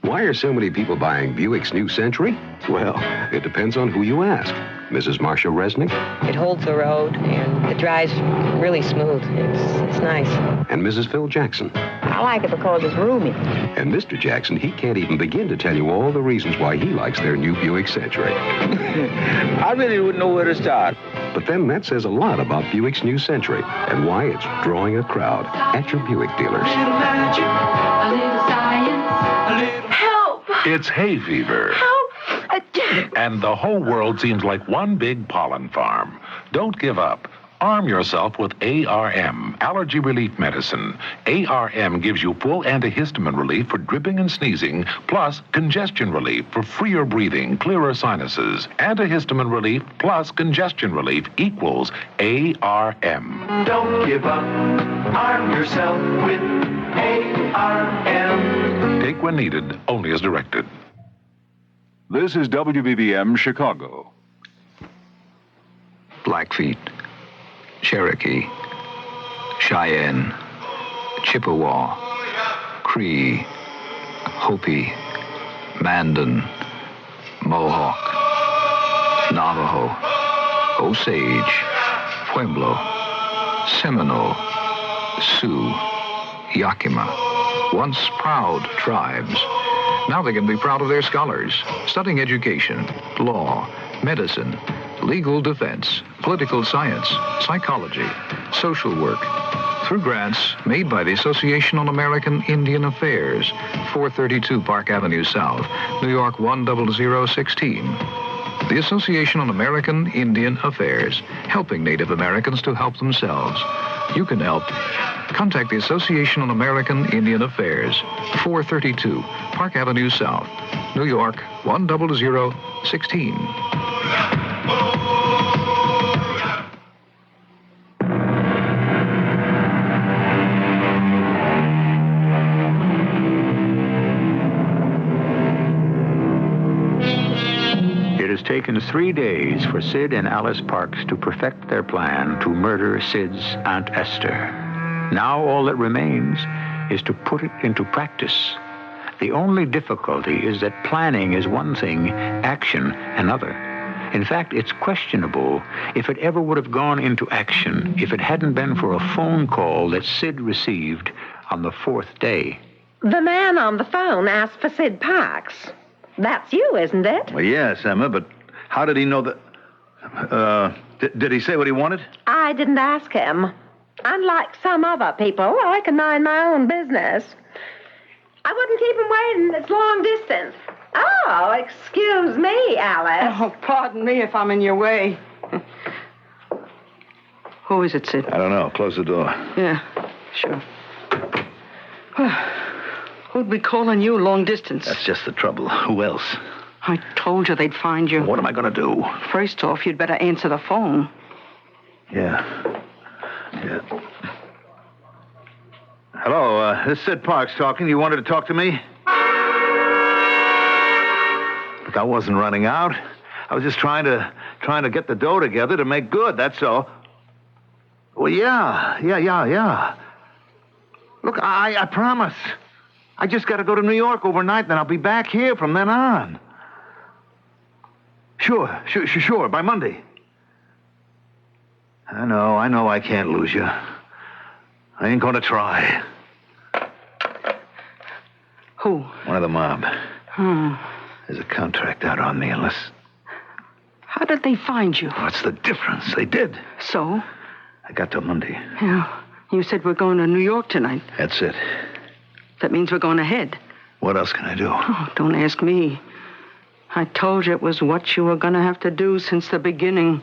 Why are so many people buying Buick's New Century? Well, it depends on who you ask. Mrs. Marcia Resnick? It holds the road, and it drives really smooth. It's nice. And Mrs. Phil Jackson? I like it because it's roomy. And Mr. Jackson, he can't even begin to tell you all the reasons why he likes their new Buick Century. I really wouldn't know where to start. But then that says a lot about Buick's New Century and why it's drawing a crowd at your Buick dealers. A little magic, a little science, a little... Help! It's hay fever. Help! And the whole world seems like one big pollen farm. Don't give up. Arm yourself with ARM, allergy relief medicine. ARM gives you full antihistamine relief for dripping and sneezing, plus congestion relief for freer breathing, clearer sinuses. Antihistamine relief plus congestion relief equals ARM. Don't give up. Arm yourself with ARM. Take when needed, only as directed. This is WBBM Chicago. Blackfeet, Cherokee, Cheyenne, Chippewa, Cree, Hopi, Mandan, Mohawk, Navajo, Osage, Pueblo, Seminole, Sioux, Yakima, once proud tribes. Now they can be proud of their scholars, studying education, law, medicine, legal defense, political science, psychology, social work, through grants made by the Association on American Indian Affairs, 432 Park Avenue South, New York 10016. The Association on American Indian Affairs, helping Native Americans to help themselves. You can help. Contact the Association on American Indian Affairs, 432 Park Avenue South, New York 10016. It has taken 3 days for Sid and Alice Parks to perfect their plan to murder Sid's Aunt Esther. Now all that remains is to put it into practice. The only difficulty is that planning is one thing, action another. In fact, it's questionable if it ever would have gone into action if it hadn't been for a phone call that Sid received on the 4th day. The man on the phone asked for Sid Parks. That's you, isn't it? Well, yes, Emma, but how did he know that... did he say what he wanted? I didn't ask him. Unlike some other people, I can mind my own business. I wouldn't keep him waiting. It's long distance. Oh, excuse me, Alice. Oh, pardon me if I'm in your way. Who is it, Sid? I don't know. Close the door. Yeah, sure. Who'd be calling you long distance? That's just the trouble. Who else? I told you they'd find you. What am I going to do? First off, you'd better answer the phone. Yeah. Hello, this is Sid Parks talking. You wanted to talk to me? Look, I wasn't running out. I was just trying to get the dough together to make good, that's all. Well, yeah. Look, I promise. I just got to go to New York overnight, then I'll be back here from then on. Sure, by Monday. I know I can't lose you. I ain't gonna try. Who? One of the mob. There's a contract out on me unless... How did they find you? What's the difference? They did. So? I got till Monday. Yeah. You said we're going to New York tonight. That's it. That means we're going ahead. What else can I do? Oh, don't ask me. I told you it was what you were going to have to do since the beginning.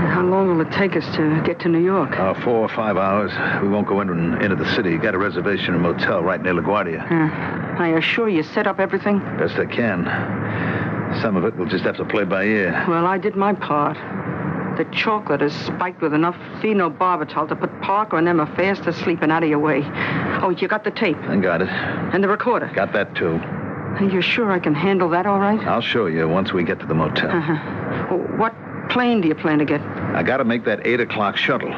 How long will it take us to get to New York? 4 or 5 hours. We won't go into the city. Got a reservation in a motel right near LaGuardia. I assure you set up everything? Best I can. Some of it we'll just have to play by ear. Well, I did my part. The chocolate is spiked with enough phenobarbital to put Parker and Emma fast asleep and out of your way. Oh, you got the tape? I got it. And the recorder? Got that, too. Are you sure I can handle that all right? I'll show you once we get to the motel. What plane do you plan to get? I got to make that 8 o'clock shuttle.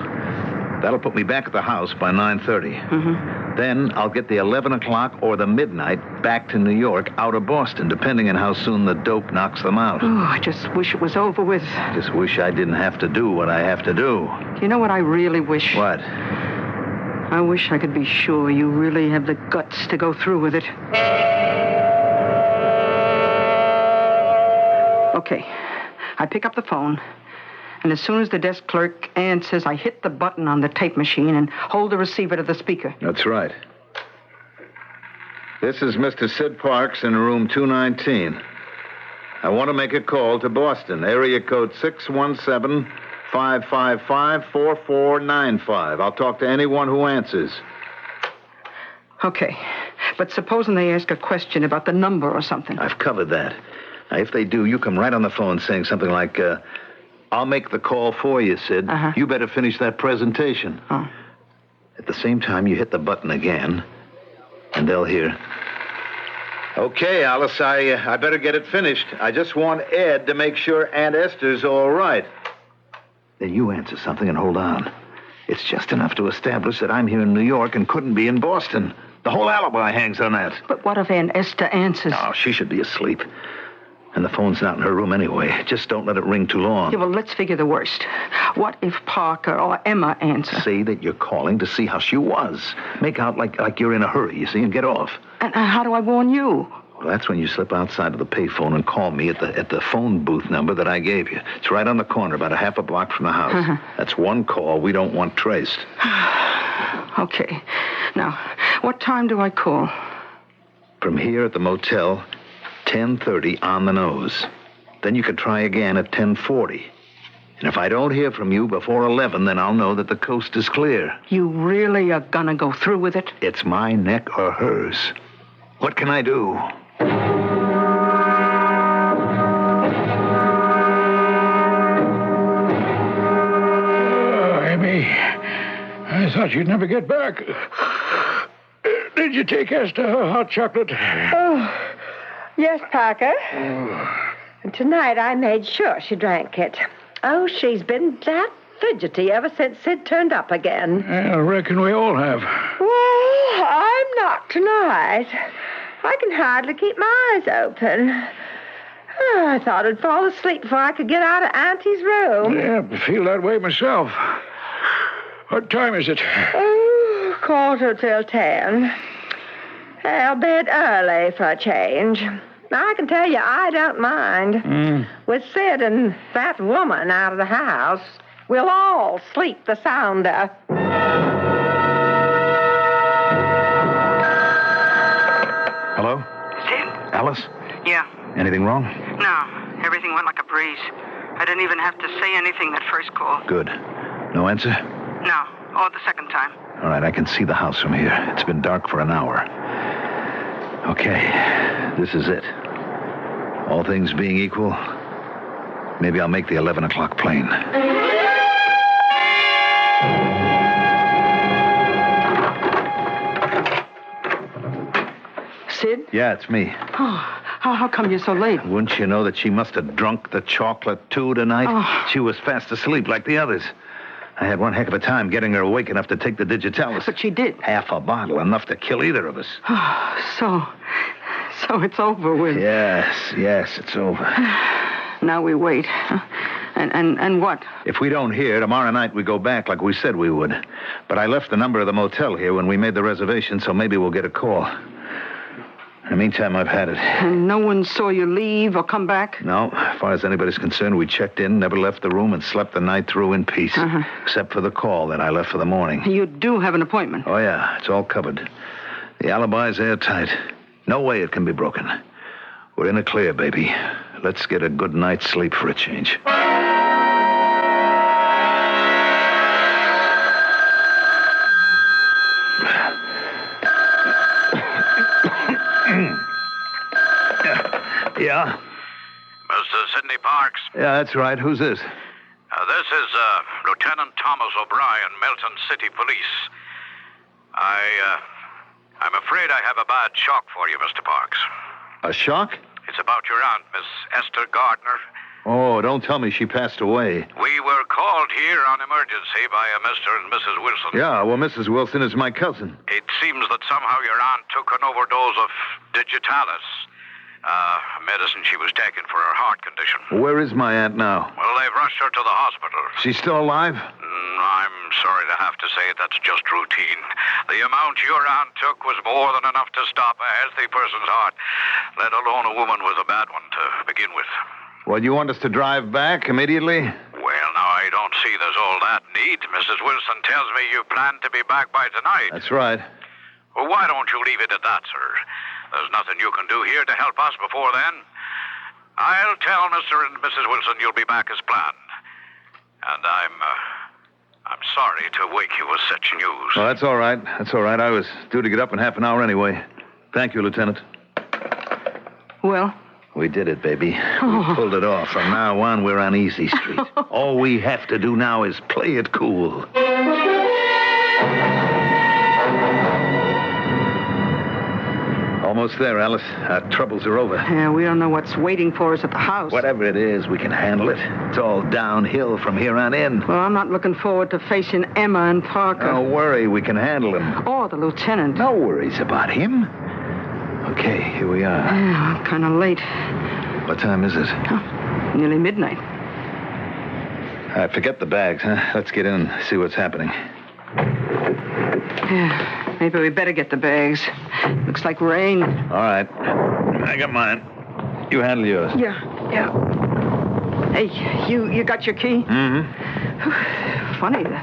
That'll put me back at the house by 9:30. Then I'll get the 11 o'clock or the midnight back to New York out of Boston, depending on how soon the dope knocks them out. Oh, I just wish it was over with. Just wish I didn't have to do what I have to do. You know what I really wish? What? I wish I could be sure you really have the guts to go through with it. Okay. I pick up the phone, and as soon as the desk clerk answers, I hit the button on the tape machine and hold the receiver to the speaker. That's right. This is Mr. Sid Parks in room 219. I want to make a call to Boston, area code 617-555-4495. I'll talk to anyone who answers. Okay. But supposing they ask a question about the number or something. I've covered that. Now, if they do, you come right on the phone saying something like, I'll make the call for you, Sid. You better finish that presentation. At the same time, you hit the button again, and they'll hear, okay, Alice, I better get it finished. I just want Ed to make sure Aunt Esther's all right. Then you answer something and hold on. It's just enough to establish that I'm here in New York and couldn't be in Boston. The whole alibi hangs on that. But what if Aunt Esther answers? Oh, she should be asleep. And the phone's not in her room anyway. Just don't let it ring too long. Yeah, well, let's figure the worst. What if Parker or Emma answer? Say that you're calling to see how she was. Make out like you're in a hurry, you see, and get off. And how do I warn you? Well, that's when you slip outside of the payphone and call me at the phone booth number that I gave you. It's right on the corner, about a half a block from the house. That's one call we don't want traced. Okay. Now, what time do I call? From here at the motel, 10:30 on the nose. Then you can try again at 10:40. And if I don't hear from you before 11, then I'll know that the coast is clear. You really are gonna go through with it? It's my neck or hers. What can I do? Amy, I thought you'd never get back. Did you take Esther her hot chocolate? Oh, yes, Parker. And tonight I made sure she drank it. Oh, she's been that fidgety ever since Sid turned up again. I reckon we all have. Well, I'm not tonight. I can hardly keep my eyes open. Oh, I thought I'd fall asleep before I could get out of Auntie's room. Yeah, I feel that way myself. What time is it? Oh, 10:15. Well, bed early for a change. Now, I can tell you, I don't mind. With Sid and that woman out of the house, we'll all sleep the sounder. Hello? Sid? Alice? Yeah. Anything wrong? No. Everything went like a breeze. I didn't even have to say anything that first call. Good. No answer? No. Oh, the second time. All right, I can see the house from here. It's been dark for an hour. Okay, this is it. All things being equal, maybe I'll make the 11 o'clock plane. Sid? Yeah, it's me. Oh, How come you're so late? Wouldn't you know that she must have drunk the chocolate, too, tonight? Oh. She was fast asleep like the others. I had one heck of a time getting her awake enough to take the digitalis. But she did. Half a bottle, enough to kill either of us. So it's over with. Yes, it's over. Now we wait. And what? If we don't hear, tomorrow night we go back like we said we would. But I left the number of the motel here when we made the reservation, so maybe we'll get a call. In the meantime, I've had it. And no one saw you leave or come back? No, as far as anybody's concerned, we checked in, never left the room, and slept the night through in peace. Except for the call that I left for the morning. You do have an appointment? Oh, yeah, it's all covered. The alibi's airtight. No way it can be broken. We're in the clear, baby. Let's get a good night's sleep for a change. Yeah? Mr. Sidney Parks? Yeah, that's right. Who's this? This is Lieutenant Thomas O'Brien, Milton City Police. I'm afraid I have a bad shock for you, Mr. Parks. A shock? It's about your aunt, Miss Esther Gardner. Oh, don't tell me she passed away. We were called here on emergency by a Mr. and Mrs. Wilson. Yeah, well, Mrs. Wilson is my cousin. It seems that somehow your aunt took an overdose of digitalis, medicine she was taking for her heart condition. Where is my aunt now? Well, they've rushed her to the hospital. She's still alive? I'm sorry to have to say it, that's just routine. The amount your aunt took was more than enough to stop a healthy person's heart, let alone a woman with a bad one to begin with. Well, you want us to drive back immediately? Well, now, I don't see there's all that need. Mrs. Wilson tells me you plan to be back by tonight. That's right. Well, why don't you leave it at that, sir? There's nothing you can do here to help us before then. I'll tell Mr. and Mrs. Wilson you'll be back as planned. And I'm sorry to wake you with such news. Well, that's all right. That's all right. I was due to get up in half an hour anyway. Thank you, Lieutenant. Well? We did it, baby. We pulled it off. From now on, we're on easy street. All we have to do now is play it cool. Almost there, Alice. Our troubles are over. Yeah, we don't know what's waiting for us at the house. Whatever it is, we can handle it. It's all downhill from here on in. Well, I'm not looking forward to facing Emma and Parker. Don't worry, we can handle him. Or the lieutenant. No worries about him. Okay, here we are. Yeah, I'm kind of late. What time is it? Oh, nearly midnight. All right, forget the bags, huh? Let's get in and see what's happening. Yeah, maybe we better get the bags. Looks like rain. All right. I got mine. You handle yours. Yeah. Hey, you got your key? Mm-hmm. Funny, the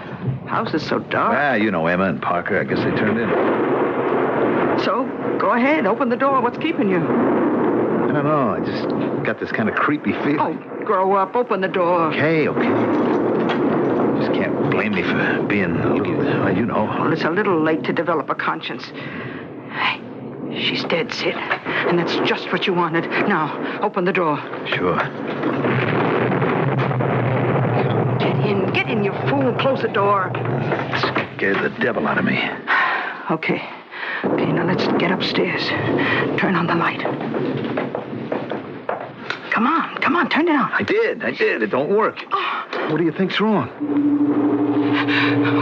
house is so dark. Ah, you know Emma and Parker. I guess they turned in. So, go ahead, open the door. What's keeping you? I don't know. I just got this kind of creepy feeling. Oh, grow up. Open the door. Okay. Just can't blame me for being a little, you know. Well, it's a little late to develop a conscience. Hey, she's dead, Sid. And that's just what you wanted. Now, open the door. Sure. Get in, you fool. Close the door. Scared the devil out of me. Okay, now let's get upstairs. Turn on the light. Come on, turn it on. I did. It don't work. What do you think's wrong?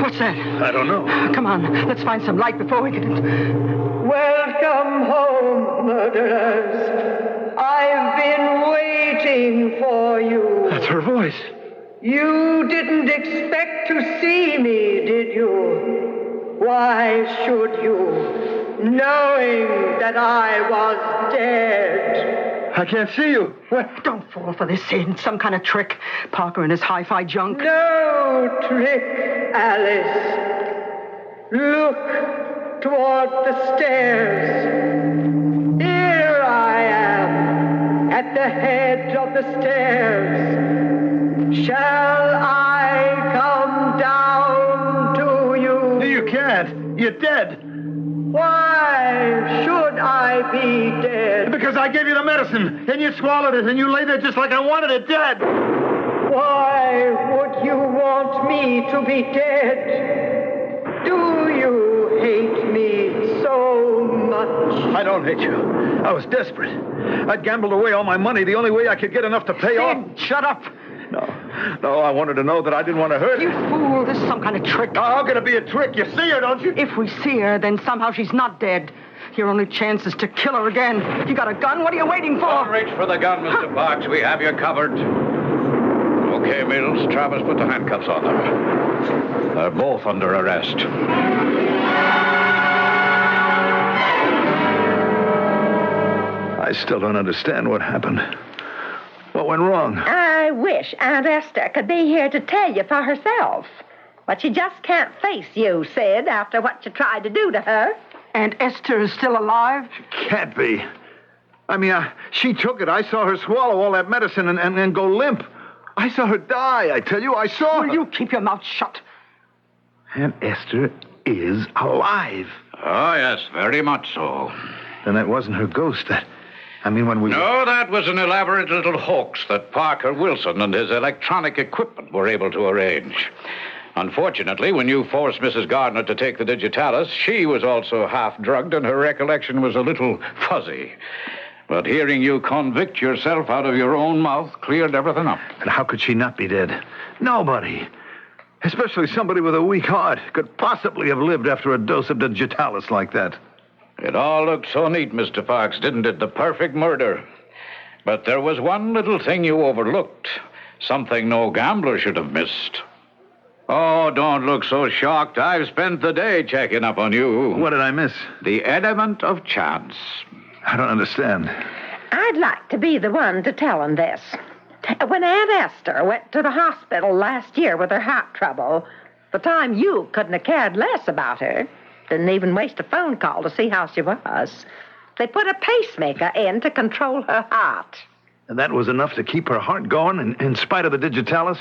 What's that? I don't know. Come on, let's find some light before we get in. Welcome home, murderers. I've been waiting for you. That's her voice. You didn't expect to see me, did you? Why should you, knowing that I was dead? I can't see you. What? Don't fall for this, Sid. Some kind of trick. Parker and his hi-fi junk. No trick, Alice. Look toward the stairs. Here I am, at the head of the stairs. Shall I come down to you? You can't. You're dead. Why should I be dead? Because I gave you the medicine, and you swallowed it, and you lay there just like I wanted it, dead. Why would you want me to be dead? Do you hate me so much? I don't hate you. I was desperate. I'd gambled away all my money, the only way I could get enough to pay off. Shut up. No, I wanted to know that I didn't want to hurt her. You fool, this is some kind of trick. How can it be a trick? You see her, don't you? If we see her, then somehow she's not dead. Your only chance is to kill her again. You got a gun? What are you waiting for? Don't reach for the gun, Mr. Parks. We have you covered. Okay, Mills. Travis, put the handcuffs on them. They're both under arrest. I still don't understand what happened. What went wrong? I wish Aunt Esther could be here to tell you for herself. But she just can't face you, Sid, after what you tried to do to her. And Esther is still alive? Can't be. I mean, she took it. I saw her swallow all that medicine and go limp. I saw her die, I tell you. I saw her. Will you keep your mouth shut? Aunt Esther is alive. Oh, yes, very much so. Then that wasn't her ghost. When we... No, that was an elaborate little hoax that Parker Wilson and his electronic equipment were able to arrange. Unfortunately, when you forced Mrs. Gardner to take the digitalis, she was also half-drugged and her recollection was a little fuzzy. But hearing you convict yourself out of your own mouth cleared everything up. And how could she not be dead? Nobody, especially somebody with a weak heart, could possibly have lived after a dose of digitalis like that. It all looked so neat, Mr. Parks, didn't it? The perfect murder. But there was one little thing you overlooked. Something no gambler should have missed. Oh, don't look so shocked. I've spent the day checking up on you. What did I miss? The element of chance. I don't understand. I'd like to be the one to tell him this. When Aunt Esther went to the hospital last year with her heart trouble, the time you couldn't have cared less about her, didn't even waste a phone call to see how she was, they put a pacemaker in to control her heart. And that was enough to keep her heart going in spite of the digitalis?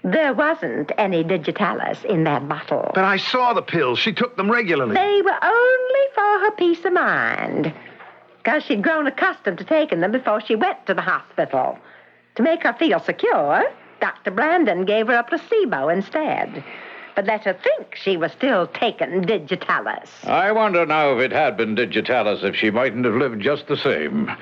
There wasn't any digitalis in that bottle. But I saw the pills. She took them regularly. They were only for her peace of mind, because she'd grown accustomed to taking them before she went to the hospital. To make her feel secure, Dr. Brandon gave her a placebo instead, but let her think she was still taking digitalis. I wonder now if it had been digitalis, if she mightn't have lived just the same.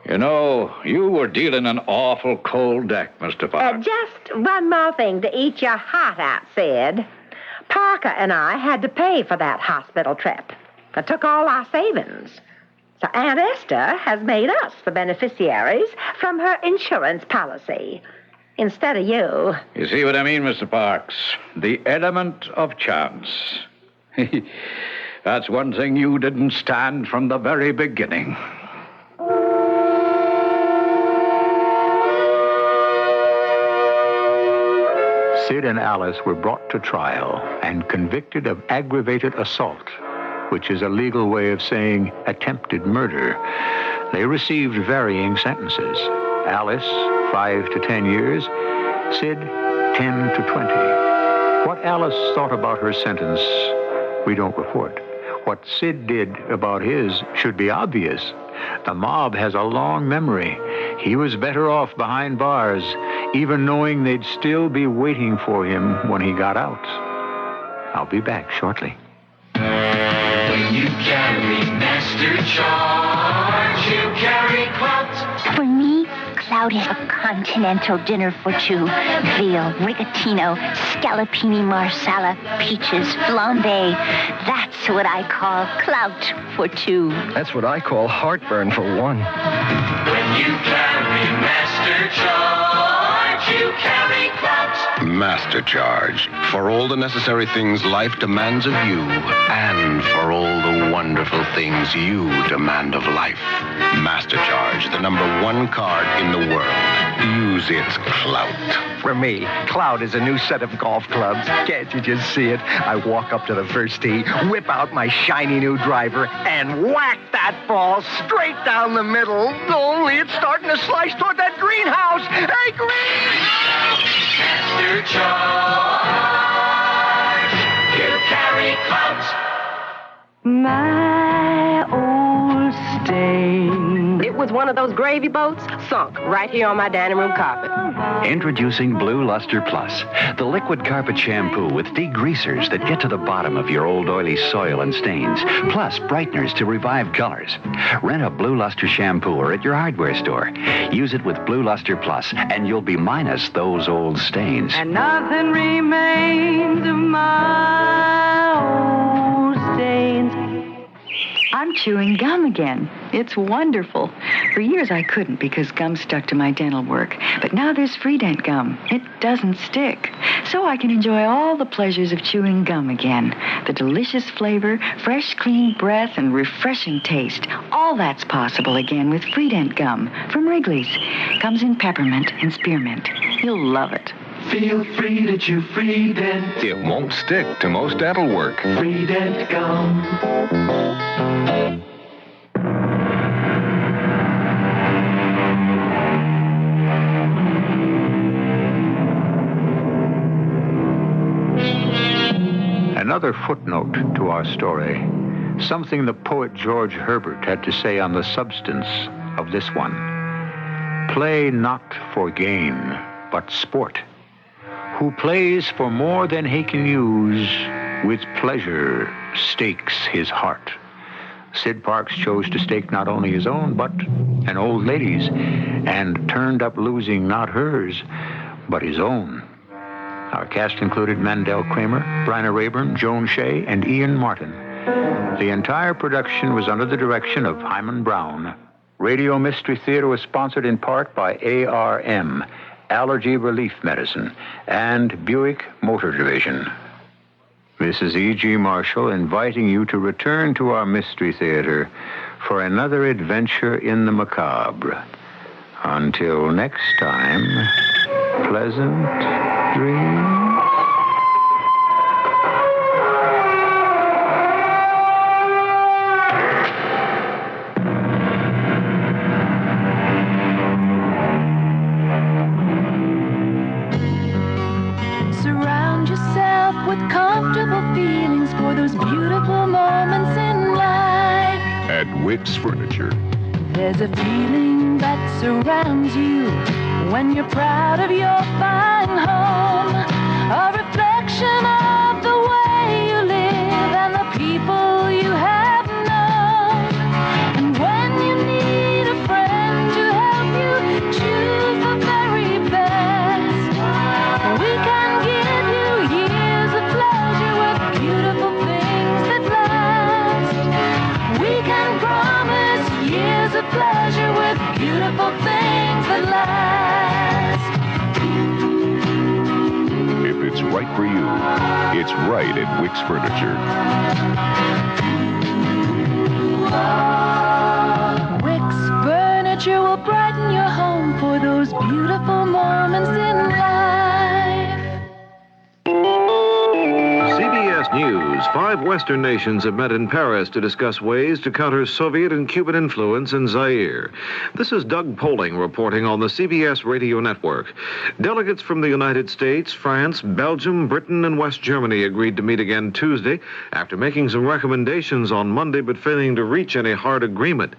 You know, you were dealing an awful cold deck, Mr. Parks. Just one more thing to eat your heart out, Sid. Parker and I had to pay for that hospital trip. It took all our savings. So Aunt Esther has made us the beneficiaries from her insurance policy, instead of you. You see what I mean, Mr. Parks? The element of chance. That's one thing you didn't stand from the very beginning. Sid and Alice were brought to trial and convicted of aggravated assault, which is a legal way of saying attempted murder. They received varying sentences. Alice, 5 to 10 years. Sid, 10 to 20. What Alice thought about her sentence, we don't report. What Sid did about his should be obvious. The mob has a long memory. He was better off behind bars, even knowing they'd still be waiting for him when he got out. I'll be back shortly. When you carry master charge, you carry clout. For me, clout is a continental dinner for two. Veal, rigatino, scallopini marsala, peaches, flambe. That's what I call clout for two. That's what I call heartburn for one. When you carry master charge, you carry clout. Master Charge. For all the necessary things life demands of you, and for all the wonderful things you demand of life. Master Charge, the #1 card in the world. Use its clout. For me, clout is a new set of golf clubs. Can't you just see it? I walk up to the first tee, whip out my shiny new driver, and whack that ball straight down the middle. Only it's starting to slice toward that greenhouse. Hey, green! Master charge, you carry clout. My old stain. It was one of those gravy boats sunk right here on my dining room carpet. Introducing Blue Luster Plus, the liquid carpet shampoo with degreasers that get to the bottom of your old oily soil and stains, plus brighteners to revive colors. Rent a Blue Luster shampooer at your hardware store. Use it with Blue Luster Plus, and you'll be minus those old stains. And nothing remains of my old stains. I'm chewing gum again. It's wonderful. For years I couldn't because gum stuck to my dental work. But now there's Freedent gum. It doesn't stick. So I can enjoy all the pleasures of chewing gum again. The delicious flavor, fresh, clean breath, and refreshing taste. All that's possible again with Freedent gum from Wrigley's. Comes in peppermint and spearmint. You'll love it. Feel free to chew Freedent. It won't stick to most dental work. Freedent gum. Another footnote to our story. Something the poet George Herbert had to say on the substance of this one. Play not for gain, but sport. Who plays for more than he can use, with pleasure stakes his heart. Sid Parks chose to stake not only his own, but an old lady's, and turned up losing not hers, but his own. Our cast included Mandel Kramer, Bryna Rayburn, Joan Shea, and Ian Martin. The entire production was under the direction of Hyman Brown. Radio Mystery Theater was sponsored in part by ARM, Allergy Relief Medicine, and Buick Motor Division. This is E.G. Marshall inviting you to return to our Mystery Theater for another adventure in the macabre. Until next time, pleasant dreams. Surround yourself with comfortable feelings for those beautiful moments in life. At Wix Furniture. There's a feeling that surrounds you when you're proud of your fine home. A reflection of the way you live and the people you have known. And when you need a friend to help you choose the very best, we can give you years of pleasure with beautiful things that last. We can promise years of pleasure with beautiful things that last. If it's right for you, it's right at Wix Furniture. Wix Furniture will brighten your home for those beautiful moments in life. CBS News. 5 Western nations have met in Paris to discuss ways to counter Soviet and Cuban influence in Zaire. This is Doug Poling reporting on the CBS radio network. Delegates from the United States, France, Belgium, Britain, and West Germany agreed to meet again Tuesday after making some recommendations on Monday but failing to reach any hard agreement.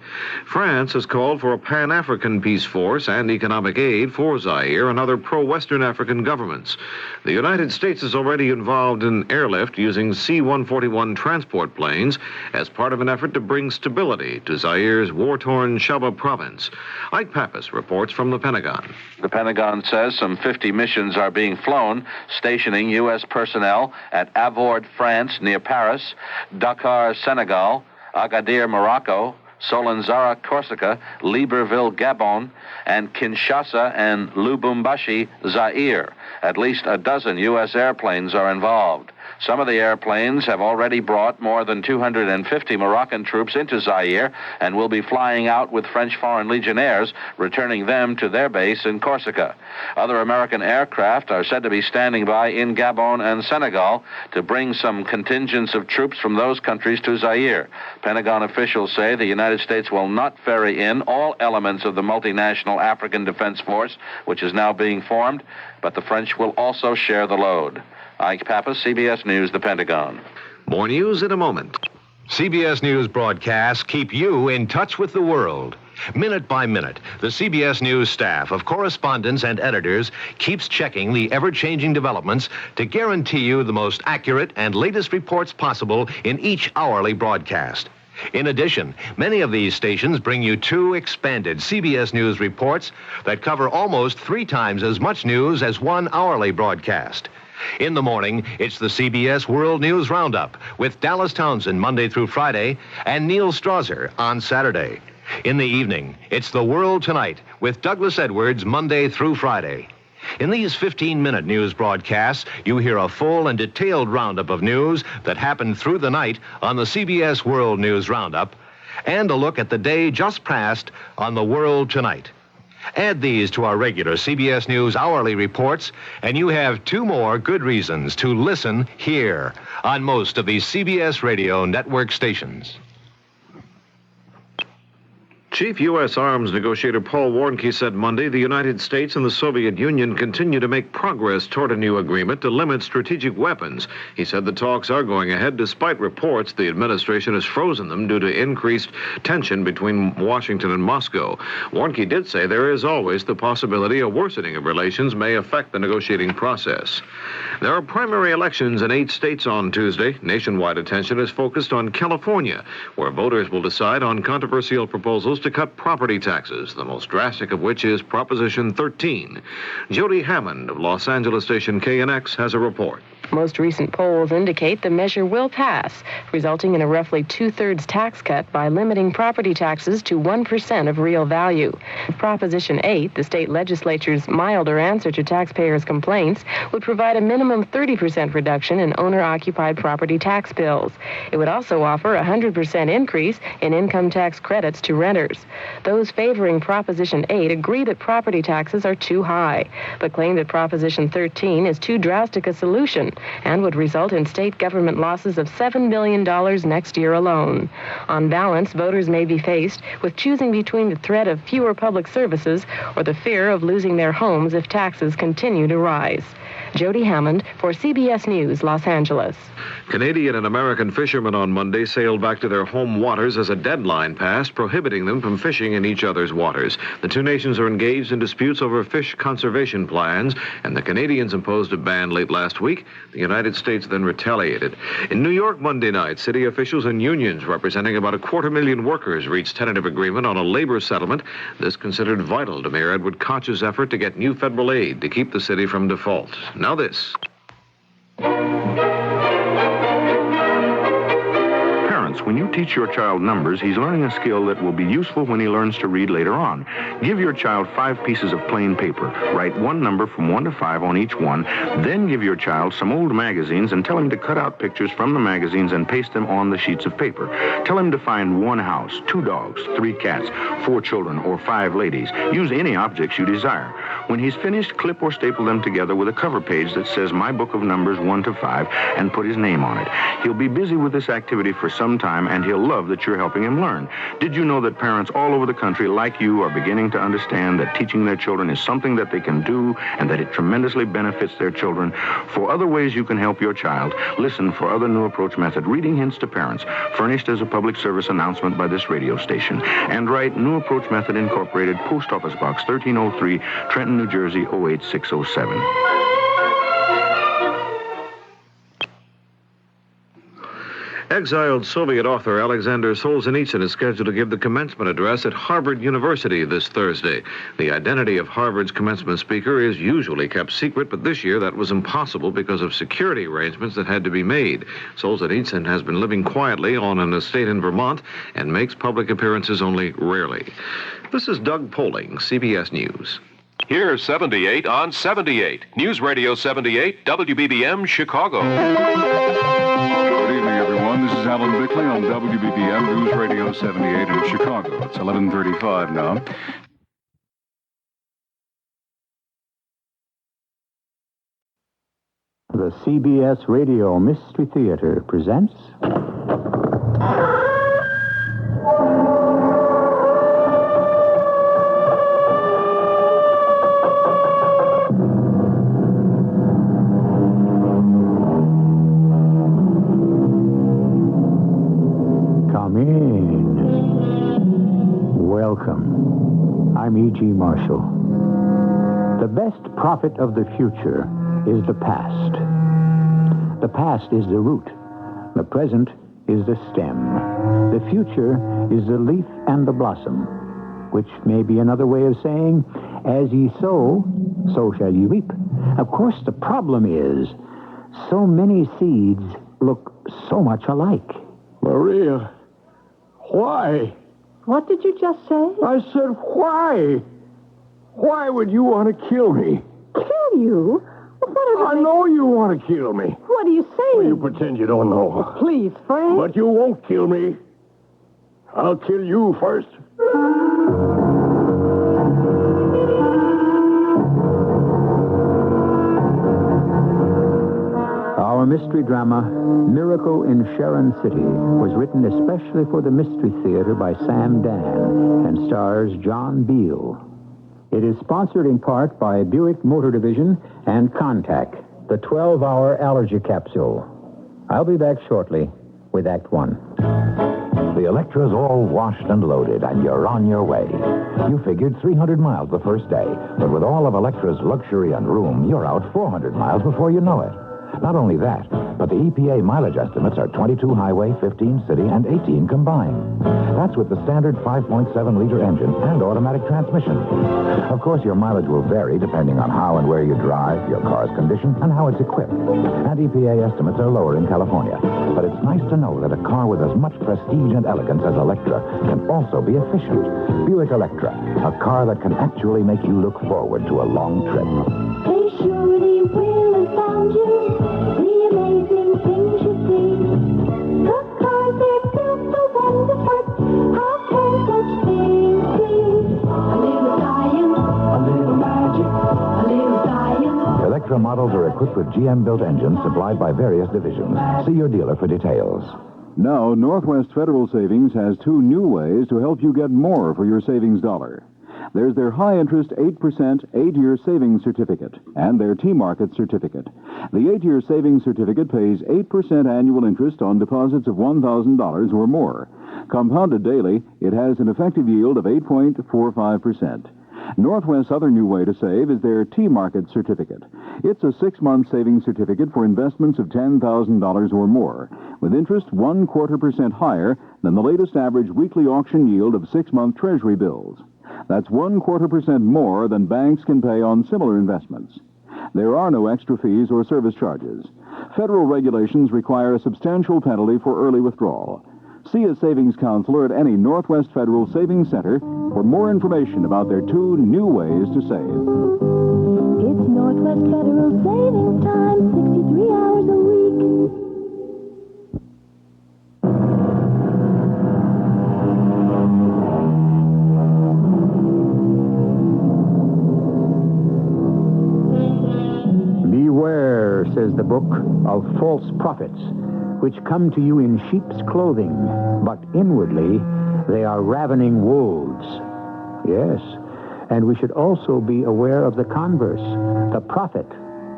France has called for a Pan-African peace force and economic aid for Zaire and other pro-Western African governments. The United States is already involved in airlift using C-141 transport planes as part of an effort to bring stability to Zaire's war-torn Shaba province. Ike Pappas reports from the Pentagon. The Pentagon says some 50 missions are being flown, stationing U.S. personnel at Avoord, France, near Paris, Dakar, Senegal, Agadir, Morocco, Solenzara, Corsica, Libreville, Gabon, and Kinshasa and Lubumbashi, Zaire. At least a dozen U.S. airplanes are involved. Some of the airplanes have already brought more than 250 Moroccan troops into Zaire and will be flying out with French Foreign Legionnaires, returning them to their base in Corsica. Other American aircraft are said to be standing by in Gabon and Senegal to bring some contingents of troops from those countries to Zaire. Pentagon officials say the United States will not ferry in all elements of the multinational African Defense Force, which is now being formed, but the French will also share the load. Ike Pappas, CBS News, the Pentagon. More news in a moment. CBS News broadcasts keep you in touch with the world. Minute by minute, the CBS News staff of correspondents and editors keeps checking the ever-changing developments to guarantee you the most accurate and latest reports possible in each hourly broadcast. In addition, many of these stations bring you 2 expanded CBS News reports that cover almost 3 times as much news as 1 hourly broadcast. In the morning, it's the CBS World News Roundup with Dallas Townsend Monday through Friday and Neil Strasser on Saturday. In the evening, it's The World Tonight with Douglas Edwards Monday through Friday. In these 15-minute news broadcasts, you hear a full and detailed roundup of news that happened through the night on the CBS World News Roundup, and a look at the day just passed on The World Tonight. Add these to our regular CBS News hourly reports, and you have 2 more good reasons to listen here on most of these CBS radio network stations. Chief U.S. Arms Negotiator Paul Warnke said Monday the United States and the Soviet Union continue to make progress toward a new agreement to limit strategic weapons. He said the talks are going ahead despite reports the administration has frozen them due to increased tension between Washington and Moscow. Warnke did say there is always the possibility a worsening of relations may affect the negotiating process. There are primary elections in 8 states on Tuesday. Nationwide attention is focused on California, where voters will decide on controversial proposals to cut property taxes, the most drastic of which is Proposition 13. Jody Hammond of Los Angeles station KNX has a report. Most recent polls indicate the measure will pass, resulting in a roughly 2/3 tax cut by limiting property taxes to 1% of real value. Proposition 8, the state legislature's milder answer to taxpayers' complaints, would provide a minimum 30% reduction in owner-occupied property tax bills. It would also offer a 100% increase in income tax credits to renters. Those favoring Proposition 8 agree that property taxes are too high, but claim that Proposition 13 is too drastic a solution and would result in state government losses of $7 billion next year alone. On balance, voters may be faced with choosing between the threat of fewer public services or the fear of losing their homes if taxes continue to rise. Jody Hammond for CBS News, Los Angeles. Canadian and American fishermen on Monday sailed back to their home waters as a deadline passed prohibiting them from fishing in each other's waters. The 2 nations are engaged in disputes over fish conservation plans, and the Canadians imposed a ban late last week. The United States then retaliated. In New York Monday night, city officials and unions representing about 250,000 workers reached tentative agreement on a labor settlement. This considered vital to Mayor Edward Koch's effort to get new federal aid to keep the city from default. Now this. When you teach your child numbers, he's learning a skill that will be useful when he learns to read later on. Give your child 5 pieces of plain paper. Write 1 number from 1 to 5 on each one. Then give your child some old magazines and tell him to cut out pictures from the magazines and paste them on the sheets of paper. Tell him to find 1 house, 2 dogs, 3 cats, 4 children, or 5 ladies. Use any objects you desire. When he's finished, clip or staple them together with a cover page that says My Book of Numbers 1 to 5 and put his name on it. He'll be busy with this activity for some time, and he'll love that you're helping him learn. Did you know that parents all over the country, like you, are beginning to understand that teaching their children is something that they can do and that it tremendously benefits their children? For other ways you can help your child, listen for other New Approach Method reading hints to parents, furnished as a public service announcement by this radio station. And write New Approach Method Incorporated, Post Office Box 1303, Trenton, New Jersey, 08607. Exiled Soviet author Alexander Solzhenitsyn is scheduled to give the commencement address at Harvard University this Thursday. The identity of Harvard's commencement speaker is usually kept secret, but this year that was impossible because of security arrangements that had to be made. Solzhenitsyn has been living quietly on an estate in Vermont and makes public appearances only rarely. This is Doug Poling, CBS News. Here's 78 on 78. News Radio 78, WBBM, Chicago. Good evening, everyone. This is Alan Bickley on WBBM News Radio 78 in Chicago. It's 11:35 now. The CBS Radio Mystery Theater presents... Welcome. I'm E.G. Marshall. The best prophet of the future is the past. The past is the root. The present is the stem. The future is the leaf and the blossom, which may be another way of saying, as ye sow, so shall ye reap. Of course, the problem is, so many seeds look so much alike. Maria, why? What did you just say? I said, why? Why would you want to kill me? Kill you? I know you want to kill me. What are you saying? Well, you pretend you don't know. Please, Frank. But you won't kill me. I'll kill you first. Our mystery drama, Miracle in Sharon City, was written especially for the Mystery Theater by Sam Dan and stars John Beal. It is sponsored in part by Buick Motor Division and Contact, the 12-hour allergy capsule. I'll be back shortly with Act One. The Electra's all washed and loaded, and you're on your way. You figured 300 miles the first day, but with all of Electra's luxury and room, you're out 400 miles before you know it. Not only that, but the EPA mileage estimates are 22 highway, 15 city, and 18 combined. That's with the standard 5.7-liter engine and automatic transmission. Of course, your mileage will vary depending on how and where you drive, your car's condition, and how it's equipped. And EPA estimates are lower in California. But it's nice to know that a car with as much prestige and elegance as Electra can also be efficient. Buick Electra, a car that can actually make you look forward to a long trip. They surely will have found you. The amazing things you see. The cars they built so wonderful. How can such things be? A little science, a little magic, a little science. Electra models are equipped with GM-built engines supplied by various divisions. See your dealer for details. Now, Northwest Federal Savings has two new ways to help you get more for your savings dollar. There's their high-interest 8% 8-year savings certificate and their T-Market certificate. The 8-year savings certificate pays 8% annual interest on deposits of $1,000 or more. Compounded daily, it has an effective yield of 8.45%. Northwest's other new way to save is their T-Market certificate. It's a 6-month savings certificate for investments of $10,000 or more, with interest 1/4% higher than the latest average weekly auction yield of 6-month Treasury bills. That's 1/4% more than banks can pay on similar investments. There are no extra fees or service charges. Federal regulations require a substantial penalty for early withdrawal. See a savings counselor at any Northwest Federal Savings Center for more information about their two new ways to save. It's Northwest Federal Savings Time, 63 hours a week. Beware, says the book, of false prophets, which come to you in sheep's clothing, but inwardly they are ravening wolves. Yes, and we should also be aware of the converse, the prophet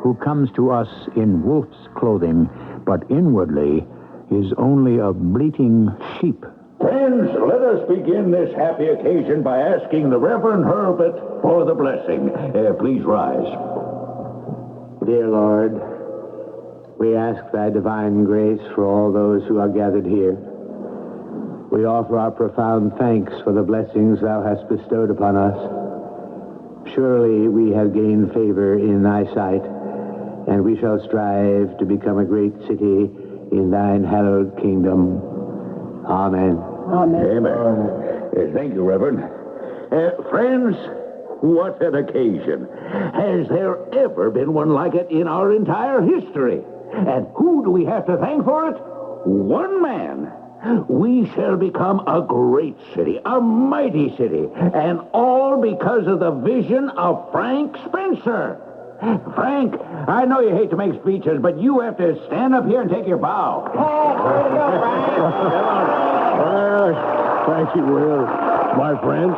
who comes to us in wolf's clothing, but inwardly is only a bleating sheep. Friends, let us begin this happy occasion by asking the Reverend Herbert for the blessing. Please rise. Dear Lord, we ask thy divine grace for all those who are gathered here. We offer our profound thanks for the blessings thou hast bestowed upon us. Surely we have gained favor in thy sight, and we shall strive to become a great city in thine hallowed kingdom. Amen. Amen. Thank you, Reverend. Friends, what an occasion. Has there ever been one like it in our entire history? And who do we have to thank for it? One man. We shall become a great city, a mighty city, and all because of the vision of Frank Spencer. Frank, I know you hate to make speeches, but you have to stand up here and take your bow. Thank you, Will. My friends,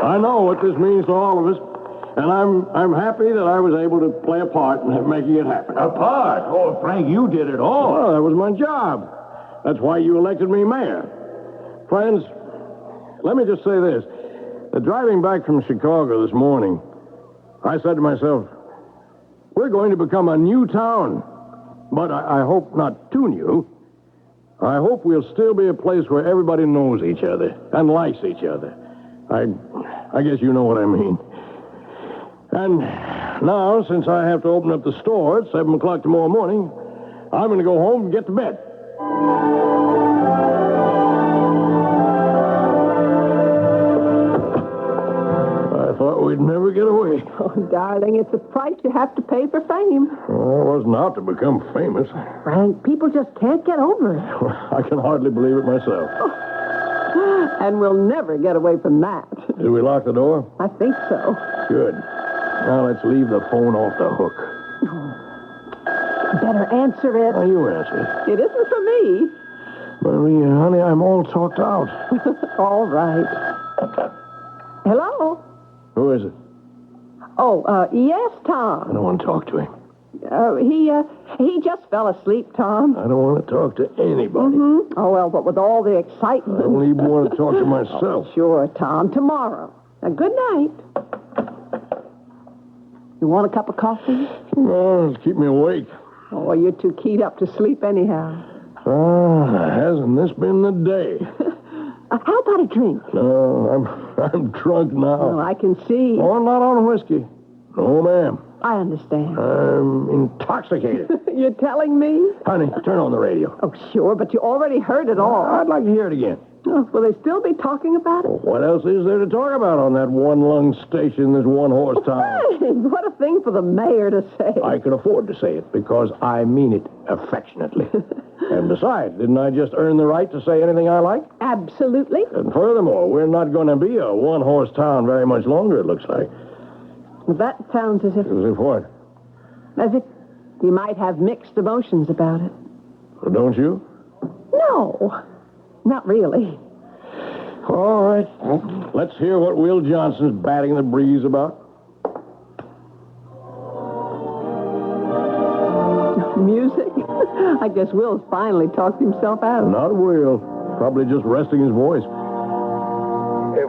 I know what this means to all of us, and I'm happy that I was able to play a part in making it happen. A part? Oh, Frank, you did it all. Well, that was my job. That's why you elected me mayor. Friends, let me just say this. Driving back from Chicago this morning, I said to myself, we're going to become a new town. But I hope not too new. I hope we'll still be a place where everybody knows each other and likes each other. I guess you know what I mean. And now, since I have to open up the store at 7 o'clock tomorrow morning, I'm going to go home and get to bed. I thought we'd never get away. Oh, darling, it's a price you have to pay for fame. Well, I wasn't out to become famous. Frank, people just can't get over it. I can hardly believe it myself. And we'll never get away from that. Did we lock the door? I think so. Good. Now let's leave the phone off the hook. Better answer it. Now you answer it. It isn't for me. Maria, honey, I'm all talked out. All right. Hello? Who is it? Oh, yes, Tom. I don't want to talk to him. He just fell asleep, Tom. I don't want to talk to anybody. Mm-hmm. Oh, well, but with all the excitement. I don't even want to talk to myself. Oh, sure, Tom. Tomorrow. Now, good night. You want a cup of coffee? No, it'll keep me awake. Oh, you're too keyed up to sleep anyhow. Hasn't this been the day? How about a drink? No, I'm drunk now. Oh, I can see. Oh, not on whiskey. No, ma'am. I understand. I'm intoxicated. You're telling me? Honey, turn on the radio. Oh, sure, but you already heard it all. I'd like to hear it again. Oh, will they still be talking about it? Well, what else is there to talk about on that one-lung station, this one-horse town? Hey, what a thing for the mayor to say. I can afford to say it because I mean it affectionately. And besides, didn't I just earn the right to say anything I like? Absolutely. And furthermore, we're not going to be a one-horse town very much longer, it looks like. Well, that sounds as if... As if what? As if you might have mixed emotions about it. Well, don't you? No, not really. All right. Let's hear what Will Johnson's batting the breeze about. Music? I guess Will's finally talked himself out. Not Will. Probably just resting his voice.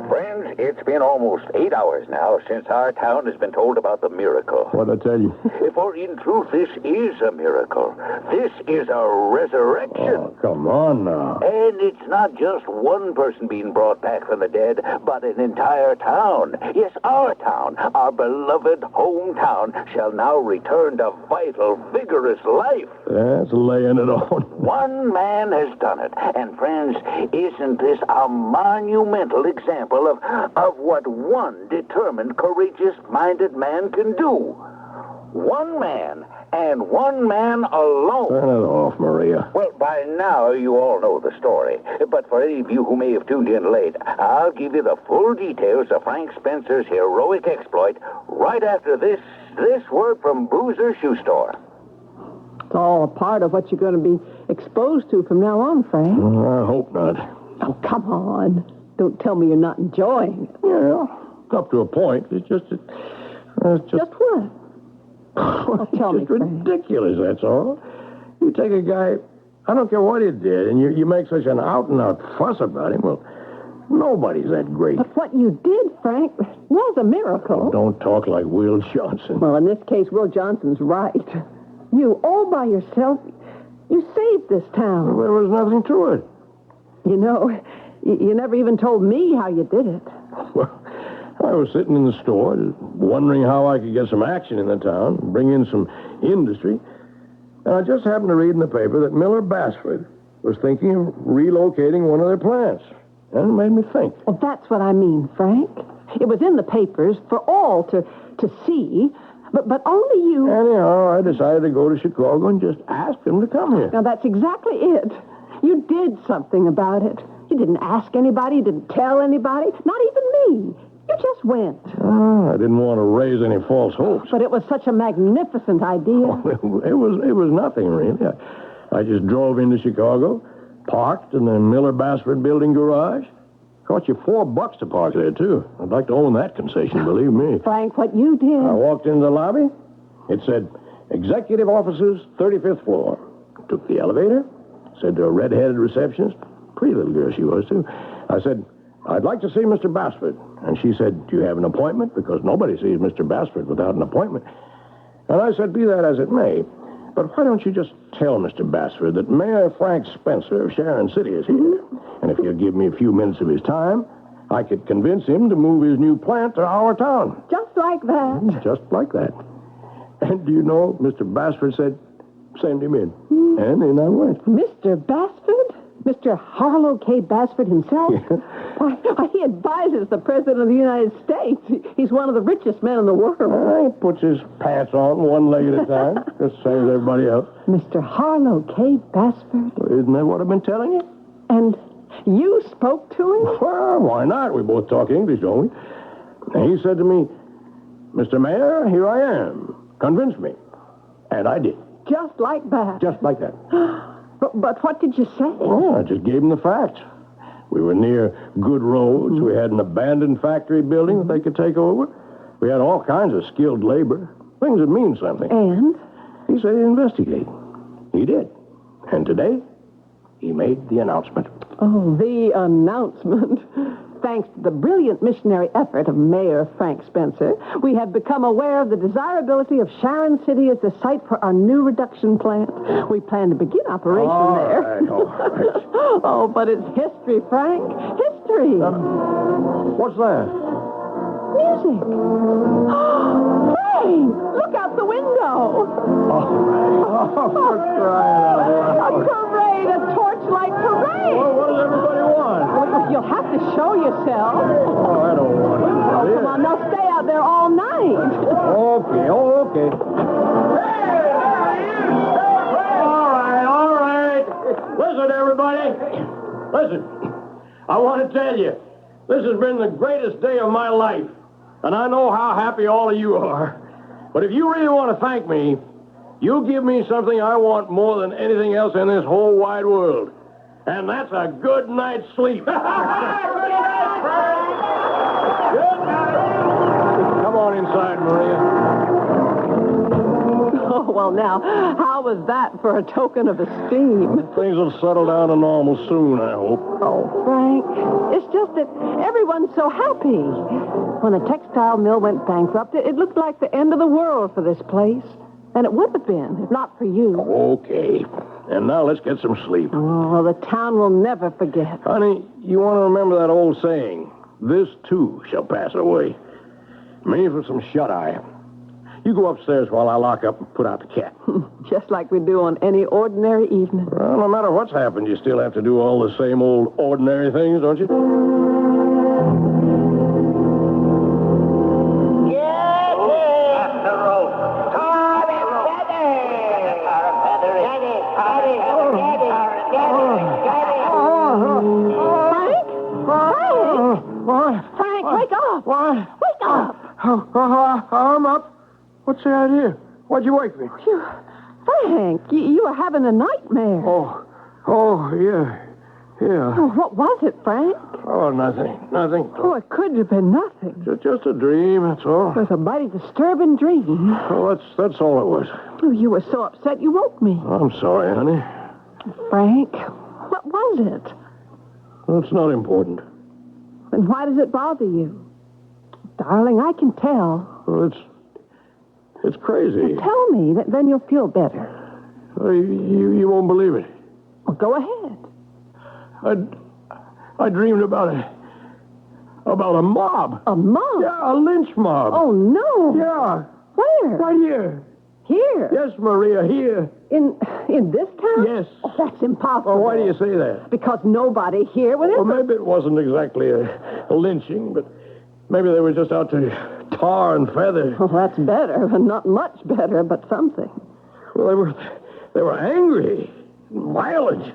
Friends, it's been almost 8 hours now since our town has been told about the miracle. What'd I tell you? For in truth, this is a miracle. This is a resurrection. Oh, come on now. And it's not just one person being brought back from the dead, but an entire town. Yes, our town, our beloved hometown, shall now return to vital, vigorous life. That's laying it on. One man has done it. And friends, isn't this a monumental example of what one determined, courageous-minded man can do? One man, and one man alone. Turn it off, Maria. Well, by now, you all know the story. But for any of you who may have tuned in late, I'll give you the full details of Frank Spencer's heroic exploit right after this word from Boozer's Shoe Store. It's all a part of what you're going to be exposed to from now on, Frank. I hope not. Oh, come on. Don't tell me you're not enjoying it. Yeah, up to a point. It's just Just what? Well, tell me, ridiculous, that's all. You take a guy, I don't care what he did, and you make such an out-and-out fuss about him. Well, nobody's that great. But what you did, Frank, was a miracle. Don't talk like Will Johnson. Well, in this case, Will Johnson's right. You, all by yourself, you saved this town. Well, there was nothing to it. You know, you never even told me how you did it. Well, I was sitting in the store, wondering how I could get some action in the town, bring in some industry. And I just happened to read in the paper that Miller Bassford was thinking of relocating one of their plants. And it made me think. Well, that's what I mean, Frank. It was in the papers for all to see, but only you... Anyhow, I decided to go to Chicago and just ask him to come here. Now, that's exactly it. You did something about it. You didn't ask anybody, you didn't tell anybody, not even me. You just went. I didn't want to raise any false hopes. But it was such a magnificent idea. It was nothing, really. I just drove into Chicago, parked in the Miller Bassford building garage. Cost you $4 to park there, too. I'd like to own that concession, believe me. Frank, what you did... I walked into the lobby. It said, Executive Offices, 35th floor. Took the elevator, said to a red-headed receptionist, pretty little girl she was, too. I said, I'd like to see Mr. Basford. And she said, do you have an appointment? Because nobody sees Mr. Basford without an appointment. And I said, be that as it may, but why don't you just tell Mr. Basford that Mayor Frank Spencer of Sharon City is here? And if he'll give me a few minutes of his time, I could convince him to move his new plant to our town. Just like that. Just like that. And do you know, Mr. Basford said, send him in. And in I went. Mr. Basford? Mr. Harlow K. Basford himself? Why, he advises the President of the United States. He's one of the richest men in the world. He puts his pants on one leg at a time, just same as everybody else. Mr. Harlow K. Basford? Isn't that what I've been telling you? And you spoke to him? Well, why not? We both talk English, don't we? And he said to me, Mr. Mayor, here I am. Convince me. And I did. Just like that? Just like that. But what did you say? Oh, I just gave him the facts. We were near good roads. We had an abandoned factory building that they could take over. We had all kinds of skilled labor. Things that mean something. And? He said he'd investigate. He did. And today, he made the announcement. Oh, the announcement. Thanks to the brilliant missionary effort of Mayor Frank Spencer, we have become aware of the desirability of Sharon City as the site for our new reduction plant. We plan to begin operation there. All right. Oh, but it's history, Frank. History. What's that? Music. Frank, look out the window. Oh, for crying out loud. A parade, a torchlight parade. Well, what does everybody want? Well, you'll have to show yourself. Oh, I don't want to. Oh, come on, now stay out there all night. Okay. All right. Listen, everybody. Listen. I want to tell you, this has been the greatest day of my life. And I know how happy all of you are. But if you really want to thank me, you give me something I want more than anything else in this whole wide world. And that's a good night's sleep. Good night. Come on inside, Maria. Oh, well, now, how was that for a token of esteem? Things will settle down to normal soon, I hope. Oh, Frank, it's just that everyone's so happy. When the textile mill went bankrupt, it looked like the end of the world for this place. And it would have been, if not for you. Okay. And now let's get some sleep. Oh, well, the town will never forget. Honey, you want to remember that old saying, this too shall pass away. Me for some shut-eye. You go upstairs while I lock up and put out the cat. Just like we do on any ordinary evening. Well, no matter what's happened, you still have to do all the same old ordinary things, don't you? Frank, wake up! What? Wake up! I'm up. What's the idea? Why'd you wake me? Frank, you were having a nightmare. Oh, yeah. Oh, what was it, Frank? Oh, nothing. Oh, it could have been nothing. Just a dream, that's all. It was a mighty disturbing dream. Oh, that's all it was. Oh, you were so upset you woke me. I'm sorry, honey. Frank, what was it? That's not important. And why does it bother you? Darling, I can tell. Well, it's crazy. Well, tell me, then you'll feel better. You won't believe it. Well, go ahead. I dreamed about a mob. A mob? Yeah, a lynch mob. Oh, no. Yeah. Where? Right here. Here? Yes, Maria, here. In this town? Yes. Oh, that's impossible. Well, why do you say that? Because nobody here would ever... Well, maybe it wasn't exactly a lynching, but maybe they were just out to tar and feather. Well, that's better. Not much better, but something. Well, they were angry, violent,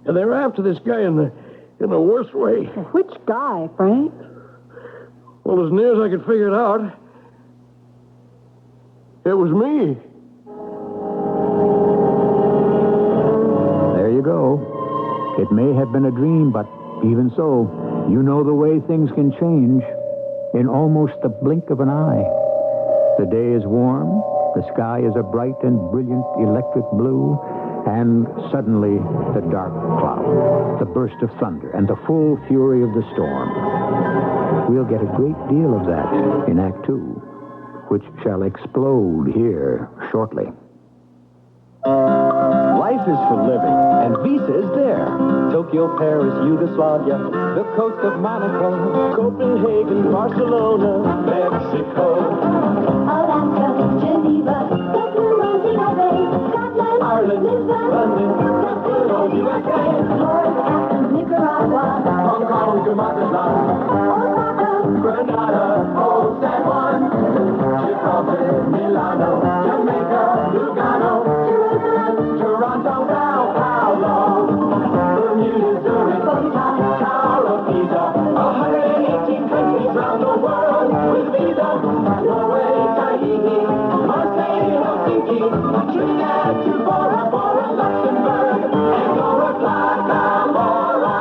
and they were after this guy in the worst way. Which guy, Frank? Well, as near as I could figure it out, it was me. There you go. It may have been a dream, but even so, you know the way things can change in almost the blink of an eye. The day is warm, the sky is a bright and brilliant electric blue, And suddenly, the dark cloud, the burst of thunder, and the full fury of the storm. We'll get a great deal of that in Act Two, which shall explode here shortly. Life is for living, and Visa is there. Tokyo, Paris, Yugoslavia, the coast of Monaco, Copenhagen, Barcelona, Mexico, Alaska, Geneva, Montego Bay, Scotland, Ireland, London, Buffalo, USA, Florida, Athens, Nicaragua, Hong Kong, Damascus, Osaka, Grenada, Old San Juan, Gibraltar, Milano, Jamaica, Lugano, Jerusalem, Toronto, Sao Paulo, Bermuda, Zurich, Tower of Pisa, 118 countries round the world with Visa. Norway, Tahiti, Marseille, Helsinki, Trinidad, Bora Bora, Luxembourg, Andorra, Plaza, Laura.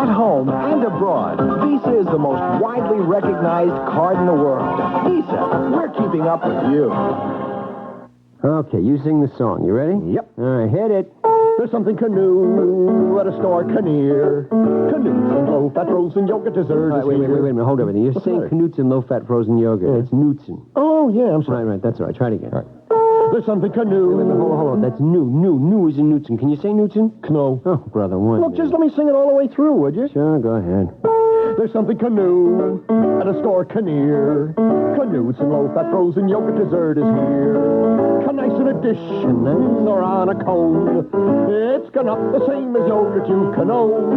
At home and abroad, Visa is the most widely recognized card in the world. Visa, we're keeping up with you. Okay, you sing the song. You ready? Yep. All right, hit it. There's something canoe at a store near. Canoes and low-fat frozen yogurt dessert. All right, wait a minute. Hold everything. You're saying Knutson low-fat frozen yogurt. It's Knutson. Oh, yeah, I'm sorry. Right, that's all right. Try it again. All right. There's something canoe. Wait, hold on. That's new. New is in Knutson. Can you say Knutson? No. Oh, brother, one. Look, just let me sing it all the way through, would you? Sure, go ahead. There's something canoe at a store near. Canoes and low-fat frozen yogurt dessert is here. Nice in a dish or on a cone. It's not the same as yogurt you canoe.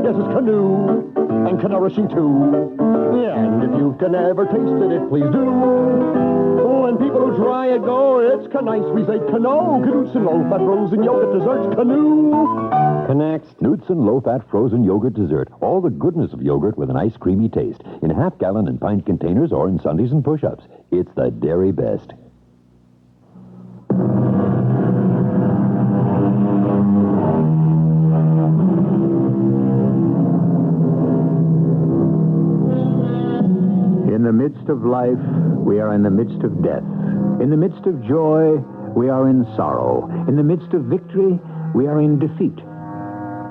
Yes, it's canoe and nourishing too. And if you've never tasted it, please do. When people who try it go, it's nice. We say canoe, canoes and low-fat frozen yogurt desserts, canoe. Connects. Knutson low-fat frozen yogurt dessert. All the goodness of yogurt with a nice creamy taste. In half-gallon and pint containers or in sundaes and push-ups. It's the dairy best. In the midst of life, we are in the midst of death. In the midst of joy, we are in sorrow. In the midst of victory, we are in defeat.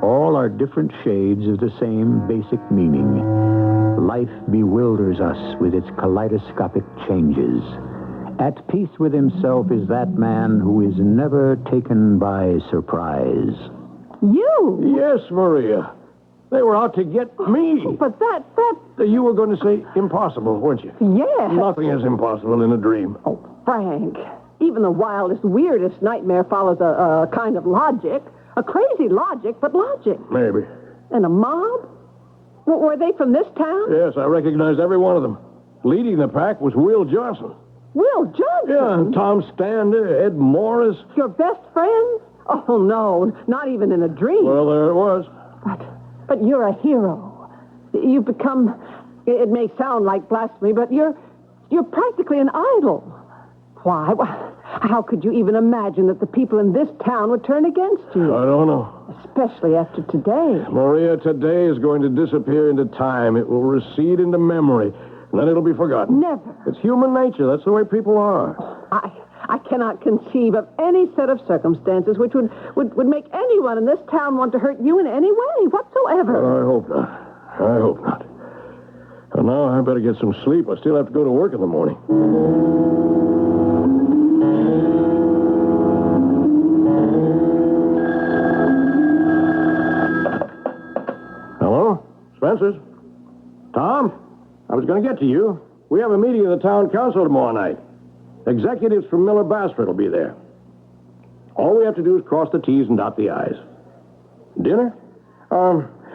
All are different shades of the same basic meaning. Life bewilders us with its kaleidoscopic changes. At peace with himself is that man who is never taken by surprise. You? Yes, Maria. They were out to get me. But that... You were going to say impossible, weren't you? Yes. Nothing is impossible in a dream. Oh, Frank. Even the wildest, weirdest nightmare follows a kind of logic. A crazy logic, but logic. Maybe. And a mob? Were they from this town? Yes, I recognized every one of them. Leading the pack was Will Johnson. Will Johnson? Yeah, and Tom Stander, Ed Morris. Your best friend? Oh, no, not even in a dream. Well, there it was. But you're a hero. You've become, it may sound like blasphemy, but you're practically an idol. Why? How could you even imagine that the people in this town would turn against you? I don't know. Especially after today. Maria, today is going to disappear into time. It will recede into memory, and then it'll be forgotten. Never. It's human nature. That's the way people are. I cannot conceive of any set of circumstances which would make anyone in this town want to hurt you in any way whatsoever. I hope not. I hope not. Well, now I better get some sleep. I still have to go to work in the morning. Hello? Spencer's? Tom? I was going to get to you. We have a meeting of the town council tomorrow night. Executives from Miller Bassford will be there. All we have to do is cross the T's and dot the I's. Dinner?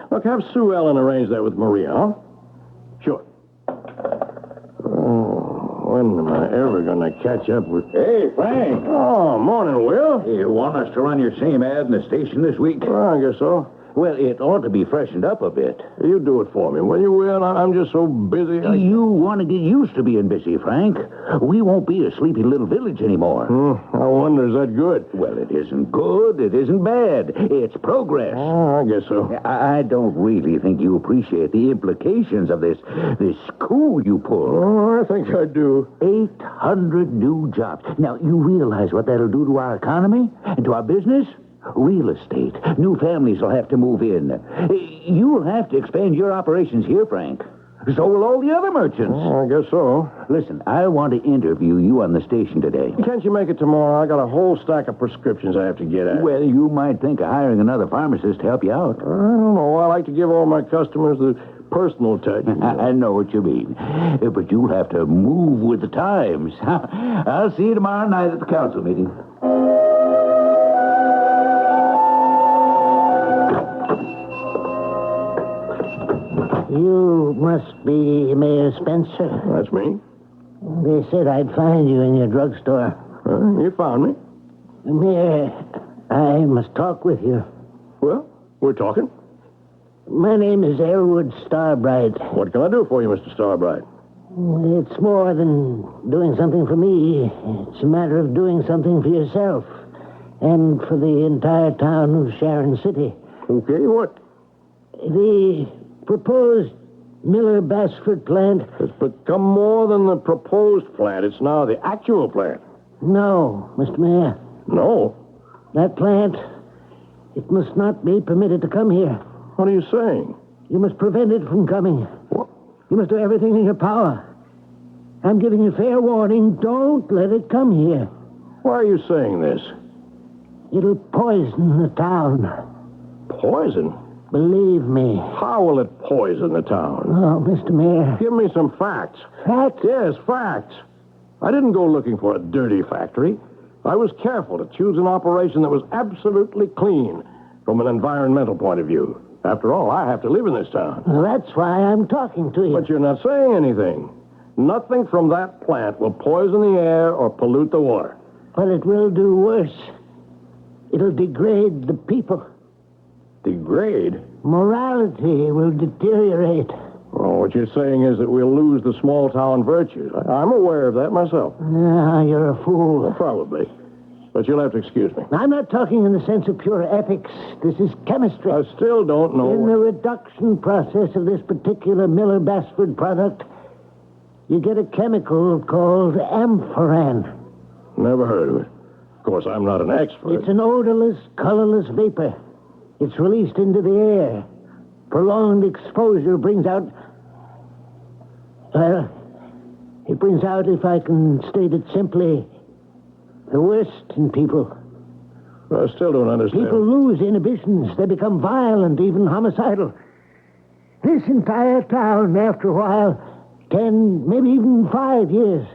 Look, have Sue Ellen arrange that with Maria, huh? Sure. Oh, when am I ever going to catch up with... Hey, Frank. Oh, morning, Will. You want us to run your same ad in the station this week? Well, I guess so. Well, it ought to be freshened up a bit. You do it for me, will you, Will? I'm just so busy. You want to get used to being busy, Frank. We won't be a sleepy little village anymore. I wonder, is that good? Well, it isn't good. It isn't bad. It's progress. Oh, I guess so. I don't really think you appreciate the implications of this coup you pulled. Oh, I think I do. 800 new jobs. Now, you realize what that'll do to our economy and to our business? Real estate. New families will have to move in. You'll have to expand your operations here, Frank. So will all the other merchants. Oh, I guess so. Listen, I want to interview you on the station today. Can't you make it tomorrow? I got a whole stack of prescriptions I have to get at. Well, you might think of hiring another pharmacist to help you out. I don't know. I like to give all my customers the personal touch. I know what you mean. But you'll have to move with the times. I'll see you tomorrow night at the council meeting. You must be Mayor Spencer. That's me. They said I'd find you in your drugstore. You found me. Mayor, I must talk with you. Well, we're talking. My name is Elwood Starbright. What can I do for you, Mr. Starbright? It's more than doing something for me. It's a matter of doing something for yourself and for the entire town of Sharon City. Okay, what? The proposed Miller-Basford plant has become more than the proposed plant. It's now the actual plant. No, Mr. Mayor. No? That plant, it must not be permitted to come here. What are you saying? You must prevent it from coming. What? You must do everything in your power. I'm giving you fair warning. Don't let it come here. Why are you saying this? It'll poison the town. Poison? Believe me. How will it poison the town? Oh, Mr. Mayor. Give me some facts. Facts? Yes, facts. I didn't go looking for a dirty factory. I was careful to choose an operation that was absolutely clean from an environmental point of view. After all, I have to live in this town. Well, that's why I'm talking to you. But you're not saying anything. Nothing from that plant will poison the air or pollute the water. But it will do worse. It'll degrade the people. Degrade? Morality will deteriorate. Oh, what you're saying is that we'll lose the small-town virtues. I'm aware of that myself. Ah, you're a fool. Well, probably. But you'll have to excuse me. I'm not talking in the sense of pure ethics. This is chemistry. I still don't know. In the reduction process of this particular Miller-Basford product, you get a chemical called amphoran. Never heard of it. Of course, I'm not an expert. It's an odorless, colorless vapor. It's released into the air. Prolonged exposure brings out... Well, it brings out, if I can state it simply, the worst in people. I still don't understand. People lose inhibitions. They become violent, even homicidal. This entire town, after a while, 10, maybe even 5 years,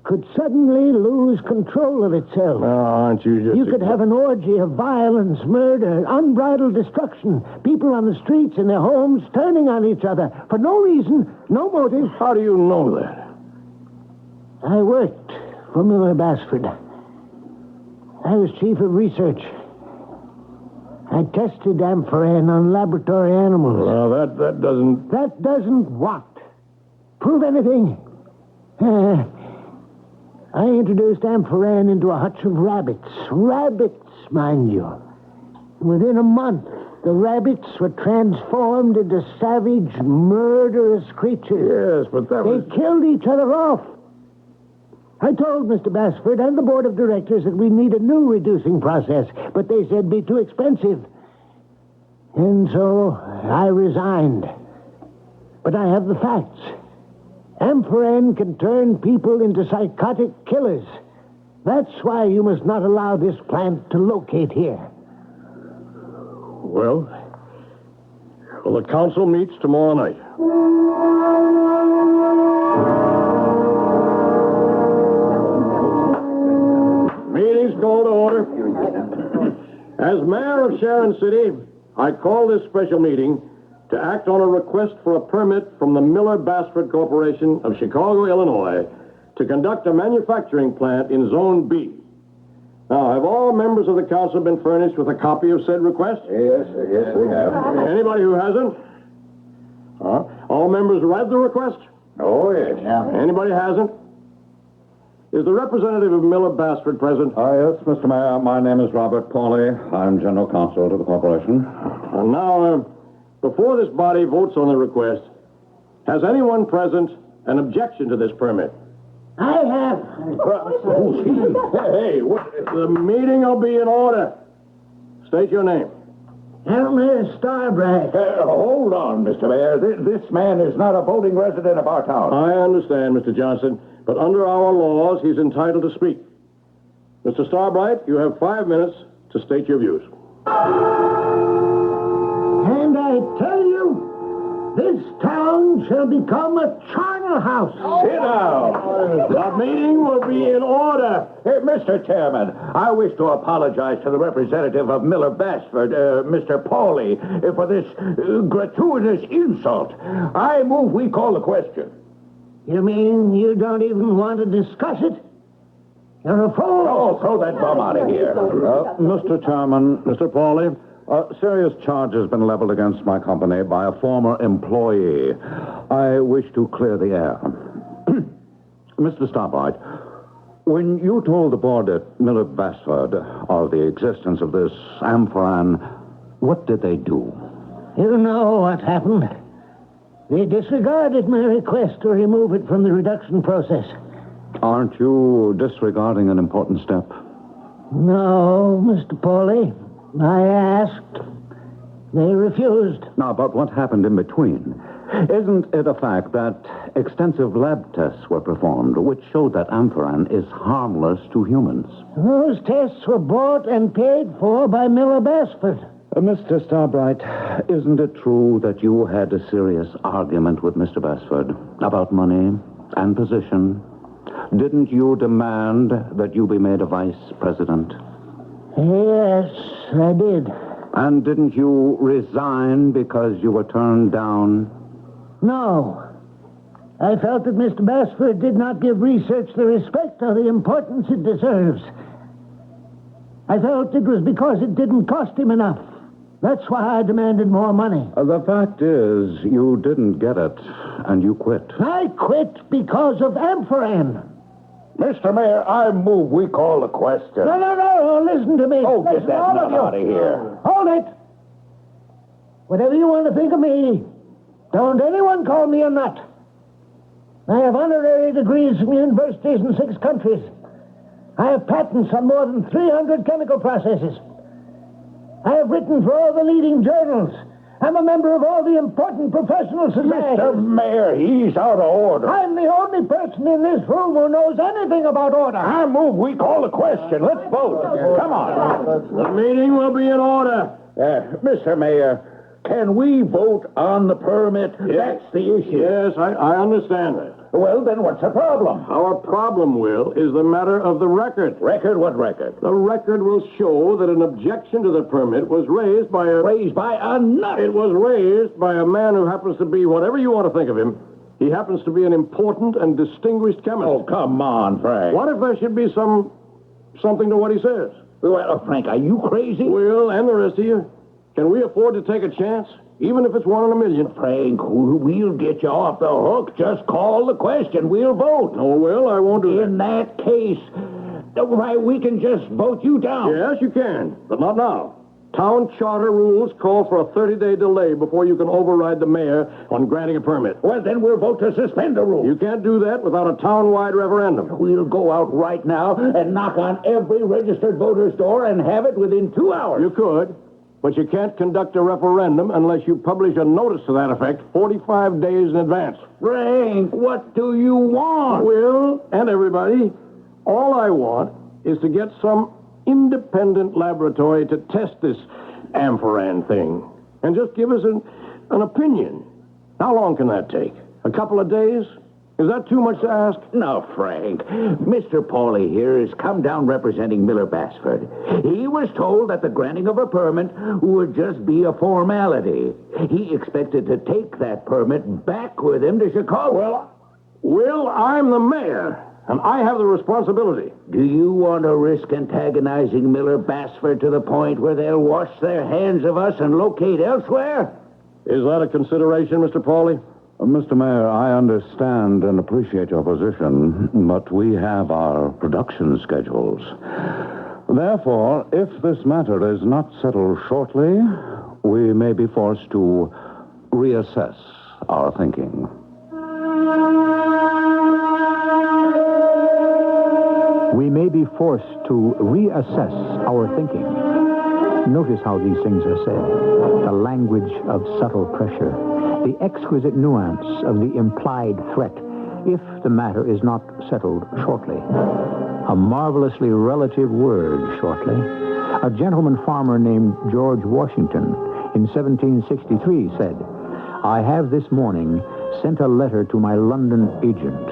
could suddenly lose control of itself. Oh, aren't you just... You could have an orgy of violence, murder, unbridled destruction. People on the streets in their homes turning on each other for no reason, no motive. How do you know that? I worked for Miller-Basford. I was chief of research. I tested amphoran on laboratory animals. Well, that doesn't... That doesn't what? Prove anything? I introduced amphoran into a hutch of rabbits. Rabbits, mind you. Within a month, the rabbits were transformed into savage, murderous creatures. Yes, but that was... They killed each other off. I told Mr. Basford and the board of directors that we need a new reducing process, but they said it'd be too expensive. And so I resigned. But I have the facts. Amphoran can turn people into psychotic killers. That's why you must not allow this plant to locate here. Well, the council meets tomorrow night. Meeting's called to order. As mayor of Sharon City, I call this special meeting to act on a request for a permit from the Miller-Basford Corporation of Chicago, Illinois, to conduct a manufacturing plant in Zone B. Now, have all members of the council been furnished with a copy of said request? Yes, we have. Anybody who hasn't? All members read the request? Oh, yes. Anybody hasn't? Is the representative of Miller Basford present? Yes, Mr. Mayor. My name is Robert Pauley. I'm general counsel to the corporation. And now, before this body votes on the request, has anyone present an objection to this permit? I have. Hey, the meeting will be in order. State your name. Elmer Starbright. Hold on, Mr. Mayor. This man is not a voting resident of our town. I understand, Mr. Johnson, but under our laws, he's entitled to speak. Mr. Starbright, you have 5 minutes to state your views. And I tell you, this town shall become a charnel house. Sit down. The meeting will be in order. Mr. Chairman, I wish to apologize to the representative of Miller Basford, Mr. Pauley, for this gratuitous insult. I move we call the question. You mean you don't even want to discuss it? You're a fool. Oh, throw that bum out of here. Mr. Chairman, Mr. Pauley. a serious charge has been leveled against my company by a former employee. I wish to clear the air. Mr. Starbright, when you told the board at Miller Basford of the existence of this amphoran, what did they do? You know what happened. They disregarded my request to remove it from the reduction process. Aren't you disregarding an important step? No, Mr. Pauley. I asked. They refused. Now, but what happened in between? Isn't it a fact that extensive lab tests were performed which showed that amphoran is harmless to humans? Those tests were bought and paid for by Miller Basford. Mr. Starbright, isn't it true that you had a serious argument with Mr. Basford about money and position? Didn't you demand that you be made a vice president? Yes, I did. And didn't you resign because you were turned down? No. I felt that Mr. Basford did not give research the respect or the importance it deserves. I felt it was because it didn't cost him enough. That's why I demanded more money. The fact is, you didn't get it, and you quit. I quit because of amphoran. Mr. Mayor, I move we call the question. No, listen to me. Oh, get Listen, that all nut of you. out of here. Hold it. Whatever you want to think of me, don't anyone call me a nut. I have honorary degrees from universities in 6 countries. I have patents on more than 300 chemical processes. I have written for all the leading journals. I'm a member of all the important professional societies. Mr. Mayor, he's out of order. I'm the only person in this room who knows anything about order. I move we call the question. Let's vote. Come on. The meeting will be in order. Mr. Mayor, can we vote on the permit? Yes. That's the issue. Yes, I understand that. Well, then what's the problem? Our problem, Will, is the matter of the record. Record? What record? The record will show that an objection to the permit was raised by a... Raised by a nut. It was raised by a man who happens to be, whatever you want to think of him, he happens to be an important and distinguished chemist. Oh, come on, Frank. What if there should be something to what he says? Well, Frank, are you crazy? Will, and the rest of you, can we afford to take a chance? Even if it's 1 in a million. Frank, we'll get you off the hook. Just call the question. We'll vote. Oh, Will, I won't do that. In that case, right, we can just vote you down. Yes, you can, but not now. Town charter rules call for a 30-day delay before you can override the mayor on granting a permit. Well, then we'll vote to suspend the rule. You can't do that without a town-wide referendum. We'll go out right now and knock on every registered voter's door and have it within 2 hours. You could. But you can't conduct a referendum unless you publish a notice to that effect 45 days in advance. Frank, what do you want? Will, and everybody, all I want is to get some independent laboratory to test this amphoran thing and just give us an opinion. How long can that take? A couple of days? Is that too much to ask? No, Frank. Mr. Pauley here has come down representing Miller Basford. He was told that the granting of a permit would just be a formality. He expected to take that permit back with him to Chicago. Well, I'm the mayor, and I have the responsibility. Do you want to risk antagonizing Miller Bassford to the point where they'll wash their hands of us and locate elsewhere? Is that a consideration, Mr. Pauly? Mr. Mayor, I understand and appreciate your position, but we have our production schedules. Therefore, if this matter is not settled shortly, we may be forced to reassess our thinking. We may be forced to reassess our thinking. Notice how these things are said. The language of subtle pressure. The exquisite nuance of the implied threat, if the matter is not settled shortly. A marvelously relative word, shortly. A gentleman farmer named George Washington in 1763 said, "I have this morning sent a letter to my London agent.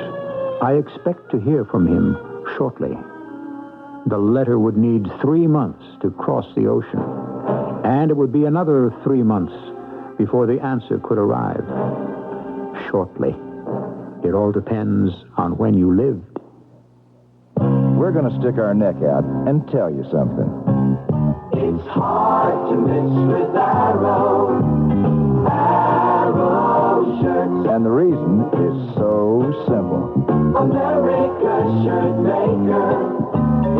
I expect to hear from him shortly." The letter would need 3 months to cross the ocean, and it would be another 3 months before the answer could arrive. Shortly. It all depends on when you lived. We're going to stick our neck out and tell you something. It's hard to mix with Arrow shirts. And the reason is so simple. America's shirt maker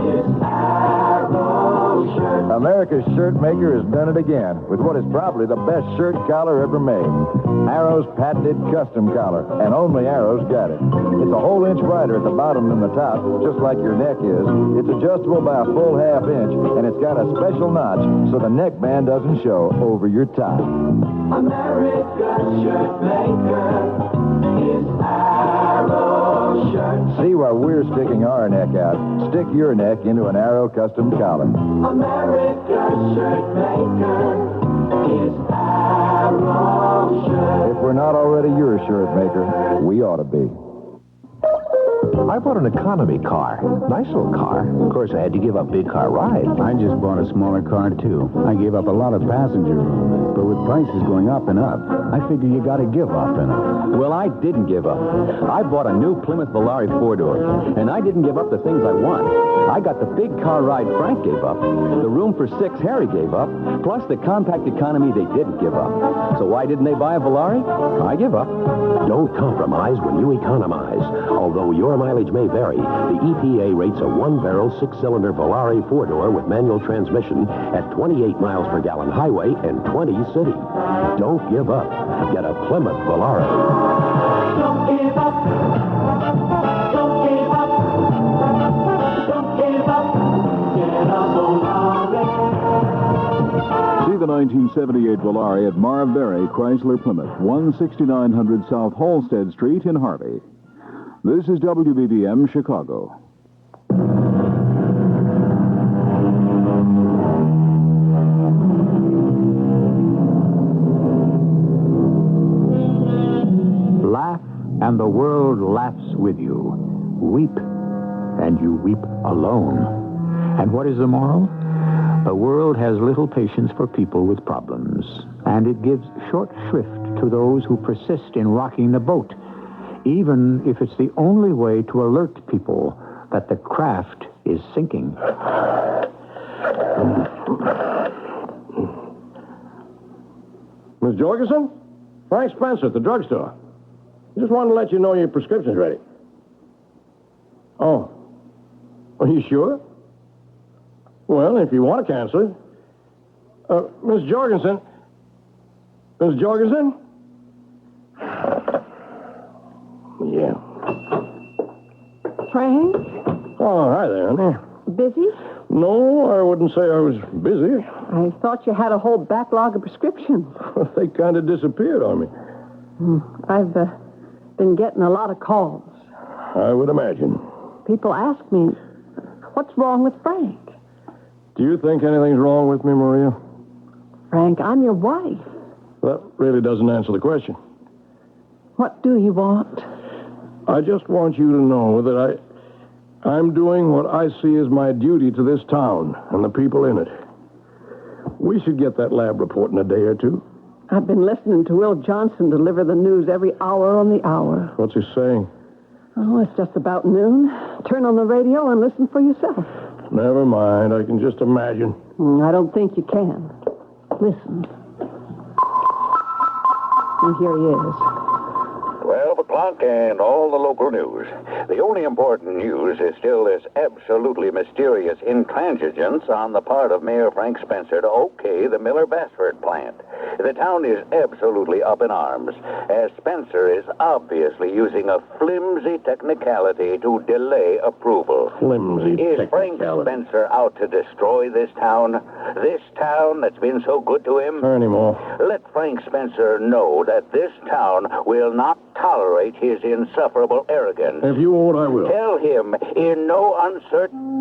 is Arrow shirts. America's shirt maker has done it again with what is probably the best shirt collar ever made. Arrow's patented custom collar, and only Arrow's got it. It's a whole inch wider at the bottom than the top, just like your neck is. It's adjustable by a full half inch, and it's got a special notch so the neckband doesn't show over your top. America's shirt maker is Arrow shirts. See why we're sticking our neck out. Stick your neck into an Arrow custom collar. America's shirt maker is Arrow shirts. If we're not already your shirt maker, we ought to be. I bought an economy car. Nice little car. Of course, I had to give up big car rides. I just bought a smaller car, too. I gave up a lot of passenger room. But with prices going up and up, I figure you got to give up enough. Well, I didn't give up. I bought a new Plymouth Volare 4-door, and I didn't give up the things I want. I got the big car ride Frank gave up, the room for 6 Harry gave up, plus the compact economy they didn't give up. So why didn't they buy a Volare? I give up. Don't compromise when you economize. Although your mileage may vary, the EPA rates a 1-barrel, 6-cylinder Volare 4-door with manual transmission at 28 miles per gallon highway and 20 city. Don't give up. Get a Plymouth Volare. Don't give up. Don't give up. Don't give up. Get a Volare. See the 1978 Volare at Marbury Chrysler Plymouth, 16900 South Halstead Street in Harvey. This is WBBM Chicago. Laugh, and the world laughs with you. Weep, and you weep alone. And what is the moral? The world has little patience for people with problems, and it gives short shrift to those who persist in rocking the boat, even if it's the only way to alert people that the craft is sinking. Miss Jorgensen? Frank Spencer at the drugstore. Just wanted to let you know your prescription's ready. Oh. Are you sure? Well, if you want to cancel it. Miss Jorgensen? Miss Jorgensen? Yeah. Frank? Oh, hi there, honey. Busy? No, I wouldn't say I was busy. I thought you had a whole backlog of prescriptions. They kind of disappeared on me. I've been getting a lot of calls. I would imagine. People ask me, what's wrong with Frank? Do you think anything's wrong with me, Maria? Frank, I'm your wife. That really doesn't answer the question. What do you want? I just want you to know that I'm doing what I see as my duty to this town and the people in it. We should get that lab report in a day or two. I've been listening to Will Johnson deliver the news every hour on the hour. What's he saying? Oh, it's just about noon. Turn on the radio and listen for yourself. Never mind. I can just imagine. I don't think you can. Listen. And here he is. 12 o'clock and all the local news. The only important news is still this absolutely mysterious intransigence on the part of Mayor Frank Spencer to okay the Miller-Bassford plant. The town is absolutely up in arms, as Spencer is obviously using a flimsy technicality to delay approval. Flimsy Is Frank Spencer out to destroy this town? This town that's been so good to him? Turn him off. Let Frank Spencer know that this town will not tolerate his insufferable arrogance. If you won't, I will. Tell him in no uncertain...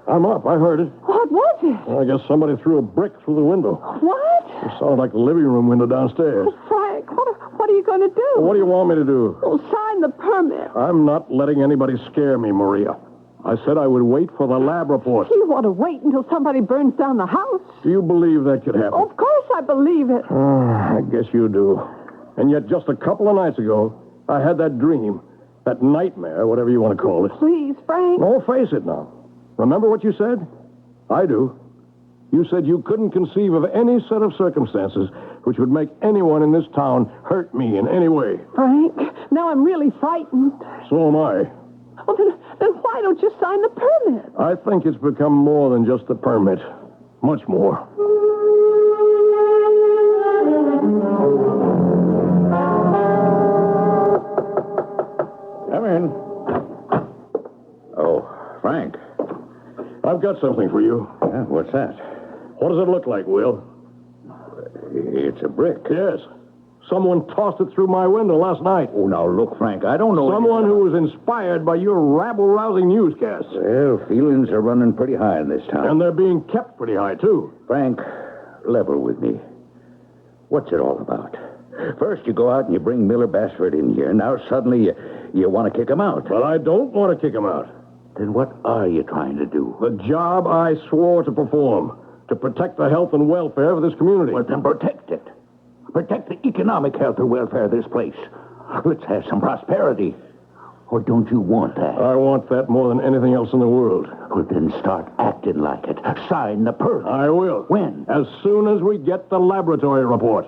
I'm up. I heard it. What was it? I guess somebody threw a brick through the window. What? It sounded like the living room window downstairs. Frank, what are you going to do? What do you want me to do? Oh, sign the permit. I'm not letting anybody scare me, Maria. I said I would wait for the lab report. You want to wait until somebody burns down the house? Do you believe that could happen? Of course I believe it. I guess you do. And yet just a couple of nights ago, I had that dream, that nightmare, whatever you want to call it. Please, Frank. Oh, face it now. Remember what you said? I do. You said you couldn't conceive of any set of circumstances which would make anyone in this town hurt me in any way. Frank, now I'm really frightened. So am I. Well, then why don't you sign the permit? I think it's become more than just a permit. Much more. Come in. Oh, Frank. I've got something for you. Yeah, what's that? What does it look like, Will? It's a brick. Yes. Someone tossed it through my window last night. Oh, now, look, Frank, I don't know... Someone who was inspired by your rabble-rousing newscasts. Well, feelings are running pretty high in this town. And they're being kept pretty high, too. Frank, level with me. What's it all about? First, you go out and you bring Miller-Bassford in here. Now, suddenly, you want to kick him out. But I don't want to kick him out. Then what are you trying to do? The job I swore to perform. To protect the health and welfare of this community. Well, then protect it. Protect the economic health and welfare of this place. Let's have some prosperity. Or don't you want that? I want that more than anything else in the world. Well, then start acting like it. Sign the permit. I will. When? As soon as we get the laboratory report.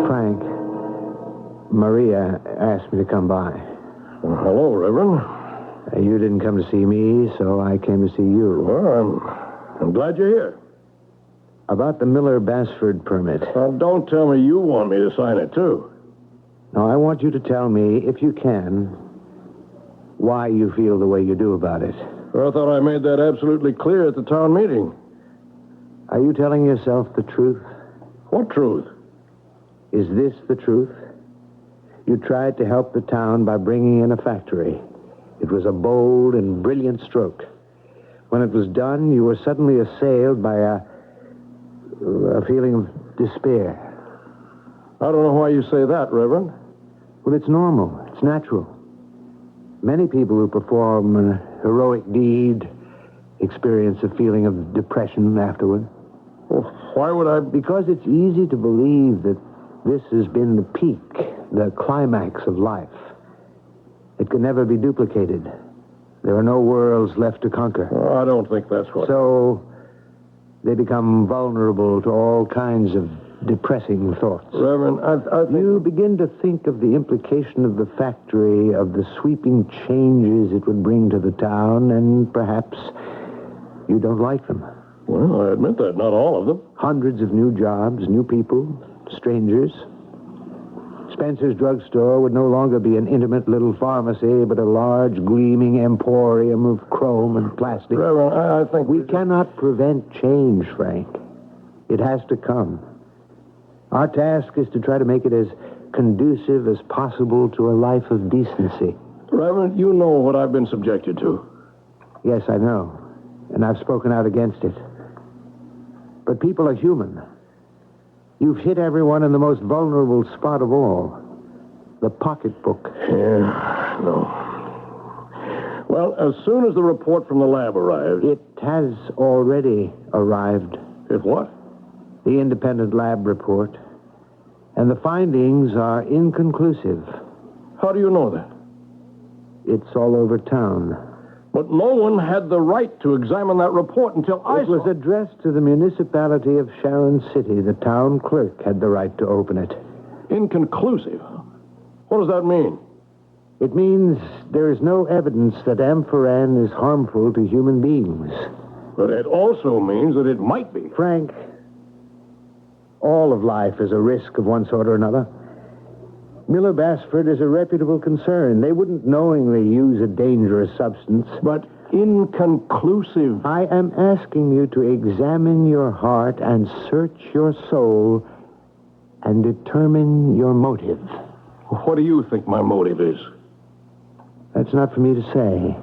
Frank, Maria asked me to come by. Well, hello, Reverend. You didn't come to see me, so I came to see you. Well, I'm glad you're here. About the Miller-Bassford permit. Well, don't tell me you want me to sign it, too. No, I want you to tell me, if you can, why you feel the way you do about it. Well, I thought I made that absolutely clear at the town meeting. Are you telling yourself the truth? What truth? Is this the truth? You tried to help the town by bringing in a factory. It was a bold and brilliant stroke. When it was done, you were suddenly assailed by a feeling of despair. I don't know why you say that, Reverend. Well, it's normal. It's natural. Many people who perform an heroic deed experience a feeling of depression afterward. Well, why would I... Because it's easy to believe that this has been the peak, the climax of life. It can never be duplicated. There are no worlds left to conquer. Well, I don't think that's what... So they become vulnerable to all kinds of depressing thoughts. Reverend, I think... You begin to think of the implication of the factory, of the sweeping changes it would bring to the town, and perhaps you don't like them. Well, I admit that. Not all of them. Hundreds of new jobs, new people, strangers. Spencer's drugstore would no longer be an intimate little pharmacy, but a large, gleaming emporium of chrome and plastic. Reverend, I think... We cannot prevent change, Frank. It has to come. Our task is to try to make it as conducive as possible to a life of decency. Reverend, you know what I've been subjected to. Yes, I know. And I've spoken out against it. But people are human. You've hit everyone in the most vulnerable spot of all. the pocketbook. Yeah, no. Well, as soon as the report from the lab arrives... It has already arrived. It what? The independent lab report. And the findings are inconclusive. How do you know that? It's all over town. But no one had the right to examine that report until I It was addressed to the municipality of Sharon City. The town clerk had the right to open it. Inconclusive? What does that mean? It means there is no evidence that amphoran is harmful to human beings. But it also means that it might be. Frank, all of life is a risk of one sort or another. Miller Bassford is a reputable concern. They wouldn't knowingly use a dangerous substance. But inconclusive. I am asking you to examine your heart and search your soul and determine your motive. What do you think my motive is? That's not for me to say.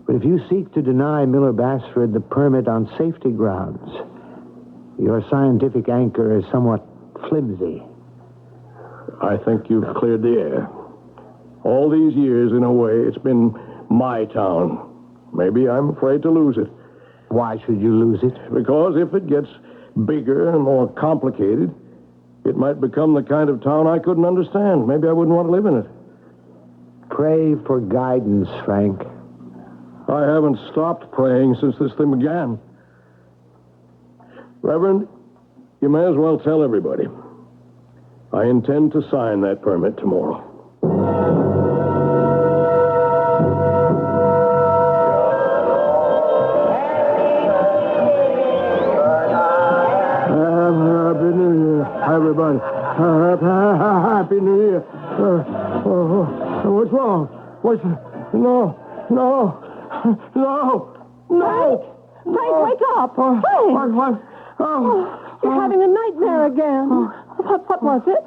But if you seek to deny Miller Bassford the permit on safety grounds, your scientific anchor is somewhat flimsy. I think you've cleared the air. All these years, in a way, it's been my town. Maybe I'm afraid to lose it. Why should you lose it? Because if it gets bigger and more complicated, it might become the kind of town I couldn't understand. Maybe I wouldn't want to live in it. Pray for guidance, Frank. I haven't stopped praying since this thing began. Reverend, you may as well tell everybody. I intend to sign that permit tomorrow. Happy New Year, everybody. Happy New Year. What's wrong? No. Frank, wake up. Frank. What? You're having a nightmare again. What was it?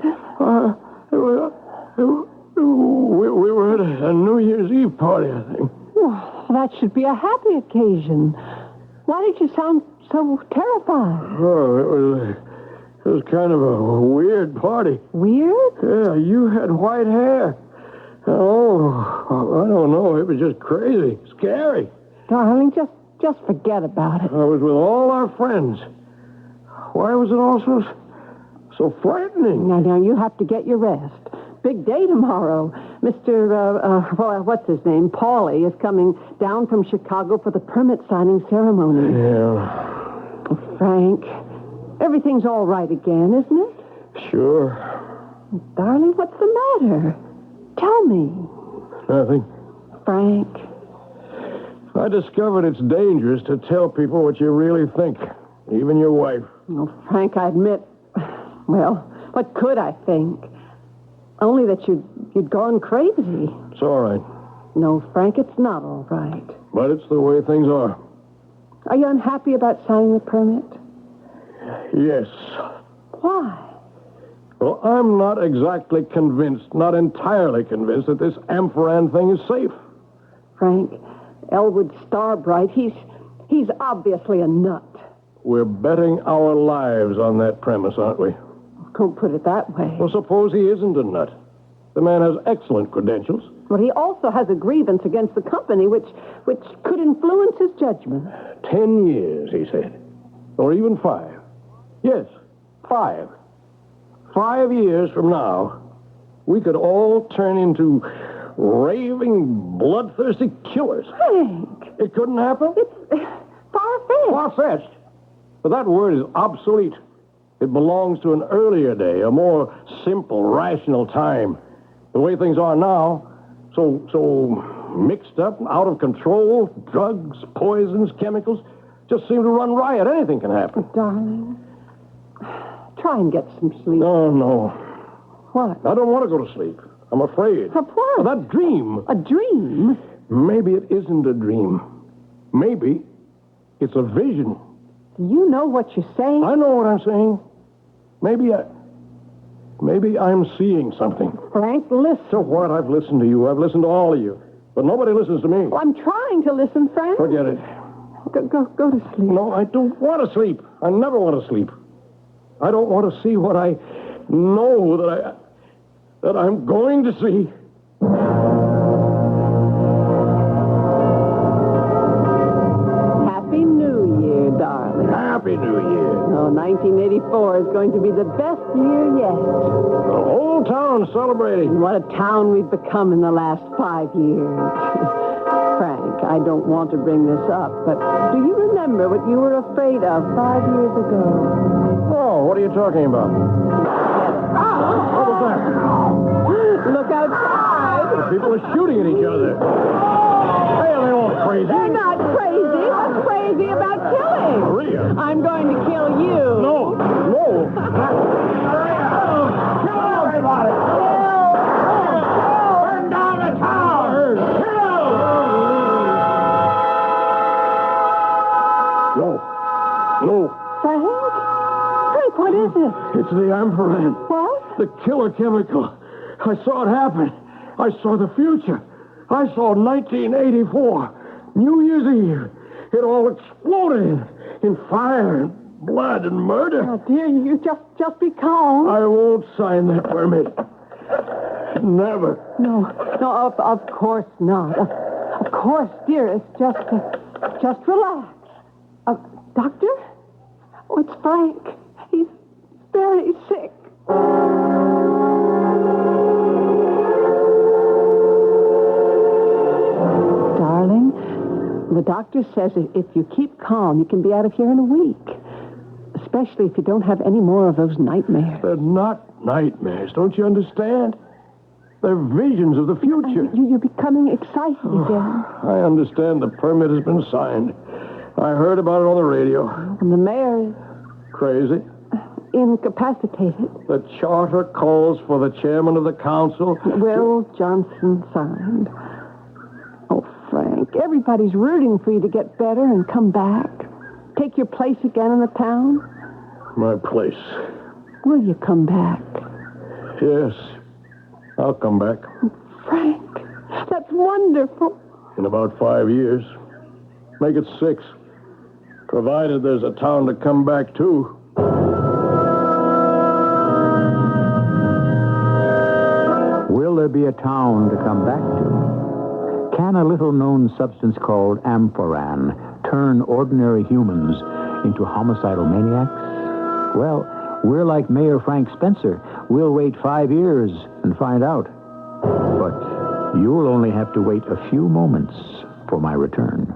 We were at a New Year's Eve party, I think. Well, that should be a happy occasion. Why did you sound so terrified? Oh, it was kind of a weird party. Weird? Yeah, you had white hair. Oh, I don't know. It was just crazy, scary. Darling, just forget about it. I was with all our friends. Why was it all so frightening? Now, you have to get your rest. Big day tomorrow. Mr. What's his name? Paulie is coming down from Chicago for the permit signing ceremony. Yeah. Frank, everything's all right again, isn't it? Sure. Darling, what's the matter? Tell me. Nothing. Frank. I discovered it's dangerous to tell people what you really think, even your wife. Oh, Frank, I admit, well, what could I think? Only that you'd gone crazy. It's all right. No, Frank, it's not all right. But it's the way things are. Are you unhappy about signing the permit? Yes. Why? Well, I'm not exactly convinced, not entirely convinced, that this amphoran thing is safe. Frank, Elwood Starbright, he's obviously a nut. We're betting our lives on that premise, aren't we? Don't put it that way. Well, suppose he isn't a nut. The man has excellent credentials. But he also has a grievance against the company, which could influence his judgment. 10 years, he said. Or even 5. Yes, 5. 5 years from now, we could all turn into raving, bloodthirsty killers. Frank! It couldn't happen? It's far-fetched. Far-fetched? But that word is obsolete. It belongs to an earlier day, a more simple, rational time. The way things are now, so mixed up, out of control, drugs, poisons, chemicals, just seem to run riot. Anything can happen. Darling, try and get some sleep. No. What? I don't want to go to sleep. I'm afraid. Of what? Of that dream. A dream? Maybe it isn't a dream. Maybe it's a vision. Do you know what you're saying? I know what I'm saying. Maybe I'm seeing something. Frank, listen. So what? I've listened to you. I've listened to all of you. But nobody listens to me. Well, I'm trying to listen, Frank. Forget it. Go to sleep. No, I don't want to sleep. I never want to sleep. I don't want to see what I know that that I'm going to see. Happy New Year, darling. Happy New Year. Oh, 1984 is going to be the best year yet. The whole town celebrating. And what a town we've become in the last 5 years. Frank, I don't want to bring this up, but do you remember what you were afraid of 5 years ago? Oh, what are you talking about? What was that? Look outside. People are shooting at each other. Hey, are they all crazy? They're not crazy. What's crazy about killing? Maria. I'm going to kill you. No. Kill everybody! Burn down the town! No. Frank? Frank, what is it? It's the amphetamine. What? The killer chemical. I saw it happen. I saw the future. I saw 1984, New Year's Eve. It all exploded in fire and blood and murder. Oh, dear, you just be calm. I won't sign that permit. Never. No, of course not. Of course, dearest, just relax. Doctor? Oh, it's Frank. He's very sick. Darling, the doctor says if you keep calm, you can be out of here in a week. Especially if you don't have any more of those nightmares. They're not nightmares, don't you understand? They're visions of the future. You're becoming excited again. I understand the permit has been signed. I heard about it on the radio. And the mayor is Crazy. incapacitated. The charter calls for the chairman of the council. Will Johnson signed. Oh, Frank, everybody's rooting for you to get better and come back. Take your place again in the town. My place. Will you come back? Yes. I'll come back. Frank, that's wonderful. In about 5 years. Make it 6. Provided there's a town to come back to. Will there be a town to come back to? Can a little-known substance called amphoran turn ordinary humans into homicidal maniacs? Well, we're like Mayor Frank Spencer. We'll wait 5 years and find out. But you'll only have to wait a few moments for my return.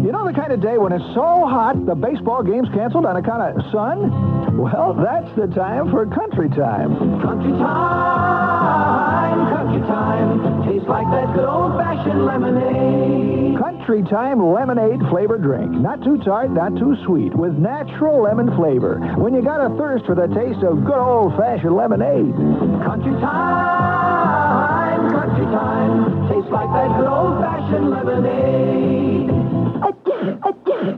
You know the kind of day when it's so hot the baseball game's canceled on account of sun? Well, that's the time for country time. Country time, tastes like that good old-fashioned lemonade. Country time lemonade flavored drink. Not too tart, not too sweet, with natural lemon flavor. When you got a thirst for the taste of good old-fashioned lemonade. Country time, tastes like that good old-fashioned lemonade.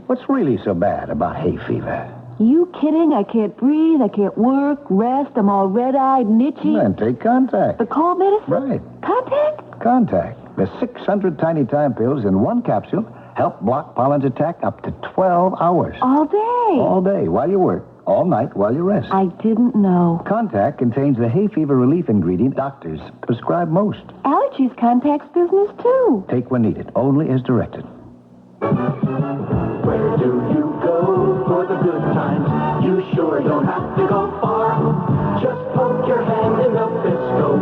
What's really so bad about hay fever? You kidding? I can't breathe. I can't work, rest. I'm all red-eyed and itchy. Then take Contact. The cold medicine? Right. Contact? Contact. The 600 tiny time pills in one capsule help block pollen's attack up to 12 hours. All day? All day while you work. All night while you rest. I didn't know. Contact contains the hay fever relief ingredient doctors prescribe most. Allergies contacts business, too. Take when needed, only as directed. Where do you go for the good times? You sure don't have to go far. Just poke your hand in the Bisco,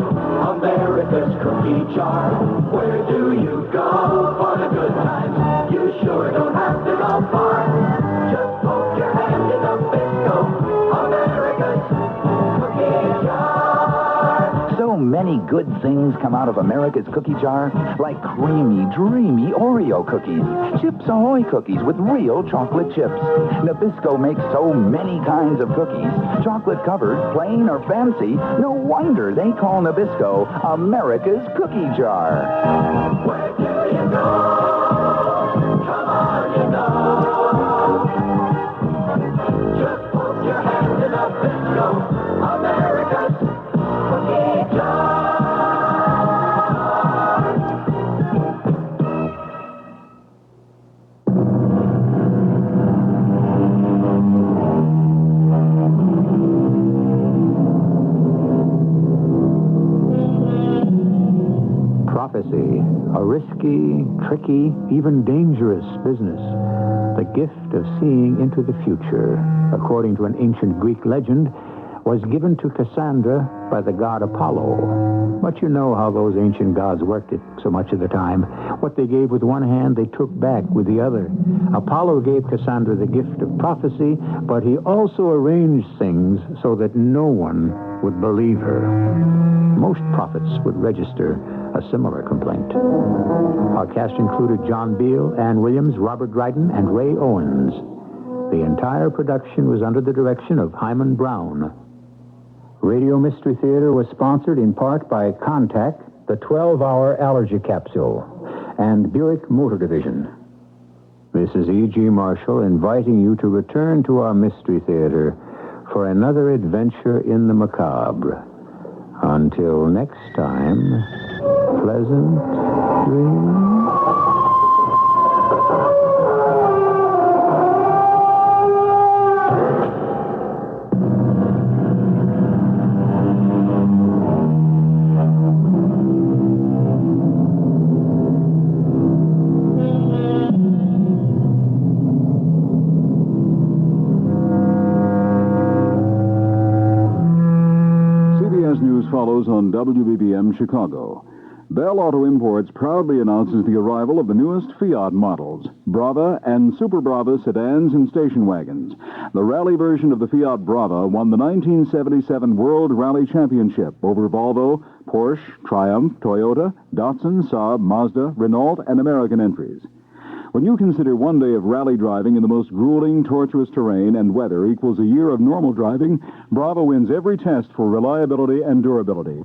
America's cookie jar. Where do you go for the good times? You sure don't have to go far. Just poke your hand in the Bisco, America's cookie jar. So many good things come out of America's cookie jar, like creamy, dreamy Oreo cookies, Chips Ahoy cookies with real chocolate chips. Nabisco makes so many kinds of cookies, chocolate-covered, plain, or fancy. No wonder they call Nabisco America's cookie jar. Where do you go? Come on, you know. Just poke your hand in the Bisco, America's cookie jar. prophecy, a risky, tricky, even dangerous business. The gift of seeing into the future, according to an ancient Greek legend, was given to Cassandra by the god Apollo. But you know how those ancient gods worked it so much of the time. What they gave with one hand, they took back with the other. Apollo gave Cassandra the gift of prophecy, but he also arranged things so that no one would believe her. Most prophets would register a similar complaint. Our cast included John Beale, Ann Williams, Robert Dryden, and Ray Owens. The entire production was under the direction of Hyman Brown. Radio Mystery Theater was sponsored in part by Contact, the 12-hour allergy capsule, and Buick Motor Division. This is E.G. Marshall inviting you to return to our Mystery Theater for another adventure in the macabre. Until next time, pleasant dreams. Follows on WBBM Chicago. Bell Auto Imports proudly announces the arrival of the newest Fiat models, Brava and Super Brava sedans and station wagons. The rally version of the Fiat Brava won the 1977 World Rally Championship over Volvo, Porsche, Triumph, Toyota, Datsun, Saab, Mazda, Renault, and American entries. When you consider one day of rally driving in the most grueling, tortuous terrain and weather equals a year of normal driving, Brava wins every test for reliability and durability.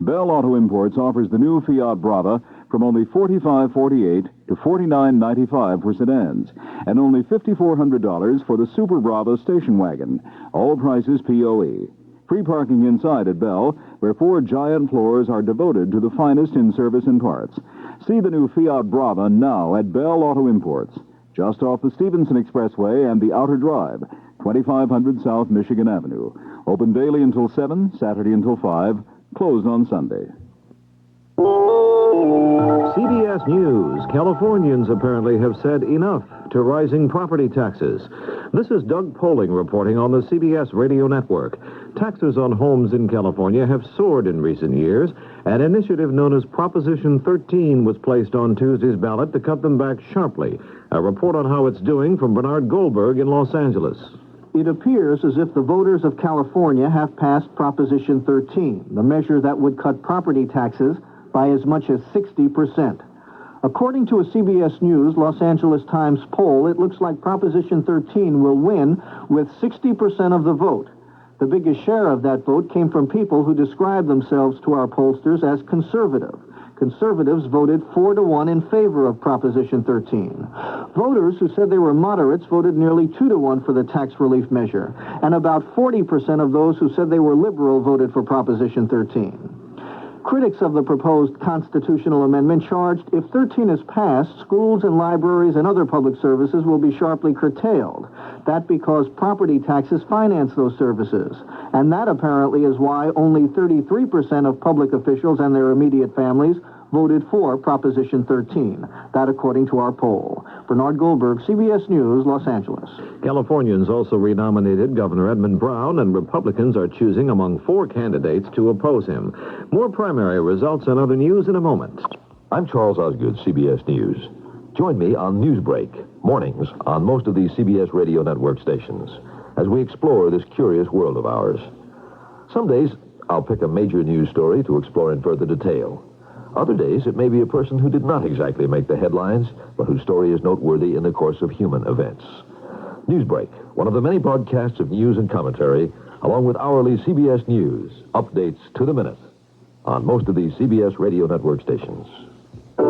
Bell Auto Imports offers the new Fiat Brava from only $45.48 to $49.95 for sedans, and only $5,400 for the Super Brava station wagon. All prices POE. Free parking inside at Bell, where 4 giant floors are devoted to the finest in service and parts. See the new Fiat Brava now at Bell Auto Imports, just off the Stevenson Expressway and the Outer Drive, 2500 South Michigan Avenue. Open daily until 7, Saturday until 5, closed on Sunday. CBS News. Californians apparently have said enough to rising property taxes. This is Doug Poling reporting on the CBS radio network. Taxes on homes in California have soared in recent years. An initiative known as Proposition 13 was placed on Tuesday's ballot to cut them back sharply. A report on how it's doing from Bernard Goldberg in Los Angeles. It appears as if the voters of California have passed Proposition 13, the measure that would cut property taxes by as much as 60%. According to a CBS News Los Angeles Times poll, it looks like Proposition 13 will win with 60% of the vote. The biggest share of that vote came from people who describe themselves to our pollsters as conservative. Conservatives voted 4-1 in favor of Proposition 13. Voters who said they were moderates voted nearly 2-1 for the tax relief measure, and about 40% of those who said they were liberal voted for Proposition 13. Critics of the proposed constitutional amendment charged if 13 is passed, schools and libraries and other public services will be sharply curtailed. That because property taxes finance those services. And that apparently is why only 33% of public officials and their immediate families voted for Proposition 13. That according to our poll. Bernard Goldberg, CBS News, Los Angeles. Californians also renominated Governor Edmund Brown, and Republicans are choosing among 4 candidates to oppose him. More primary results and other news in a moment. I'm Charles Osgood, CBS News. Join me on Newsbreak, mornings on most of these CBS radio network stations, as we explore this curious world of ours. Some days, I'll pick a major news story to explore in further detail. Other days, it may be a person who did not exactly make the headlines, but whose story is noteworthy in the course of human events. Newsbreak, one of the many broadcasts of news and commentary, along with hourly CBS News, updates to the minute on most of these CBS radio network stations. The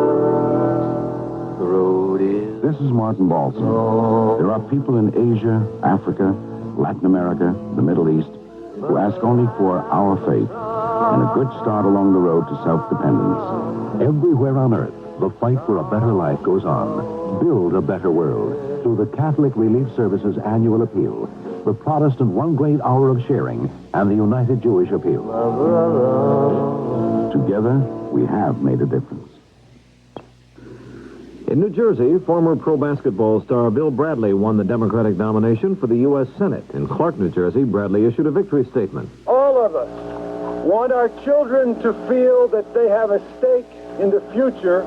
road is... This is Martin Balsam. There are people in Asia, Africa, Latin America, the Middle East, who ask only for our faith and a good start along the road to self-dependence. Everywhere on earth, the fight for a better life goes on. Build a better world through the Catholic Relief Service's annual appeal, the Protestant One Great Hour of Sharing, and the United Jewish Appeal. together, we have made a difference. In New Jersey, former pro basketball star Bill Bradley won the Democratic nomination for the U.S. Senate. In Clark, New Jersey, Bradley issued a victory statement. All of us want our children to feel that they have a stake in the future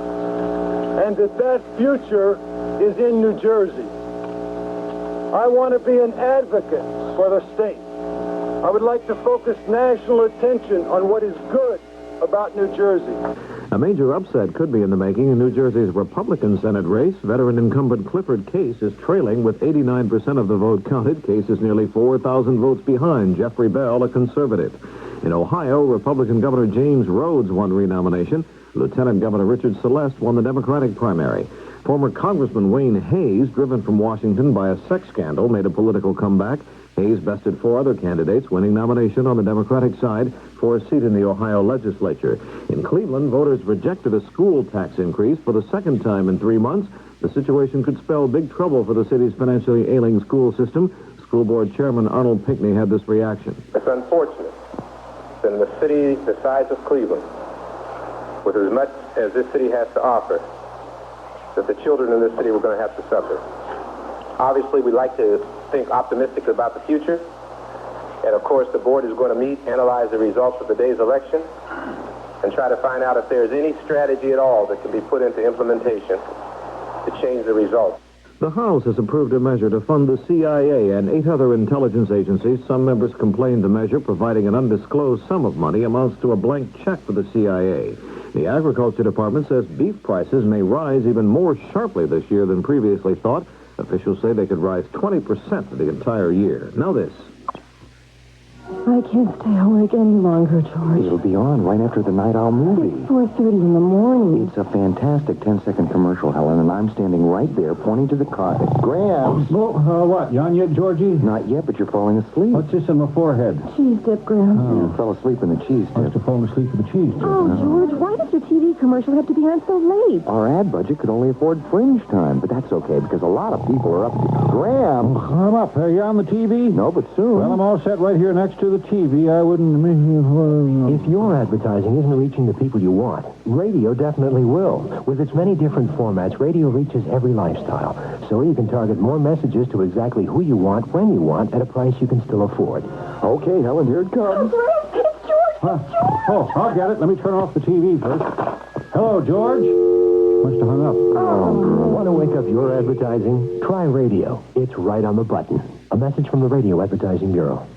and that future is in New Jersey. I want to be an advocate for the state. I would like to focus national attention on what is good about New Jersey. A major upset could be in the making in New Jersey's Republican Senate race. Veteran incumbent Clifford Case is trailing with 89% of the vote counted. Case is nearly 4,000 votes behind Jeffrey Bell, a conservative. In Ohio, Republican Governor James Rhodes won renomination. Lieutenant Governor Richard Celeste won the Democratic primary. Former Congressman Wayne Hayes, driven from Washington by a sex scandal, made a political comeback. Hayes bested 4 other candidates, winning nomination on the Democratic side for a seat in the Ohio legislature. In Cleveland, voters rejected a school tax increase for the second time in 3 months. The situation could spell big trouble for the city's financially ailing school system. School Board Chairman Arnold Pinckney had this reaction. It's unfortunate that in a city the size of Cleveland, with as much as this city has to offer, that the children in this city were going to have to suffer. Obviously, we like to think optimistically about the future. And, of course, the board is going to meet, analyze the results of the day's election, and try to find out if there's any strategy at all that can be put into implementation to change the results. The House has approved a measure to fund the CIA and 8 other intelligence agencies. Some members complained the measure, providing an undisclosed sum of money, amounts to a blank check for the CIA. The Agriculture Department says beef prices may rise even more sharply this year than previously thought. Officials say they could rise 20% for the entire year. Now this. I can't stay awake any longer, George. It'll be on right after the Night Owl movie. 4:30 in the morning. It's a fantastic 10-second commercial, Helen, and I'm standing right there pointing to the car. Graham! What? You on yet, Georgie? Not yet, but you're falling asleep. What's this on my forehead? Cheese dip, Graham. You fell asleep in the cheese dip. Must have fallen asleep in the cheese dip. Oh, George, why does your TV commercial have to be on so late? Our ad budget could only afford fringe time, but that's okay because a lot of people are up to... Graham! I'm up. Are you on the TV? No, but soon. Well, I'm all set right here next to the TV. I wouldn't... If your advertising isn't reaching the people you want, radio definitely will. With its many different formats, radio reaches every lifestyle. So you can target more messages to exactly who you want, when you want, at a price you can still afford. Okay, Helen, here it comes. Oh, Graham, it's George! It's George! Oh, I'll get it. Let me turn off the TV first. Hello, George. Must have hung up. Want to wake up your advertising? Try radio. It's right on the button. A message from the Radio Advertising Bureau.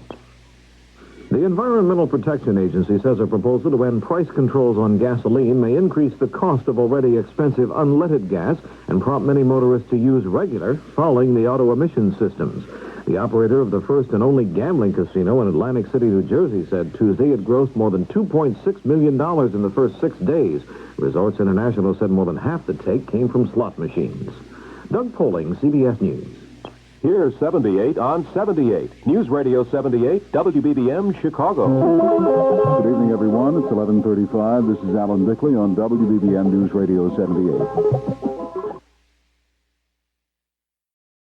The Environmental Protection Agency says a proposal to end price controls on gasoline may increase the cost of already expensive unleaded gas and prompt many motorists to use regular, fouling the auto emission systems. The operator of the first and only gambling casino in Atlantic City, New Jersey, said Tuesday it grossed more than $2.6 million in the first 6 days. Resorts International said more than half the take came from slot machines. Doug Poling, CBS News. Here's 78 on 78. News Radio 78, WBBM, Chicago. Good evening, everyone. It's 11:35. This is Alan Bickley on WBBM News Radio 78.